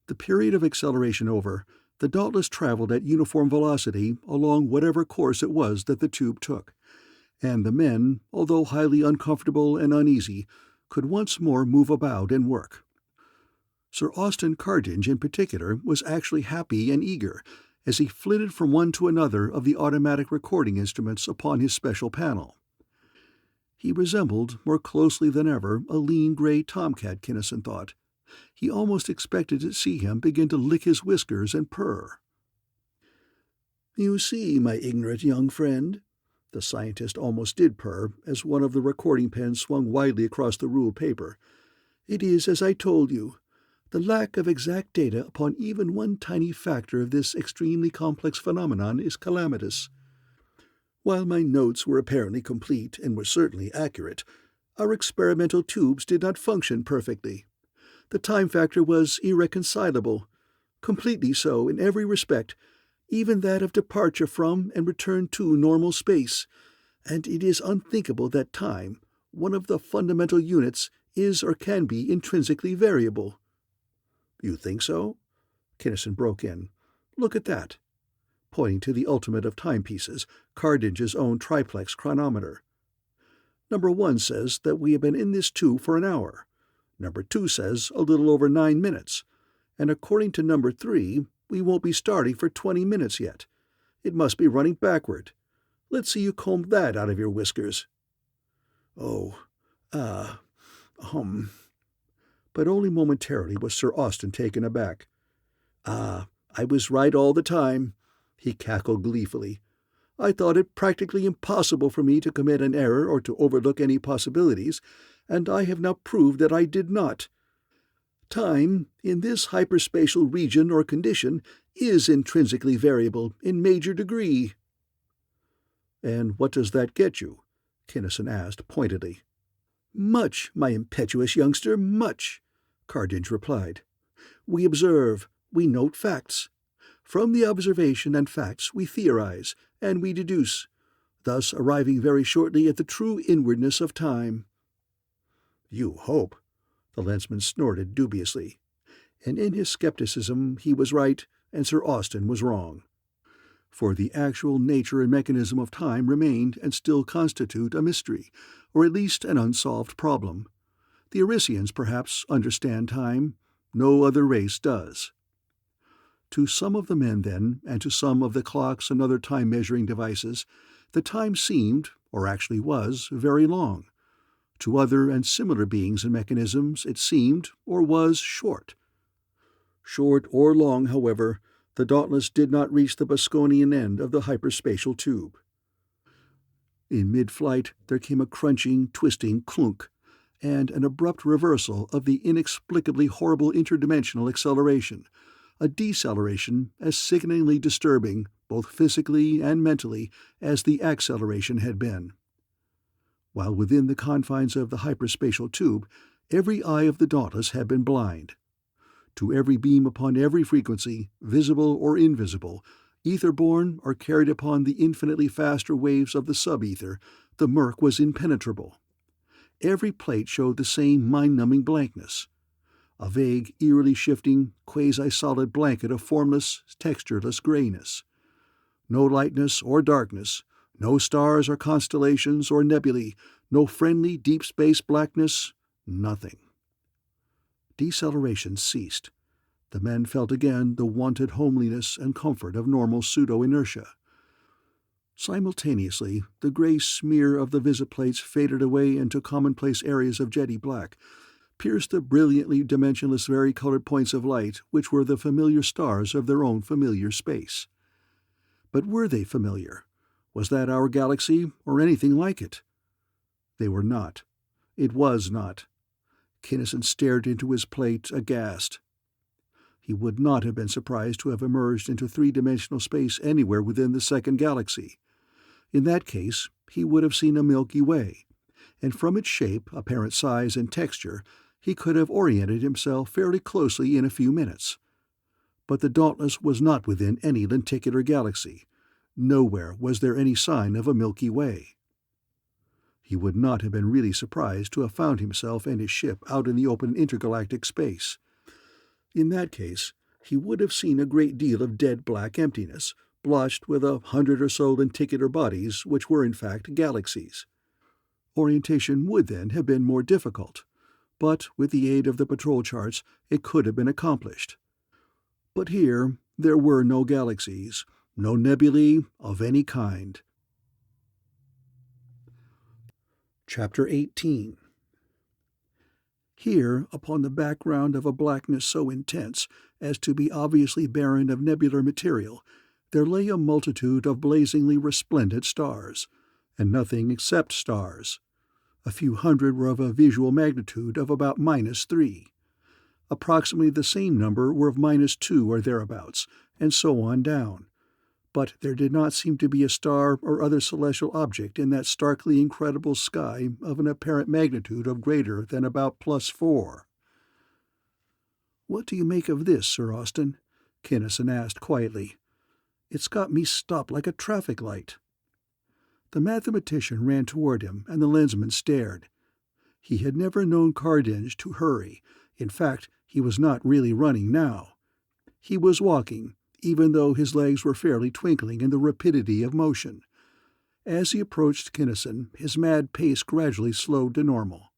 The period of acceleration over, the Dauntless traveled at uniform velocity along whatever course it was that the tube took, and the men, although highly uncomfortable and uneasy, could once more move about and work. Sir Austin Cardinge, in particular, was actually happy and eager as he flitted from one to another of the automatic recording instruments upon his special panel. He resembled, more closely than ever, a lean gray tomcat, Kinnison thought, He almost expected to see him begin to lick his whiskers and purr. "You see, my ignorant young friend," the scientist almost did purr as one of the recording pens swung widely across the ruled paper. "It is as I told you. The lack of exact data upon even one tiny factor of this extremely complex phenomenon is calamitous. While my notes were apparently complete and were certainly accurate, our experimental tubes did not function perfectly. The time factor was irreconcilable, completely so in every respect, even that of departure from and return to normal space, and it is unthinkable that time, one of the fundamental units, is or can be intrinsically variable." "You think so?" Kinnison broke in. "Look at that," pointing to the ultimate of timepieces, Cardinge's own triplex chronometer. "Number 1 says that we have been in this tube for an hour. Number 2 says a little over 9 minutes. And according to number 3, we won't be starting for 20 minutes yet. It must be running backward. Let's see you comb that out of your whiskers." "Oh, But only momentarily was Sir Austin taken aback. I was right all the time," he cackled gleefully. "I thought it practically impossible for me to commit an error or to overlook any possibilities, and I have now proved that I did not. Time, in this hyperspatial region or condition, is intrinsically variable in major degree." "And what does that get you?" Kinnison asked pointedly. "Much, my impetuous youngster, much," Cardinge replied. "We observe, we note facts. From the observation and facts we theorize, and we deduce, thus arriving very shortly at the true inwardness of time." "You hope," the Lensman snorted dubiously. And in his skepticism he was right, and Sir Austin was wrong. For the actual nature and mechanism of time remained and still constitute a mystery, or at least an unsolved problem. The Arisians, perhaps, understand time. No other race does. To some of the men, then, and to some of the clocks and other time-measuring devices, the time seemed, or actually was, very long. To other and similar beings and mechanisms it seemed, or was, short. Short or long, however, the Dauntless did not reach the Boskonian end of the hyperspatial tube. In mid-flight there came a crunching, twisting clunk, and an abrupt reversal of the inexplicably horrible interdimensional acceleration, a deceleration as sickeningly disturbing, both physically and mentally, as the acceleration had been. While within the confines of the hyperspatial tube, every eye of the Dauntless had been blind. To every beam upon every frequency, visible or invisible, ether-borne or carried upon the infinitely faster waves of the sub-ether, the murk was impenetrable. Every plate showed the same mind-numbing blankness. A vague, eerily shifting, quasi-solid blanket of formless, textureless grayness. No lightness or darkness, no stars or constellations or nebulae, no friendly deep space blackness, nothing. Deceleration ceased. The men felt again the wonted homeliness and comfort of normal pseudo-inertia. Simultaneously, the gray smear of the visiplates faded away into commonplace areas of jetty black, pierced the brilliantly dimensionless varicolored points of light which were the familiar stars of their own familiar space. But were they familiar? Was that our galaxy, or anything like it? They were not. It was not. Kinnison stared into his plate, aghast. He would not have been surprised to have emerged into three-dimensional space anywhere within the second galaxy. In that case, he would have seen a Milky Way, and from its shape, apparent size, and texture, he could have oriented himself fairly closely in a few minutes. But the Dauntless was not within any lenticular galaxy. Nowhere was there any sign of a Milky Way. He would not have been really surprised to have found himself and his ship out in the open intergalactic space. In that case, he would have seen a great deal of dead black emptiness, blotched with 100 or so lenticular bodies which were in fact galaxies. Orientation would then have been more difficult, but with the aid of the patrol charts it could have been accomplished. But here there were no galaxies, no nebulae of any kind. Chapter 18. Here, upon the background of a blackness so intense as to be obviously barren of nebular material, there lay a multitude of blazingly resplendent stars, and nothing except stars. A few hundred were of a visual magnitude of about -3. Approximately the same number were of -2 or thereabouts, and so on down. But there did not seem to be a star or other celestial object in that starkly incredible sky of an apparent magnitude of greater than about +4. "What do you make of this, Sir Austin?" Kinnison asked quietly. "It's got me stopped like a traffic light." The mathematician ran toward him, and the lensman stared. He had never known Cardinge to hurry. In fact, he was not really running now. He was walking, even though his legs were fairly twinkling in the rapidity of motion. As he approached Kinnison, his mad pace gradually slowed to normal.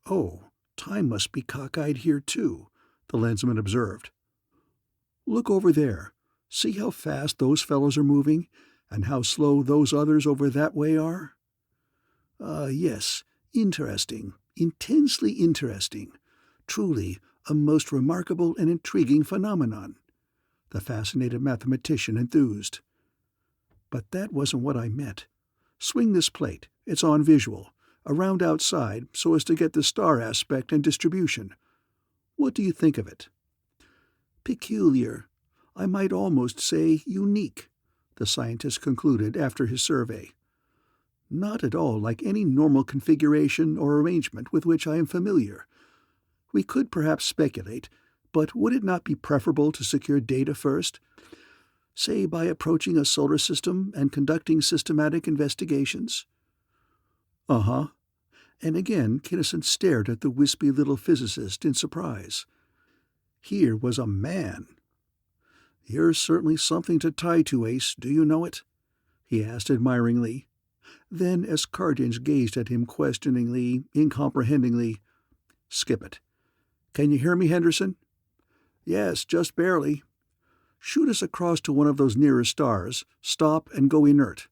"Oh, time must be cockeyed here, too," the lensman observed. "Look over there. See how fast those fellows are moving, and how slow those others over that way are? Yes, interesting, intensely interesting. Truly a most remarkable and intriguing phenomenon," the fascinated mathematician enthused. "But that wasn't what I meant. Swing this plate, it's on visual, around outside so as to get the star aspect and distribution. What do you think of it?" "Peculiar. I might almost say unique," the scientist concluded after his survey. "Not at all like any normal configuration or arrangement with which I am familiar. We could perhaps speculate, but would it not be preferable to secure data first? Say by approaching a solar system and conducting systematic investigations?" "Uh-huh." And again Kinnison stared at the wispy little physicist in surprise. Here was a man. "You're certainly something to tie to, Ace, do you know it?" he asked admiringly. Then, as Cardinge gazed at him questioningly, incomprehendingly, "Skip it. Can you hear me, Henderson?" "Yes, just barely." "Shoot us across to one of those nearer stars. Stop and go inert."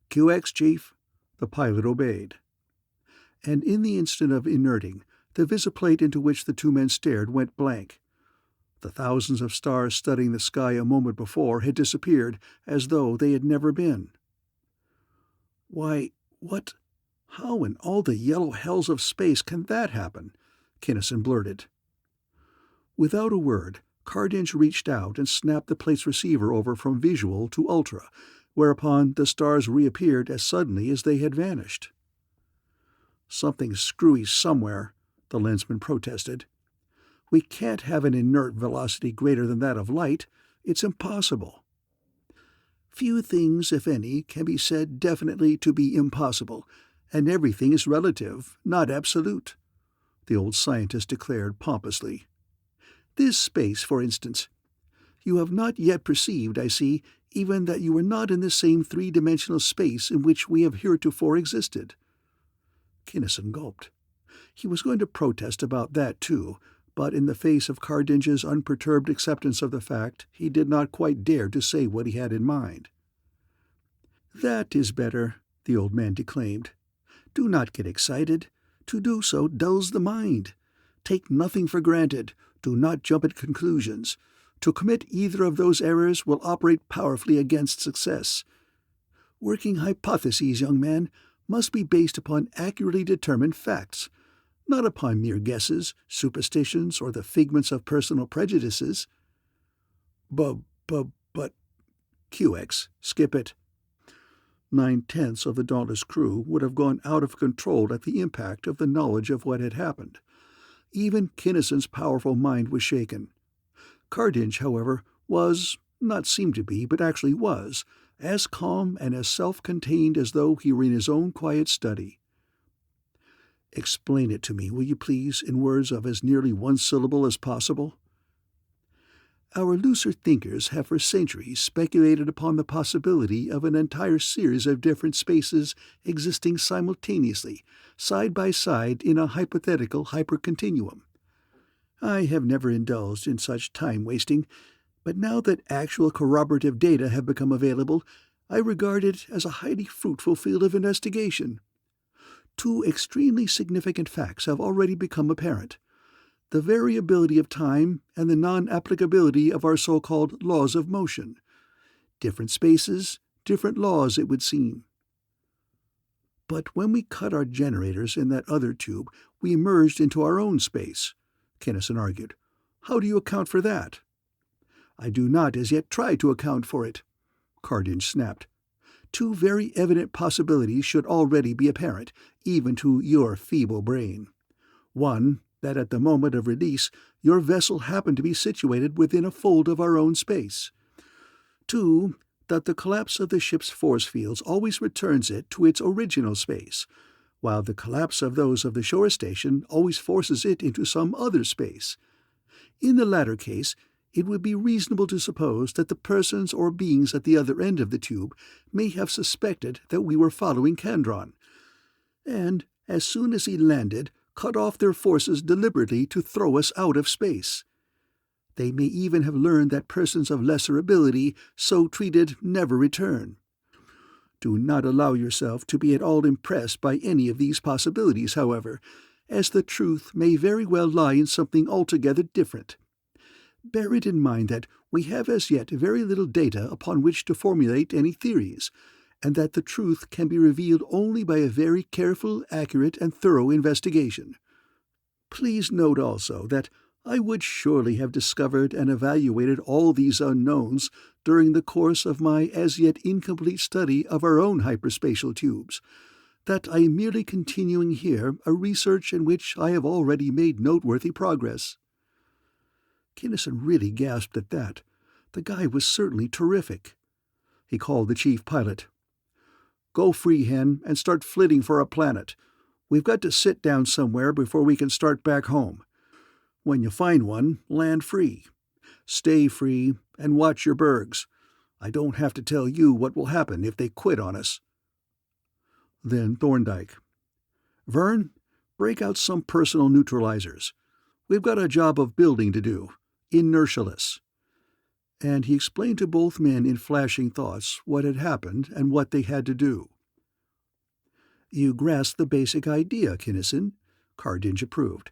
"QX, Chief." The pilot obeyed. And in the instant of inerting, the visiplate into which the two men stared went blank. The thousands of stars studding the sky a moment before had disappeared as though they had never been. "Why, how in all the yellow hells of space can that happen?" Kinnison blurted. Without a word, Cardinge reached out and snapped the plate's receiver over from visual to ultra, whereupon the stars reappeared as suddenly as they had vanished. "Something screwy somewhere," the lensman protested. "We can't have an inert velocity greater than that of light. It's impossible." "Few things, if any, can be said definitely to be impossible, and everything is relative, not absolute," the old scientist declared pompously. "This space, for instance. You have not yet perceived, I see, even that you are not in the same three-dimensional space in which we have heretofore existed." Kinnison gulped. He was going to protest about that, too, but in the face of Cardinge's unperturbed acceptance of the fact, he did not quite dare to say what he had in mind. "That is better," the old man declaimed. "Do not get excited. To do so dulls the mind. Take nothing for granted. Do not jump at conclusions. To commit either of those errors will operate powerfully against success. Working hypotheses, young man, must be based upon accurately determined facts, not upon mere guesses, superstitions, or the figments of personal prejudices." But, QX, skip it." 9/10 of the Dauntless crew would have gone out of control at the impact of the knowledge of what had happened. Even Kinnison's powerful mind was shaken. Cardinge, however, was, not seemed to be, but actually was, as calm and as self-contained as though he were in his own quiet study. "Explain it to me, will you please, in words of as nearly one syllable as possible?" "Our looser thinkers have for centuries speculated upon the possibility of an entire series of different spaces existing simultaneously, side by side in a hypothetical hypercontinuum. I have never indulged in such time-wasting, but now that actual corroborative data have become available, I regard it as a highly fruitful field of investigation. Two extremely significant facts have already become apparent: the variability of time and the non-applicability of our so-called laws of motion. Different spaces, different laws, it would seem. But when we cut our generators in that other tube, we emerged into our own space, Kinnison argued. How do you account for that? I do not as yet try to account for it, Cardinge snapped. Two very evident possibilities should already be apparent, even to your feeble brain. One, that at the moment of release, your vessel happened to be situated within a fold of our own space. Two, that the collapse of the ship's force fields always returns it to its original space, while the collapse of those of the shore station always forces it into some other space. In the latter case, it would be reasonable to suppose that the persons or beings at the other end of the tube may have suspected that we were following Kandron, and, as soon as he landed, cut off their forces deliberately to throw us out of space. They may even have learned that persons of lesser ability, so treated, never return. Do not allow yourself to be at all impressed by any of these possibilities, however, as the truth may very well lie in something altogether different. Bear it in mind that we have as yet very little data upon which to formulate any theories, and that the truth can be revealed only by a very careful, accurate, and thorough investigation. Please note also that I would surely have discovered and evaluated all these unknowns during the course of my as yet incomplete study of our own hyperspatial tubes, that I am merely continuing here a research in which I have already made noteworthy progress. Kinnison really gasped at that. The guy was certainly terrific. He called the chief pilot. Go freehand and start flitting for a planet. We've got to sit down somewhere before we can start back home. When you find one, land free. Stay free and watch your bergs. I don't have to tell you what will happen if they quit on us. Then Thorndyke. Vern, break out some personal neutralizers. We've got a job of building to do, inertialess. And he explained to both men in flashing thoughts what had happened and what they had to do. You grasp the basic idea, Kinnison, Cardinge approved,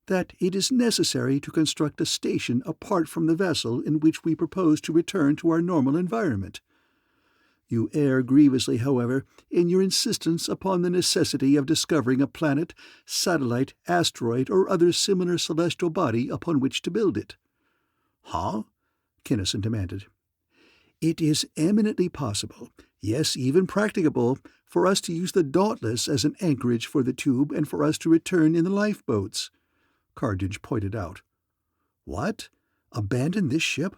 that it is necessary to construct a station apart from the vessel in which we propose to return to our normal environment. You err grievously, however, in your insistence upon the necessity of discovering a planet, satellite, asteroid, or other similar celestial body upon which to build it. Huh? Kinnison demanded. It is eminently possible, yes, even practicable, for us to use the Dauntless as an anchorage for the tube and for us to return in the lifeboats, Cardinge pointed out. What? Abandon this ship?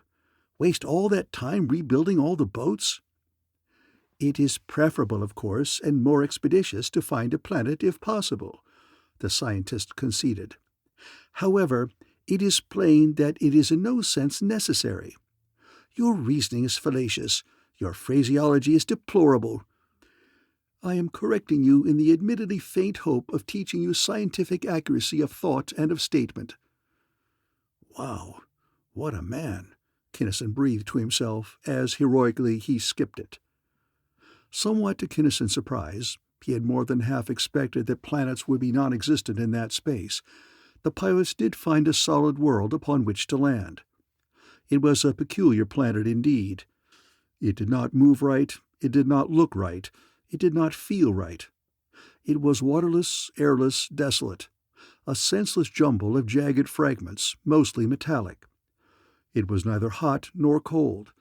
Waste all that time rebuilding all the boats? It is preferable, of course, and more expeditious to find a planet if possible, the scientist conceded. However, it is plain that it is in no sense necessary. Your reasoning is fallacious. Your phraseology is deplorable. I am correcting you in the admittedly faint hope of teaching you scientific accuracy of thought and of statement. Wow, what a man, Kinnison breathed to himself as heroically he skipped it. Somewhat to Kinnison's surprise, he had more than half expected that planets would be non-existent in that space. The pilots did find a solid world upon which to land. It was a peculiar planet indeed. It did not move right, it did not look right, it did not feel right. It was waterless, airless, desolate, a senseless jumble of jagged fragments, mostly metallic. It was neither hot nor cold.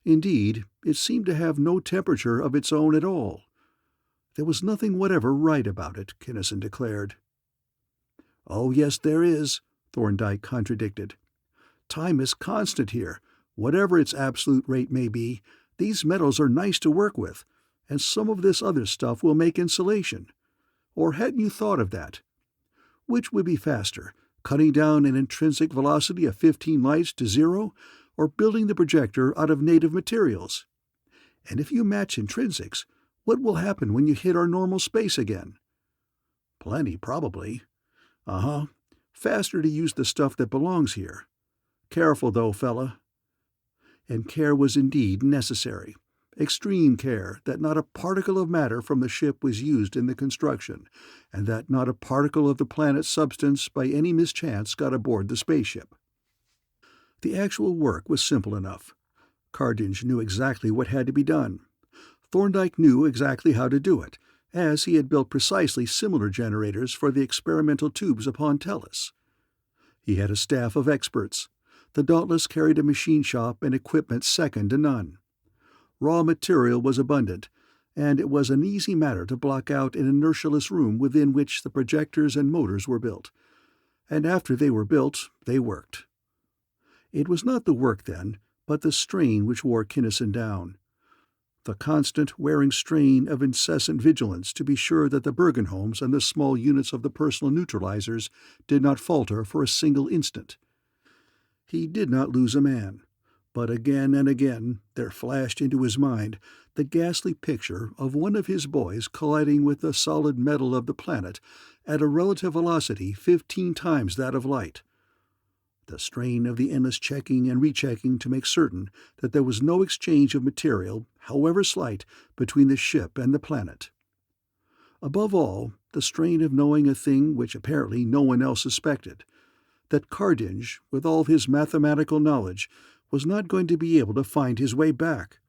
Indeed, it seemed to have no temperature of its own at all. There was nothing whatever right about it, Kinnison declared. Oh, yes, there is, Thorndyke contradicted. Time is constant here. Whatever its absolute rate may be, these metals are nice to work with, and some of this other stuff will make insulation. Or hadn't you thought of that? Which would be faster, cutting down an intrinsic velocity of 15 lights to 0, or building the projector out of native materials? And if you match intrinsics, what will happen when you hit our normal space again? Plenty, probably. Uh-huh. Faster to use the stuff that belongs here. Careful, though, fella. And care was indeed necessary. extreme care that not a particle of matter from the ship was used in the construction, and that not a particle of the planet's substance by any mischance got aboard the spaceship. The actual work was simple enough. Cardinge knew exactly what had to be done. Thorndyke knew exactly how to do it, as he had built precisely similar generators for the experimental tubes upon Tellus. He had a staff of experts. The Dauntless carried a machine shop and equipment second to none. Raw material was abundant, and it was an easy matter to block out an inertialess room within which the projectors and motors were built. And after they were built, they worked. It was not the work, then, but the strain which wore Kinnison down. The constant wearing strain of incessant vigilance to be sure that the Bergenholms and the small units of the personal neutralizers did not falter for a single instant. He did not lose a man, but again and again there flashed into his mind the ghastly picture of one of his boys colliding with the solid metal of the planet at a relative velocity 15 times that of light. The strain of the endless checking and rechecking to make certain that there was no exchange of material, however slight, between the ship and the planet. Above all, the strain of knowing a thing which apparently no one else suspected, that Cardinge, with all his mathematical knowledge, was not going to be able to find his way back.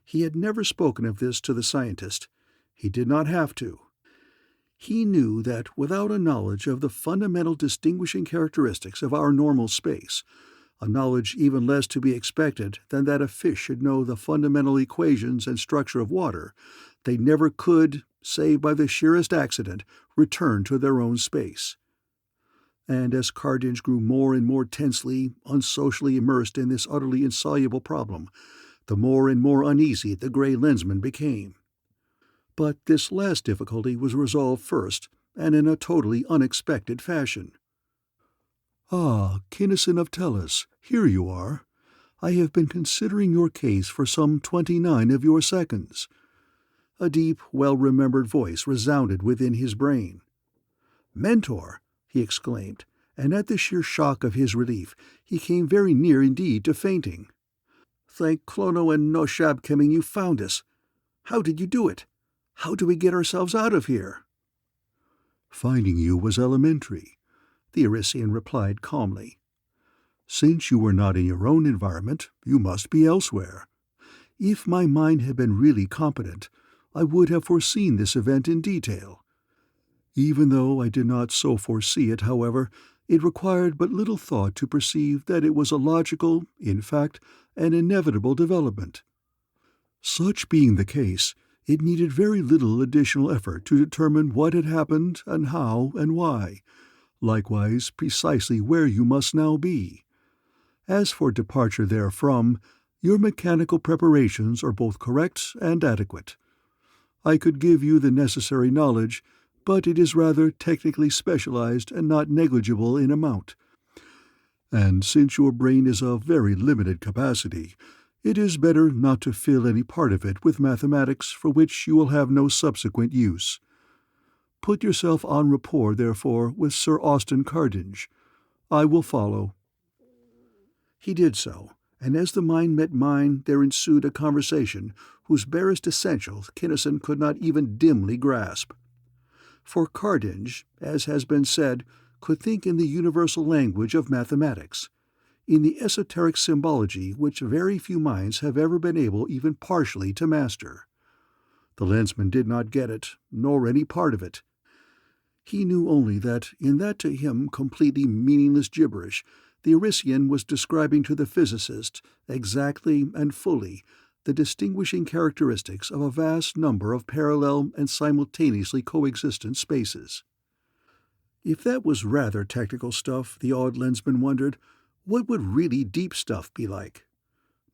He had never spoken of this to the scientist. He did not have to. He knew that without a knowledge of the fundamental distinguishing characteristics of our normal space, a knowledge even less to be expected than that a fish should know the fundamental equations and structure of water, they never could, save by the sheerest accident, return to their own space. And as Cardinge grew more and more tensely, unsocially immersed in this utterly insoluble problem, the more and more uneasy the Grey Lensman became. But this last difficulty was resolved first, and in a totally unexpected fashion. "Ah, Kinnison of Tellus, here you are. I have been considering your case for some 29 of your seconds." A deep, well-remembered voice resounded within his brain. "Mentor!" he exclaimed, and at the sheer shock of his relief he came very near indeed to fainting. "Thank Clono and Noshab Kemming you found us. How did you do it? How do we get ourselves out of here?" "Finding you was elementary," the Arisian replied calmly. "Since you were not in your own environment, you must be elsewhere. If my mind had been really competent, I would have foreseen this event in detail. Even though I did not so foresee it, however, it required but little thought to perceive that it was a logical, in fact, an inevitable development. Such being the case, it needed very little additional effort to determine what had happened and how and why, likewise precisely where you must now be. As for departure therefrom, your mechanical preparations are both correct and adequate. I could give you the necessary knowledge, but it is rather technically specialized and not negligible in amount. And since your brain is of very limited capacity, it is better not to fill any part of it with mathematics for which you will have no subsequent use. Put yourself en rapport, therefore, with Sir Austin Cardinge. I will follow." He did so, and as the mind met mine there ensued a conversation whose barest essentials Kinnison could not even dimly grasp. For Cardinge, as has been said, could think in the universal language of mathematics, in the esoteric symbology which very few minds have ever been able even partially to master. The Lensman did not get it, nor any part of it. He knew only that, in that to him completely meaningless gibberish, the Arisian was describing to the physicist, exactly and fully, the distinguishing characteristics of a vast number of parallel and simultaneously coexistent spaces. If that was rather technical stuff, the odd Lensman wondered, what would really deep stuff be like?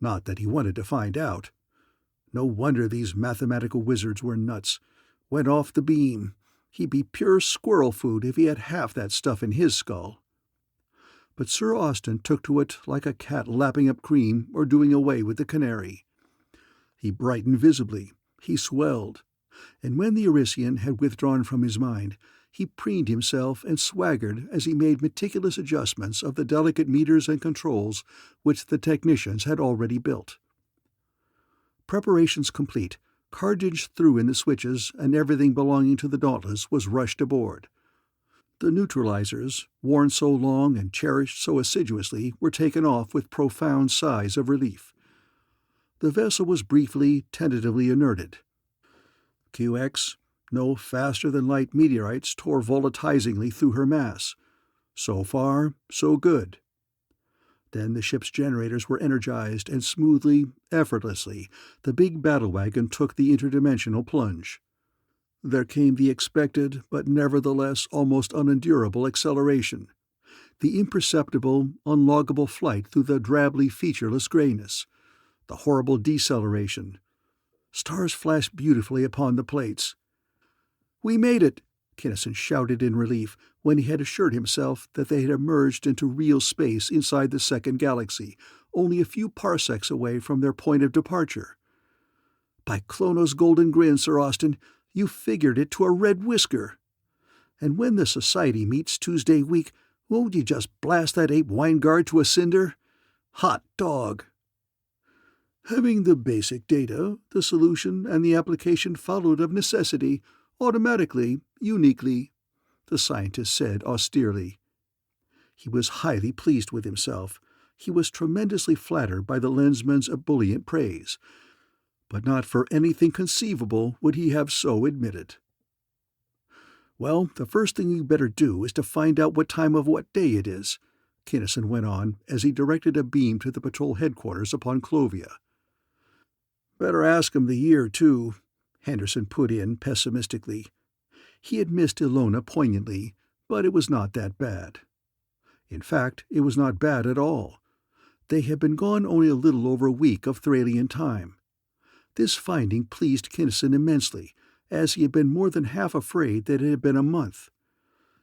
Not that he wanted to find out. No wonder these mathematical wizards were nuts. Went off the beam. He'd be pure squirrel food if he had half that stuff in his skull. But Sir Austin took to it like a cat lapping up cream or doing away with the canary. He brightened visibly, he swelled, and when the Arisian had withdrawn from his mind, he preened himself and swaggered as he made meticulous adjustments of the delicate meters and controls which the technicians had already built. Preparations complete, Cartridge threw in the switches, and everything belonging to the Dauntless was rushed aboard. The neutralizers, worn so long and cherished so assiduously, were taken off with profound sighs of relief. The vessel was briefly, tentatively inerted. QX, no faster-than-light meteorites tore volatilizingly through her mass. So far, so good. Then the ship's generators were energized, and smoothly, effortlessly, the big battle wagon took the interdimensional plunge. There came the expected, but nevertheless almost unendurable acceleration. The imperceptible, unloggable flight through the drably featureless grayness. The horrible deceleration. Stars flashed beautifully upon the plates. "We made it!" Kinnison shouted in relief when he had assured himself that they had emerged into real space inside the second galaxy, only a few parsecs away from their point of departure. "By Clono's golden grin, Sir Austin, you figured it to a red whisker. And when the Society meets Tuesday week, won't you just blast that ape Weingard to a cinder? Hot dog!" Having the basic data, the solution and the application followed of necessity, automatically, uniquely, the scientist said austerely. He was highly pleased with himself. He was tremendously flattered by the lensman's ebullient praise. But not for anything conceivable would he have so admitted. "Well, the first thing you better do is to find out what time of what day it is," Kinnison went on as he directed a beam to the patrol headquarters upon Clovia. "Better ask him the year, too," Henderson put in pessimistically. He had missed Ilona poignantly, but it was not that bad. In fact, it was not bad at all. They had been gone only a little over a week of Thralian time. This finding pleased Kinnison immensely, as he had been more than half afraid that it had been a month.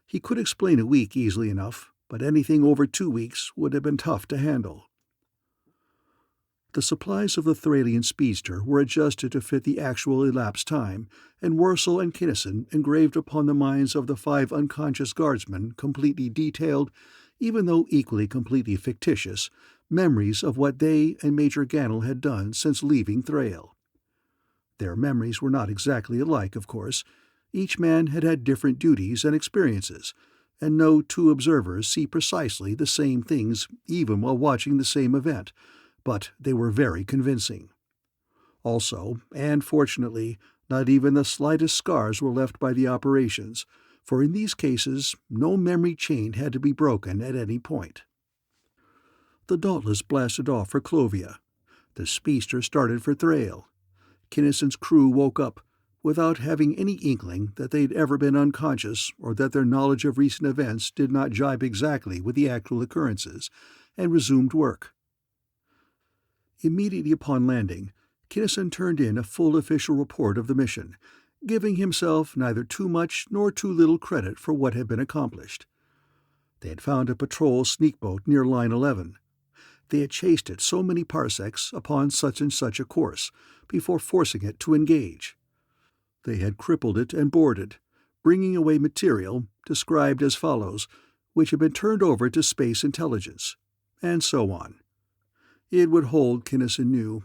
He could explain a week easily enough, but anything over 2 weeks would have been tough to handle. The supplies of the Thralian speedster were adjusted to fit the actual elapsed time, and Worsel and Kinnison engraved upon the minds of the 5 unconscious guardsmen completely detailed, even though equally completely fictitious, memories of what they and Major Gannel had done since leaving Thrail. Their memories were not exactly alike, of course. Each man had had different duties and experiences, and no 2 observers see precisely the same things even while watching the same event, but they were very convincing. Also, and fortunately, not even the slightest scars were left by the operations, for in these cases no memory chain had to be broken at any point. The Dauntless blasted off for Clovia. The speedster started for Thrail. Kinnison's crew woke up, without having any inkling that they'd ever been unconscious or that their knowledge of recent events did not jibe exactly with the actual occurrences, and resumed work. Immediately upon landing, Kinnison turned in a full official report of the mission, giving himself neither too much nor too little credit for what had been accomplished. They had found a patrol sneak boat near Line 11. They had chased it so many parsecs upon such and such a course, before forcing it to engage. They had crippled it and boarded, bringing away material, described as follows, which had been turned over to space intelligence, and so on. It would hold, Kinnison knew,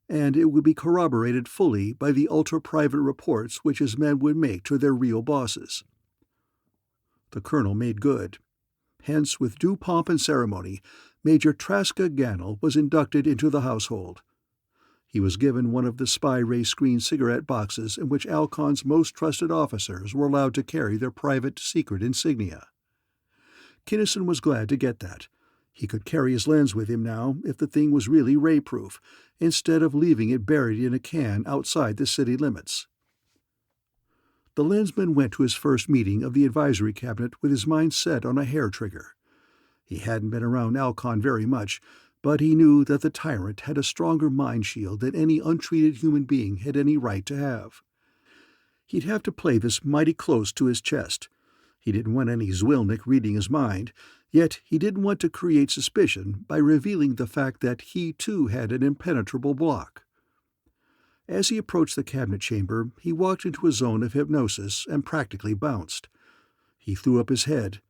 and it would be corroborated fully by the ultra-private reports which his men would make to their real bosses. The colonel made good. Hence, with due pomp and ceremony, Major Traska Gannel was inducted into the household. He was given one of the spy ray screen cigarette boxes in which Alcon's most trusted officers were allowed to carry their private secret insignia. Kinnison was glad to get that. He could carry his lens with him now if the thing was really ray-proof, instead of leaving it buried in a can outside the city limits. The lensman went to his first meeting of the advisory cabinet with his mind set on a hair trigger. He hadn't been around Alcon very much, but he knew that the tyrant had a stronger mind shield than any untreated human being had any right to have. He'd have to play this mighty close to his chest. He didn't want any Zwilnik reading his mind, yet he didn't want to create suspicion by revealing the fact that he too had an impenetrable block. As he approached the cabinet chamber, he walked into a zone of hypnosis and practically bounced. He threw up his head.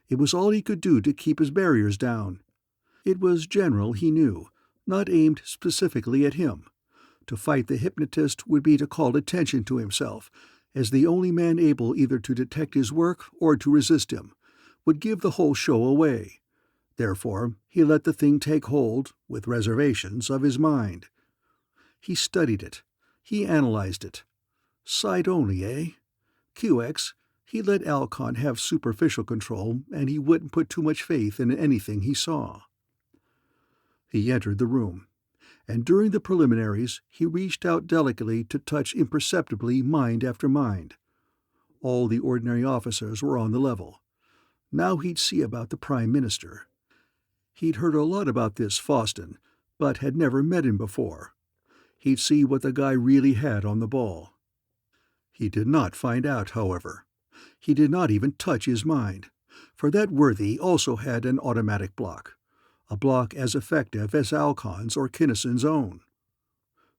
It was all he could do to keep his barriers down. It was general, he knew, not aimed specifically at him. To fight the hypnotist would be to call attention to himself, as the only man able either to detect his work or to resist him, would give the whole show away. Therefore, he let the thing take hold, with reservations, of his mind. He studied it. He analyzed it. Sight only, eh? QX, he let Alcon have superficial control, and he wouldn't put too much faith in anything he saw. He entered the room, and during the preliminaries he reached out delicately to touch imperceptibly mind after mind. All the ordinary officers were on the level. Now he'd see about the Prime Minister. He'd heard a lot about this Boston, but had never met him before. He'd see what the guy really had on the ball. He did not find out, however. He did not even touch his mind, for that worthy also had an automatic block, a block as effective as Alcon's or Kinnison's own.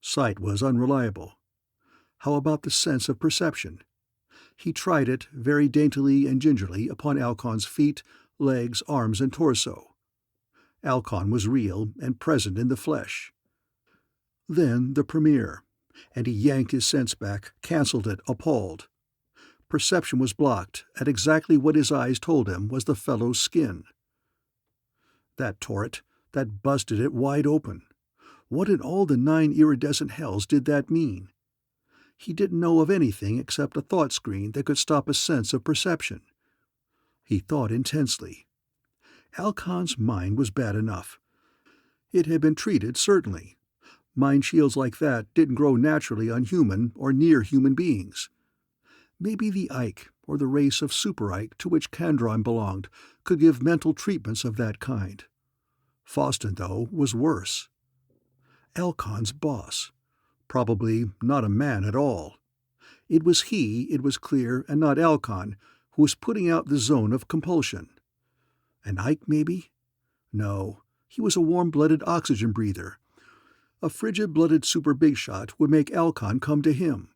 Sight was unreliable. How about the sense of perception? He tried it very daintily and gingerly upon Alcon's feet, legs, arms, and torso. Alcon was real and present in the flesh. Then the premiere, and he yanked his sense back, cancelled it, appalled. Perception was blocked at exactly what his eyes told him was the fellow's skin. That tore it, that busted it wide open. What in all the 9 iridescent hells did that mean? He didn't know of anything except a thought screen that could stop a sense of perception. He thought intensely. Alcon's mind was bad enough. It had been treated, certainly. Mind shields like that didn't grow naturally on human or near human beings. Maybe the Ike, or the race of Super Ike to which Kandron belonged, could give mental treatments of that kind. Boston, though, was worse. Alcon's boss. Probably not a man at all. It was he, it was clear, and not Alcon, who was putting out the zone of compulsion. An Ike, maybe? No, he was a warm-blooded oxygen breather. A frigid-blooded super big shot would make Alcon come to him.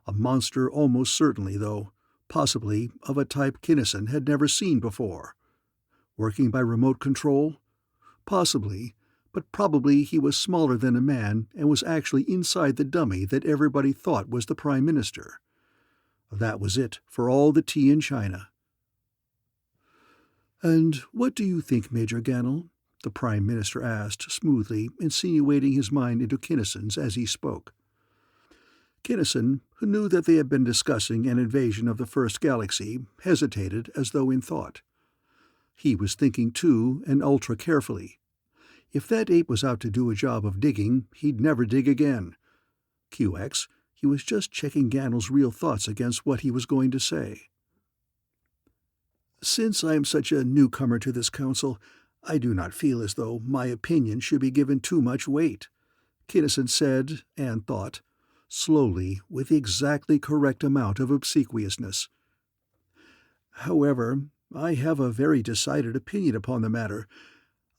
A monster almost certainly, though, possibly of a type Kinnison had never seen before. Working by remote control? Possibly, but probably he was smaller than a man and was actually inside the dummy that everybody thought was the Prime Minister. That was it for all the tea in China. "And what do you think, Major Gannell?" the Prime Minister asked, smoothly, insinuating his mind into Kinnison's as he spoke. Kinnison, who knew that they had been discussing an invasion of the First Galaxy, hesitated as though in thought. He was thinking, too, and ultra-carefully. If that ape was out to do a job of digging, he'd never dig again. QX, he was just checking Gannell's real thoughts against what he was going to say. "Since I am such a newcomer to this council, I do not feel as though my opinion should be given too much weight," Kinnison said, and thought, slowly, with the exactly correct amount of obsequiousness. "However, I have a very decided opinion upon the matter.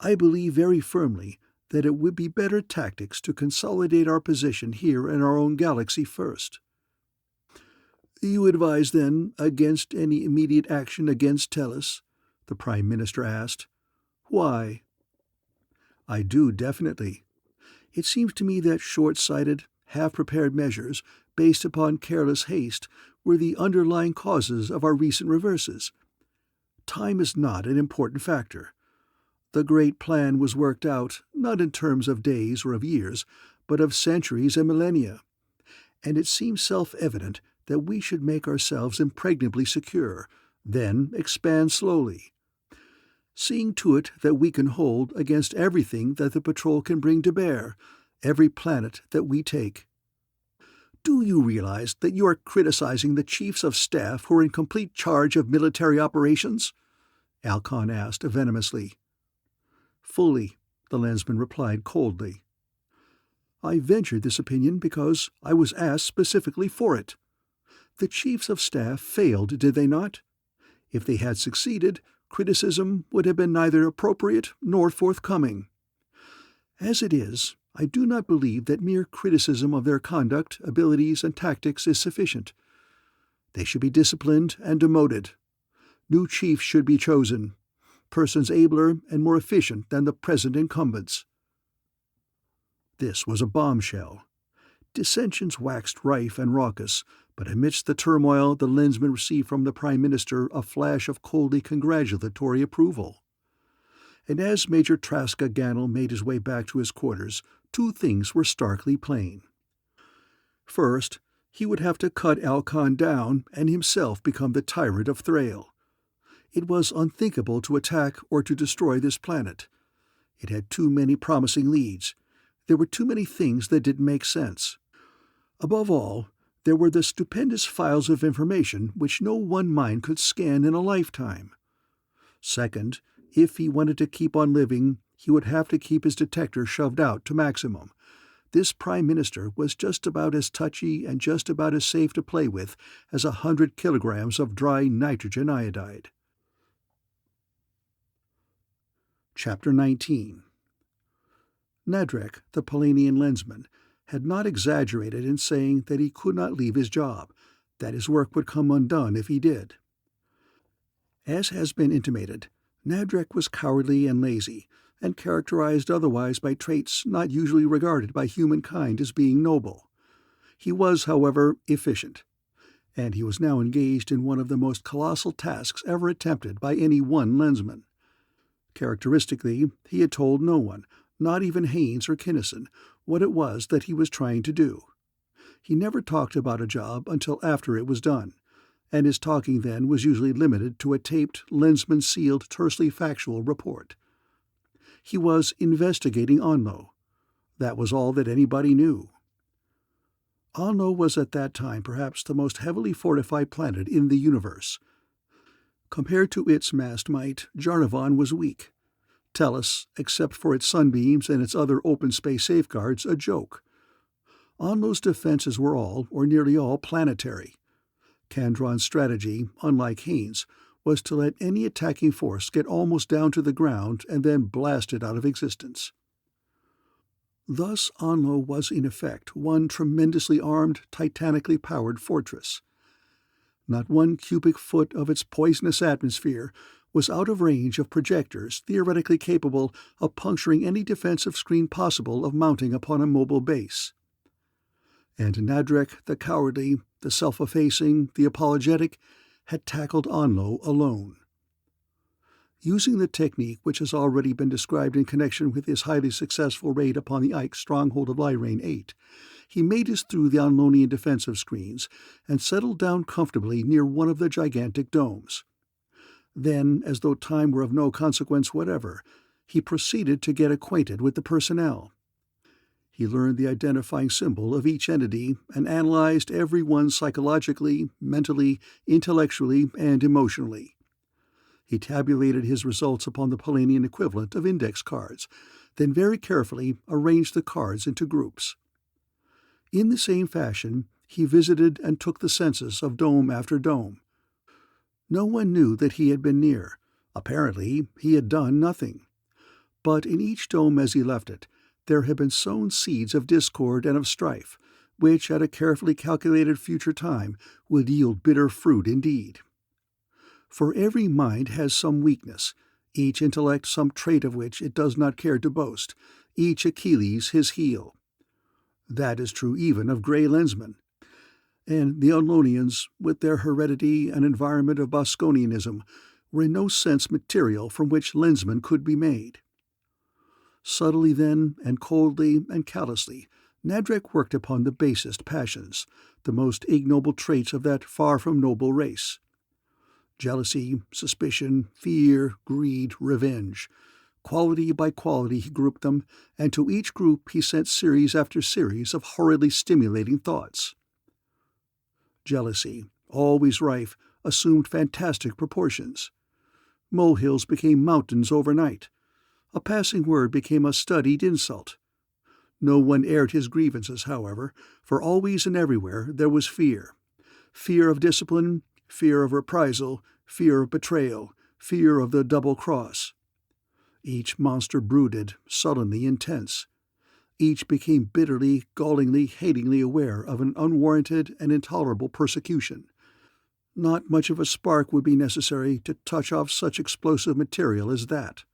I believe very firmly that it would be better tactics to consolidate our position here in our own galaxy first." "You advise, then, against any immediate action against Tellus?" the Prime Minister asked. "Why?" "I do, definitely. It seems to me that short-sighted, half-prepared measures, based upon careless haste, were the underlying causes of our recent reverses. Time is not an important factor. The great plan was worked out, not in terms of days or of years, but of centuries and millennia. And it seems self-evident that we should make ourselves impregnably secure, then expand slowly. Seeing to it that we can hold against everything that the patrol can bring to bear, every planet that we take." "Do you realize that you are criticizing the chiefs of staff who are in complete charge of military operations?" Alcon asked venomously. "Fully," the Lensman replied coldly. "I ventured this opinion because I was asked specifically for it. The chiefs of staff failed, did they not? If they had succeeded, criticism would have been neither appropriate nor forthcoming. As it is, I do not believe that mere criticism of their conduct, abilities, and tactics is sufficient. They should be disciplined and demoted. New chiefs should be chosen, persons abler and more efficient than the present incumbents." This was a bombshell. Dissensions waxed rife and raucous, but amidst the turmoil the Lensman received from the Prime Minister a flash of coldly congratulatory approval. And as Major Traska Gannel made his way back to his quarters, two things were starkly plain. First, he would have to cut Alcon down and himself become the tyrant of Thrail. It was unthinkable to attack or to destroy this planet. It had too many promising leads. There were too many things that didn't make sense. Above all, there were the stupendous files of information which no one mind could scan in a lifetime. Second, if he wanted to keep on living, he would have to keep his detector shoved out to maximum. This Prime Minister was just about as touchy and just about as safe to play with as 100 kilograms of dry nitrogen iodide. Chapter 19. Nadrek, the Polanian Lensman, had not exaggerated in saying that he could not leave his job, that his work would come undone if he did. As has been intimated, Nadrek was cowardly and lazy, and characterized otherwise by traits not usually regarded by humankind as being noble. He was, however, efficient, and he was now engaged in one of the most colossal tasks ever attempted by any one Lensman. Characteristically, he had told no one, not even Haynes or Kinnison, what it was that he was trying to do. He never talked about a job until after it was done, and his talking then was usually limited to a taped, Lensman-sealed, tersely factual report. He was investigating Onlo. That was all that anybody knew. Onlo was at that time perhaps the most heavily fortified planet in the universe. Compared to its massed might, Jarnavon was weak. Tellus, except for its sunbeams and its other open space safeguards, a joke. Onlo's defenses were all, or nearly all, planetary. Kandron's strategy, unlike Haynes, was to let any attacking force get almost down to the ground and then blast it out of existence. Thus Onlo was in effect one tremendously armed, titanically powered fortress. Not one cubic foot of its poisonous atmosphere was out of range of projectors theoretically capable of puncturing any defensive screen possible of mounting upon a mobile base. And Nadrek, the cowardly, the self-effacing, the apologetic, had tackled Onlo alone. Using the technique which has already been described in connection with his highly successful raid upon the Ike stronghold of Lyrain 8, he made his through the Onlonian defensive screens and settled down comfortably near one of the gigantic domes. Then, as though time were of no consequence whatever, he proceeded to get acquainted with the personnel. He learned the identifying symbol of each entity and analyzed every one psychologically, mentally, intellectually, and emotionally. He tabulated his results upon the Polanian equivalent of index cards, then very carefully arranged the cards into groups. In the same fashion, he visited and took the census of dome after dome. No one knew that he had been near. Apparently, he had done nothing. But in each dome as he left it, there had been sown seeds of discord and of strife, which at a carefully calculated future time would yield bitter fruit indeed. For every mind has some weakness, each intellect some trait of which it does not care to boast, each Achilles his heel. That is true even of Grey Lensmen. And the Onlonians, with their heredity and environment of Boskonianism, were in no sense material from which Lensmen could be made. Subtly then, and coldly and callously, Nadrek worked upon the basest passions, the most ignoble traits of that far from noble race. Jealousy, suspicion, fear, greed, revenge. Quality by quality he grouped them, and to each group he sent series after series of horridly stimulating thoughts. Jealousy, always rife, assumed fantastic proportions. Molehills became mountains overnight. A passing word became a studied insult. No one aired his grievances, however, for always and everywhere there was fear. Fear of discipline, fear of reprisal, fear of betrayal, fear of the double cross. Each monster brooded, sullenly intense. Each became bitterly, gallingly, hatingly aware of an unwarranted and intolerable persecution. Not much of a spark would be necessary to touch off such explosive material as that.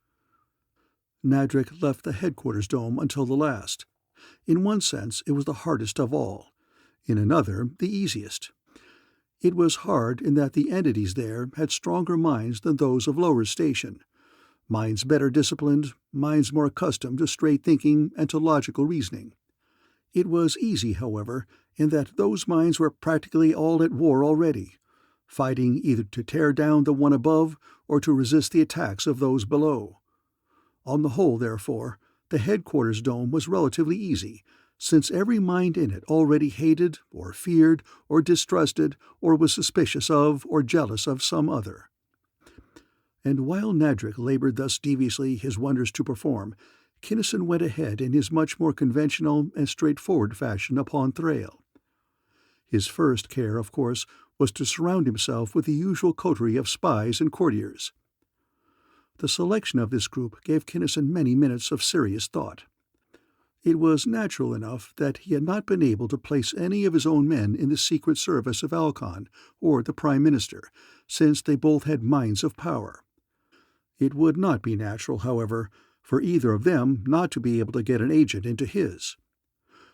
Nadrek left the headquarters dome until the last. In one sense, it was the hardest of all. In another, the easiest. It was hard in that the entities there had stronger minds than those of lower station. Minds better disciplined, minds more accustomed to straight thinking and to logical reasoning. It was easy, however, in that those minds were practically all at war already, fighting either to tear down the one above or to resist the attacks of those below. On the whole, therefore, the headquarters dome was relatively easy, since every mind in it already hated or feared or distrusted or was suspicious of or jealous of some other. And while Nadric labored thus deviously his wonders to perform, Kinnison went ahead in his much more conventional and straightforward fashion upon Thrail. His first care, of course, was to surround himself with the usual coterie of spies and courtiers. The selection of this group gave Kinnison many minutes of serious thought. It was natural enough that he had not been able to place any of his own men in the secret service of Alcon or the Prime Minister, since they both had minds of power. It would not be natural, however, for either of them not to be able to get an agent into his.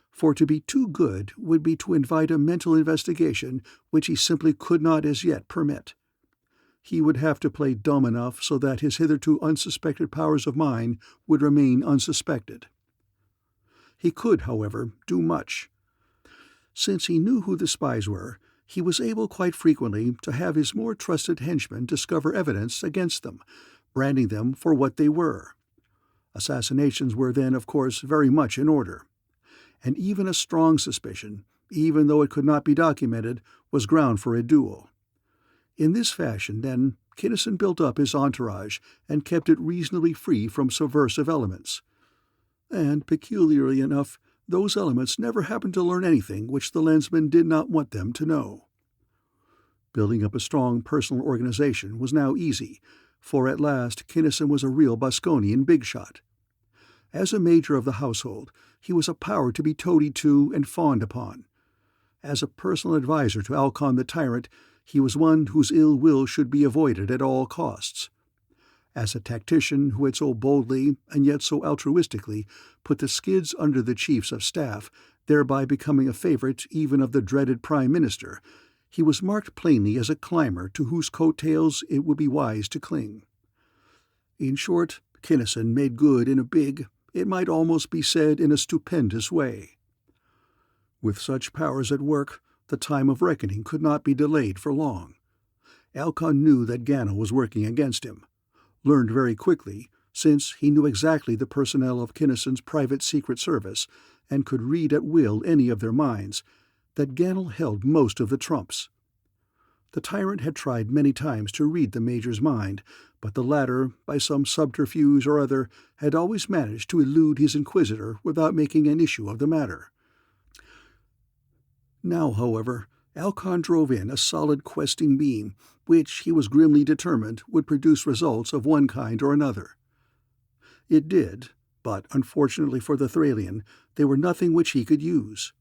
For to be too good would be to invite a mental investigation which he simply could not as yet permit. He would have to play dumb enough so that his hitherto unsuspected powers of mind would remain unsuspected. He could, however, do much. Since he knew who the spies were, he was able quite frequently to have his more trusted henchmen discover evidence against them, branding them for what they were. Assassinations were then, of course, very much in order. And even a strong suspicion, even though it could not be documented, was ground for a duel. In this fashion, then, Kinnison built up his entourage and kept it reasonably free from subversive elements. And, peculiarly enough, those elements never happened to learn anything which the Lensman did not want them to know. Building up a strong personal organization was now easy, for at last Kinnison was a real Boskonian big shot. As a major of the household, he was a power to be toadied to and fawned upon. As a personal adviser to Alcon the Tyrant, he was one whose ill will should be avoided at all costs. As a tactician who had so boldly and yet so altruistically put the skids under the chiefs of staff, thereby becoming a favorite even of the dreaded Prime Minister, he was marked plainly as a climber to whose coat-tails it would be wise to cling. In short, Kinnison made good in a big, it might almost be said in a stupendous way. With such powers at work, the time of reckoning could not be delayed for long. Alcon knew that Gano was working against him, learned very quickly, since he knew exactly the personnel of Kinnison's private secret service and could read at will any of their minds, that Ganel held most of the trumps. The tyrant had tried many times to read the Major's mind, but the latter, by some subterfuge or other, had always managed to elude his inquisitor without making an issue of the matter. Now, however, Alcon drove in a solid questing beam, which he was grimly determined would produce results of one kind or another. It did, but unfortunately for the Thralian, they were nothing which he could use.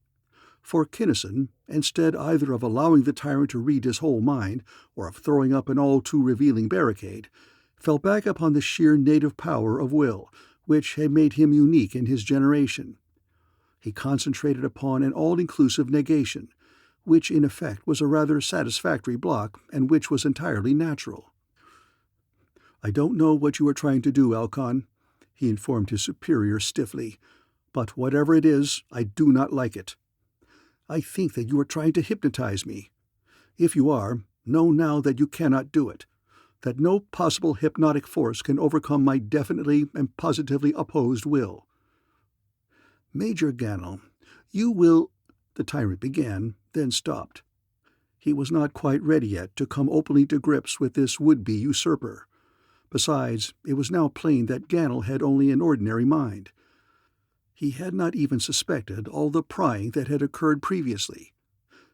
For Kinnison, instead either of allowing the tyrant to read his whole mind or of throwing up an all-too-revealing barricade, fell back upon the sheer native power of will, which had made him unique in his generation. He concentrated upon an all-inclusive negation, which in effect was a rather satisfactory block and which was entirely natural. "I don't know what you are trying to do, Alcon," he informed his superior stiffly, "but whatever it is, I do not like it. I think that you are trying to hypnotize me. If you are, know now that you cannot do it, that no possible hypnotic force can overcome my definitely and positively opposed will." "Major Ganel, you will—" the tyrant began, then stopped. He was not quite ready yet to come openly to grips with this would-be usurper. Besides, it was now plain that Ganel had only an ordinary mind. He had not even suspected all the prying that had occurred previously.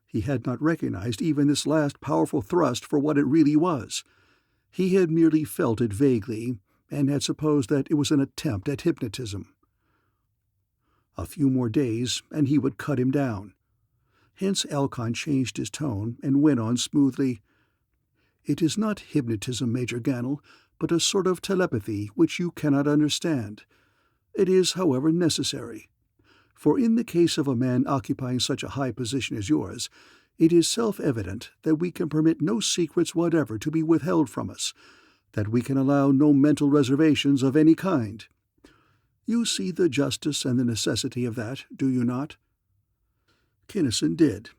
He had not recognized even this last powerful thrust for what it really was. He had merely felt it vaguely, and had supposed that it was an attempt at hypnotism. A few more days, and he would cut him down. Hence Alcon changed his tone and went on smoothly. "It is not hypnotism, Major Ganel, but a sort of telepathy which you cannot understand. It is, however, necessary. For in the case of a man occupying such a high position as yours, it is self-evident that we can permit no secrets whatever to be withheld from us, that we can allow no mental reservations of any kind. You see the justice and the necessity of that, do you not?" Kinnison did.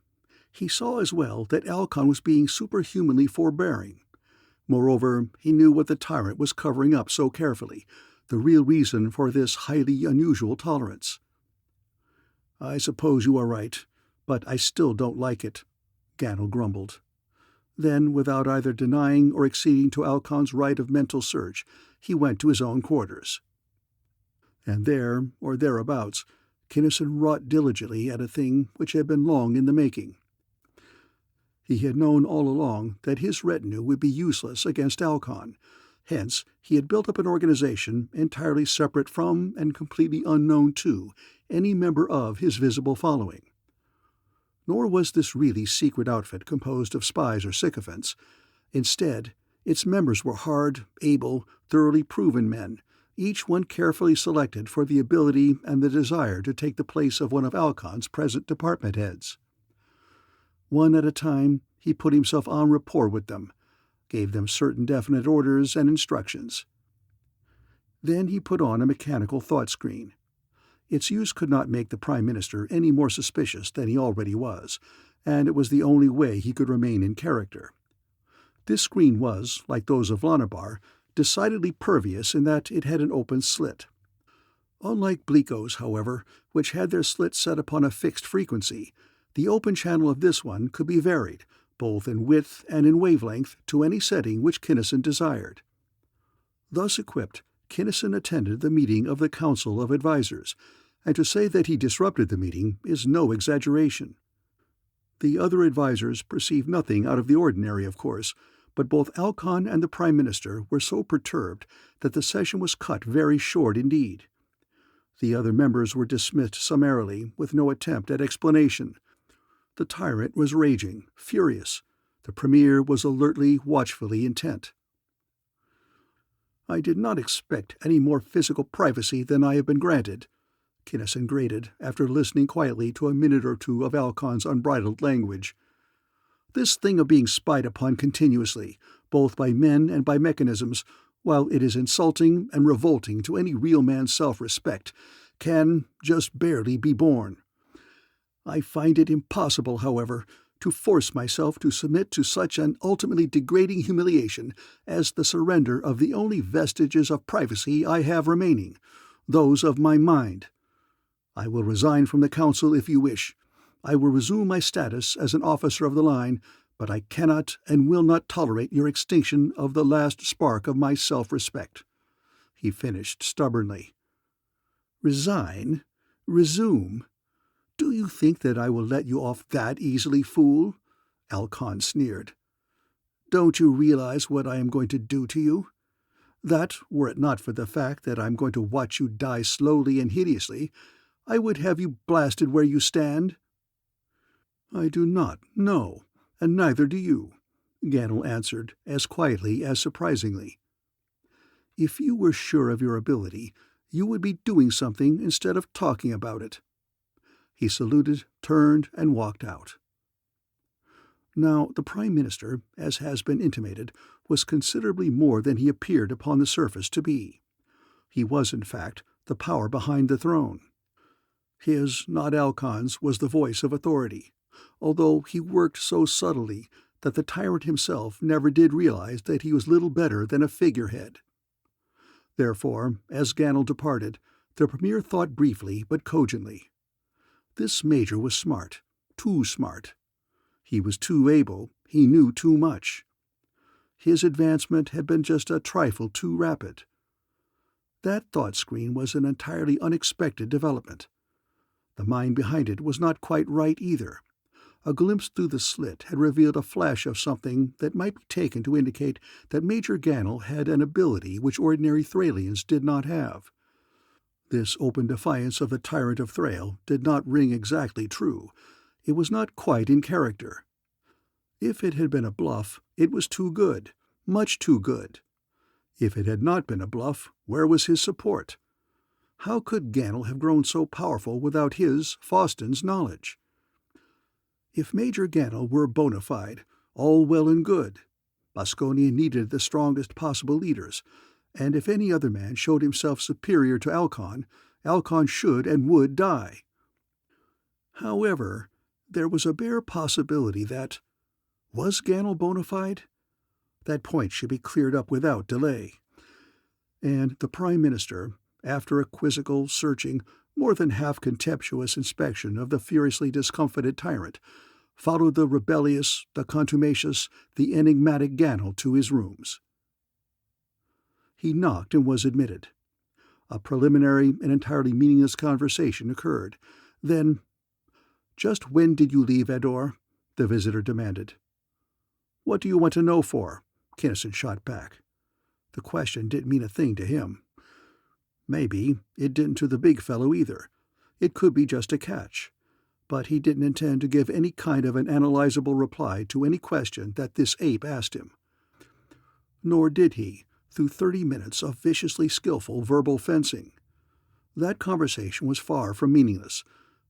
He saw as well that Alcon was being superhumanly forbearing. Moreover, he knew what the tyrant was covering up so carefully, the real reason for this highly unusual tolerance. "I suppose you are right, but I still don't like it," Gannell grumbled. Then, without either denying or acceding to Alcon's right of mental search, he went to his own quarters. And there, or thereabouts, Kinnison wrought diligently at a thing which had been long in the making. He had known all along that his retinue would be useless against Alcon. Hence, he had built up an organization entirely separate from and completely unknown to any member of his visible following. Nor was this really secret outfit composed of spies or sycophants. Instead, its members were hard, able, thoroughly proven men, each one carefully selected for the ability and the desire to take the place of one of Alcon's present department heads. One at a time, he put himself en rapport with them, gave them certain definite orders and instructions. Then he put on a mechanical thought screen. Its use could not make the Prime Minister any more suspicious than he already was, and it was the only way he could remain in character. This screen was, like those of Lonabar, decidedly pervious in that it had an open slit. Unlike Blico's, however, which had their slit set upon a fixed frequency, the open channel of this one could be varied, both in width and in wavelength, to any setting which Kinnison desired. Thus equipped, Kinnison attended the meeting of the Council of Advisors, and to say that he disrupted the meeting is no exaggeration. The other advisors perceived nothing out of the ordinary, of course, but both Alcon and the Prime Minister were so perturbed that the session was cut very short indeed. The other members were dismissed summarily, with no attempt at explanation. The tyrant was raging, furious. The Premier was alertly, watchfully intent. "I did not expect any more physical privacy than I have been granted," Kinnison grated, after listening quietly to a minute or two of Alcon's unbridled language. "This thing of being spied upon continuously, both by men and by mechanisms, while it is insulting and revolting to any real man's self-respect, can just barely be borne. I find it impossible, however, to force myself to submit to such an ultimately degrading humiliation as the surrender of the only vestiges of privacy I have remaining, those of my mind. I will resign from the Council if you wish. I will resume my status as an officer of the line, but I cannot and will not tolerate your extinction of the last spark of my self-respect," he finished stubbornly. "Resign? Resume? Do you think that I will let you off that easily, fool?" Alcon sneered. "Don't you realize what I am going to do to you? That, were it not for the fact that I am going to watch you die slowly and hideously, I would have you blasted where you stand." "I do not know, and neither do you," Gannell answered, as quietly as surprisingly. "If you were sure of your ability, you would be doing something instead of talking about it." He saluted, turned, and walked out. Now, the Prime Minister, as has been intimated, was considerably more than he appeared upon the surface to be. He was, in fact, the power behind the throne. His, not Alcon's, was the voice of authority, although he worked so subtly that the tyrant himself never did realize that he was little better than a figurehead. Therefore, as Gannell departed, the Premier thought briefly but cogently. This Major was smart, too smart. He was too able, he knew too much. His advancement had been just a trifle too rapid. That thought screen was an entirely unexpected development. The mind behind it was not quite right either. A glimpse through the slit had revealed a flash of something that might be taken to indicate that Major Gannell had an ability which ordinary Thralians did not have. This open defiance of the tyrant of Thrail did not ring exactly true. It was not quite in character. If it had been a bluff, it was too good, much too good. If it had not been a bluff, where was his support? How could Ganel have grown so powerful without his, Faustin's, knowledge? If Major Ganel were bona fide, all well and good. Boskone needed the strongest possible leaders, and if any other man showed himself superior to Alcon, Alcon should and would die. However, there was a bare possibility that— was Ganel bona fide? That point should be cleared up without delay. And the Prime Minister, after a quizzical, searching, more than half contemptuous inspection of the furiously discomfited tyrant, followed the rebellious, the contumacious, the enigmatic Ganel to his rooms. He knocked and was admitted. A preliminary and entirely meaningless conversation occurred. Then— "Just when did you leave, Edor?" the visitor demanded. "What do you want to know for?" Kinnison shot back. The question didn't mean a thing to him. Maybe it didn't to the big fellow either. It could be just a catch. But he didn't intend to give any kind of an analyzable reply to any question that this ape asked him. Nor did he, through 30 minutes of viciously skillful verbal fencing. That conversation was far from meaningless,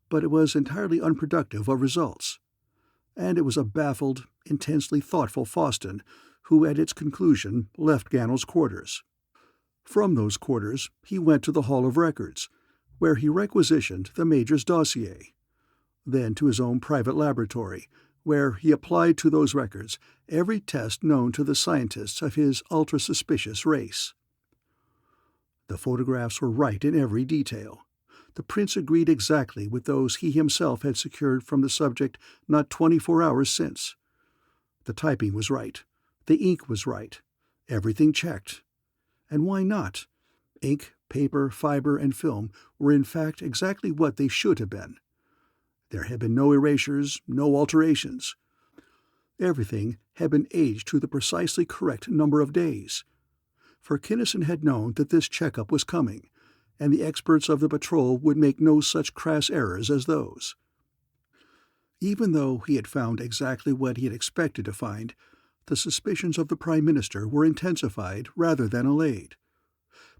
but it was entirely unproductive of results. And it was a baffled, intensely thoughtful Faustin who, at its conclusion, left Ganel's quarters. From those quarters he went to the Hall of Records, where he requisitioned the Major's dossier. Then to his own private laboratory, where he applied to those records every test known to the scientists of his ultra-suspicious race. The photographs were right in every detail. The prints agreed exactly with those he himself had secured from the subject not 24 hours since. The typing was right. The ink was right. Everything checked. And why not? Ink, paper, fiber, and film were in fact exactly what they should have been. There had been no erasures, no alterations. Everything had been aged to the precisely correct number of days. For Kinnison had known that this checkup was coming, and the experts of the patrol would make no such crass errors as those. Even though he had found exactly what he had expected to find, the suspicions of the Prime Minister were intensified rather than allayed.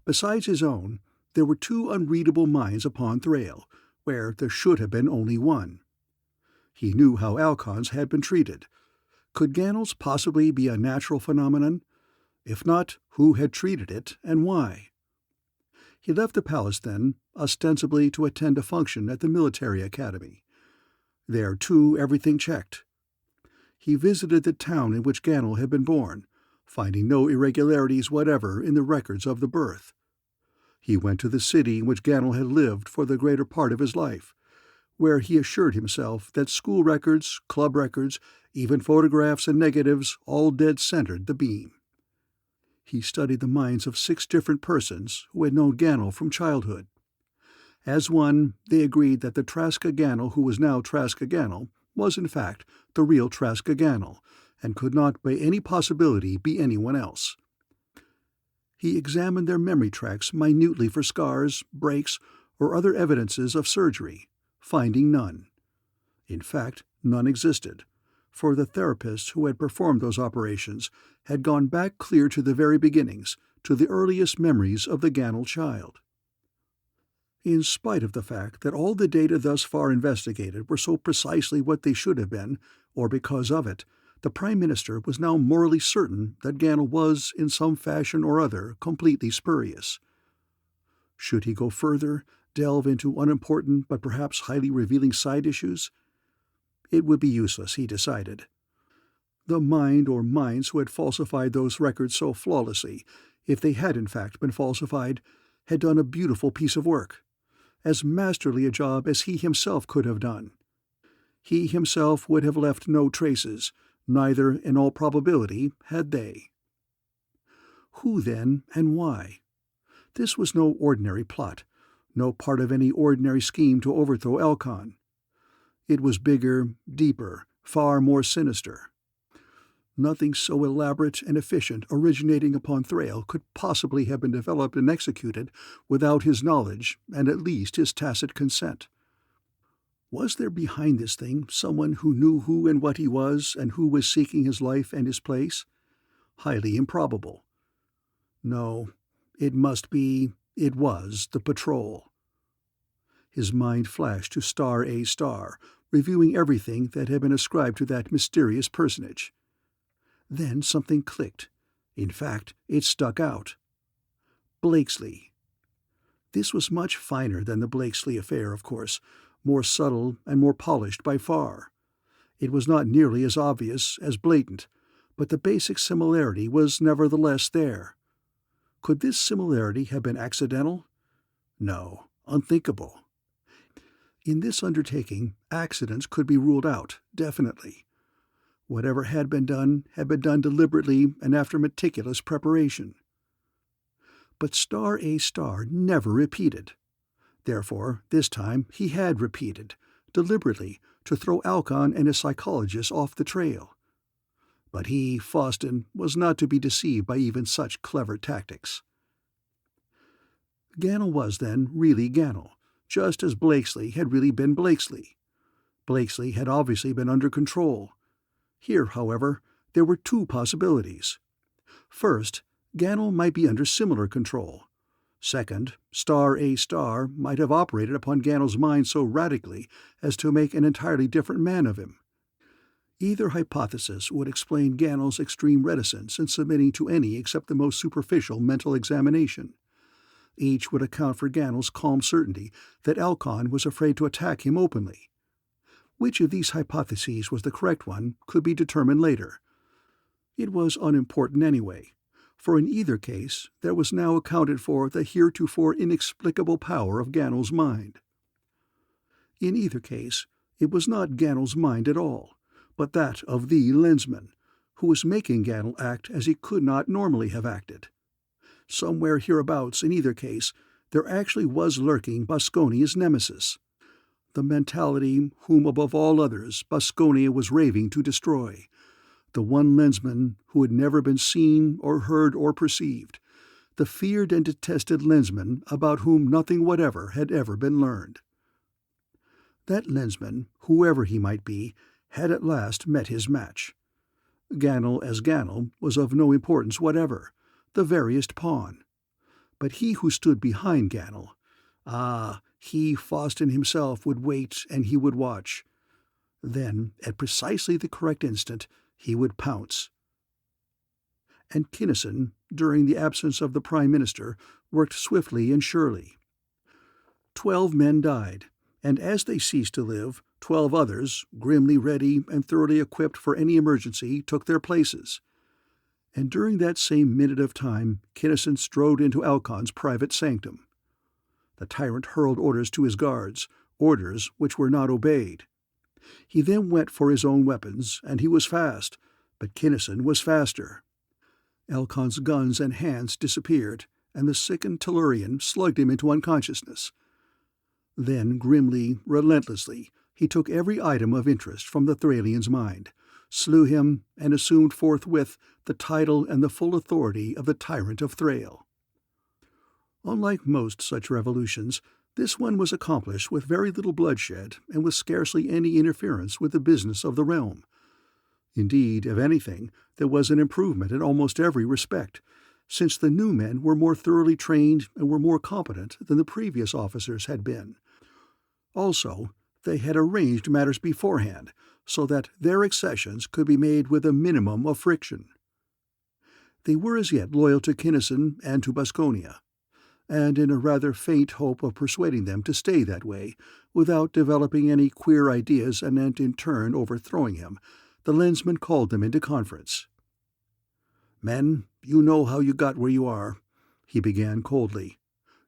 Besides his own, there were 2 unreadable minds upon Thrail, where there should have been only one. He knew how Alcons had been treated. Could Ganel's possibly be a natural phenomenon? If not, who had treated it, and why? He left the palace then, ostensibly to attend a function at the military academy. There, too, everything checked. He visited the town in which Ganel had been born, finding no irregularities whatever in the records of the birth. He went to the city in which Ganel had lived for the greater part of his life, where he assured himself that school records, club records, even photographs and negatives all dead-centered the beam. He studied the minds of 6 different persons who had known Ganel from childhood. As one, they agreed that the Traska Ganel who was now Traska Ganel was in fact the real Traska Ganel, and could not by any possibility be anyone else. He examined their memory tracks minutely for scars, breaks, or other evidences of surgery, finding none. In fact, none existed, for the therapists who had performed those operations had gone back clear to the very beginnings, to the earliest memories of the Ganel child. In spite of the fact that all the data thus far investigated were so precisely what they should have been, or because of it, the Prime Minister was now morally certain that Ganel was, in some fashion or other, completely spurious. Should he go further, delve into unimportant but perhaps highly revealing side issues? It would be useless, he decided. The mind or minds who had falsified those records so flawlessly, if they had in fact been falsified, had done a beautiful piece of work, as masterly a job as he himself could have done. He himself would have left no traces, neither, in all probability, had they. Who, then, and why? This was no ordinary plot, no part of any ordinary scheme to overthrow Alcon. It was bigger, deeper, far more sinister. Nothing so elaborate and efficient originating upon Thrail could possibly have been developed and executed without his knowledge and at least his tacit consent. Was there behind this thing someone who knew who and what he was and who was seeking his life and his place? Highly improbable. No, it must be It was the patrol. His mind flashed to Star A Star, reviewing everything that had been ascribed to that mysterious personage. Then something clicked. In fact, it stuck out. Blakesley. This was much finer than the Blakesley affair, of course, more subtle and more polished by far. It was not nearly as obvious, as blatant, but the basic similarity was nevertheless there. Could this similarity have been accidental? No, unthinkable. In this undertaking, accidents could be ruled out, definitely. Whatever had been done deliberately and after meticulous preparation. But Star A Star never repeated. Therefore, this time he had repeated, deliberately, to throw Alcon and his psychologist off the trail. But he, Foston, was not to be deceived by even such clever tactics. Gannel was, then, really Gannel, just as Blakesley had really been Blakesley. Blakesley had obviously been under control. Here, however, there were two possibilities. First, Gannel might be under similar control. Second, Star A Star might have operated upon Gannel's mind so radically as to make an entirely different man of him. Either hypothesis would explain Gannel's extreme reticence in submitting to any except the most superficial mental examination. Each would account for Gannel's calm certainty that Alcon was afraid to attack him openly. Which of these hypotheses was the correct one could be determined later. It was unimportant anyway, for in either case there was now accounted for the heretofore inexplicable power of Gannel's mind. In either case, it was not Gannel's mind at all, but that of the Lensman, who was making Gannel act as he could not normally have acted. Somewhere hereabouts, in either case, there actually was lurking Boskone's nemesis, the mentality whom above all others Boskone was raving to destroy, the one Lensman who had never been seen or heard or perceived, the feared and detested Lensman about whom nothing whatever had ever been learned. That Lensman, whoever he might be, had at last met his match. Gannel as Gannel was of no importance whatever, the veriest pawn. But he who stood behind Gannel, he, Foston himself, would wait and he would watch. Then, at precisely the correct instant, he would pounce. And Kinnison, during the absence of the Prime Minister, worked swiftly and surely. 12 men died, and as they ceased to live, 12 others, grimly ready and thoroughly equipped for any emergency, took their places. And during that same minute of time, Kinnison strode into Alcon's private sanctum. The tyrant hurled orders to his guards, orders which were not obeyed. He then went for his own weapons, and he was fast, but Kinnison was faster. Alcon's guns and hands disappeared, and the sickened Tellurian slugged him into unconsciousness. Then, grimly, relentlessly, he took every item of interest from the Thralian's mind, slew him, and assumed forthwith the title and the full authority of the Tyrant of Thrail. Unlike most such revolutions, this one was accomplished with very little bloodshed and with scarcely any interference with the business of the realm. Indeed, if anything, there was an improvement in almost every respect, since the new men were more thoroughly trained and were more competent than the previous officers had been. Also, they had arranged matters beforehand, so that their accessions could be made with a minimum of friction. They were as yet loyal to Kinnison and to Boskone, and in a rather faint hope of persuading them to stay that way, without developing any queer ideas and in turn overthrowing him, the Lensman called them into conference. "Men, you know how you got where you are," he began coldly.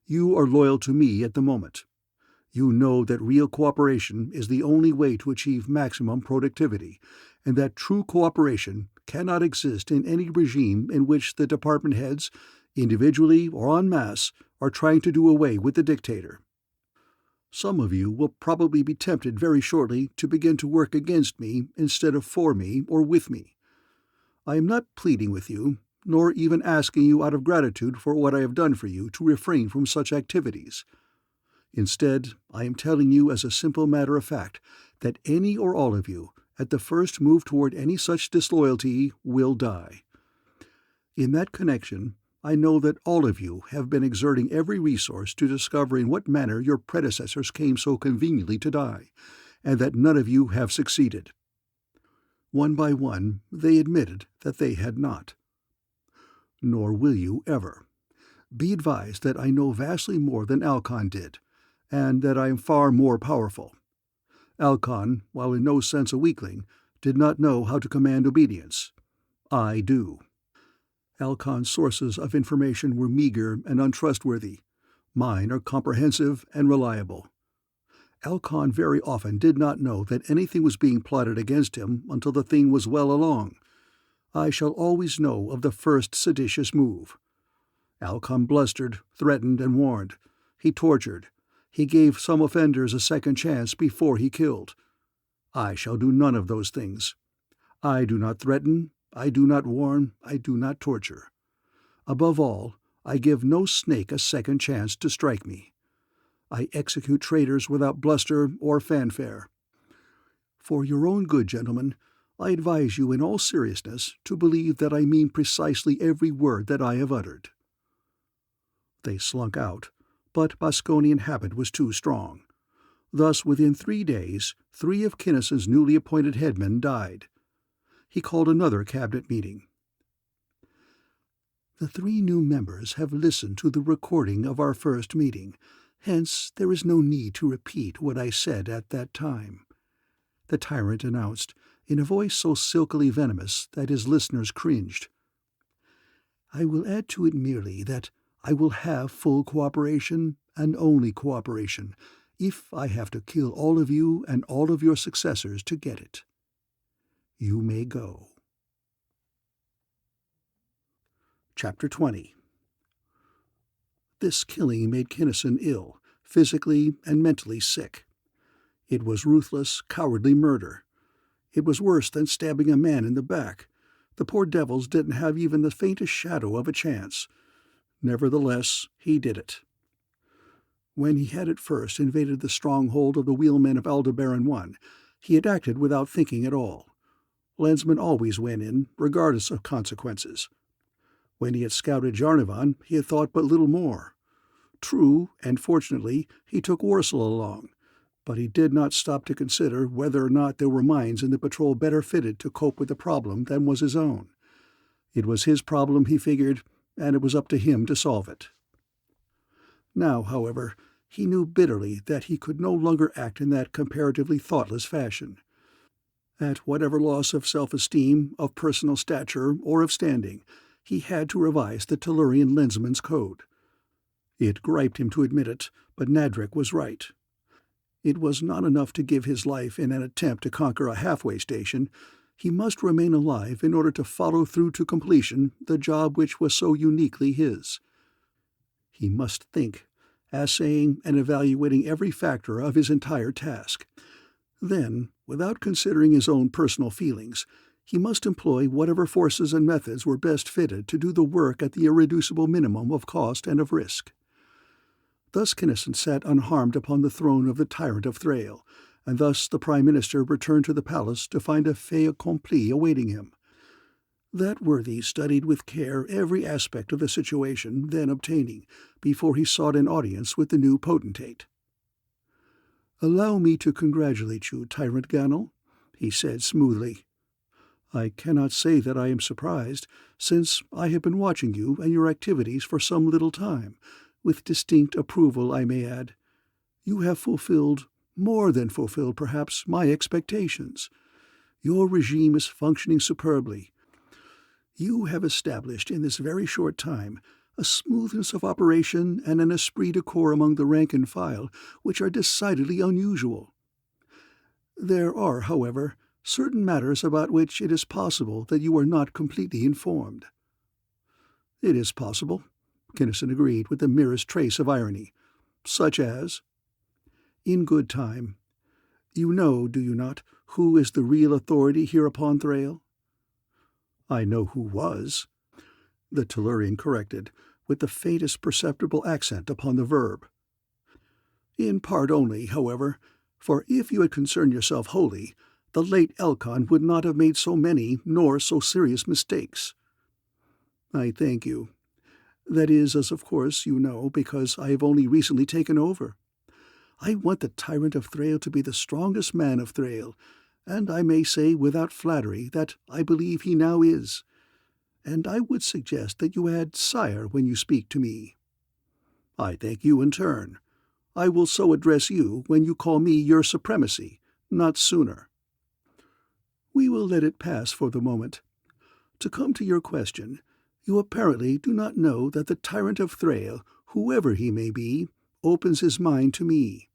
"You are loyal to me at the moment. You know that real cooperation is the only way to achieve maximum productivity, and that true cooperation cannot exist in any regime in which the department heads, individually or en masse, are trying to do away with the dictator. Some of you will probably be tempted very shortly to begin to work against me instead of for me or with me. I am not pleading with you, nor even asking you out of gratitude for what I have done for you to refrain from such activities. Instead, I am telling you as a simple matter of fact that any or all of you, at the first move toward any such disloyalty, will die. In that connection, I know that all of you have been exerting every resource to discover in what manner your predecessors came so conveniently to die, and that none of you have succeeded. One by one, they admitted that they had not. Nor will you ever. Be advised that I know vastly more than Alcon did, and that I am far more powerful. Alcon, while in no sense a weakling, did not know how to command obedience. I do. Alcon's sources of information were meager and untrustworthy. Mine are comprehensive and reliable. Alcon very often did not know that anything was being plotted against him until the thing was well along. I shall always know of the first seditious move. Alcon blustered, threatened, and warned. He tortured. He gave some offenders a second chance before he killed. I shall do none of those things. I do not threaten, I do not warn, I do not torture. Above all, I give no snake a second chance to strike me. I execute traitors without bluster or fanfare. For your own good, gentlemen, I advise you in all seriousness to believe that I mean precisely every word that I have uttered. They slunk out, but Boskonian habit was too strong. Thus, within 3 days, 3 of Kinnison's newly appointed headmen died. He called another cabinet meeting. The 3 new members have listened to the recording of our first meeting, hence there is no need to repeat what I said at that time, the tyrant announced, in a voice so silkily venomous that his listeners cringed. I will add to it merely that I will have full cooperation, and only cooperation, if I have to kill all of you and all of your successors to get it. You may go. Chapter 20. This killing made Kinnison ill, physically and mentally sick. It was ruthless, cowardly murder. It was worse than stabbing a man in the back. The poor devils didn't have even the faintest shadow of a chance. Nevertheless, he did it. When he had at first invaded the stronghold of the wheelmen of Aldebaran I, he had acted without thinking at all. Lensman always went in, regardless of consequences. When he had scouted Jarnivan, he had thought but little more. True, and fortunately, he took Warsaw along, but he did not stop to consider whether or not there were minds in the patrol better fitted to cope with the problem than was his own. It was his problem, he figured, and it was up to him to solve it. Now, however, he knew bitterly that he could no longer act in that comparatively thoughtless fashion. At whatever loss of self-esteem, of personal stature, or of standing, he had to revise the Tellurian Lensman's code. It griped him to admit it, but Nadric was right. It was not enough to give his life in an attempt to conquer a halfway station. He must remain alive in order to follow through to completion the job which was so uniquely his. He must think, assaying and evaluating every factor of his entire task. Then, without considering his own personal feelings, he must employ whatever forces and methods were best fitted to do the work at the irreducible minimum of cost and of risk. Thus Kinnison sat unharmed upon the throne of the tyrant of Thrail, and thus the Prime Minister returned to the palace to find a fait accompli awaiting him. That worthy studied with care every aspect of the situation then obtaining, before he sought an audience with the new potentate. "Allow me to congratulate you, Tyrant Ganel," he said smoothly. "I cannot say that I am surprised, since I have been watching you and your activities for some little time, with distinct approval, I may add. You have fulfilled, more than fulfilled perhaps, my expectations. Your regime is functioning superbly. You have established in this very short time a smoothness of operation and an esprit de corps among the rank and file which are decidedly unusual. There are, however, certain matters about which it is possible that you are not completely informed." "It is possible," Kinnison agreed with the merest trace of irony. "Such as?" "In good time. You know, do you not, who is the real authority here upon Thrail?" "I know who was," the Tellurian corrected, with the faintest perceptible accent upon the verb. "In part only, however, for if you had concerned yourself wholly, the late Elcon would not have made so many nor so serious mistakes." "I thank you. That is, as of course you know, because I have only recently taken over. I want the tyrant of Thrail to be the strongest man of Thrail, and I may say without flattery that I believe he now is. And I would suggest that you add sire when you speak to me. I thank you in turn. I will so address you when you call me your supremacy, not sooner. We will let it pass for the moment. To come to your question, you apparently do not know that the tyrant of Thrail, whoever he may be, opens his mind to me.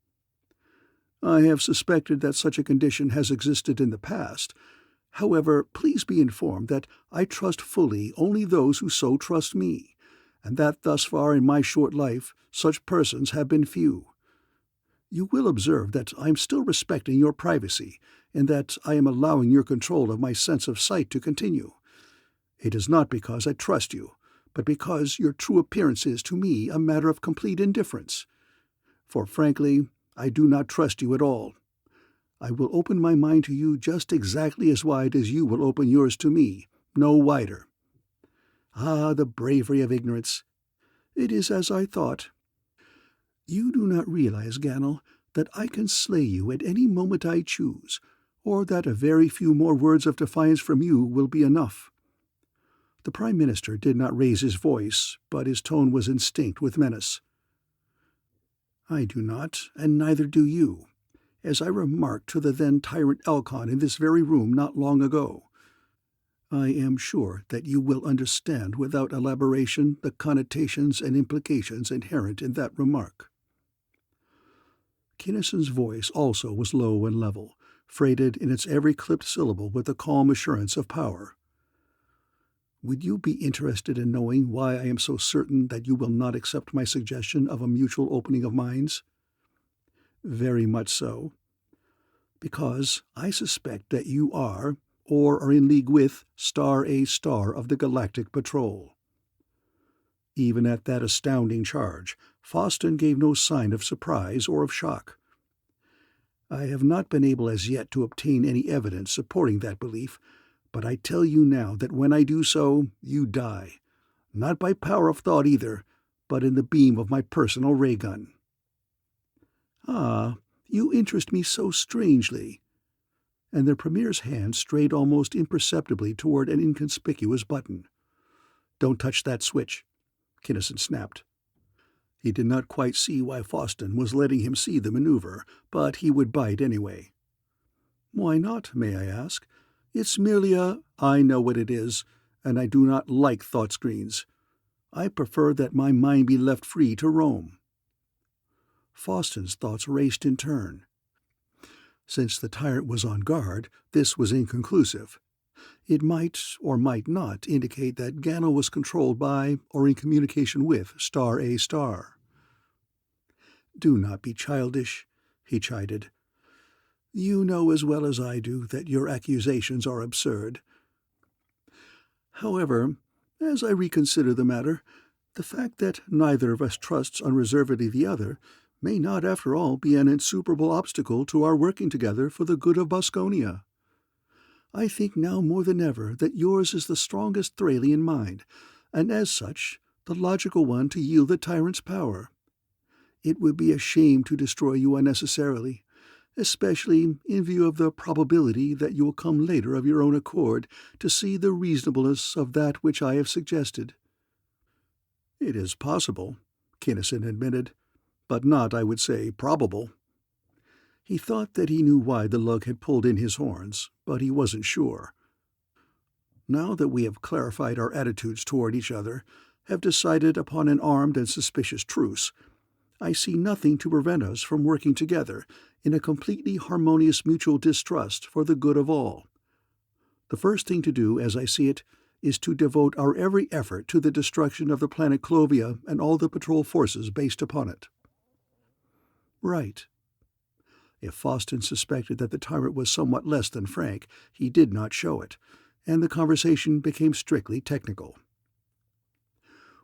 I have suspected that such a condition has existed in the past. However, please be informed that I trust fully only those who so trust me, and that thus far in my short life such persons have been few. You will observe that I am still respecting your privacy, and that I am allowing your control of my sense of sight to continue. It is not because I trust you, but because your true appearance is to me a matter of complete indifference. For frankly, I do not trust you at all. I will open my mind to you just exactly as wide as you will open yours to me, no wider. Ah, the bravery of ignorance! It is as I thought. You do not realize, Ganel, that I can slay you at any moment I choose, or that a very few more words of defiance from you will be enough. The Prime Minister did not raise his voice, but his tone was instinct with menace. I do not, and neither do you, as I remarked to the then tyrant Elcon in this very room not long ago. I am sure that you will understand without elaboration the connotations and implications inherent in that remark. Kinnison's voice also was low and level, freighted in its every clipped syllable with the calm assurance of power. Would you be interested in knowing why I am so certain that you will not accept my suggestion of a mutual opening of minds? Very much so. Because I suspect that you are, or are in league with, Star A Star of the Galactic Patrol. Even at that astounding charge, Foston gave no sign of surprise or of shock. I have not been able as yet to obtain any evidence supporting that belief, but I tell you now that when I do so, you die. Not by power of thought either, but in the beam of my personal ray gun. Ah, you interest me so strangely. And the Premier's hand strayed almost imperceptibly toward an inconspicuous button. Don't touch that switch, Kinnison snapped. He did not quite see why Foston was letting him see the maneuver, but he would bite anyway. Why not, may I ask? It's merely I know what it is, and I do not like thought screens. I prefer that my mind be left free to roam. Foston's thoughts raced in turn. Since the tyrant was on guard, this was inconclusive. It might or might not indicate that Ganel was controlled by or in communication with Star A Star. Do not be childish, he chided. You know as well as I do that your accusations are absurd. However, as I reconsider the matter, the fact that neither of us trusts unreservedly the other may not, after all, be an insuperable obstacle to our working together for the good of Boskonia. I think now more than ever that yours is the strongest Thralian mind, and as such, the logical one to yield the tyrant's power. It would be a shame to destroy you unnecessarily, especially in view of the probability that you will come later of your own accord to see the reasonableness of that which I have suggested. It is possible, Kinnison admitted, but not, I would say, probable. He thought that he knew why the lug had pulled in his horns, but he wasn't sure. Now that we have clarified our attitudes toward each other, have decided upon an armed and suspicious truce, I see nothing to prevent us from working together in a completely harmonious mutual distrust for the good of all. The first thing to do, as I see it, is to devote our every effort to the destruction of the planet Clovia and all the patrol forces based upon it. Right. If Foston suspected that the tyrant was somewhat less than frank, he did not show it, and the conversation became strictly technical.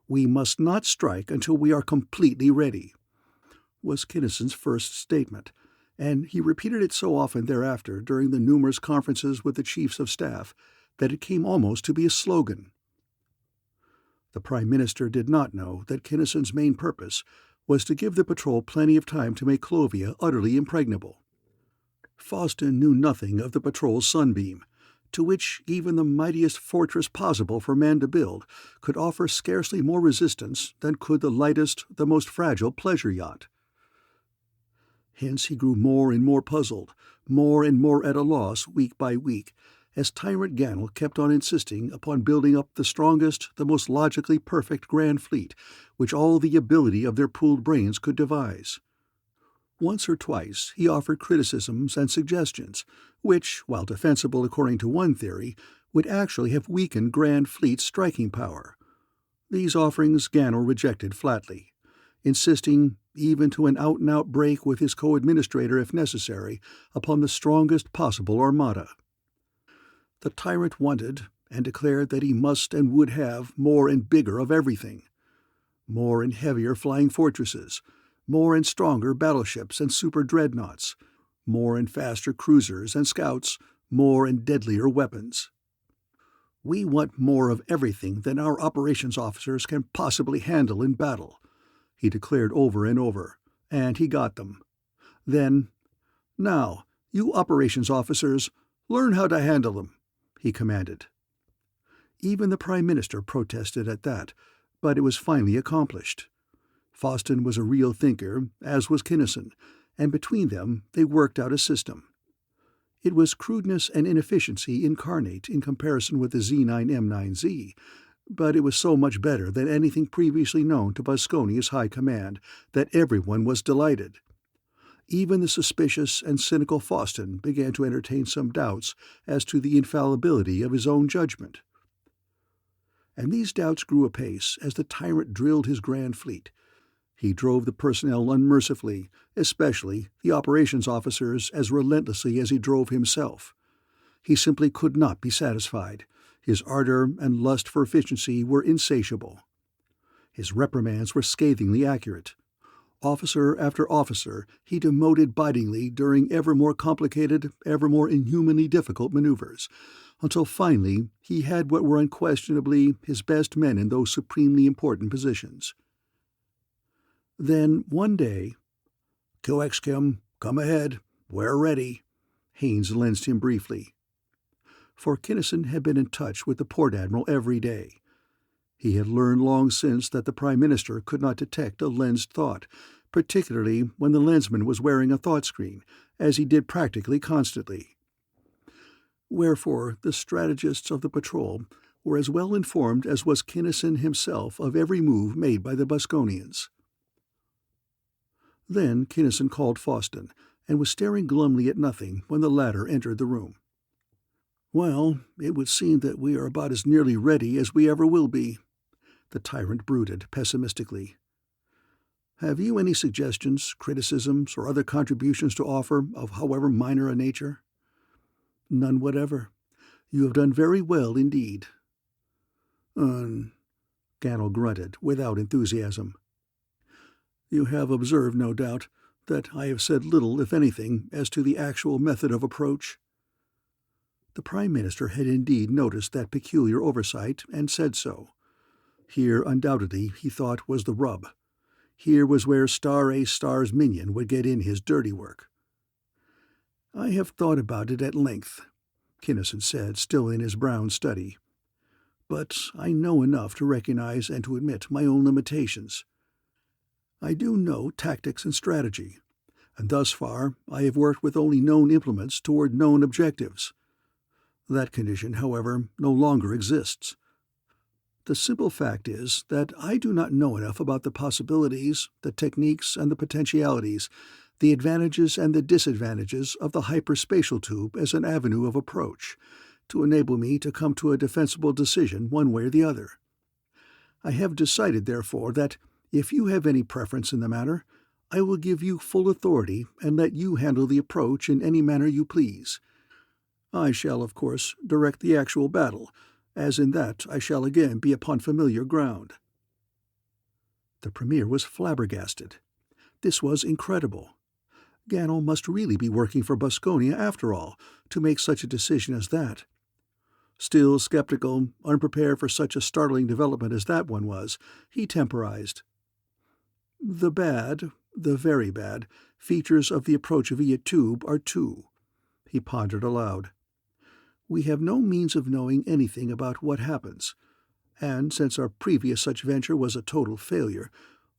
We must not strike until we are completely ready, was Kinnison's first statement, and he repeated it so often thereafter during the numerous conferences with the chiefs of staff that it came almost to be a slogan. The Prime Minister did not know that Kinnison's main purpose was to give the patrol plenty of time to make Clovia utterly impregnable. Foston knew nothing of the patrol's sunbeam, to which even the mightiest fortress possible for man to build could offer scarcely more resistance than could the lightest, the most fragile pleasure yacht. Hence he grew more and more puzzled, more and more at a loss week by week, as Tyrant Gannel kept on insisting upon building up the strongest, the most logically perfect grand fleet which all the ability of their pooled brains could devise. Once or twice he offered criticisms and suggestions, which, while defensible according to one theory, would actually have weakened Grand Fleet's striking power. These offerings Gannel rejected flatly, insisting, even to an out-and-out break with his co-administrator if necessary, upon the strongest possible armada. The tyrant wanted, and declared that he must and would have more and bigger of everything. More and heavier flying fortresses, more and stronger battleships and super-dreadnoughts, more and faster cruisers and scouts, more and deadlier weapons. "We want more of everything than our operations officers can possibly handle in battle," he declared over and over, and he got them. Then, "Now, you operations officers, learn how to handle them," he commanded. Even the Prime Minister protested at that, but it was finally accomplished. Foston was a real thinker, as was Kinnison, and between them they worked out a system. It was crudeness and inefficiency incarnate in comparison with the Z9M9Z, but it was so much better than anything previously known to Boskone's high command that everyone was delighted. Even the suspicious and cynical Foston began to entertain some doubts as to the infallibility of his own judgment. And these doubts grew apace as the tyrant drilled his grand fleet. He drove the personnel unmercifully, especially the operations officers, as relentlessly as he drove himself. He simply could not be satisfied. His ardor and lust for efficiency were insatiable. His reprimands were scathingly accurate. Officer after officer he demoted bitingly during ever more complicated, ever more inhumanly difficult maneuvers, until finally he had what were unquestionably his best men in those supremely important positions. Then, one day, "QXChem, come ahead. We're ready," Haines lensed him briefly. For Kinnison had been in touch with the Port Admiral every day. He had learned long since that the Prime Minister could not detect a lensed thought, particularly when the Lensman was wearing a thought screen, as he did practically constantly. Wherefore the strategists of the patrol were as well informed as was Kinnison himself of every move made by the Boskonians. Then Kinnison called Foston, and was staring glumly at nothing when the latter entered the room. "Well, it would seem that we are about as nearly ready as we ever will be," the tyrant brooded pessimistically. "Have you any suggestions, criticisms, or other contributions to offer, of however minor a nature?" "None whatever. You have done very well indeed." Gannel grunted, without enthusiasm. "You have observed, no doubt, that I have said little, if anything, as to the actual method of approach." The Prime Minister had indeed noticed that peculiar oversight, and said so. Here, undoubtedly, he thought, was the rub. Here was where Star A Star's minion would get in his dirty work. "I have thought about it at length," Kinnison said, still in his brown study. "But I know enough to recognize and to admit my own limitations. I do know tactics and strategy, and thus far I have worked with only known implements toward known objectives. That condition, however, no longer exists. The simple fact is that I do not know enough about the possibilities, the techniques, and the potentialities, the advantages and the disadvantages of the hyperspatial tube as an avenue of approach, to enable me to come to a defensible decision one way or the other. I have decided, therefore, that if you have any preference in the matter, I will give you full authority and let you handle the approach in any manner you please. I shall, of course, direct the actual battle, as in that I shall again be upon familiar ground." The Premier was flabbergasted. This was incredible. Gannel must really be working for Boskone after all, to make such a decision as that. Still skeptical, unprepared for such a startling development as that one was, he temporized. The very bad, features of the approach of Via Tube are two, he pondered aloud. We have no means of knowing anything about what happens, and since our previous such venture was a total failure,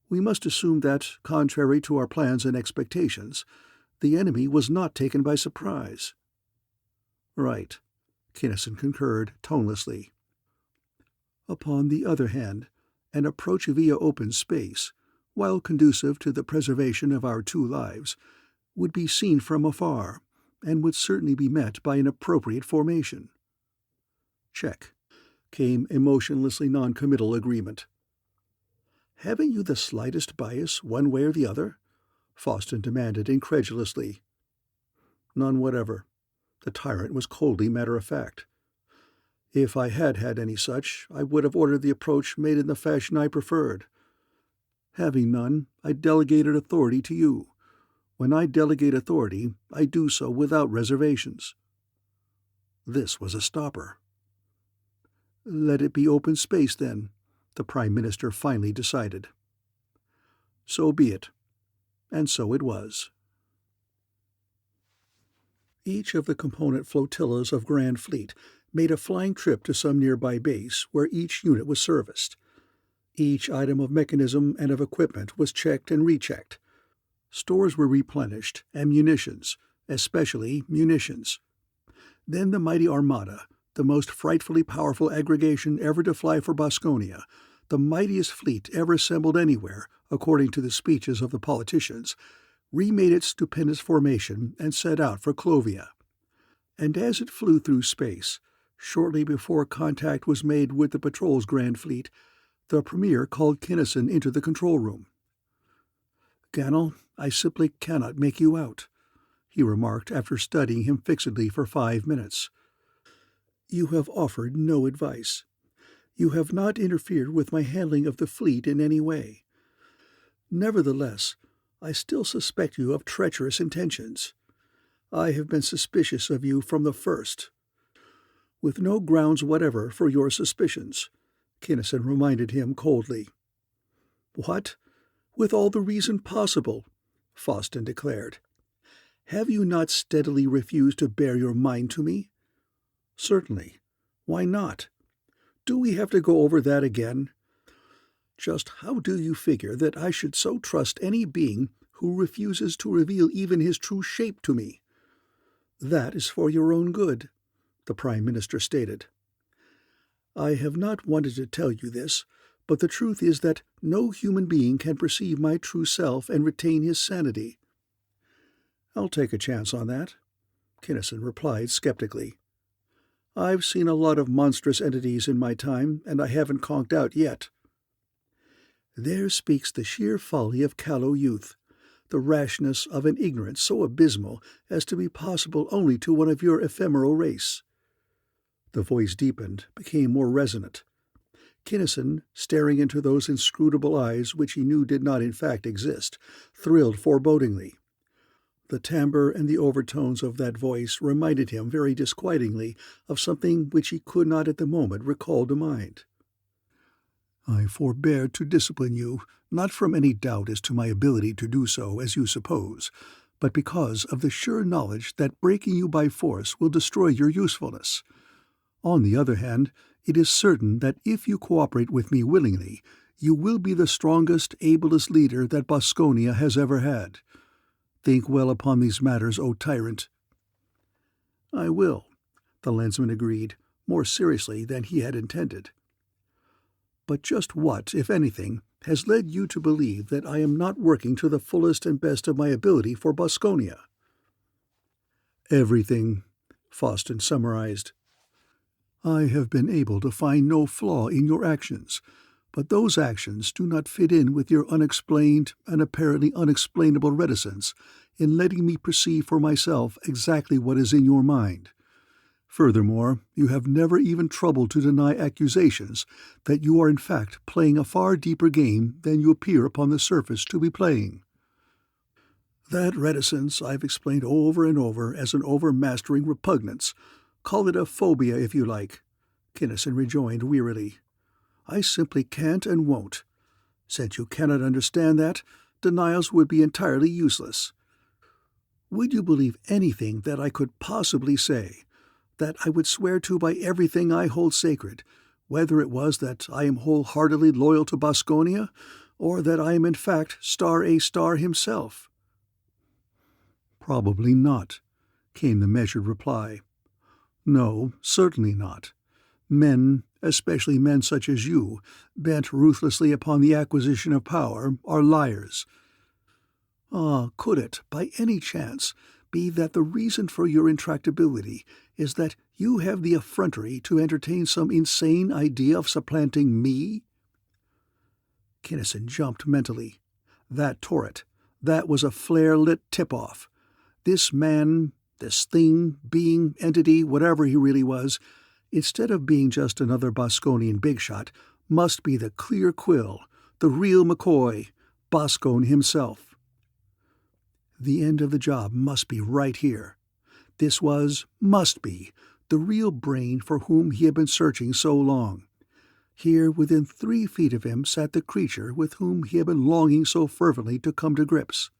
we must assume that, contrary to our plans and expectations, the enemy was not taken by surprise. Right, Kinnison concurred tonelessly. Upon the other hand, an approach via open space, while conducive to the preservation of our two lives, would be seen from afar, and would certainly be met by an appropriate formation. Check, came emotionlessly non-committal agreement. Haven't you the slightest bias one way or the other? Foston demanded incredulously. None whatever. The tyrant was coldly matter-of-fact. If I had had any such, I would have ordered the approach made in the fashion I preferred. Having none, I delegated authority to you. When I delegate authority, I do so without reservations. This was a stopper. Let it be open space, then, the Prime Minister finally decided. So be it. And so it was. Each of the component flotillas of Grand Fleet made a flying trip to some nearby base where each unit was serviced. Each item of mechanism and of equipment was checked and rechecked. Stores were replenished, and munitions, especially munitions. Then the mighty Armada, the most frightfully powerful aggregation ever to fly for Boskonia, the mightiest fleet ever assembled anywhere, according to the speeches of the politicians, remade its stupendous formation and set out for Clovia. And as it flew through space, shortly before contact was made with the patrol's Grand Fleet, the Premier called Kinnison into the control room. "Gannel, I simply cannot make you out," he remarked after studying him fixedly for 5 minutes. "You have offered no advice. You have not interfered with my handling of the fleet in any way. Nevertheless, I still suspect you of treacherous intentions. I have been suspicious of you from the first." "With no grounds whatever for your suspicions," Kinnison reminded him coldly. "What? With all the reason possible," Foston declared. "Have you not steadily refused to bare your mind to me?" "Certainly. Why not? Do we have to go over that again? Just how do you figure that I should so trust any being who refuses to reveal even his true shape to me?" "That is for your own good," the Prime Minister stated. "I have not wanted to tell you this, but the truth is that no human being can perceive my true self and retain his sanity." "I'll take a chance on that," Kinnison replied skeptically. "I've seen a lot of monstrous entities in my time, and I haven't conked out yet." "There speaks the sheer folly of callow youth, the rashness of an ignorance so abysmal as to be possible only to one of your ephemeral race." The voice deepened, became more resonant. Kinnison, staring into those inscrutable eyes which he knew did not in fact exist, thrilled forebodingly. The timbre and the overtones of that voice reminded him very disquietingly of something which he could not at the moment recall to mind. "I forbear to discipline you, not from any doubt as to my ability to do so, as you suppose, but because of the sure knowledge that breaking you by force will destroy your usefulness. On the other hand, it is certain that if you cooperate with me willingly, you will be the strongest, ablest leader that Boskonia has ever had. Think well upon these matters, O tyrant." "I will," the Lensman agreed, more seriously than he had intended. "But just what, if anything, has led you to believe that I am not working to the fullest and best of my ability for Boskonia?" "Everything," Foston summarized. "I have been able to find no flaw in your actions, but those actions do not fit in with your unexplained and apparently unexplainable reticence in letting me perceive for myself exactly what is in your mind. Furthermore, you have never even troubled to deny accusations that you are in fact playing a far deeper game than you appear upon the surface to be playing." "That reticence I've explained over and over as an overmastering repugnance. Call it a phobia if you like," Kinnison rejoined wearily. I simply can't and won't. Since you cannot understand that, denials would be entirely useless. Would you believe anything that I could possibly say, that I would swear to by everything I hold sacred, whether it was that I am wholeheartedly loyal to Boskone, or that I am in fact Star A Star himself? Probably not, came the measured reply. No, certainly not. Men, especially men such as you, bent ruthlessly upon the acquisition of power, are liars. Ah, could it, by any chance, be that the reason for your intractability is that you have the effrontery to entertain some insane idea of supplanting me? Kinnison jumped mentally. That tore it. That was a flare-lit tip-off. This man, this thing, being, entity, whatever he really was, instead of being just another Boskonian big shot, must be the clear quill, the real McCoy, Boskone himself. The end of the job must be right here. This must be, the real brain for whom he had been searching so long. Here, within 3 feet of him, sat the creature with whom he had been longing so fervently to come to grips.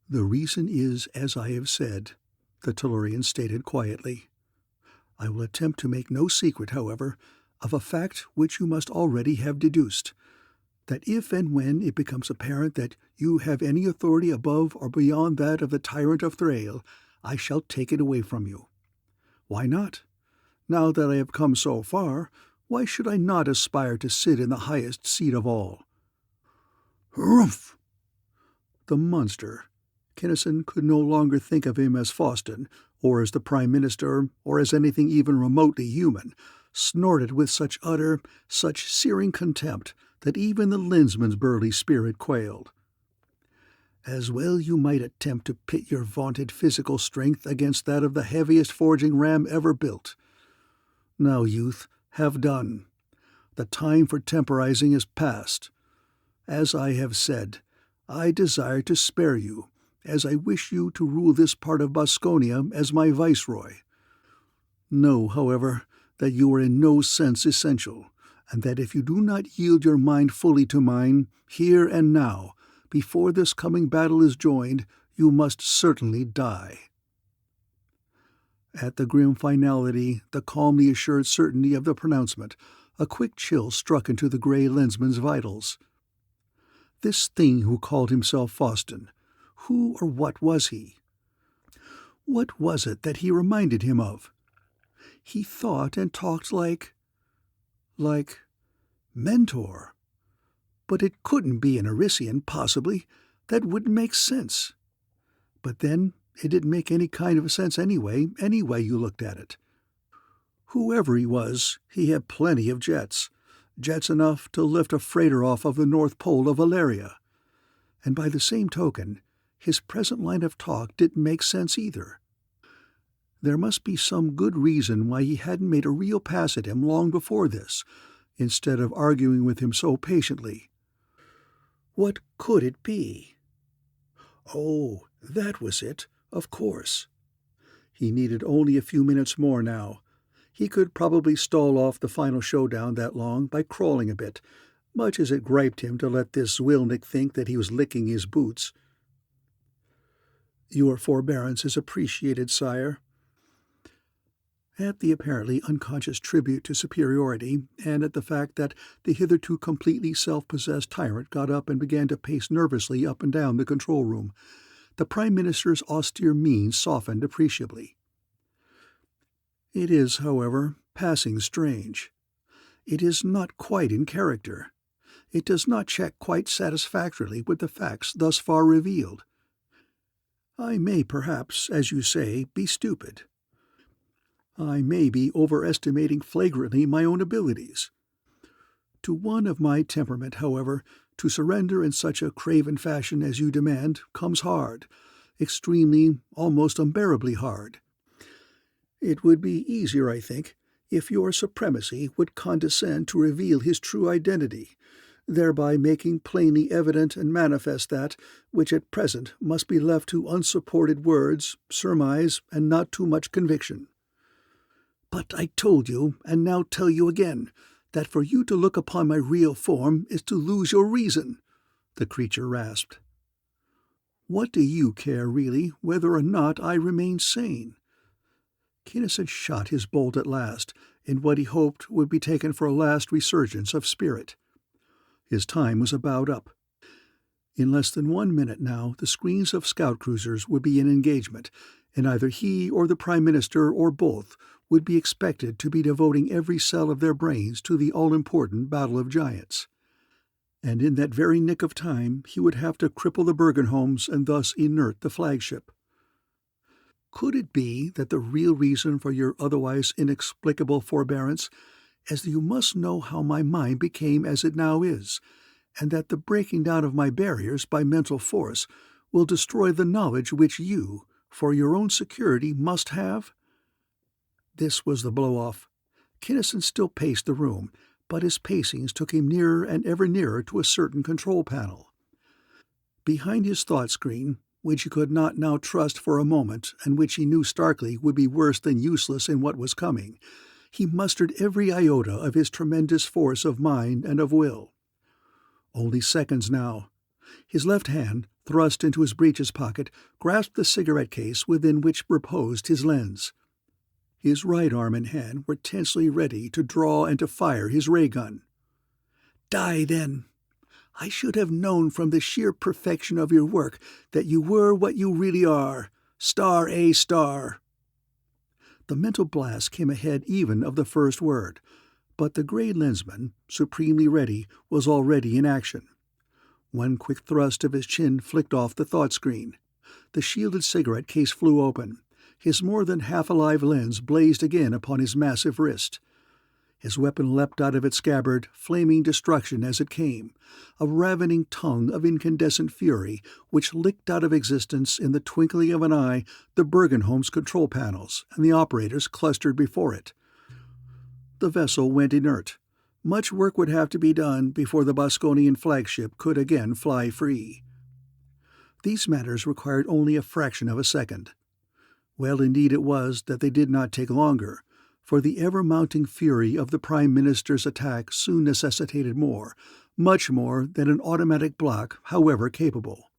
The reason is, as I have said, the Tellurian stated quietly. I will attempt to make no secret, however, of a fact which you must already have deduced, that if and when it becomes apparent that you have any authority above or beyond that of the tyrant of Thrail, I shall take it away from you. Why not? Now that I have come so far, why should I not aspire to sit in the highest seat of all? Humph! The monster. Kinnison could no longer think of him as Faustin, or as the Prime Minister, or as anything even remotely human, snorted with such utter, such searing contempt that even the Lensman's burly spirit quailed. As well you might attempt to pit your vaunted physical strength against that of the heaviest forging ram ever built. Now, youth, have done. The time for temporizing is past. As I have said, I desire to spare you, as I wish you to rule this part of Boskonia as my viceroy. Know, however, that you are in no sense essential, and that if you do not yield your mind fully to mine, here and now, before this coming battle is joined, you must certainly die. At the grim finality, the calmly assured certainty of the pronouncement, a quick chill struck into the grey Lensman's vitals. This thing who called himself Faustin, who or what was he? What was it that he reminded him of? He thought and talked like Mentor. But it couldn't be an Arisian, possibly. That wouldn't make sense. But then, it didn't make any kind of sense anyway, any way you looked at it. Whoever he was, he had plenty of jets. Jets enough to lift a freighter off of the North Pole of Valeria. And by the same token, his present line of talk didn't make sense either. There must be some good reason why he hadn't made a real pass at him long before this, instead of arguing with him so patiently. What could it be? Oh, that was it, of course. He needed only a few minutes more now. He could probably stall off the final showdown that long by crawling a bit, much as it griped him to let this Zwilnik think that he was licking his boots. Your forbearance is appreciated, sire. At the apparently unconscious tribute to superiority, and at the fact that the hitherto completely self-possessed tyrant got up and began to pace nervously up and down the control room, the Prime Minister's austere mien softened appreciably. It is, however, passing strange. It is not quite in character. It does not check quite satisfactorily with the facts thus far revealed. I may perhaps, as you say, be stupid. I may be overestimating flagrantly my own abilities. To one of my temperament, however, to surrender in such a craven fashion as you demand comes hard, extremely, almost unbearably hard. It would be easier, I think, if your supremacy would condescend to reveal his true identity, thereby making plainly evident and manifest that which at present must be left to unsupported words, surmise, and not too much conviction. But I told you, and now tell you again, that for you to look upon my real form is to lose your reason," the creature rasped. "What do you care, really, whether or not I remain sane?" Kinnison shot his bolt at last, in what he hoped would be taken for a last resurgence of spirit. His time was about up. In less than 1 minute now, the screens of scout cruisers would be in engagement, and either he or the Prime Minister or both would be expected to be devoting every cell of their brains to the all-important Battle of Giants. And in that very nick of time, he would have to cripple the Bergenholms and thus inert the flagship. Could it be that the real reason for your otherwise inexplicable forbearance is that you must know how my mind became as it now is, and that the breaking down of my barriers by mental force will destroy the knowledge which you, for your own security, must have? This was the blow-off. Kinnison still paced the room, but his pacings took him nearer and ever nearer to a certain control panel. Behind his thought screen, which he could not now trust for a moment, and which he knew starkly would be worse than useless in what was coming, he mustered every iota of his tremendous force of mind and of will. Only seconds now. His left hand, thrust into his breeches pocket, grasped the cigarette case within which reposed his lens. His right arm and hand were tensely ready to draw and to fire his ray gun. "Die, then! I should have known from the sheer perfection of your work that you were what you really are, Star A Star." The mental blast came ahead even of the first word, but the gray lensman, supremely ready, was already in action. One quick thrust of his chin flicked off the thought screen. The shielded cigarette case flew open. His more than half-alive lens blazed again upon his massive wrist. His weapon leapt out of its scabbard, flaming destruction as it came, a ravening tongue of incandescent fury which licked out of existence in the twinkling of an eye the Bergenholm's control panels and the operators clustered before it. The vessel went inert. Much work would have to be done before the Boskonian flagship could again fly free. These matters required only a fraction of a second. Well, indeed it was that they did not take longer, for the ever-mounting fury of the Prime Minister's attack soon necessitated more, much more than an automatic block, however capable.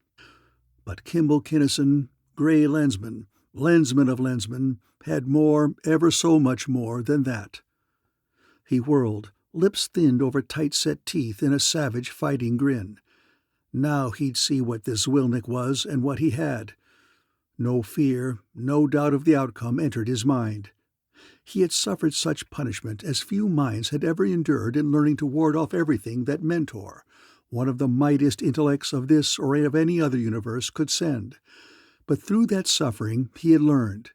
But Kimball Kinnison, Gray Lensman, Lensman of Lensmen, had more, ever so much more than that. He whirled, lips thinned over tight-set teeth in a savage fighting grin. Now he'd see what this Wilnick was and what he had. No fear, no doubt of the outcome entered his mind. He had suffered such punishment as few minds had ever endured in learning to ward off everything that Mentor, one of the mightiest intellects of this or of any other universe, could send. But through that suffering he had learned.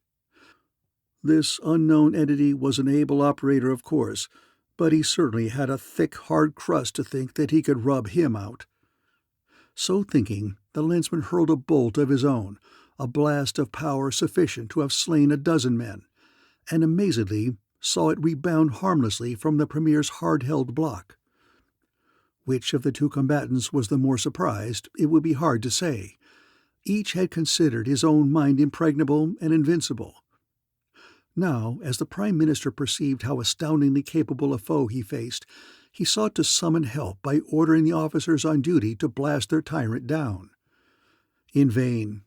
This unknown entity was an able operator, of course, but he certainly had a thick, hard crust to think that he could rub him out. So thinking, the lensman hurled a bolt of his own, a blast of power sufficient to have slain a dozen men, and amazedly saw it rebound harmlessly from the Premier's hard-held block. Which of the two combatants was the more surprised, it would be hard to say. Each had considered his own mind impregnable and invincible. Now, as the Prime Minister perceived how astoundingly capable a foe he faced, he sought to summon help by ordering the officers on duty to blast their tyrant down. In vain.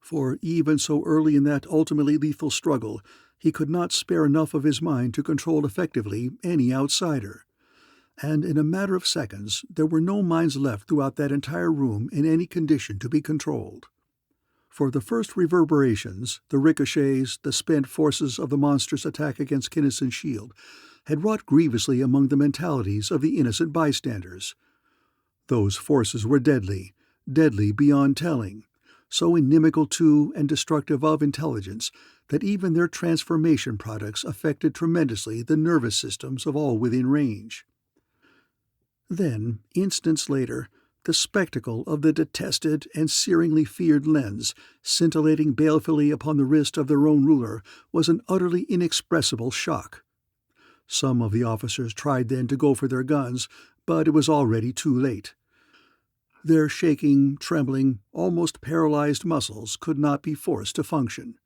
For even so early in that ultimately lethal struggle, he could not spare enough of his mind to control effectively any outsider. And in a matter of seconds, there were no minds left throughout that entire room in any condition to be controlled. For the first reverberations, the ricochets, the spent forces of the monstrous attack against Kinnison's shield, had wrought grievously among the mentalities of the innocent bystanders. Those forces were deadly, deadly beyond telling, so inimical to and destructive of intelligence that even their transformation products affected tremendously the nervous systems of all within range. Then, instants later, the spectacle of the detested and searingly feared lens scintillating balefully upon the wrist of their own ruler was an utterly inexpressible shock. Some of the officers tried then to go for their guns, but it was already too late. Their shaking, trembling, almost paralyzed muscles could not be forced to function.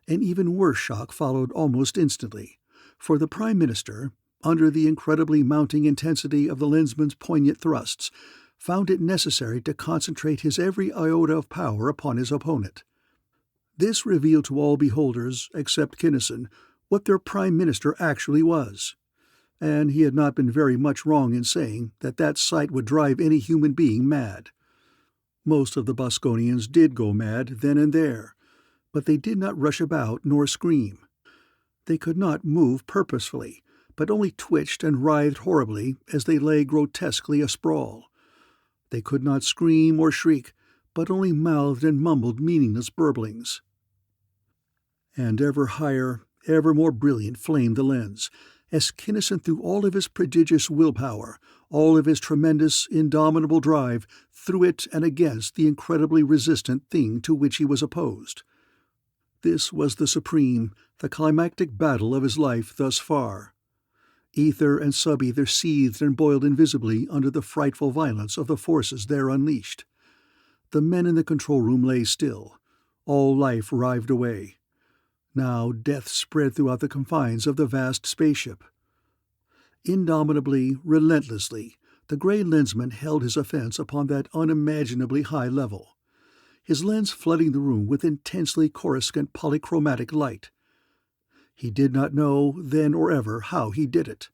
An even worse shock followed almost instantly, for the Prime Minister, under the incredibly mounting intensity of the Lensman's poignant thrusts, found it necessary to concentrate his every iota of power upon his opponent. This revealed to all beholders, except Kinnison, what their Prime Minister actually was, and he had not been very much wrong in saying that that sight would drive any human being mad. Most of the Boskonians did go mad then and there, but they did not rush about nor scream. They could not move purposefully, but only twitched and writhed horribly as they lay grotesquely asprawl. They could not scream or shriek, but only mouthed and mumbled meaningless burblings. And ever higher, ever more brilliant flamed the lens, as Kinnison threw all of his prodigious willpower, all of his tremendous, indomitable drive, through it and against the incredibly resistant thing to which he was opposed. This was the supreme, the climactic battle of his life thus far. Ether and sub-ether seethed and boiled invisibly under the frightful violence of the forces there unleashed. The men in the control room lay still. All life writhed away. Now death spread throughout the confines of the vast spaceship. Indomitably, relentlessly, the gray lensman held his offense upon that unimaginably high level, his lens flooding the room with intensely coruscant polychromatic light. He did not know, then or ever, how he did it.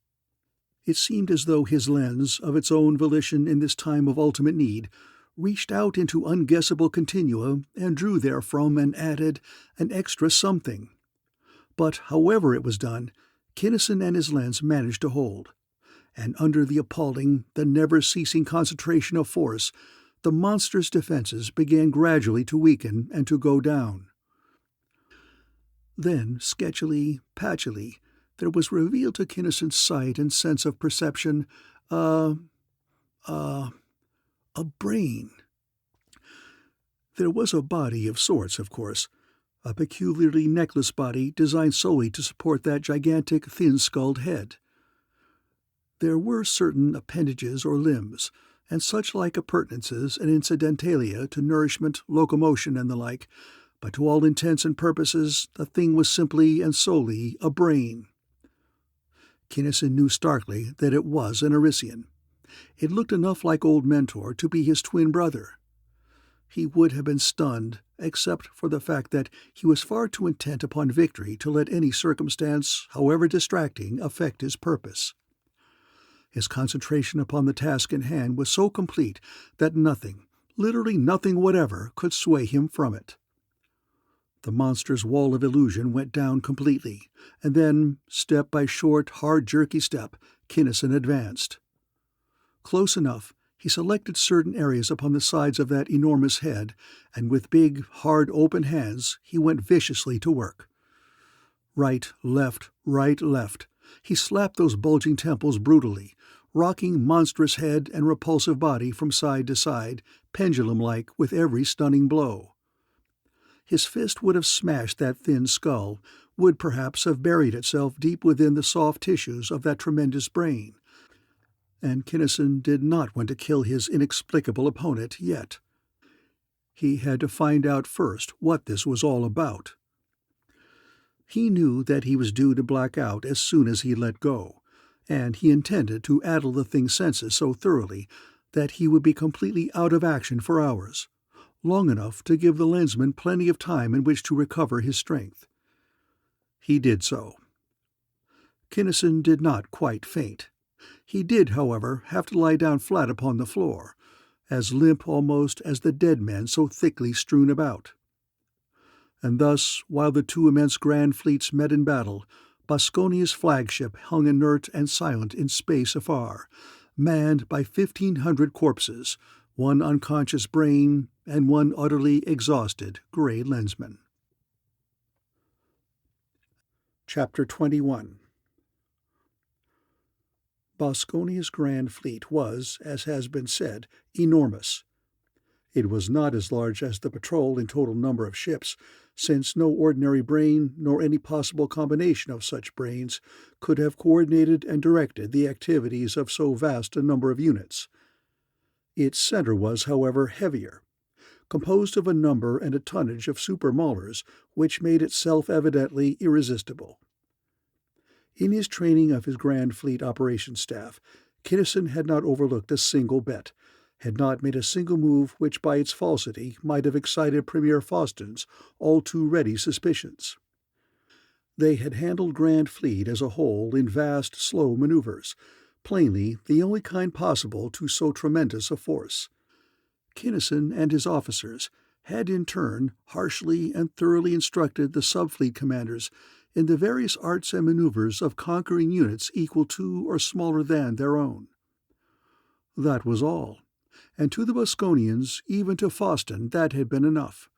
It seemed as though his lens, of its own volition in this time of ultimate need, reached out into unguessable continua and drew therefrom and added an extra something. But however it was done, Kinnison and his lens managed to hold, and under the appalling, the never-ceasing concentration of force, the monster's defenses began gradually to weaken and to go down. Then, sketchily, patchily, there was revealed to Kinnison's sight and sense of perception a brain. There was a body of sorts, of course, a peculiarly necklace body designed solely to support that gigantic, thin-skulled head. There were certain appendages or limbs, and such like appurtenances and incidentalia to nourishment, locomotion, and the like, but to all intents and purposes the thing was simply and solely a brain. Kinnison knew starkly that it was an Arisian. It looked enough like old Mentor to be his twin brother. He would have been stunned, except for the fact that he was far too intent upon victory to let any circumstance, however distracting, affect his purpose. His concentration upon the task in hand was so complete that nothing, literally nothing whatever, could sway him from it. The monster's wall of illusion went down completely, and then, step by short, hard, jerky step, Kinnison advanced. Close enough, he selected certain areas upon the sides of that enormous head, and with big, hard, open hands, he went viciously to work. Right, left, he slapped those bulging temples brutally, rocking monstrous head and repulsive body from side to side, pendulum-like with every stunning blow. His fist would have smashed that thin skull, would perhaps have buried itself deep within the soft tissues of that tremendous brain. And Kinnison did not want to kill his inexplicable opponent yet. He had to find out first what this was all about. He knew that he was due to black out as soon as he let go, and he intended to addle the thing's senses so thoroughly that he would be completely out of action for hours, long enough to give the lensman plenty of time in which to recover his strength. He did so. Kinnison did not quite faint. He did, however, have to lie down flat upon the floor, as limp almost as the dead men so thickly strewn about. And thus, while the two immense grand fleets met in battle, Boskonia's flagship hung inert and silent in space afar, manned by 1,500 corpses, one unconscious brain, and one utterly exhausted gray lensman. Chapter 21. Boskonia's grand fleet was, as has been said, enormous. It was not as large as the patrol in total number of ships, since no ordinary brain, nor any possible combination of such brains, could have coordinated and directed the activities of so vast a number of units. Its center was, however, heavier. composed of a number and a tonnage of super-maulers which made it self-evidently irresistible. In his training of his Grand Fleet operations staff, Kinnison had not overlooked a single bet, had not made a single move which by its falsity might have excited Premier Faustin's all-too-ready suspicions. They had handled Grand Fleet as a whole in vast, slow maneuvers, plainly the only kind possible to so tremendous a force. Kinnison and his officers had in turn harshly and thoroughly instructed the subfleet commanders in the various arts and maneuvers of conquering units equal to or smaller than their own. That was all, and to the Boskonians, even to Faustin, that had been enough.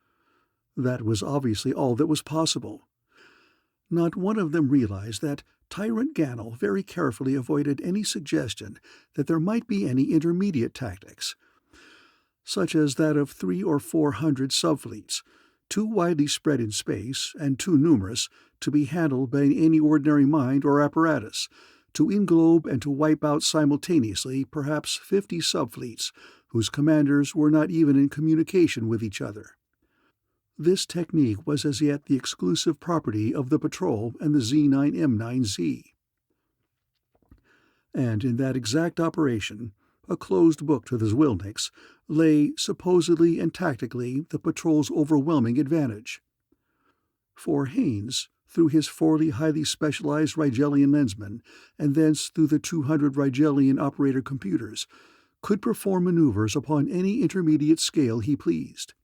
That was obviously all that was possible. Not one of them realized that Tyrant Gannel very carefully avoided any suggestion that there might be any intermediate tactics, such as that of 300 or 400 subfleets, too widely spread in space and too numerous to be handled by any ordinary mind or apparatus, to englobe and to wipe out simultaneously perhaps 50 subfleets whose commanders were not even in communication with each other. This technique was as yet the exclusive property of the Patrol and the Z9M9Z. And in that exact operation, a closed book to the Zwilniks, lay, supposedly and tactically, the Patrol's overwhelming advantage. For Haines, through his 40 highly specialized Rigelian lensmen, and thence through the 200 Rigelian operator computers, could perform maneuvers upon any intermediate scale he pleased.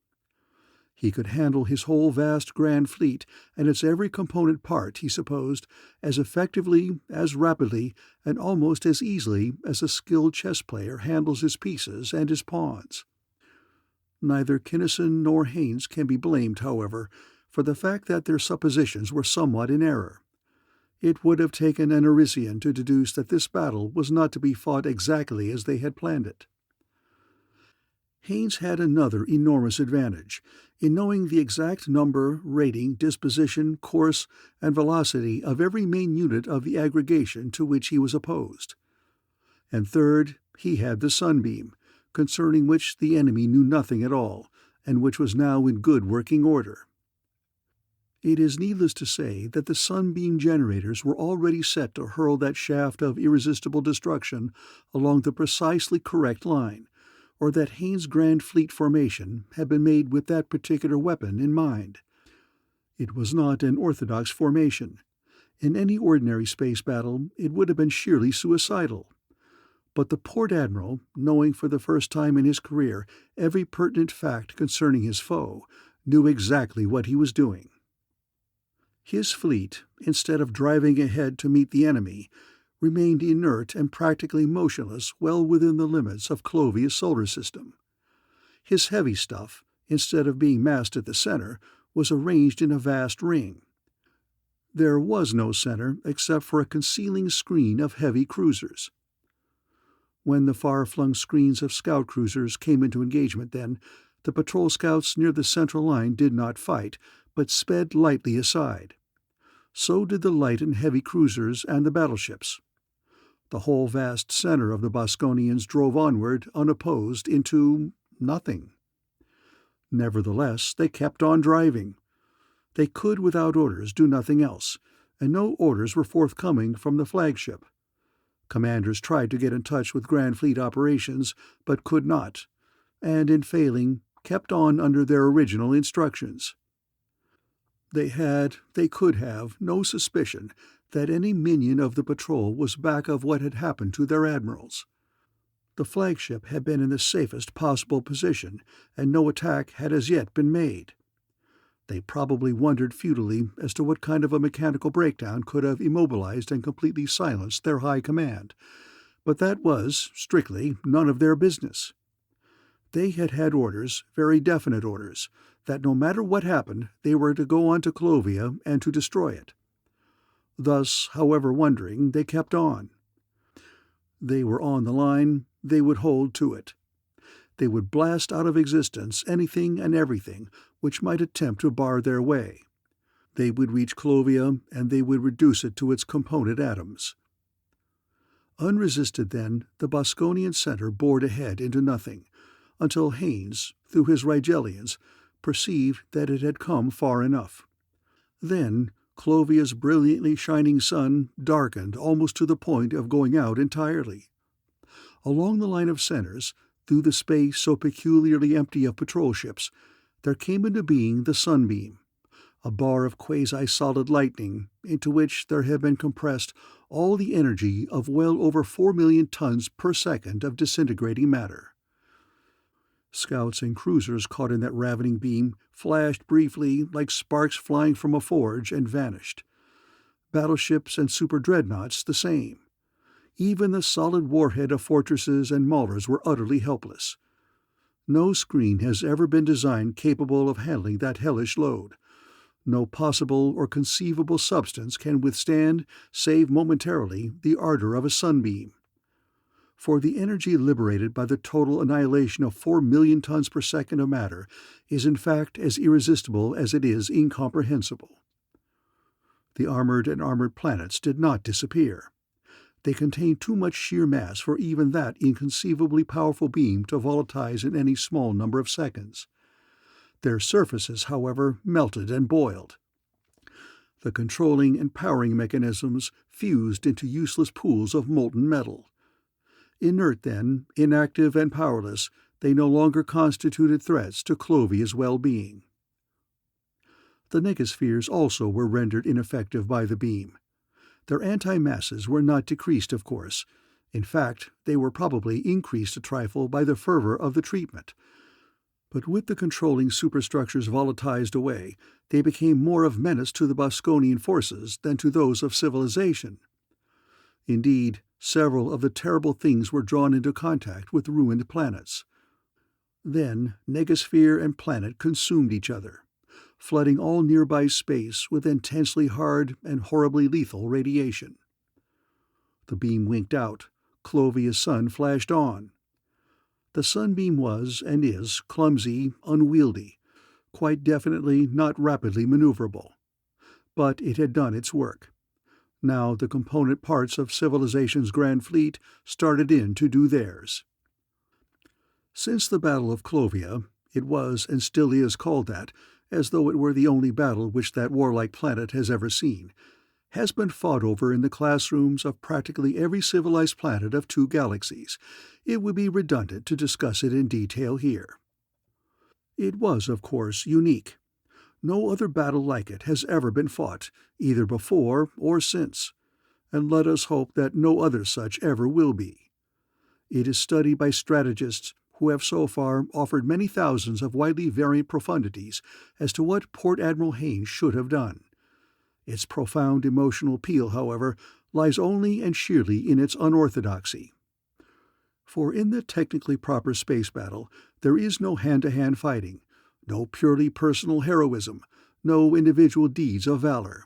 He could handle his whole vast Grand Fleet and its every component part, he supposed, as effectively, as rapidly, and almost as easily as a skilled chess player handles his pieces and his pawns. Neither Kinnison nor Haines can be blamed, however, for the fact that their suppositions were somewhat in error. It would have taken an Arisian to deduce that this battle was not to be fought exactly as they had planned it. Haines had another enormous advantage in knowing the exact number, rating, disposition, course, and velocity of every main unit of the aggregation to which he was opposed. And third, he had the sunbeam, concerning which the enemy knew nothing at all, and which was now in good working order. It is needless to say that the sunbeam generators were already set to hurl that shaft of irresistible destruction along the precisely correct line, or that Haines' Grand Fleet formation had been made with that particular weapon in mind. It was not an orthodox formation. In any ordinary space battle, it would have been sheerly suicidal. But the port admiral, knowing for the first time in his career every pertinent fact concerning his foe, knew exactly what he was doing. His fleet, instead of driving ahead to meet the enemy, remained inert and practically motionless well within the limits of Clovia's solar system. His heavy stuff, instead of being massed at the center, was arranged in a vast ring. There was no center except for a concealing screen of heavy cruisers. When the far-flung screens of scout cruisers came into engagement, then, the patrol scouts near the central line did not fight, but sped lightly aside. So did the light and heavy cruisers and the battleships. The whole vast center of the Boskonians drove onward, unopposed, into nothing. Nevertheless, they kept on driving. They could, without orders, do nothing else, and no orders were forthcoming from the flagship. Commanders tried to get in touch with Grand Fleet operations, but could not, and in failing, kept on under their original instructions. They could have, no suspicion that any minion of the patrol was back of what had happened to their admirals. The flagship had been in the safest possible position, and no attack had as yet been made. They probably wondered futilely as to what kind of a mechanical breakdown could have immobilized and completely silenced their high command, but that was, strictly, none of their business. They had had orders, very definite orders, that no matter what happened, they were to go on to Clovia and to destroy it. Thus, however wondering, they kept on. They were on the line, they would hold to it. They would blast out of existence anything and everything which might attempt to bar their way. They would reach Clovia, and they would reduce it to its component atoms. Unresisted, then, the Boskonian center bored ahead into nothing, until Haynes, through his Rigelians, perceived that it had come far enough. Then Clovia's brilliantly shining sun darkened almost to the point of going out entirely. Along the line of centers, through the space so peculiarly empty of patrol ships, there came into being the sunbeam, a bar of quasi-solid lightning into which there had been compressed all the energy of well over 4 million tons per second of disintegrating matter. Scouts and cruisers caught in that ravening beam flashed briefly like sparks flying from a forge and vanished. Battleships and super-dreadnoughts the same. Even the solid warhead of fortresses and maulers were utterly helpless. No screen has ever been designed capable of handling that hellish load. No possible or conceivable substance can withstand, save momentarily, the ardor of a sunbeam. For the energy liberated by the total annihilation of 4 million tons per second of matter is in fact as irresistible as it is incomprehensible. The armored and armored planets did not disappear. They contained too much sheer mass for even that inconceivably powerful beam to volatilize in any small number of seconds. Their surfaces, however, melted and boiled. The controlling and powering mechanisms fused into useless pools of molten metal. Inert then, inactive and powerless, they no longer constituted threats to Clovia's well-being. The negaspheres also were rendered ineffective by the beam. Their anti-masses were not decreased, of course. In fact, they were probably increased a trifle by the fervor of the treatment. But with the controlling superstructures volatilized away, they became more of menace to the Boskonian forces than to those of civilization. Indeed, several of the terrible things were drawn into contact with ruined planets. Then negasphere and planet consumed each other, flooding all nearby space with intensely hard and horribly lethal radiation. The beam winked out. Clovia's sun flashed on. The sunbeam was, and is, clumsy, unwieldy, quite definitely not rapidly maneuverable. But it had done its work. Now the component parts of civilization's grand fleet started in to do theirs. Since the Battle of Clovia, it was and still is called that, as though it were the only battle which that warlike planet has ever seen, has been fought over in the classrooms of practically every civilized planet of 2 galaxies. It would be redundant to discuss it in detail here. It was, of course, unique. No other battle like it has ever been fought, either before or since, and let us hope that no other such ever will be. It is studied by strategists who have so far offered many thousands of widely variant profundities as to what Port Admiral Haynes should have done. Its profound emotional appeal, however, lies only and sheerly in its unorthodoxy. For in the technically proper space battle, there is no hand-to-hand fighting, no purely personal heroism, no individual deeds of valor.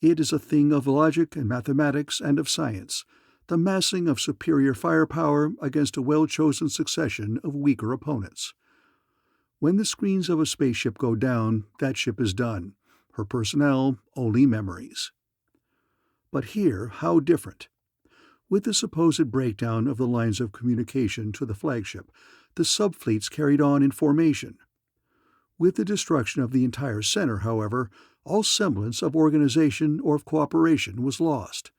It is a thing of logic and mathematics and of science, the massing of superior firepower against a well-chosen succession of weaker opponents. When the screens of a spaceship go down, that ship is done, her personnel only memories. But here, how different. With the supposed breakdown of the lines of communication to the flagship, the subfleets carried on in formation. With the destruction of the entire center, however, all semblance of organization or of cooperation was lost.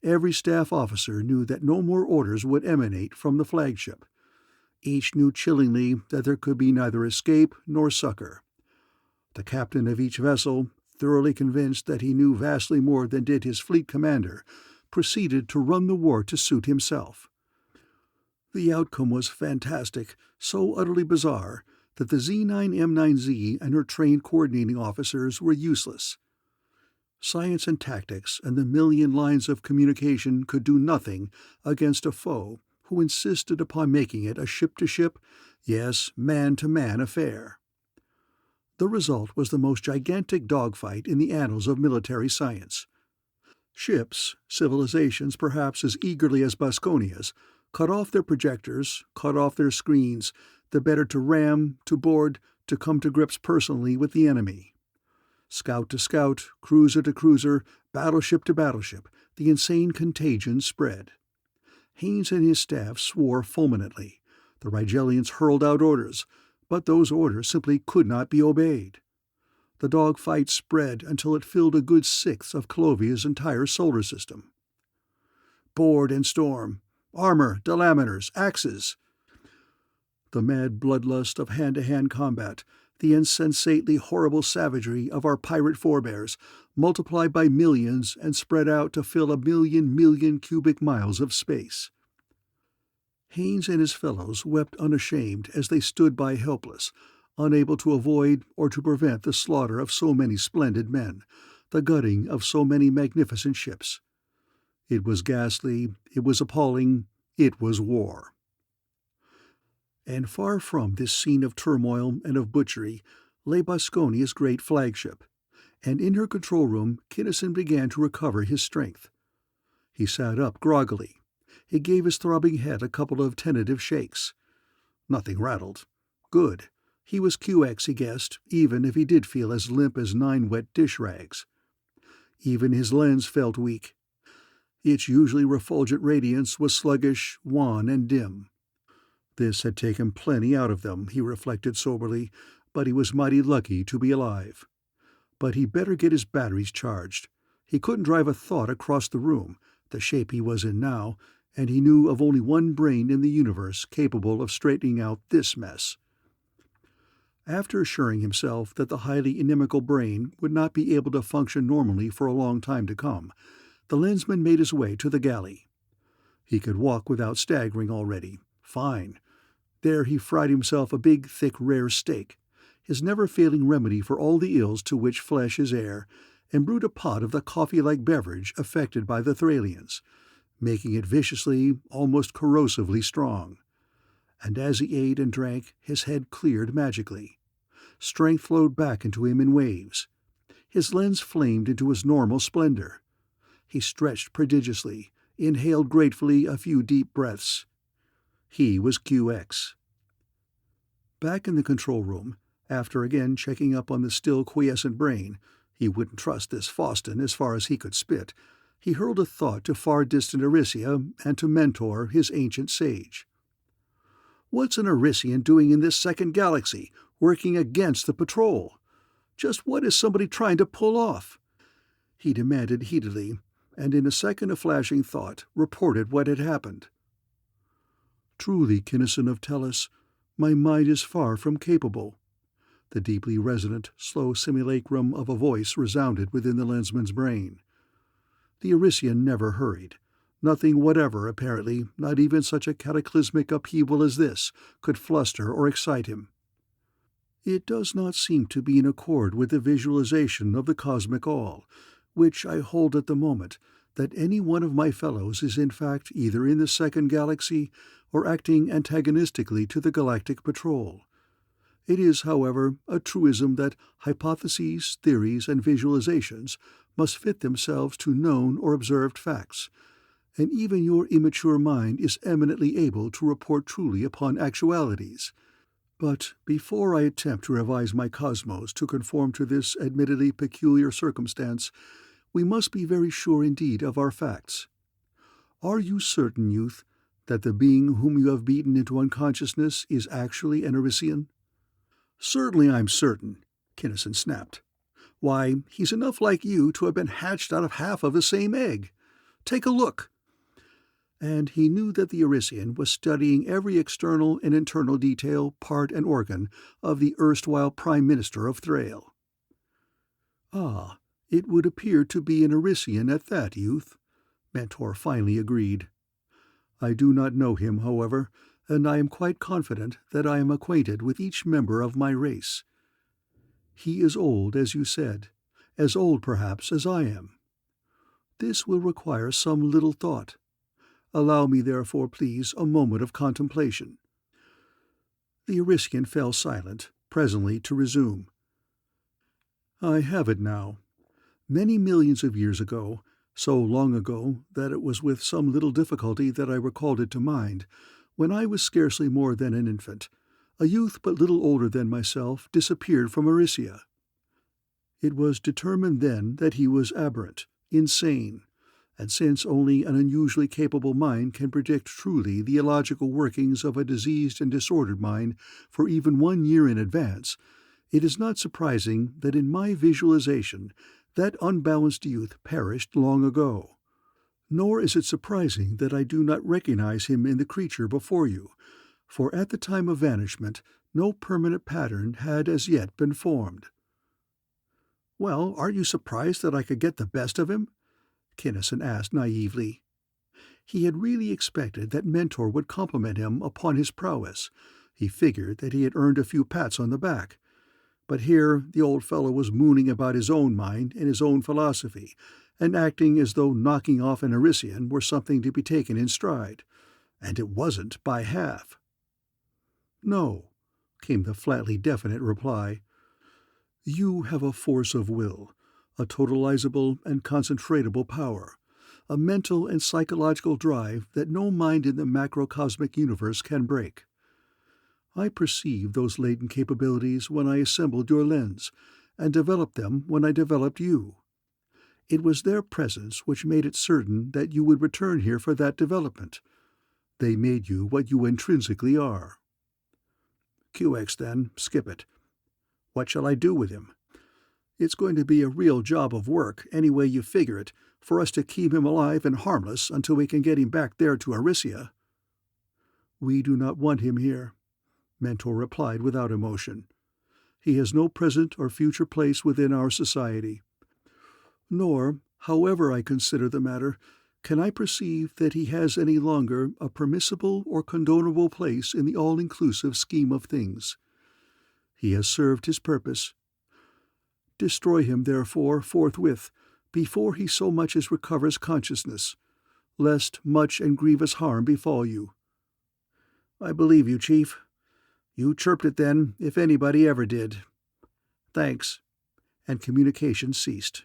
Every staff officer knew that no more orders would emanate from the flagship. Each knew chillingly that there could be neither escape nor succor. The captain of each vessel, thoroughly convinced that he knew vastly more than did his fleet commander, proceeded to run the war to suit himself. The outcome was fantastic, so utterly bizarre that the Z9M9Z and her trained coordinating officers were useless. Science and tactics and the million lines of communication could do nothing against a foe who insisted upon making it a ship-to-ship, yes, man-to-man affair. The result was the most gigantic dogfight in the annals of military science. Ships, civilizations perhaps as eagerly as Boskonia's, cut off their projectors, cut off their screens, the better to ram, to board, to come to grips personally with the enemy. Scout to scout, cruiser to cruiser, battleship to battleship, the insane contagion spread. Haynes and his staff swore fulminantly. The Rigelians hurled out orders, but those orders simply could not be obeyed. The dogfight spread until it filled a good sixth of Clovia's entire solar system. Board and storm, armor, delaminers, axes. The mad bloodlust of hand-to-hand combat, the insensately horrible savagery of our pirate forebears, multiplied by millions and spread out to fill a million cubic miles of space. Haynes and his fellows wept unashamed as they stood by helpless, unable to avoid or to prevent the slaughter of so many splendid men, the gutting of so many magnificent ships. It was ghastly, it was appalling, it was war. And far from this scene of turmoil and of butchery lay Boskone's great flagship, and in her control room Kinnison began to recover his strength. He sat up groggily. He gave his throbbing head a couple of tentative shakes. Nothing rattled. Good. He was QX, he guessed, even if he did feel as limp as 9 wet dish rags. Even his lens felt weak. Its usually refulgent radiance was sluggish, wan, and dim. This had taken plenty out of them, he reflected soberly, but he was mighty lucky to be alive. But he'd better get his batteries charged. He couldn't drive a thought across the room, the shape he was in now, and he knew of only one brain in the universe capable of straightening out this mess. After assuring himself that the highly inimical brain would not be able to function normally for a long time to come, the Lensman made his way to the galley. He could walk without staggering already. Fine. There he fried himself a big, thick, rare steak, his never-failing remedy for all the ills to which flesh is heir, and brewed a pot of the coffee-like beverage affected by the Thralians, making it viciously, almost corrosively strong. And as he ate and drank, his head cleared magically. Strength flowed back into him in waves. His lens flamed into his normal splendor. He stretched prodigiously, inhaled gratefully a few deep breaths. He was QX. Back in the control room, after again checking up on the still quiescent brain, he wouldn't trust this Foston as far as he could spit, he hurled a thought to far-distant Arisia and to Mentor, his ancient sage. What's an Arisian doing in this second galaxy, working against the patrol? Just what is somebody trying to pull off? He demanded heatedly, and in a second of flashing thought reported what had happened. Truly, Kinnison of Tellus, my mind is far from capable. The deeply resonant, slow simulacrum of a voice resounded within the Lensman's brain. The Arisian never hurried. Nothing whatever, apparently, not even such a cataclysmic upheaval as this, could fluster or excite him. It does not seem to be in accord with the visualization of the cosmic all, which I hold at the moment, that any one of my fellows is in fact either in the second galaxy or acting antagonistically to the Galactic Patrol. It is, however, a truism that hypotheses, theories, and visualizations must fit themselves to known or observed facts, and even your immature mind is eminently able to report truly upon actualities. But before I attempt to revise my cosmos to conform to this admittedly peculiar circumstance, we must be very sure indeed of our facts. Are you certain, youth, that the being whom you have beaten into unconsciousness is actually an Arisian? Certainly I'm certain, Kinnison snapped. Why, he's enough like you to have been hatched out of half of the same egg. Take a look. And he knew that the Arisian was studying every external and internal detail, part, and organ of the erstwhile Prime Minister of Thrail. Ah, it would appear to be an Arisian at that, youth, Mentor finally agreed. I do not know him, however, and I am quite confident that I am acquainted with each member of my race. He is old, as you said, as old perhaps as I am. This will require some little thought. Allow me, therefore, please, a moment of contemplation. The Arisian fell silent, presently to resume. I have it now. Many millions of years ago, so long ago that it was with some little difficulty that I recalled it to mind, when I was scarcely more than an infant, a youth but little older than myself disappeared from Arisia. It was determined then that he was aberrant, insane, And since only an unusually capable mind can predict truly the illogical workings of a diseased and disordered mind for even 1 year in advance, it is not surprising that in my visualization that unbalanced youth perished long ago. Nor is it surprising that I do not recognize him in the creature before you, for at the time of vanishment no permanent pattern had as yet been formed. "Well, are you surprised that I could get the best of him?" Kinnison asked naively. He had really expected that Mentor would compliment him upon his prowess. He figured that he had earned a few pats on the back. But here the old fellow was mooning about his own mind and his own philosophy, and acting as though knocking off an Arisian were something to be taken in stride. And it wasn't by half. "No," came the flatly definite reply. "You have a force of will, a totalizable and concentratable power, a mental and psychological drive that no mind in the macrocosmic universe can break. I perceived those latent capabilities when I assembled your lens, and developed them when I developed you. It was their presence which made it certain that you would return here for that development. They made you what you intrinsically are." "QX, then, skip it. What shall I do with him? It's going to be a real job of work, any way you figure it, for us to keep him alive and harmless until we can get him back there to Arisia." "We do not want him here," Mentor replied without emotion. "He has no present or future place within our society. Nor, however I consider the matter, can I perceive that he has any longer a permissible or condonable place in the all-inclusive scheme of things. He has served his purpose. Destroy him, therefore, forthwith, before he so much as recovers consciousness, lest much and grievous harm befall you." "I believe you, Chief. You chirped it then, if anybody ever did. Thanks." And communication ceased.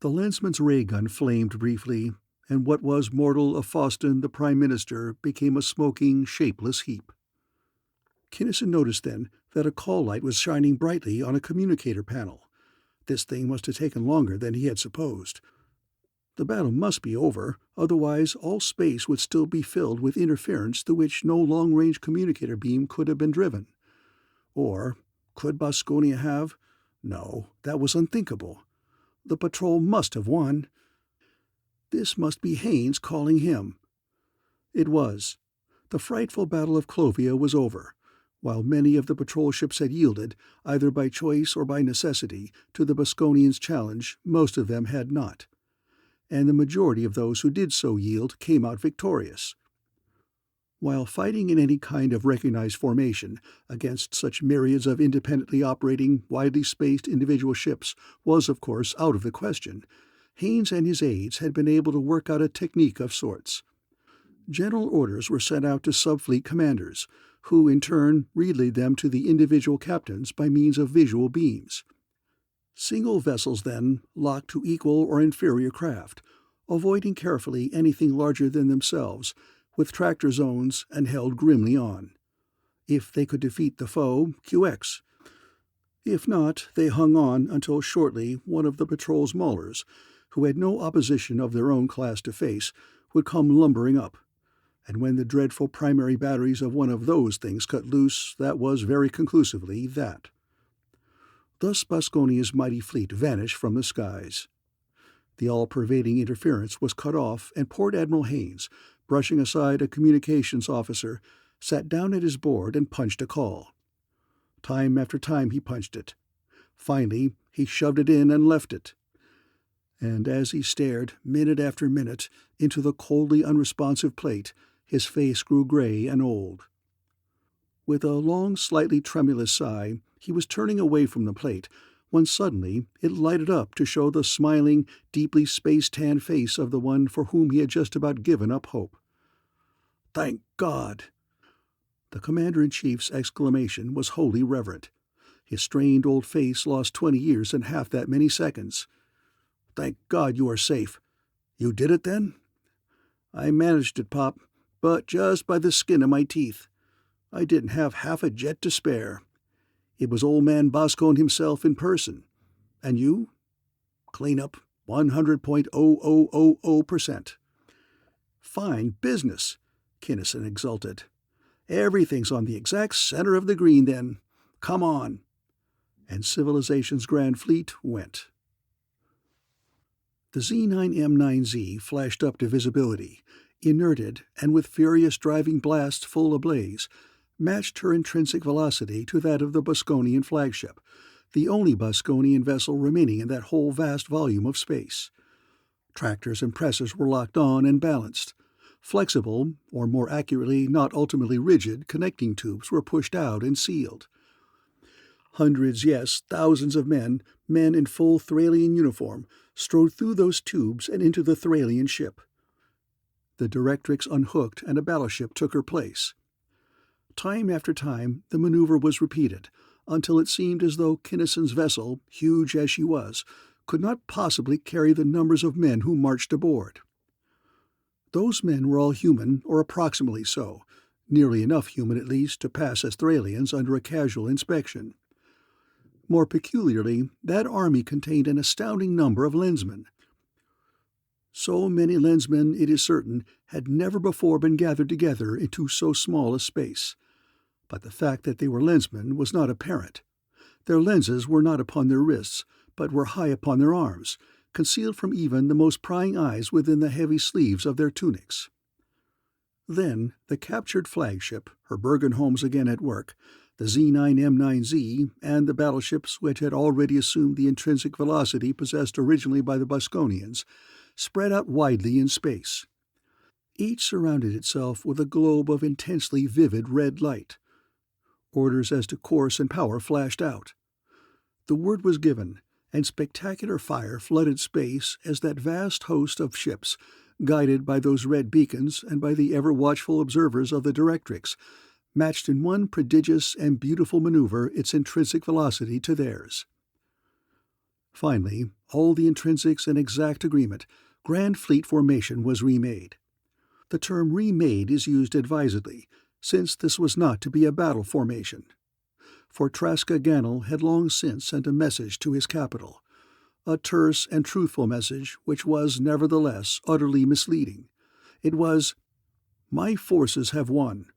The lensman's ray gun flamed briefly, and what was mortal of Foston, the Prime Minister, became a smoking, shapeless heap. Kinnison noticed then that a call light was shining brightly on a communicator panel. This thing must have taken longer than he had supposed. The battle must be over, otherwise all space would still be filled with interference through which no long-range communicator beam could have been driven. Or, could Boskone have? No, that was unthinkable. The patrol must have won. This must be Haines calling him. It was. The frightful Battle of Clovia was over. While many of the patrol ships had yielded, either by choice or by necessity, to the Boskonians' challenge, most of them had not. And the majority of those who did so yield came out victorious. While fighting in any kind of recognized formation against such myriads of independently operating, widely spaced individual ships was, of course, out of the question, Haines and his aides had been able to work out a technique of sorts. General orders were sent out to subfleet commanders, who in turn relayed them to the individual captains by means of visual beams. Single vessels then locked to equal or inferior craft, avoiding carefully anything larger than themselves, with tractor zones, and held grimly on. If they could defeat the foe, QX. If not, they hung on until shortly one of the patrol's maulers, who had no opposition of their own class to face, would come lumbering up. And when the dreadful primary batteries of one of those things cut loose, that was very conclusively that. Thus Boskonia's mighty fleet vanished from the skies. The all-pervading interference was cut off, and Port Admiral Haines, brushing aside a communications officer, sat down at his board and punched a call. Time after time he punched it. Finally, he shoved it in and left it. And as he stared, minute after minute, into the coldly unresponsive plate, his face grew gray and old. With a long, slightly tremulous sigh, he was turning away from the plate, when suddenly it lighted up to show the smiling, deeply space-tanned face of the one for whom he had just about given up hope. "Thank God!" The Commander-in-Chief's exclamation was wholly reverent. His strained old face lost 20 years in half that many seconds. "Thank God you are safe. You did it, then?" "I managed it, Pop, but just by the skin of my teeth. I didn't have half a jet to spare. It was old man Boskone himself in person. And you? Clean up, 100.0000%. Fine business, Kinnison exulted. Everything's on the exact center of the green, then. Come on. And civilization's Grand Fleet went. The Z9M9Z flashed up to visibility, inerted and with furious driving blasts full ablaze, matched her intrinsic velocity to that of the Boskonian flagship, the only Boskonian vessel remaining in that whole vast volume of space. Tractors and presses were locked on and balanced. Flexible, or more accurately not ultimately rigid, connecting tubes were pushed out and sealed. Hundreds, yes, thousands of men in full Thralian uniform, strode through those tubes and into the Thralian ship. The directrix unhooked and a battleship took her place. Time after time the maneuver was repeated, until it seemed as though Kinnison's vessel, huge as she was, could not possibly carry the numbers of men who marched aboard. Those men were all human, or approximately so, nearly enough human at least to pass as Thralians under a casual inspection. More peculiarly, that army contained an astounding number of Lensmen. So many Lensmen, it is certain, had never before been gathered together into so small a space. But the fact that they were Lensmen was not apparent. Their lenses were not upon their wrists, but were high upon their arms, concealed from even the most prying eyes within the heavy sleeves of their tunics. Then the captured flagship, her Bergenholms again at work, the Z9M9Z, and the battleships which had already assumed the intrinsic velocity possessed originally by the Boskonians, spread out widely in space. Each surrounded itself with a globe of intensely vivid red light. Orders as to course and power flashed out. The word was given, and spectacular fire flooded space as that vast host of ships, guided by those red beacons and by the ever-watchful observers of the directrix, matched in one prodigious and beautiful maneuver its intrinsic velocity to theirs. Finally, all the intrinsics in exact agreement, Grand Fleet formation was remade. The term remade is used advisedly, since this was not to be a battle formation. For Traska Ganel had long since sent a message to his capital, a terse and truthful message which was, nevertheless, utterly misleading. It was, "My forces have won.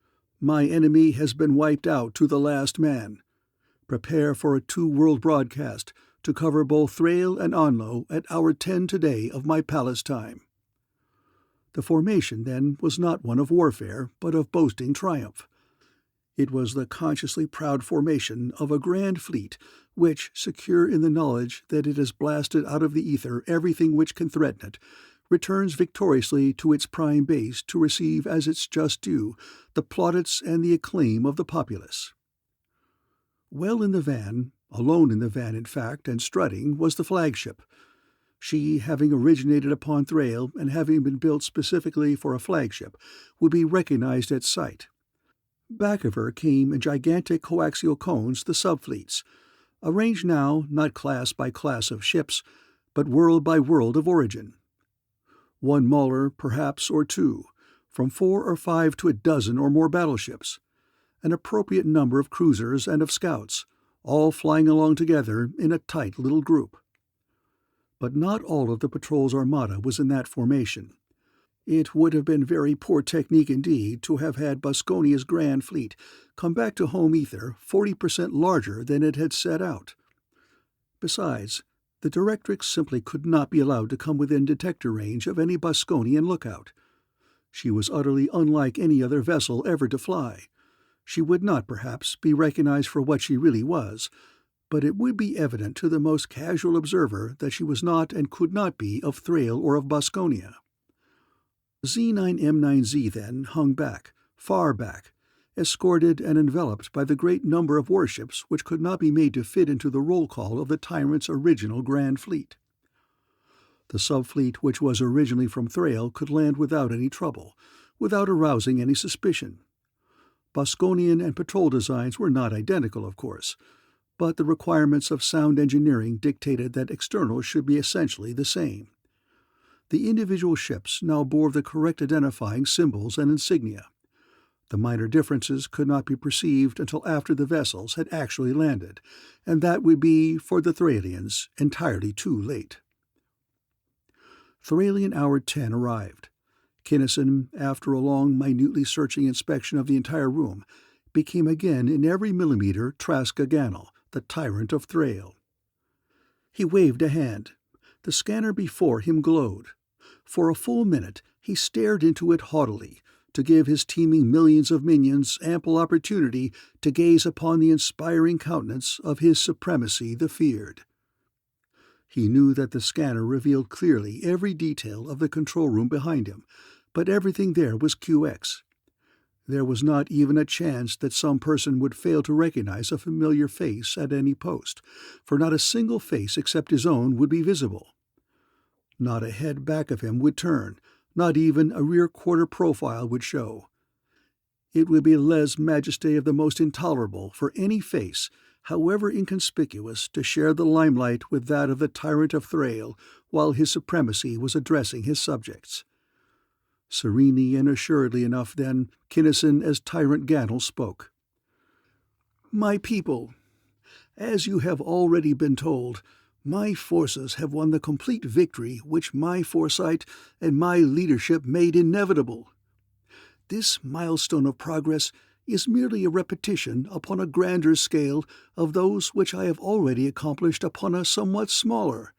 My enemy has been wiped out to the last man. Prepare for a 2-world broadcast to cover both Thrail and Onlo at hour 10 today of my palace time." The formation, then, was not one of warfare, but of boasting triumph. It was the consciously proud formation of a grand fleet which, secure in the knowledge that it has blasted out of the ether everything which can threaten it, returns victoriously to its prime base to receive as its just due the plaudits and the acclaim of the populace. Well in the van, alone in the van in fact, and strutting, was the flagship. She, having originated upon Thrail and having been built specifically for a flagship, would be recognized at sight. Back of her came in gigantic coaxial cones the subfleets, arranged now not class by class of ships, but world by world of origin. One mauler, perhaps, or two, from 4 or 5 to a dozen or more battleships, an appropriate number of cruisers and of scouts, all flying along together in a tight little group. But not all of the patrol's armada was in that formation. It would have been very poor technique indeed to have had Boskonia's Grand Fleet come back to home ether 40% larger than it had set out. Besides, the directrix simply could not be allowed to come within detector range of any Boskonian lookout. She was utterly unlike any other vessel ever to fly. She would not, perhaps, be recognized for what she really was, but it would be evident to the most casual observer that she was not and could not be of Thrail or of Boskonia. Z9M9Z then hung back, far back, escorted and enveloped by the great number of warships which could not be made to fit into the roll call of the tyrant's original Grand Fleet. The subfleet which was originally from Thrail could land without any trouble, without arousing any suspicion. Boskonian and patrol designs were not identical, of course, but the requirements of sound engineering dictated that externals should be essentially the same. The individual ships now bore the correct identifying symbols and insignia. The minor differences could not be perceived until after the vessels had actually landed, and that would be, for the Thralians, entirely too late. Thralian Hour 10 arrived. Kinnison, after a long, minutely searching inspection of the entire room, became again in every millimeter Traska Ganel, the tyrant of Thrail. He waved a hand. The scanner before him glowed. For a full minute he stared into it haughtily, to give his teeming millions of minions ample opportunity to gaze upon the inspiring countenance of his supremacy the feared. He knew that the scanner revealed clearly every detail of the control room behind him, but everything there was QX. There was not even a chance that some person would fail to recognize a familiar face at any post, for not a single face except his own would be visible. Not a head back of him would turn, not even a rear quarter profile would show. It would be lèse majesté of the most intolerable for any face, however inconspicuous, to share the limelight with that of the tyrant of Thrail while his supremacy was addressing his subjects. Serenely and assuredly enough, then, Kinnison as Tyrant Ganel spoke. "My people, as you have already been told, my forces have won the complete victory which my foresight and my leadership made inevitable. This milestone of progress is merely a repetition upon a grander scale of those which I have already accomplished upon a somewhat smaller,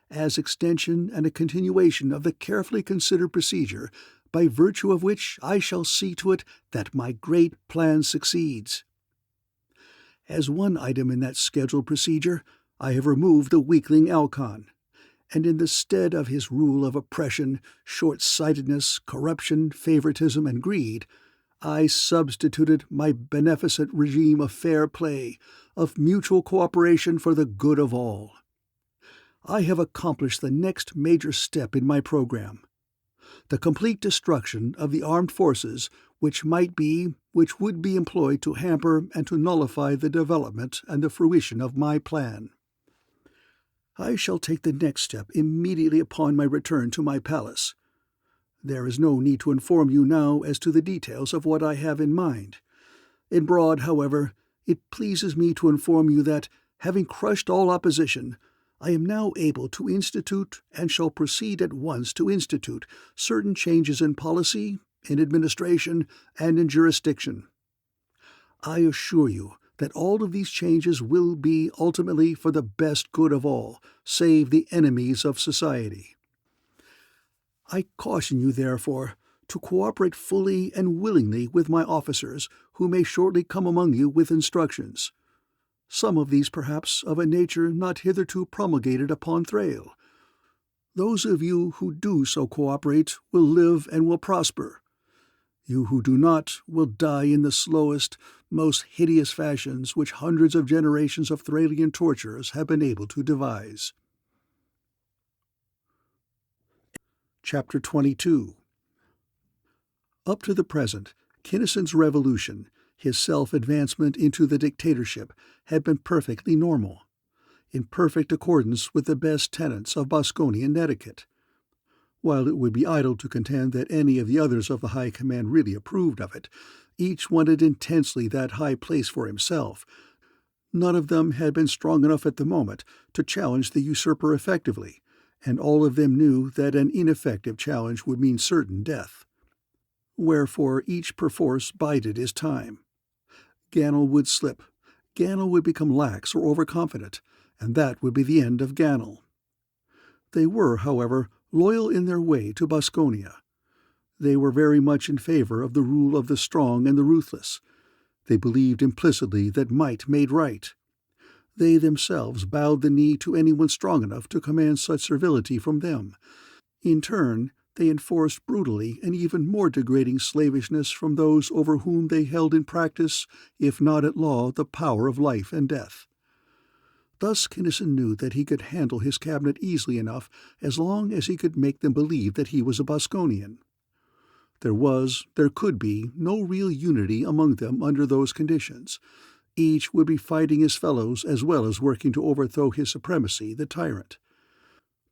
as extension and a continuation of the carefully considered procedure by virtue of which I shall see to it that my great plan succeeds. As one item in that scheduled procedure, I have removed the weakling Alcon, and in the stead of his rule of oppression, short-sightedness, corruption, favoritism, and greed, I substituted my beneficent regime of fair play, of mutual cooperation for the good of all. I have accomplished the next major step in my program, the complete destruction of the armed forces which would be employed to hamper and to nullify the development and the fruition of my plan. I shall take the next step immediately upon my return to my palace. There is no need to inform you now as to the details of what I have in mind. In broad, however, it pleases me to inform you that, having crushed all opposition, I am now able to institute, and shall proceed at once to institute, certain changes in policy, in administration, and in jurisdiction. I assure you that all of these changes will be ultimately for the best good of all, save the enemies of society. I caution you, therefore, to cooperate fully and willingly with my officers, who may shortly come among you with instructions. Some of these, perhaps, of a nature not hitherto promulgated upon Thrail. Those of you who do so cooperate will live and will prosper. You who do not will die in the slowest, most hideous fashions which hundreds of generations of Thralian torturers have been able to devise." Chapter 22. Up to the present, Kinnison's revolution, his self-advancement into the dictatorship, had been perfectly normal, in perfect accordance with the best tenets of Boskonian etiquette. While it would be idle to contend that any of the others of the High Command really approved of it, each wanted intensely that high place for himself. None of them had been strong enough at the moment to challenge the usurper effectively, and all of them knew that an ineffective challenge would mean certain death. Wherefore each perforce bided his time. Ganel would slip, Ganel would become lax or overconfident, and that would be the end of Ganel. They were, however, loyal in their way to Boskonia. They were very much in favor of the rule of the strong and the ruthless. They believed implicitly that might made right. They themselves bowed the knee to anyone strong enough to command such servility from them. In turn, they enforced brutally and even more degrading slavishness from those over whom they held in practice, if not at law, the power of life and death. Thus Kinnison knew that he could handle his cabinet easily enough as long as he could make them believe that he was a Boskonian. There could be, no real unity among them under those conditions. Each would be fighting his fellows as well as working to overthrow his supremacy, the tyrant.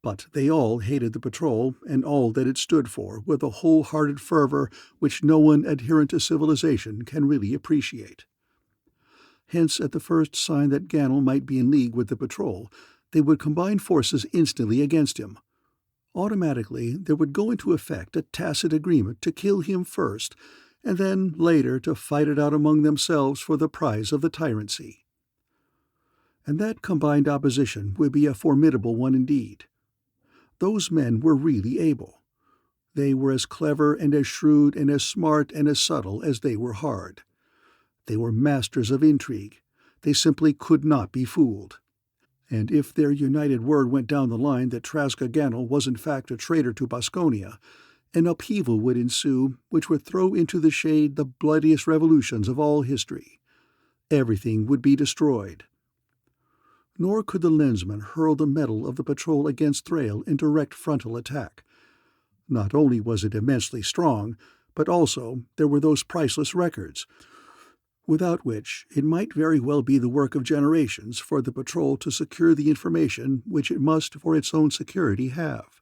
But they all hated the patrol and all that it stood for with a wholehearted fervor which no one adherent to civilization can really appreciate. Hence, at the first sign that Ganel might be in league with the patrol, they would combine forces instantly against him. Automatically, there would go into effect a tacit agreement to kill him first, and then later to fight it out among themselves for the prize of the tyrancy. And that combined opposition would be a formidable one indeed. Those men were really able. They were as clever and as shrewd and as smart and as subtle as they were hard. They were masters of intrigue. They simply could not be fooled. And if their united word went down the line that Traska Ganel was in fact a traitor to Boskone, an upheaval would ensue which would throw into the shade the bloodiest revolutions of all history. Everything would be destroyed. Nor could the Lensman hurl the metal of the patrol against Thrail in direct frontal attack. Not only was it immensely strong, but also there were those priceless records, without which it might very well be the work of generations for the patrol to secure the information which it must for its own security have.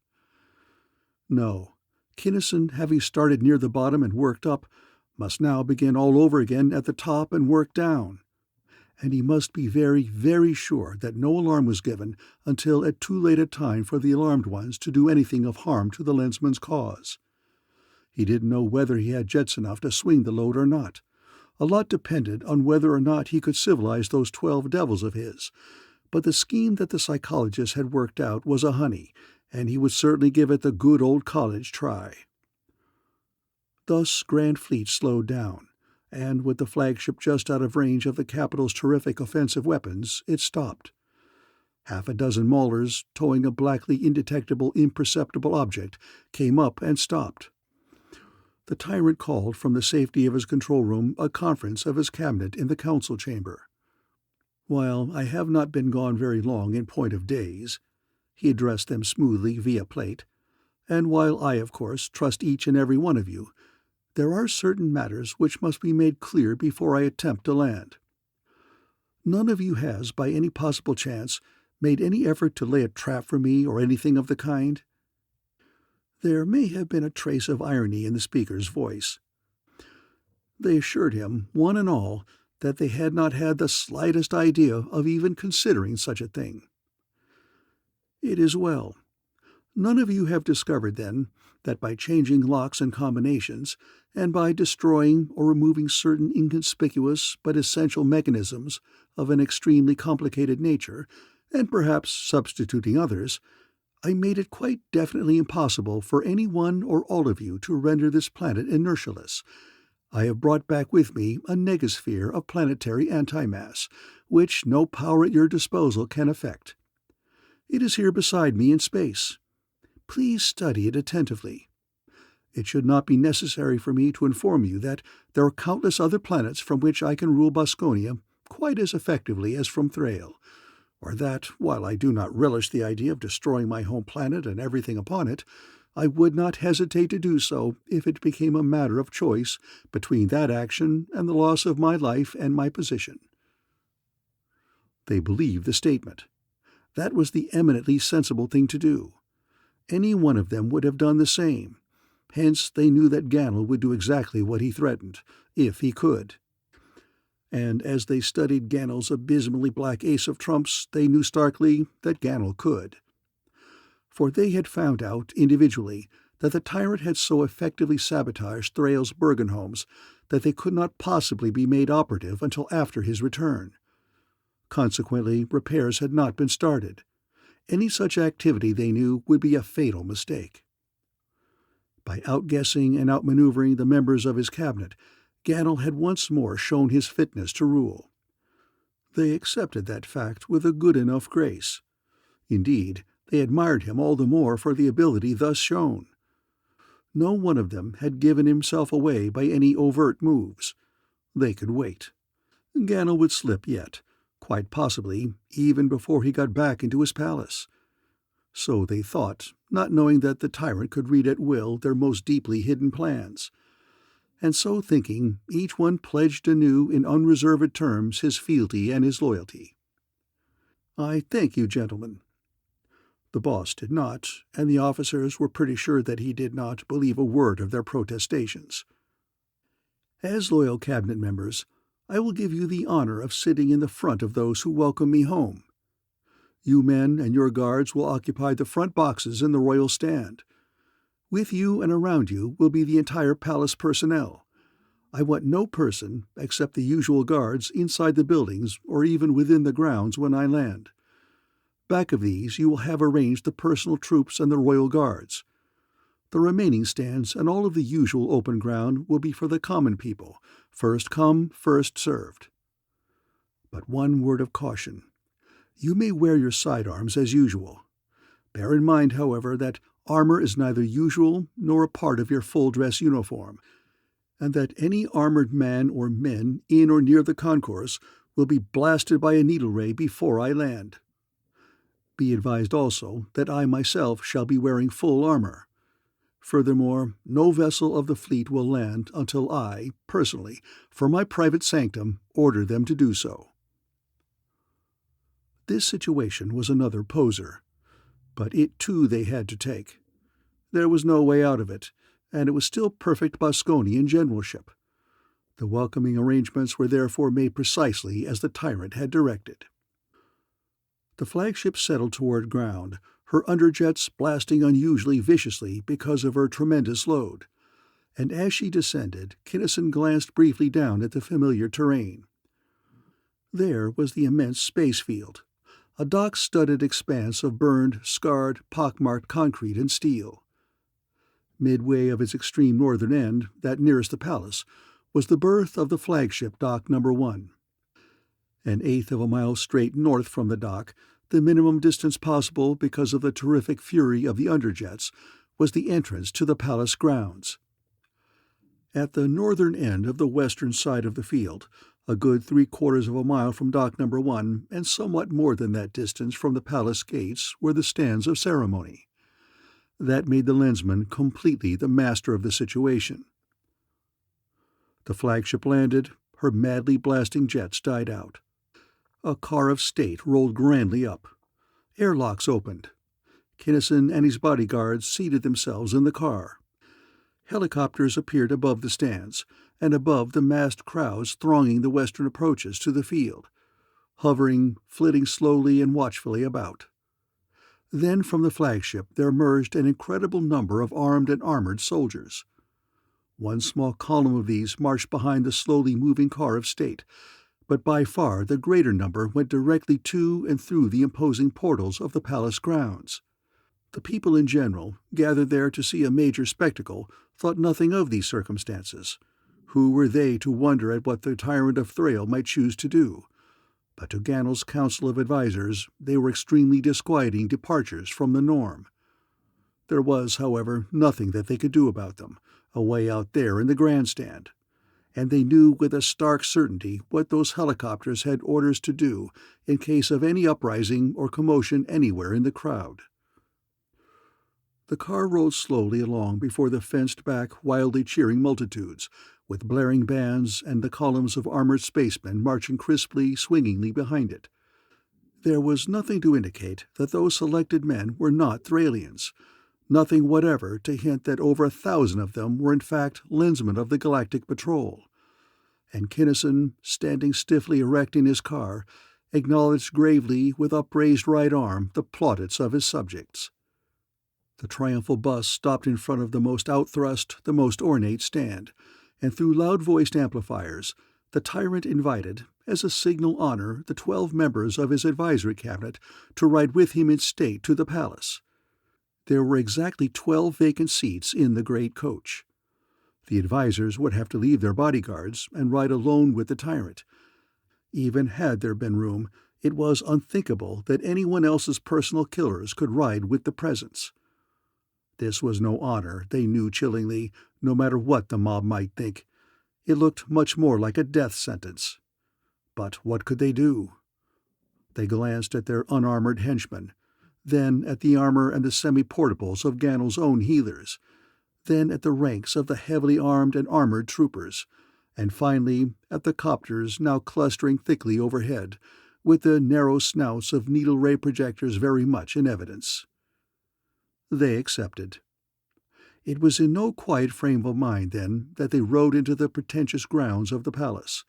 No, Kinnison, having started near the bottom and worked up, must now begin all over again at the top and work down. And he must be very, very sure that no alarm was given until at too late a time for the alarmed ones to do anything of harm to the Lensman's cause. He didn't know whether he had jets enough to swing the load or not. A lot depended on whether or not he could civilize those 12 devils of his, but the scheme that the psychologist had worked out was a honey, and he would certainly give it the good old college try. Thus Grand Fleet slowed down, and with the flagship just out of range of the capital's terrific offensive weapons, it stopped. Half a dozen maulers, towing a blackly indetectable, imperceptible object, came up and stopped. The tyrant called from the safety of his control room a conference of his cabinet in the council chamber. "While I have not been gone very long in point of days," he addressed them smoothly via plate, "and while I, of course, trust each and every one of you, there are certain matters which must be made clear before I attempt to land. None of you has, by any possible chance, made any effort to lay a trap for me or anything of the kind?" There may have been a trace of irony in the speaker's voice. They assured him, one and all, that they had not had the slightest idea of even considering such a thing. "It is well. None of you have discovered, then, that by changing locks and combinations, and by destroying or removing certain inconspicuous but essential mechanisms of an extremely complicated nature, and perhaps substituting others, I made it quite definitely impossible for any one or all of you to render this planet inertialess. I have brought back with me a negasphere of planetary antimass, which no power at your disposal can affect. It is here beside me in space. Please study it attentively. It should not be necessary for me to inform you that there are countless other planets from which I can rule Boskone quite as effectively as from Thrail, or that, while I do not relish the idea of destroying my home planet and everything upon it, I would not hesitate to do so if it became a matter of choice between that action and the loss of my life and my position." They believed the statement. That was the eminently sensible thing to do. Any one of them would have done the same. Hence they knew that Ganel would do exactly what he threatened, if he could. And as they studied Ganel's abysmally black ace of trumps, they knew starkly that Ganel could. For they had found out, individually, that the tyrant had so effectively sabotaged Thrail's Bergenholms that they could not possibly be made operative until after his return. Consequently, repairs had not been started. Any such activity, they knew, would be a fatal mistake. By outguessing and outmaneuvering the members of his cabinet, Ganel had once more shown his fitness to rule. They accepted that fact with a good enough grace. Indeed, they admired him all the more for the ability thus shown. No one of them had given himself away by any overt moves. They could wait. Ganel would slip yet, quite possibly even before he got back into his palace. So they thought, not knowing that the tyrant could read at will their most deeply hidden plans. And so thinking, each one pledged anew in unreserved terms his fealty and his loyalty. "I thank you, gentlemen." The boss did not, and the officers were pretty sure that he did not believe a word of their protestations. "As loyal cabinet members, I will give you the honor of sitting in the front of those who welcome me home. You men and your guards will occupy the front boxes in the royal stand. With you and around you will be the entire palace personnel. I want no person, except the usual guards, inside the buildings or even within the grounds when I land. Back of these you will have arranged the personal troops and the royal guards. The remaining stands and all of the usual open ground will be for the common people, first come, first served. But one word of caution. You may wear your sidearms as usual. Bear in mind, however, that armor is neither usual nor a part of your full-dress uniform, and that any armored man or men in or near the concourse will be blasted by a needle ray before I land. Be advised also that I myself shall be wearing full armor. Furthermore, no vessel of the fleet will land until I, personally, for my private sanctum, order them to do so. This situation was another poser, but it too they had to take. There was no way out of it, and it was still perfect Boskone generalship. The welcoming arrangements were therefore made precisely as the tyrant had directed. The flagship settled toward ground, her underjets blasting unusually viciously because of her tremendous load, and as she descended, Kinnison glanced briefly down at the familiar terrain. There was the immense space field, a dock-studded expanse of burned, scarred, pockmarked concrete and steel. Midway of its extreme northern end, that nearest the palace, was the berth of the flagship Dock No. 1. An eighth of a mile straight north from the dock, the minimum distance possible because of the terrific fury of the underjets, was the entrance to the palace grounds. At the northern end of the western side of the field, a good 3/4 of a mile from Dock No. 1 and somewhat more than that distance from the palace gates, were the stands of ceremony. That made the Lensman completely the master of the situation. The flagship landed, her madly blasting jets died out. A car of state rolled grandly up. Airlocks opened. Kinnison and his bodyguards seated themselves in the car. Helicopters appeared above the stands, and above the massed crowds thronging the western approaches to the field, hovering, flitting slowly and watchfully about. Then from the flagship there emerged an incredible number of armed and armored soldiers. One small column of these marched behind the slowly moving car of state, but by far the greater number went directly to and through the imposing portals of the palace grounds. The people in general, gathered there to see a major spectacle, thought nothing of these circumstances. Who were they to wonder at what the tyrant of Thrail might choose to do? But to Ganel's council of advisers they were extremely disquieting departures from the norm. There was, however, nothing that they could do about them, away out there in the grandstand, and they knew with a stark certainty what those helicopters had orders to do in case of any uprising or commotion anywhere in the crowd. The car rolled slowly along before the fenced-back, wildly cheering multitudes, with blaring bands and the columns of armored spacemen marching crisply, swingingly behind it. There was nothing to indicate that those selected men were not Thralians, nothing whatever to hint that over 1,000 of them were in fact Lensmen of the Galactic Patrol. And Kinnison, standing stiffly erect in his car, acknowledged gravely with upraised right arm the plaudits of his subjects. The triumphal bus stopped in front of the most outthrust, the most ornate stand, and through loud-voiced amplifiers, the tyrant invited, as a signal honor, the 12 members of his advisory cabinet to ride with him in state to the palace. There were exactly 12 vacant seats in the great coach. The advisers would have to leave their bodyguards and ride alone with the tyrant. Even had there been room, it was unthinkable that anyone else's personal killers could ride with the presence. This was no honor, they knew chillingly, no matter what the mob might think. It looked much more like a death sentence. But what could they do? They glanced at their unarmored henchmen, then at the armor and the semi-portables of Ganel's own healers, then at the ranks of the heavily armed and armored troopers, and finally at the copters now clustering thickly overhead, with the narrow snouts of needle-ray projectors very much in evidence. They accepted. It was in no quiet frame of mind, then, that they rode into the pretentious grounds of the palace.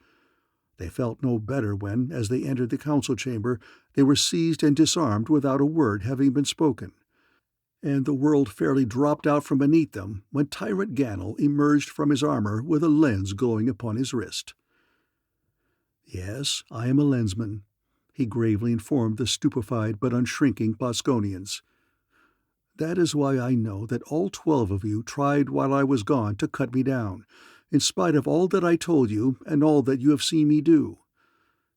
They felt no better when, as they entered the council chamber, they were seized and disarmed without a word having been spoken. And the world fairly dropped out from beneath them when Tyrant Ganel emerged from his armor with a lens glowing upon his wrist. "Yes, I am a lensman," he gravely informed the stupefied but unshrinking Boskonians. "That is why I know that all 12 of you tried while I was gone to cut me down, in spite of all that I told you and all that you have seen me do.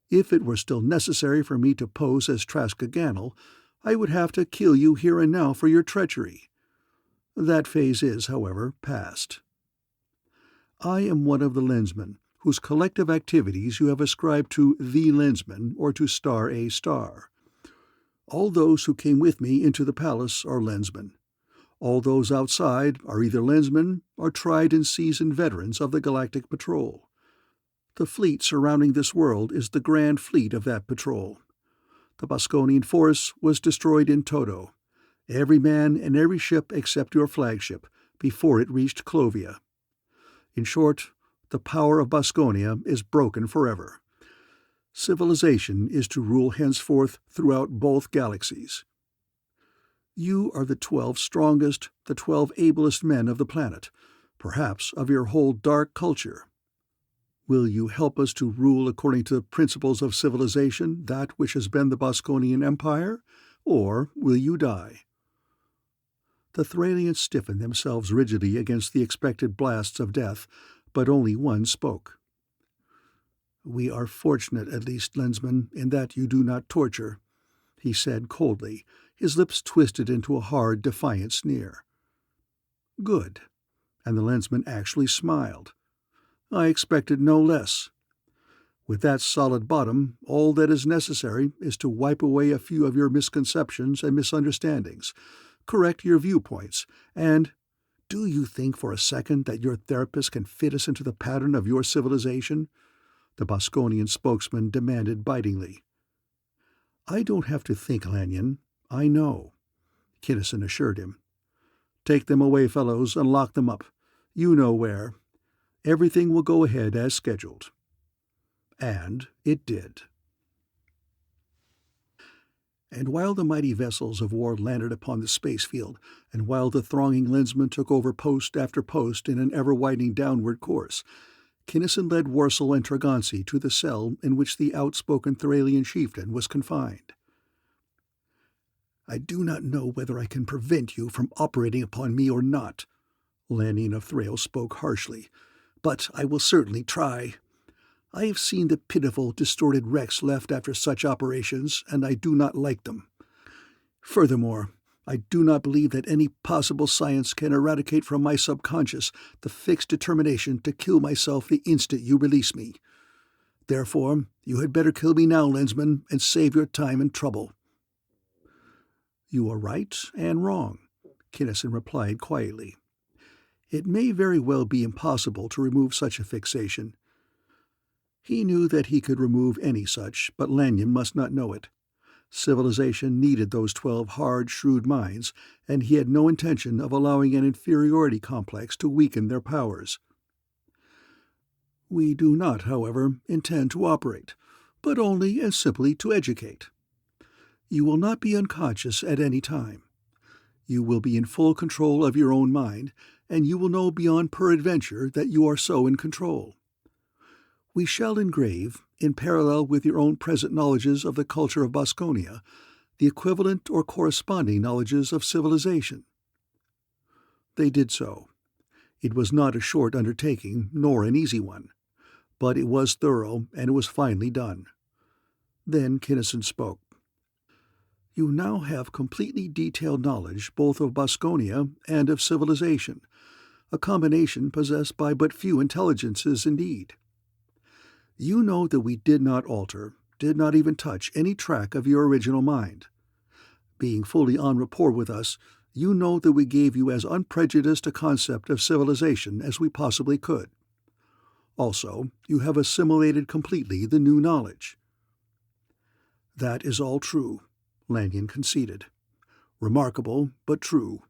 If it were still necessary for me to pose as Traska Ganel, I would have to kill you here and now for your treachery. That phase is, however, past. I am one of the Lensmen, whose collective activities you have ascribed to the Lensman or to Star A Star. All those who came with me into the palace are Lensmen. All those outside are either Lensmen or tried and seasoned veterans of the Galactic Patrol. The fleet surrounding this world is the grand fleet of that patrol. The Boskonian force was destroyed in toto, every man and every ship except your flagship, before it reached Clovia. In short, the power of Boskonia is broken forever. Civilization is to rule henceforth throughout both galaxies. You are the 12 strongest, the 12 ablest men of the planet, perhaps of your whole dark culture. Will you help us to rule according to the principles of civilization, that which has been the Boskonian Empire, or will you die?" The Thralians stiffened themselves rigidly against the expected blasts of death, but only one spoke. "We are fortunate, at least, Lensman, in that you do not torture," he said coldly, his lips twisted into a hard, defiant sneer. "Good." And the Lensman actually smiled. "I expected no less. With that solid bottom, all that is necessary is to wipe away a few of your misconceptions and misunderstandings, correct your viewpoints, and do you think for a second that your therapist can fit us into the pattern of your civilization?" the Boskonian spokesman demanded bitingly. "I don't have to think, Lanyon. I know," Kinnison assured him. "Take them away, fellows, and lock them up. You know where. Everything will go ahead as scheduled." And it did. And while the mighty vessels of war landed upon the space field, and while the thronging Lensmen took over post after post in an ever-widening downward course, Kinnison led Worsel and Tragansi to the cell in which the outspoken Thralian chieftain was confined. "I do not know whether I can prevent you from operating upon me or not," Lanyon of Thrail spoke harshly, "but I will certainly try. I have seen the pitiful, distorted wrecks left after such operations, and I do not like them. Furthermore, I do not believe that any possible science can eradicate from my subconscious the fixed determination to kill myself the instant you release me. Therefore, you had better kill me now, Lensman, and save your time and trouble." "You are right and wrong," Kinnison replied quietly. "It may very well be impossible to remove such a fixation." He knew that he could remove any such, but Lanyon must not know it. Civilization needed those 12 hard, shrewd minds, and he had no intention of allowing an inferiority complex to weaken their powers. "We do not, however, intend to operate, but only and simply to educate. You will not be unconscious at any time. You will be in full control of your own mind, and you will know beyond peradventure that you are so in control. We shall engrave, in parallel with your own present knowledges of the culture of Boskonia, the equivalent or corresponding knowledges of civilization." They did so. It was not a short undertaking, nor an easy one, but it was thorough, and it was finally done. Then Kinnison spoke. "You now have completely detailed knowledge both of Boskonia and of civilization, a combination possessed by but few intelligences indeed. You know that we did not alter, did not even touch any track of your original mind. Being fully en rapport with us, you know that we gave you as unprejudiced a concept of civilization as we possibly could. Also, you have assimilated completely the new knowledge." "That is all true," Lanyon conceded. "Remarkable, but true.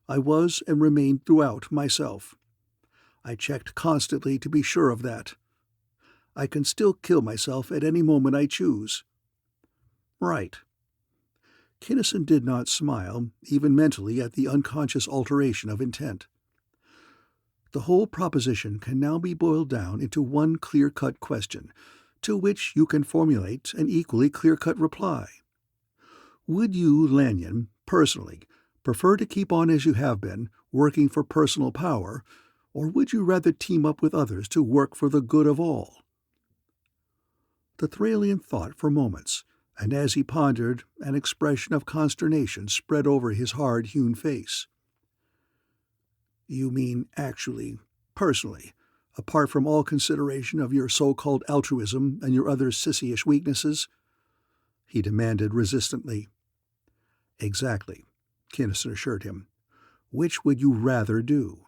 I was and remained throughout myself. I checked constantly to be sure of that. I can still kill myself at any moment I choose." "Right." Kinnison did not smile, even mentally, at the unconscious alteration of intent. "The whole proposition can now be boiled down into one clear-cut question, to which you can formulate an equally clear-cut reply. Would you, Lanyon, personally, prefer to keep on as you have been, working for personal power, or would you rather team up with others to work for the good of all?" The Thralian thought for moments, and as he pondered, an expression of consternation spread over his hard-hewn face. "You mean actually, personally, apart from all consideration of your so-called altruism and your other sissyish weaknesses?" he demanded resistantly. "Exactly," Kinnison assured him. "Which would you rather do?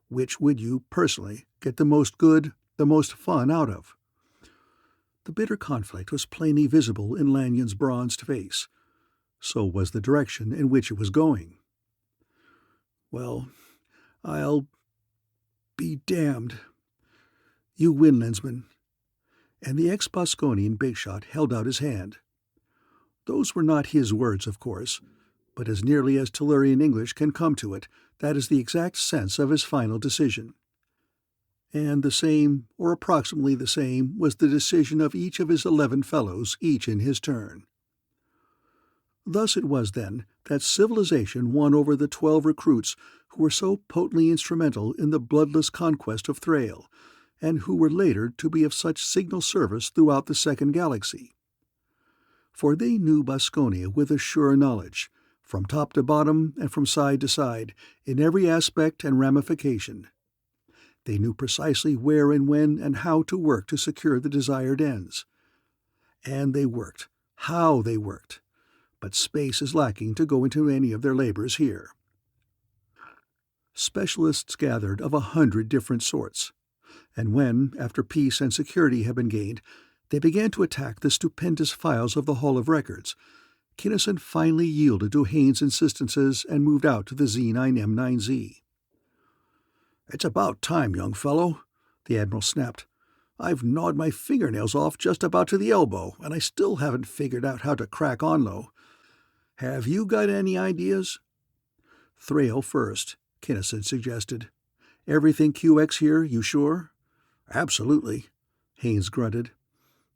Which would you, personally, get the most good, the most fun out of?" The bitter conflict was plainly visible in Lanyon's bronzed face. So was the direction in which it was going. "Well, I'll be damned. You win, Lensman." And the ex-Boskonian bigshot held out his hand. Those were not his words, of course, but as nearly as Tellurian English can come to it, that is the exact sense of his final decision. And the same, or approximately the same, was the decision of each of his 11 fellows, each in his turn. Thus it was, then, that civilization won over the 12 recruits who were so potently instrumental in the bloodless conquest of Thrail, and who were later to be of such signal service throughout the Second Galaxy. For they knew Boskone with a sure knowledge, from top to bottom and from side to side, in every aspect and ramification. They knew precisely where and when and how to work to secure the desired ends. And they worked. How they worked. But space is lacking to go into any of their labors here. Specialists gathered of 100 different sorts, and when, after peace and security had been gained, they began to attack the stupendous files of the Hall of Records, Kinnison finally yielded to Haynes' insistences and moved out to the Z9M9Z. "It's about time, young fellow," the Admiral snapped. "I've gnawed my fingernails off just about to the elbow, and I still haven't figured out how to crack Onlo. Have you got any ideas?" "Thrail first," Kinnison suggested. "Everything QX here, you sure?" "Absolutely," Haynes grunted.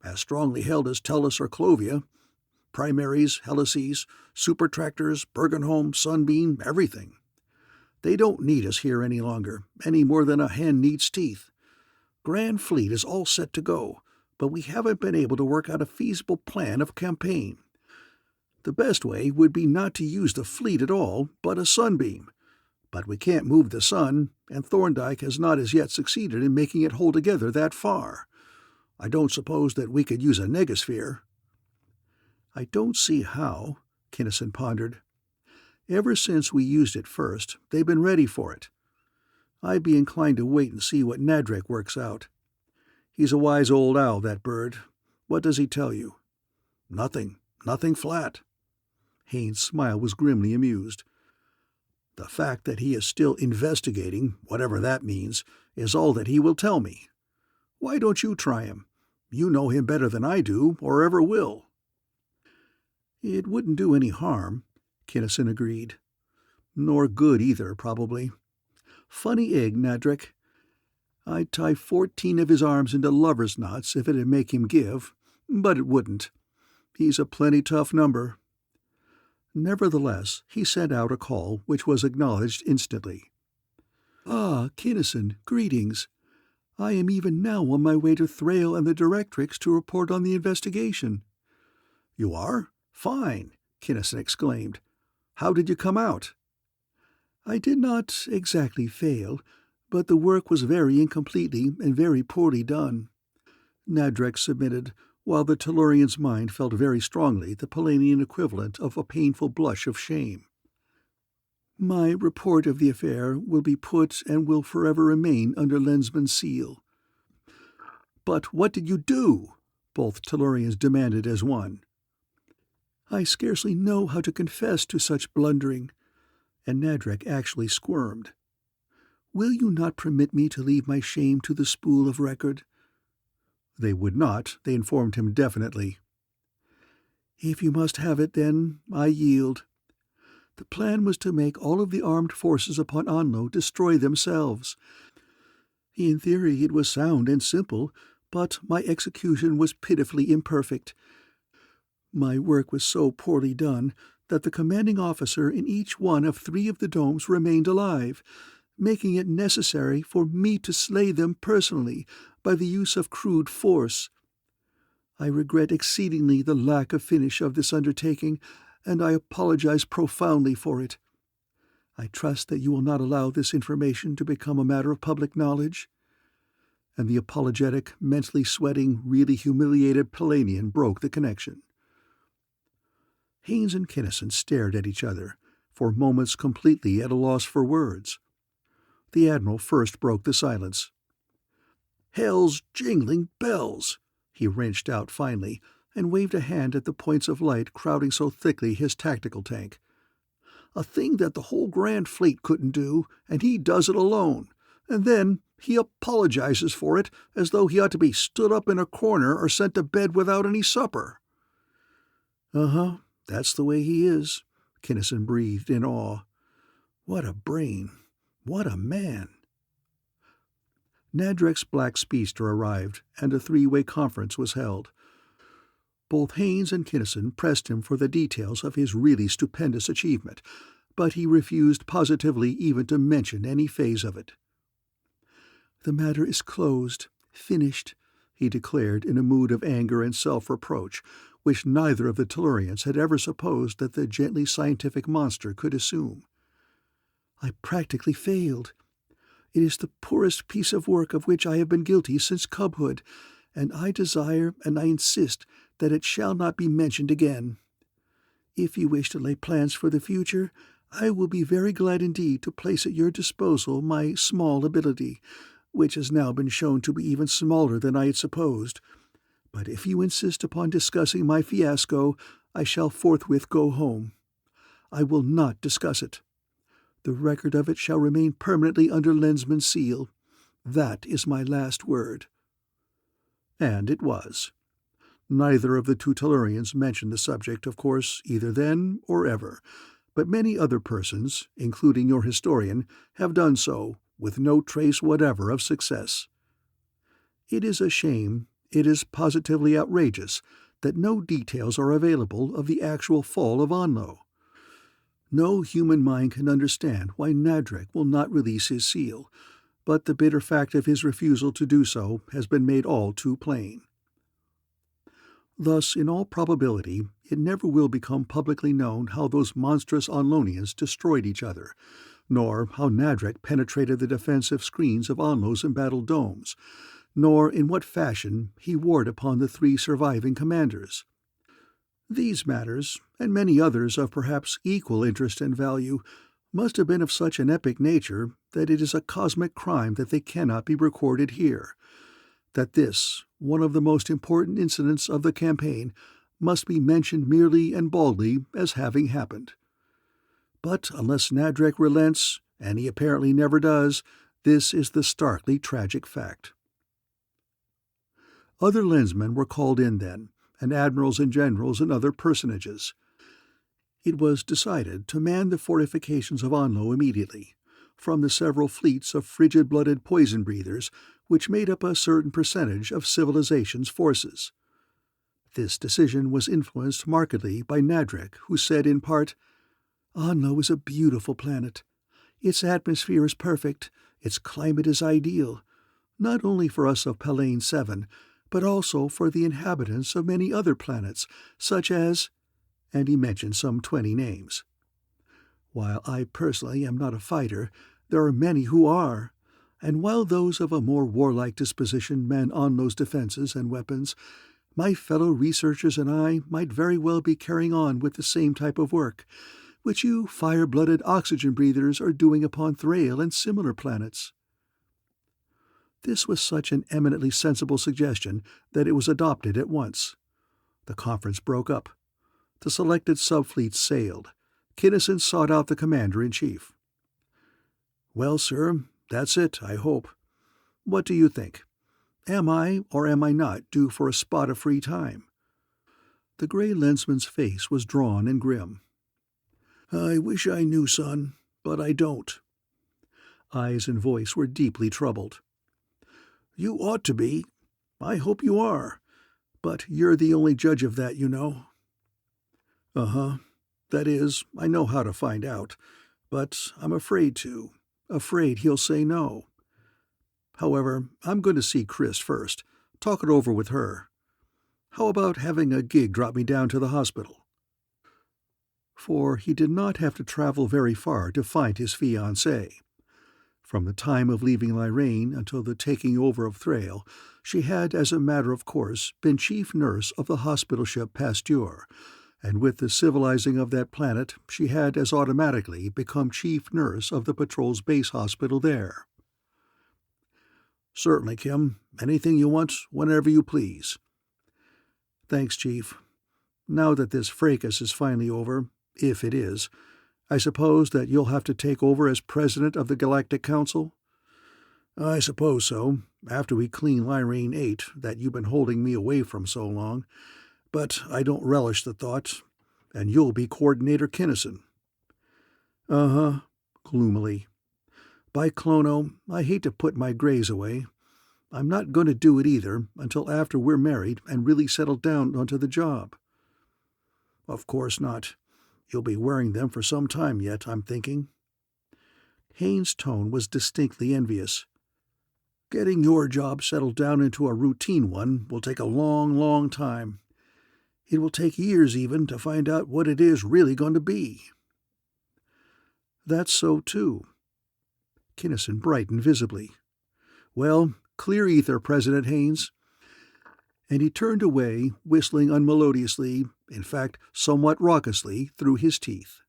"As strongly held as Tellus or Clovia. Primaries, helices, supertractors, Bergenholm, Sunbeam, everything. They don't need us here any longer, any more than a hen needs teeth. Grand Fleet is all set to go, but we haven't been able to work out a feasible plan of campaign. The best way would be not to use the fleet at all, but a sunbeam. But we can't move the sun, and Thorndyke has not as yet succeeded in making it hold together that far. I don't suppose that we could use a negasphere." "I don't see how," Kinnison pondered. "Ever since we used it first, they've been ready for it. I'd be inclined to wait and see what Nadrek works out. He's a wise old owl, that bird. What does he tell you?" "Nothing. Nothing flat." Haynes' smile was grimly amused. "The fact that he is still investigating, whatever that means, is all that he will tell me. Why don't you try him? You know him better than I do, or ever will." "It wouldn't do any harm," Kinnison agreed. "Nor good either, probably. Funny egg, Nadrek. I'd tie 14 of his arms into lover's knots if it'd make him give, but it wouldn't. He's a plenty tough number." Nevertheless, he sent out a call which was acknowledged instantly. "Ah, Kinnison, greetings. I am even now on my way to Thrail and the Directrix to report on the investigation." "You are? Fine," Kinnison exclaimed. "How did you come out?" "I did not exactly fail, but the work was very incompletely and very poorly done," Nadrek submitted, while the Tellurian's mind felt very strongly the Palladian equivalent of a painful blush of shame. "My report of the affair will be put and will forever remain under Lensman's seal." "But what did you do?" both Tellurians demanded as one. "I scarcely know how to confess to such blundering," and Nadrek actually squirmed. "Will you not permit me to leave my shame to the spool of record?" They would not, they informed him definitely. If you must have it, then, I yield. The plan was to make all of the armed forces upon Anlo destroy themselves. In theory it was sound and simple, but my execution was pitifully imperfect. My work was so poorly done that the commanding officer in each one of 3 of the domes remained alive, making it necessary for me to slay them personally by the use of crude force. I regret exceedingly the lack of finish of this undertaking, and I apologize profoundly for it. I trust that you will not allow this information to become a matter of public knowledge." And the apologetic, mentally sweating, really humiliated Palladian broke the connection. Haynes and Kinnison stared at each other, for moments completely at a loss for words. The Admiral first broke the silence. "Hell's jingling bells!" he wrenched out finally, and waved a hand at the points of light crowding so thickly his tactical tank. "A thing that the whole Grand Fleet couldn't do, and he does it alone, and then he apologizes for it as though he ought to be stood up in a corner or sent to bed without any supper." "Uh-huh, that's the way he is," Kinnison breathed in awe. "What a brain! What a man!" Nadrek's black speedster arrived, and a 3-way conference was held. Both Haynes and Kinnison pressed him for the details of his really stupendous achievement, but he refused positively even to mention any phase of it. "The matter is closed, finished," he declared in a mood of anger and self-reproach, which neither of the Tellurians had ever supposed that the gently scientific monster could assume. "I practically failed. It is the poorest piece of work of which I have been guilty since cubhood, and I desire and I insist that it shall not be mentioned again. If you wish to lay plans for the future, I will be very glad indeed to place at your disposal my small ability, which has now been shown to be even smaller than I had supposed. But if you insist upon discussing my fiasco, I shall forthwith go home. I will not discuss it. The record of it shall remain permanently under Lensman's seal. That is my last word." And it was. Neither of the 2 Tellurians mentioned the subject, of course, either then or ever, but many other persons, including your historian, have done so, with no trace whatever of success. It is a shame, it is positively outrageous, that no details are available of the actual fall of Anlo. No human mind can understand why Nadrek will not release his seal, but the bitter fact of his refusal to do so has been made all too plain. Thus, in all probability, it never will become publicly known how those monstrous Onlonians destroyed each other, nor how Nadrek penetrated the defensive screens of Onlo's embattled domes, nor in what fashion he warred upon the 3 surviving commanders. These matters, and many others of perhaps equal interest and value, must have been of such an epic nature that it is a cosmic crime that they cannot be recorded here, that this, one of the most important incidents of the campaign, must be mentioned merely and baldly as having happened. But unless Nadrek relents, and he apparently never does, this is the starkly tragic fact. Other lensmen were called in then, and admirals and generals and other personages. It was decided to man the fortifications of Anlo immediately, from the several fleets of frigid-blooded poison-breathers which made up a certain percentage of civilization's forces. This decision was influenced markedly by Nadrek, who said in part, "Anlo is a beautiful planet. Its atmosphere is perfect, its climate is ideal, not only for us of Pallane 7, but also for the inhabitants of many other planets, such as—" and he mentioned some 20 names. "While I personally am not a fighter, there are many who are, and while those of a more warlike disposition man Anlo's defenses and weapons, my fellow researchers and I might very well be carrying on with the same type of work, which you fire-blooded oxygen-breathers are doing upon Thrail and similar planets." This was such an eminently sensible suggestion that it was adopted at once. The conference broke up. The selected subfleets sailed. Kinnison sought out the commander-in-chief. "Well, sir, that's it, I hope. What do you think? Am I or am I not due for a spot of free time?" The gray lensman's face was drawn and grim. "I wish I knew, son, but I don't." Eyes and voice were deeply troubled. "You ought to be. I hope you are. But you're the only judge of that, you know." "Uh-huh. That is, I know how to find out. But I'm afraid to. Afraid he'll say no. However, I'm going to see Chris first. Talk it over with her. How about having a gig drop me down to the hospital?" For he did not have to travel very far to find his fiancée. From the time of leaving Lyrane until the taking over of Thrail, she had, as a matter of course, been chief nurse of the hospital ship Pasteur, and with the civilizing of that planet she had as automatically become chief nurse of the patrol's base hospital there. "Certainly, Kim. Anything you want, whenever you please." "Thanks, Chief. Now that this fracas is finally over, if it is, I suppose that you'll have to take over as president of the Galactic Council?" "I suppose so, after we clean Lyrane 8 that you've been holding me away from so long. But I don't relish the thought. And you'll be Coordinator Kinnison." "Uh-huh," gloomily. "By Clono, I hate to put my grays away. I'm not going to do it either until after we're married and really settled down onto the job." "Of course not. You'll be wearing them for some time yet, I'm thinking." Haynes' tone was distinctly envious. "Getting your job settled down into a routine one will take a long, long time. It will take years even to find out what it is really going to be." "That's so, too." Kinnison brightened visibly. "Well, clear ether, President Haynes." And he turned away, whistling unmelodiously, in fact somewhat raucously, through his teeth.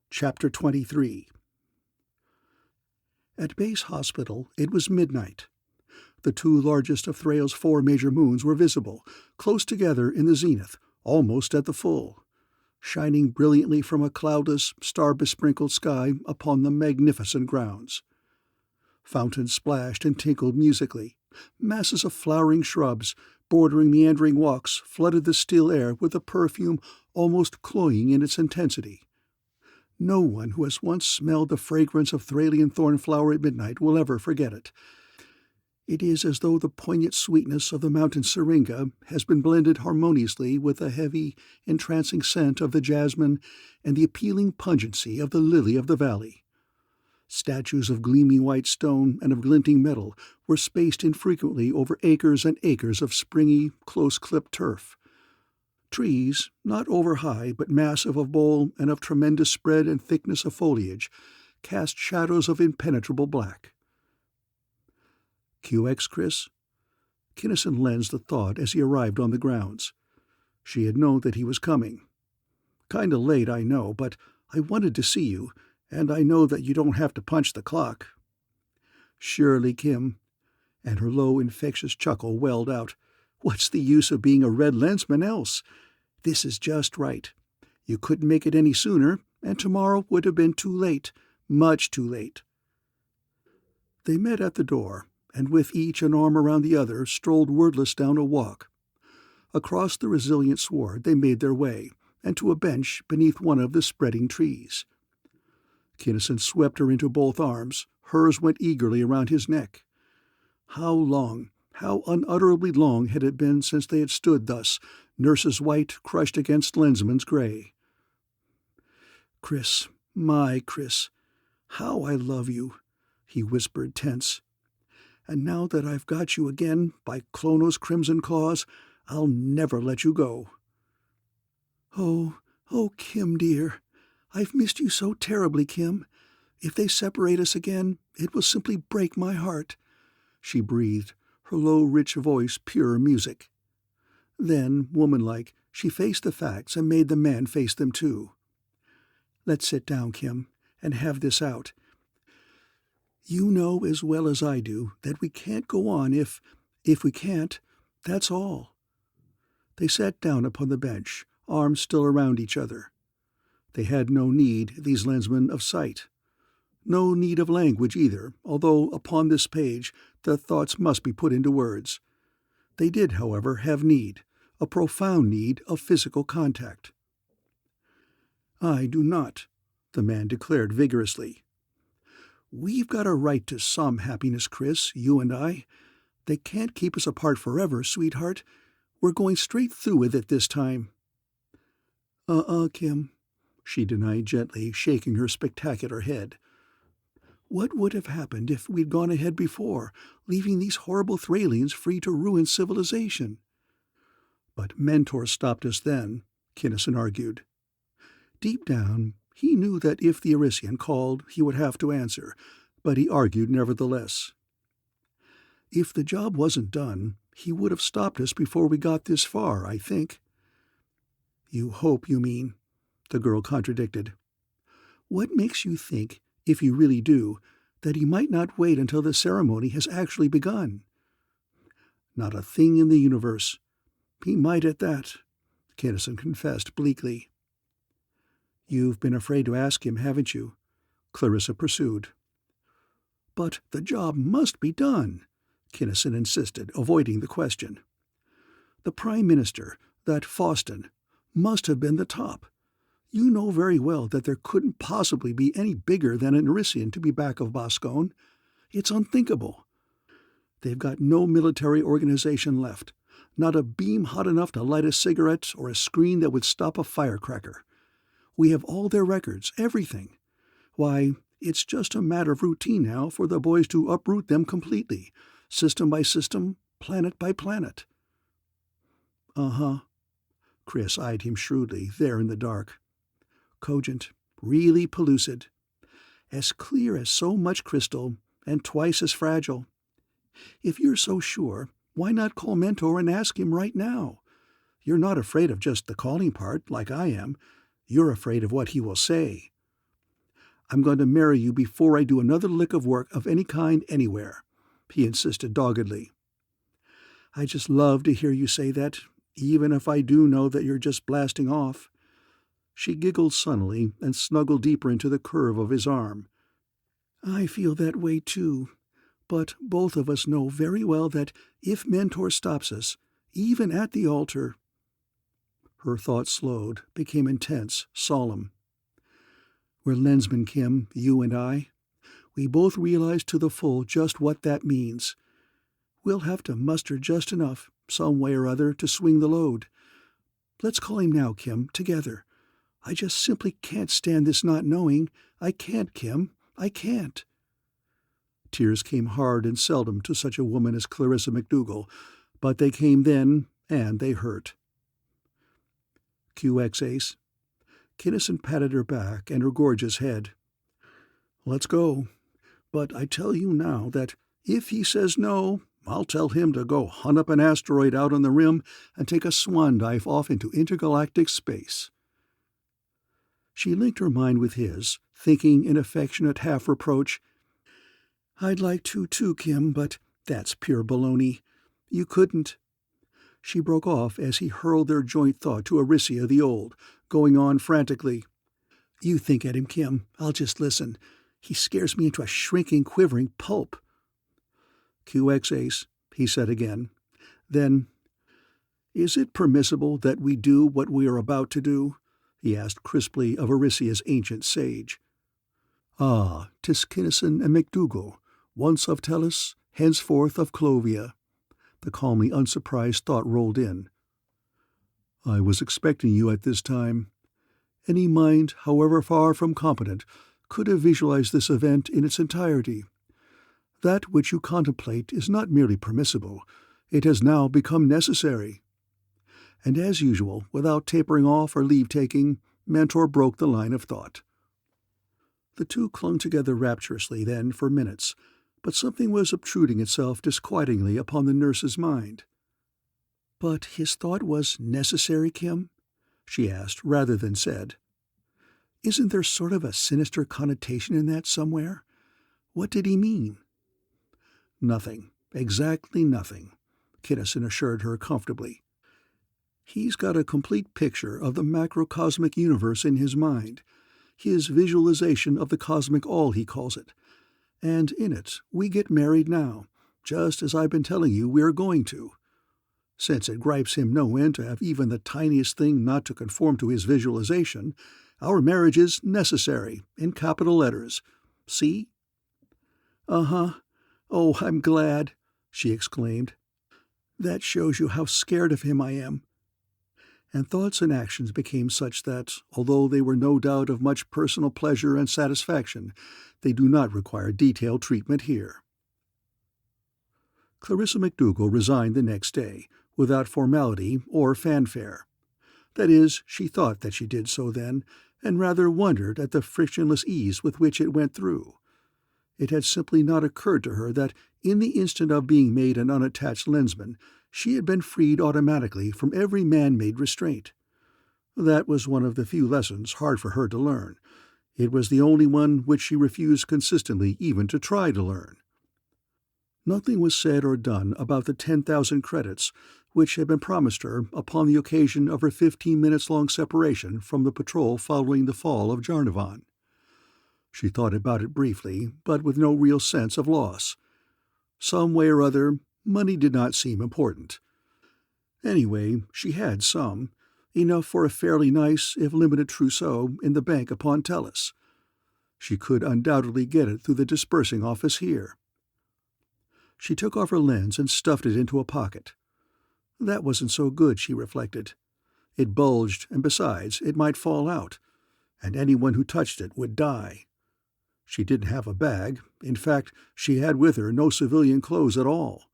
Chapter 23. At Base Hospital it was midnight. The two largest of Thrail's 4 major moons were visible, close together in the zenith, almost at the full, shining brilliantly from a cloudless, star-besprinkled sky upon the magnificent grounds. Fountains splashed and tinkled musically. Masses of flowering shrubs, bordering meandering walks, flooded the still air with a perfume almost cloying in its intensity. No one who has once smelled the fragrance of Thralian thornflower at midnight will ever forget it. It is as though the poignant sweetness of the mountain syringa has been blended harmoniously with the heavy, entrancing scent of the jasmine and the appealing pungency of the lily of the valley. Statues of gleaming white stone and of glinting metal were spaced infrequently over acres and acres of springy, close-clipped turf. Trees, not over-high but massive of bole and of tremendous spread and thickness of foliage, cast shadows of impenetrable black. "QX, Chris?" Kinnison lensed the thought as he arrived on the grounds. She had known that he was coming. "Kinda late, I know, but I wanted to see you, and I know that you don't have to punch the clock." "Surely, Kim." And her low, infectious chuckle welled out. "What's the use of being a red lensman else? This is just right. You couldn't make it any sooner, and tomorrow would have been too late, much too late." They met at the door, and with each an arm around the other strolled wordless down a walk. Across the resilient sward they made their way, and to a bench beneath one of the spreading trees. Kinnison swept her into both arms. Hers went eagerly around his neck. How long, how unutterably long had it been since they had stood thus, nurse's white crushed against Lensman's gray. "Chris, my Chris, how I love you," he whispered, tense. "And now that I've got you again, by Clono's crimson claws, I'll never let you go." "Oh, oh, Kim, dear. I've missed you so terribly, Kim. If they separate us again, it will simply break my heart," she breathed, her low, rich voice pure music. Then, womanlike, she faced the facts and made the man face them too. "Let's sit down, Kim, and have this out. You know as well as I do that we can't go on if we can't, that's all." They sat down upon the bench, arms still around each other. They had no need, these lensmen, of sight. No need of language either, although upon this page the thoughts must be put into words. They did, however, have need, a profound need of physical contact. "I do not," the man declared vigorously. "We've got a right to some happiness, Chris, you and I. They can't keep us apart forever, sweetheart. We're going straight through with it this time." Kim," she denied gently, shaking her spectacular head. "What would have happened if we'd gone ahead before, leaving these horrible Thralians free to ruin civilization?" "But Mentor stopped us then," Kinnison argued. Deep down, he knew that if the Arisian called, he would have to answer, but he argued nevertheless. "If the job wasn't done, he would have stopped us before we got this far, I think." "You hope, you mean," the girl contradicted. "What makes you think, if you really do, that he might not wait until the ceremony has actually begun?" "Not a thing in the universe. He might at that," Kinnison confessed bleakly. "You've been afraid to ask him, haven't you?" Clarissa pursued. "But the job must be done," Kinnison insisted, avoiding the question. "The Prime Minister, that Foston, must have been the top. You know very well that there couldn't possibly be any bigger than an Arisian to be back of Boskone. It's unthinkable. They've got no military organization left, not a beam hot enough to light a cigarette or a screen that would stop a firecracker. We have all their records, everything. Why, it's just a matter of routine now for the boys to uproot them completely, system by system, planet by planet." "Uh-huh." Chris eyed him shrewdly, there in the dark. "Cogent, really pellucid. As clear as so much crystal, and twice as fragile. If you're so sure, why not call Mentor and ask him right now? You're not afraid of just the calling part, like I am. You're afraid of what he will say." "I'm going to marry you before I do another lick of work of any kind anywhere," he insisted doggedly. "I just love to hear you say that, even if I do know that you're just blasting off." She giggled sunnily and snuggled deeper into the curve of his arm. "I feel that way too, but both of us know very well that if Mentor stops us, even at the altar—" Her thoughts slowed, became intense, solemn. "We're Lensmen, Kim, you and I. We both realize to the full just what that means. We'll have to muster just enough, some way or other, to swing the load. Let's call him now, Kim, together. I just simply can't stand this not knowing. I can't, Kim. I can't." Tears came hard and seldom to such a woman as Clarissa MacDougall, but they came then, and they hurt. "QX, Ace." Kinnison patted her back and her gorgeous head. "Let's go. But I tell you now that if he says no, I'll tell him to go hunt up an asteroid out on the rim and take a swan dive off into intergalactic space." She linked her mind with his, thinking in affectionate half-reproach, "I'd like to too, Kim, but that's pure baloney. You couldn't—" She broke off as he hurled their joint thought to Arisia the Old, going on frantically. "You think at him, Kim. I'll just listen. He scares me into a shrinking, quivering pulp." "QX, Ace," he said again. Then, "Is it permissible that we do what we are about to do?" he asked crisply of Arisia's ancient sage. "Ah, 'tis Kinnison and MacDougall, once of Tellus, henceforth of Clovia." The calmly unsurprised thought rolled in. "I was expecting you at this time. Any mind, however far from competent, could have visualized this event in its entirety. That which you contemplate is not merely permissible, it has now become necessary." And as usual, without tapering off or leave-taking, Mentor broke the line of thought. The two clung together rapturously then for minutes, but something was obtruding itself disquietingly upon the nurse's mind. "But his thought was necessary, Kim?" she asked, rather than said. "Isn't there sort of a sinister connotation in that somewhere? What did he mean?" "Nothing. Exactly nothing," Kinnison assured her comfortably. "He's got a complete picture of the macrocosmic universe in his mind. his visualization of the cosmic all, he calls it. And in it, we get married now, just as I've been telling you we are going to. Since it gripes him no end to have even the tiniest thing not to conform to his visualization, our marriage is necessary, in capital letters. See? Uh-huh. Oh, I'm glad, she exclaimed. That shows you how scared of him I am. And thoughts and actions became such that, although they were no doubt of much personal pleasure and satisfaction, they do not require detailed treatment here. Clarissa MacDougall resigned the next day, without formality or fanfare. That is, she thought that she did so then, and rather wondered at the frictionless ease with which it went through. It had simply not occurred to her that, in the instant of being made an unattached lensman, she had been freed automatically from every man-made restraint. That was one of the few lessons hard for her to learn. It was the only one which she refused consistently even to try to learn. Nothing was said or done about the 10,000 credits which had been promised her upon the occasion of her 15-minutes-long separation from the patrol following the fall of Jarnavan. She thought about it briefly, but with no real sense of loss. Some way or other, money did not seem important. Anyway, she had some, enough for a fairly nice, if limited, trousseau in the bank upon Tellus. She could undoubtedly get it through the dispersing office here. She took off her lens and stuffed it into a pocket. That wasn't so good, she reflected. It bulged, and besides, it might fall out, and anyone who touched it would die. She didn't have a bag. In fact, she had with her no civilian clothes at all.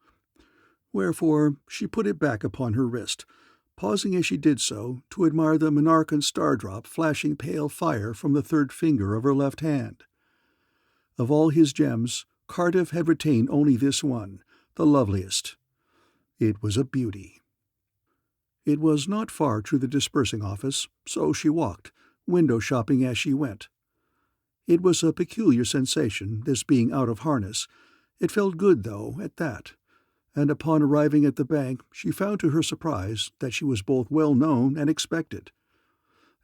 Wherefore, she put it back upon her wrist, pausing as she did so to admire the Monarchan star-drop flashing pale fire from the third finger of her left hand. Of all his gems, Cardiff had retained only this one, the loveliest. It was a beauty. It was not far to the dispersing office, so she walked, window shopping as she went. It was a peculiar sensation, this being out of harness. It felt good, though, at that. And upon arriving at the bank, she found to her surprise that she was both well known and expected.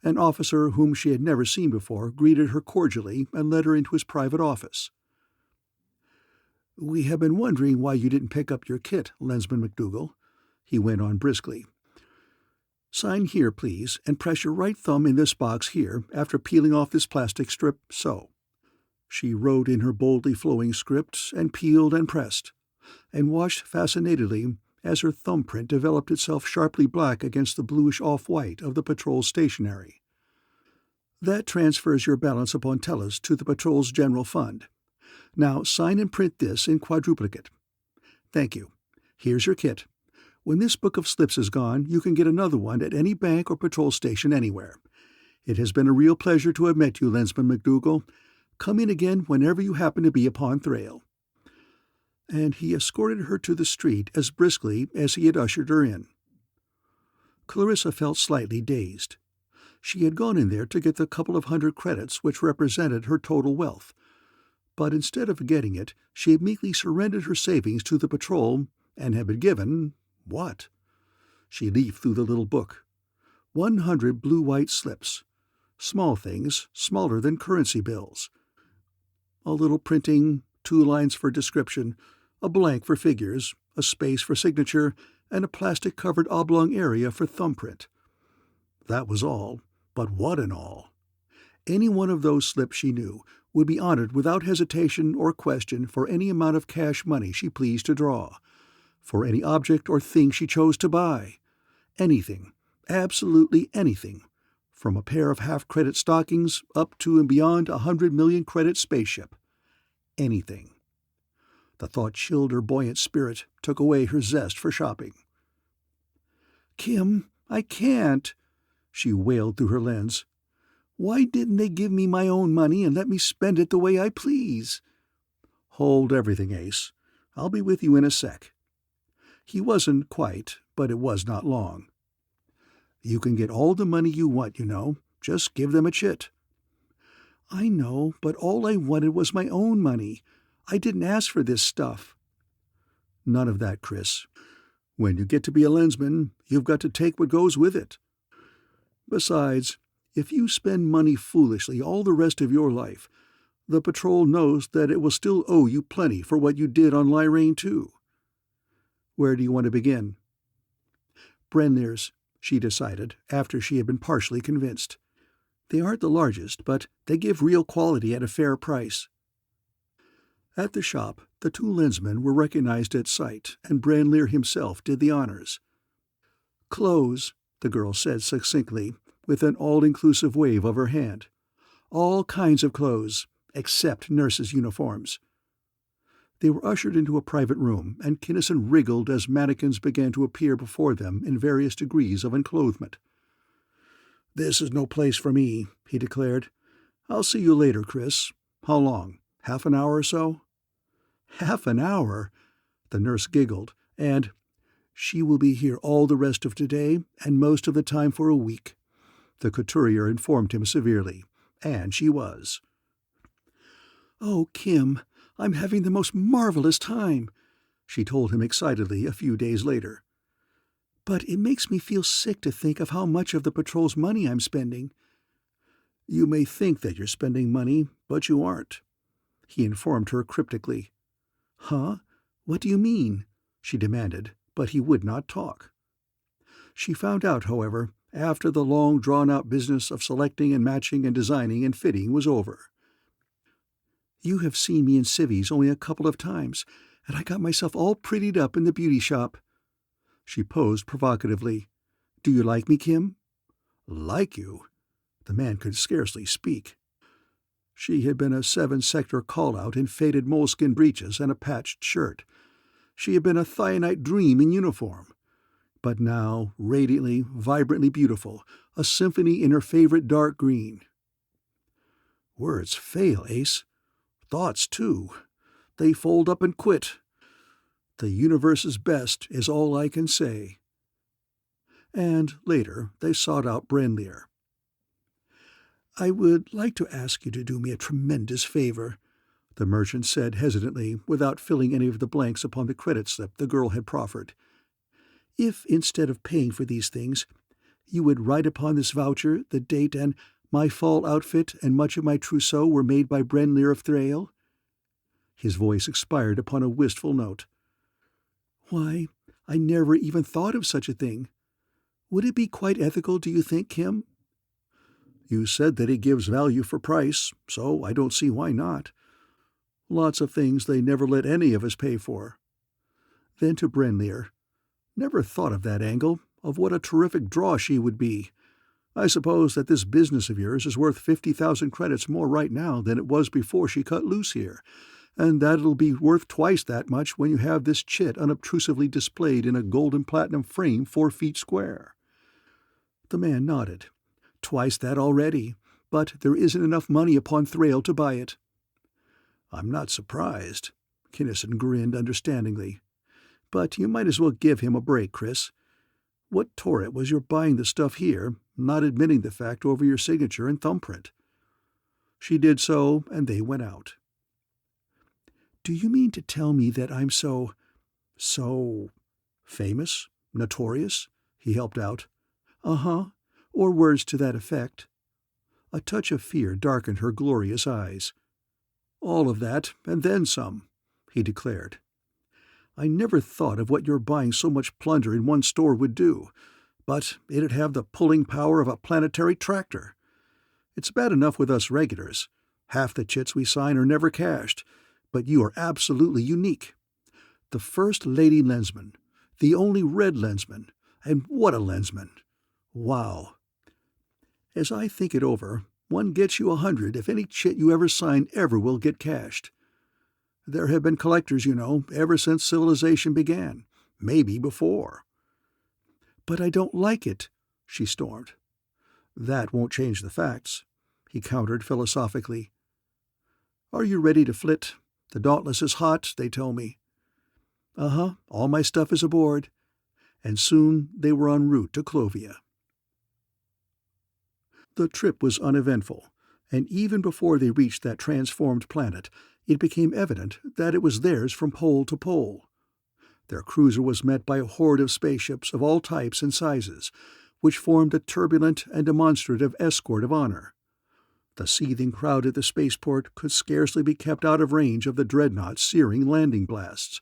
An officer whom she had never seen before greeted her cordially and led her into his private office. "We have been wondering why you didn't pick up your kit, Lensman MacDougall," he went on briskly. "Sign here, please, and press your right thumb in this box here after peeling off this plastic strip, so." She wrote in her boldly flowing script and peeled and pressed, and watched fascinatedly as her thumbprint developed itself sharply black against the bluish off-white of the patrol's stationery. "That transfers your balance upon Tellus to the patrol's general fund. Now sign and print this in quadruplicate. Thank you. Here's your kit. When this book of slips is gone, you can get another one at any bank or patrol station anywhere. It has been a real pleasure to have met you, Lensman MacDougall. Come in again whenever you happen to be upon Thrail." And he escorted her to the street as briskly as he had ushered her in. Clarissa felt slightly dazed. She had gone in there to get the couple of 100 credits which represented her total wealth. But instead of getting it, she had meekly surrendered her savings to the patrol and had been given what? She leafed through the little book. 100 blue-white slips. Small things, smaller than currency bills. A little printing, 2 lines for description, a blank for figures, a space for signature, and a plastic-covered oblong area for thumbprint. That was all, but what an all! Any one of those slips, she knew, would be honored without hesitation or question for any amount of cash money she pleased to draw, for any object or thing she chose to buy. Anything, absolutely anything, from a pair of half-credit stockings up to and beyond a 100 million credit spaceship. Anything. The thought chilled her buoyant spirit, took away her zest for shopping. "Kim, I can't," she wailed through her lens. "Why didn't they give me my own money and let me spend it the way I please?" "Hold everything, Ace. I'll be with you in a sec." He wasn't quite, but it was not long. "You can get all the money you want, you know. Just give them a chit." "I know, but all I wanted was my own money. I didn't ask for this stuff." "None of that, Chris. When you get to be a lensman, you've got to take what goes with it. Besides, If you spend money foolishly all the rest of your life, the patrol knows that it will still owe you plenty for what you did on Lyrane, too. Where do you want to begin? Brenlir's, she decided, after she had been partially convinced. They aren't the largest, but they give real quality at a fair price. At the shop, the two lensmen were recognized at sight, and Brenlir himself did the honors. Clothes, the girl said succinctly, with an all-inclusive wave of her hand. All kinds of clothes, except nurses' uniforms. They were ushered into a private room, and Kinnison wriggled as mannequins began to appear before them in various degrees of unclothment. "This is no place for me," he declared. "I'll see you later, Chris. How long? Half an hour or so?" "Half an hour?" The nurse giggled, and "She will be here all the rest of today and most of the time for a week," the couturier informed him severely, and she was. "Oh, Kim, I'm having the most marvelous time," she told him excitedly a few days later. "But it makes me feel sick to think of how much of the patrol's money I'm spending." "You may think that you're spending money, but you aren't," he informed her cryptically. "Huh? What do you mean?" she demanded, but he would not talk. She found out, however, after the long drawn-out business of selecting and matching and designing and fitting was over. "You have seen me in civvies only a couple of times, and I got myself all prettied up in the beauty shop." She posed provocatively. "Do you like me, Kim?" "Like you?" The man could scarcely speak. She had been a 7-sector call-out in faded moleskin breeches and a patched shirt. She had been a thionite dream in uniform. But now, radiantly, vibrantly beautiful, a symphony in her favorite dark green. "Words fail, Ace. Thoughts, too. They fold up and quit. The universe's best is all I can say." And later they sought out Brenlir. "I would like to ask you to do me a tremendous favor," the merchant said hesitantly, without filling any of the blanks upon the credit slip the girl had proffered. "If, instead of paying for these things, you would write upon this voucher the date and my fall outfit and much of my trousseau were made by Brenlir of Thrail." His voice expired upon a wistful note. "Why, I never even thought of such a thing. Would it be quite ethical, do you think, Kim?" "You said that he gives value for price, so I don't see why not. Lots of things they never let any of us pay for." Then to Brenlir, "Never thought of that angle, of what a terrific draw she would be. I suppose that this business of yours is worth 50,000 credits more right now than it was before she cut loose here, and that it'll be worth twice that much when you have this chit unobtrusively displayed in a gold and platinum frame 4 feet square." The man nodded. "Twice that already, but there isn't enough money upon Thrail to buy it." "I'm not surprised," Kinnison grinned understandingly. "But you might as well give him a break, Chris. What tore it was your buying the stuff here, not admitting the fact over your signature and thumbprint." She did so, and they went out. "Do you mean to tell me that I'm so famous? Notorious?" he helped out. "Uh-huh, or words to that effect." A touch of fear darkened her glorious eyes. "All of that, and then some," he declared. "I never thought of what your buying so much plunder in one store would do, but it'd have the pulling power of a planetary tractor. It's bad enough with us regulars. Half the chits we sign are never cashed, but you are absolutely unique. The first lady lensman, the only red lensman, and what a lensman! Wow. As I think it over, one gets you 100 if any chit you ever sign ever will get cashed. There have been collectors, you know, ever since civilization began, maybe before." "But I don't like it," she stormed. "That won't change the facts," he countered philosophically. "Are you ready to flit? The Dauntless is hot, they tell me." "Uh-huh, all my stuff is aboard." And soon they were en route to Clovia. The trip was uneventful, and even before they reached that transformed planet, it became evident that it was theirs from pole to pole. Their cruiser was met by a horde of spaceships of all types and sizes, which formed a turbulent and demonstrative escort of honor. The seething crowd at the spaceport could scarcely be kept out of range of the dreadnought's searing landing blasts.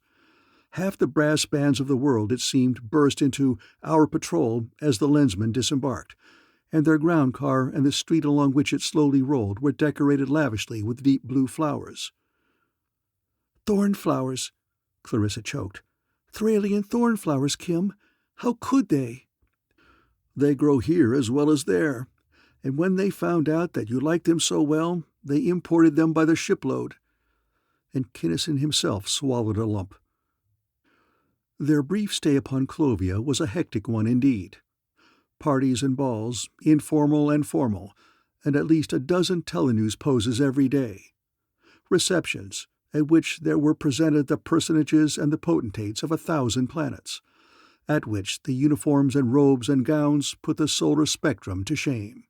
Half the brass bands of the world, it seemed, burst into "Our Patrol" as the Lensmen disembarked, and their ground car and the street along which it slowly rolled were decorated lavishly with deep blue flowers. "Thorn flowers," Clarissa choked. "Thralian thorn flowers, Kim. How could they?" "They grow here as well as there, and when they found out that you liked them so well, they imported them by the shipload." And Kinnison himself swallowed a lump. Their brief stay upon Clovia was a hectic one indeed. Parties and balls, informal and formal, and at least a dozen telenews poses every day. Receptions, at which there were presented the personages and the potentates of 1,000 planets, at which the uniforms and robes and gowns put the solar spectrum to shame.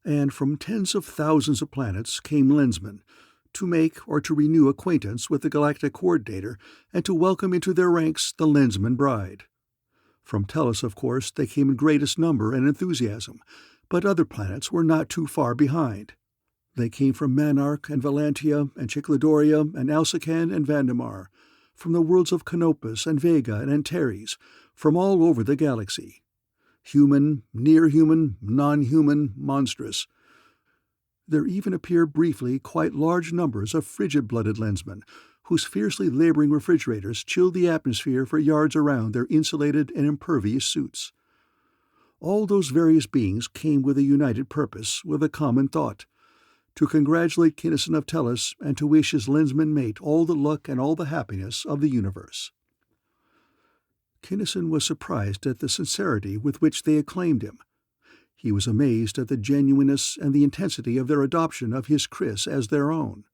And from tens of thousands of planets came Lensmen, to make or to renew acquaintance with the Galactic Coordinator and to welcome into their ranks the Lensman bride. From Tellus, of course, they came in greatest number and enthusiasm, but other planets were not too far behind. They came from Manarch and Valantia and Chicladoria and Alsacan and Vandemar, from the worlds of Canopus and Vega and Antares, from all over the galaxy. Human, near-human, non-human, monstrous. There even appear briefly quite large numbers of frigid-blooded Lensmen, whose fiercely laboring refrigerators chilled the atmosphere for yards around their insulated and impervious suits. All those various beings came with a united purpose, with a common thought: to congratulate Kinnison of Tellus and to wish his Lensman mate all the luck and all the happiness of the universe. Kinnison was surprised at the sincerity with which they acclaimed him. He was amazed at the genuineness and the intensity of their adoption of his Chris as their own.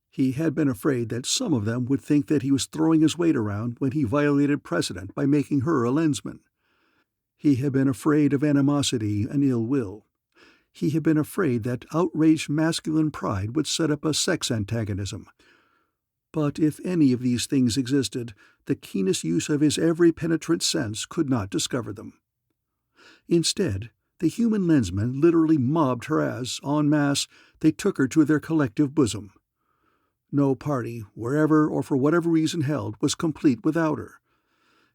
He had been afraid that some of them would think that he was throwing his weight around when he violated precedent by making her a Lensman. He had been afraid of animosity and ill will. He had been afraid that outraged masculine pride would set up a sex antagonism. But if any of these things existed, the keenest use of his every penetrant sense could not discover them. Instead, the human Lensmen literally mobbed her as, en masse, they took her to their collective bosom. No party, wherever or for whatever reason held, was complete without her.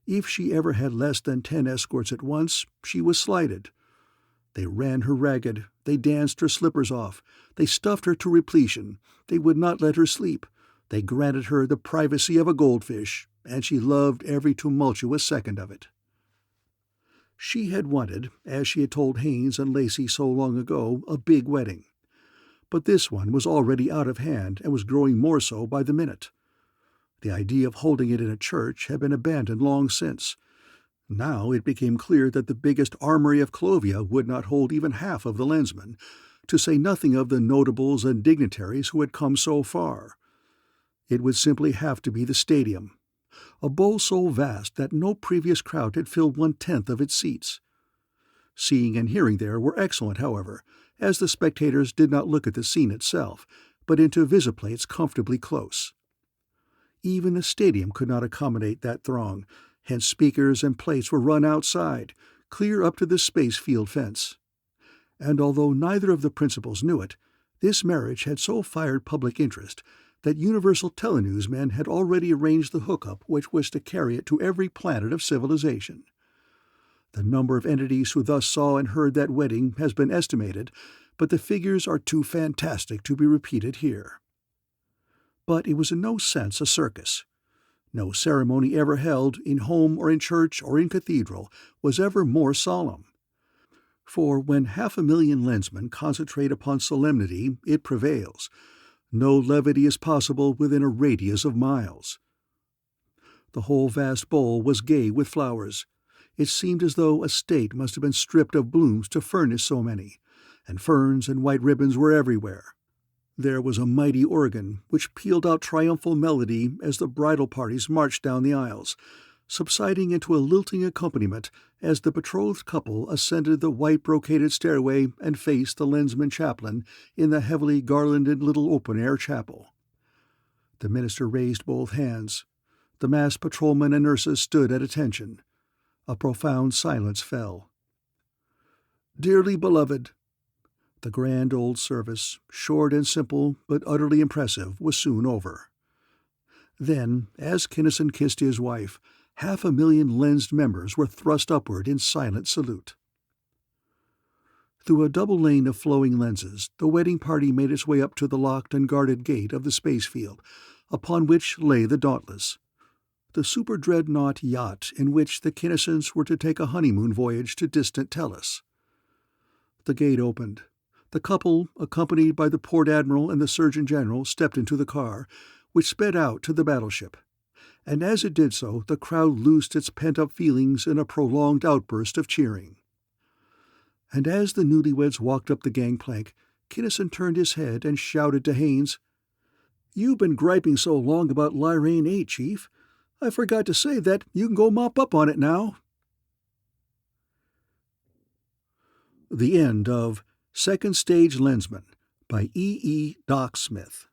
If she ever had less than 10 escorts at once, she was slighted. They ran her ragged, they danced her slippers off, they stuffed her to repletion, they would not let her sleep, they granted her the privacy of a goldfish, and she loved every tumultuous second of it. She had wanted, as she had told Haynes and Lacey so long ago, a big wedding. But this one was already out of hand and was growing more so by the minute. The idea of holding it in a church had been abandoned long since. Now it became clear that the biggest armory of Clovia would not hold even half of the Lensmen, to say nothing of the notables and dignitaries who had come so far. It would simply have to be the stadium, a bowl so vast that no previous crowd had filled 1/10 of its seats. Seeing and hearing there were excellent, however, as the spectators did not look at the scene itself, but into visiplates comfortably close. Even the stadium could not accommodate that throng, hence speakers and plates were run outside, clear up to the space field fence. And although neither of the principals knew it, this marriage had so fired public interest that Universal Telenews men had already arranged the hookup which was to carry it to every planet of civilization. The number of entities who thus saw and heard that wedding has been estimated, but the figures are too fantastic to be repeated here. But it was in no sense a circus. No ceremony ever held, in home or in church or in cathedral, was ever more solemn. For when 500,000 Lensmen concentrate upon solemnity, it prevails. No levity is possible within a radius of miles. The whole vast bowl was gay with flowers. It seemed as though a state must have been stripped of blooms to furnish so many, and ferns and white ribbons were everywhere. There was a mighty organ which pealed out triumphal melody as the bridal parties marched down the aisles, subsiding into a lilting accompaniment as the betrothed couple ascended the white brocaded stairway and faced the Lensman chaplain in the heavily garlanded little open-air chapel. The minister raised both hands. The masked patrolmen and nurses stood at attention. A profound silence fell. "Dearly beloved." The grand old service, short and simple but utterly impressive, was soon over. Then, as Kinnison kissed his wife, 500,000 lensed members were thrust upward in silent salute. Through a double lane of flowing lenses, the wedding party made its way up to the locked and guarded gate of the space field, upon which lay the Dauntless, the super-dreadnought yacht in which the Kinnisons were to take a honeymoon voyage to distant Tellus. The gate opened. The couple, accompanied by the port admiral and the surgeon general, stepped into the car, which sped out to the battleship. And as it did so, the crowd loosed its pent-up feelings in a prolonged outburst of cheering. And as the newlyweds walked up the gangplank, Kinnison turned his head and shouted to Haines, "You've been griping so long about Lyrane 8, Chief. I forgot to say that you can go mop up on it now." The end of Second Stage Lensmen by E. Doc Smith.